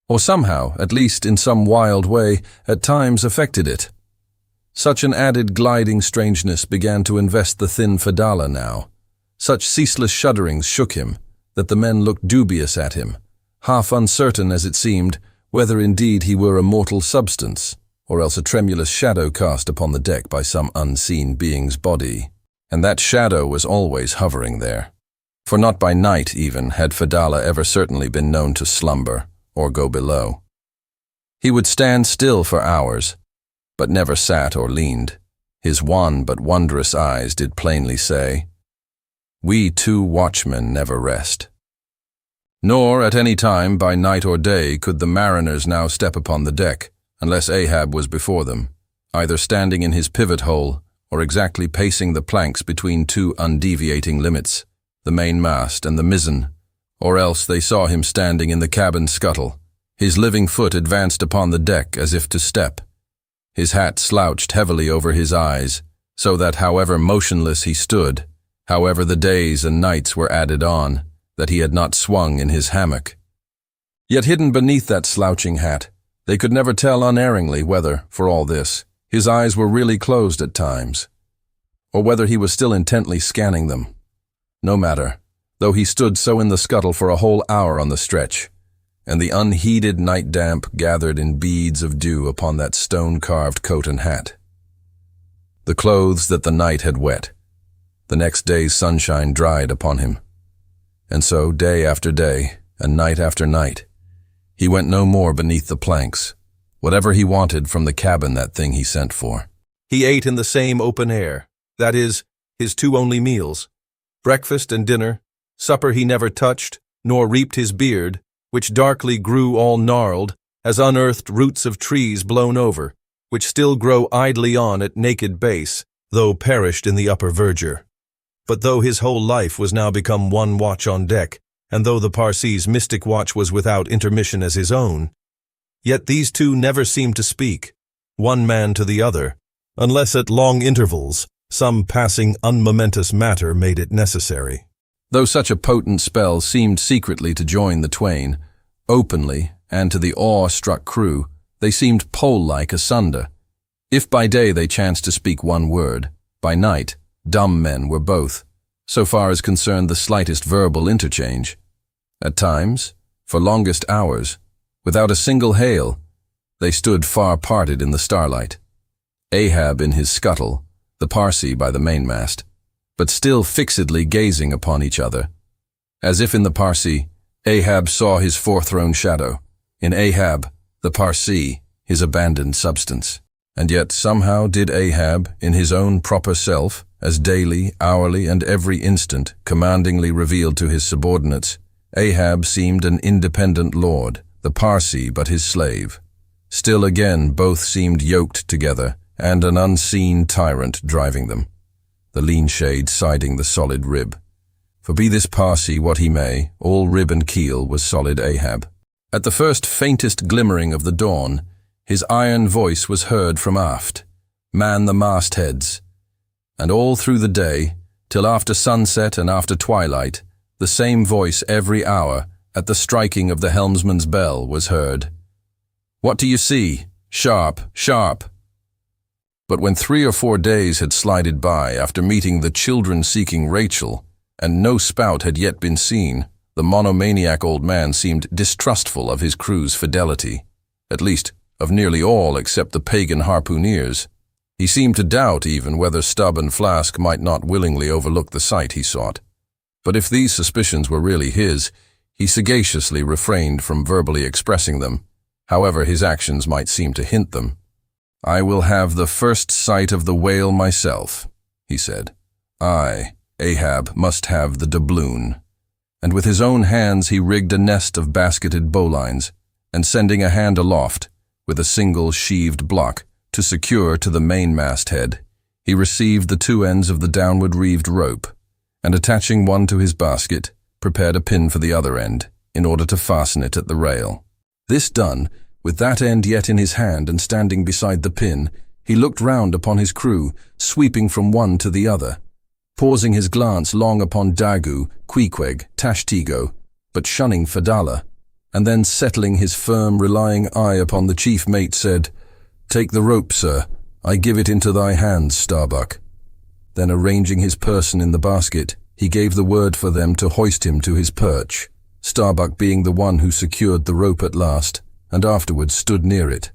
or somehow, at least in some wild way, at times affected it. Such an added gliding strangeness began to invest the thin Fedallah now. Such ceaseless shudderings shook him, that the men looked dubious at him, half uncertain, as it seemed, whether indeed he were a mortal substance, or else a tremulous shadow cast upon the deck by some unseen being's body. And that shadow was always hovering there. For not by night even had Fedallah ever certainly been known to slumber or go below. He would stand still for hours, but never sat or leaned. His wan but wondrous eyes did plainly say, "We two watchmen never rest." Nor at any time by night or day could the mariners now step upon the deck, unless Ahab was before them, either standing in his pivot hole or exactly pacing the planks between two undeviating limits, the mainmast and the mizzen, or else they saw him standing in the cabin scuttle, his living foot advanced upon the deck as if to step, his hat slouched heavily over his eyes, so that however motionless he stood, however the days and nights were added on, that he had not swung in his hammock. Yet hidden beneath that slouching hat, they could never tell unerringly whether, for all this, his eyes were really closed at times, or whether he was still intently scanning them. No matter, though he stood so in the scuttle for a whole hour on the stretch, and the unheeded night damp gathered in beads of dew upon that stone-carved coat and hat. The clothes that the night had wet, the next day's sunshine dried upon him. And so, day after day, and night after night, he went no more beneath the planks, whatever he wanted from the cabin that thing he sent for. He ate in the same open air, that is, his two only meals, breakfast and dinner. Supper he never touched, nor reaped his beard, which darkly grew all gnarled, as unearthed roots of trees blown over, which still grow idly on at naked base, though perished in the upper verdure. But though his whole life was now become one watch on deck, and though the Parsee's mystic watch was without intermission as his own, yet these two never seemed to speak, one man to the other, unless at long intervals some passing unmomentous matter made it necessary. Though such a potent spell seemed secretly to join the twain, openly, and to the awe-struck crew, they seemed pole-like asunder. If by day they chanced to speak one word, by night, dumb men were both, so far as concerned the slightest verbal interchange. At times, For longest hours, without a single hail, they stood far parted in the starlight. Ahab in his scuttle, the Parsee by the mainmast, but still fixedly gazing upon each other. As if in the Parsee, Ahab saw his forthrown shadow. In Ahab, the Parsee, his abandoned substance. And yet somehow did Ahab, in his own proper self, as daily, hourly, and every instant commandingly revealed to his subordinates, Ahab seemed an independent lord, the Parsee but his slave. Still again both seemed yoked together, and an unseen tyrant driving them, the lean shade siding the solid rib. For be this Parsee what he may, all rib and keel was solid Ahab. At the first faintest glimmering of the dawn, his iron voice was heard from aft, "Man the mastheads." And all through the day, till after sunset and after twilight, the same voice every hour, at the striking of the helmsman's bell, was heard. "What do you see? Sharp, sharp." But when 3 or 4 days had slided by after meeting the children seeking Rachel, and no spout had yet been seen, the monomaniac old man seemed distrustful of his crew's fidelity, at least of nearly all except the pagan harpooneers. He seemed to doubt even whether Stubb and Flask might not willingly overlook the sight he sought. But if these suspicions were really his, he sagaciously refrained from verbally expressing them, however his actions might seem to hint them. "I will have the first sight of the whale myself," he said. "I, Ahab, must have the doubloon." And with his own hands he rigged a nest of basketed bowlines, and sending a hand aloft, with a single sheaved block, to secure to the mainmast head, he received the 2 ends of the downward reeved rope, and attaching one to his basket, prepared a pin for the other end, in order to fasten it at the rail. This done, with that end yet in his hand and standing beside the pin, he looked round upon his crew, sweeping from one to the other, pausing his glance long upon Dagu, Queequeg, Tashtego, but shunning Fadala, and then settling his firm, relying eye upon the chief mate, said, "Take the rope, sir. I give it into thy hands, Starbuck." Then arranging his person in the basket, he gave the word for them to hoist him to his perch, Starbuck being the one who secured the rope at last, and afterwards stood near it.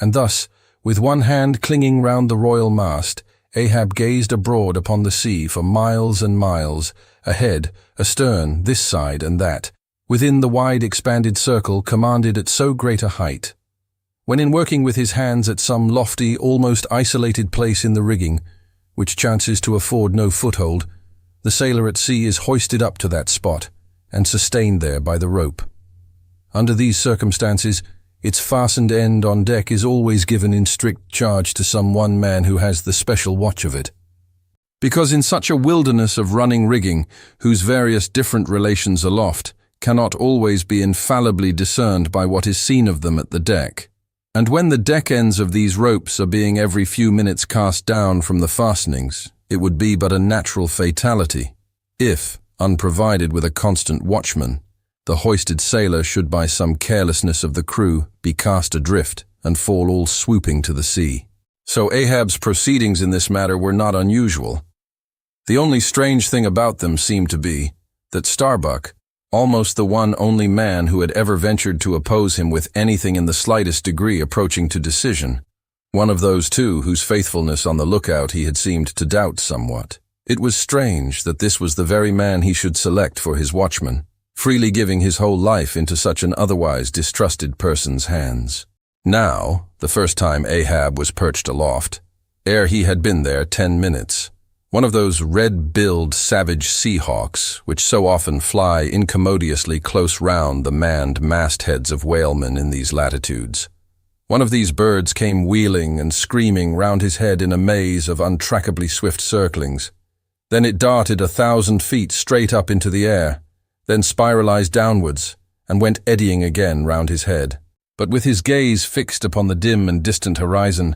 And thus, with one hand clinging round the royal mast, Ahab gazed abroad upon the sea for miles and miles, ahead, astern, this side and that, within the wide expanded circle commanded at so great a height. When in working with his hands at some lofty, almost isolated place in the rigging, which chances to afford no foothold, the sailor at sea is hoisted up to that spot, and sustained there by the rope. Under these circumstances, its fastened end on deck is always given in strict charge to some one man who has the special watch of it. Because in such a wilderness of running rigging, whose various different relations aloft cannot always be infallibly discerned by what is seen of them at the deck, and when the deck ends of these ropes are being every few minutes cast down from the fastenings, it would be but a natural fatality, if, unprovided with a constant watchman, the hoisted sailor should by some carelessness of the crew be cast adrift and fall all swooping to the sea. So Ahab's proceedings in this matter were not unusual. The only strange thing about them seemed to be that Starbuck, almost the one only man who had ever ventured to oppose him with anything in the slightest degree approaching to decision, one of those two whose faithfulness on the lookout he had seemed to doubt somewhat. It was strange that this was the very man he should select for his watchman, freely giving his whole life into such an otherwise distrusted person's hands. Now, the first time Ahab was perched aloft, ere he had been there 10 minutes, one of those red-billed savage sea-hawks which so often fly incommodiously close round the manned mastheads of whalemen in these latitudes. One of these birds came wheeling and screaming round his head in a maze of untrackably swift circlings. Then it darted 1,000 feet straight up into the air, then spiralized downwards, and went eddying again round his head. But with his gaze fixed upon the dim and distant horizon,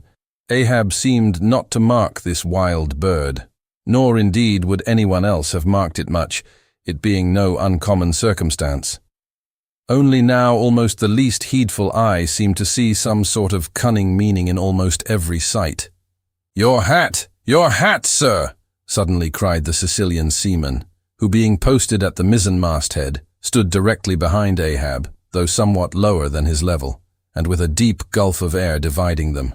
Ahab seemed not to mark this wild bird, nor indeed would anyone else have marked it much, it being no uncommon circumstance. Only now almost the least heedful eye seemed to see some sort of cunning meaning in almost every sight. Your hat, sir!" suddenly cried the Sicilian seaman, who being posted at the mizzen-masthead, stood directly behind Ahab, though somewhat lower than his level, and with a deep gulf of air dividing them.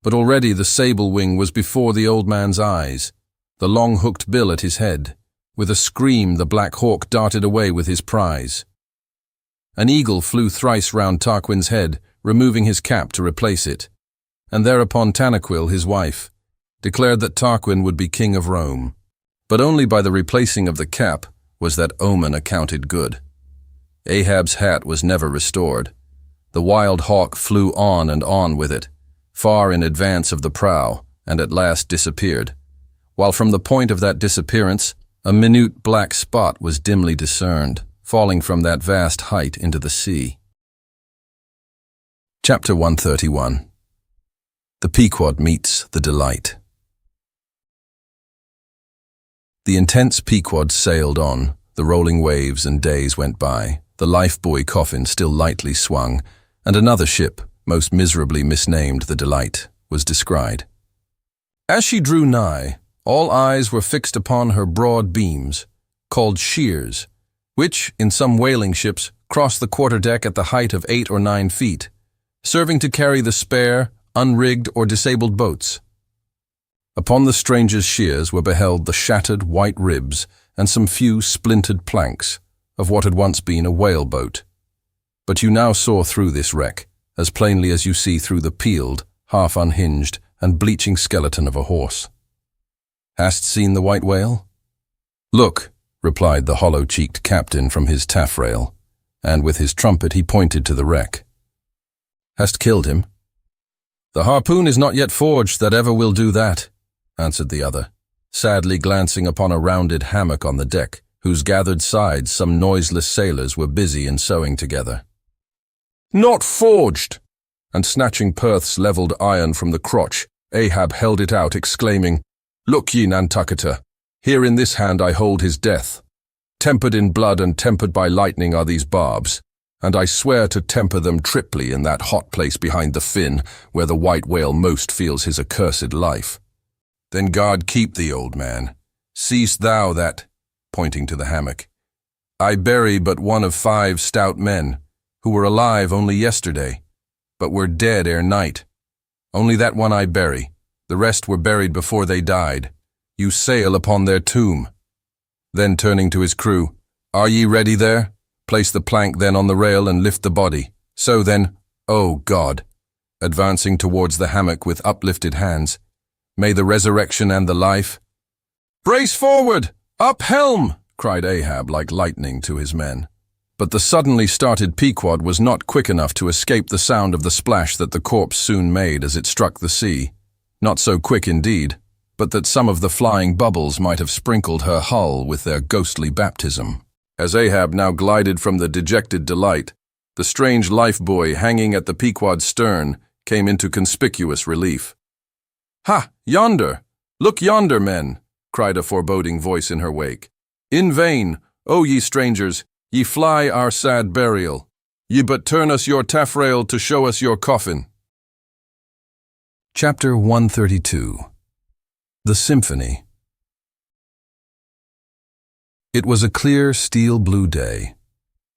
But already the sable wing was before the old man's eyes, the long hooked bill at his head. With a scream, the black hawk darted away with his prize. An eagle flew thrice round Tarquin's head, removing his cap to replace it, and thereupon Tanaquil, his wife, declared that Tarquin would be king of Rome. But only by the replacing of the cap was that omen accounted good. Ahab's hat was never restored. The wild hawk flew on and on with it, far in advance of the prow, and at last disappeared, while from the point of that disappearance a minute black spot was dimly discerned, falling from that vast height into the sea. Chapter 131. The Pequod meets the Delight. The intense Pequod sailed on, the rolling waves and days went by, the lifebuoy coffin still lightly swung, and another ship, most miserably misnamed the Delight, was descried. As she drew nigh, all eyes were fixed upon her broad beams, called shears, which, in some whaling ships, crossed the quarter-deck at the height of 8 or 9 feet, serving to carry the spare, unrigged or disabled boats. Upon the stranger's shears were beheld the shattered white ribs and some few splintered planks of what had once been a whale-boat. But you now saw through this wreck, as plainly as you see through the peeled, half-unhinged, and bleaching skeleton of a horse. Hast seen the white whale? Look, replied the hollow-cheeked captain from his taffrail, and with his trumpet he pointed to the wreck. Hast killed him? The harpoon is not yet forged that ever will do that, answered the other, sadly glancing upon a rounded hammock on the deck, whose gathered sides some noiseless sailors were busy in sewing together. Not forged! And snatching Perth's levelled iron from the crotch, Ahab held it out, exclaiming, Look ye, Nantucketer, here in this hand I hold his death. Tempered in blood and tempered by lightning are these barbs, and I swear to temper them triply in that hot place behind the fin, where the white whale most feels his accursed life. Then God keep thee, old man. Seest thou that, pointing to the hammock, I bury but one of 5 stout men, who were alive only yesterday, but were dead ere night. Only that one I bury, the rest were buried before they died. You sail upon their tomb. Then turning to his crew, Are ye ready there? Place the plank then on the rail and lift the body. So then, O God, advancing towards the hammock with uplifted hands, may the resurrection and the life— Brace forward! Up helm! Cried Ahab like lightning to his men. But the suddenly started Pequod was not quick enough to escape the sound of the splash that the corpse soon made as it struck the sea. Not so quick indeed, but that some of the flying bubbles might have sprinkled her hull with their ghostly baptism. As Ahab now glided from the dejected Delight, the strange lifebuoy hanging at the Pequod's stern came into conspicuous relief. Ha! Yonder! Look yonder, men! Cried a foreboding voice in her wake. In vain, O ye strangers, ye fly our sad burial. Ye but turn us your taffrail to show us your coffin. Chapter 132. The Symphony. It was a clear steel-blue day.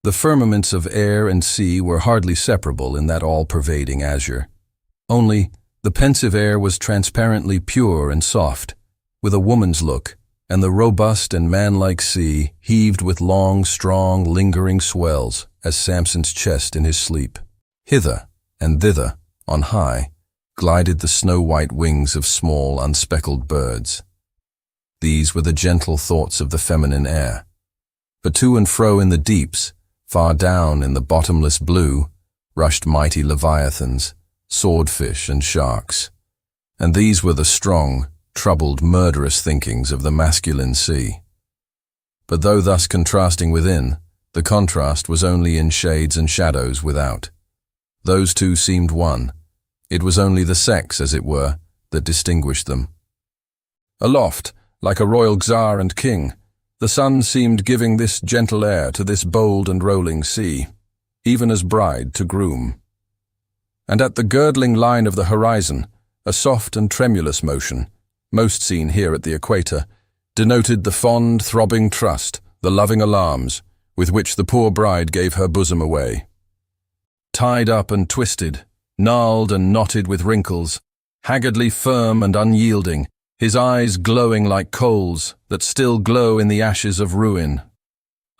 The firmaments of air and sea were hardly separable in that all-pervading azure. Only, the pensive air was transparently pure and soft, with a woman's look, and the robust and manlike sea heaved with long, strong, lingering swells as Samson's chest in his sleep. Hither and thither, on high, glided the snow-white wings of small, unspeckled birds. These were the gentle thoughts of the feminine air. But to and fro in the deeps, far down in the bottomless blue, rushed mighty leviathans, swordfish and sharks. And these were the strong, troubled, murderous thinkings of the masculine sea. But though thus contrasting within, the contrast was only in shades and shadows without. Those two seemed one. It was only the sex, as it were, that distinguished them. Aloft, like a royal czar and king, the sun seemed giving this gentle air to this bold and rolling sea, even as bride to groom. And at the girdling line of the horizon, a soft and tremulous motion, most seen here at the equator, denoted the fond, throbbing trust, the loving alarms, with which the poor bride gave her bosom away. Tied up and twisted, gnarled and knotted with wrinkles, haggardly firm and unyielding, his eyes glowing like coals that still glow in the ashes of ruin.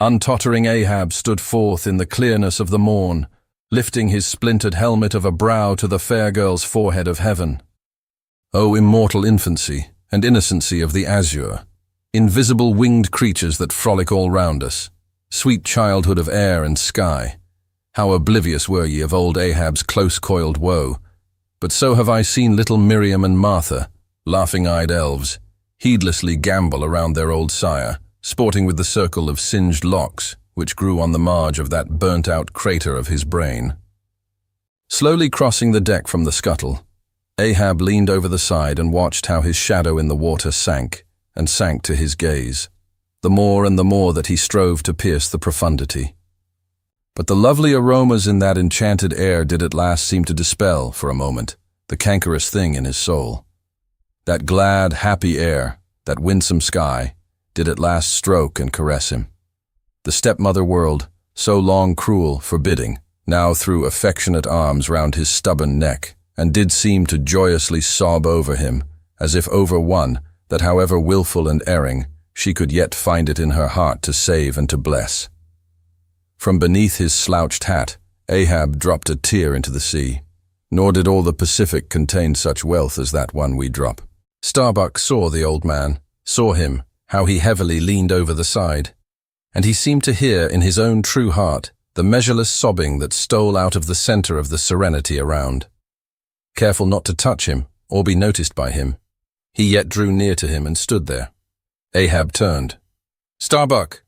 Untottering Ahab stood forth in the clearness of the morn, lifting his splintered helmet of a brow to the fair girl's forehead of heaven. O immortal infancy and innocency of the azure, invisible winged creatures that frolic all round us, sweet childhood of air and sky, how oblivious were ye of old Ahab's close-coiled woe, but so have I seen little Miriam and Martha, laughing-eyed elves, heedlessly gambol around their old sire, sporting with the circle of singed locks which grew on the marge of that burnt-out crater of his brain. Slowly crossing the deck from the scuttle, Ahab leaned over the side and watched how his shadow in the water sank and sank to his gaze, the more and the more that he strove to pierce the profundity. But the lovely aromas in that enchanted air did at last seem to dispel, for a moment, the cankerous thing in his soul. That glad, happy air, that winsome sky, did at last stroke and caress him. The stepmother world, so long cruel, forbidding, now threw affectionate arms round his stubborn neck, and did seem to joyously sob over him, as if over one, that however wilful and erring, she could yet find it in her heart to save and to bless. From beneath his slouched hat, Ahab dropped a tear into the sea, nor did all the Pacific contain such wealth as that one we drop. Starbuck saw the old man, saw him, how he heavily leaned over the side, and he seemed to hear in his own true heart the measureless sobbing that stole out of the center of the serenity around. Careful not to touch him or be noticed by him, he yet drew near to him and stood there. Ahab turned. "Starbuck!"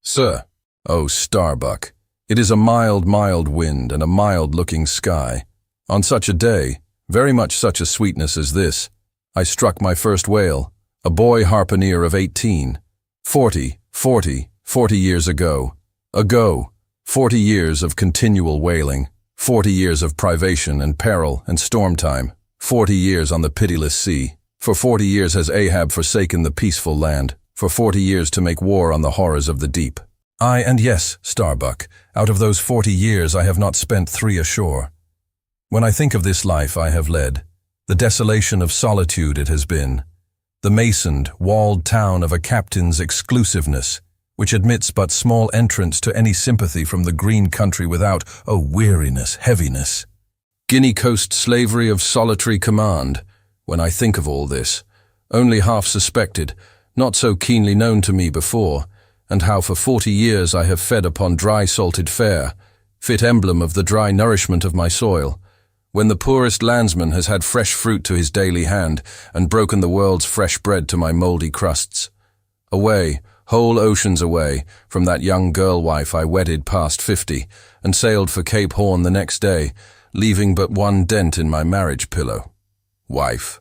"Sir." "Oh, Starbuck, it is a mild, mild wind and a mild-looking sky. On such a day, very much such a sweetness as this, I struck my first whale, a boy harpooner of 18, 40 years ago. 40 years of continual whaling, 40 years of privation and peril and storm time, 40 years on the pitiless sea. For 40 years has Ahab forsaken the peaceful land, for 40 years to make war on the horrors of the deep. Aye, and yes, Starbuck, out of those 40 years I have not spent 3 ashore. When I think of this life I have led, the desolation of solitude it has been, the masoned, walled town of a captain's exclusiveness, which admits but small entrance to any sympathy from the green country without, oh weariness, heaviness. Guinea coast slavery of solitary command. When I think of all this, only half suspected, not so keenly known to me before, and how for 40 years I have fed upon dry salted fare, fit emblem of the dry nourishment of my soil, when the poorest landsman has had fresh fruit to his daily hand, and broken the world's fresh bread to my mouldy crusts. Away, whole oceans away, from that young girl-wife I wedded past 50, and sailed for Cape Horn the next day, leaving but one dent in my marriage pillow. Wife.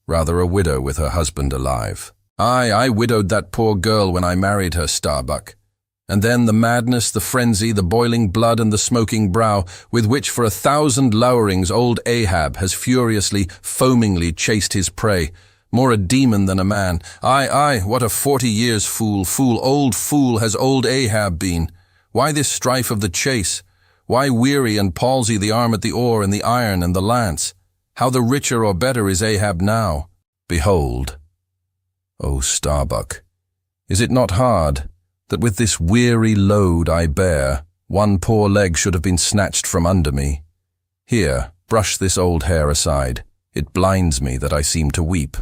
Rather a widow with her husband alive. Aye, I widowed that poor girl when I married her, Starbuck. And then the madness, the frenzy, the boiling blood and the smoking brow, with which for 1,000 lowerings old Ahab has furiously, foamingly chased his prey, more a demon than a man. Aye, what a 40 years old fool has old Ahab been. Why this strife of the chase? Why weary and palsy the arm at the oar and the iron and the lance? How the richer or better is Ahab now? Behold. O Starbuck, is it not hard that with this weary load I bear, one poor leg should have been snatched from under me? Here, brush this old hair aside. It blinds me that I seem to weep.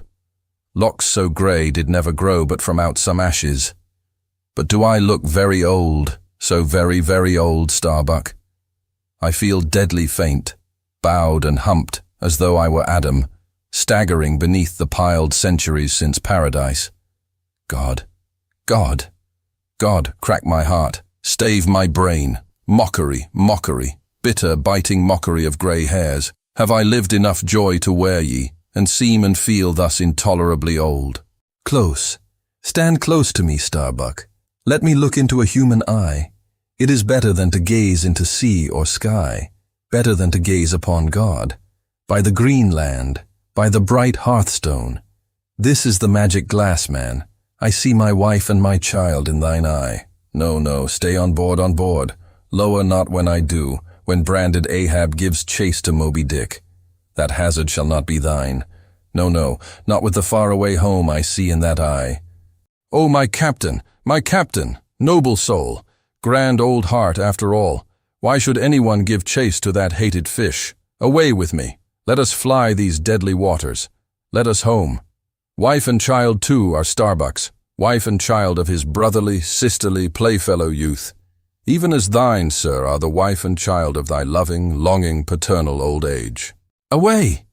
Locks so grey did never grow but from out some ashes. But do I look very old, so very, very old, Starbuck? I feel deadly faint, bowed and humped, as though I were Adam, staggering beneath the piled centuries since paradise. God, crack my heart, stave my brain, mockery, bitter, biting mockery of grey hairs. Have I lived enough joy to wear ye, and seem and feel thus intolerably old? Close, stand close to me, Starbuck. Let me look into a human eye. It is better than to gaze into sea or sky, better than to gaze upon God. By the green land, by the bright hearthstone. This is the magic glass, man. I see my wife and my child in thine eye. No, no, stay on board, on board. Lower not when I do, when branded Ahab gives chase to Moby Dick. That hazard shall not be thine. No, no, not with the faraway home I see in that eye. Oh, my captain, noble soul, grand old heart after all. Why should anyone give chase to that hated fish? Away with me. Let us fly these deadly waters. Let us home. Wife and child too are Starbuck's, wife and child of his brotherly, sisterly, playfellow youth. Even as thine, sir, are the wife and child of thy loving, longing, paternal old age. Away!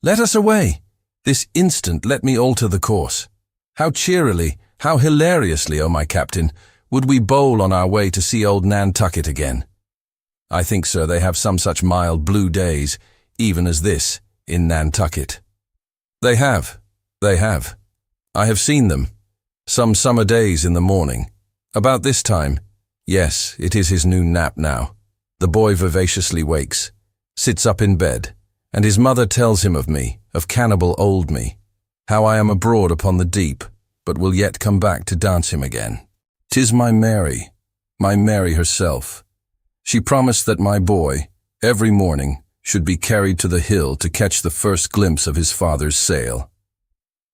Let us away! This instant let me alter the course. How cheerily, how hilariously, O my captain, would we bowl on our way to see old Nantucket again. I think, sir, they have some such mild blue days, even as this, in Nantucket. They have. I have seen them. Some summer days in the morning. About this time. Yes, it is his noon nap now. The boy vivaciously wakes, sits up in bed, and his mother tells him of me, of cannibal old me, how I am abroad upon the deep, but will yet come back to dance him again. 'Tis my Mary herself. She promised that my boy, every morning, should be carried to the hill to catch the first glimpse of his father's sail.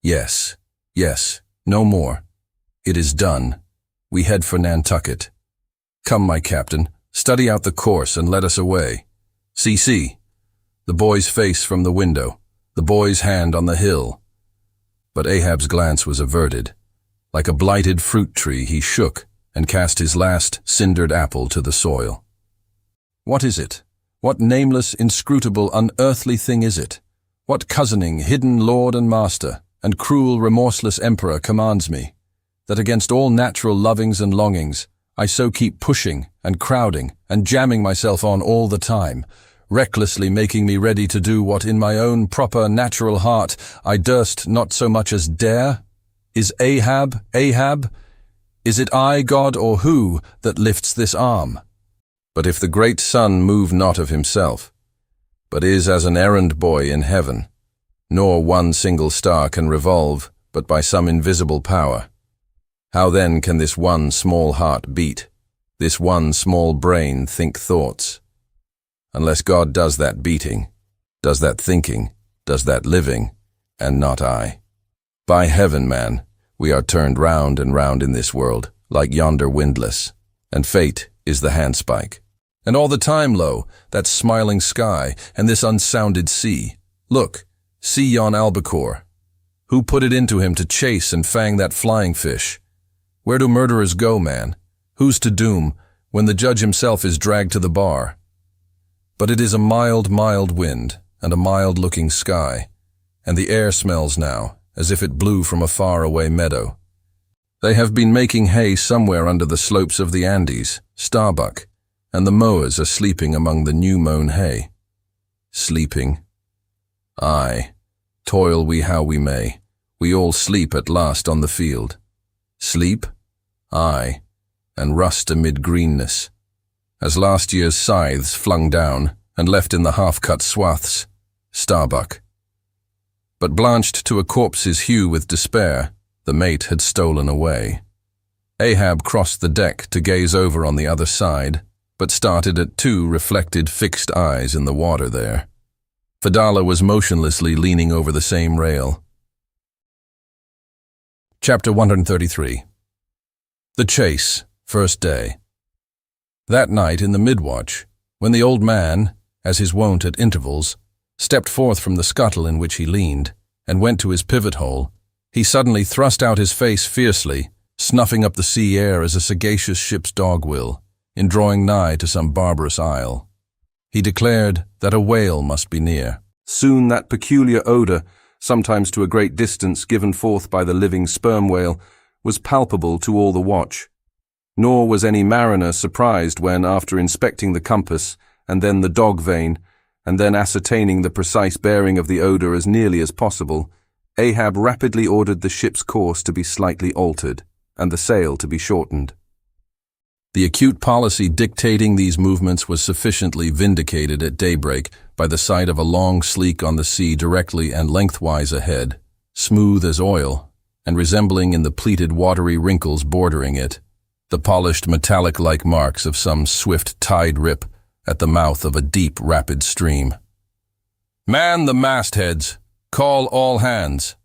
Yes, no more. It is done. We head for Nantucket. Come, my captain, study out the course and let us away. See, the boy's face from the window, the boy's hand on the hill. But Ahab's glance was averted. Like a blighted fruit tree, he shook and cast his last cindered apple to the soil. What is it? What nameless, inscrutable, unearthly thing is it? What cozening, hidden lord and master, and cruel, remorseless emperor commands me, that against all natural lovings and longings, I so keep pushing and crowding and jamming myself on all the time, recklessly making me ready to do what in my own proper natural heart I durst not so much as dare? Is Ahab? Is it I, God, or who, that lifts this arm? But if the great sun move not of himself, but is as an errand boy in heaven, nor one single star can revolve but by some invisible power, how then can this one small heart beat, this one small brain think thoughts? Unless God does that beating, does that thinking, does that living, and not I. By heaven, man, we are turned round and round in this world, like yonder windlass, and fate is the handspike. And all the time, lo, that smiling sky, and this unsounded sea. Look, see yon albacore. Who put it into him to chase and fang that flying fish? Where do murderers go, man? Who's to doom, when the judge himself is dragged to the bar? But it is a mild, mild wind, and a mild-looking sky, and the air smells now, as if it blew from a far-away meadow. They have been making hay somewhere under the slopes of the Andes, Starbuck, and the mowers are sleeping among the new-mown hay. Sleeping. Aye, toil we how we may, we all sleep at last on the field. Sleep? Aye, and rust amid greenness, as last year's scythes flung down and left in the half-cut swaths. Starbuck. But blanched to a corpse's hue with despair, the mate had stolen away. Ahab crossed the deck to gaze over on the other side, but started at two reflected fixed eyes in the water there. Fedallah was motionlessly leaning over the same rail. Chapter 133. The Chase, First Day. That night in the mid-watch, when the old man, as his wont at intervals, stepped forth from the scuttle in which he leaned, and went to his pivot-hole, he suddenly thrust out his face fiercely, snuffing up the sea air as a sagacious ship's dog will, in drawing nigh to some barbarous isle. He declared that a whale must be near. Soon that peculiar odor, sometimes to a great distance given forth by the living sperm whale, was palpable to all the watch. Nor was any mariner surprised when, after inspecting the compass, and then the dog vane, and then ascertaining the precise bearing of the odor as nearly as possible, Ahab rapidly ordered the ship's course to be slightly altered, and the sail to be shortened. The acute policy dictating these movements was sufficiently vindicated at daybreak by the sight of a long sleek on the sea directly and lengthwise ahead, smooth as oil, and resembling in the pleated watery wrinkles bordering it, the polished metallic-like marks of some swift tide rip at the mouth of a deep, rapid stream. "Man the mastheads! Call all hands!"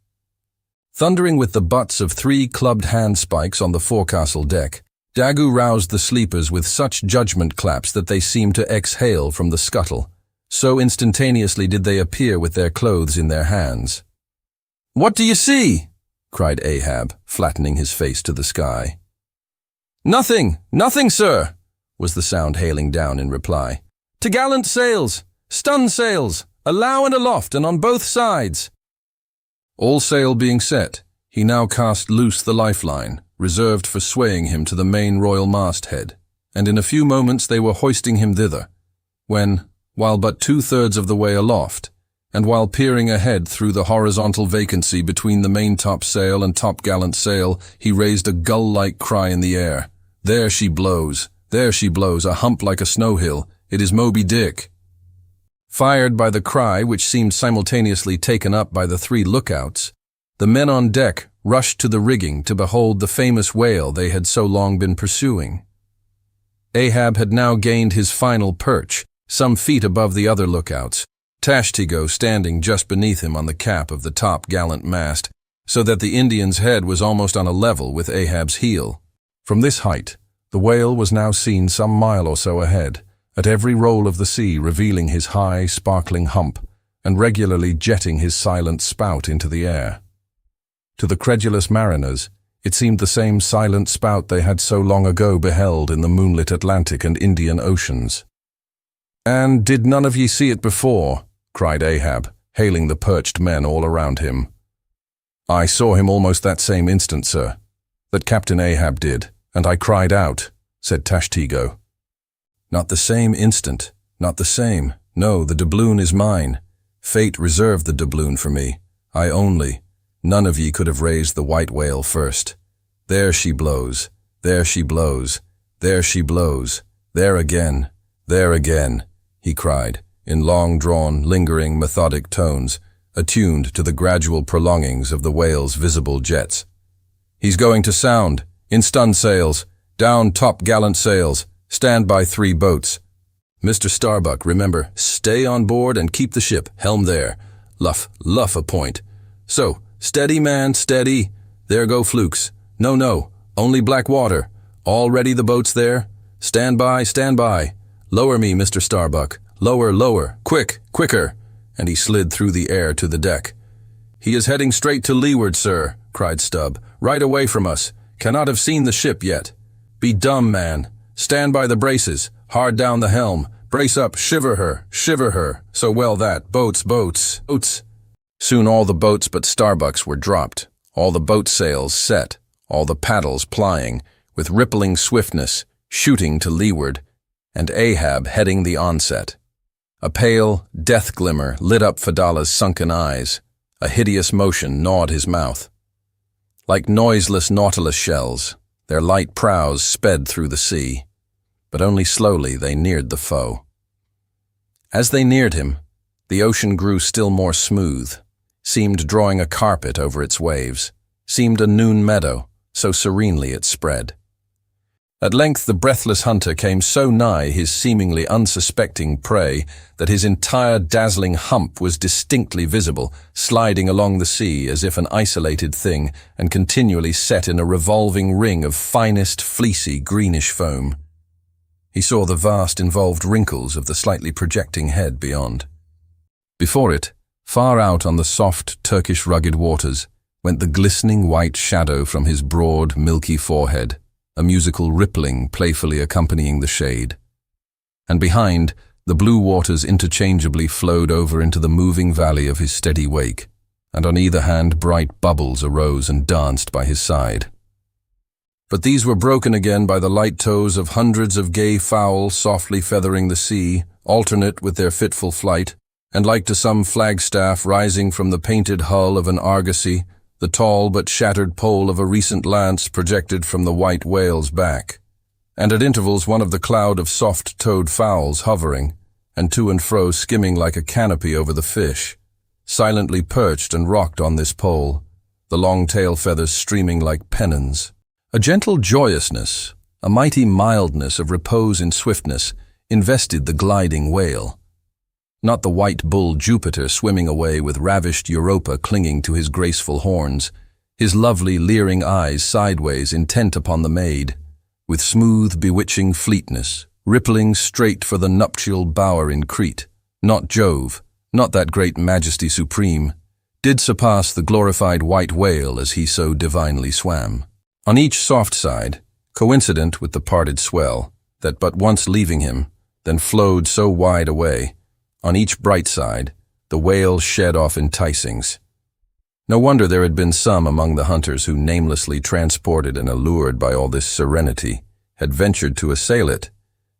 Thundering with the butts of 3 clubbed handspikes on the forecastle deck, Daggoo roused the sleepers with such judgment claps that they seemed to exhale from the scuttle. So instantaneously did they appear with their clothes in their hands. "What do you see?" cried Ahab, flattening his face to the sky. "Nothing, nothing, sir," was the sound hailing down in reply. "T'gallant sails, stun sails, alow and aloft and on both sides." All sail being set, he now cast loose the lifeline, reserved for swaying him to the main royal masthead, and in a few moments they were hoisting him thither, when, while but 2/3 of the way aloft, and while peering ahead through the horizontal vacancy between the maintopsail and topgallant sail, he raised a gull-like cry in the air. "There she blows! There she blows! A hump like a snow-hill! It is Moby Dick!" Fired by the cry, which seemed simultaneously taken up by the 3 lookouts, the men on deck rushed to the rigging to behold the famous whale they had so long been pursuing. Ahab had now gained his final perch, some feet above the other lookouts, Tashtego standing just beneath him on the cap of the top gallant mast, so that the Indian's head was almost on a level with Ahab's heel. From this height, the whale was now seen some mile or so ahead, at every roll of the sea revealing his high, sparkling hump, and regularly jetting his silent spout into the air. To the credulous mariners, it seemed the same silent spout they had so long ago beheld in the moonlit Atlantic and Indian Oceans. "And did none of ye see it before?" cried Ahab, hailing the perched men all around him. "I saw him almost that same instant, sir. That Captain Ahab did, and I cried out," said Tashtego. "Not the same instant, not the same. No, the doubloon is mine. Fate reserved the doubloon for me. I only. None of ye could have raised the white whale first. There she blows, there she blows, there she blows, there again, he cried, in long-drawn, lingering, methodic tones, attuned to the gradual prolongings of the whale's visible jets. "He's going to sound, in stun sails, down top-gallant sails, stand by 3 boats. Mr. Starbuck, remember, stay on board and keep the ship, helm there. Luff a point. So, steady, man, steady. There go flukes. No, only black water. All ready the boats there? Stand by. Lower me, Mr. Starbuck. Lower. Quicker. And he slid through the air to the deck. "He is heading straight to leeward, sir," cried Stubb. "Right away from us. Cannot have seen the ship yet. Be dumb, man. Stand by the braces. Hard down the helm. Brace up. Shiver her. So well that. Boats. Soon all the boats but Starbuck's were dropped, all the boat sails set, all the paddles plying, with rippling swiftness, shooting to leeward, and Ahab heading the onset. A pale, death glimmer lit up Fadala's sunken eyes. A hideous motion gnawed his mouth. Like noiseless nautilus shells, their light prows sped through the sea, but only slowly they neared the foe. As they neared him, the ocean grew still more smooth, seemed drawing a carpet over its waves, seemed a noon meadow, so serenely it spread. At length the breathless hunter came so nigh his seemingly unsuspecting prey that his entire dazzling hump was distinctly visible, sliding along the sea as if an isolated thing and continually set in a revolving ring of finest, fleecy, greenish foam. He saw the vast, involved wrinkles of the slightly projecting head beyond. Before it, far out on the soft, Turkish rugged waters, went the glistening white shadow from his broad, milky forehead, a musical rippling playfully accompanying the shade. And behind, the blue waters interchangeably flowed over into the moving valley of his steady wake, and on either hand bright bubbles arose and danced by his side. But these were broken again by the light toes of hundreds of gay fowl softly feathering the sea, alternate with their fitful flight, and like to some flagstaff rising from the painted hull of an argosy, the tall but shattered pole of a recent lance projected from the white whale's back, and at intervals one of the cloud of soft-toed fowls hovering, and to and fro skimming like a canopy over the fish, silently perched and rocked on this pole, the long tail feathers streaming like pennons. A gentle joyousness, a mighty mildness of repose and swiftness, invested the gliding whale. Not the white bull Jupiter swimming away with ravished Europa clinging to his graceful horns, his lovely leering eyes sideways intent upon the maid, with smooth bewitching fleetness, rippling straight for the nuptial bower in Crete. Not Jove, not that great majesty supreme, did surpass the glorified white whale as he so divinely swam. On each soft side, coincident with the parted swell, that but once leaving him, then flowed so wide away, on each bright side, the whale shed off enticings. No wonder there had been some among the hunters who, namelessly transported and allured by all this serenity, had ventured to assail it,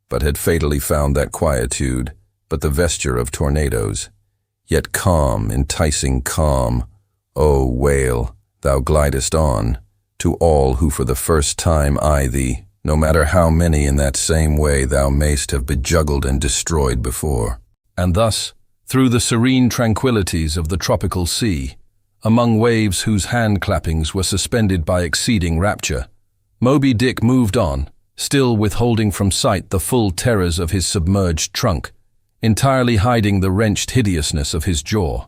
but had fatally found that quietude but the vesture of tornadoes. Yet calm, enticing calm, O whale, thou glidest on, to all who for the first time eye thee, no matter how many in that same way thou mayst have bejuggled and destroyed before. And thus, through the serene tranquillities of the tropical sea, among waves whose hand-clappings were suspended by exceeding rapture, Moby Dick moved on, still withholding from sight the full terrors of his submerged trunk, entirely hiding the wrenched hideousness of his jaw.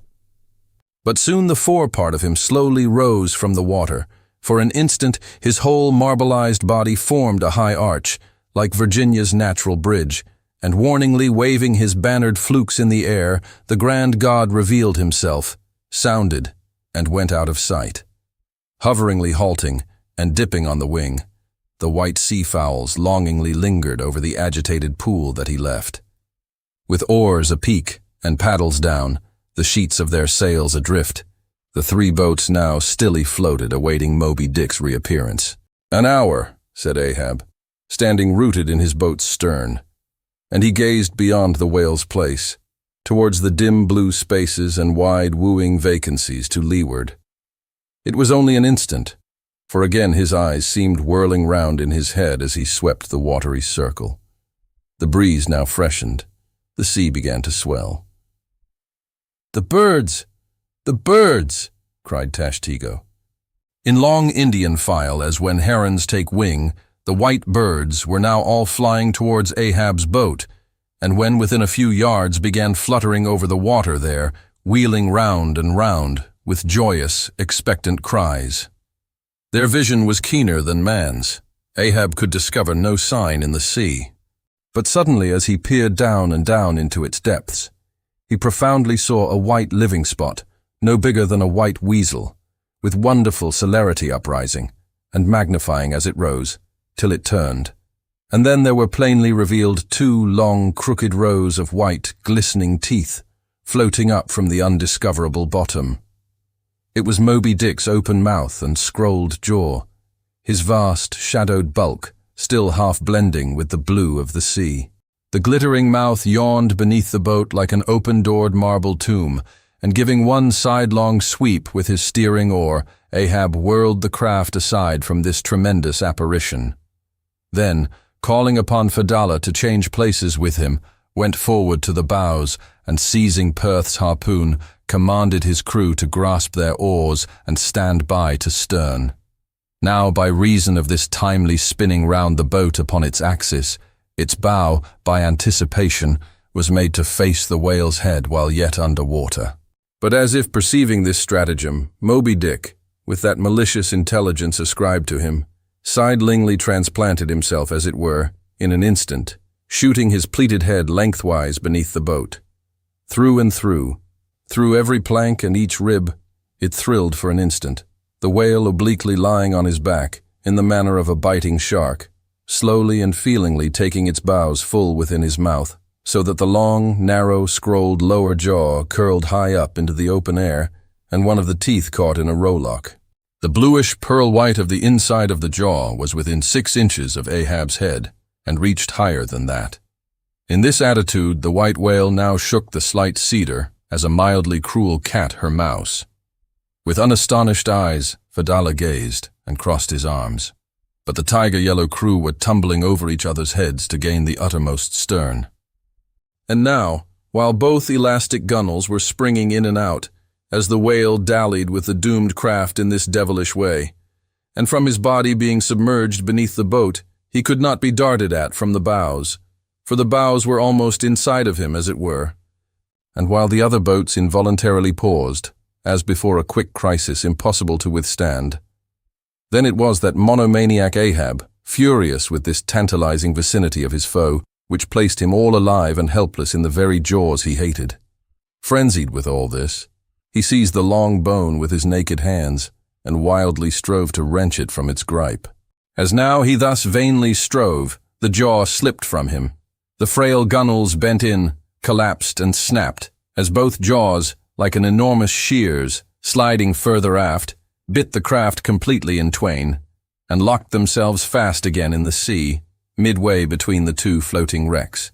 But soon the fore part of him slowly rose from the water. For an instant his whole marbleized body formed a high arch, like Virginia's natural bridge, and warningly waving his bannered flukes in the air, the grand god revealed himself, sounded, and went out of sight. Hoveringly halting and dipping on the wing, the white seafowls longingly lingered over the agitated pool that he left. With oars apeak and paddles down, the sheets of their sails adrift, the three boats now stilly floated, awaiting Moby Dick's reappearance. "An hour," said Ahab, standing rooted in his boat's stern, and he gazed beyond the whale's place, towards the dim blue spaces and wide wooing vacancies to leeward. It was only an instant, for again his eyes seemed whirling round in his head as he swept the watery circle. The breeze now freshened. The sea began to swell. "The birds! The birds!" cried Tashtego. In long Indian file, as when herons take wing, the white birds were now all flying towards Ahab's boat, and when within a few yards began fluttering over the water there, wheeling round and round, with joyous, expectant cries. Their vision was keener than man's. Ahab could discover no sign in the sea. But suddenly, as he peered down and down into its depths, he profoundly saw a white living spot, no bigger than a white weasel, with wonderful celerity uprising, and magnifying as it rose, till it turned. And then there were plainly revealed two long, crooked rows of white, glistening teeth, floating up from the undiscoverable bottom. It was Moby Dick's open mouth and scrolled jaw, his vast, shadowed bulk still half blending with the blue of the sea. The glittering mouth yawned beneath the boat like an open-doored marble tomb, and giving one sidelong sweep with his steering oar, Ahab whirled the craft aside from this tremendous apparition. Then, calling upon Fedallah to change places with him, went forward to the bows, and seizing Perth's harpoon, commanded his crew to grasp their oars and stand by to stern. Now, by reason of this timely spinning round the boat upon its axis, its bow, by anticipation, was made to face the whale's head while yet under water. But as if perceiving this stratagem, Moby Dick, with that malicious intelligence ascribed to him, sidelingly transplanted himself, as it were, in an instant, shooting his pleated head lengthwise beneath the boat. Through and through every plank and each rib, it thrilled for an instant, the whale obliquely lying on his back, in the manner of a biting shark, slowly and feelingly taking its bows full within his mouth, so that the long, narrow, scrolled lower jaw curled high up into the open air, and one of the teeth caught in a rowlock. The bluish pearl white of the inside of the jaw was within 6 inches of Ahab's head, and reached higher than that. In this attitude the white whale now shook the slight cedar, as a mildly cruel cat her mouse. With unastonished eyes, Fedallah gazed and crossed his arms. But the tiger-yellow crew were tumbling over each other's heads to gain the uttermost stern. And now, while both elastic gunwales were springing in and out, as the whale dallied with the doomed craft in this devilish way, and from his body being submerged beneath the boat, he could not be darted at from the bows, for the bows were almost inside of him, as it were. And while the other boats involuntarily paused, as before a quick crisis impossible to withstand, then it was that monomaniac Ahab, furious with this tantalizing vicinity of his foe, which placed him all alive and helpless in the very jaws he hated. Frenzied with all this, he seized the long bone with his naked hands, and wildly strove to wrench it from its gripe. As now he thus vainly strove, the jaw slipped from him. The frail gunwales bent in, collapsed and snapped, as both jaws, like an enormous shears, sliding further aft, bit the craft completely in twain, and locked themselves fast again in the sea, midway between the two floating wrecks.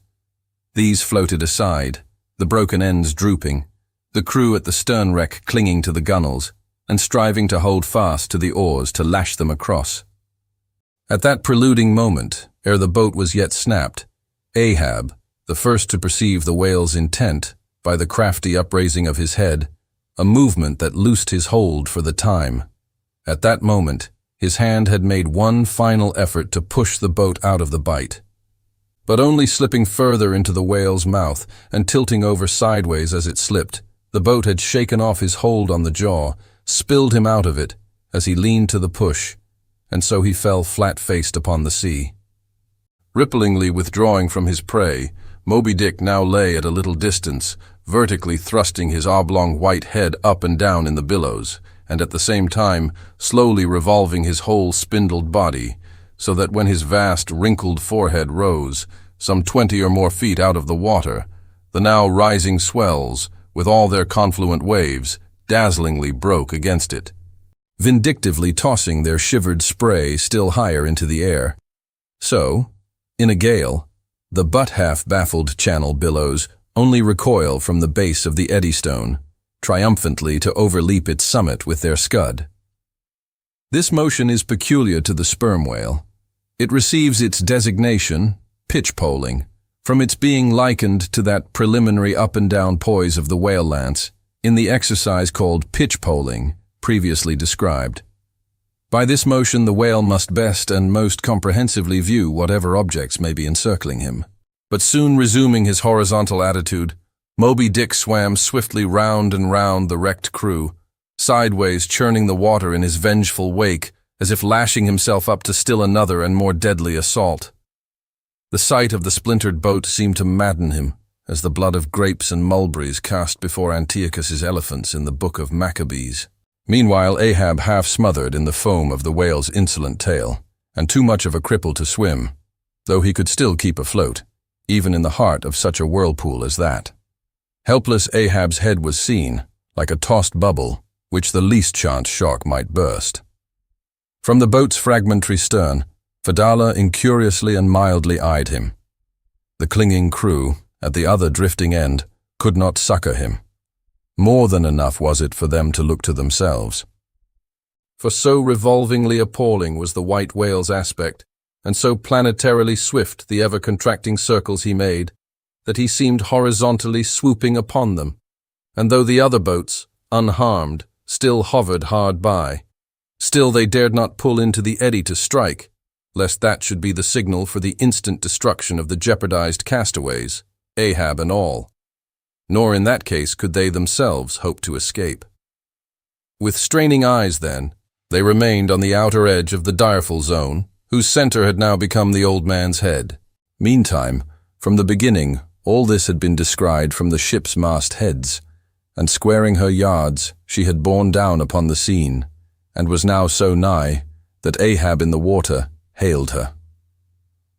These floated aside, the broken ends drooping, the crew at the stern wreck clinging to the gunwales, and striving to hold fast to the oars to lash them across. At that preluding moment, ere the boat was yet snapped, Ahab, the first to perceive the whale's intent, by the crafty upraising of his head, a movement that loosed his hold for the time. At that moment, his hand had made one final effort to push the boat out of the bite. But only slipping further into the whale's mouth and tilting over sideways as it slipped, the boat had shaken off his hold on the jaw, spilled him out of it as he leaned to the push, and so he fell flat-faced upon the sea. Ripplingly withdrawing from his prey, Moby Dick now lay at a little distance, vertically thrusting his oblong white head up and down in the billows, and at the same time slowly revolving his whole spindled body, so that when his vast, wrinkled forehead rose, some 20 or more feet out of the water, the now rising swells, with all their confluent waves, dazzlingly broke against it, vindictively tossing their shivered spray still higher into the air. So, in a gale, the but-half-baffled channel billows only recoil from the base of the Eddystone, triumphantly to overleap its summit with their scud. This motion is peculiar to the sperm whale. It receives its designation, pitch-poling, from its being likened to that preliminary up-and-down poise of the whale lance in the exercise called pitch-poling, previously described. By this motion the whale must best and most comprehensively view whatever objects may be encircling him. But soon resuming his horizontal attitude, Moby Dick swam swiftly round and round the wrecked crew, sideways churning the water in his vengeful wake, as if lashing himself up to still another and more deadly assault. The sight of the splintered boat seemed to madden him, as the blood of grapes and mulberries cast before Antiochus's elephants in the book of Maccabees. Meanwhile, Ahab half smothered in the foam of the whale's insolent tail, and too much of a cripple to swim, though he could still keep afloat, even in the heart of such a whirlpool as that. Helpless Ahab's head was seen, like a tossed bubble, which the least chance shock might burst. From the boat's fragmentary stern, Fedallah incuriously and mildly eyed him. The clinging crew, at the other drifting end, could not succor him. More than enough was it for them to look to themselves. For so revolvingly appalling was the white whale's aspect, and so planetarily swift the ever-contracting circles he made, that he seemed horizontally swooping upon them, and though the other boats, unharmed, still hovered hard by, still they dared not pull into the eddy to strike, lest that should be the signal for the instant destruction of the jeopardized castaways, Ahab and all. Nor in that case could they themselves hope to escape. With straining eyes, then, they remained on the outer edge of the direful zone, whose center had now become the old man's head. Meantime, from the beginning, all this had been descried from the ship's mastheads, and squaring her yards, she had borne down upon the scene, and was now so nigh that Ahab in the water hailed her.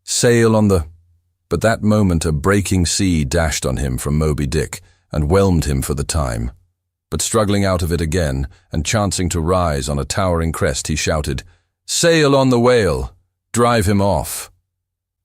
Sail on the... But that moment a breaking sea dashed on him from Moby Dick and whelmed him for the time. But struggling out of it again, and chancing to rise on a towering crest, he shouted, "Sail on the whale! Drive him off!"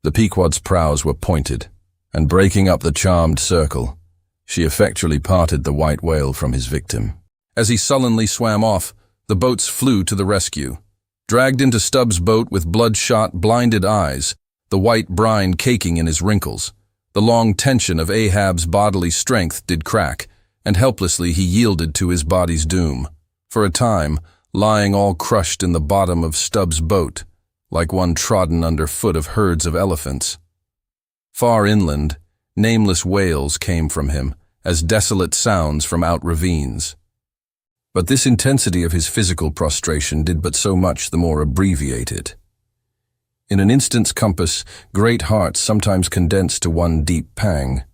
The Pequod's prows were pointed, and breaking up the charmed circle, she effectually parted the white whale from his victim. As he sullenly swam off, the boats flew to the rescue. Dragged into Stubbs' boat with bloodshot, blinded eyes, the white brine caking in his wrinkles, the long tension of Ahab's bodily strength did crack, and helplessly he yielded to his body's doom, for a time lying all crushed in the bottom of Stubb's boat, like one trodden under foot of herds of elephants. Far inland, nameless wails came from him, as desolate sounds from out ravines. But this intensity of his physical prostration did but so much the more abbreviate it. In an instant's compass, great hearts sometimes condense to one deep pang,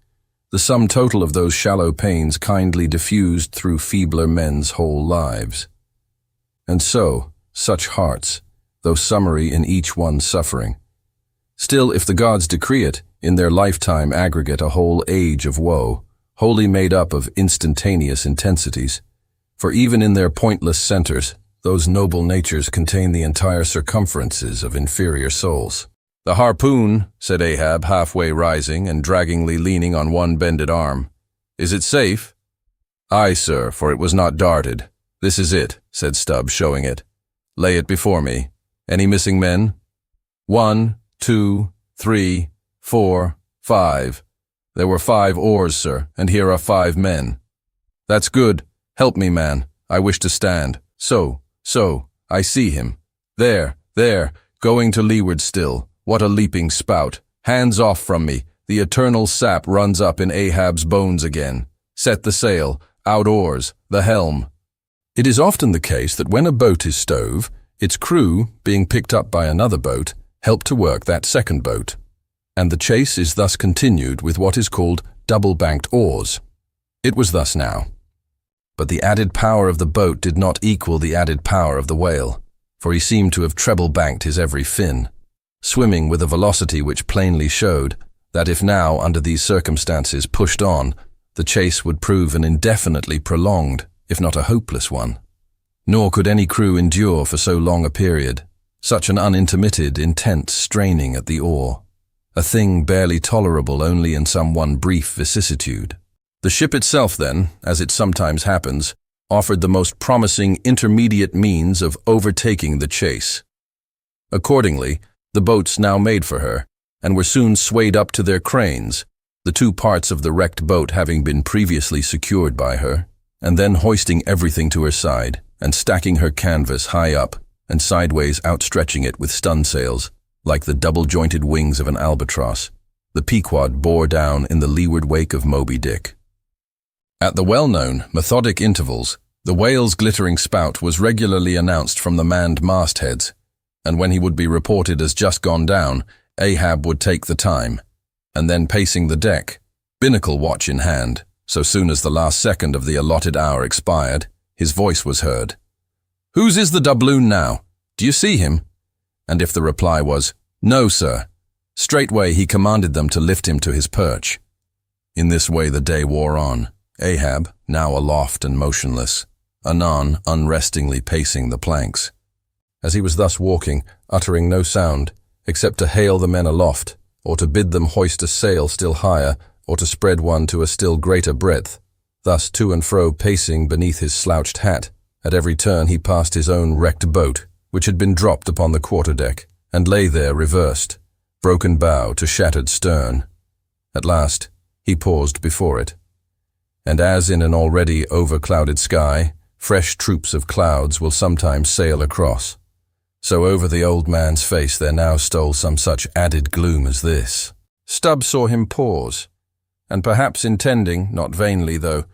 the sum total of those shallow pains kindly diffused through feebler men's whole lives. And so, such hearts, though summary in each one's suffering, still, if the gods decree it, in their lifetime aggregate a whole age of woe, wholly made up of instantaneous intensities, for even in their pointless centers, those noble natures contain the entire circumferences of inferior souls. "The harpoon," said Ahab, halfway rising and draggingly leaning on one bended arm. "Is it safe?" "Aye, sir, for it was not darted." "This is it," said Stubb, showing it. "Lay it before me. Any missing men?" 1, 2, 3, 4, 5. "There were 5 oars, sir, and here are 5 men." "That's good. Help me, man. I wish to stand. So, I see him. There, going to leeward still. What a leaping spout. Hands off from me. The eternal sap runs up in Ahab's bones again. Set the sail, out oars, the helm." It is often the case that when a boat is stove, its crew, being picked up by another boat, help to work that second boat, and the chase is thus continued with what is called double-banked oars. It was thus now. But the added power of the boat did not equal the added power of the whale, for he seemed to have treble-banked his every fin, swimming with a velocity which plainly showed that if now, under these circumstances, pushed on, the chase would prove an indefinitely prolonged, if not a hopeless one. Nor could any crew endure for so long a period such an unintermitted, intense straining at the oar, a thing barely tolerable only in some one brief vicissitude. The ship itself then, as it sometimes happens, offered the most promising intermediate means of overtaking the chase. Accordingly, the boats now made for her, and were soon swayed up to their cranes, the 2 parts of the wrecked boat having been previously secured by her, and then hoisting everything to her side, and stacking her canvas high up, and sideways outstretching it with stunsails, like the double-jointed wings of an albatross, the Pequod bore down in the leeward wake of Moby Dick. At the well-known, methodic intervals, the whale's glittering spout was regularly announced from the manned mastheads, and when he would be reported as just gone down, Ahab would take the time, and then pacing the deck, binnacle watch in hand, so soon as the last second of the allotted hour expired, his voice was heard. "Whose is the doubloon now? Do you see him?" And if the reply was, "No, sir," straightway he commanded them to lift him to his perch. In this way the day wore on, Ahab, now aloft and motionless, anon unrestingly pacing the planks. As he was thus walking, uttering no sound, except to hail the men aloft, or to bid them hoist a sail still higher, or to spread one to a still greater breadth, thus to and fro pacing beneath his slouched hat, at every turn he passed his own wrecked boat, which had been dropped upon the quarterdeck, and lay there reversed, broken bow to shattered stern. At last, he paused before it. And as in an already overclouded sky, fresh troops of clouds will sometimes sail across, so over the old man's face there now stole some such added gloom as this. Stubb saw him pause, and perhaps intending, not vainly though,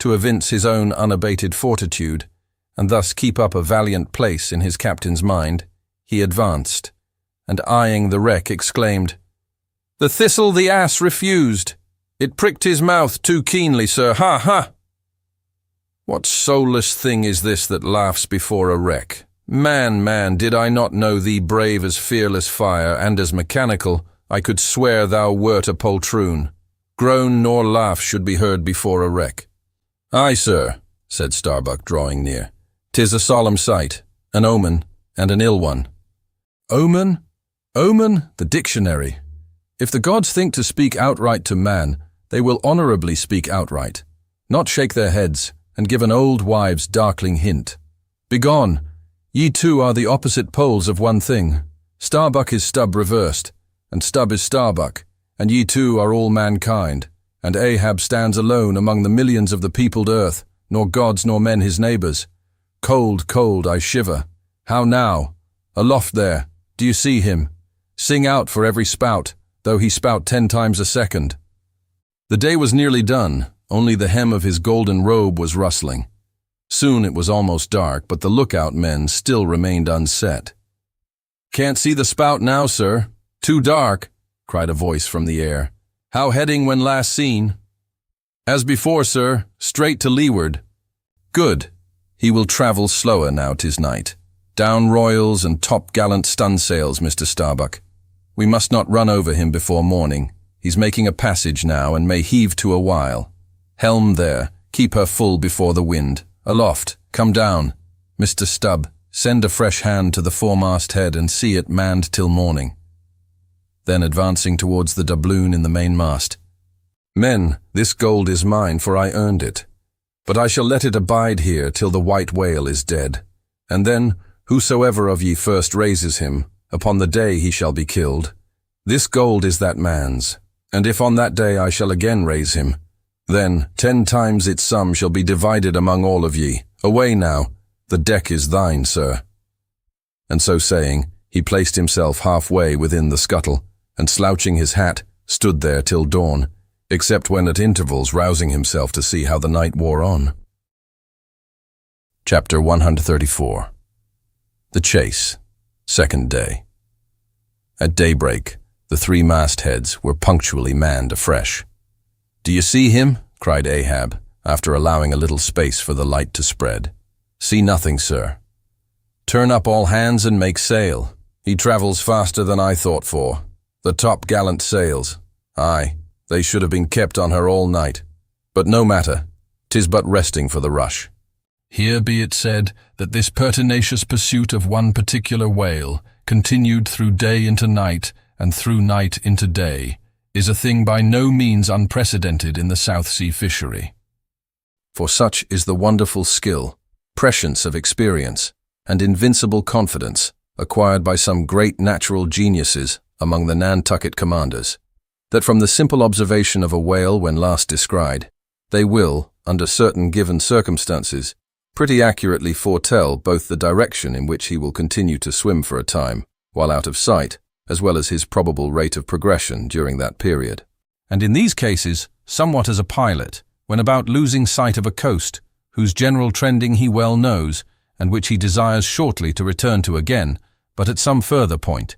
to evince his own unabated fortitude, and thus keep up a valiant place in his captain's mind, he advanced, and eyeing the wreck exclaimed, "The thistle the ass refused. It pricked his mouth too keenly, sir, ha, ha! What soulless thing is this that laughs before a wreck? Man, did I not know thee brave as fearless fire, and as mechanical, I could swear thou wert a poltroon. Groan nor laugh should be heard before a wreck." "Aye, sir," said Starbuck, drawing near. "'Tis a solemn sight, an omen, and an ill one." "Omen? Omen? The dictionary. If the gods think to speak outright to man, they will honorably speak outright, not shake their heads, and give an old wives' darkling hint. Begone! Ye two are the opposite poles of one thing. Starbuck is Stubb reversed, and Stubb is Starbuck, and ye two are all mankind, and Ahab stands alone among the millions of the peopled earth, nor gods nor men his neighbors. Cold, cold, I shiver. How now? Aloft there, do you see him? Sing out for every spout, though he spout 10 times a second. The day was nearly done, only the hem of his golden robe was rustling. Soon it was almost dark, but the lookout men still remained unset. Can't see the spout now, sir. Too dark, cried a voice from the air. How heading when last seen? As before, sir, straight to leeward. Good. He will travel slower now 'tis night. Down royals and top-gallant stunsails, Mr. Starbuck. We must not run over him before morning. He's making a passage now and may heave to a while. Helm there, keep her full before the wind. Aloft, come down. Mr. Stubb, send a fresh hand to the foremast head and see it manned till morning. Then advancing towards the doubloon in the mainmast. Men, this gold is mine, for I earned it. But I shall let it abide here till the white whale is dead. And then, whosoever of ye first raises him, upon the day he shall be killed. This gold is that man's, and if on that day I shall again raise him, then 10 times its sum shall be divided among all of ye. Away now, the deck is thine, sir. And so saying, he placed himself halfway within the scuttle, and slouching his hat, stood there till dawn, except when at intervals rousing himself to see how the night wore on. Chapter 134. The Chase, second day. At daybreak, the 3 mastheads were punctually manned afresh. Do you see him? Cried Ahab, after allowing a little space for the light to spread. See nothing, sir. Turn up all hands and make sail. He travels faster than I thought for. The top-gallant sails. Aye, they should have been kept on her all night. But no matter, 'tis but resting for the rush. Here be it said that this pertinacious pursuit of one particular whale, continued through day into night and through night into day, is a thing by no means unprecedented in the South Sea fishery. For such is the wonderful skill, prescience of experience, and invincible confidence acquired by some great natural geniuses among the Nantucket commanders, that from the simple observation of a whale when last descried, they will, under certain given circumstances, pretty accurately foretell both the direction in which he will continue to swim for a time, while out of sight, as well as his probable rate of progression during that period. And in these cases, somewhat as a pilot, when about losing sight of a coast, whose general trending he well knows, and which he desires shortly to return to again, but at some further point.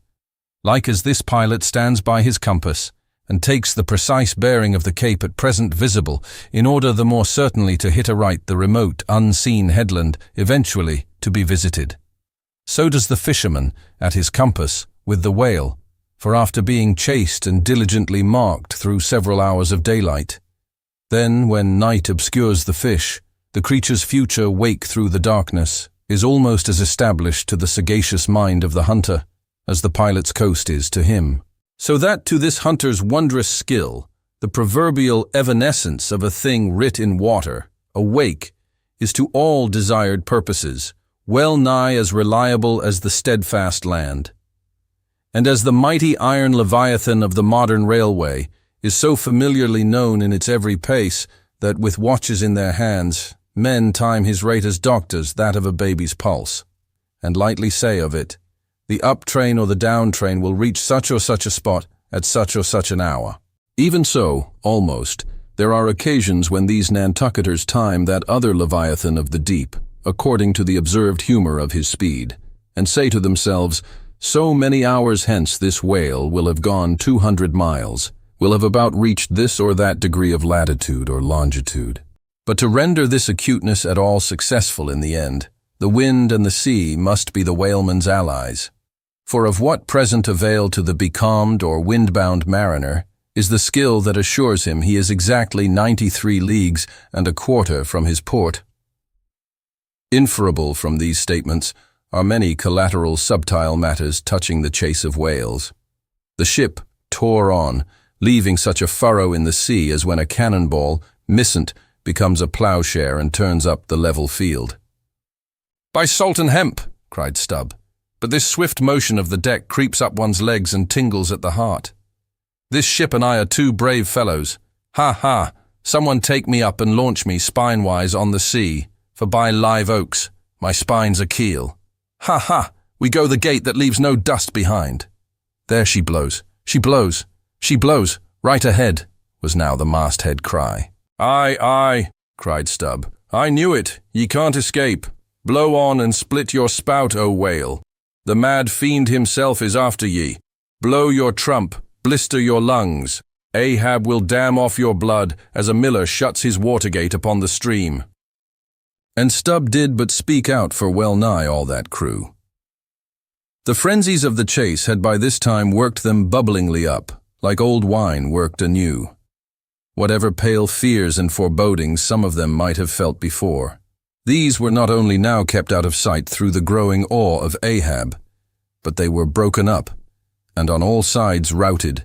Like as this pilot stands by his compass, and takes the precise bearing of the cape at present visible, in order the more certainly to hit aright the remote, unseen headland eventually to be visited. So does the fisherman, at his compass, with the whale, for after being chased and diligently marked through several hours of daylight, then, when night obscures the fish, the creature's future wake through the darkness is almost as established to the sagacious mind of the hunter as the pilot's coast is to him. So that to this hunter's wondrous skill, the proverbial evanescence of a thing writ in water, a wake, is to all desired purposes well nigh as reliable as the steadfast land. And as the mighty iron leviathan of the modern railway is so familiarly known in its every pace that with watches in their hands, men time his rate as doctors that of a baby's pulse, and lightly say of it, the up train or the down train will reach such or such a spot at such or such an hour. Even so, almost, there are occasions when these Nantucketers time that other leviathan of the deep, according to the observed humor of his speed, and say to themselves, so many hours hence this whale will have gone 200 miles, will have about reached this or that degree of latitude or longitude. But to render this acuteness at all successful in the end, the wind and the sea must be the whaleman's allies. For of what present avail to the becalmed or wind-bound mariner is the skill that assures him he is exactly 93 leagues and a quarter from his port? Inferable from these statements are many collateral subtile matters touching the chase of whales. The ship tore on, leaving such a furrow in the sea as when a cannonball, missant, becomes a ploughshare and turns up the level field. By salt and hemp, cried Stubb, but this swift motion of the deck creeps up one's legs and tingles at the heart. This ship and I are 2 brave fellows. Ha ha! Someone take me up and launch me spine-wise on the sea, for by live oaks, my spine's a keel. Ha ha! We go the gate that leaves no dust behind. There she blows, she blows, she blows, right ahead, was now the masthead cry. Aye, aye, cried Stubb. I knew it, ye can't escape. Blow on and split your spout, O whale. The mad fiend himself is after ye. Blow your trump, blister your lungs. Ahab will dam off your blood as a miller shuts his watergate upon the stream. And Stubb did but speak out for well nigh all that crew. The frenzies of the chase had by this time worked them bubblingly up, like old wine worked anew. Whatever pale fears and forebodings some of them might have felt before, these were not only now kept out of sight through the growing awe of Ahab, but they were broken up, and on all sides routed,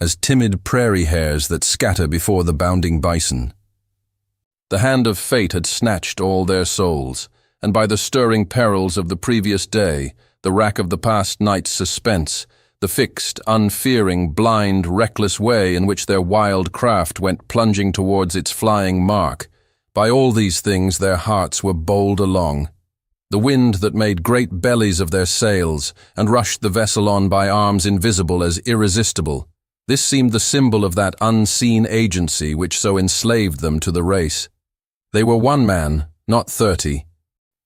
as timid prairie hares that scatter before the bounding bison. The hand of fate had snatched all their souls, and by the stirring perils of the previous day, the rack of the past night's suspense, the fixed, unfearing, blind, reckless way in which their wild craft went plunging towards its flying mark, by all these things their hearts were bowled along. The wind that made great bellies of their sails, and rushed the vessel on by arms invisible as irresistible, this seemed the symbol of that unseen agency which so enslaved them to the race. They were one man, not 30,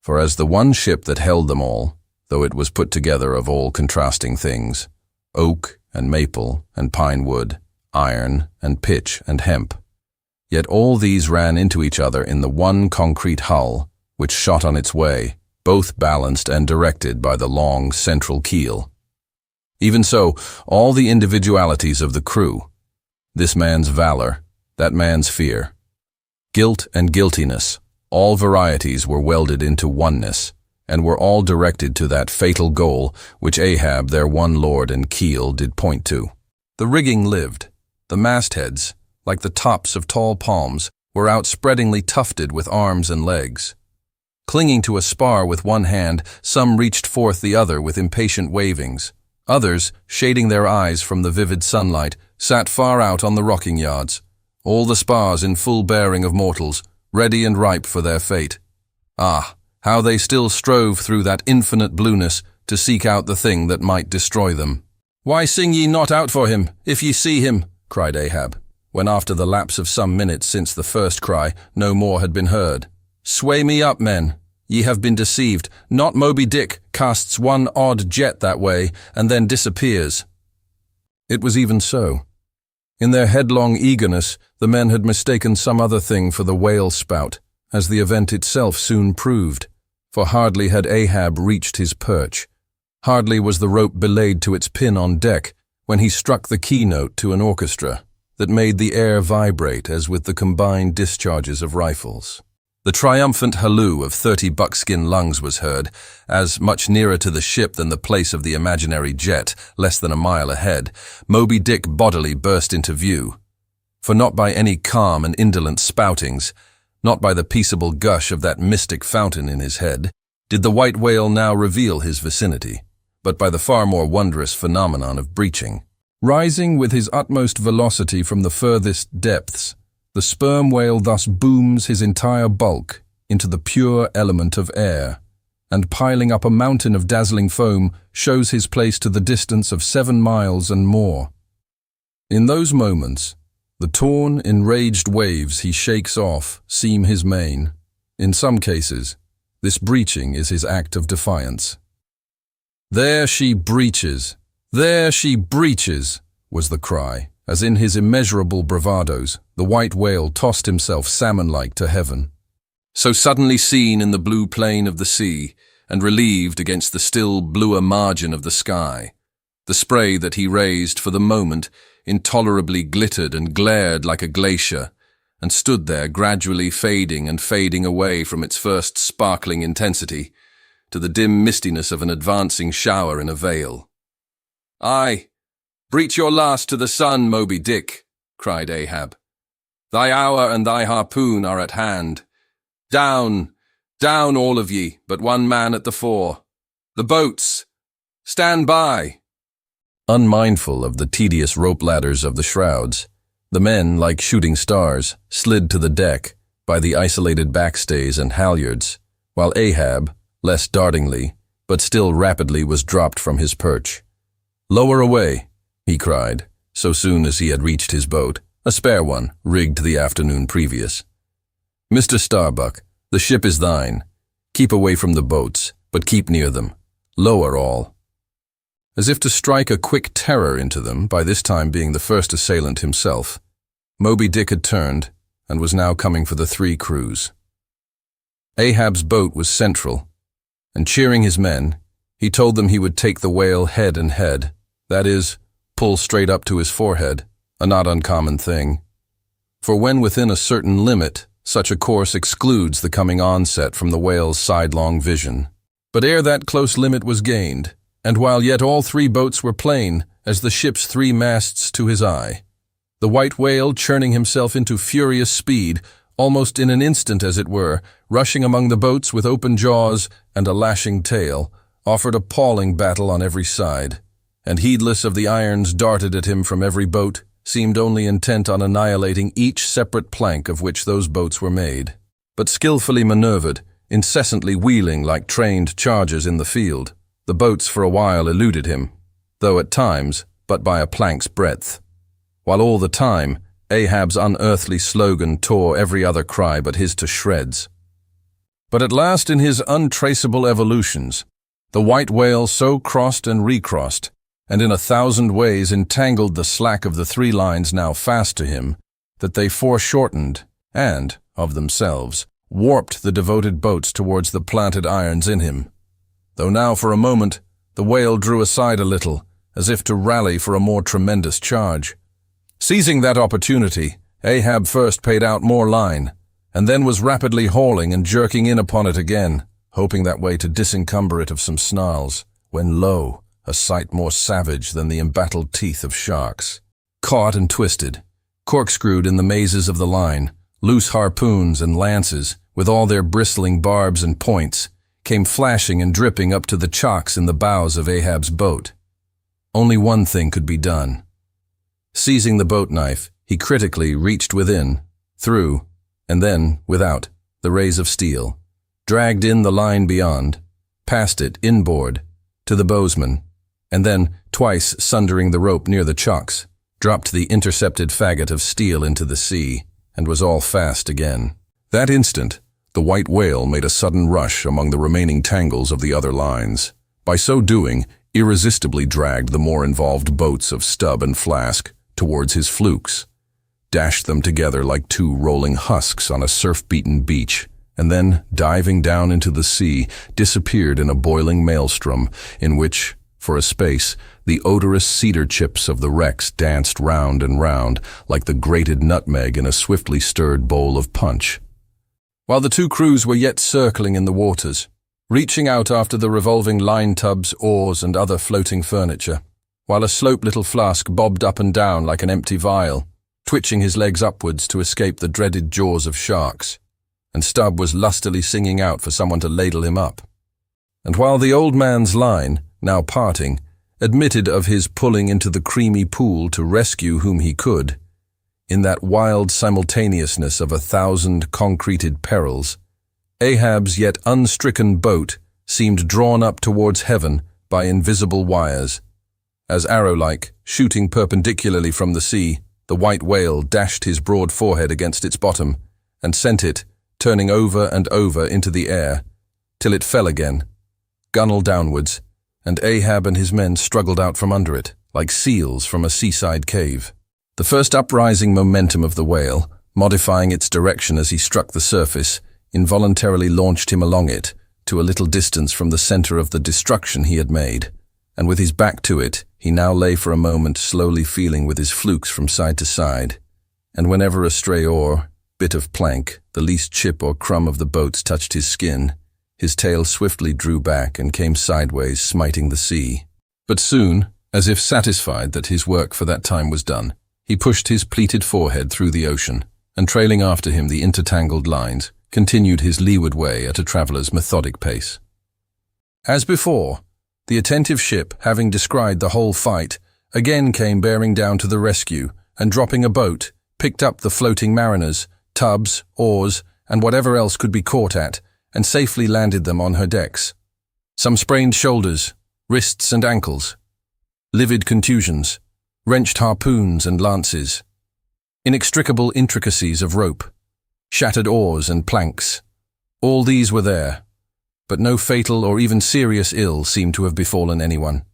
for as the one ship that held them all, though it was put together of all contrasting things, oak and maple and pine wood, iron and pitch and hemp, yet all these ran into each other in the one concrete hull, which shot on its way, both balanced and directed by the long central keel. Even so, all the individualities of the crew, this man's valor, that man's fear, guilt and guiltiness, all varieties were welded into oneness, and were all directed to that fatal goal which Ahab, their one lord and keel, did point to. The rigging lived. The mastheads, like the tops of tall palms, were outspreadingly tufted with arms and legs. Clinging to a spar with one hand, some reached forth the other with impatient wavings. Others, shading their eyes from the vivid sunlight, sat far out on the rocking yards, all the spars in full bearing of mortals, ready and ripe for their fate. Ah, how they still strove through that infinite blueness to seek out the thing that might destroy them. "Why sing ye not out for him, if ye see him?" cried Ahab, when after the lapse of some minutes since the first cry, no more had been heard. "Sway me up, men. Ye have been deceived. Not Moby Dick casts one odd jet that way, and then disappears." It was even so. In their headlong eagerness, the men had mistaken some other thing for the whale spout, as the event itself soon proved, for hardly had Ahab reached his perch. Hardly was the rope belayed to its pin on deck, when he struck the keynote to an orchestra that made the air vibrate as with the combined discharges of rifles. The triumphant halloo of 30 buckskin lungs was heard, as, much nearer to the ship than the place of the imaginary jet, less than a mile ahead, Moby Dick bodily burst into view. For not by any calm and indolent spoutings, not by the peaceable gush of that mystic fountain in his head, did the white whale now reveal his vicinity, but by the far more wondrous phenomenon of breaching. Rising with his utmost velocity from the furthest depths, the sperm whale thus booms his entire bulk into the pure element of air, and piling up a mountain of dazzling foam, shows his place to the distance of 7 miles and more. In those moments, the torn, enraged waves he shakes off seem his main. In some cases, this breaching is his act of defiance. "There she breaches! There she breaches!" was the cry, as in his immeasurable bravadoes, the white whale tossed himself salmon-like to heaven. So suddenly seen in the blue plain of the sea, and relieved against the still bluer margin of the sky, the spray that he raised for the moment intolerably glittered and glared like a glacier, and stood there gradually fading and fading away from its first sparkling intensity, to the dim mistiness of an advancing shower in a vale. "Aye, breach your last to the sun, Moby Dick," cried Ahab. "Thy hour and thy harpoon are at hand. Down, down all of ye, but one man at the fore. The boats! Stand by!" Unmindful of the tedious rope ladders of the shrouds, The men, like shooting stars, slid to the deck by the isolated backstays and halyards, while Ahab, less dartingly, but still rapidly, was dropped from his perch. "Lower away," he cried, so soon as he had reached his boat, a spare one, rigged the afternoon previous. "Mr. Starbuck, the ship is thine. Keep away from the boats, but keep near them. Lower all." As if to strike a quick terror into them, by this time being the first assailant himself, Moby Dick had turned and was now coming for the three crews. Ahab's boat was central, and cheering his men, he told them he would take the whale head and head, that is, pull straight up to his forehead, a not uncommon thing. For when within a certain limit, such a course excludes the coming onset from the whale's sidelong vision. But ere that close limit was gained, and while yet all three boats were plain as the ship's three masts to his eye, the white whale, churning himself into furious speed, almost in an instant as it were, rushing among the boats with open jaws and a lashing tail, offered appalling battle on every side, and heedless of the irons darted at him from every boat, seemed only intent on annihilating each separate plank of which those boats were made. But skillfully maneuvered, incessantly wheeling like trained chargers in the field, the boats for a while eluded him, though at times but by a plank's breadth, while all the time Ahab's unearthly slogan tore every other cry but his to shreds. But at last, in his untraceable evolutions, the white whale so crossed and recrossed, and in 1,000 ways entangled the slack of the three lines now fast to him, that they foreshortened and, of themselves, warped the devoted boats towards the planted irons in him. Though now for a moment the whale drew aside a little, as if to rally for a more tremendous charge. Seizing that opportunity, Ahab first paid out more line, and then was rapidly hauling and jerking in upon it again, hoping that way to disencumber it of some snarls, when lo, a sight more savage than the embattled teeth of sharks. Caught and twisted, corkscrewed in the mazes of the line, loose harpoons and lances, with all their bristling barbs and points, came flashing and dripping up to the chocks in the bows of Ahab's boat. Only one thing could be done. Seizing the boat knife, he critically reached within, through, and then, without, the rays of steel, dragged in the line beyond, passed it inboard, to the bowsman, and then, twice sundering the rope near the chocks, dropped the intercepted faggot of steel into the sea, and was all fast again. That instant, the white whale made a sudden rush among the remaining tangles of the other lines. By so doing, irresistibly dragged the more involved boats of Stubb and Flask towards his flukes, dashed them together like two rolling husks on a surf-beaten beach, and then, diving down into the sea, disappeared in a boiling maelstrom in which, for a space, the odorous cedar chips of the wrecks danced round and round like the grated nutmeg in a swiftly stirred bowl of punch. While the two crews were yet circling in the waters, reaching out after the revolving line tubs, oars, and other floating furniture, while a slope little Flask bobbed up and down like an empty vial, twitching his legs upwards to escape the dreaded jaws of sharks, and Stubb was lustily singing out for someone to ladle him up. And while the old man's line, now parting, admitted of his pulling into the creamy pool to rescue whom he could, in that wild simultaneousness of 1,000 concreted perils, Ahab's yet unstricken boat seemed drawn up towards heaven by invisible wires. As arrow-like, shooting perpendicularly from the sea, the white whale dashed his broad forehead against its bottom and sent it, turning over and over into the air, till it fell again, gunwale downwards, and Ahab and his men struggled out from under it, like seals from a seaside cave. The first uprising momentum of the whale, modifying its direction as he struck the surface, involuntarily launched him along it, to a little distance from the center of the destruction he had made, and with his back to it, he now lay for a moment slowly feeling with his flukes from side to side, and whenever a stray oar, bit of plank, the least chip or crumb of the boats touched his skin, his tail swiftly drew back and came sideways, smiting the sea. But soon, as if satisfied that his work for that time was done, he pushed his pleated forehead through the ocean, and trailing after him the intertangled lines, continued his leeward way at a traveller's methodic pace. As before, the attentive ship, having descried the whole fight, again came bearing down to the rescue, and dropping a boat, picked up the floating mariners, tubs, oars, and whatever else could be caught at, and safely landed them on her decks. Some sprained shoulders, wrists and ankles, livid contusions, wrenched harpoons and lances, inextricable intricacies of rope, shattered oars and planks. All these were there, but no fatal or even serious ill seemed to have befallen anyone.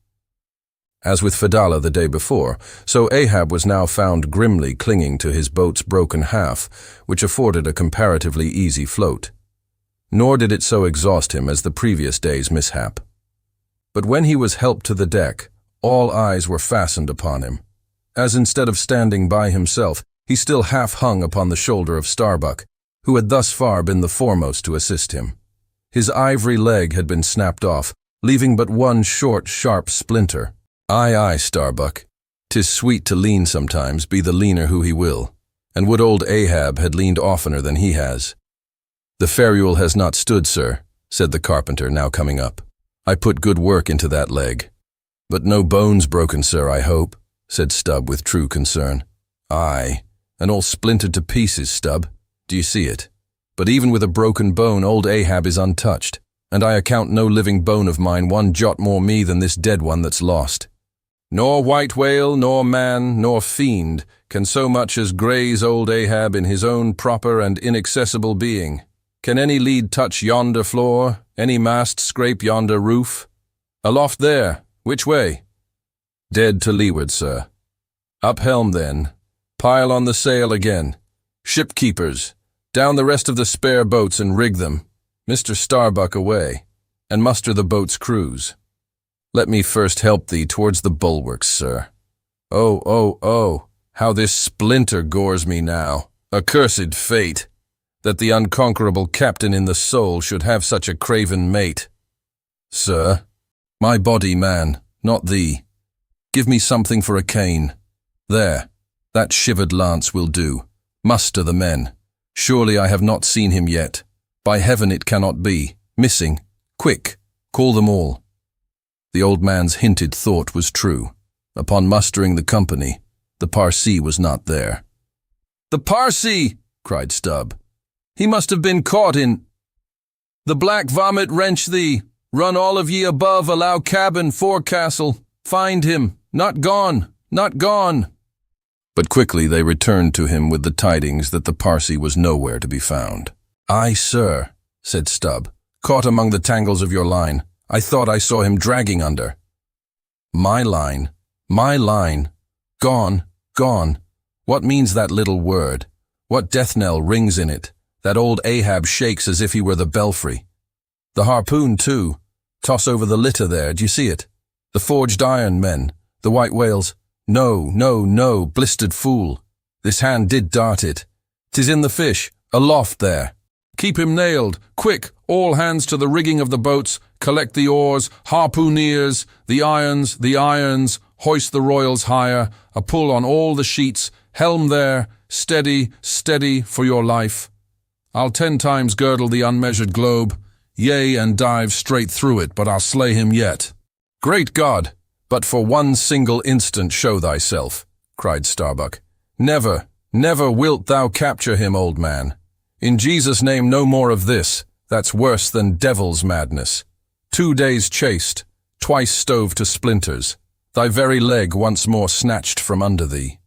As with Fedallah the day before, so Ahab was now found grimly clinging to his boat's broken half, which afforded a comparatively easy float. Nor did it so exhaust him as the previous day's mishap. But when he was helped to the deck, all eyes were fastened upon him, as instead of standing by himself, he still half hung upon the shoulder of Starbuck, who had thus far been the foremost to assist him. His ivory leg had been snapped off, leaving but one short, sharp splinter. Aye, aye, Starbuck. 'Tis sweet to lean sometimes, be the leaner who he will. And would old Ahab had leaned oftener than he has. The ferrule has not stood, sir, said the carpenter, now coming up. I put good work into that leg. But no bones broken, sir, I hope, said Stubb with true concern. Aye, and all splintered to pieces, Stubb. Do you see it? But even with a broken bone, old Ahab is untouched, and I account no living bone of mine one jot more me than this dead one that's lost. Nor white whale, nor man, nor fiend can so much as graze old Ahab in his own proper and inaccessible being. Can any lead touch yonder floor, any mast scrape yonder roof? Aloft there, which way? Dead to leeward, sir. Up helm then, pile on the sail again. Shipkeepers, down the rest of the spare boats and rig them. Mr. Starbuck away, and muster the boat's crews. Let me first help thee towards the bulwarks, sir. Oh, oh, oh, how this splinter gores me now. Accursed fate, that the unconquerable captain in the soul should have such a craven mate. Sir, my body, man, not thee. Give me something for a cane. There, that shivered lance will do. Muster the men. Surely I have not seen him yet. By heaven it cannot be. Missing. Quick, call them all. The old man's hinted thought was true. Upon mustering the company, the Parsee was not there. The Parsee! Cried Stubb. He must have been caught in... The black vomit wrench thee. Run all of ye above, allow cabin, forecastle. Find him. Not gone. Not gone. But quickly they returned to him with the tidings that the Parsee was nowhere to be found. Aye, sir, said Stubb, caught among the tangles of your line. I thought I saw him dragging under. My line. Gone, gone. What means that little word? What death knell rings in it? That old Ahab shakes as if he were the belfry. The harpoon, too. Toss over the litter there, d'ye see it? The forged iron, men. The white whales. No, no, no, blistered fool. This hand did dart it. 'Tis in the fish, aloft there. Keep him nailed. Quick, all hands to the rigging of the boats. Collect the oars, harpooneers, the irons, hoist the royals higher, a pull on all the sheets, helm there, steady, steady for your life. I'll 10 times girdle the unmeasured globe, yea, and dive straight through it, but I'll slay him yet. Great God, but for one single instant show thyself, cried Starbuck. Never, never wilt thou capture him, old man. In Jesus' name no more of this, that's worse than devil's madness. 2 days chased, twice stove to splinters, thy very leg once more snatched from under thee.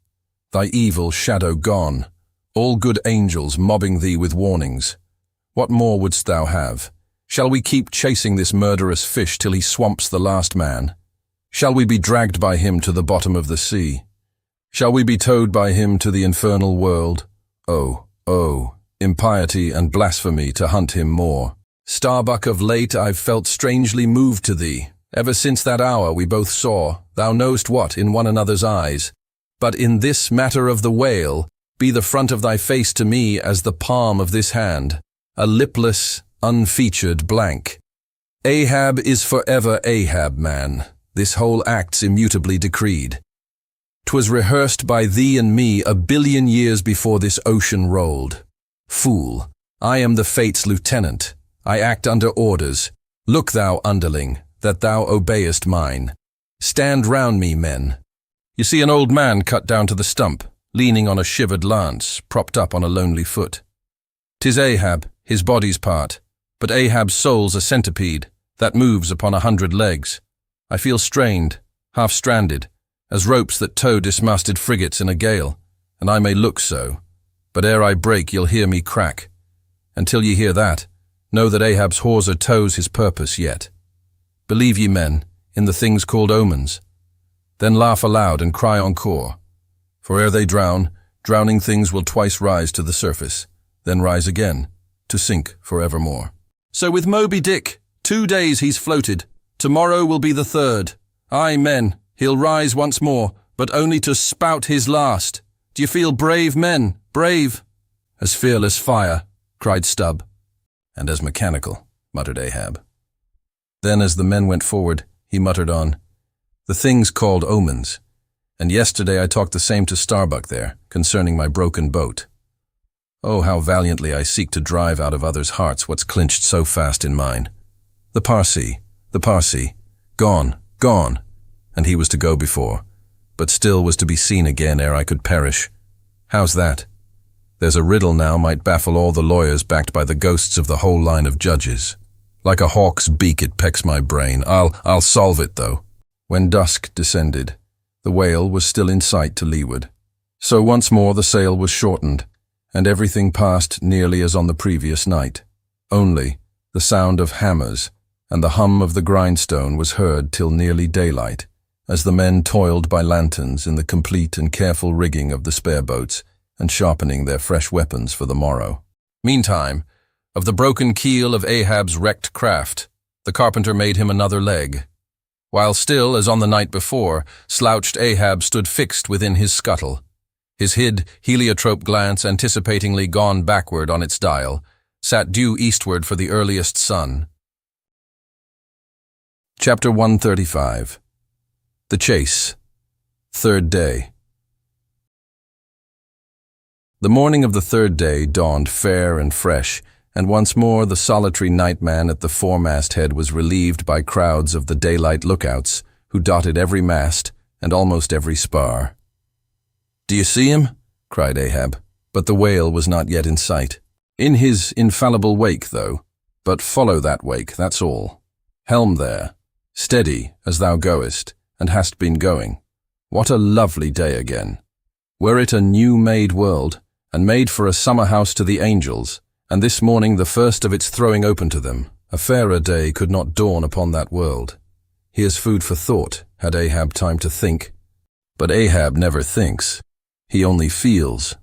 Thy evil shadow gone, all good angels mobbing thee with warnings. What more wouldst thou have? Shall we keep chasing this murderous fish till he swamps the last man? Shall we be dragged by him to the bottom of the sea? Shall we be towed by him to the infernal world? Oh, oh, impiety and blasphemy to hunt him more. Starbuck, of late I've felt strangely moved to thee. Ever since that hour we both saw, thou know'st what, in one another's eyes. But in this matter of the whale, be the front of thy face to me as the palm of this hand, a lipless, unfeatured blank. Ahab is forever Ahab, man. This whole act's immutably decreed. 'Twas rehearsed by thee and me a billion years before this ocean rolled. Fool, I am the fate's lieutenant. I act under orders. Look thou, underling, that thou obeyest mine. Stand round me, men. You see an old man cut down to the stump. leaning on a shivered lance, propped up on a lonely foot. 'Tis Ahab, his body's part, but Ahab's soul's a centipede that moves upon 100 legs. I feel strained, half-stranded, as ropes that tow dismasted frigates in a gale, and I may look so, but ere I break you'll hear me crack. Until ye hear that, know that Ahab's hawser tows his purpose yet. Believe ye, men, in the things called omens. Then laugh aloud and cry encore. For ere they drown, drowning things will twice rise to the surface, then rise again, to sink forevermore. So with Moby Dick, 2 days he's floated. Tomorrow will be the 3rd. Aye, men, he'll rise once more, but only to spout his last. Do you feel brave, men? Brave? As fearless fire, cried Stubb. And as mechanical, muttered Ahab. Then as the men went forward, he muttered on, the things called omens. And yesterday I talked the same to Starbuck there, concerning my broken boat. Oh, how valiantly I seek to drive out of others' hearts what's clinched so fast in mine. The Parsee, gone, gone. And he was to go before, but still was to be seen again ere I could perish. How's that? There's a riddle now might baffle all the lawyers backed by the ghosts of the whole line of judges. Like a hawk's beak it pecks my brain. I'll solve it, though. When dusk descended, the whale was still in sight to leeward. So once more the sail was shortened, and everything passed nearly as on the previous night. Only the sound of hammers and the hum of the grindstone was heard till nearly daylight, as the men toiled by lanterns in the complete and careful rigging of the spare boats and sharpening their fresh weapons for the morrow. Meantime, of the broken keel of Ahab's wrecked craft, the carpenter made him another leg, while still, as on the night before, slouched Ahab stood fixed within his scuttle, his hid, heliotrope glance anticipatingly gone backward on its dial, sat due eastward for the earliest sun. Chapter 135. The Chase. 3rd Day. The morning of the 3rd day dawned fair and fresh, and once more the solitary nightman at the foremast head was relieved by crowds of the daylight lookouts, who dotted every mast and almost every spar. "Do you see him?" cried Ahab, but the whale was not yet in sight. In his infallible wake, though, but follow that wake, that's all. Helm there, steady as thou goest, and hast been going. What a lovely day again! Were it a new-made world, and made for a summer house to the angels, and this morning the first of its throwing open to them, a fairer day could not dawn upon that world. Here's food for thought, had Ahab time to think. But Ahab never thinks. He only feels.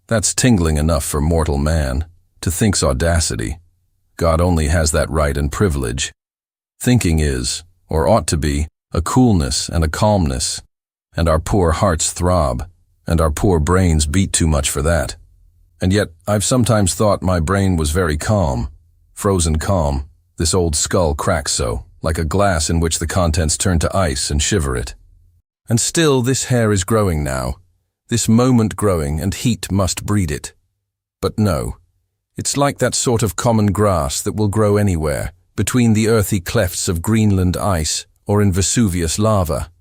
That's tingling enough for mortal man. To think's audacity. God only has that right and privilege. Thinking is, or ought to be, a coolness and a calmness, and our poor hearts throb, and our poor brains beat too much for that. And yet I've sometimes thought my brain was very calm, frozen calm. This old skull cracks so, like a glass in which the contents turn to ice and shiver it. And still this hair is growing now, this moment growing, and heat must breed it. But no, it's like that sort of common grass that will grow anywhere, between the earthy clefts of Greenland ice or in Vesuvius lava.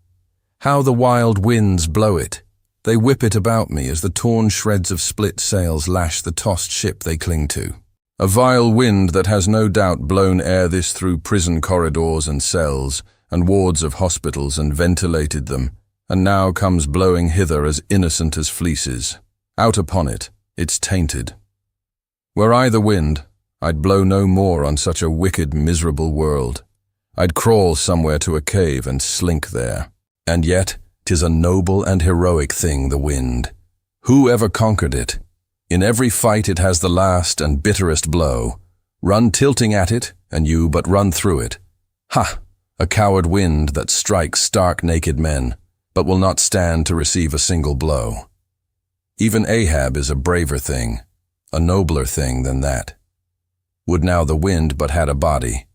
How the wild winds blow it! They whip it about me as the torn shreds of split sails lash the tossed ship they cling to. A vile wind that has no doubt blown ere this through prison corridors and cells, and wards of hospitals, and ventilated them, and now comes blowing hither as innocent as fleeces. Out upon it, it's tainted. Were I the wind, I'd blow no more on such a wicked, miserable world. I'd crawl somewhere to a cave and slink there. And yet, 'tis a noble and heroic thing, the wind. Who ever conquered it? In every fight it has the last and bitterest blow. Run tilting at it, and you but run through it. Ha! A coward wind that strikes stark naked men, but will not stand to receive a single blow. Even Ahab is a braver thing, a nobler thing than that. Would now the wind but had a body.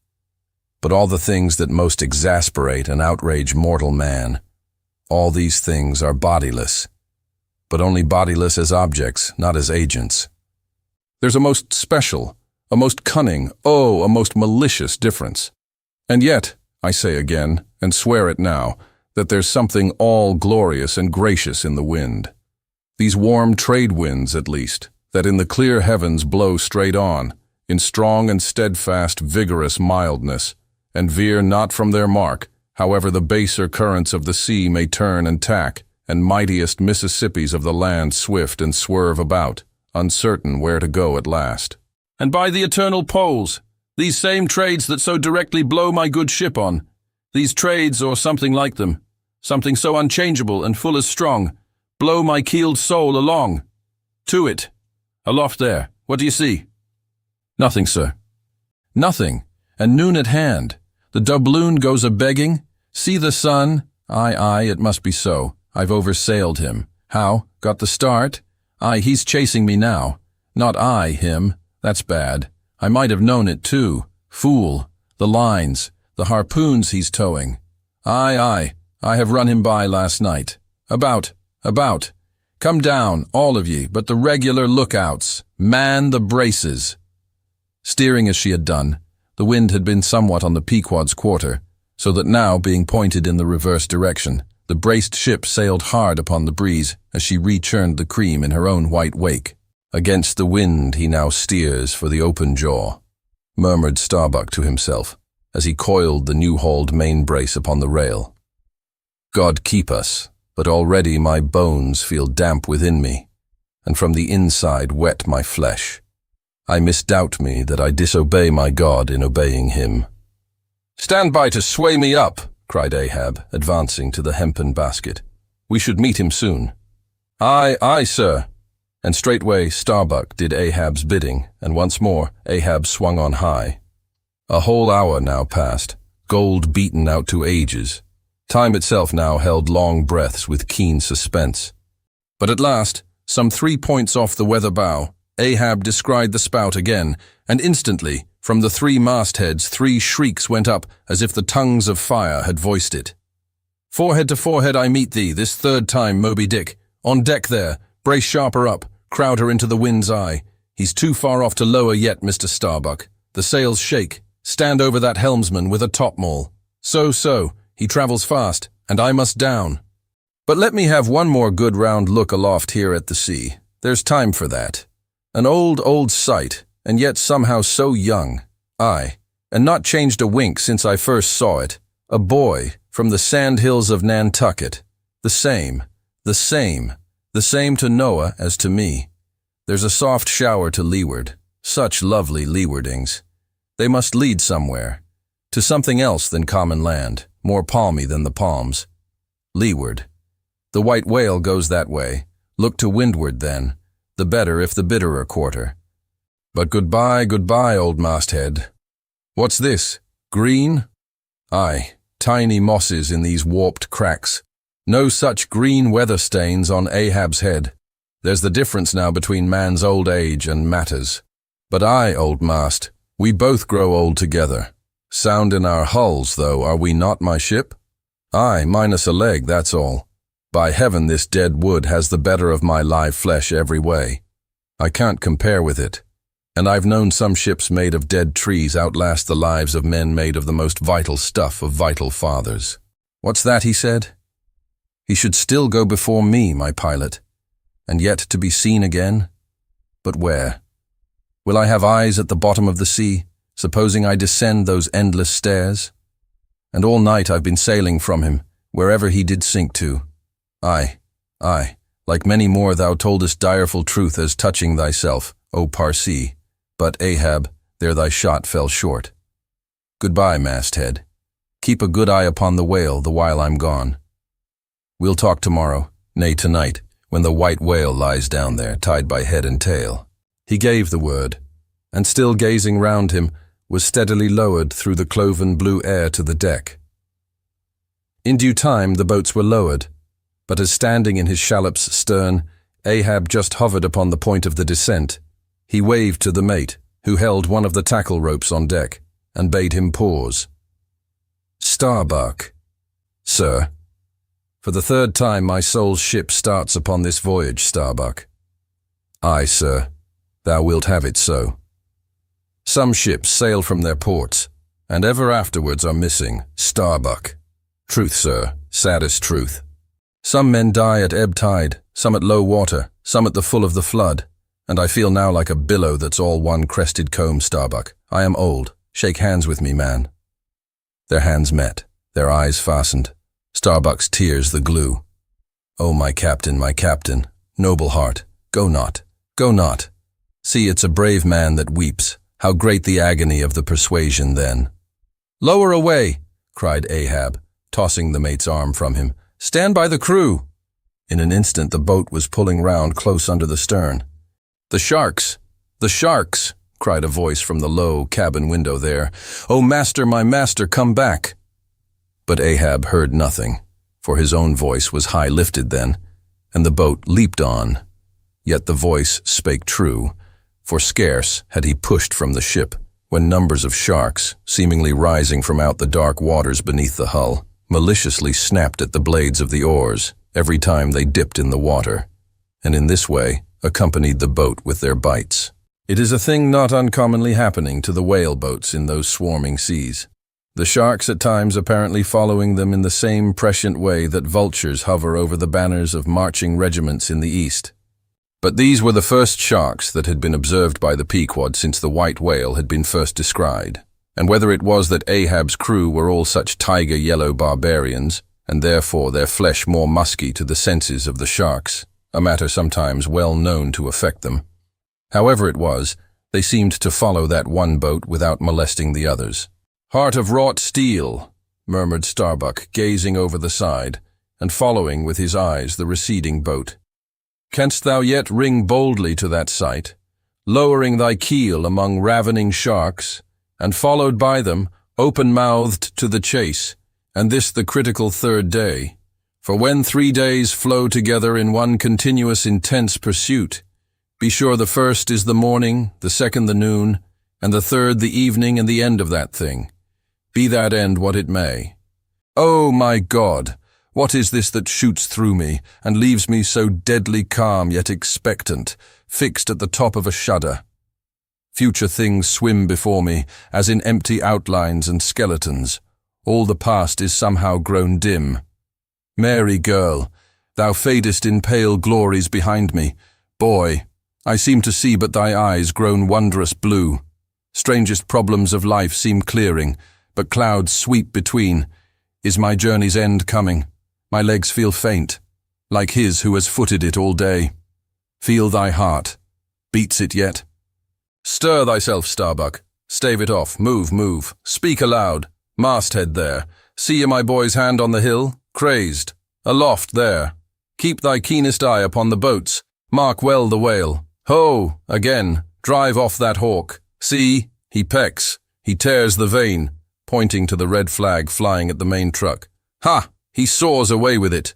But all the things that most exasperate and outrage mortal man, all these things are bodiless, but only bodiless as objects, not as agents. There's a most special, a most cunning, a most malicious difference. And yet, I say again, and swear it now, that there's something all glorious and gracious in the wind. These warm trade winds, at least, that in the clear heavens blow straight on, in strong and steadfast, vigorous mildness, and veer not from their mark, however the baser currents of the sea may turn and tack, and mightiest Mississippis of the land swift and swerve about, uncertain where to go at last. And by the eternal poles, these same trades that so directly blow my good ship on, these trades or something like them, something so unchangeable and full as strong, blow my keeled soul along. To it. Aloft there. What do you see? Nothing, sir. Nothing. And noon at hand. The doubloon goes a-begging. See the sun? Aye, it must be so. I've oversailed him. How? Got the start? Aye, he's chasing me now. Not I, him. That's bad. I might have known it too. Fool. The lines. The harpoons he's towing. Aye, I have run him by last night. About. Come down, all of ye, but the regular lookouts. Man the braces. Steering as she had done, the wind had been somewhat on the Pequod's quarter, so that now, being pointed in the reverse direction, the braced ship sailed hard upon the breeze as she rechurned the cream in her own white wake. Against the wind he now steers for the open jaw, murmured Starbuck to himself, as he coiled the new-hauled main brace upon the rail. God keep us, but already my bones feel damp within me, and from the inside wet my flesh. I misdoubt me that I disobey my God in obeying him. Stand by to sway me up, cried Ahab, advancing to the hempen basket. We should meet him soon. Aye, sir. And straightway Starbuck did Ahab's bidding, and once more Ahab swung on high. A whole hour now passed, gold beaten out to ages. Time itself now held long breaths with keen suspense. But at last, some 3 points off the weather bow, Ahab descried the spout again, and instantly, from the 3 mastheads 3 shrieks went up as if the tongues of fire had voiced it. Forehead to forehead I meet thee, this 3rd time, Moby Dick. On deck there, brace sharper up, crowd her into the wind's eye. He's too far off to lower yet, Mr. Starbuck. The sails shake. Stand over that helmsman with a topmaul. So, he travels fast, and I must down. But let me have one more good round look aloft here at the sea. There's time for that. An old sight, and yet somehow so young. Aye, and not changed a wink since I first saw it. A boy from the sand hills of Nantucket. The same to Noah as to me. There's a soft shower to leeward. Such lovely leewardings. They must lead somewhere. To something else than common land, more palmy than the palms. Leeward. The white whale goes that way. Look to windward then. The better if the bitterer quarter. But goodbye, old masthead. What's this? Green? Aye, tiny mosses in these warped cracks. No such green weather stains on Ahab's head. There's the difference now between man's old age and matters. But I, old mast, we both grow old together. Sound in our hulls, though, are we not, my ship? Aye, minus a leg, that's all. By heaven, this dead wood has the better of my live flesh every way. I can't compare with it. And I've known some ships made of dead trees outlast the lives of men made of the most vital stuff of vital fathers. What's that, he said? He should still go before me, my pilot, and yet to be seen again? But where? Will I have eyes at the bottom of the sea, supposing I descend those endless stairs? And all night I've been sailing from him, wherever he did sink to. Aye, like many more thou toldest direful truth as touching thyself, O Parsee, but Ahab, there thy shot fell short. Goodbye, masthead. Keep a good eye upon the whale the while I'm gone. We'll talk tomorrow, nay tonight, when the white whale lies down there, tied by head and tail. He gave the word, and still gazing round him, was steadily lowered through the cloven blue air to the deck. In due time the boats were lowered, but as standing in his shallop's stern, Ahab just hovered upon the point of the descent, he waved to the mate, who held one of the tackle ropes on deck, and bade him pause. Starbuck. Sir. For the 3rd time my soul's ship starts upon this voyage, Starbuck. Aye, sir. Thou wilt have it so. Some ships sail from their ports, and ever afterwards are missing, Starbuck. Truth, sir, saddest truth. Some men die at ebb tide, some at low water, some at the full of the flood, and I feel now like a billow that's all one crested comb, Starbuck. I am old. Shake hands with me, man. Their hands met, their eyes fastened. Starbuck's tears the glue. Oh, my captain, noble heart, go not, go not. See, it's a brave man that weeps. How great the agony of the persuasion then. Lower away, cried Ahab, tossing the mate's arm from him. Stand by the crew. In an instant the boat was pulling round close under the stern. The sharks! The sharks! Cried a voice from the low cabin window there. Oh, master, my master, come back! But Ahab heard nothing, for his own voice was high lifted then, and the boat leaped on. Yet the voice spake true, for scarce had he pushed from the ship, when numbers of sharks, seemingly rising from out the dark waters beneath the hull, maliciously snapped at the blades of the oars every time they dipped in the water, and in this way accompanied the boat with their bites. It is a thing not uncommonly happening to the whale boats in those swarming seas, the sharks at times apparently following them in the same prescient way that vultures hover over the banners of marching regiments in the east. But these were the first sharks that had been observed by the Pequod since the white whale had been first descried, and whether it was that Ahab's crew were all such tiger-yellow barbarians, and therefore their flesh more musky to the senses of the sharks, a matter sometimes well known to affect them. However it was, they seemed to follow that one boat without molesting the others. Heart of wrought steel, murmured Starbuck, gazing over the side, and following with his eyes the receding boat. Canst thou yet ring boldly to that sight, lowering thy keel among ravening sharks, and followed by them, open-mouthed to the chase, and this the critical third day? For when 3 days flow together in one continuous intense pursuit, be sure the first is the morning, the second the noon, and the third the evening and the end of that thing, be that end what it may. Oh, my God! What is this that shoots through me, and leaves me so deadly calm yet expectant, fixed at the top of a shudder? Future things swim before me, as in empty outlines and skeletons. All the past is somehow grown dim. Mary, girl, thou fadest in pale glories behind me. Boy, I seem to see but thy eyes grown wondrous blue. Strangest problems of life seem clearing, but clouds sweep between. Is my journey's end coming? My legs feel faint, like his who has footed it all day. Feel thy heart. Beats it yet? Stir thyself, Starbuck. Stave it off. Move. Speak aloud. Masthead there. See ye my boy's hand on the hill? Crazed. Aloft there. Keep thy keenest eye upon the boats. Mark well the whale. Ho! Again. Drive off that hawk. See, he pecks. He tears the vane, pointing to the red flag flying at the main truck. Ha! He soars away with it.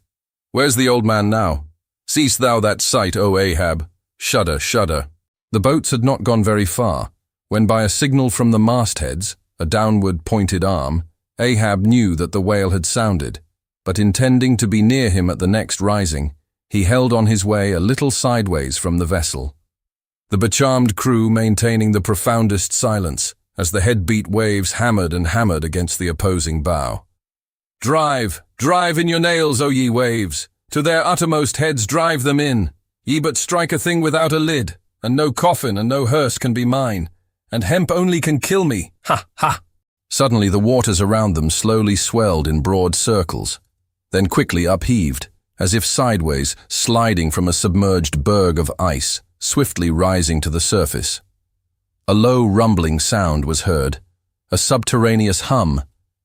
Where's the old man now? Seest thou that sight, O Ahab? Shudder, shudder. The boats had not gone very far, when by a signal from the mastheads, a downward pointed arm, Ahab knew that the whale had sounded, but intending to be near him at the next rising, he held on his way a little sideways from the vessel. The becharmed crew maintaining the profoundest silence, as the head-beat waves hammered and hammered against the opposing bow. Drive, drive in your nails, O ye waves! To their uttermost heads drive them in! Ye but strike a thing without a lid, and no coffin and no hearse can be mine, and hemp only can kill me! Ha, ha! Suddenly the waters around them slowly swelled in broad circles, then quickly upheaved, as if sideways, sliding from a submerged berg of ice, swiftly rising to the surface. A low rumbling sound was heard, a subterraneous hum,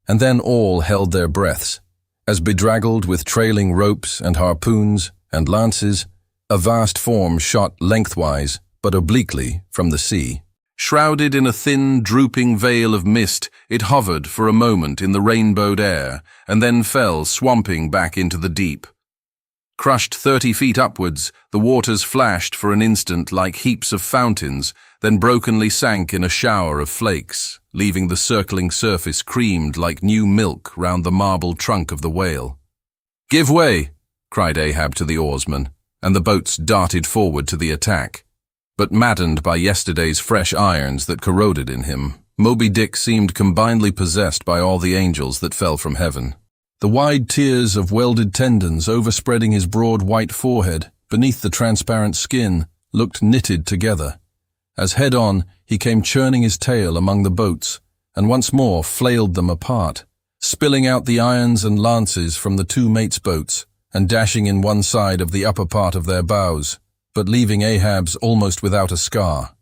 and then all held their breaths, as bedraggled with trailing ropes and harpoons and lances, a vast form shot lengthwise, but obliquely, from the sea. Shrouded in a thin, drooping veil of mist, it hovered for a moment in the rainbowed air, and then fell swamping back into the deep. Crushed 30 feet upwards, the waters flashed for an instant like heaps of fountains, then brokenly sank in a shower of flakes, leaving the circling surface creamed like new milk round the marble trunk of the whale. "Give way!" cried Ahab to the oarsmen, and the boats darted forward to the attack. But maddened by yesterday's fresh irons that corroded in him, Moby Dick seemed combinedly possessed by all the angels that fell from heaven. the wide tiers of welded tendons overspreading his broad white forehead beneath the transparent skin looked knitted together. As head-on, he came churning his tail among the boats, and once more flailed them apart, spilling out the irons and lances from the two mates' boats, and dashing in one side of the upper part of their bows, but leaving Ahab's almost without a scar.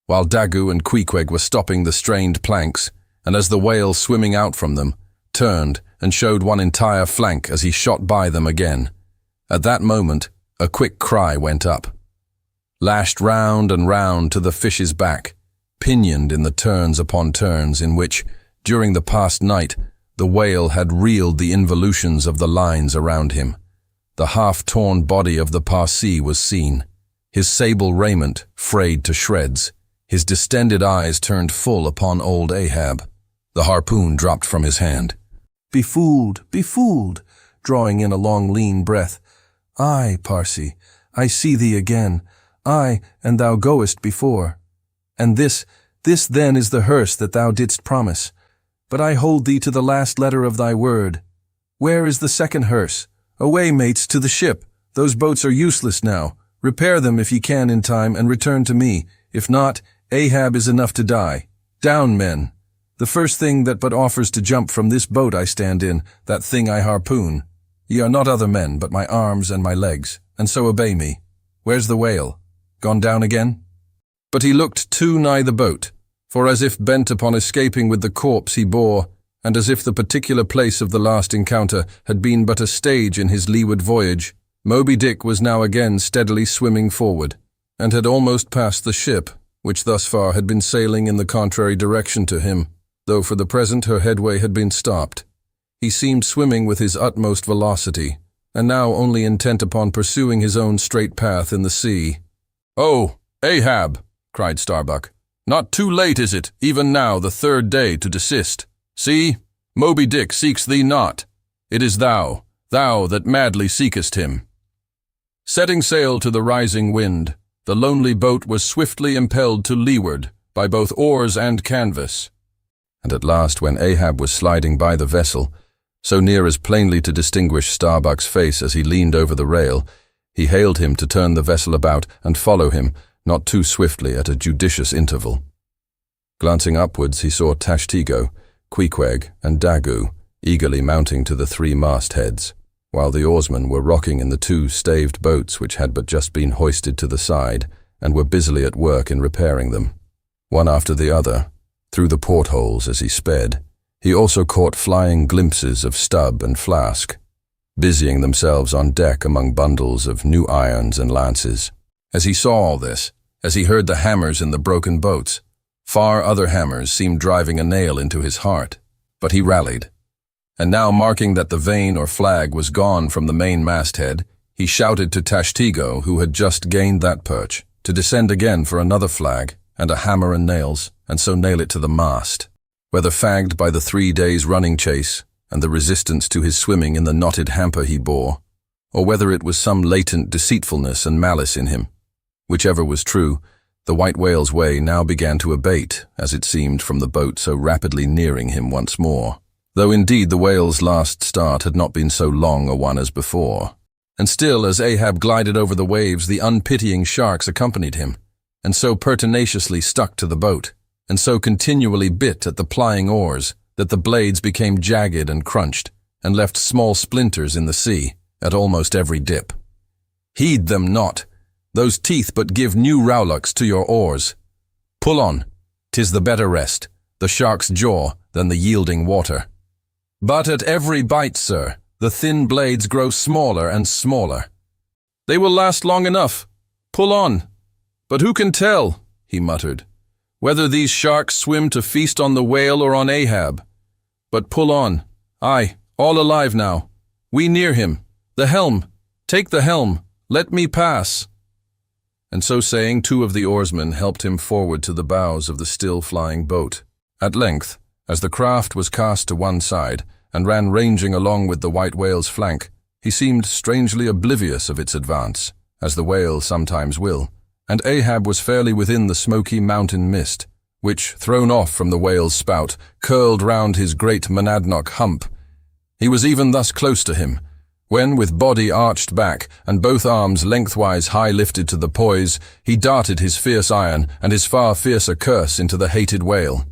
While Daggoo and Queequeg were stopping the strained planks, and as the whale swimming out from them, turned and showed one entire flank as he shot by them again. At that moment, a quick cry went up. Lashed round and round to the fish's back, pinioned in the turns upon turns in which, during the past night, the whale had reeled the involutions of the lines around him. The half-torn body of the Parsee was seen, his sable raiment frayed to shreds, his distended eyes turned full upon old Ahab. The harpoon dropped from his hand. Be fooled, drawing in a long lean breath. Aye, Parsee, I see thee again. Aye, and thou goest before. And this then is the hearse that thou didst promise. But I hold thee to the last letter of thy word. Where is the second hearse? Away, mates, to the ship. Those boats are useless now. Repair them if ye can in time and return to me. If not, Ahab is enough to die. Down, men. The first thing that but offers to jump from this boat I stand in, that thing I harpoon. Ye are not other men, but my arms and my legs, and so obey me. Where's the whale? Gone down again? But he looked too nigh the boat, for as if bent upon escaping with the corpse he bore, and as if the particular place of the last encounter had been but a stage in his leeward voyage, Moby Dick was now again steadily swimming forward, and had almost passed the ship, which thus far had been sailing in the contrary direction to him, though for the present her headway had been stopped. He seemed swimming with his utmost velocity, and now only intent upon pursuing his own straight path in the sea. "Oh, Ahab," cried Starbuck, "not too late is it, even now the third day, to desist. See, Moby Dick seeks thee not. It is thou that madly seekest him." Setting sail to the rising wind, the lonely boat was swiftly impelled to leeward by both oars and canvas. And at last, when Ahab was sliding by the vessel, so near as plainly to distinguish Starbuck's face as he leaned over the rail, he hailed him to turn the vessel about and follow him, not too swiftly, at a judicious interval. Glancing upwards, he saw Tashtego, Queequeg, and Daggoo eagerly mounting to the three mastheads, while the oarsmen were rocking in the two staved boats which had but just been hoisted to the side and were busily at work in repairing them. One after the other, through the portholes as he sped, he also caught flying glimpses of Stubb and Flask, busying themselves on deck among bundles of new irons and lances. As he saw all this, as he heard the hammers in the broken boats, far other hammers seemed driving a nail into his heart. But he rallied, and now marking that the vane or flag was gone from the main masthead, he shouted to Tashtego, who had just gained that perch, to descend again for another flag and a hammer and nails, and so nail it to the mast. Whether fagged by the 3 days' running chase and the resistance to his swimming in the knotted hamper he bore, or whether it was some latent deceitfulness and malice in him, whichever was true, the white whale's way now began to abate, as it seemed from the boat so rapidly nearing him once more, though indeed the whale's last start had not been so long a one as before. And still, as Ahab glided over the waves, the unpitying sharks accompanied him, and so pertinaciously stuck to the boat, and so continually bit at the plying oars, that the blades became jagged and crunched, and left small splinters in the sea, at almost every dip. Heed them not. Those teeth but give new rowlocks to your oars. Pull on. 'Tis the better rest, the shark's jaw, than the yielding water. But at every bite, sir, the thin blades grow smaller and smaller. They will last long enough. Pull on. But who can tell, he muttered, whether these sharks swim to feast on the whale or on Ahab? But pull on. Aye, all alive now. We near him. The helm. Take the helm. Let me pass. And so saying, 2 of the oarsmen helped him forward to the bows of the still-flying boat. At length, as the craft was cast to one side and ran ranging along with the white whale's flank, he seemed strangely oblivious of its advance, as the whale sometimes will, and Ahab was fairly within the smoky mountain mist, which, thrown off from the whale's spout, curled round his great monadnock hump. He was even thus close to him, when, with body arched back and both arms lengthwise high lifted to the poise, he darted his fierce iron and his far fiercer curse into the hated whale.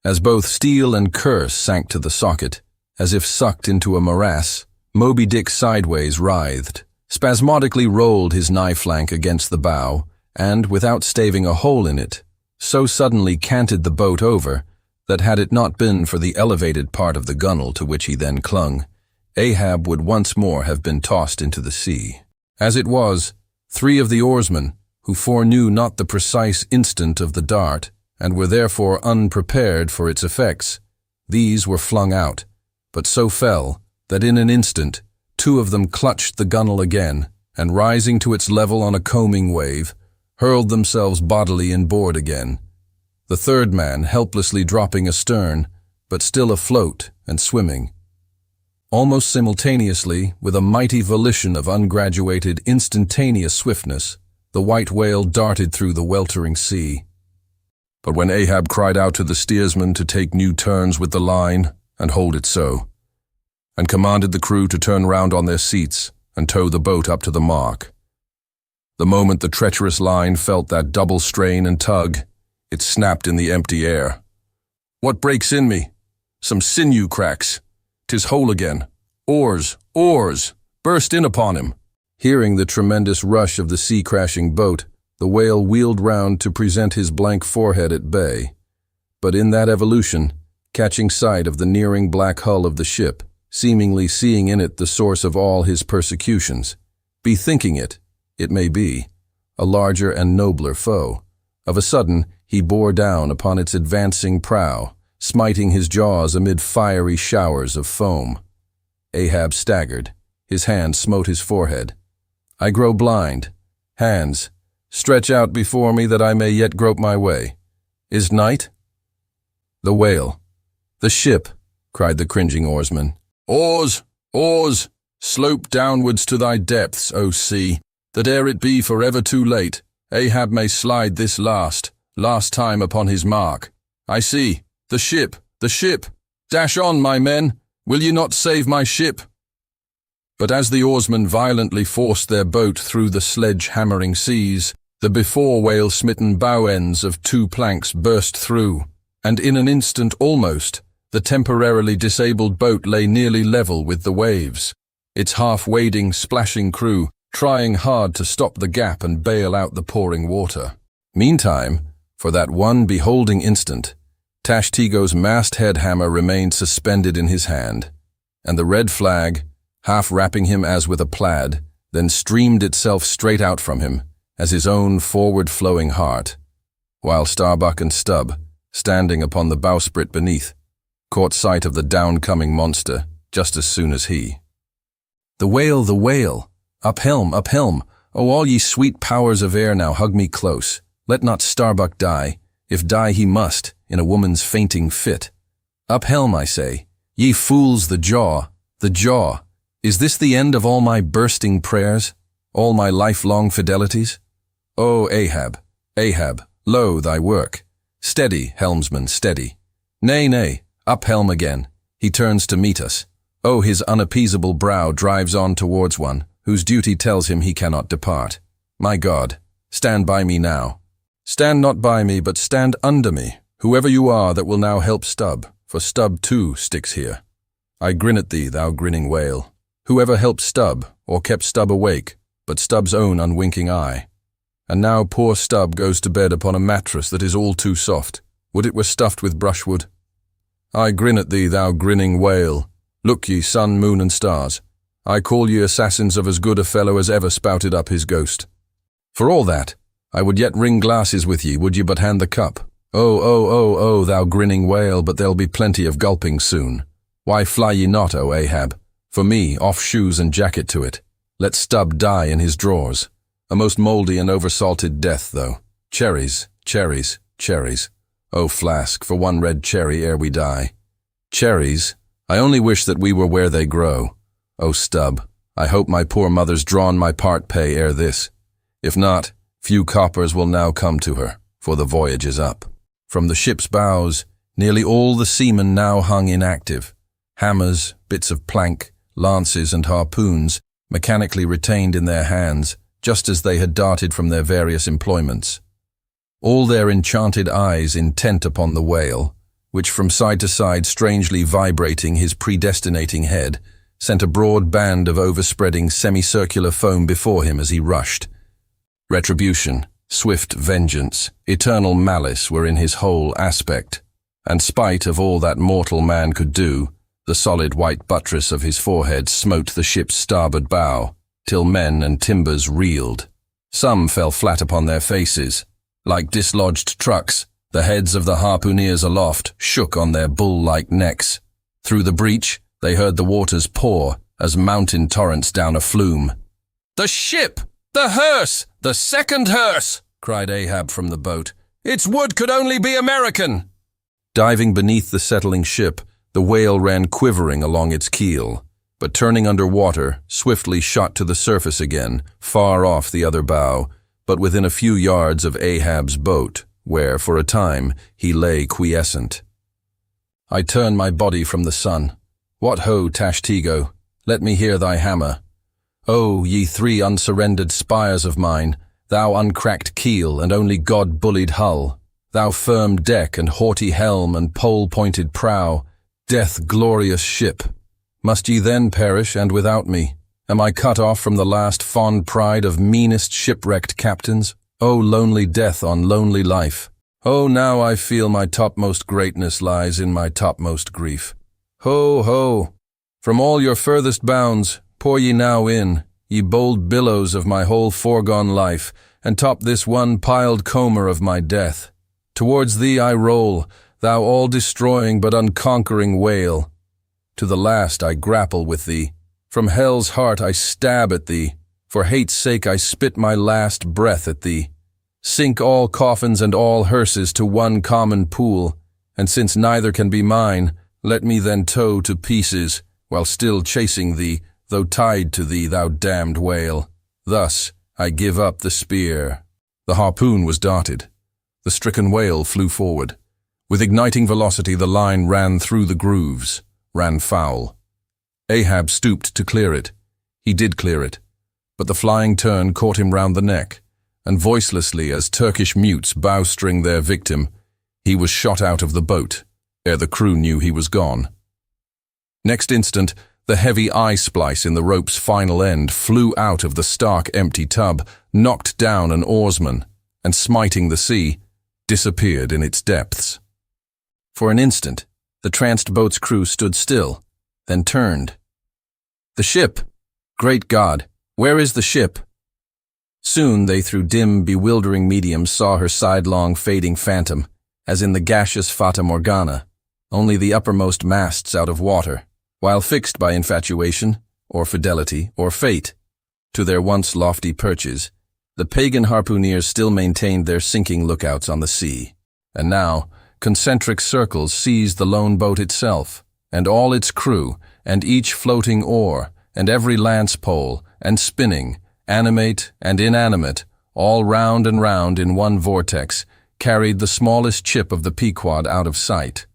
As both steel and curse sank to the socket, as if sucked into a morass, Moby Dick sideways writhed, spasmodically rolled his nigh flank against the bow, and, without staving a hole in it, so suddenly canted the boat over that had it not been for the elevated part of the gunwale to which he then clung, Ahab would once more have been tossed into the sea. As it was, 3 of the oarsmen, who foreknew not the precise instant of the dart, and were therefore unprepared for its effects, these were flung out, but so fell that in an instant 2 of them clutched the gunwale again, and rising to its level on a combing wave, hurled themselves bodily inboard again, the 3rd man helplessly dropping astern, but still afloat and swimming. Almost simultaneously, with a mighty volition of ungraduated, instantaneous swiftness, the white whale darted through the weltering sea. But when Ahab cried out to the steersman to take new turns with the line, and hold it so, and commanded the crew to turn round on their seats and tow the boat up to the mark, the moment the treacherous line felt that double strain and tug, it snapped in the empty air. "What breaks in me? Some sinew cracks. 'Tis whole again. Oars, oars! Burst in upon him!" Hearing the tremendous rush of the sea-crashing boat, the whale wheeled round to present his blank forehead at bay. But in that evolution, catching sight of the nearing black hull of the ship, seemingly seeing in it the source of all his persecutions, bethinking it, it may be, a larger and nobler foe, of a sudden he bore down upon its advancing prow, smiting his jaws amid fiery showers of foam. Ahab staggered. His hand smote his forehead. "I grow blind. Hands, stretch out before me that I may yet grope my way. Is night?" "The whale. The ship," cried the cringing oarsman. "Oars, oars! Slope downwards to thy depths, O sea, that ere it be forever too late, Ahab may slide this last time upon his mark. I see. The ship, the ship! Dash on, my men! Will ye not save my ship?" But as the oarsmen violently forced their boat through the sledge-hammering seas, the before whale-smitten bow ends of 2 planks burst through, and in an instant almost, the temporarily disabled boat lay nearly level with the waves, its half-wading, splashing crew trying hard to stop the gap and bail out the pouring water. Meantime, for that one beholding instant, Tashtego's masthead hammer remained suspended in his hand, and the red flag, half wrapping him as with a plaid, then streamed itself straight out from him, as his own forward-flowing heart, while Starbuck and Stubb, standing upon the bowsprit beneath, caught sight of the down-coming monster just as soon as he. "The whale, the whale! Up helm, up helm! Oh, all ye sweet powers of air, now hug me close. Let not Starbuck die, if die he must, in a woman's fainting fit. Up helm, I say. Ye fools, the jaw, the jaw! Is this the end of all my bursting prayers, all my lifelong fidelities? O Ahab, Ahab, lo thy work! Steady, helmsman, steady! Nay, nay, up helm again! He turns to meet us. Oh, his unappeasable brow drives on towards one, whose duty tells him he cannot depart. My God, stand by me now. Stand not by me, but stand under me, whoever you are that will now help Stubb, for Stubb too sticks here. I grin at thee, thou grinning whale. Whoever helped Stubb, or kept Stubb awake, but Stubb's own unwinking eye. And now poor Stubb goes to bed upon a mattress that is all too soft. Would it were stuffed with brushwood? I grin at thee, thou grinning whale. Look ye, sun, moon, and stars. I call ye assassins of as good a fellow as ever spouted up his ghost. For all that, I would yet ring glasses with ye, would ye but hand the cup. Oh, thou grinning whale, but there'll be plenty of gulping soon. Why fly ye not, O Ahab? For me, off shoes and jacket to it. Let Stubb die in his drawers. A most mouldy and oversalted death, though. Cherries, cherries, cherries. O flask, for one red cherry ere we die. Cherries, I only wish that we were where they grow. O Stubb, I hope my poor mother's drawn my part pay ere this. If not, few coppers will now come to her, for the voyage is up. From the ship's bows, nearly all the seamen now hung inactive. Hammers, bits of plank, lances and harpoons, mechanically retained in their hands, just as they had darted from their various employments. All their enchanted eyes intent upon the whale, which from side to side, strangely vibrating his predestinating head, sent a broad band of overspreading semicircular foam before him as he rushed. Retribution, swift vengeance, eternal malice were in his whole aspect, and spite of all that mortal man could do, the solid white buttress of his forehead smote the ship's starboard bow, till men and timbers reeled. Some fell flat upon their faces. Like dislodged trucks, the heads of the harpooneers aloft shook on their bull-like necks. Through the breach, they heard the waters pour as mountain torrents down a flume. "The ship! The hearse! The second hearse!" cried Ahab from the boat. "Its wood could only be American!" Diving beneath the settling ship, the whale ran quivering along its keel, but turning under water, swiftly shot to the surface again, far off the other bow, but within a few yards of Ahab's boat, where, for a time, he lay quiescent. I turn my body from the sun. What ho, Tashtego, let me hear thy hammer. O, ye three unsurrendered spires of mine, thou uncracked keel and only God-bullied hull, thou firm deck and haughty helm and pole-pointed prow, death-glorious ship, must ye then perish and without me? Am I cut off from the last fond pride of meanest shipwrecked captains? O lonely death on lonely life! Oh, now I feel my topmost greatness lies in my topmost grief. Ho, ho! From all your furthest bounds, pour ye now in, ye bold billows of my whole foregone life, and top this one piled comber of my death. Towards thee I roll, thou all-destroying but unconquering whale. To the last I grapple with thee. From hell's heart I stab at thee. For hate's sake I spit my last breath at thee. Sink all coffins and all hearses to one common pool, and since neither can be mine, let me then tow to pieces, while still chasing thee, though tied to thee, thou damned whale. Thus I give up the spear. The harpoon was darted. The stricken whale flew forward. With igniting velocity the line ran through the grooves, ran foul. Ahab stooped to clear it. He did clear it, but the flying turn caught him round the neck, and voicelessly as Turkish mutes bowstring their victim, he was shot out of the boat, ere the crew knew he was gone. Next instant, the heavy eye-splice in the rope's final end flew out of the stark empty tub, knocked down an oarsman, and smiting the sea, disappeared in its depths. For an instant, the tranced boat's crew stood still, then turned. The ship! Great God, where is the ship? Soon they through dim, bewildering mediums saw her sidelong, fading phantom, as in the gaseous Fata Morgana, only the uppermost masts out of water, while fixed by infatuation, or fidelity, or fate, to their once lofty perches, the pagan harpooneers still maintained their sinking lookouts on the sea. And now, concentric circles seized the lone boat itself, and all its crew, and each floating oar, and every lance pole, and spinning, animate and inanimate, all round and round in one vortex, carried the smallest chip of the Pequod out of sight.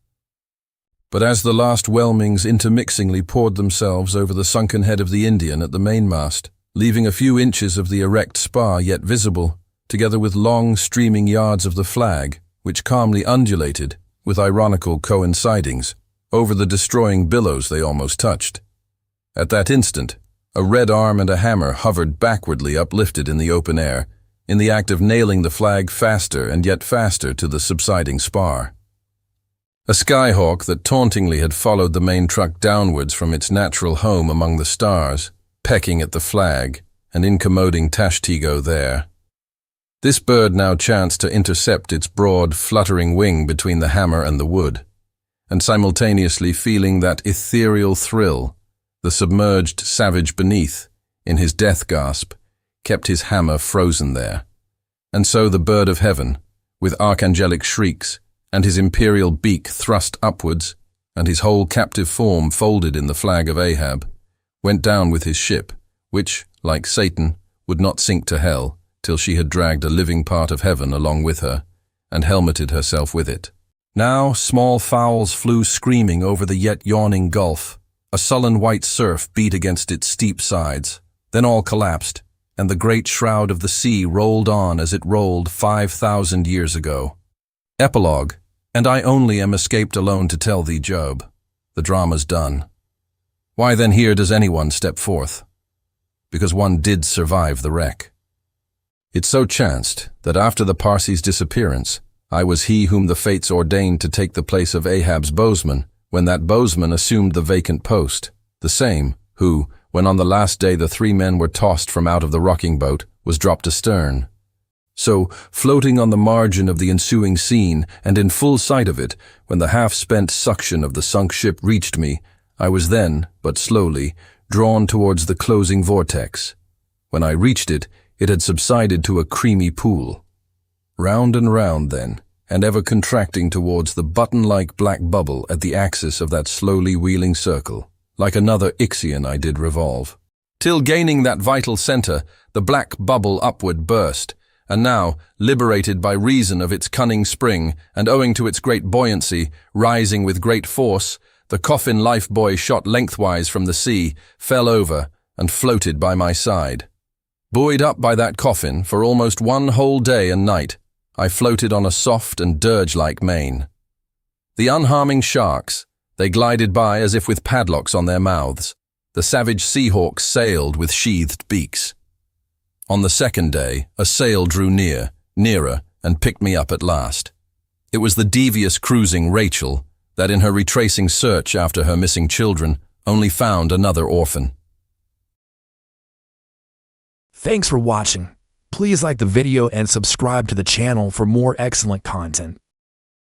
But as the last whelmings intermixingly poured themselves over the sunken head of the Indian at the mainmast, leaving a few inches of the erect spar yet visible, together with long streaming yards of the flag, which calmly undulated, with ironical coincidings, over the destroying billows they almost touched. At that instant, a red arm and a hammer hovered backwardly uplifted in the open air, in the act of nailing the flag faster and yet faster to the subsiding spar. A skyhawk that tauntingly had followed the main truck downwards from its natural home among the stars, pecking at the flag and incommoding Tashtego there. This bird now chanced to intercept its broad, fluttering wing between the hammer and the wood, and simultaneously feeling that ethereal thrill, the submerged savage beneath, in his death gasp, kept his hammer frozen there. And so the bird of heaven, with archangelic shrieks, and his imperial beak thrust upwards, and his whole captive form folded in the flag of Ahab, went down with his ship, which, like Satan, would not sink to hell till she had dragged a living part of heaven along with her, and helmeted herself with it. Now small fowls flew screaming over the yet yawning gulf, A sullen white surf beat against its steep sides, then all collapsed, and the great shroud of the sea rolled on as it rolled 5,000 years ago. Epilogue, and I only am escaped alone to tell thee, Job. The drama's done. Why then here does anyone step forth? Because one did survive the wreck. It so chanced that after the Parsi's disappearance, I was he whom the fates ordained to take the place of Ahab's bowsman, when that bowsman assumed the vacant post, the same who, when on the last day the 3 men were tossed from out of the rocking boat, was dropped astern. So, floating on the margin of the ensuing scene, and in full sight of it, when the half-spent suction of the sunk ship reached me, I was then, but slowly, drawn towards the closing vortex. When I reached it, it had subsided to a creamy pool. Round and round then, and ever contracting towards the button-like black bubble at the axis of that slowly wheeling circle. Like another Ixion I did revolve. Till gaining that vital center, the black bubble upward burst, and now, liberated by reason of its cunning spring, and owing to its great buoyancy, rising with great force, the coffin lifebuoy shot lengthwise from the sea, fell over, and floated by my side. Buoyed up by that coffin for almost 1 whole day and night, I floated on a soft and dirge-like main. The unharming sharks, they glided by as if with padlocks on their mouths. The savage sea-hawks sailed with sheathed beaks. On the 2nd day, a sail drew nearer, and picked me up at last. It was the devious cruising Rachel that in her retracing search after her missing children only found another orphan. Thanks for watching. Please like the video and subscribe to the channel for more excellent content.